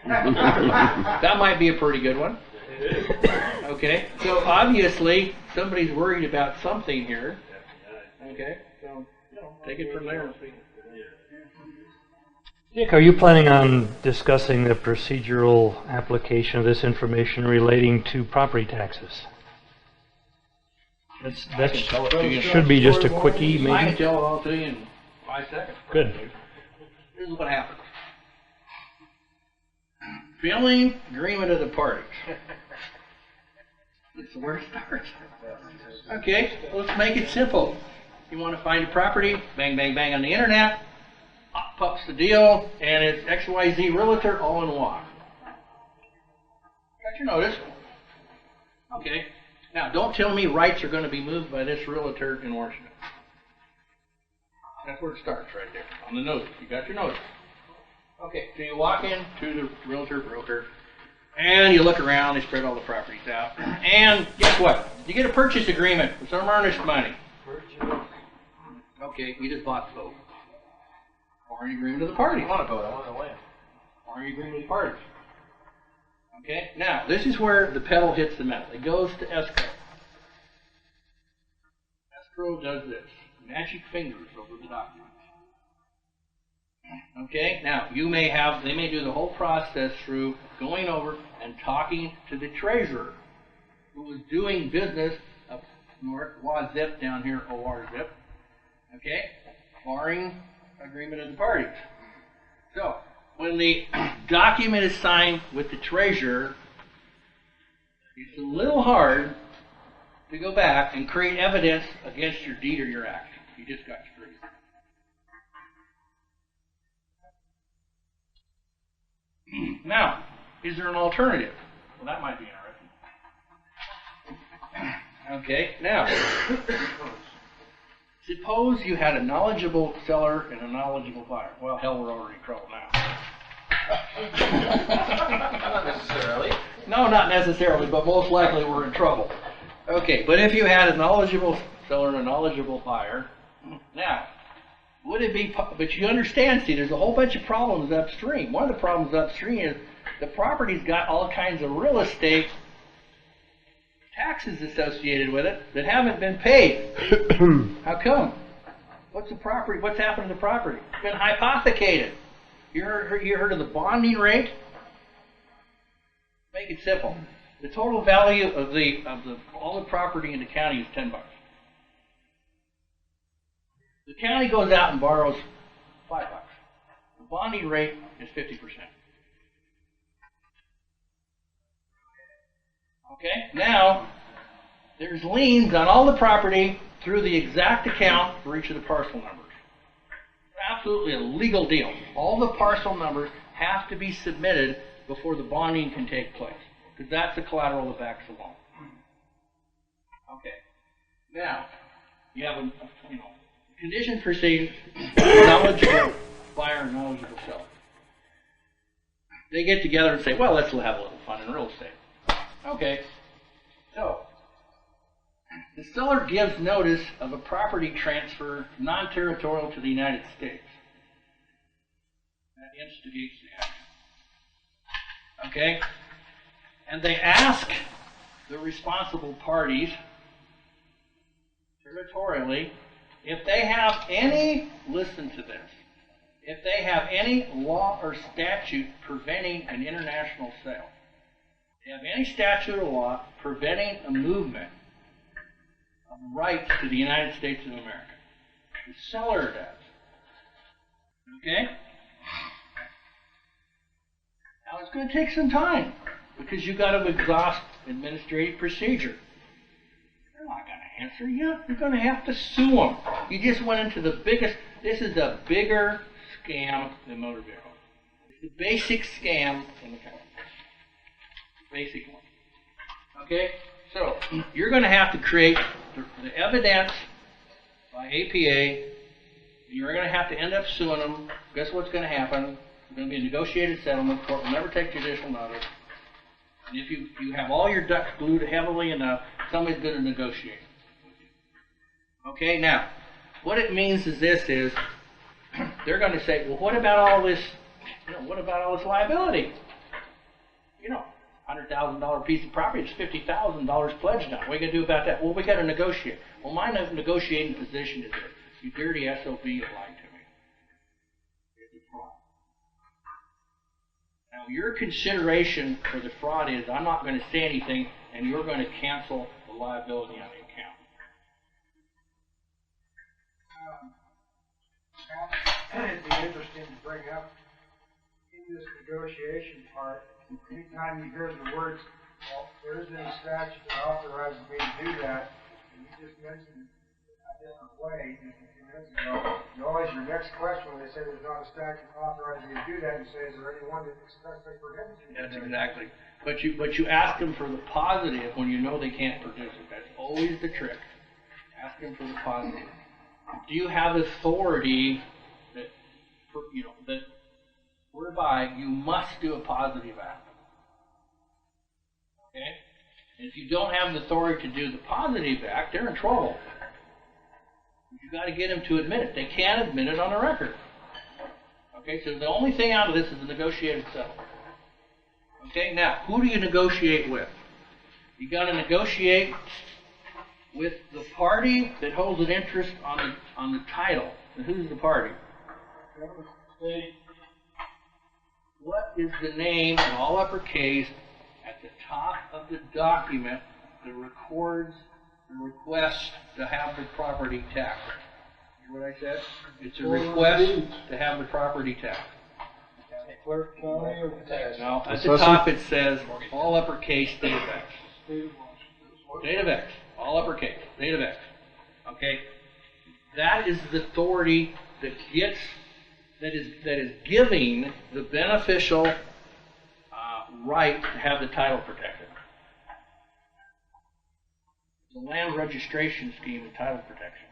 That might be a pretty good one. Okay, so obviously somebody's worried about something here. Okay, so take it from there. Dick, are you planning on discussing the procedural application of this information relating to property taxes? That should be just a quickie, maybe? I can tell it all to you in 5 seconds. Good. This is what happens. Filling agreement of the parties. That's where it starts. Okay, let's make it simple. You want to find a property, bang, bang, bang on the internet, up pops the deal, and it's XYZ Realtor all in one. Got your notice. Okay, now don't tell me rights are going to be moved by this Realtor in Washington. That's where it starts right there, on the notice. You got your notice. Okay, so you walk in to the realtor, and you look around, they spread all the properties out, and guess what? You get a purchase agreement with some earnest money. Okay, you just bought the boat. Or an agreement of the parties. I want a boat, I want the land. Or an agreement of the parties. Okay, now, this is where the pedal hits the metal. It goes to escrow. Escrow does this. Magic fingers over the document. Okay, now they may do the whole process through going over and talking to the treasurer who was doing business up north, WAZIP, down here, ORZIP, okay, barring agreement of the parties. So, when the document is signed with the treasurer, it's a little hard to go back and create evidence against your deed or your act. You just got screwed. Now, is there an alternative? Well, that might be interesting. Okay, now, suppose you had a knowledgeable seller and a knowledgeable buyer. Well, hell, we're already in trouble now. Not necessarily. No, not necessarily, but most likely we're in trouble. Okay, but if you had a knowledgeable seller and a knowledgeable buyer, now, would it be, but you understand, see, there's a whole bunch of problems upstream. One of the problems upstream is the property's got all kinds of real estate taxes associated with it that haven't been paid. How come? What's the property? What's happened to the property? It's been hypothecated. You heard of the bonding rate? Make it simple. The total value of all the property in the county is $10. The county goes out and borrows $5. The bonding rate is 50%. Okay? Now, there's liens on all the property through the exact account for each of the parcel numbers. Absolutely a legal deal. All the parcel numbers have to be submitted before the bonding can take place, because that's the collateral that backs the loan. Okay. Now, you have a condition proceeding, knowledgeable buyer, knowledgeable seller. They get together and say, well, let's have a little fun in real estate. Okay. So, the seller gives notice of a property transfer non-territorial to the United States. That instigates the action. Okay? And they ask the responsible parties territorially if they have any, listen to this, if they have any law or statute preventing an international sale. If they have any statute or law preventing a movement of rights to the United States of America. The seller does. Okay? Now it's going to take some time because you've got to exhaust administrative procedure. They're not going to answer you. You're going to have to sue them. You just went into the biggest, this is a bigger scam than motor vehicle. It's the basic scam in the country. Basic one. Okay? So, you're going to have to create the evidence by APA, and you're going to have to end up suing them. Guess what's going to happen? It's going to be a negotiated settlement. The court will never take judicial notice. And if you have all your ducks glued heavily enough, somebody's going to negotiate with you. Okay, now, what it means is this is, they're going to say, well, what about all this, what about all this liability? $100,000 piece of property, it's $50,000 pledged on. What are you going to do about that? Well, we got to negotiate. Well, my negotiating position is this. You dirty SOB, you lied to me. It's a fraud. Now, your consideration for the fraud is, I'm not going to say anything, and you're going to cancel the liability on the account. It'd be interesting to bring up in this negotiation part, anytime you hear the words, well, there isn't any statute that authorizes me to do that, and you just mentioned a different way just a few minutes ago, your next question when they say there's not a statute authorizing you to do that, you say, is there anyone that expressly prohibits you? That's exactly. But you ask them for the positive when you know they can't produce it. That's always the trick. Ask them for the positive. Do you have authority that whereby you must do a positive act? Okay? And if you don't have the authority to do the positive act, they're in trouble. You've got to get them to admit it. They can't admit it on the record. Okay, so the only thing out of this is a negotiated settlement. Okay, now, who do you negotiate with? You got to negotiate with the party that holds an interest on the title. And who's the party? What is the name in all uppercase at the top of the document that records the request to have the property taxed? You hear what I said? It's a request to have the property taxed. Clerk County or tax? No, at the top it says all uppercase, date of X. Date of X. All uppercase, date of X. Okay? That is the authority that is giving the beneficial right to have the title protected. It's a land registration scheme and title protection.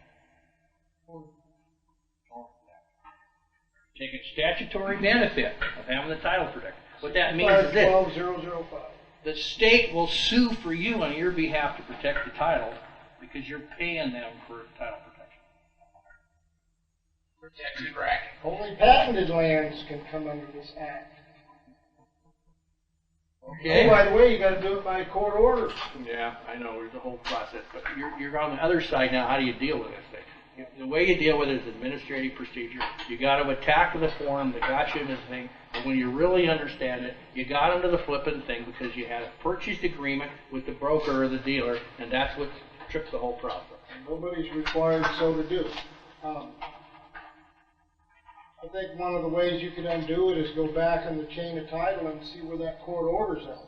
Take a statutory benefit of having the title protected. What that means is this. 512,005. The state will sue for you on your behalf to protect the title because you're paying them for title protection. Protection bracket. Only patented lands can come under this act. Okay. Oh, by the way, you gotta do it by court order. Yeah, I know, there's a whole process, but you're on the other side now, how do you deal with this thing? The way you deal with it is administrative procedure. You got to attack the form that got you in this thing, and when you really understand it, you got into the flipping thing because you had a purchase agreement with the broker or the dealer, and that's what trips the whole process. Nobody's required so to do. I think one of the ways you could undo it is go back in the chain of title and see where that court order's at.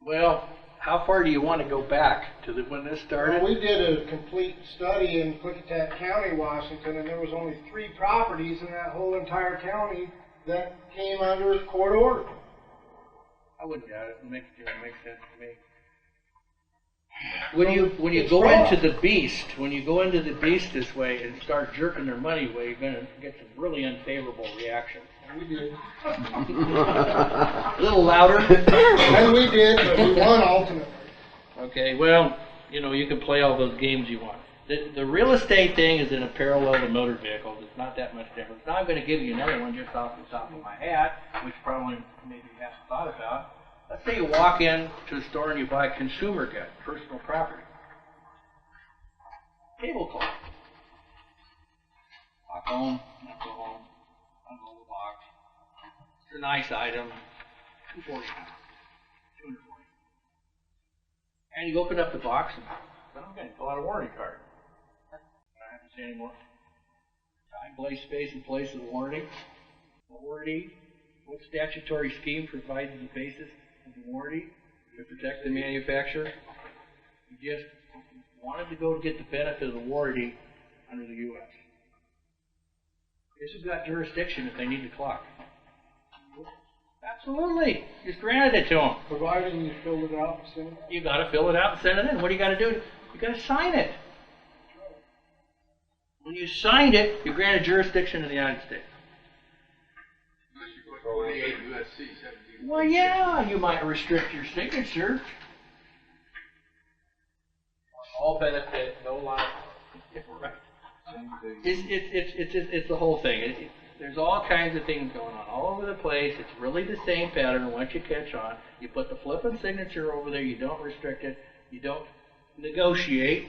Well, how far do you want to go back to when this started? Well, we did a complete study in Klickitat County, Washington, and there was only 3 properties in that whole entire county that came under court order. I wouldn't doubt it. It makes sense to me. When you go into the beast this way and start jerking their money away, you're going to get some really unfavorable reactions. We did. A little louder. And we did, but we won ultimately. Okay, well, you can play all those games you want. The real estate thing is in a parallel to motor vehicles. It's not that much different. Now I'm going to give you another one just off the top of my hat, which probably maybe you haven't thought about. Let's say you walk in to the store and you buy consumer goods, personal property. Tablecloth. Walk home, not go home. Unroll the box. It's a nice item. $249. $240. And you open up the box and then I'm going to pull out a warranty card. I don't have to say anymore. Time, place, space, and place of the warranty. Warranty. What statutory scheme provides the basis of the warranty to protect the manufacturer? You just wanted to go get the benefit of the warranty under the U.S. This has got jurisdiction if they need the clock. Absolutely. Just granted it to them. Providing you fill it out and send it. You got to fill it out and send it in. What do you got to do? You got to sign it. When you signed it, you granted jurisdiction in the United States. Well, yeah, you might restrict your signature. All benefit, no liability. Right. It's the whole thing. There's all kinds of things going on all over the place. It's really the same pattern. Once you catch on, you put the flipping signature over there. You don't restrict it. You don't negotiate,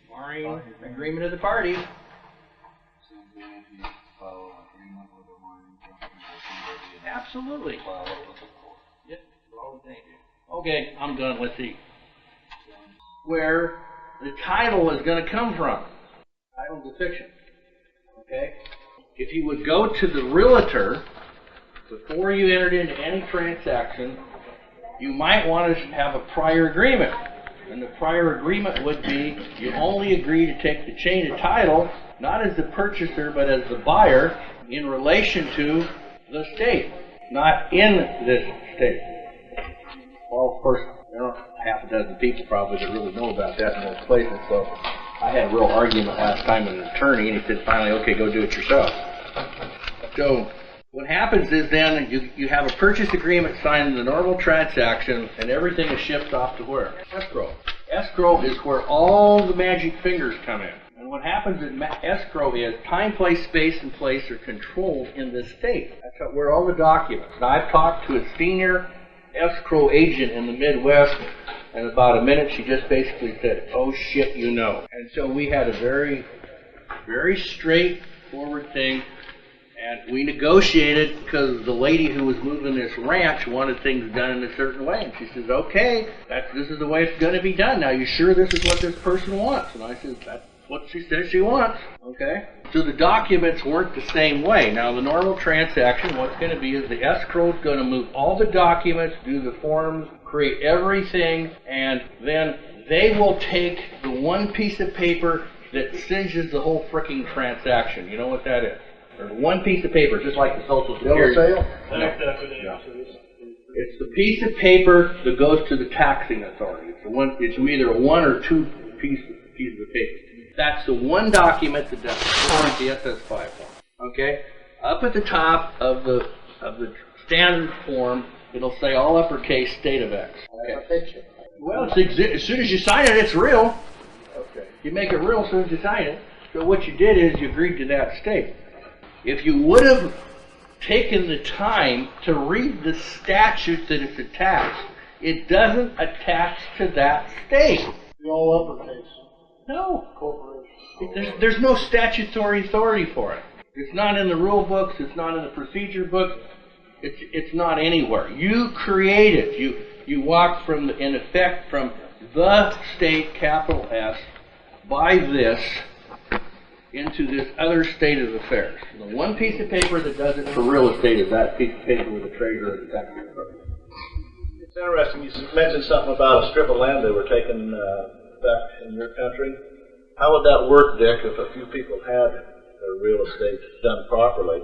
barring agreement of the parties. Absolutely. Yep. Okay, I'm done. Let's see. Where the title is going to come from. Title's a fiction. Okay? If you would go to the realtor before you entered into any transaction, you might want to have a prior agreement. And the prior agreement would be you only agree to take the chain of title, not as the purchaser, but as the buyer in relation to the state, not in this state. Well, of course, there are half a dozen people probably that really know about that in most places, so I had a real argument last time with an attorney, and he said, finally, okay, go do it yourself. So what happens is then you have a purchase agreement signed in the normal transaction, and everything is shipped off to where? Escrow. Escrow is where all the magic fingers come in. And what happens in escrow is time, place, space, and place are controlled in this state. That's where all the documents. Now, I've talked to a senior escrow agent in the Midwest, and about a minute she just basically said, oh shit, you know. And so we had a very, very straightforward thing, and we negotiated because the lady who was moving this ranch wanted things done in a certain way. And she says, okay, this is the way it's going to be done. Now, you sure this is what this person wants? And I said, that's what she says she wants. Okay? So the documents weren't the same way. Now, the normal transaction, what's going to be is the escrow is going to move all the documents, do the forms, create everything, and then they will take the one piece of paper that cinches the whole freaking transaction. You know what that is? There's one piece of paper, just like the Social Security. Bill of sale? No. It's the piece of paper that goes to the taxing authority. It's either a one or two pieces of paper. That's the one document that does the SS5 form. Okay? Up at the top of the standard form, it'll say all uppercase state of X. Okay. Well, as soon as you sign it, it's real. Okay. You make it real as soon as you sign it. So what you did is you agreed to that state. If you would have taken the time to read the statute that it's attached. It doesn't attach to that state. The all uppercase. No. Corporation. There's no statutory authority for it. It's not in the rule books. It's not in the procedure book. It's not anywhere. You create it. You walk from, in effect, from the state, capital S, by this, into this other state of affairs. The one piece of paper that does it for real estate is that piece of paper with the treasurer and the tax department. It's interesting. You mentioned something about a strip of land they were taking back in your country. How would that work, Dick, if a few people had their real estate done properly?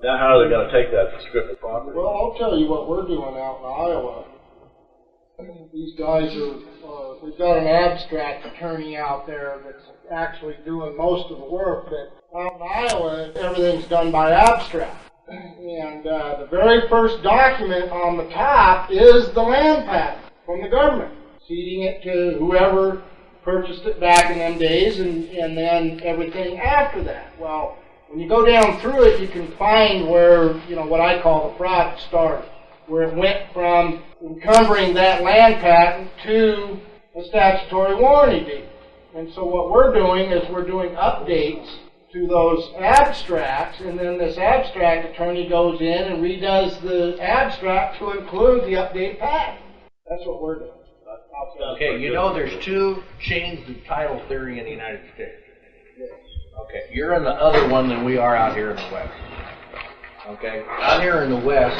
Now, how are they going to take that strip of property? Well, I'll tell you what we're doing out in Iowa. These guys we've got an abstract attorney out there that's actually doing most of the work, but out in Iowa, everything's done by abstract. And the very first document on the top is the land patent from the government, ceding it to whoever purchased it back in them days, and then everything after that. Well, when you go down through it, you can find where, what I call the fraud started, where it went from encumbering that land patent to a statutory warranty deed. And so what we're doing is we're doing updates to those abstracts, and then this abstract attorney goes in and redoes the abstract to include the updated patent. That's what we're doing. Okay, there's two chains of title theory in the United States. Yes. Okay, you're in the other one than we are out here in the West. Okay, out here in the West,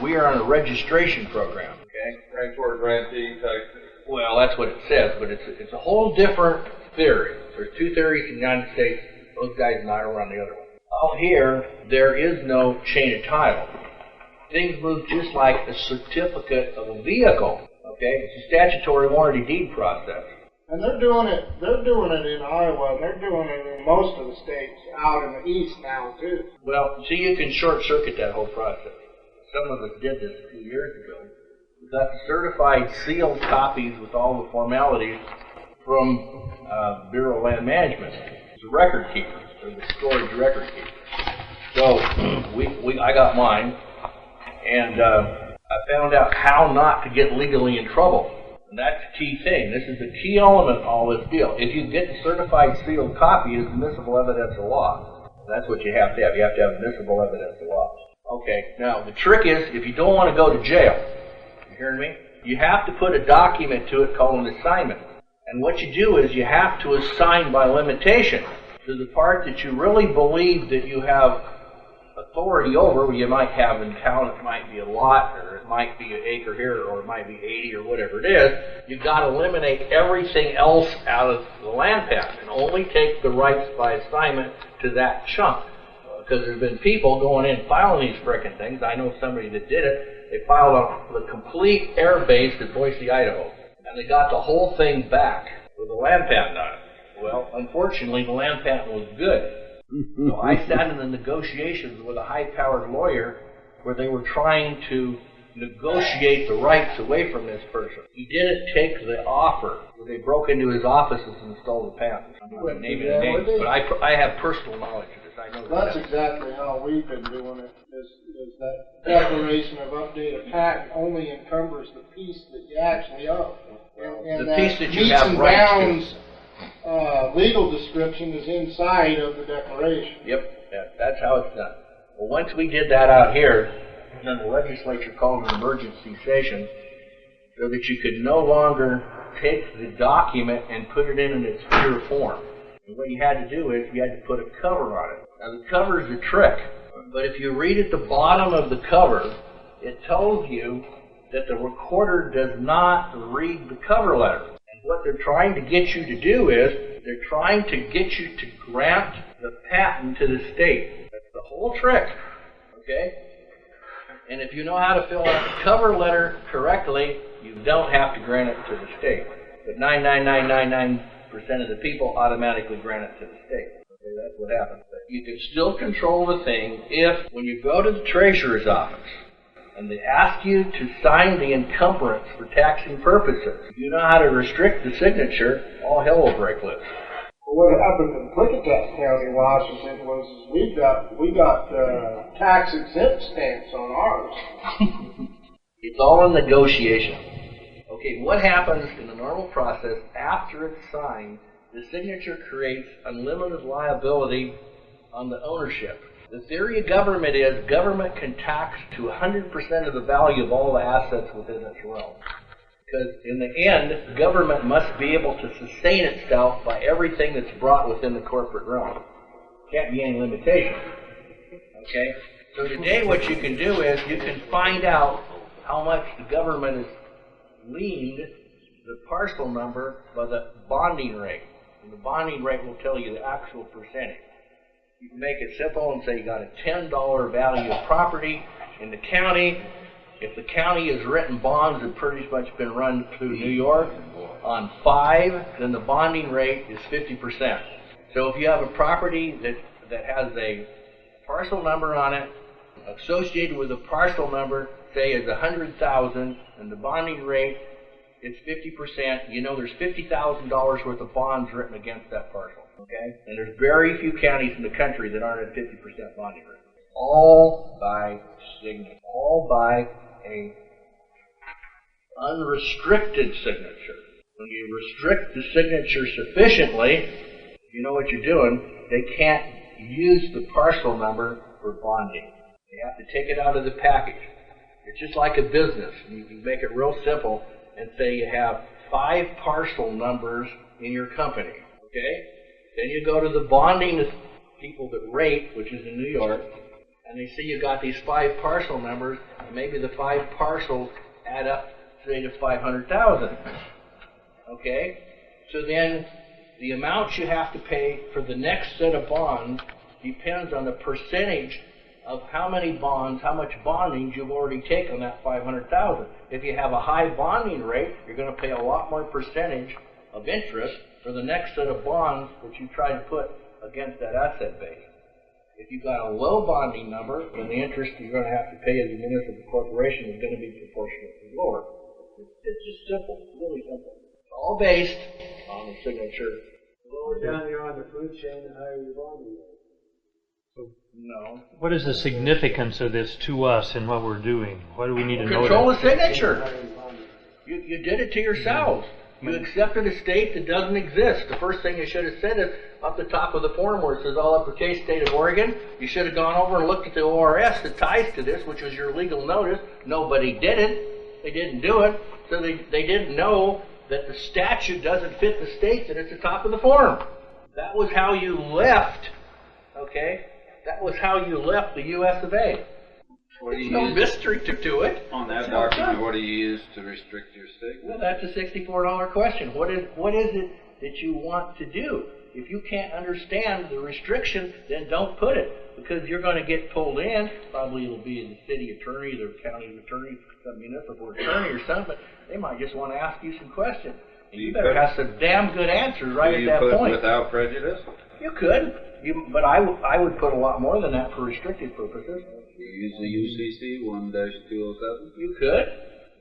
we are on a registration program. Okay, Grantor, grantee type. Well, that's what it says, but it's a whole different theory. There's two theories in the United States. Those guys and I are on the other one. Out here, there is no chain of title. Things move just like a certificate of a vehicle. Okay, it's a statutory warranty deed process. And they're doing it in Iowa, and they're doing it in most of the states out in the east now, too. Well, see, you can short-circuit that whole process. Some of us did this a few years ago. We got certified sealed copies with all the formalities from Bureau of Land Management. It's a record keeper, or the storage record keeper. So I got mine, and I found out how not to get legally in trouble. And that's the key thing. This is the key element of all this deal. If you get the certified sealed copy, it's admissible evidence of law. That's what you have to have. You have to have admissible evidence of law. Okay, now the trick is, if you don't want to go to jail, you hearing me? You have to put a document to it called an assignment. And what you do is you have to assign by limitation to the part that you really believe that you have authority over. You might have in town, it might be a lot, or it might be an acre here, or it might be 80, or whatever it is. You've got to eliminate everything else out of the land patent and only take the rights by assignment to that chunk. Because there's been people going in filing these frickin' things. I know somebody that did it. They filed on the complete air base at Boise, Idaho, and they got the whole thing back with a land patent on it. Well, unfortunately, the land patent was good. So I sat in the negotiations with a high-powered lawyer where they were trying to negotiate the rights away from this person. He didn't take the offer. They broke into his offices and stole the patent. I'm not going to name any names, but I have personal knowledge of this. I know that's exactly how we've been doing it, is that declaration of updated patent only encumbers the piece that you actually own. And the piece that you have rights to. Legal description is inside of the declaration. Yep, yeah, that's how it's done. Well, once we did that out here, then the legislature called an emergency session so that you could no longer take the document and put it in its pure form. And what you had to do is you had to put a cover on it. Now, the cover is a trick, but if you read at the bottom of the cover, it tells you that the recorder does not read the cover letter. What they're trying to get you to do is, they're trying to get you to grant the patent to the state. That's the whole trick, okay? And if you know how to fill out the cover letter correctly, you don't have to grant it to the state. But 99999% of the people automatically grant it to the state. Okay, that's what happens. But you can still control the thing if, when you go to the treasurer's office, and they ask you to sign the encumbrance for taxing purposes. If you know how to restrict the signature, all hell will break loose. What happened in Klickitat County, Washington, was we got tax exempt stamps on ours. It's all a negotiation. Okay, what happens in the normal process after it's signed? The signature creates unlimited liability on the ownership. The theory of government is government can tax to 100% of the value of all the assets within its realm. Because in the end, government must be able to sustain itself by everything that's brought within the corporate realm. Can't be any limitation. Okay? So today what you can do is you can find out how much the government has leaned the parcel number by the bonding rate. And the bonding rate will tell you the actual percentage. You can make it simple and say you got a $10 value of property in the county. If the county has written bonds that pretty much been run through New York on 5, then the bonding rate is 50%. So if you have a property that has a parcel number on it, associated with a parcel number, say is 100,000, and the bonding rate is 50%, you know there's $50,000 worth of bonds written against that parcel. Okay? And there's very few counties in the country that aren't at 50% bonding rate. All by signature. All by a unrestricted signature. When you restrict the signature sufficiently, you know what you're doing, they can't use the parcel number for bonding. They have to take it out of the package. It's just like a business. You can make it real simple and say you have 5 parcel numbers in your company. Okay? Then you go to the bonding people that rate, which is in New York, and they see you got these 5 parcel numbers, and maybe the 5 parcels add up, say, to 500,000. Okay? So then the amount you have to pay for the next set of bonds depends on the percentage of how many bonds, how much bonding you've already taken on that 500,000. If you have a high bonding rate, you're going to pay a lot more percentage of interest for the next set of bonds that you try to put against that asset base. If you've got a low bonding number, then the interest you're going to have to pay as a municipal corporation is going to be proportionately lower. It's just simple, really simple. It's all based on the signature. The lower down you're on the food chain, the higher your bonding rate. No. What is the significance of this to us and what we're doing? What do we need to know? Control the signature. You did it to yourselves. You accepted a state that doesn't exist. The first thing you should have said is up the top of the form where it says all uppercase state of Oregon. You should have gone over and looked at the ORS that ties to this, which was your legal notice. Nobody did it. They didn't do it. So they didn't know that the statute doesn't fit the states and it's the top of the form. That was how you left, okay? That was how you left the US of A. There's no mystery to it. On that document, what do you use to restrict your state? Well, that's a $64 question. What is it that you want to do? If you can't understand the restriction, then don't put it, because you're going to get pulled in. Probably it'll be the city attorney, the county attorney, some municipal attorney or something, but they might just want to ask you some questions. And you better have some damn good answers right at that point. Without prejudice? You could, but I would put a lot more than that for restricted purposes. You use the UCC 1-207? You could,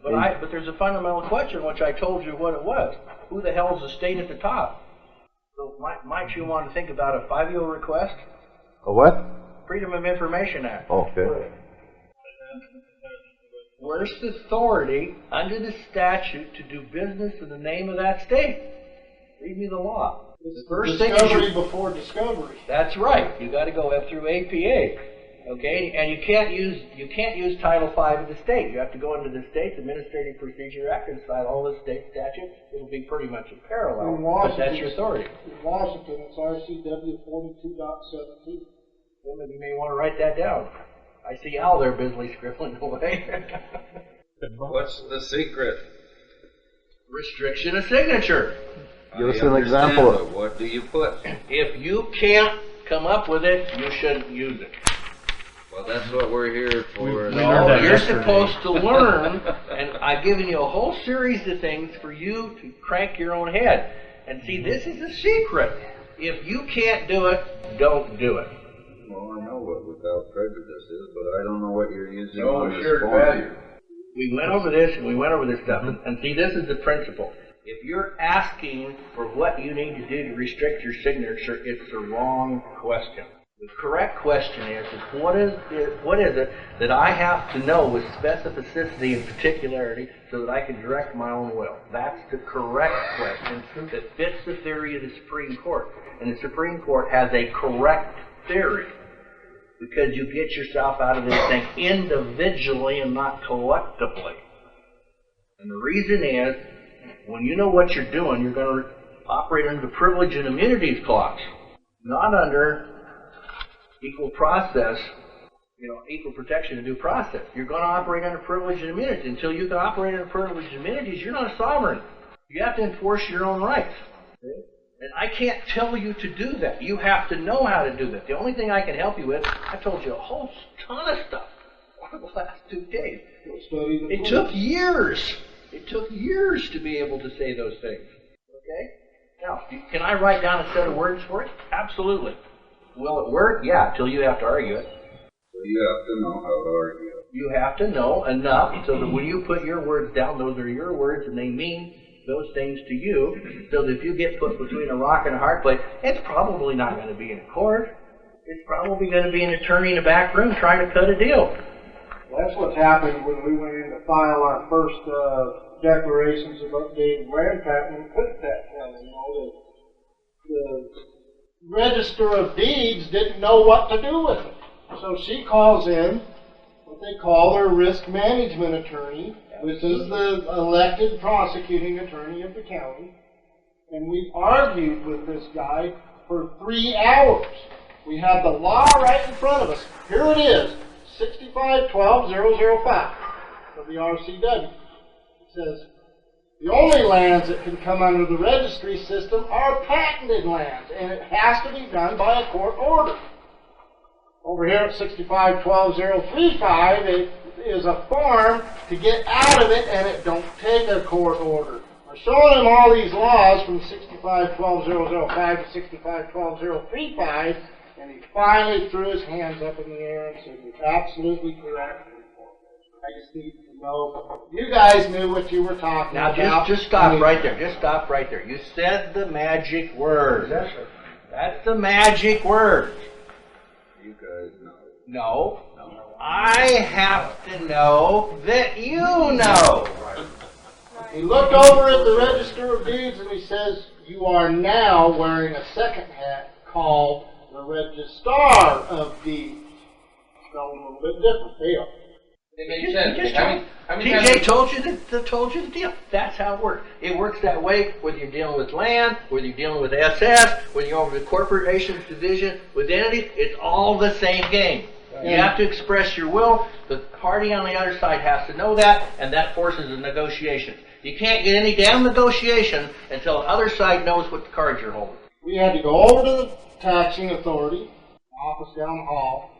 but there's a fundamental question which I told you what it was. Who the hell's the state at the top? So might you want to think about a 5-year request? A what? Freedom of Information Act. Okay. Where's the authority under the statute to do business in the name of that state? Read me the law. It's First discovery thing before discovery. That's right. You got to go up through APA. Okay, and you can't use Title V of the state. You have to go into the state's Administrative Procedure Act and cite all the state statutes. It'll be pretty much a parallel, but that's your authority. In Washington, it's RCW 42.17. Well, maybe you may want to write that down. I see Al there busily scribbling away. What's the secret? Restriction of signature. Give us an example. But what do you put? If you can't come up with it, you shouldn't use it. Well, that's what we're here for. No, you're supposed to learn, and I've given you a whole series of things for you to crank your own head. And see, this is a secret. If you can't do it, don't do it. Well, I know what without prejudice is, but I don't know what you're using No on this shared form. value. We went over this, and we went over this stuff, and see, this is the principle. If you're asking for what you need to do to restrict your signature, it's the wrong question. The correct question is what is it that I have to know with specificity and particularity so that I can direct my own will? That's the correct question that fits the theory of the Supreme Court. And the Supreme Court has a correct theory because you get yourself out of this thing individually and not collectively. And the reason is, when you know what you're doing, you're going to operate under the Privilege and Immunities Clause, not under equal process, equal protection and due process. You're going to operate under privilege and immunity. Until you can operate under privilege and immunities, you're not a sovereign. You have to enforce your own rights. And I can't tell you to do that. You have to know how to do that. The only thing I can help you with, I told you a whole ton of stuff over the last 2 days. It took years. It took years to be able to say those things. Okay? Now, can I write down a set of words for it? Absolutely. Will it work? Yeah, until you have to argue it. So you have to know how to argue it. You have to know enough so that when you put your words down, those are your words and they mean those things to you. So that if you get put between a rock and a hard place, it's probably not going to be in a court. It's probably going to be an attorney in a back room trying to cut a deal. Well, that's what happened when we went in to file our first declarations of updated land patent in Clifton County. The Register of Deeds didn't know what to do with it. So she calls in what they call their risk management attorney, which is the elected prosecuting attorney of the county. And we argued with this guy for 3 hours. We had the law right in front of us. Here it is, 65-12-005 of the RCW. It says, the only lands that can come under the registry system are patented lands, and it has to be done by a court order. Over here at 65-12-035, it is a farm to get out of it, and it don't take a court order. We're showing him all these laws from 65-12-005 to 65-12-035, and he finally threw his hands up in the air and said, "You're absolutely correct. I just need to know." You guys knew what you were talking about. Now, just stop right there. Just stop right there. You said the magic word. Yes, sir. That's the magic word. You guys know. No. I have to know that you know. He looked over at the Register of Deeds and he says, "You are now wearing a second hat called the Registrar of Deeds." Spelled a little bit different. Deal. It makes sense. TJ told you the deal. That's how it works. It works that way whether you're dealing with land, whether you're dealing with SS, whether you're over the corporations division with entities. It's all the same game. You have to express your will. The party on the other side has to know that, and that forces a negotiation. You can't get any damn negotiation until the other side knows what the cards you're holding. We had to go over to the taxing authority, office down the hall,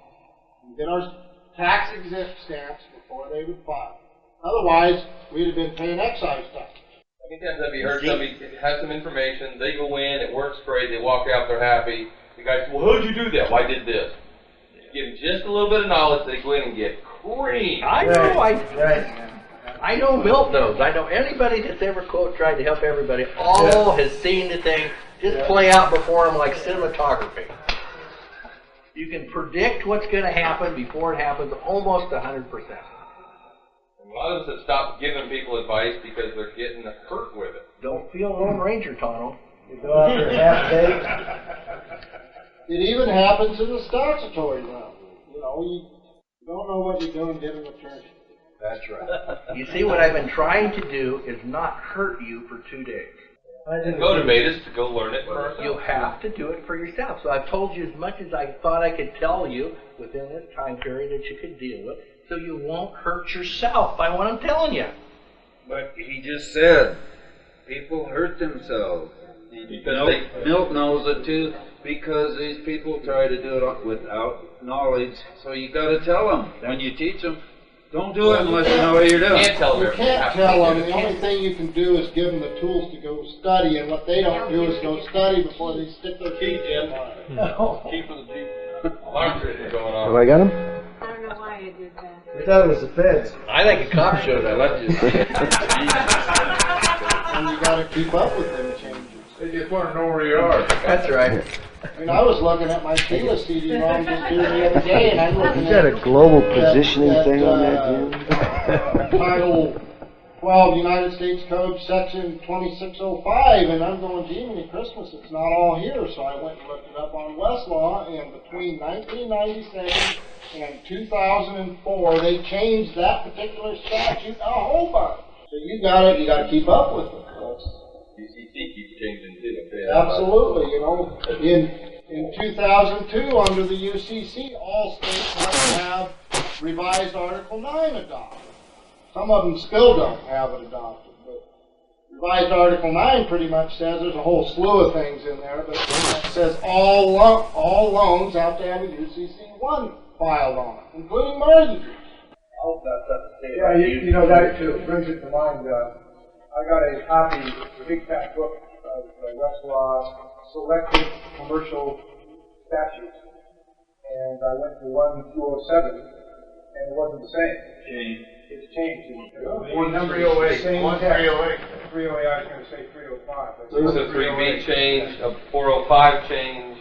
and get our tax exempt stamps before they would file. Otherwise, we'd have been paying excise tax. How many times have you heard somebody has some information, they go in, it works great, they walk out, they're happy. The guy says, "Well, how'd you do that?" "Well, I did this." Give them just a little bit of knowledge, they go in and get creamed. I know. I know Milt knows. I know anybody that's ever tried to help everybody has seen the thing just play out before them like cinematography. You can predict what's going to happen before it happens almost 100%. A lot of us have stopped giving people advice because they're getting hurt with it. Don't feel Lone Ranger, Tono. You go out there half-baked. It even happens in the statutory realm. You don't know what you're doing, get an attorney. That's right. You see, what I've been trying to do is not hurt you for 2 days. Motivate us to go learn it for ourselves. You have to do it for yourself. So I've told you as much as I thought I could tell you within this time period that you could deal with, so you won't hurt yourself by what I'm telling you. But he just said, people hurt themselves. Milt knows it too, because these people try to do it without knowledge. So you got to tell them when you teach them. Don't do it unless you know what you're doing. You can't tell them. The only thing you can do is give them the tools to go study, and what they don't do is go study before they stick their teeth in. Keep for the deep. Alarm system going on. Have I got him? I don't know why I did that. We thought it was the feds. I think a cop showed. I left you. And you got gotta keep up with them changes. They just wanna know where you are. That's right. I mean, I was looking at my Sheila CD-ROM just here the other day, and I'm looking You got a global positioning at, thing on that, Jim? Title 12 United States Code Section 2605, and I'm going, gee, many Christmas, it's not all here. So I went and looked it up on Westlaw, and between 1997 and 2004, they changed that particular statute a whole bunch. So you gotta keep up with it. UCC keeps changing too. Absolutely, you know, in 2002, under the UCC, all states have to have revised Article 9 adopted. Some of them still don't have it adopted, but revised Article 9 pretty much says there's a whole slew of things in there, but it says all loans have to have a UCC-1 filed on it, including mortgages. Yeah, you know, that brings it to mind. I got a copy, a big fat book of Westlaw selected commercial statutes, and I went to 1207, and it wasn't the same. It's changed. 1308. 1308. 308, I was going to say 305. There's a 3B change, a 405 change.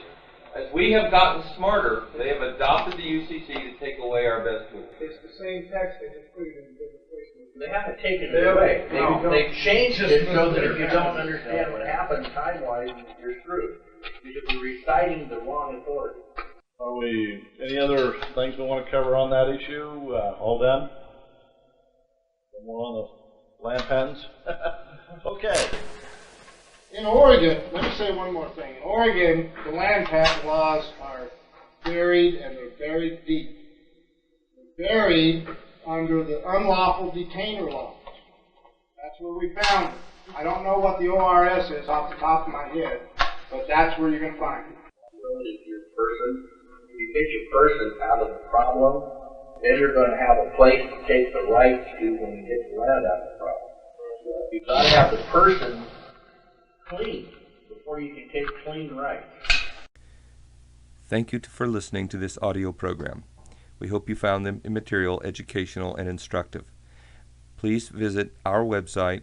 As we have gotten smarter, they have adopted the UCC to take away our best tools. It's the same text, they just put it in different places. They haven't taken it away. They've changed it so that if you don't understand what happened time-wise, you're screwed. Because you're reciting the wrong authority. Are we, any other things we want to cover on that issue? All done? More on the land patents? Okay. In Oregon, let me say one more thing. In Oregon, the land patent laws are buried, and they're buried deep. They're buried under the unlawful detainer laws. That's where we found it. I don't know what the ORS is off the top of my head, but that's where you're going to find it. If you're a person, if you get your person out of the problem, then you're going to have a place to take the rights to when you get the land out of the problem. You've got to have the person clean before you can take clean rights. Thank you for listening to this audio program. We hope you found the material educational and instructive. Please visit our website